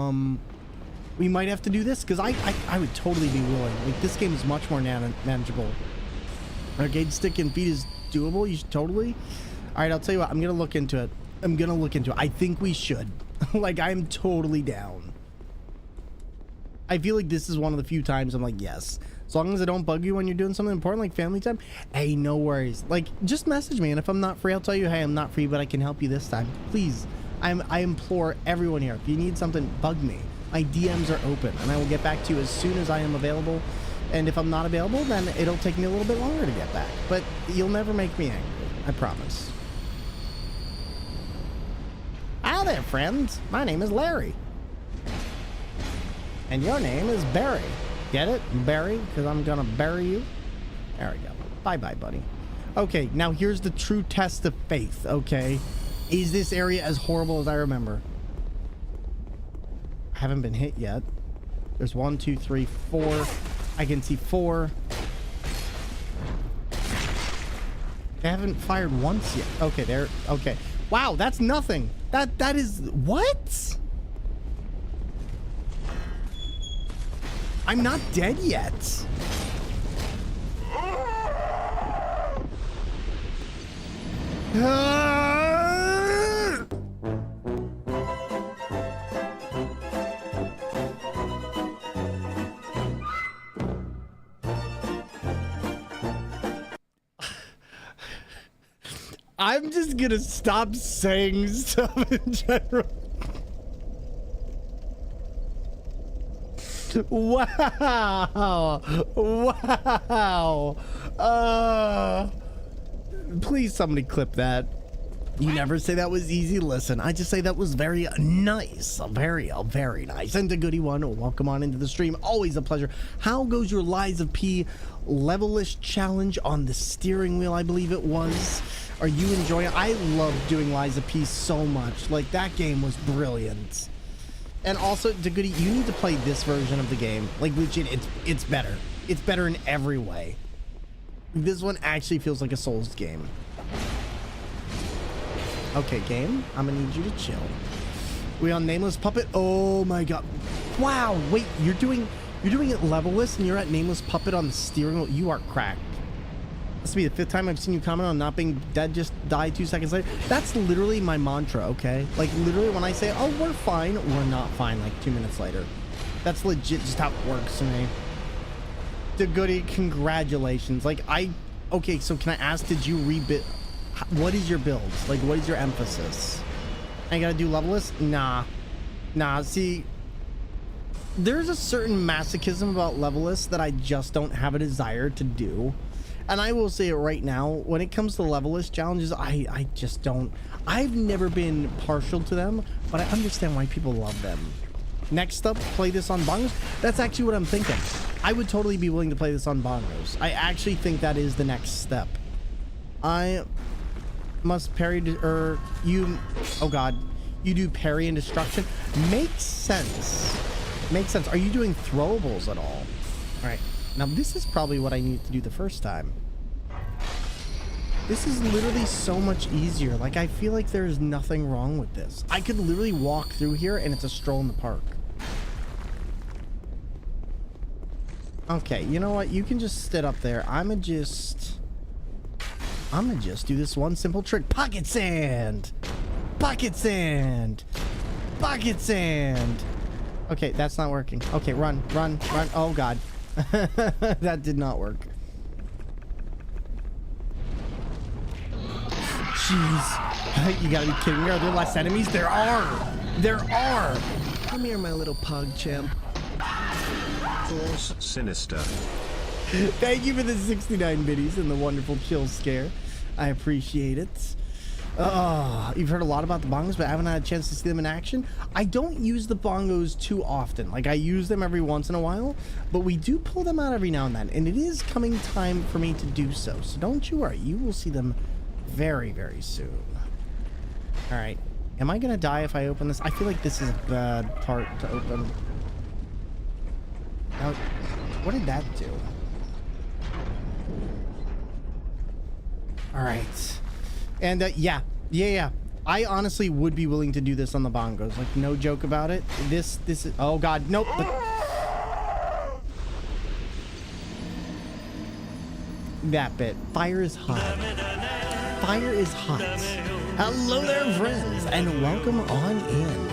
this, because I would totally be willing. Like, this game is much more manageable. Arcade stick and feet is doable. You should totally. All right, I'll tell you what. I'm gonna look into it. I think we should. Like, I'm totally down. I feel like this is one of the few times I'm like, yes. As long as I don't bug you when you're doing something important like family time, hey, no worries. Like, just message me, and if I'm not free, I'll tell you, hey, I'm not free, but I can help you this time. Please, I implore everyone here. If you need something, bug me. My DMs are open, and I will get back to you as soon as I am available. And if I'm not available, then it'll take me a little bit longer to get back. But you'll never make me angry. I promise. Hi there, friends. My name is Larry. And your name is Barry. Get it? Barry? Because I'm gonna bury you. There we go. Bye-bye, buddy. Okay, now here's the true test of faith, okay? Is this area as horrible as I remember? I haven't been hit yet. There's 1, 2, 3, 4... I can see 4. They haven't fired once yet. Okay, there. Okay. Wow, that's nothing. That is what? I'm not dead yet. I'm just gonna stop saying stuff in general. Wow. Wow. Please somebody clip that. You never say that was easy. Listen, I just say that was very nice. Very nice. And a goodie one. Welcome on into the stream. Always a pleasure. How goes your Lies of P level-ish challenge on the steering wheel, I believe it was? Are you enjoying it? I love doing Lies of P so much. Like, that game was brilliant. And also, Goody, you need to play this version of the game. Like, legit, it's better. It's better in every way. This one actually feels like a Souls game. Okay, game, I'm gonna need you to chill. We on Nameless Puppet? Oh my god. Wow, wait, you're doing it level-less and you're at Nameless Puppet on the steering wheel? You are cracked. This will be the 5th time I've seen you comment on not being dead, just die 2 seconds later. That's literally my mantra, okay? Like, literally when I say, oh, we're fine, we're not fine, like 2 minutes later. That's legit just how it works for me. The goodie, congratulations. Like, okay, so can I ask, did you rebuild? What is your build? Like, what is your emphasis? I gotta do levelist? Nah, see, there's a certain masochism about levelist that I just don't have a desire to do. And I will say it right now, when it comes to levelist challenges, I just don't. I've never been partial to them, but I understand why people love them. Next up, play this on bongos. That's actually what I'm thinking. I would totally be willing to play this on bongos. I actually think that is the next step. I must parry, oh god, you do parry and destruction. Makes sense. Makes sense. Are you doing throwables at all? All right. Now this is probably what I needed to do the first time. This is literally so much easier. Like, I feel like there's nothing wrong with this. I could literally walk through here and it's a stroll in the park. Okay, you know what? You can just sit up there. I'm gonna just do this one simple trick. Pocket sand! Pocket sand! Pocket sand! Okay, that's not working. Okay, run. Oh god. That did not work. Jeez. You gotta be kidding me. Are there less enemies? There are! Come here, my little pug chimp.
Force Sinister.
Thank you for the 69 biddies and the wonderful chill scare. I appreciate it. You've heard a lot about the bongos, but I haven't had a chance to see them in action. I don't use the bongos too often. Like, I use them every once in a while, but we do pull them out every now and then, and it is coming time for me to do so. So don't you worry. You will see them very, very soon. All right. Am I going to die if I open this? I feel like this is a bad part to open. Now, what did that do? All right. And yeah. I honestly would be willing to do this on the bongos. Like, no joke about it. This is, oh god, nope. That bit. Fire is hot. Fire is hot. Hello there, friends, and welcome on in.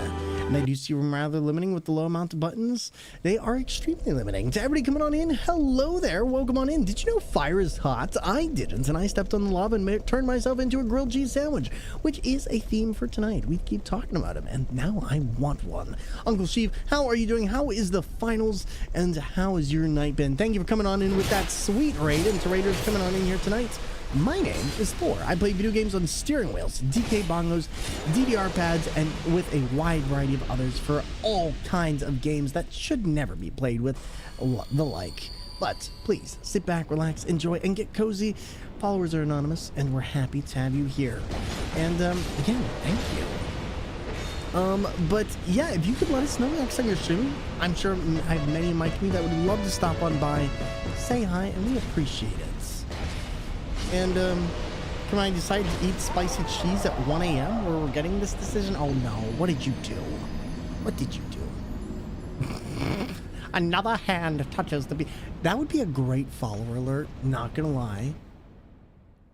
And I do see them rather limiting with the low amount of buttons. They are extremely limiting. To everybody coming on in, hello there, welcome on in. Did you know fire is hot? I didn't, and I stepped on the lava and turned myself into a grilled cheese sandwich, which is a theme for tonight. We keep talking about them, and now I want one. Uncle Steve, how are you doing? How is the finals, and how has your night been? Thank you for coming on in with that sweet raid, and to raiders coming on in here tonight. My name is Thor. I play video games on steering wheels, DK bongos, DVR pads, and with a wide variety of others for all kinds of games that should never be played with the like. But please sit back, relax, enjoy, and get cozy. Followers are anonymous, and we're happy to have you here. And again, thank you. But yeah, if you could let us know next time you're streaming, I'm sure I have many in my community that would love to stop on by, say hi, and we appreciate it. And can I decide to eat spicy cheese at 1 a.m. where we're getting this decision? Oh no, what did you do? What did you do? Another hand touches the that would be a great follower alert, not gonna lie.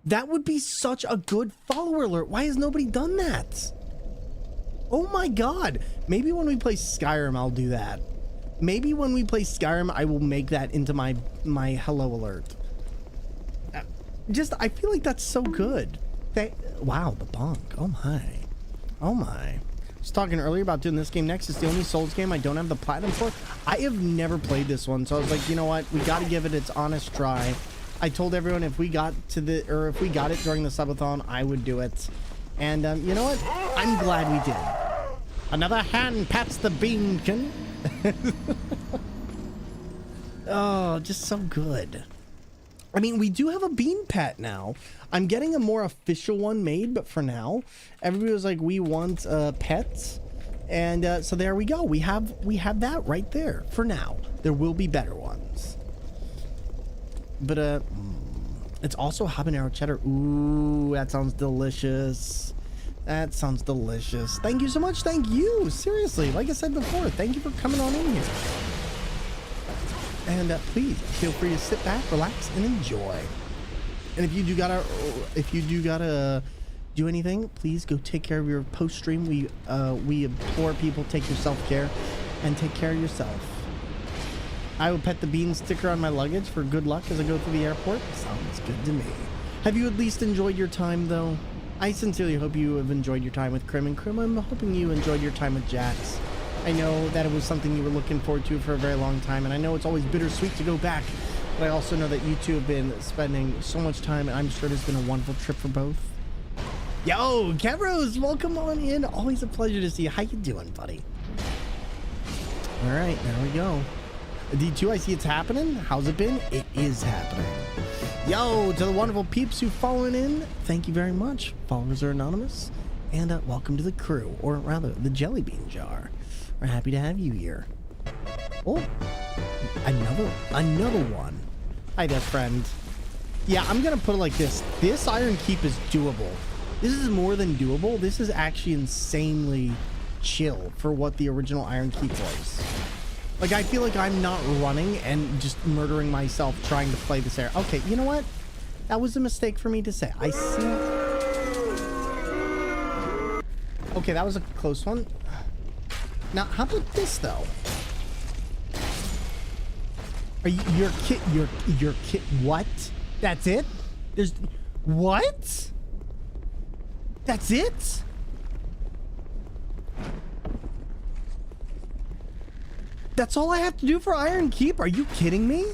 That would be such a good follower alert. Why has nobody done that? Oh my god. Maybe when we play Skyrim, I'll do that. Maybe when we play Skyrim, I will make that into my hello alert. Just, I feel like that's so good. Wow, the bonk. Oh my. Oh my. I was talking earlier about doing this game next. It's the only Souls game I don't have the platinum for. I have never played this one, so I was like, you know what? We got to give it its honest try. I told everyone if we got it during the subathon, I would do it. And you know what? I'm glad we did. Another hand pats the beankin. Oh, just so good. I mean, we do have a bean pet now. I'm getting a more official one made, but for now, everybody was like, we want pets. And so there we go. We have that right there for now. There will be better ones. But it's also habanero cheddar. Ooh, that sounds delicious. That sounds delicious. Thank you so much. Thank you. Seriously, like I said before, thank you for coming on in here. And please feel free to sit back, relax, and enjoy. And if you do gotta do anything, please go take care of your post-stream. We implore people, take your self-care and take care of yourself. I will pet the bean sticker on my luggage for good luck as I go through the airport. Sounds good to me. Have you at least enjoyed your time, though? I sincerely hope you have enjoyed your time with Krim. And Krim, I'm hoping you enjoyed your time with Jax. I know that it was something you were looking forward to for a very long time, and I know it's always bittersweet to go back. But I also know that you two have been spending so much time, and I'm sure it's been a wonderful trip for both. Yo, Kevros, welcome on in. Always a pleasure to see you. How you doing, buddy? All right, there we go. D2, I see it's happening. How's it been? It is happening. Yo, to the wonderful peeps who've fallen in, thank you very much. Followers are anonymous. And welcome to the crew, or rather, the Jelly Bean Jar. We're happy to have you here. Oh, another one. Hi there, friend. Yeah, I'm gonna put it like this. This Iron Keep is doable. This is more than doable. This is actually insanely chill for what the original Iron Keep was. Like, I feel like I'm not running and just murdering myself trying to play this area. Okay, you know what? That was a mistake for me to say. I see. Okay, that was a close one. Now, how about this, though? Are you, your kit, what? That's it? There's, what? That's it? That's all I have to do for Iron Keep? Are you kidding me?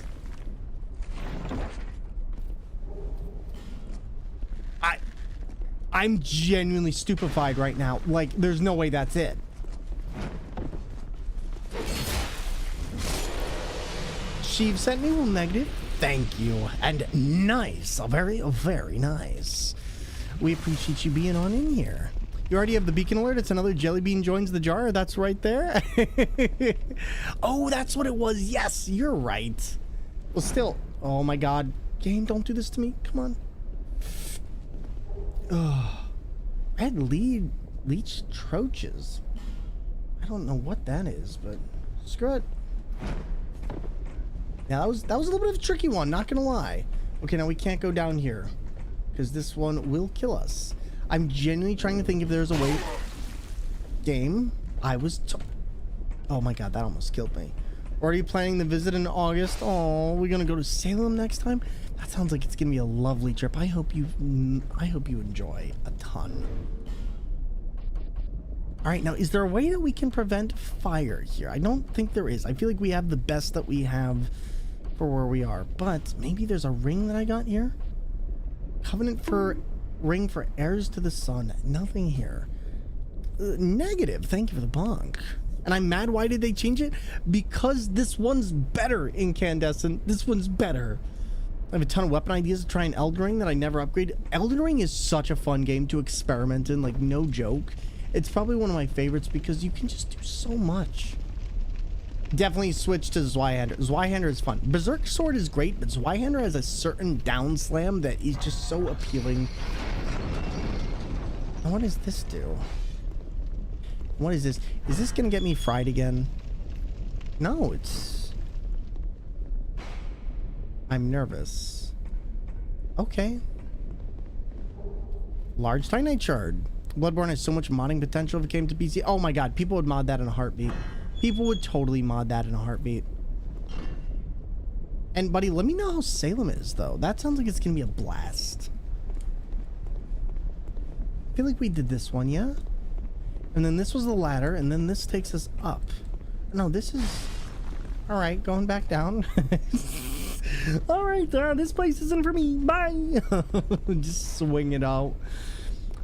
I'm genuinely stupefied right now. Like, there's no way that's it. Sheev sent me, well, negative. Thank you. And nice. Very, very nice. We appreciate you being on in here. You already have the beacon alert. It's another jelly bean joins the jar. That's right there. Oh, that's what it was. Yes, you're right. Well, still. Oh, my God. Game, don't do this to me. Come on. Oh. Red leech troches. I don't know what that is, but screw it. Yeah, that was a little bit of a tricky one, not gonna lie. Okay, now we can't go down here because this one will kill us. I'm genuinely trying to think if there's a way. Game, oh my God, that almost killed me. Already planning the visit in August. Oh, we're gonna go to Salem next time. That sounds like it's gonna be a lovely trip. I hope you enjoy a ton. All right, now is there a way that we can prevent fire here? I don't think there is. I feel like we have the best that we have for where we are, but maybe there's a ring that I got here. Covenant for ring for heirs to the sun. Nothing here. Negative. Thank you for the bunk. And I'm mad. Why did they change it? Because this one's better. Incandescent. This one's better. I have a ton of weapon ideas to try in Elden Ring that I never upgrade. Elden Ring is such a fun game to experiment in, like, no joke. It's probably one of my favorites because you can just do so much. Definitely switch to Zweihander. Zweihander is fun. Berserk Sword is great, but Zweihander has a certain down slam that is just so appealing. And what does this do? What is this? Is this gonna get me fried again? No, it's... I'm nervous. Okay. Large Titanite Shard. Bloodborne has so much modding potential if it came to PC. Oh my God, people would mod that in a heartbeat. People would totally mod that in a heartbeat. And buddy, let me know how Salem is though. That sounds like it's gonna be a blast. I feel like we did this one, yeah? And then this was the ladder, and then this takes us up. No, this is... Alright, going back down. Alright, this place isn't for me. Bye! Just swing it out.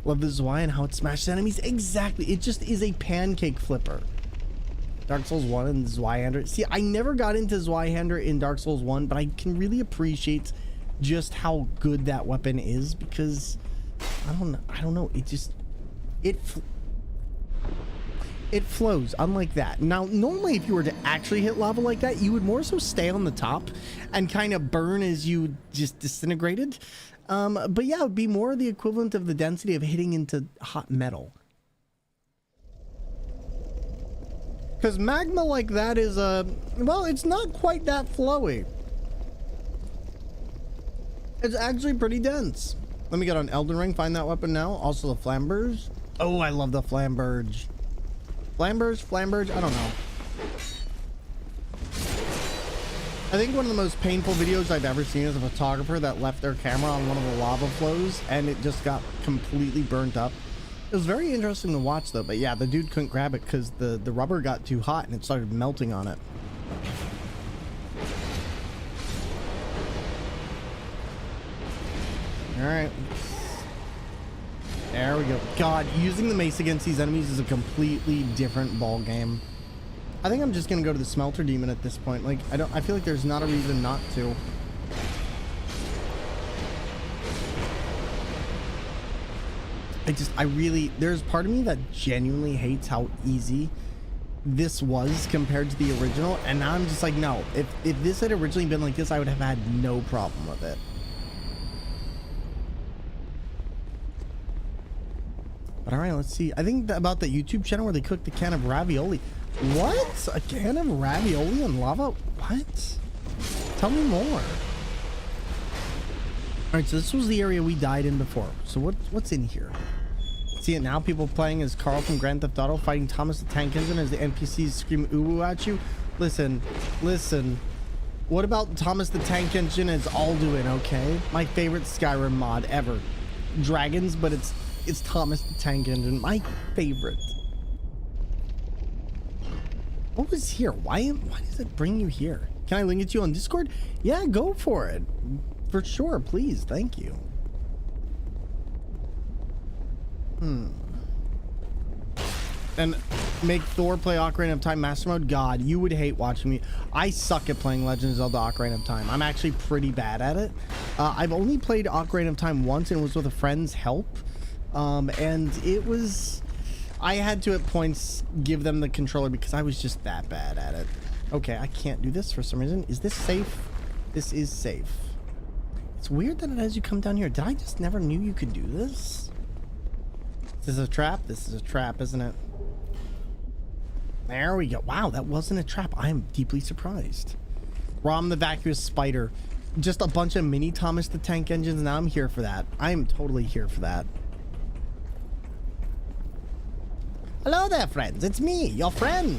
Love the Zwei and how it smashes enemies. Exactly. It just is a pancake flipper. Dark Souls 1 and Zweihander. See, I never got into Zweihander in Dark Souls 1, but I can really appreciate just how good that weapon is because I don't know. It just it flows unlike that. Now, normally if you were to actually hit lava like that, you would more so stay on the top and kind of burn as you just disintegrated. But yeah, it would be more the equivalent of the density of hitting into hot metal. Because magma like that is, well, it's not quite that flowy. It's actually pretty dense. Let me get on Elden Ring, find that weapon now. Also the flambers. Oh, I love the flamberge. Flamberge, I don't know. I think one of the most painful videos I've ever seen is a photographer that left their camera on one of the lava flows and it just got completely burnt up. It was very interesting to watch though, but yeah, the dude couldn't grab it because the rubber got too hot and it started melting on it. All right. There we go. God, using the mace against these enemies is a completely different ball game. I think I'm just gonna go to the smelter demon at this point. Like, I feel like there's not a reason not to. There's part of me that genuinely hates how easy this was compared to the original, and now I'm just like, no, if this had originally been like this, I would have had no problem with it. But all right, let's see. I think about the YouTube channel where they cooked the can of ravioli. What? A can of ravioli and lava? What? Tell me more. All right, so this was the area we died in before. So what's in here? See it now? People playing as Carl from Grand Theft Auto fighting Thomas the Tank Engine as the NPCs scream ooh at you. Listen. What about Thomas the Tank Engine as Alduin, okay? My favorite Skyrim mod ever. Dragons, but it's Thomas the Tank Engine, my favorite. What was here? Why does it bring you here? Can I link it to you on Discord? Yeah, go for it. For sure, please. Thank you. And make Thor play Ocarina of Time Master Mode? God, you would hate watching me. I suck at playing Legend of Zelda Ocarina of Time. I'm actually pretty bad at it. I've only played Ocarina of Time once, and it was with a friend's help. And it was, I had to at points give them the controller because I was just that bad at it. Okay, I can't do this for some reason. Is this safe? This is safe. It's weird that it has you come down here. Did I just never knew you could do this? This is a trap? This is a trap, isn't it? There we go. Wow, that wasn't a trap. I am deeply surprised. Rom the vacuous spider. Just a bunch of mini Thomas the Tank Engines. Now I'm here for that. I am totally here for that. Hello there, friends. It's me, your friend.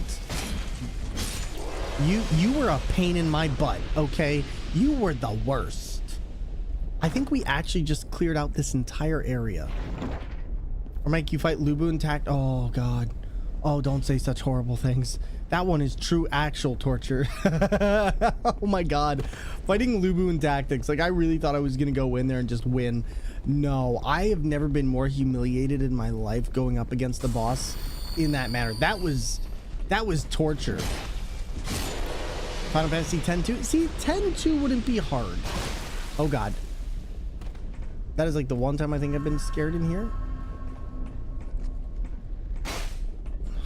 You were a pain in my butt, okay? You were the worst. I think we actually just cleared out this entire area. Or make you fight Lubu and Tact. Oh, God. Oh, don't say such horrible things. That one is true actual torture. Oh, my God. Fighting Lubu and Tactics. Like, I really thought I was going to go in there and just win. No, I have never been more humiliated in my life going up against the boss in that manner. That was torture. Final Fantasy X-2. See, X-2 wouldn't be hard. Oh, God. That is like the one time I think I've been scared in here.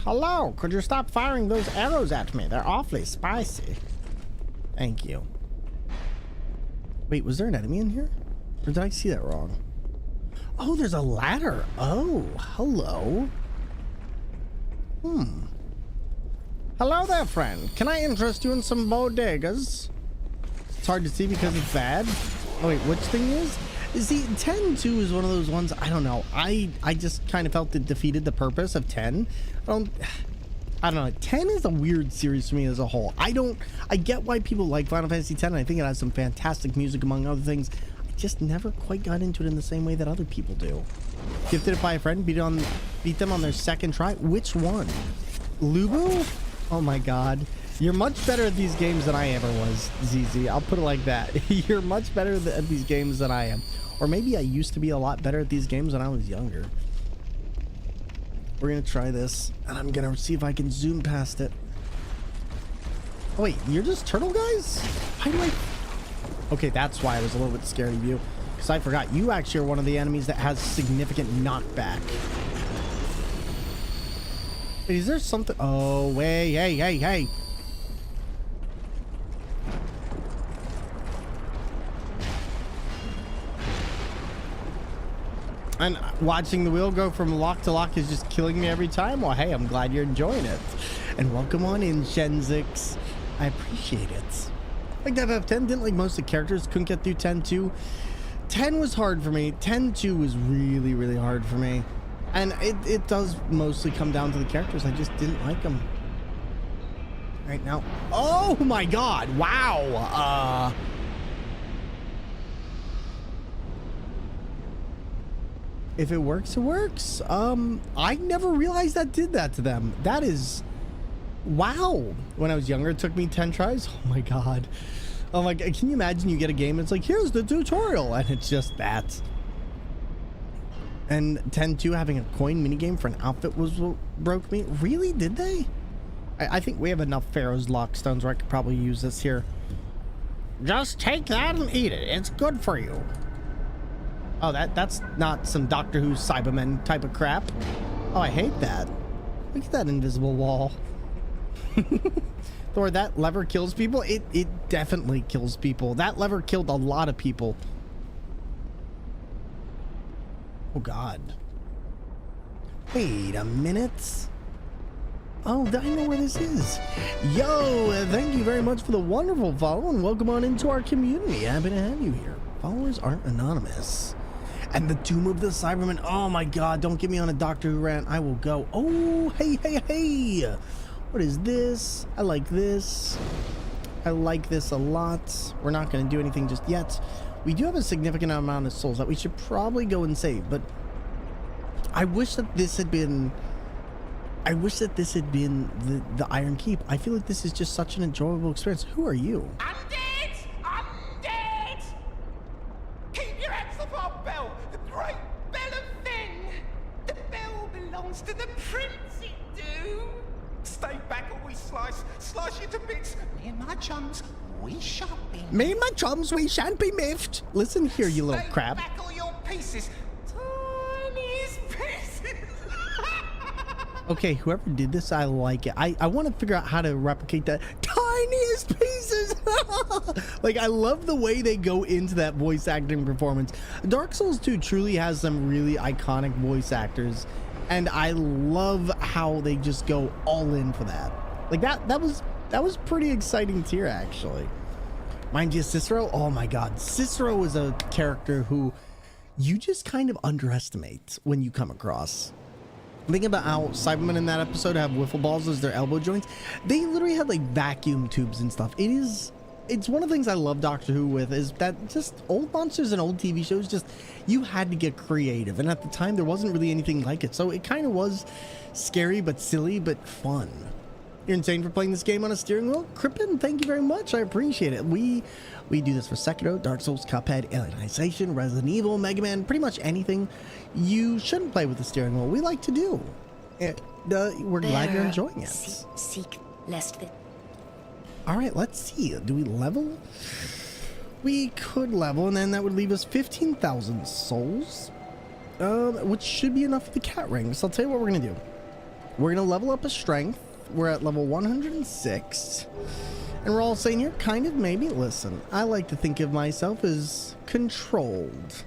Hello, could you stop firing those arrows at me? They're awfully spicy. Thank you. Wait, was there an enemy in here? Or did I see that wrong? Oh, there's a ladder. Oh, hello. Hello there, friend. Can I interest you in some bodegas? It's hard to see because it's bad. Oh, wait, which thing is? See, 10-2 is one of those ones, I don't know. I just kind of felt it defeated the purpose of 10. I don't know. 10 is a weird series for me as a whole. I get why people like Final Fantasy X, and I think it has some fantastic music among other things. I just never quite got into it in the same way that other people do. Gifted it by a friend, beat them on their second try. Which one? Lubu? Oh my God. You're much better at these games than I ever was, ZZ. I'll put it like that. You're much better at these games than I am. Or maybe I used to be a lot better at these games when I was younger. We're gonna try this, and I'm gonna see if I can zoom past it. Oh wait, you're just turtle guys? Why do I... Okay, that's why I was a little bit scared of you. Because I forgot, you actually are one of the enemies that has significant knockback. Wait, is there something... Oh, wait, hey. And watching the wheel go from lock to lock is just killing me every time. Well, hey, I'm glad you're enjoying it. And welcome on in, Shenzix. I appreciate it. Like that FF10, didn't like most of the characters couldn't get through 10-2. 10 was hard for me. 10-2 was really, really hard for me. And it does mostly come down to the characters. I just didn't like them. Right now. Oh my god. Wow. If it works, it works. I never realized that did that to them. That is... Wow. When I was younger, it took me 10 tries. Oh my god. Oh my god. Can you imagine you get a game and it's like, here's the tutorial. And it's just that. And 10-2 having a coin minigame for an outfit was what broke me. Really? Did they? I think we have enough Pharaoh's Lockstones where I could probably use this here. Just take that and eat it. It's good for you. Oh, that's not some Doctor Who Cybermen type of crap. Oh, I hate that. Look at that invisible wall. Thor, that lever kills people? It definitely kills people. That lever killed a lot of people. Oh, God. Wait a minute. Oh, I know where this is. Yo, thank you very much for the wonderful follow and welcome on into our community. Happy to have you here. Followers aren't anonymous. And the Tomb of the Cybermen. Oh my god, don't get me on a Doctor Who rant. I will go. Oh, hey. What is this? I like this. I like this a lot. We're not going to do anything just yet. We do have a significant amount of souls that we should probably go and save, but I wish that this had been... the Iron Keep. I feel like this is just such an enjoyable experience. Who are you?
Undead! Undead! Keep your hands off our bell! The great bell of Fen! The bell belongs to the prince, it do! Stay back or we slice you to bits. Me and my chums, we shan't be...
Me and my chums, we shan't be miffed. Listen here, you little crap.
Stay back all your pieces. Tiniest pieces.
Okay, whoever did this, I like it. I want to figure out how to replicate that. Tiniest pieces! Like, I love the way they go into that voice acting performance. Dark Souls 2 truly has some really iconic voice actors, and I love how they just go all in for that. Like, that was pretty exciting to hear, actually. Mind you, Cicero, oh my god. Cicero is a character who you just kind of underestimate when you come across. Think about how Cybermen in that episode have wiffle balls as their elbow joints. They literally had like vacuum tubes and stuff. It's one of the things I love Doctor Who with, is that just old monsters and old TV shows, just you had to get creative, and at the time there wasn't really anything like it, so it kind of was scary but silly but fun. You're insane for playing this game on a steering wheel? Crippen, thank you very much. I appreciate it. We do this for Sekiro, Dark Souls, Cuphead, Alienization, Resident Evil, Mega Man, pretty much anything you shouldn't play with the steering wheel. We like to do. And, we're glad you're enjoying it.
Seek lest the...
All right, let's see. Do we level? We could level, and then that would leave us 15,000 souls, which should be enough for the cat ring. So I'll tell you what we're going to do. We're going to level up a strength. We're at level 106. And we're all saying here, kind of, maybe. Listen, I like to think of myself as controlled.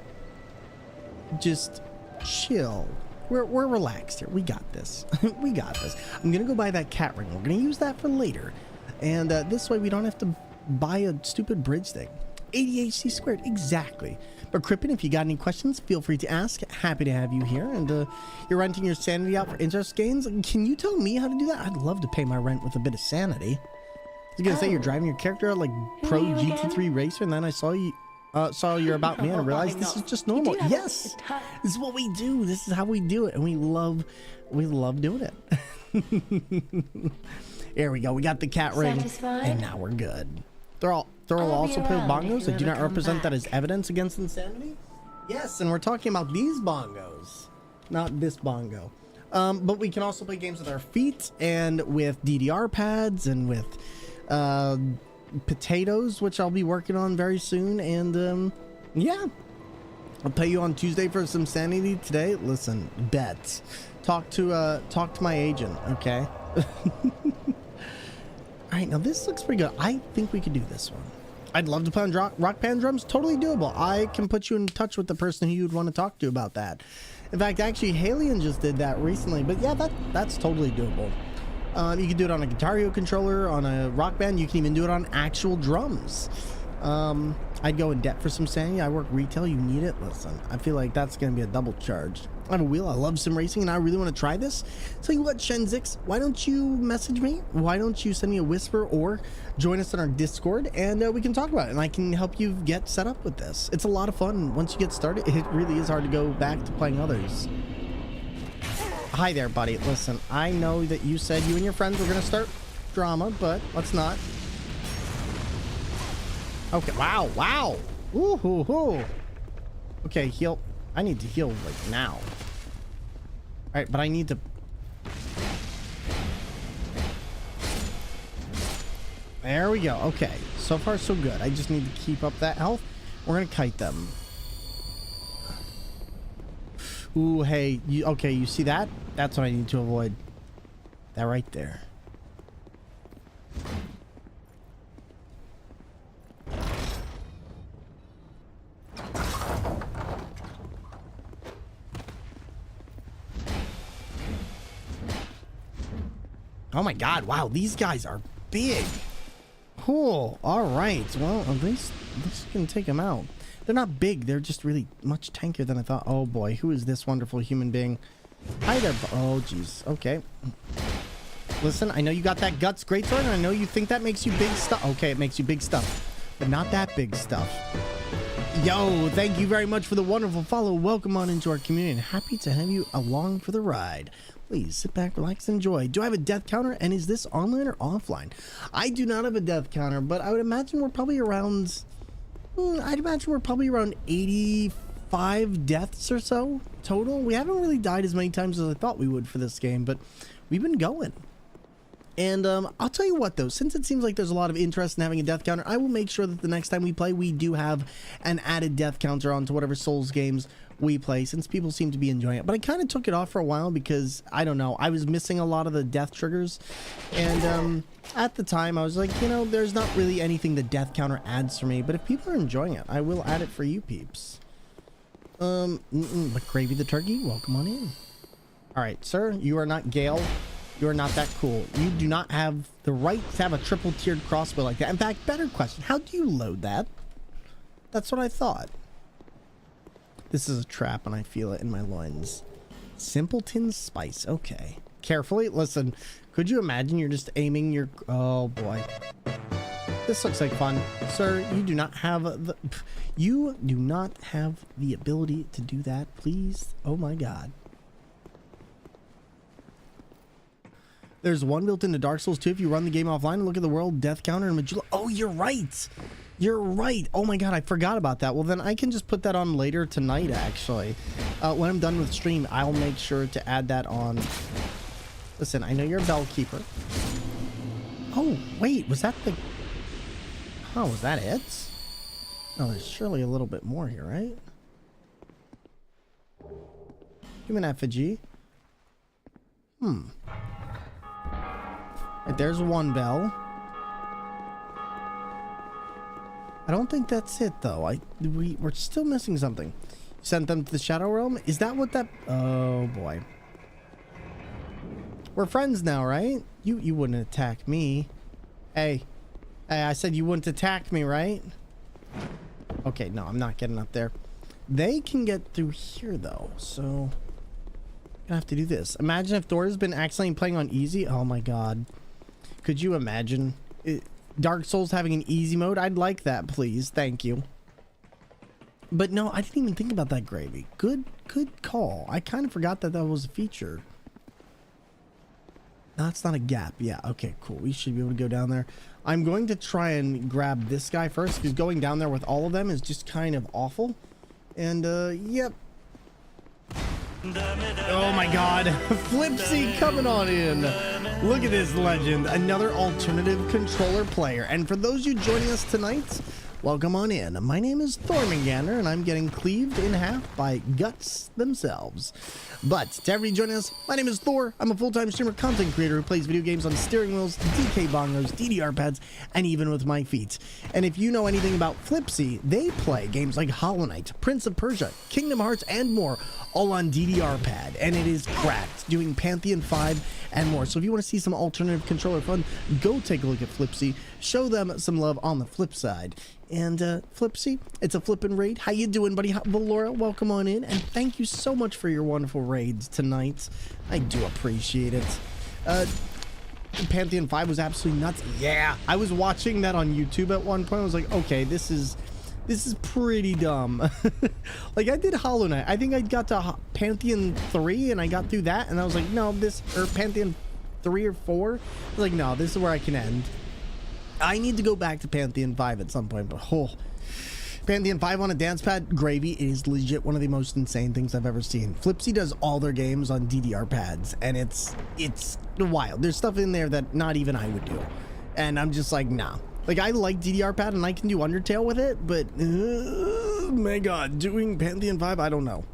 Just chill. We're relaxed here. We got this. We got this. I'm going to go buy that cat ring. We're going to use that for later. And this way we don't have to buy a stupid bridge thing. ADHD squared, exactly. But Crippen, if you got any questions, feel free to ask. Happy to have you here. And you're renting your sanity out for interest gains. Can you tell me how to do that? I'd love to pay my rent with a bit of sanity. I was gonna say you're driving your character out like pro GT3 racer, and then I saw you're about me, and I realized this is just normal. Yes, this is what we do. This is how we do it, and we love doing it. There we go. We got the cat ring, and now we're good. Throw also play bongos that do not represent that as evidence against insanity. Yes, and we're talking about these bongos, not this bongo. But we can also play games with our feet and with DDR pads and with potatoes, which I'll be working on very soon. And yeah, I'll pay you on Tuesday for some sanity today. Listen, bets. Talk to my agent, okay? All right, now this looks pretty good. I think we could do this one. I'd love to play on rock band drums. Totally doable. I can put you in touch with the person who you'd want to talk to about that. In fact, actually, Halion just did that recently. But yeah, that's totally doable. You can do it on a Guitar Hero controller, on a rock band. You can even do it on actual drums. I'd go in debt for some sanity. I work retail. You need it. Listen, I feel like that's going to be a double charge. I have a wheel. I love sim racing, and I really want to try this. Tell you what, Shenzix, why don't you message me? Why don't you send me a whisper or join us on our Discord, and we can talk about it, and I can help you get set up with this. It's a lot of fun. Once you get started, it really is hard to go back to playing others. Hi there, buddy. Listen, I know that you said you and your friends were going to start drama, but let's not. Okay, wow, wow. Ooh, hoo, hoo. Okay, heal. I need to heal like now. All right, but I need to. There we go. Okay, so far so good. I just need to keep up that health. We're gonna kite them. Ooh, hey, okay, you see that? That's what I need to avoid. That right there. Oh my god, wow, these guys are big. Cool. All right. Well, at least this can take them out. They're not big. They're just really much tankier than I thought. Oh boy, who is this wonderful human being? Hi there. Oh jeez. Okay. Listen, I know you got that guts greatsword, and I know you think that makes you big stuff. Okay, it makes you big stuff, but not that big stuff. Yo, thank you very much for the wonderful follow. Welcome on into our community, and happy to have you along for the ride. Please sit back, relax, and enjoy. Do I have a death counter, and is this online or offline? I do not have a death counter, but I would imagine we're probably around... I'd imagine we're probably around 85 deaths or so total. We haven't really died as many times as I thought we would for this game, but we've been going. And I'll tell you what, though, since it seems like there's a lot of interest in having a death counter, I will make sure that the next time we play, we do have an added death counter onto whatever Souls games we play, since people seem to be enjoying it. But I kind of took it off for a while because, I don't know, I was missing a lot of the death triggers. And at the time, I was like, you know, there's not really anything the death counter adds for me. But if people are enjoying it, I will add it for you peeps. But Gravy the Turkey, welcome on in. All right, sir, you are not Gale. You are not that cool. You do not have the right to have a triple tiered crossbow like that. In fact, better question, how do you load that? That's what I thought. This is a trap and I feel it in my loins. Simpleton Spice. Okay. Carefully. Listen, could you imagine you're just aiming your... Oh, boy. This looks like fun. Sir, you do not have the... You do not have the ability to do that, please. Oh, my God. There's one built into Dark Souls 2 if you run the game offline and look at the world death counter and Majula. Oh, you're right. You're right. Oh my god, I forgot about that. Well, then I can just put that on later tonight, actually. When I'm done with stream, I'll make sure to add that on. Listen, I know you're a bell keeper. Oh, wait, was that the... Oh, was that it? Oh, there's surely a little bit more here, right? Human effigy. Right, there's one bell. I don't think that's it, though. We're still missing something. You sent them to the Shadow Realm? Is that what that... Oh, boy. We're friends now, right? You wouldn't attack me. Hey. Hey, I said you wouldn't attack me, right? Okay, no, I'm not getting up there. They can get through here, though, so... I'm gonna have to do this. Imagine if Thor's been accidentally playing on easy. Oh, my God. Could you imagine Dark Souls having an easy mode? I'd like that, please. Thank you. But no, I didn't even think about that, Gravy. Good call. I kind of forgot that that was a feature. No, it's not a gap. Yeah, okay, cool. We should be able to go down there. I'm going to try and grab this guy first, because going down there with all of them is just kind of awful. And, yep. Oh my god, Flipsy coming on in. Look at this legend, another alternative controller player. And for those of you joining us tonight, welcome on in. My name is Thormungandr, and I'm getting cleaved in half by guts themselves. But to everybody joining us, my name is Thor. I'm a full-time streamer, content creator who plays video games on steering wheels, DK bongos, DDR pads, and even with my feet. And if you know anything about Flipsy, they play games like Hollow Knight, Prince of Persia, Kingdom Hearts, and more, all on DDR pad, and it is cracked, doing Pantheon 5 and more. So if you want to see some alternative controller fun, go take a look at Flipsy, show them some love on the flip side. And Flipsy, it's a flippin' raid. How you doing, buddy? Valora, welcome on in, and thank you so much for your wonderful raids tonight. I do appreciate it. Pantheon 5 was absolutely nuts. Yeah, I was watching that on YouTube at one point. I was like, okay, this is pretty dumb. Like, I did Hollow Knight. I think I got to Pantheon 3 and I got through that, and I was like, no, or Pantheon 3 or 4. I was like, no, this is where I can end. I need to go back to Pantheon 5 at some point, but Pantheon 5 on a dance pad, gravy. It is legit one of the most insane things I've ever seen. Flipsy does all their games on DDR pads, and it's wild. There's stuff in there that not even I would do, and I'm just like, nah. Like, I like DDR pad and I can do Undertale with it, but my god, doing Pantheon 5, I don't know.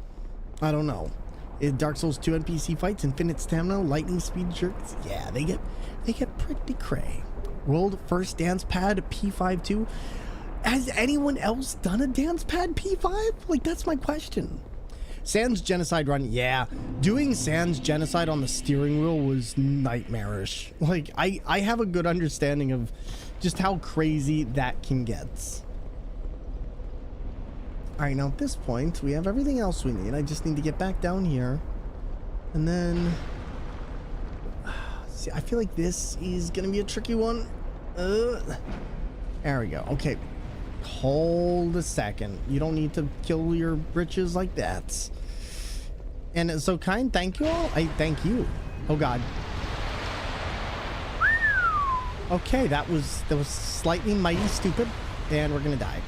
Dark Souls 2 NPC fights, infinite stamina, lightning speed jerks. Yeah, they get pretty cray. World first dance pad P5 2. Has anyone else done a dance pad P5? Like, that's my question. Sans Genocide run, yeah. Doing Sans Genocide on the steering wheel was nightmarish. Like, I have a good understanding of just how crazy that can get. Alright, now at this point, we have everything else we need. I just need to get back down here. And then... see, I feel like this is gonna be a tricky one. There we go. Okay. Hold a second. You don't need to kill your britches like that. And so kind, thank you all. I thank you. Oh god. Okay, that was slightly mighty stupid, and we're gonna die.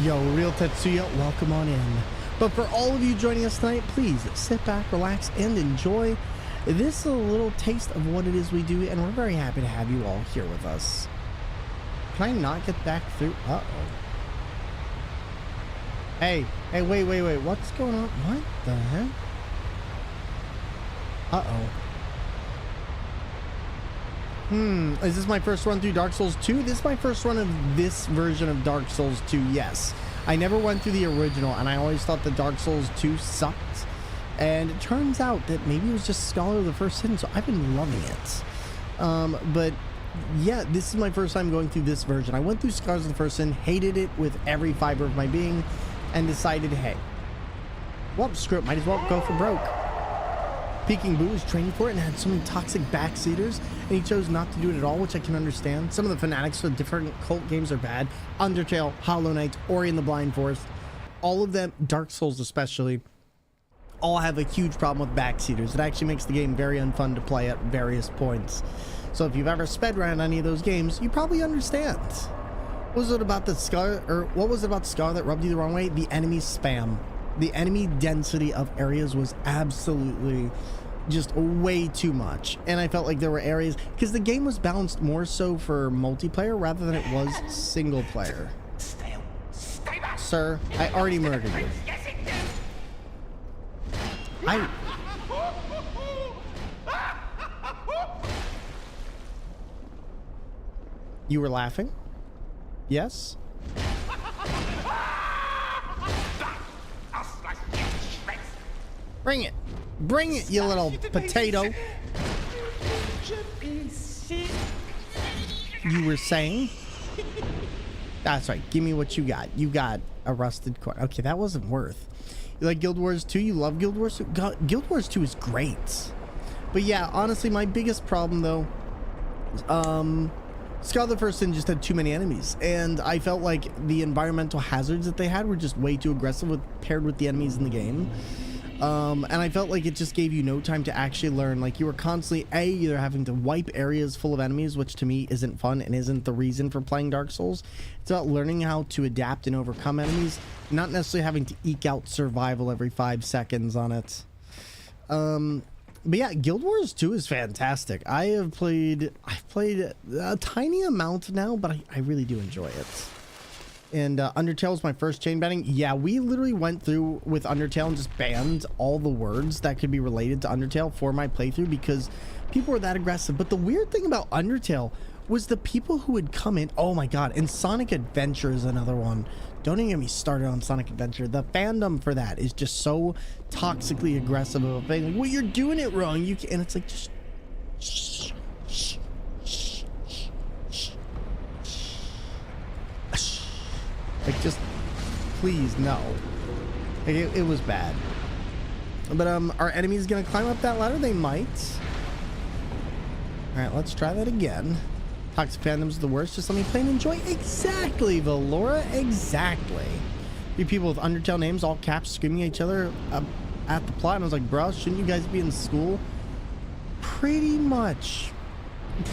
Yo, Real Tetsuya, welcome on in. But for all of you joining us tonight, please sit back, relax, and enjoy. This is a little taste of what it is we do, and we're very happy to have you all here with us. Can I not get back through? Uh-oh. Hey, wait. What's going on? What the heck? Uh-oh. Is this my first run through Dark Souls 2? This is my first run of this version of Dark Souls 2, yes. I never went through the original, and I always thought that Dark Souls 2 sucked. And it turns out that maybe it was just Scholar of the First Sin, so I've been loving it. But yeah, this is my first time going through this version. I went through Scars of the First Sin, hated it with every fiber of my being, and decided, hey, well, screw it, might as well go for broke. Peking Boo was training for it and had so many toxic backseaters, and he chose not to do it at all, which I can understand. Some of the fanatics for different cult games are bad. Undertale, Hollow Knight, Ori and the Blind Forest, all of them, Dark Souls especially, all have a huge problem with backseaters. It actually makes the game very unfun to play at various points. So if you've ever sped around any of those games, you probably understand. What was it about the Scar, or what was it about Scar that rubbed you the wrong way? The enemy spam. The enemy density of areas was absolutely just way too much, and I felt like there were areas because the game was balanced more so for multiplayer rather than it was single player. Sir, I already murdered you. You were laughing? Yes? Bring it. Bring it, you little potato. You were saying? That's right. Give me what you got. You got a rusted coin. Okay, that wasn't worth. You like Guild Wars 2? You love Guild Wars 2? Guild Wars 2 is great. But yeah, honestly, my biggest problem though, Scholar of the First Sin just had too many enemies, and I felt like the environmental hazards that they had were just way too aggressive paired with the enemies in the game. And I felt like it just gave you no time to actually learn. Like, you were constantly either having to wipe areas full of enemies, which to me isn't fun and isn't the reason for playing Dark Souls. It's about learning how to adapt and overcome enemies, not necessarily having to eke out survival every 5 seconds on it. But yeah, Guild Wars 2 is fantastic. I've played a tiny amount now, but I really do enjoy it. And Undertale was my first chain banning. Yeah, we literally went through with Undertale and just banned all the words that could be related to Undertale for my playthrough because people were that aggressive. But the weird thing about Undertale was the people who would come in. Oh my god, and Sonic Adventure is another one. Don't even get me started on Sonic Adventure. The fandom for that is just so toxically aggressive of a thing. Like, well, you're doing it wrong. You can, and it's like, just shh, shh, shh, shh, shh. Like, just please, no. Like, it was bad. But our enemies gonna climb up that ladder? They might. All right, let's try that again. Toxic fandom's the worst. Just let me play and enjoy. Exactly, Valora. Exactly. You people with Undertale names, all caps, screaming at each other at the plot. And I was like, bro, shouldn't you guys be in school? Pretty much.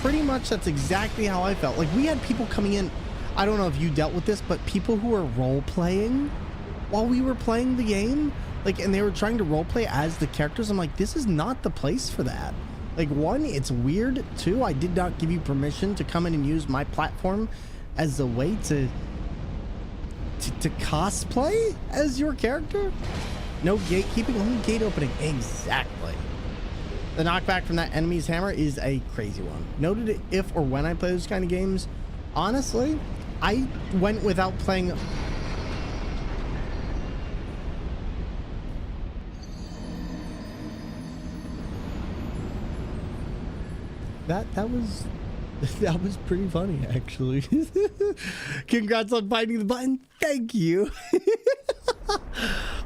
Pretty much that's exactly how I felt. Like, we had people coming in. I don't know if you dealt with this, but people who were role-playing while we were playing the game, like, and they were trying to role-play as the characters. I'm like, this is not the place for that. Like, one, it's weird. Two, I did not give you permission to come in and use my platform as a way to cosplay as your character. No gatekeeping, only gate opening. Exactly. The knockback from that enemy's hammer is a crazy one. Noted it if or when I play those kind of games. Honestly, I went without playing. That was pretty funny, actually. Congrats on finding the button. Thank you.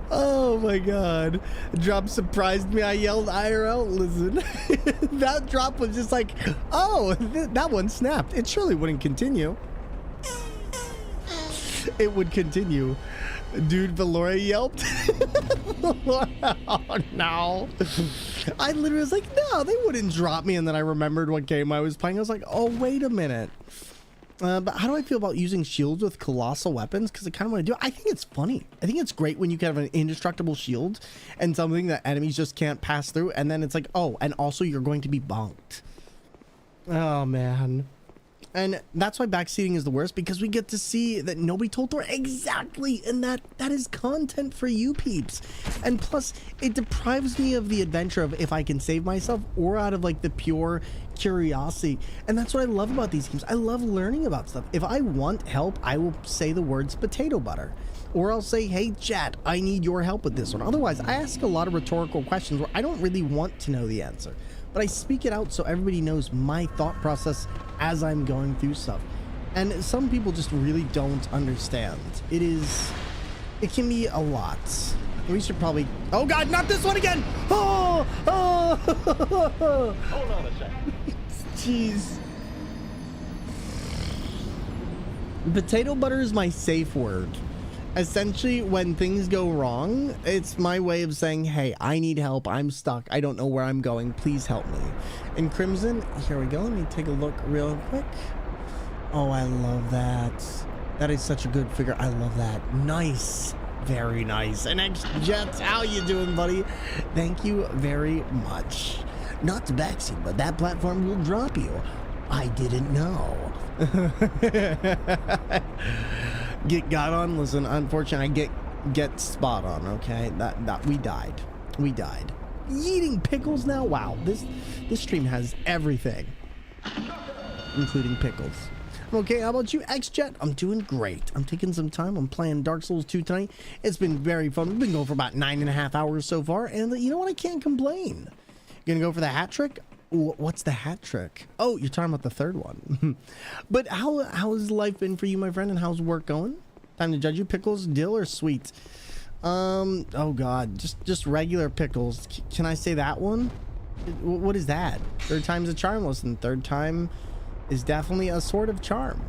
Oh my god. Drop surprised me. I yelled IRL. Listen. That drop was just like, oh, that one snapped. It surely wouldn't continue. It would continue. Dude, Valora yelped. Oh no. I literally was like, no, they wouldn't drop me. And then I remembered what game I was playing. I was like, oh, wait a minute. But how do I feel about using shields with colossal weapons? Because I kind of want to do it. I think it's funny. I think it's great when you can have an indestructible shield and something that enemies just can't pass through. And then it's like, oh, and also you're going to be bonked. Oh, man. And that's why backseating is the worst, because we get to see that nobody told Thor. Exactly. And that is content for you peeps. And plus, it deprives me of the adventure of if I can save myself or out of like the pure curiosity. And that's what I love about these games. I love learning about stuff. If I want help, I will say the words potato butter. Or I'll say, hey, chat, I need your help with this one. Otherwise, I ask a lot of rhetorical questions where I don't really want to know the answer. But I speak it out so everybody knows my thought process as I'm going through stuff. And some people just really don't understand. It can be a lot. We should probably, oh god, not this one again! Oh!
Hold on a second.
Jeez. Potato butter is my safe word. Essentially, when things go wrong, it's my way of saying, hey, I need help. I'm stuck. I don't know where I'm going. Please help me. And Crimson, here we go. Let me take a look real quick. Oh, I love that. That is such a good figure. I love that. Nice. Very nice. And X-Jets, how you doing, buddy? Thank you very much. Not to backseat, but that platform will drop you. I didn't know. Get got on. Listen, unfortunately, I get spot on. Okay, that we died. Eating pickles now. Wow, this stream has everything, including pickles. Okay, how about you, X-Jet? I'm doing great. I'm taking some time. I'm playing Dark Souls 2 tonight. It's been very fun. We've been going for about 9.5 hours so far, and you know what? I can't complain. Gonna go for the hat trick. What's the hat trick? Oh, you're talking about the third one. But how has life been for you, my friend, and how's work going? Time to judge you. Pickles, dill, or sweet? Oh god, just regular pickles. Can I say that one? What is that? Third time's a charm. Listen, third time is definitely a sort of charm.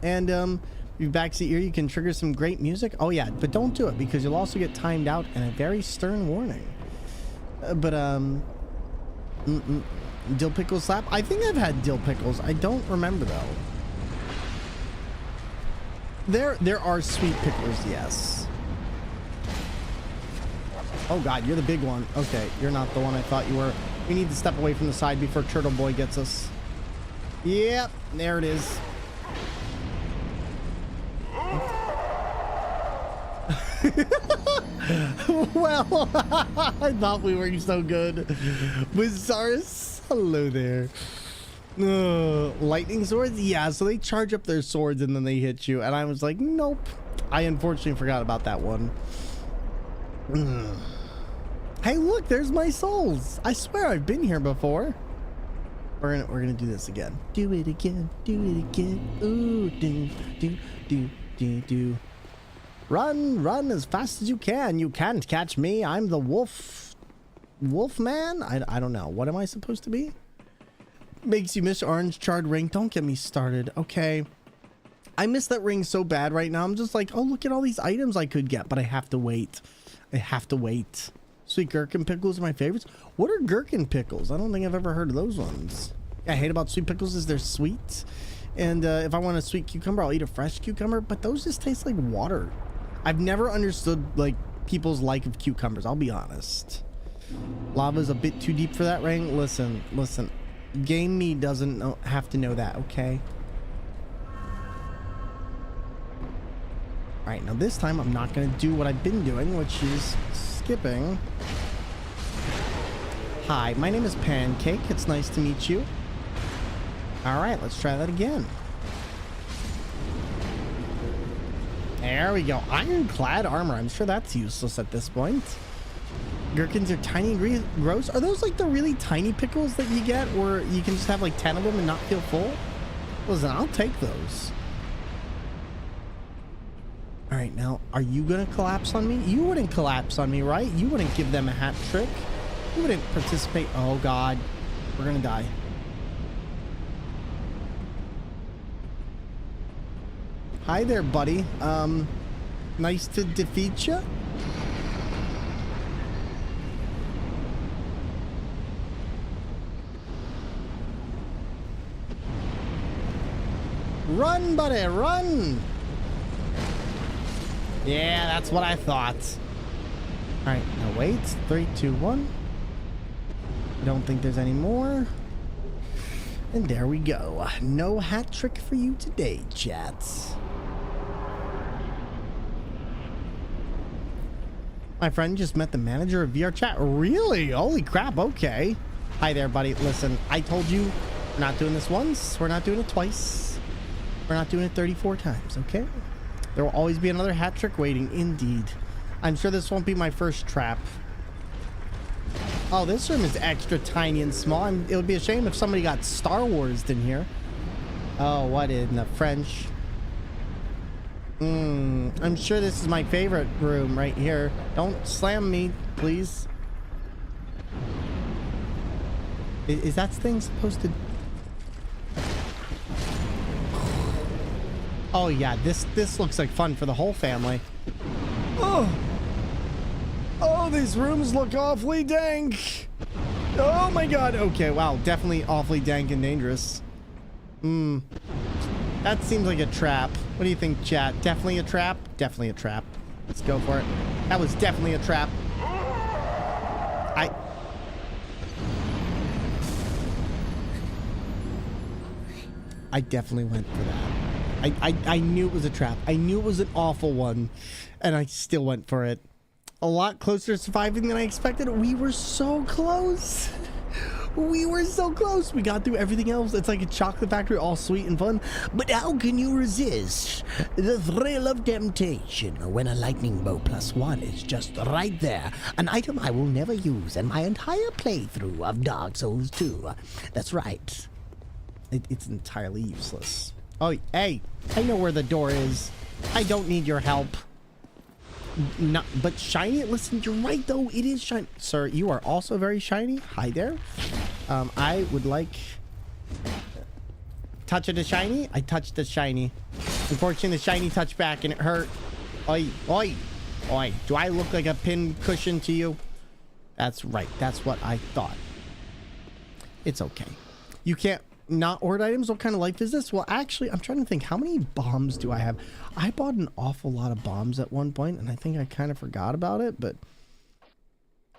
And your backseat here, you can trigger some great music. Oh yeah, but don't do it because you'll also get timed out and a very stern warning. Dill pickle slap? I think I've had dill pickles. I don't remember though. There are sweet pickles, yes. Oh god, you're the big one. Okay, you're not the one I thought you were. We need to step away from the side before Turtle Boy gets us. Yep, there it is. Well, I thought we were so good. Bizarrus, hello there. Lightning swords? Yeah, so they charge up their swords and then they hit you. And I was like, nope. I unfortunately forgot about that one. Hey, look, there's my souls. I swear I've been here before. We're gonna do this again. Do it again. Do it again. Ooh, do. Run as fast as you can. You can't catch me. I'm the wolf man. I don't know. What am I supposed to be? Makes you miss orange charred ring. Don't get me started. Okay. I miss that ring so bad right now. I'm just like, oh, look at all these items I could get, but I have to wait. Sweet gherkin pickles are my favorites. What are gherkin pickles? I don't think I've ever heard of those ones. I hate about sweet pickles is they're sweet. And if I want a sweet cucumber, I'll eat a fresh cucumber, but those just taste like water. I've never understood like people's like of cucumbers. I'll be honest. Lava's a bit too deep for that ring. Listen. Game me doesn't have to know that, okay? Alright, now this time I'm not going to do what I've been doing, which is skipping. Hi, my name is Pancake. It's nice to meet you. Alright, let's try that again. There we go. Ironclad armor. I'm sure that's useless at this point. Gherkins are tiny and gross. Are those like the really tiny pickles that you get where you can just have like 10 of them and not feel full? Listen, I'll take those. All right, now, are you going to collapse on me? You wouldn't collapse on me, right? You wouldn't give them a hat trick. You wouldn't participate. Oh, God. We're going to die. Hi there, buddy. Nice to defeat you. Run, buddy, run! Yeah, that's what I thought. Alright, now wait. 3, 2, 1. I don't think there's any more. And there we go. No hat trick for you today, chats. My friend just met the manager of VR chat. Really? Holy crap, okay. Hi there, buddy. Listen, I told you we're not doing this once. We're not doing it twice. We're not doing it 34 times, okay? There will always be another hat trick waiting, indeed. I'm sure this won't be my first trap. Oh, this room is extra tiny and small. It would be a shame if somebody got Star Wars in here. Oh, what in the French? I'm sure this is my favorite room right here. Don't slam me, please. Is that thing supposed to... Oh yeah, this looks like fun for the whole family. Oh, these rooms look awfully dank. Oh my god. Okay, wow, definitely awfully dank and dangerous. That seems like a trap. What do you think, chat? Definitely a trap? Definitely a trap. Let's go for it. That was definitely a trap. I definitely went for that. I knew it was a trap. I knew it was an awful one, and I still went for it. A lot closer to surviving than I expected. We were so close. We were so close. We got through everything else. It's like a chocolate factory, all sweet and fun. But how can you resist the thrill of temptation when a lightning bow +1 is just right there? An item I will never use in my entire playthrough of Dark Souls 2. That's right. It's entirely useless. Oh, hey, I know where the door is. I don't need your help. Not, but shiny? Listen, you're right, though. It is shiny. Sir, you are also very shiny. Hi there. I would like... Touch of the shiny? I touched the shiny. Unfortunately, the shiny touched back and it hurt. Oi, oi, oi. Do I look like a pin cushion to you? That's right. That's what I thought. It's okay. You can't... Not hoard items? What kind of life is this? Well, actually, I'm trying to think. How many bombs do I have? I bought an awful lot of bombs at one point, and I think I kind of forgot about it, but...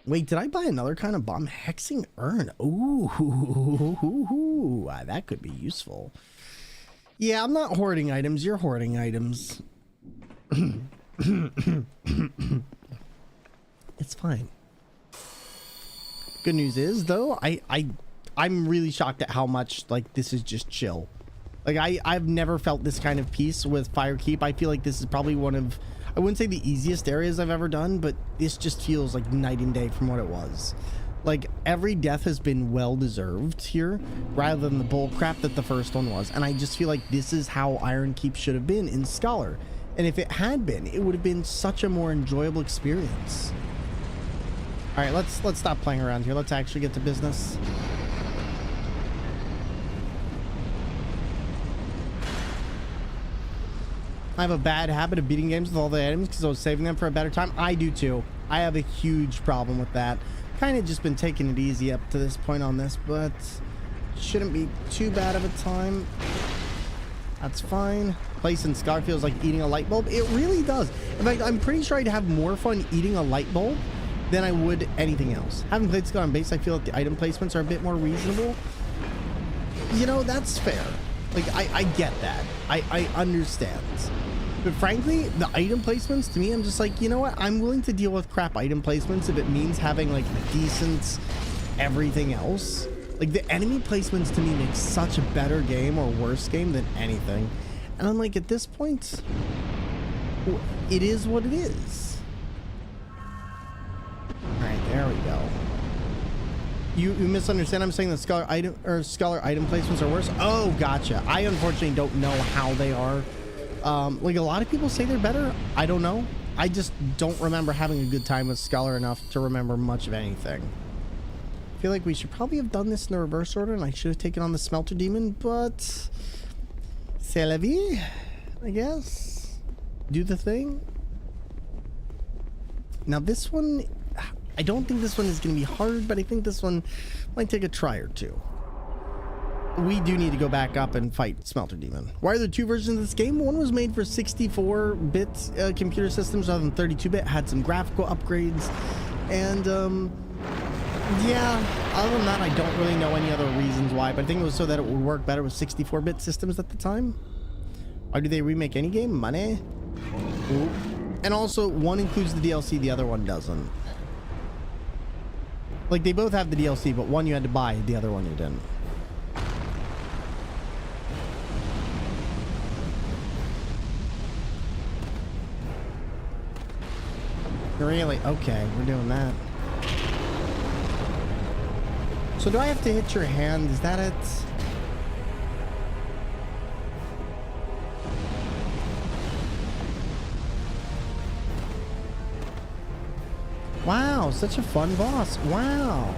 Wait, did I buy another kind of bomb? Hexing urn. Ooh, that could be useful. Yeah, I'm not hoarding items. You're hoarding items. It's fine. Good news is, though, I I'm really shocked at how much like this is just chill. Like I've never felt this kind of peace with Firekeep. I feel like this is probably one of, I wouldn't say the easiest areas I've ever done, but this just feels like night and day from what it was. Like every death has been well deserved here rather than the bull crap that the first one was. And I just feel like this is how Ironkeep should have been in Scholar. And if it had been, it would have been such a more enjoyable experience. All right, let's stop playing around here. Let's actually get to business. I have a bad habit of beating games with all the items because I was saving them for a better time. I do too. I have a huge problem with that. Kind of just been taking it easy up to this point on this, but shouldn't be too bad of a time. That's fine. Place in Scar feels like eating a light bulb. It really does. In fact, I'm pretty sure I'd have more fun eating a light bulb than I would anything else. Having played Scar on base, I feel like the item placements are a bit more reasonable. You know, that's fair. Like, I get that. I understand. But frankly, the item placements, to me, I'm just like, you know what? I'm willing to deal with crap item placements if it means having, like, decent everything else. Like, the enemy placements, to me, make such a better game or worse game than anything. And I'm like, at this point, it is what it is. All right, there we go. You misunderstand. I'm saying that scholar item placements are worse. Oh, gotcha. I unfortunately don't know how they are. Like a lot of people say they're better. I don't know. I just don't remember having a good time with Scholar enough to remember much of anything. I feel like we should probably have done this in the reverse order, and I should have taken on the Smelter Demon, but c'est la vie, I guess. Do the thing. Now this one, I don't think this one is going to be hard, but I think this one might take a try or two. We do need to go back up and fight Smelter Demon. Why are there two versions of this game? One was made for 64-bit computer systems rather than 32-bit, had some graphical upgrades, and yeah, other than that, I don't really know any other reasons why, but I think it was so that it would work better with 64-bit systems at the time. Why do they remake any game? Money? Ooh. And also, one includes the DLC, the other one doesn't. Like, they both have the DLC, but one you had to buy, the other one you didn't. Really? Okay, we're doing that. So do I have to hit your hand? Is that it? Wow, such a fun boss. Wow.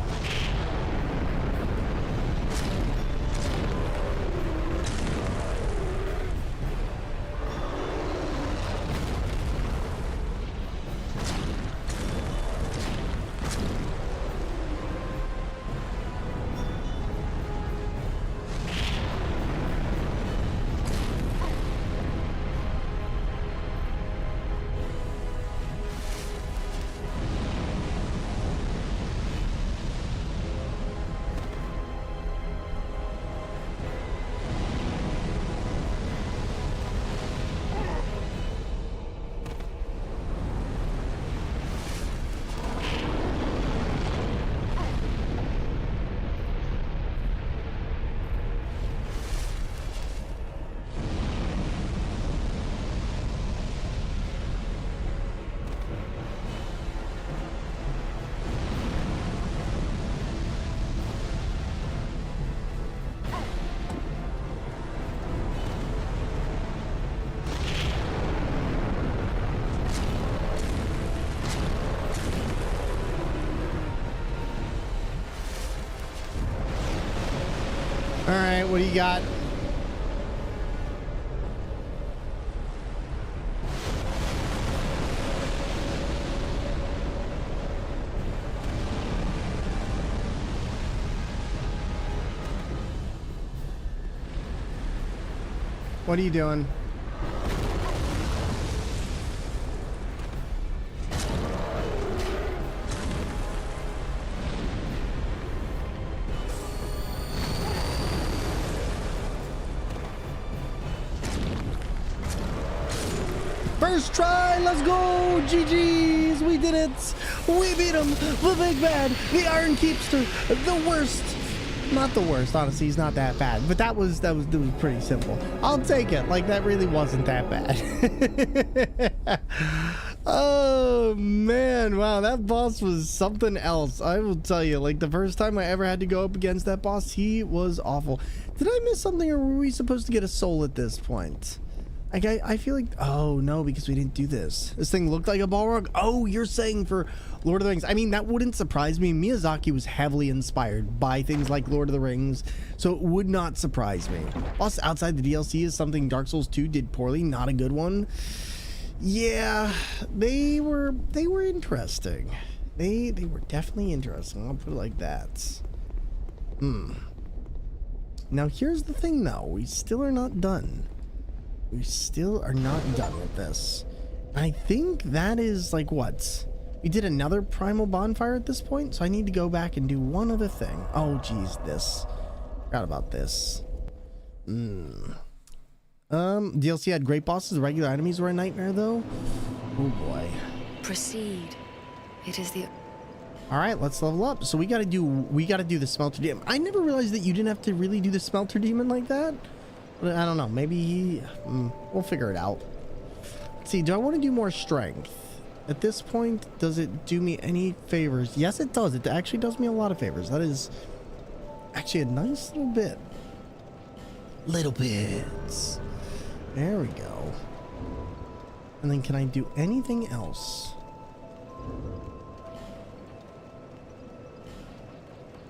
All right, what do you got? What are you doing? First try, let's go! GG's, we did it! We beat him! The big bad, the Iron Keepster, the worst Not the worst, honestly. He's not that bad, but that was pretty simple. I'll take it. Like, that really wasn't that bad. Oh man, wow, that boss was something else. I will tell you, like, the first time I ever had to go up against that boss, he was awful. Did I miss something, or were we supposed to get a soul at this point? Like, I feel like, oh no, because we didn't do this. This thing looked like a Balrog. Oh, you're saying for Lord of the Rings. I mean, that wouldn't surprise me. Miyazaki was heavily inspired by things like Lord of the Rings, so it would not surprise me. Plus, outside the DLC is something Dark Souls 2 did poorly, not a good one. Yeah, they were interesting. They were definitely interesting. I'll put it like that. Now, here's the thing, though. We still are not done. We still are not done with this. I think that is like what? We did another primal bonfire at this point, so I need to go back and do one other thing. Oh geez, this. Forgot about this. DLC had great bosses. The regular enemies were a nightmare though. Oh boy.
Proceed. It is the...
Alright, let's level up. So we gotta do the smelter demon. I never realized that you didn't have to really do the smelter demon like that. But I don't know, maybe we'll figure it out. Let's see, do I want to do more strength? At this point, does it do me any favors? Yes, it does. It actually does me a lot of favors. That is actually a nice little bit. Little bits. There we go. And then can I do anything else?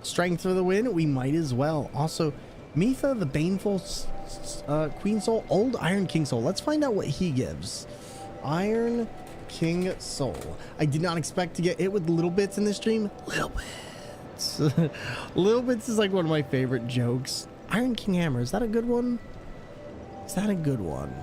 Strength for the win? We might as well. Also, Mitha, the Baneful Queen Soul, Old Iron King Soul. Let's find out what he gives. Iron King Soul. I did not expect to get hit with little bits in this stream. Little bits. Little bits is like one of my favorite jokes. Iron King Hammer. Is that a good one? Is that a good one?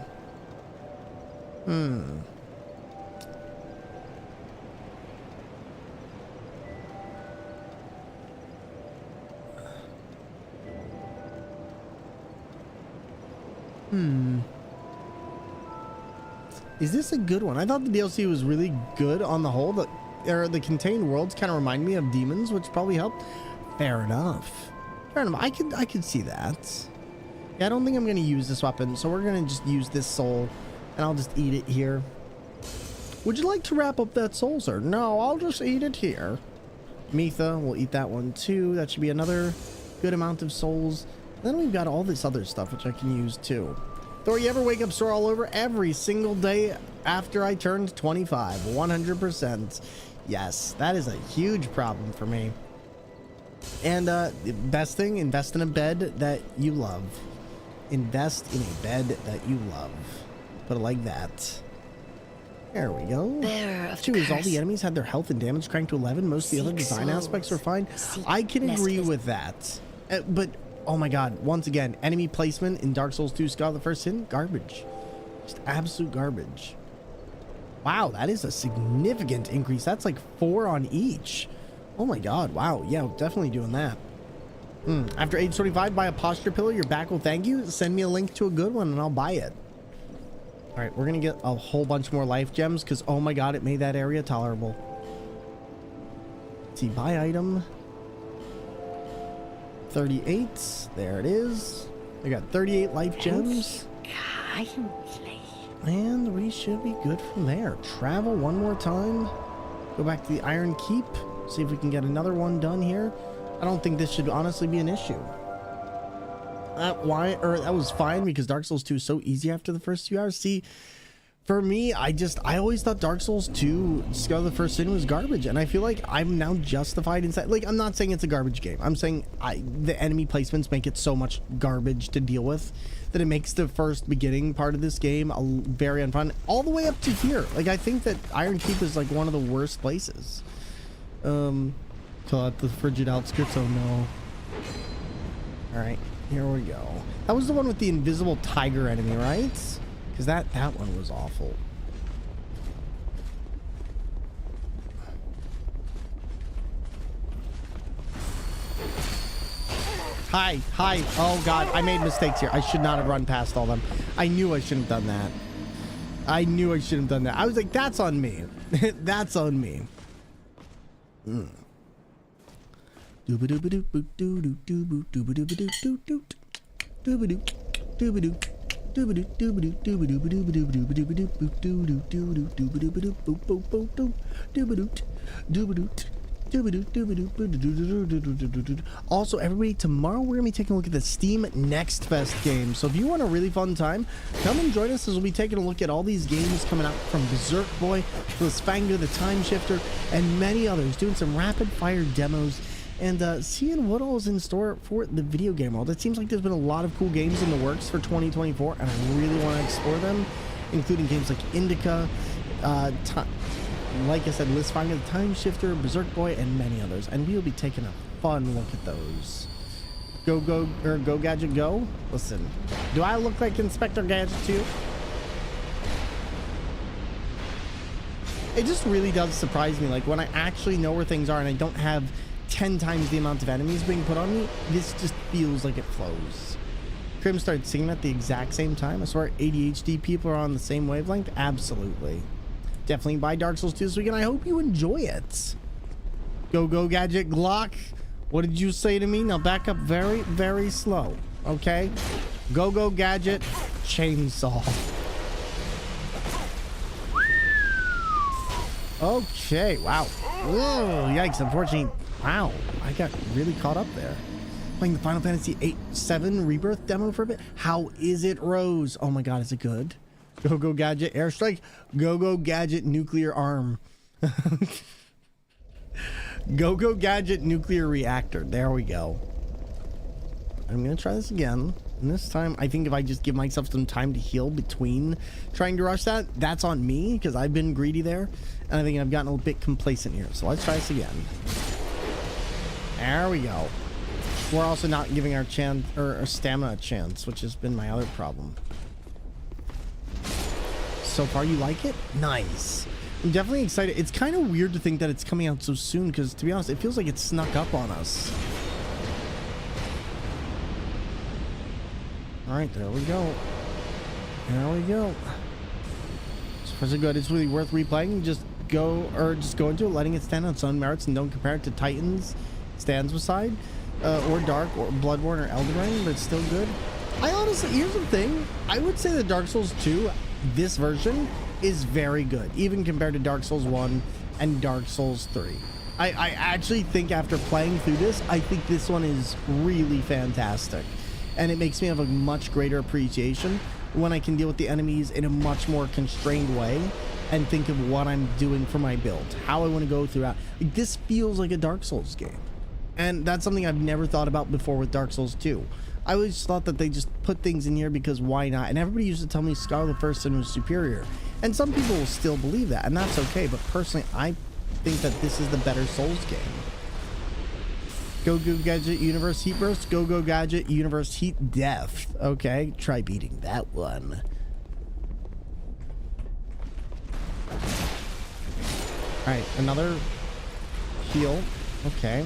Is this a good one? I thought the DLC was really good on the whole. The contained worlds kind of remind me of demons, which probably helped. Fair enough. Fair enough. I could see that. Yeah, I don't think I'm going to use this weapon, so we're going to just use this soul, and I'll just eat it here. Would you like to wrap up that soul, sir? No, I'll just eat it here. Mitha, we'll eat that one too. That should be another good amount of souls. Then we've got all this other stuff, which I can use too. Thor, you ever wake up sore all over? Every single day after I turned 25. 100%. Yes, that is a huge problem for me. And the best thing, invest in a bed that you love. Invest in a bed that you love. Put it like that. There we go. Is all the enemies had their health and damage cranked to 11. Most of the other design aspects are fine. I can agree with that. But oh my god, once again, enemy placement in Dark Souls 2 Scar the First Sin, garbage. Just absolute garbage. Wow, that is a significant increase. That's like 4 on each. Oh my god, wow. Yeah, definitely doing that. After age 25, buy a posture pillow. Your back will thank you. Send me a link to a good one and I'll buy it. All right, we're gonna get a whole bunch more life gems because oh my god, it made that area tolerable. Let's see, buy item. 38. There it is. I got 38 life gems. And we should be good from there. Travel one more time. Go back to the Iron Keep. See if we can get another one done here. I don't think this should honestly be an issue. That was fine because Dark Souls 2 is so easy after the first few hours. See, for me, I always thought Dark Souls 2 Scar the First Sin was garbage, and I feel like I'm now justified inside. Like, I'm not saying it's a garbage game. I'm saying the enemy placements make it so much garbage to deal with that it makes the first beginning part of this game very unfun. All the way up to here. Like, I think that Iron Keep is like one of the worst places. Till at the frigid outskirts. Oh no. All right. Here we go. That was the one with the invisible tiger enemy, right? Because that one was awful. Hi. Oh god, I made mistakes here. I should not have run past all them. I knew I shouldn't have done that. I was like, that's on me. That's on me. Also, everybody, tomorrow we're gonna be taking a look at the Steam Next Fest game. So if you want a really fun time, come and join us as we'll be taking a look at all these games coming out from Berserk Boy, Thormungandr, the Time Shifter, and many others, doing some rapid fire demos and seeing what all is in store for the video game world. It seems like there's been a lot of cool games in the works for 2024, and I really want to explore them, including games like Indica, like I said, Thormungandr, the Time Shifter, Berserk Boy, and many others. And we'll be taking a fun look at those. Go Gadget go. Listen, do I look like Inspector Gadget to you? It just really does surprise me, like when I actually know where things are and I don't have 10 times the amount of enemies being put on me, this just feels like it flows. Krim started singing at the exact same time. I swear ADHD people are on the same wavelength. Absolutely. Definitely buy Dark Souls 2 this weekend. I hope you enjoy it. Go Gadget Glock. What did you say to me? Now back up very, very slow. Okay? Go Gadget Chainsaw. Okay, wow. Whoa, yikes, unfortunately. Wow, I got really caught up there. Playing the Final Fantasy VII Rebirth demo for a bit. How is it, Rose? Oh my god, is it good? Go Gadget Airstrike. Go Gadget Nuclear Arm. Go Gadget Nuclear Reactor. There we go. I'm gonna try this again. And this time, I think if I just give myself some time to heal between trying to rush that, that's on me, because I've been greedy there. And I think I've gotten a bit complacent here. So let's try this again. There we go. We're also not giving our stamina a chance, which has been my other problem. So far, you like it? Nice. I'm definitely excited. It's kind of weird to think that it's coming out so soon, because to be honest, it feels like it snuck up on us. All right, there we go. There we go. So far so good. It's really worth replaying. Just go into it, letting it stand on its own merits, and don't compare it to Titans stands beside, or Dark, or Bloodborne, or Elden Ring, but it's still good. I honestly, here's the thing. I would say that Dark Souls 2, this version, is very good, even compared to Dark Souls 1 and Dark Souls 3. I actually think after playing through this, I think this one is really fantastic. And it makes me have a much greater appreciation when I can deal with the enemies in a much more constrained way and think of what I'm doing for my build, how I want to go throughout. Like, this feels like a Dark Souls game. And that's something I've never thought about before with Dark Souls 2. I always thought that they just put things in here because why not? And everybody used to tell me Scarlet First Sin was superior. And some people will still believe that, and that's okay. But personally, I think that this is the better Souls game. Go Gadget Universe Heat Burst. Go Gadget Universe Heat Death. Okay, try beating that one. Alright, another heal. Okay.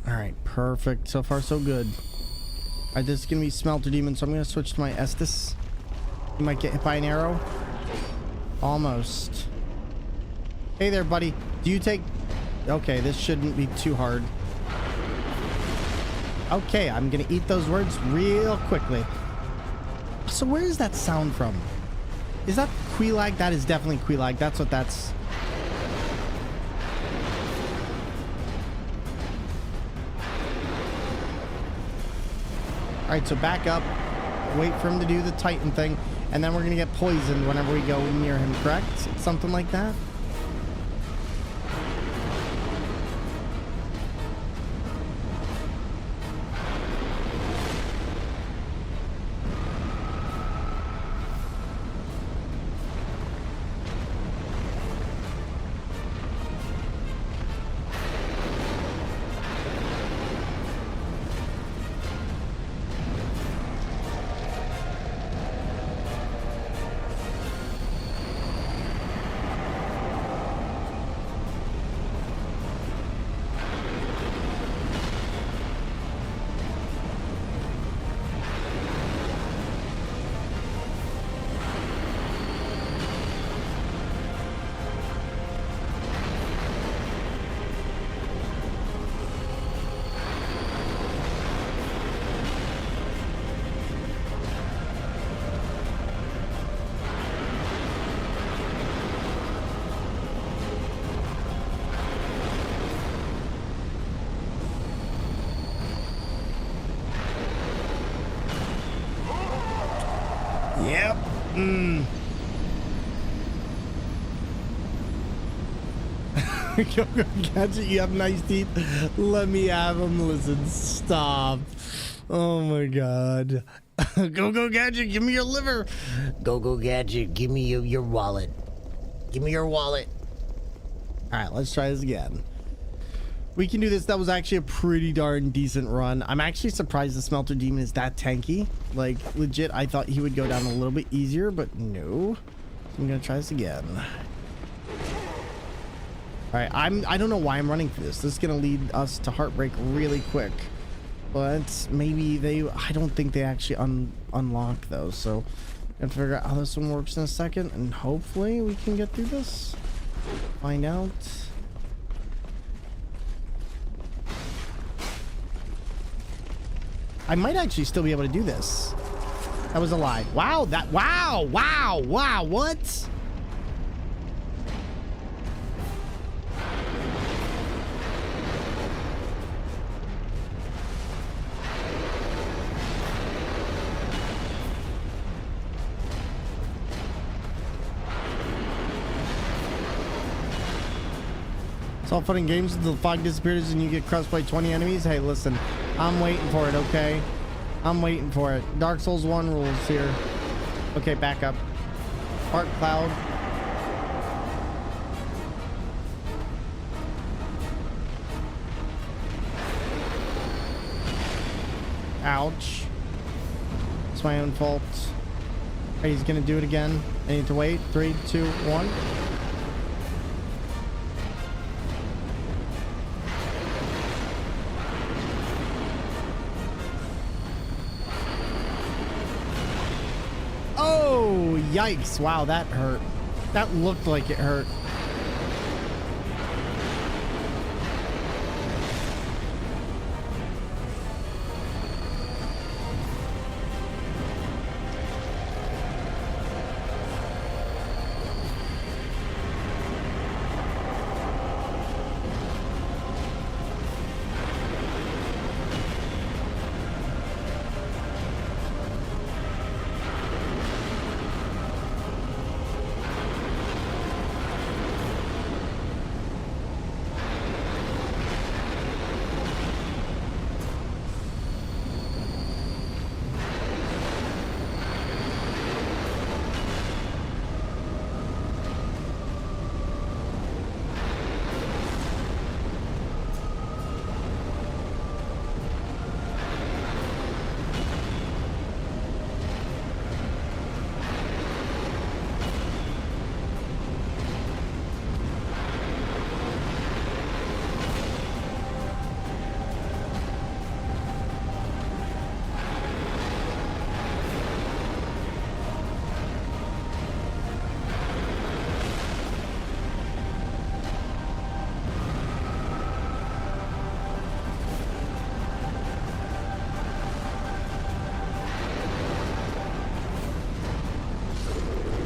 Alright, perfect. So far, so good. Alright, this is going to be Smelter Demon, so I'm going to switch to my Estus. You might get hit by an arrow. Almost. Hey there, buddy. Do you take... Okay, this shouldn't be too hard. Okay, I'm going to eat those words real quickly. So where is that sound from? Is that Queelag? That is definitely Queelag. That's what that's... Alright, so back up. Wait for him to do the Titan thing. And then we're going to get poisoned whenever we go near him, correct? Something like that? Go, Gadget, you have nice teeth. Let me have them. Listen, stop. Oh my god. Go, Gadget, give me your liver. Go, Gadget, give me your wallet. Give me your wallet. All right, let's try this again. We can do this. That was actually a pretty darn decent run. I'm actually surprised the Smelter Demon is that tanky. Like, legit, I thought he would go down a little bit easier, but no. I'm gonna try this again. All right, I don't know why I'm running for this. This is gonna lead us to Heartbreak really quick, but maybe I don't think they actually unlock those. So I'm gonna figure out how this one works in a second, and hopefully we can get through this. Find out. I might actually still be able to do this. That was a lie. Wow, wow, what? It's all fun and games until the fog disappears and you get crushed by 20 enemies. Hey, listen, I'm waiting for it, okay? I'm waiting for it. Dark Souls 1 rules here. Okay, back up. Heart Cloud. Ouch. It's my own fault. Hey, he's gonna do it again. I need to wait. 3, 2, 1. Yikes. Wow, that hurt. That looked like it hurt.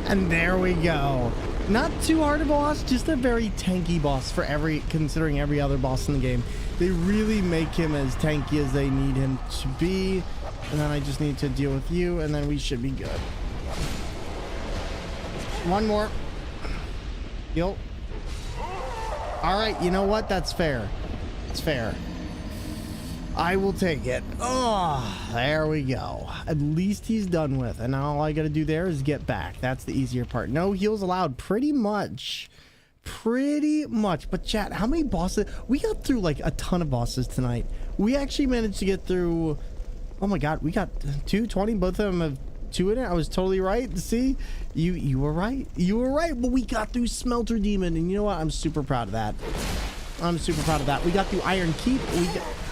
And there we go. Not too hard a boss, just a very tanky boss for considering every other boss in the game. They really make him as tanky as they need him to be. And then I just need to deal with you, and then we should be good. One more. Yo. All right, you know what? That's fair. It's fair. I will take it. Oh, there we go. At least he's done with. And now all I got to do there is get back. That's the easier part. No heals allowed. Pretty much. But chat, how many bosses? We got through like a ton of bosses tonight. We actually managed to get through. Oh my god, we got 220. Both of them have 2 in it. I was totally right. See, you were right. You were right. But we got through Smelter Demon, and you know what? I'm super proud of that. We got through Iron Keep.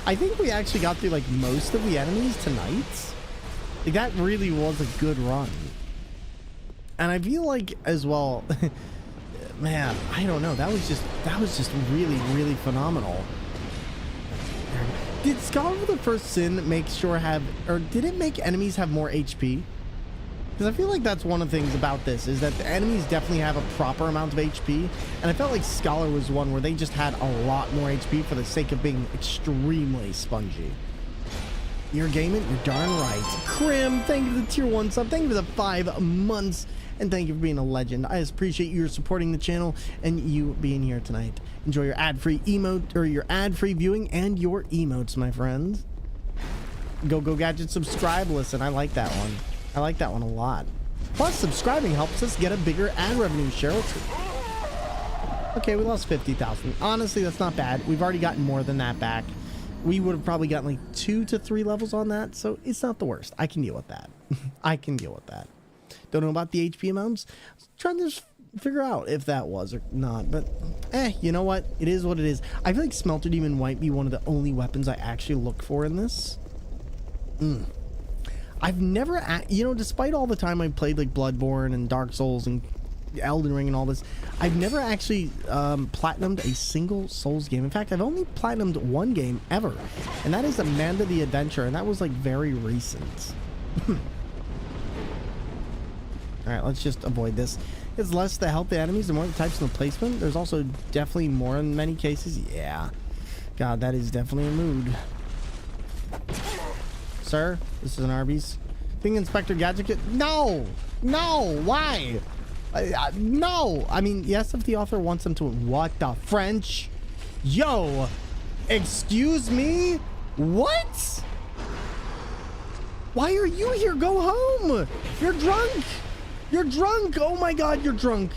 I think we actually got through like most of the enemies tonight. Like, that really was a good run. And I feel like as well, man, I don't know. That was just really phenomenal. Did Scholar of the First Sin make sure did it make enemies have more HP? Because I feel like that's one of the things about this, is that the enemies definitely have a proper amount of HP. And I felt like Scholar was one where they just had a lot more HP for the sake of being extremely spongy. You're gaming? You're darn right. Krim, thank you for the tier 1 sub. Thank you for the 5 months. And thank you for being a legend. I just appreciate you supporting the channel and you being here tonight. Enjoy your ad-free emote, or your ad-free viewing and your emotes, my friends. Go Gadget, subscribe, listen. I like that one. I like that one a lot. Plus, subscribing helps us get a bigger ad revenue share. Okay, we lost 50,000. Honestly, that's not bad. We've already gotten more than that back. We would have probably gotten like 2 to 3 levels on that, so it's not the worst. I can deal with that. I can deal with that. Don't know about the HP amounts. Trying to just figure out if that was or not, but you know what? It is what it is. I feel like Smelter Demon might be one of the only weapons I actually look for in this. I've never, you know, despite all the time I've played like Bloodborne and Dark Souls and Elden Ring and all this, I've never actually platinumed a single Souls game. In fact, I've only platinumed one game ever, and that is Amanda the Adventure, and that was like very recent. Alright, let's just avoid this. It's less the health of the enemies, the more the types and the placement. There's also definitely more in many cases. Yeah. God, that is definitely a mood. Sir, this is an Arby's. Think Inspector Gadget? No! No! Why? No! I mean, yes, if the author wants them to... What the French? Yo! Excuse me? What? Why are you here? Go home! You're drunk! You're drunk! Oh my god, you're drunk!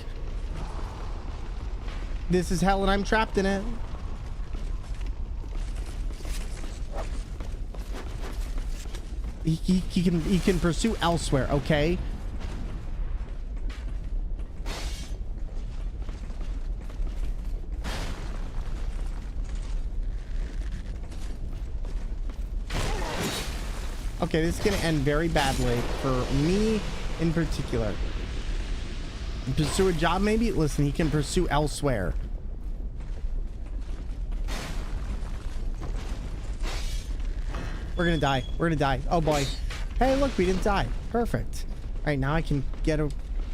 This is hell and I'm trapped in it. He can pursue elsewhere, okay? Okay, this is gonna end very badly for me in particular. Pursue a job, maybe? Listen, he can pursue elsewhere. We're gonna die. We're gonna die. Oh boy. Hey, look, we didn't die. Perfect. All right, now I can get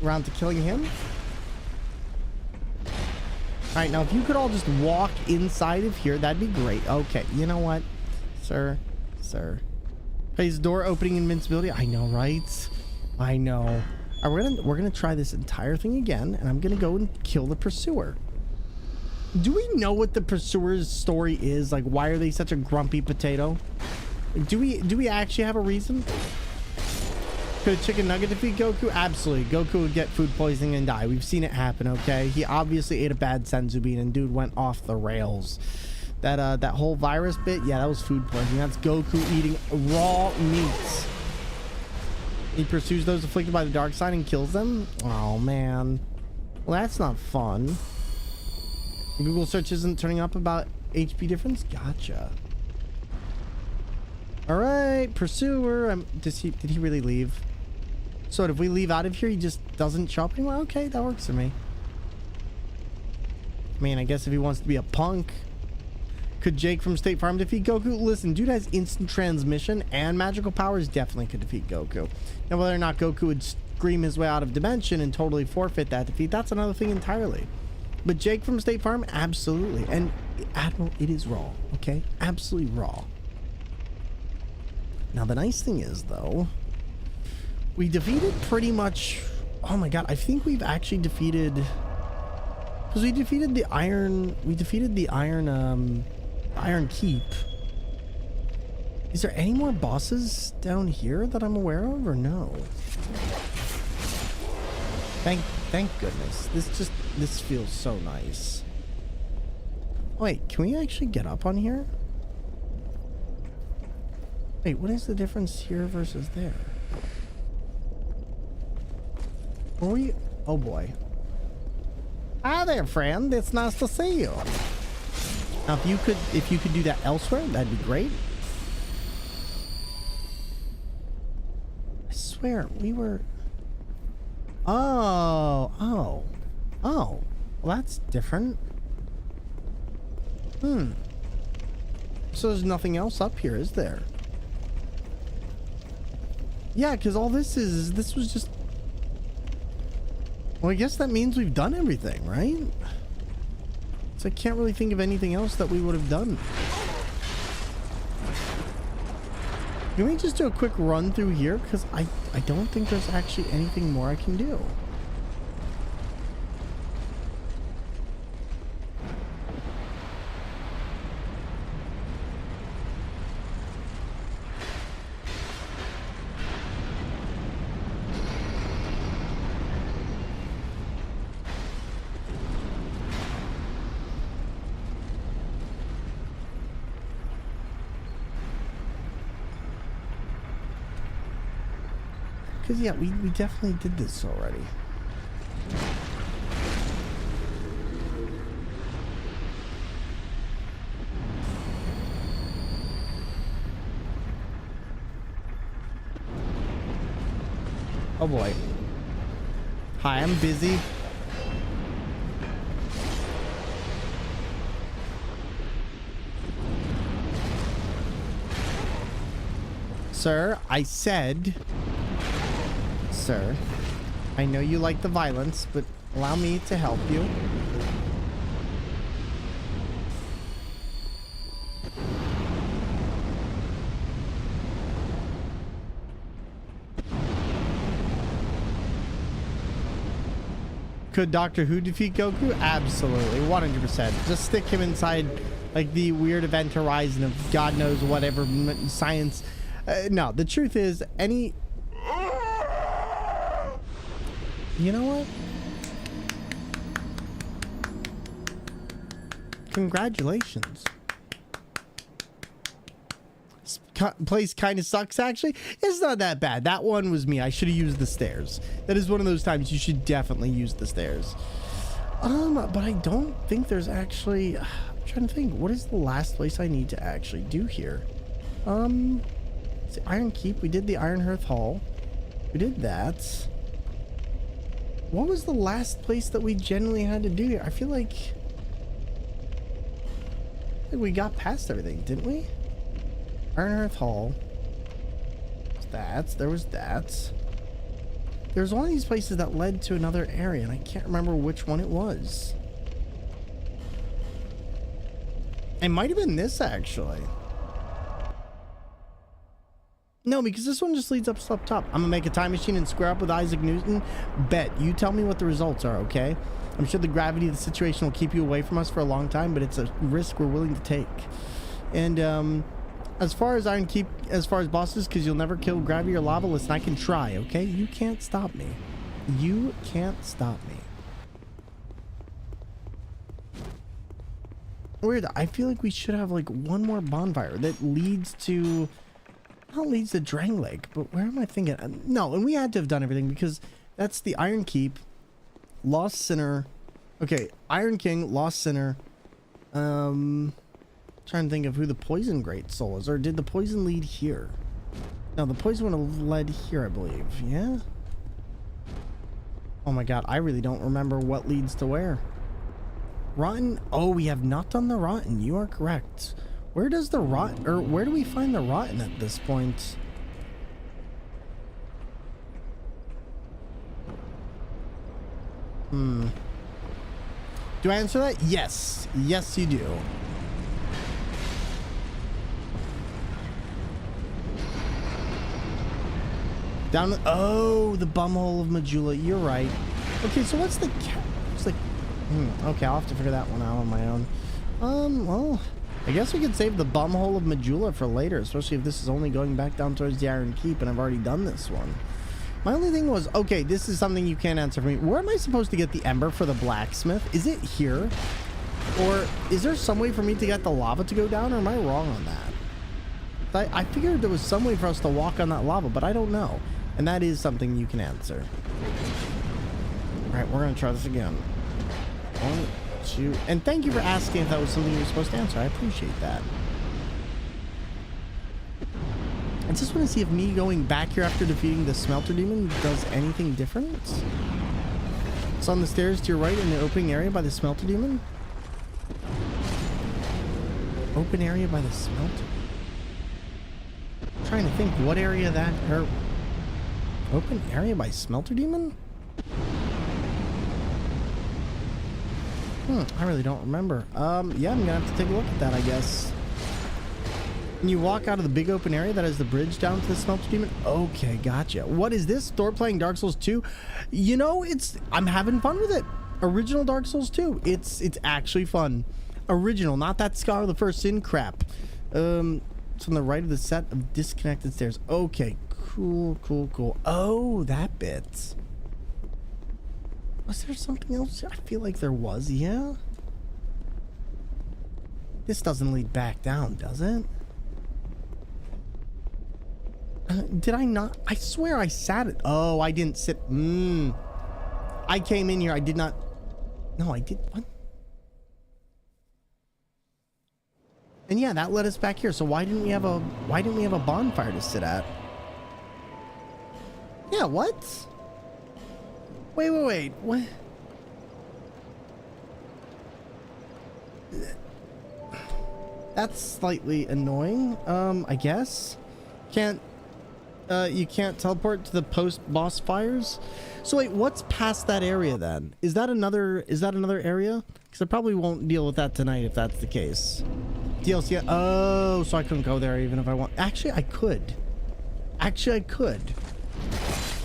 around to killing him. All right, now if you could all just walk inside of here, that'd be great. Okay, you know what, sir? His door opening invincibility. I know, right? I know. All right, we're gonna try this entire thing again, and I'm gonna go and kill the pursuer. Do we know what the pursuer's story is? Like, why are they such a grumpy potato? Do we actually have a reason? Could a chicken nugget defeat Goku? Absolutely. Goku would get food poisoning and die. We've seen it happen, okay? He obviously ate a bad senzu bean and dude went off the rails. That whole virus bit, yeah, that was food poisoning. That's Goku eating raw meat. He pursues those afflicted by the dark side and kills them? Oh, man. Well, that's not fun. Google search isn't turning up about HP difference? Gotcha. All right, pursuer. Did he really leave? So if we leave out of here, he just doesn't show up anymore? Okay, that works for me. I mean, I guess if he wants to be a punk. Could Jake from State Farm defeat Goku? Listen, dude has instant transmission and magical powers, definitely could defeat Goku. Now, whether or not Goku would scream his way out of dimension and totally forfeit that defeat, that's another thing entirely. But Jake from State Farm, absolutely. And Admiral, it is raw, okay? Absolutely raw. Now, the nice thing is, though, we defeated pretty much... Oh my god, I think we've actually defeated... Because we defeated the Iron... We defeated the Iron Keep. Is there any more bosses down here that I'm aware of, or no? Thank goodness. This feels so nice. Wait, can we actually get up on here? Wait, what is the difference here versus there? Are we... Oh boy. Hi there, friend. It's nice to see you. Now, if you could do that elsewhere, that'd be great. I swear, we were... Oh. Well, that's different. So there's nothing else up here, is there? Yeah, because all this was just... Well, I guess that means we've done everything, right? So I can't really think of anything else that we would have done. Can we just do a quick run through here? Because I don't think there's actually anything more I can do. Because, yeah, we definitely did this already. Oh, boy. Hi, I'm busy. Sir, I said... Sir, I know you like the violence, but allow me to help you. Could Doctor Who defeat Goku? Absolutely, 100%. Just stick him inside like the weird event horizon of God knows whatever science. No, the truth is any... You know what? Congratulations. This place kind of sucks, actually. It's not that bad. That one was me. I should have used the stairs. That is one of those times you should definitely use the stairs. But I don't think there's actually... I'm trying to think. What is the last place I need to actually do here? It's the Iron Keep. We did the Iron Hearth Hall. We did that. What was the last place that we generally had to do here? I feel like we got past everything, didn't we? Iron Earth Hall. There was that. There's one of these places that led to another area, and I can't remember which one it was. It might have been this, actually. No, because this one just leads up top. I'm gonna make a time machine and square up with Isaac Newton. Bet. You tell me what the results are, okay? I'm sure the gravity of the situation will keep you away from us for a long time, but it's a risk we're willing to take. And as far as Iron Keep, as far as bosses, because you'll never kill gravity or lava, listen, I can try, okay? You can't stop me. You can't stop me. Weird. I feel like we should have like one more bonfire that leads to... Not leads to Drang Lake, but where am I thinking? No, and we had to have done everything because that's the Iron Keep, Lost Sinner. Okay, Iron King, Lost Sinner. Trying to think of who the Poison Great Soul is, or did the Poison lead here? No, the Poison would have led here, I believe. Yeah. Oh my God, I really don't remember what leads to where. Rotten. Oh, we have not done the Rotten. You are correct. Where does the rot, or where do we find the Rotten at this point? Do I answer that? Yes. Yes, you do. Down. Oh, the bumhole of Majula. You're right. Okay, so what's the... It's like... okay, I'll have to figure that one out on my own. Well... I guess we could save the bumhole of Majula for later, especially if this is only going back down towards the Iron Keep and I've already done this one. My only thing was, okay, this is something you can't answer for me. Where am I supposed to get the ember for the blacksmith? Is it here? Or is there some way for me to get the lava to go down, or am I wrong on that? I figured there was some way for us to walk on that lava, but I don't know. And that is something you can answer. Alright, we're going to try this again. 1, 2, and thank you for asking if that was something you were supposed to answer. I appreciate that. I just want to see if me going back here after defeating the smelter demon does anything different. It's on the stairs to your right in the opening area by the smelter demon. Open area by the smelter. I'm trying to think what area that, or open area by smelter demon? I really don't remember. Yeah, I'm gonna have to take a look at that, I guess. When you walk out of the big open area that has the bridge down to the Smelter Demon. Okay, gotcha. What is this? Thor playing Dark Souls 2? You know, I'm having fun with it. Original Dark Souls 2. It's actually fun. Original, not that Scholar of the First Sin crap. It's on the right of the set of disconnected stairs. Okay, cool. Oh, that bit. Was there something else? I feel like there was, yeah. This doesn't lead back down, does it? Did I not? I swear I sat it. Oh, I didn't sit. I came in here. I did not. No, I did. What? And yeah, that led us back here. So why didn't we have a bonfire to sit at? Yeah, what? Wait. What? That's slightly annoying. I guess. You can't teleport to the post-boss fires. So wait, what's past that area then? Is that another area? Because I probably won't deal with that tonight if that's the case. DLC. Oh, so I couldn't go there even if I want. Actually, I could.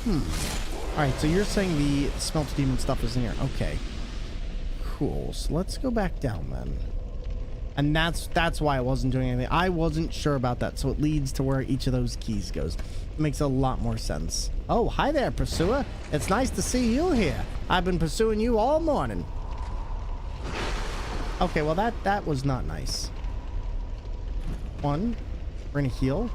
All right, so you're saying the Smelter Demon stuff is in here. Okay. Cool. So let's go back down then. And that's why I wasn't doing anything. I wasn't sure about that, so it leads to where each of those keys goes. It makes a lot more sense. Oh, hi there, pursuer. It's nice to see you here. I've been pursuing you all morning. Okay, well that was not nice. We're gonna heal.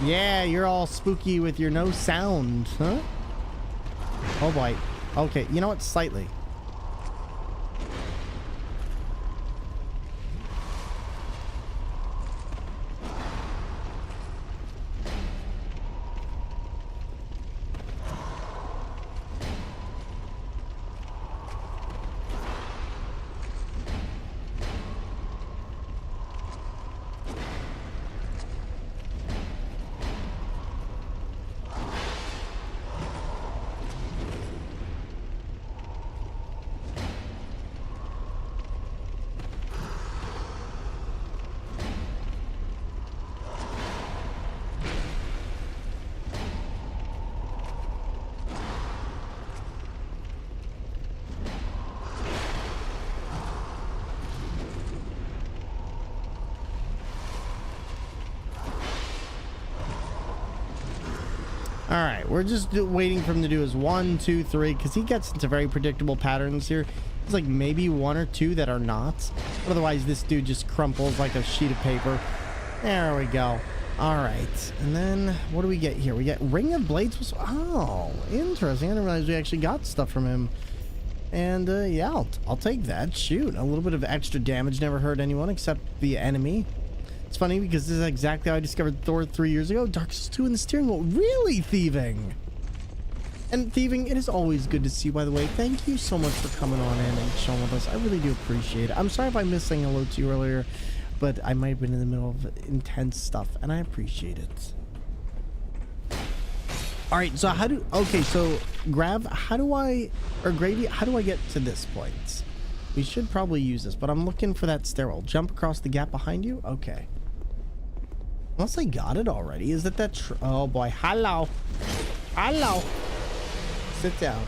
Yeah, you're all spooky with your no sound, huh? Oh boy. Okay, you know what? Slightly. All right, we're just waiting for him to do his 1, 2, 3, because he gets into very predictable patterns here. There's like maybe 1 or 2 that are not. But otherwise, this dude just crumples like a sheet of paper. There we go. All right, and then what do we get here? We get Ring of Blades. Oh, interesting. I didn't realize we actually got stuff from him. And yeah, I'll take that. Shoot, a little bit of extra damage never hurt anyone except the enemy. It's funny because this is exactly how I discovered Thor 3 years ago. Dark Souls 2 in the steering wheel. Really, thieving? And thieving, it is always good to see, by the way. Thank you so much for coming on in and chilling with us. I really do appreciate it. I'm sorry if I missed saying hello to you earlier, but I might have been in the middle of intense stuff, and I appreciate it. All right, so so Grav, Gravy, how do I get to this point? We should probably use this, but I'm looking for that stairwell. Jump across the gap behind you? Okay. Unless I got it already. Is it that oh boy. Hello. Sit down.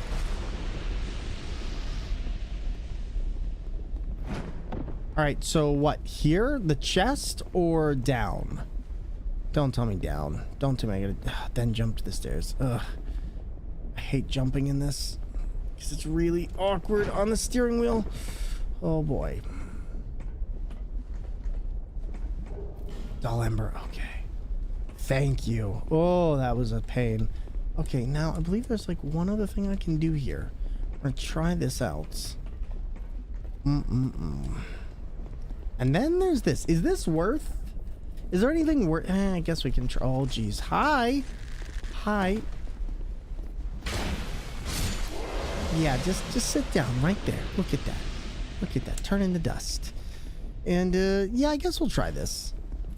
All right, so what? Here? The chest or down? Don't tell me down. Don't tell me I gotta then jump to the stairs. Ugh. I hate jumping in this because it's really awkward on the steering wheel. Oh boy. Dull Ember. Okay. Thank you. Oh, that was a pain. Okay, now I believe there's like one other thing I can do here. I'm gonna try this out. And then there's this. Is this worth? Is there anything worth? I guess we can try. Oh, geez. Hi. Yeah, just sit down right there. Look at that. Turn into dust. And yeah, I guess we'll try this.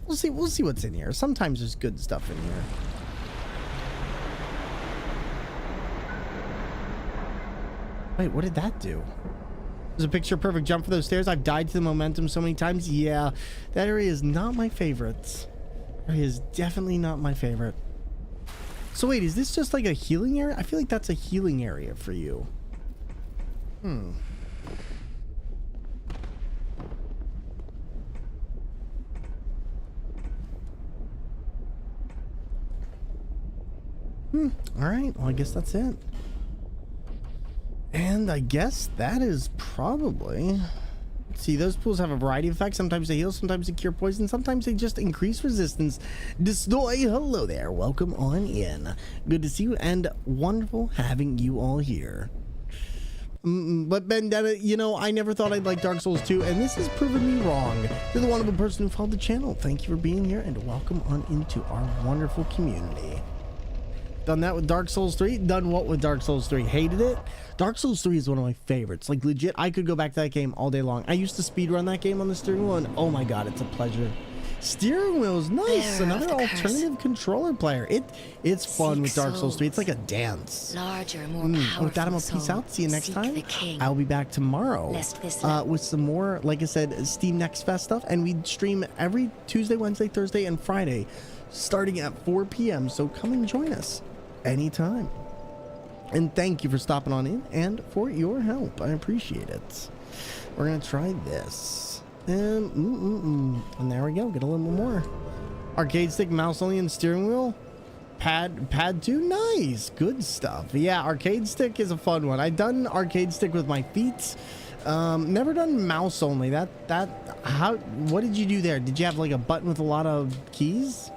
We'll see what's in here. Sometimes there's good stuff in here. Wait, what did that do? There's a picture perfect jump for those stairs. I've died to the momentum so many times. Yeah, that area is not my favorite. That area is definitely not my favorite. So wait, is this just like a healing area? I feel like that's a healing area for you. All right, well, I guess that's it. And I guess that is probably... Let's see, those pools have a variety of effects. Sometimes they heal, sometimes they cure poison, sometimes they just increase resistance. Destroy, hello there, welcome on in. Good to see you and wonderful having you all here. But Vendetta, you know, I never thought I'd like Dark Souls 2, and this has proven me wrong. You're the wonderful person who followed the channel. Thank you for being here, and welcome on into our wonderful community. Done that with Dark Souls 3. Done what with Dark Souls 3? Hated it. Dark Souls 3 is one of my favorites. Like, legit, I could go back to that game all day long. I used to speedrun that game on the steering wheel, and oh my god, it's a pleasure. Steering wheel is nice. Another alternative controller player. It's fun with Dark Souls 3. It's like a dance.
Larger, more powerful.
With that, I'm gonna peace out. See you next time. I'll be back tomorrow with some more, like I said, Steam Next Fest stuff, and we stream every Tuesday, Wednesday, Thursday, and Friday, starting at 4 p.m. So come and join us anytime. And thank you for stopping on in and for your help. I appreciate it. We're gonna try this. And there we go. Get a little more. Arcade stick, mouse only, and steering wheel. Pad 2. Nice. Good stuff. Yeah, arcade stick is a fun one. I've done arcade stick with my feet. Never done mouse only. What did you do there? Did you have like a button with a lot of keys?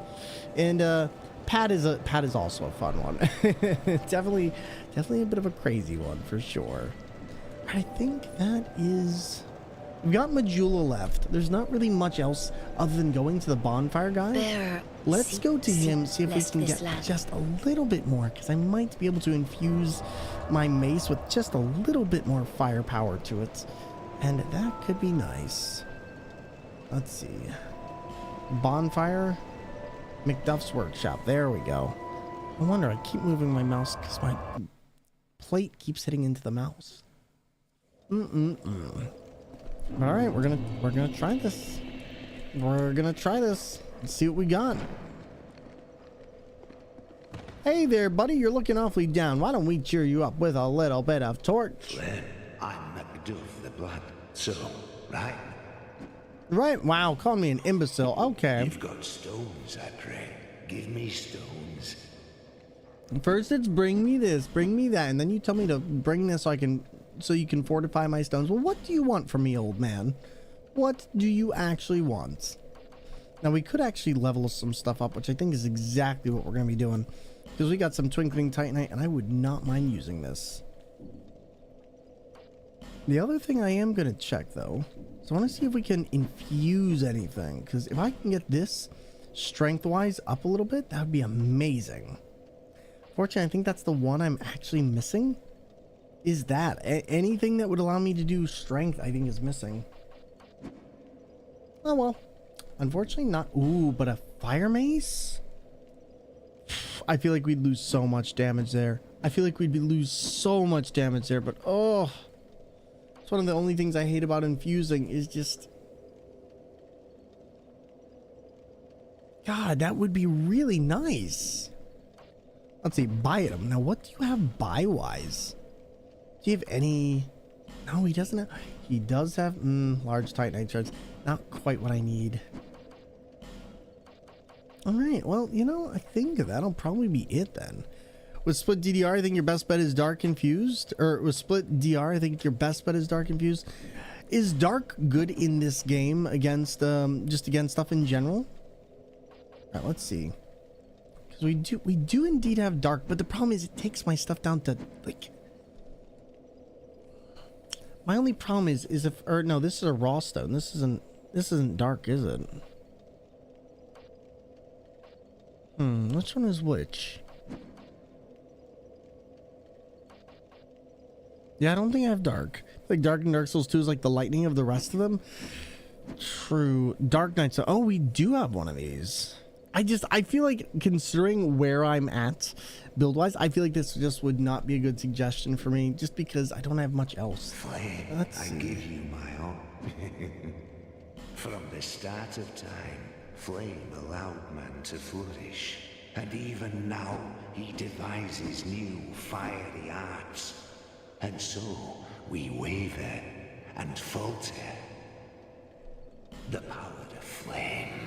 And pad is also a fun one. definitely a bit of a crazy one for sure. I think that is... We've got Majula left. There's not really much else other than going to the bonfire guy. Let's go to him, see if we can get just a little bit more, because I might be able to infuse my mace with just a little bit more firepower to it. And that could be nice. Let's see. Bonfire. McDuff's workshop. There we go. I wonder, I keep moving my mouse because my plate keeps hitting into the mouse. All right, we're gonna try this. Let's see what we got. Hey there, buddy. You're looking awfully down. Why don't we cheer you up with a little bit of torch?
Well, I'm MacDuff the Blood Soul, right?
Right. Wow. Call me an imbecile. Okay.
You've got stones, I pray. Give me stones.
First, it's bring me this, bring me that, and then you tell me to bring this so you can fortify my stones. Well, what do you want from me, old man? What do you actually want? Now, we could actually level some stuff up, which I think is exactly what we're going to be doing, because we got some Twinkling Titanite, and I would not mind using this. The other thing I am going to check, though, is I want to see if we can infuse anything, because if I can get this strength-wise up a little bit, that would be amazing. Fortunately, I think that's the one I'm actually missing. Is that anything that would allow me to do strength? I think is missing. Oh well, unfortunately not. Ooh, but a fire mace. I feel like we'd lose so much damage there. But oh, it's one of the only things I hate about infusing is just. God, that would be really nice. Let's see, buy item. Now, what do you have buy-wise? Do you have any... No, he doesn't have... He does have large Titanite shards. Not quite what I need. Alright, well, you know, I think that'll probably be it then. With split DDR, I think your best bet is dark infused. Or with split DR, I think your best bet is dark infused. Is dark good in this game against, just against stuff in general? Alright, let's see. Because we do indeed have dark, but the problem is it takes my stuff down to, like... My only problem is if, or no, this is a raw stone. This isn't dark, is it? Which one is which? Yeah, I don't think I have dark. Like dark in Dark Souls 2 is like the lightning of the rest of them. True. Dark Knights. Oh, we do have one of these. I feel like considering where I'm at build wise, I feel like this just would not be a good suggestion for me just because I don't have much else.
Flame, I give you my all. From the start of time, flame allowed man to flourish, and even now he devises new fiery arts. And so we waver and falter. The power of flame,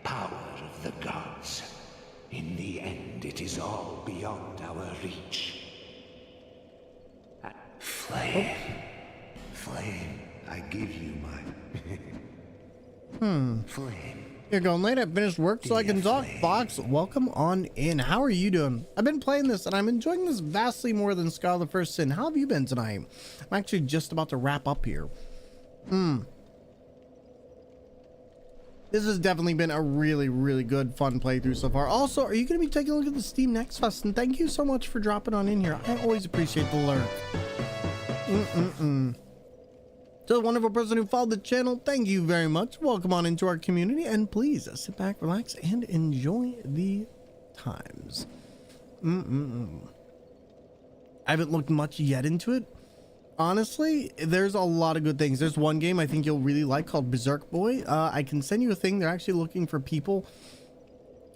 power of the gods. In the end, it is all beyond our reach. Flame, flame, I give you my... Flame.
You're going late. I finished work so I can talk. Fox, welcome on in. How are you doing? I've been playing this and I'm enjoying this vastly more than Scar the First Sin. How have you been tonight? I'm actually just about to wrap up here. This has definitely been a really good fun playthrough so far. Also, are you going to be taking a look at the Steam Next Fest? And thank you so much for dropping on in here. I always appreciate the lurk. To the wonderful person who followed the channel, thank you very much. Welcome on into our community, and please sit back, relax, and enjoy the times. I haven't looked much yet into it. Honestly, there's a lot of good things. There's one game I think you'll really like called Berserk Boy. I can send you a thing. They're actually looking for people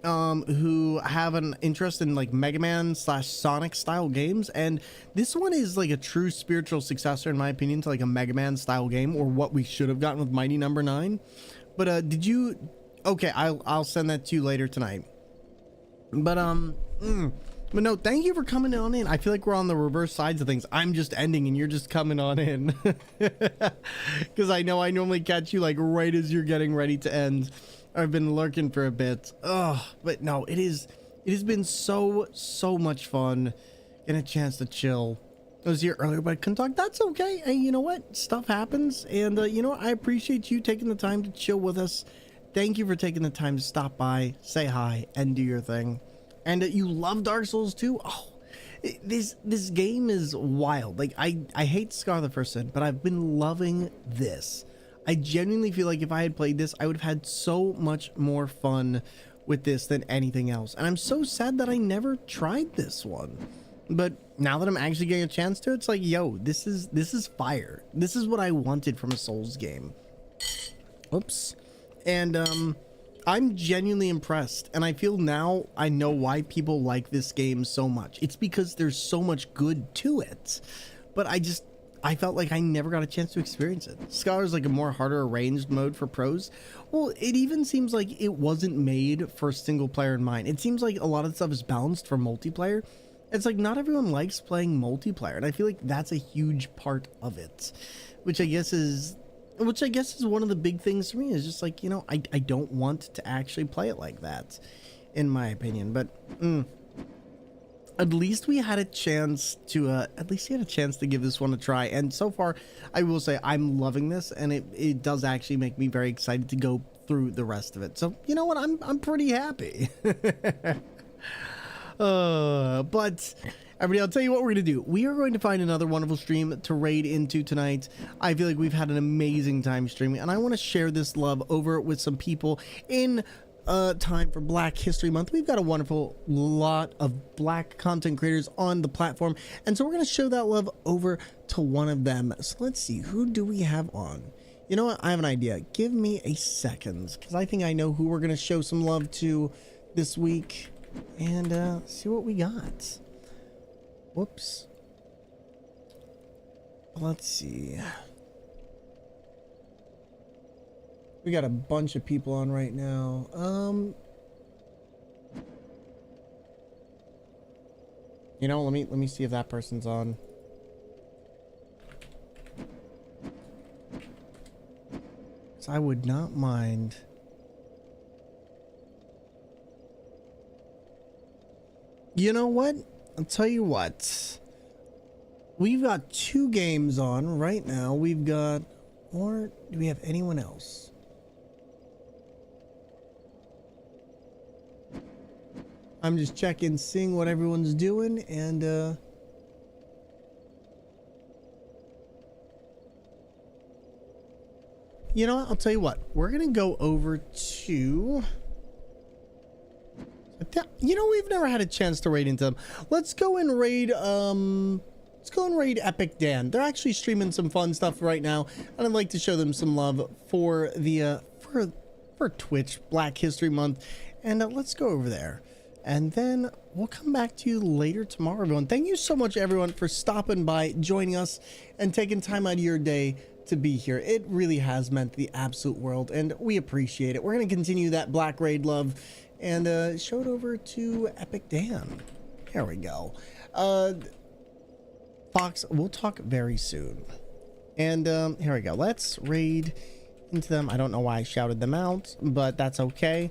who have an interest in like Mega Man / Sonic style games, and this one is like a true spiritual successor in my opinion to like a Mega Man style game, or what we should have gotten with Mighty Number 9. But did you... Okay, I'll send that to you later tonight. But no, thank you for coming on in. I feel like we're on the reverse sides of things. I'm just ending and you're just coming on in. Because I know I normally catch you like right as you're getting ready to end. I've been lurking for a bit. But no, it has been so much fun getting a chance to chill. I was here earlier, but I couldn't talk. That's okay. Hey, you know what? Stuff happens. And you know, I appreciate you taking the time to chill with us. Thank you for taking the time to stop by, say hi, and do your thing. And you love Dark Souls too? Oh, this game is wild. Like, I hate Scar the First Sin, but I've been loving this. I genuinely feel like if I had played this, I would have had so much more fun with this than anything else. And I'm so sad that I never tried this one. But now that I'm actually getting a chance to, it's like, yo, this is fire. This is what I wanted from a Souls game. Oops. And I'm genuinely impressed. And I feel now I know why people like this game so much. It's because there's so much good to it. But I felt like I never got a chance to experience it. Scar is like a more harder arranged mode for pros. Well, it even seems like it wasn't made for single player in mind. It seems like a lot of stuff is balanced for multiplayer. It's like not everyone likes playing multiplayer, and I feel like that's a huge part of it, which I guess is one of the big things for me. Is just like, you know, I don't want to actually play it like that, in my opinion. But at least we had a chance to give this one a try, and so far I will say I'm loving this, and it does actually make me very excited to go through the rest of it. So you know what, I'm pretty happy. But everybody, I'll tell you what we're gonna do. We are going to find another wonderful stream to raid into tonight. I feel like we've had an amazing time streaming, and I want to share this love over with some people in time for Black History Month. We've got a wonderful lot of Black content creators on the platform, and so we're going to show that love over to one of them. So let's see, who do we have on? You know what, I have an idea. Give me a second, because I think I know who we're going to show some love to this week, and see what we got. Whoops. Let's see. We got a bunch of people on right now. You know, let me see if that person's on. So I would not mind. You know what? I'll tell you what. We've got 2 games on right now. We've got, or do we have anyone else? I'm just checking, seeing what everyone's doing, and you know what? I'll tell you what. We're gonna go over to You know, we've never had a chance to raid into them. Let's go and raid Epic Dan. They're actually streaming some fun stuff right now, and I'd like to show them some love for the for Twitch Black History Month. And let's go over there, and then we'll come back to you later tomorrow, everyone. Thank you so much, everyone, for stopping by, joining us, and taking time out of your day to be here. It really has meant the absolute world, and we appreciate it. We're going to continue that Black Raid love and show it over to Epic Dan. There we go. Fox, we'll talk very soon. And here we go. Let's raid into them. I don't know why I shouted them out, but that's okay.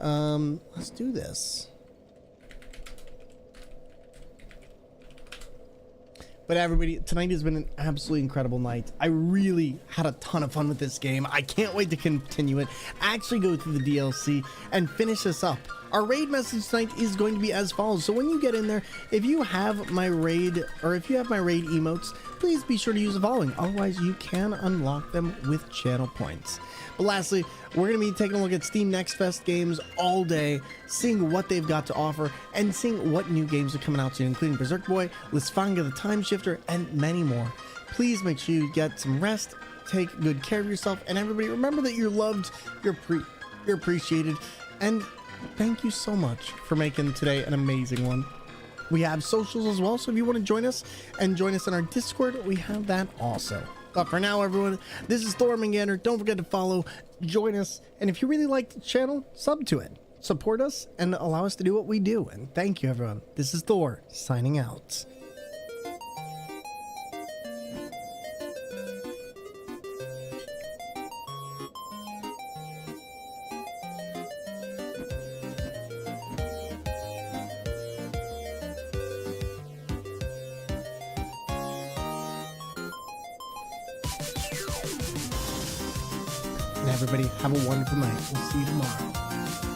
Let's do this. But everybody, tonight has been an absolutely incredible night. I really had a ton of fun with this game. I can't wait to continue it, actually go through the DLC, and finish this up. Our raid message tonight is going to be as follows. So when you get in there, if you have my raid, or if you have my raid emotes, please be sure to use the following. Otherwise, you can unlock them with channel points. But lastly, we're going to be taking a look at Steam Next Fest games all day, seeing what they've got to offer, and seeing what new games are coming out soon, including Berserk Boy, Lisfanga the Time Shifter, and many more. Please make sure you get some rest, take good care of yourself, and everybody, remember that you're loved, you're appreciated, and thank you so much for making today an amazing one. We have socials as well, so if you want to join us and join us in our Discord, we have that also. But for now, everyone, this is Thormungandr. Don't forget to follow, join us, and if you really like the channel, sub to it. Support us and allow us to do what we do. And thank you, everyone. This is Thor, signing out. And everybody, have a wonderful night. We'll see you tomorrow.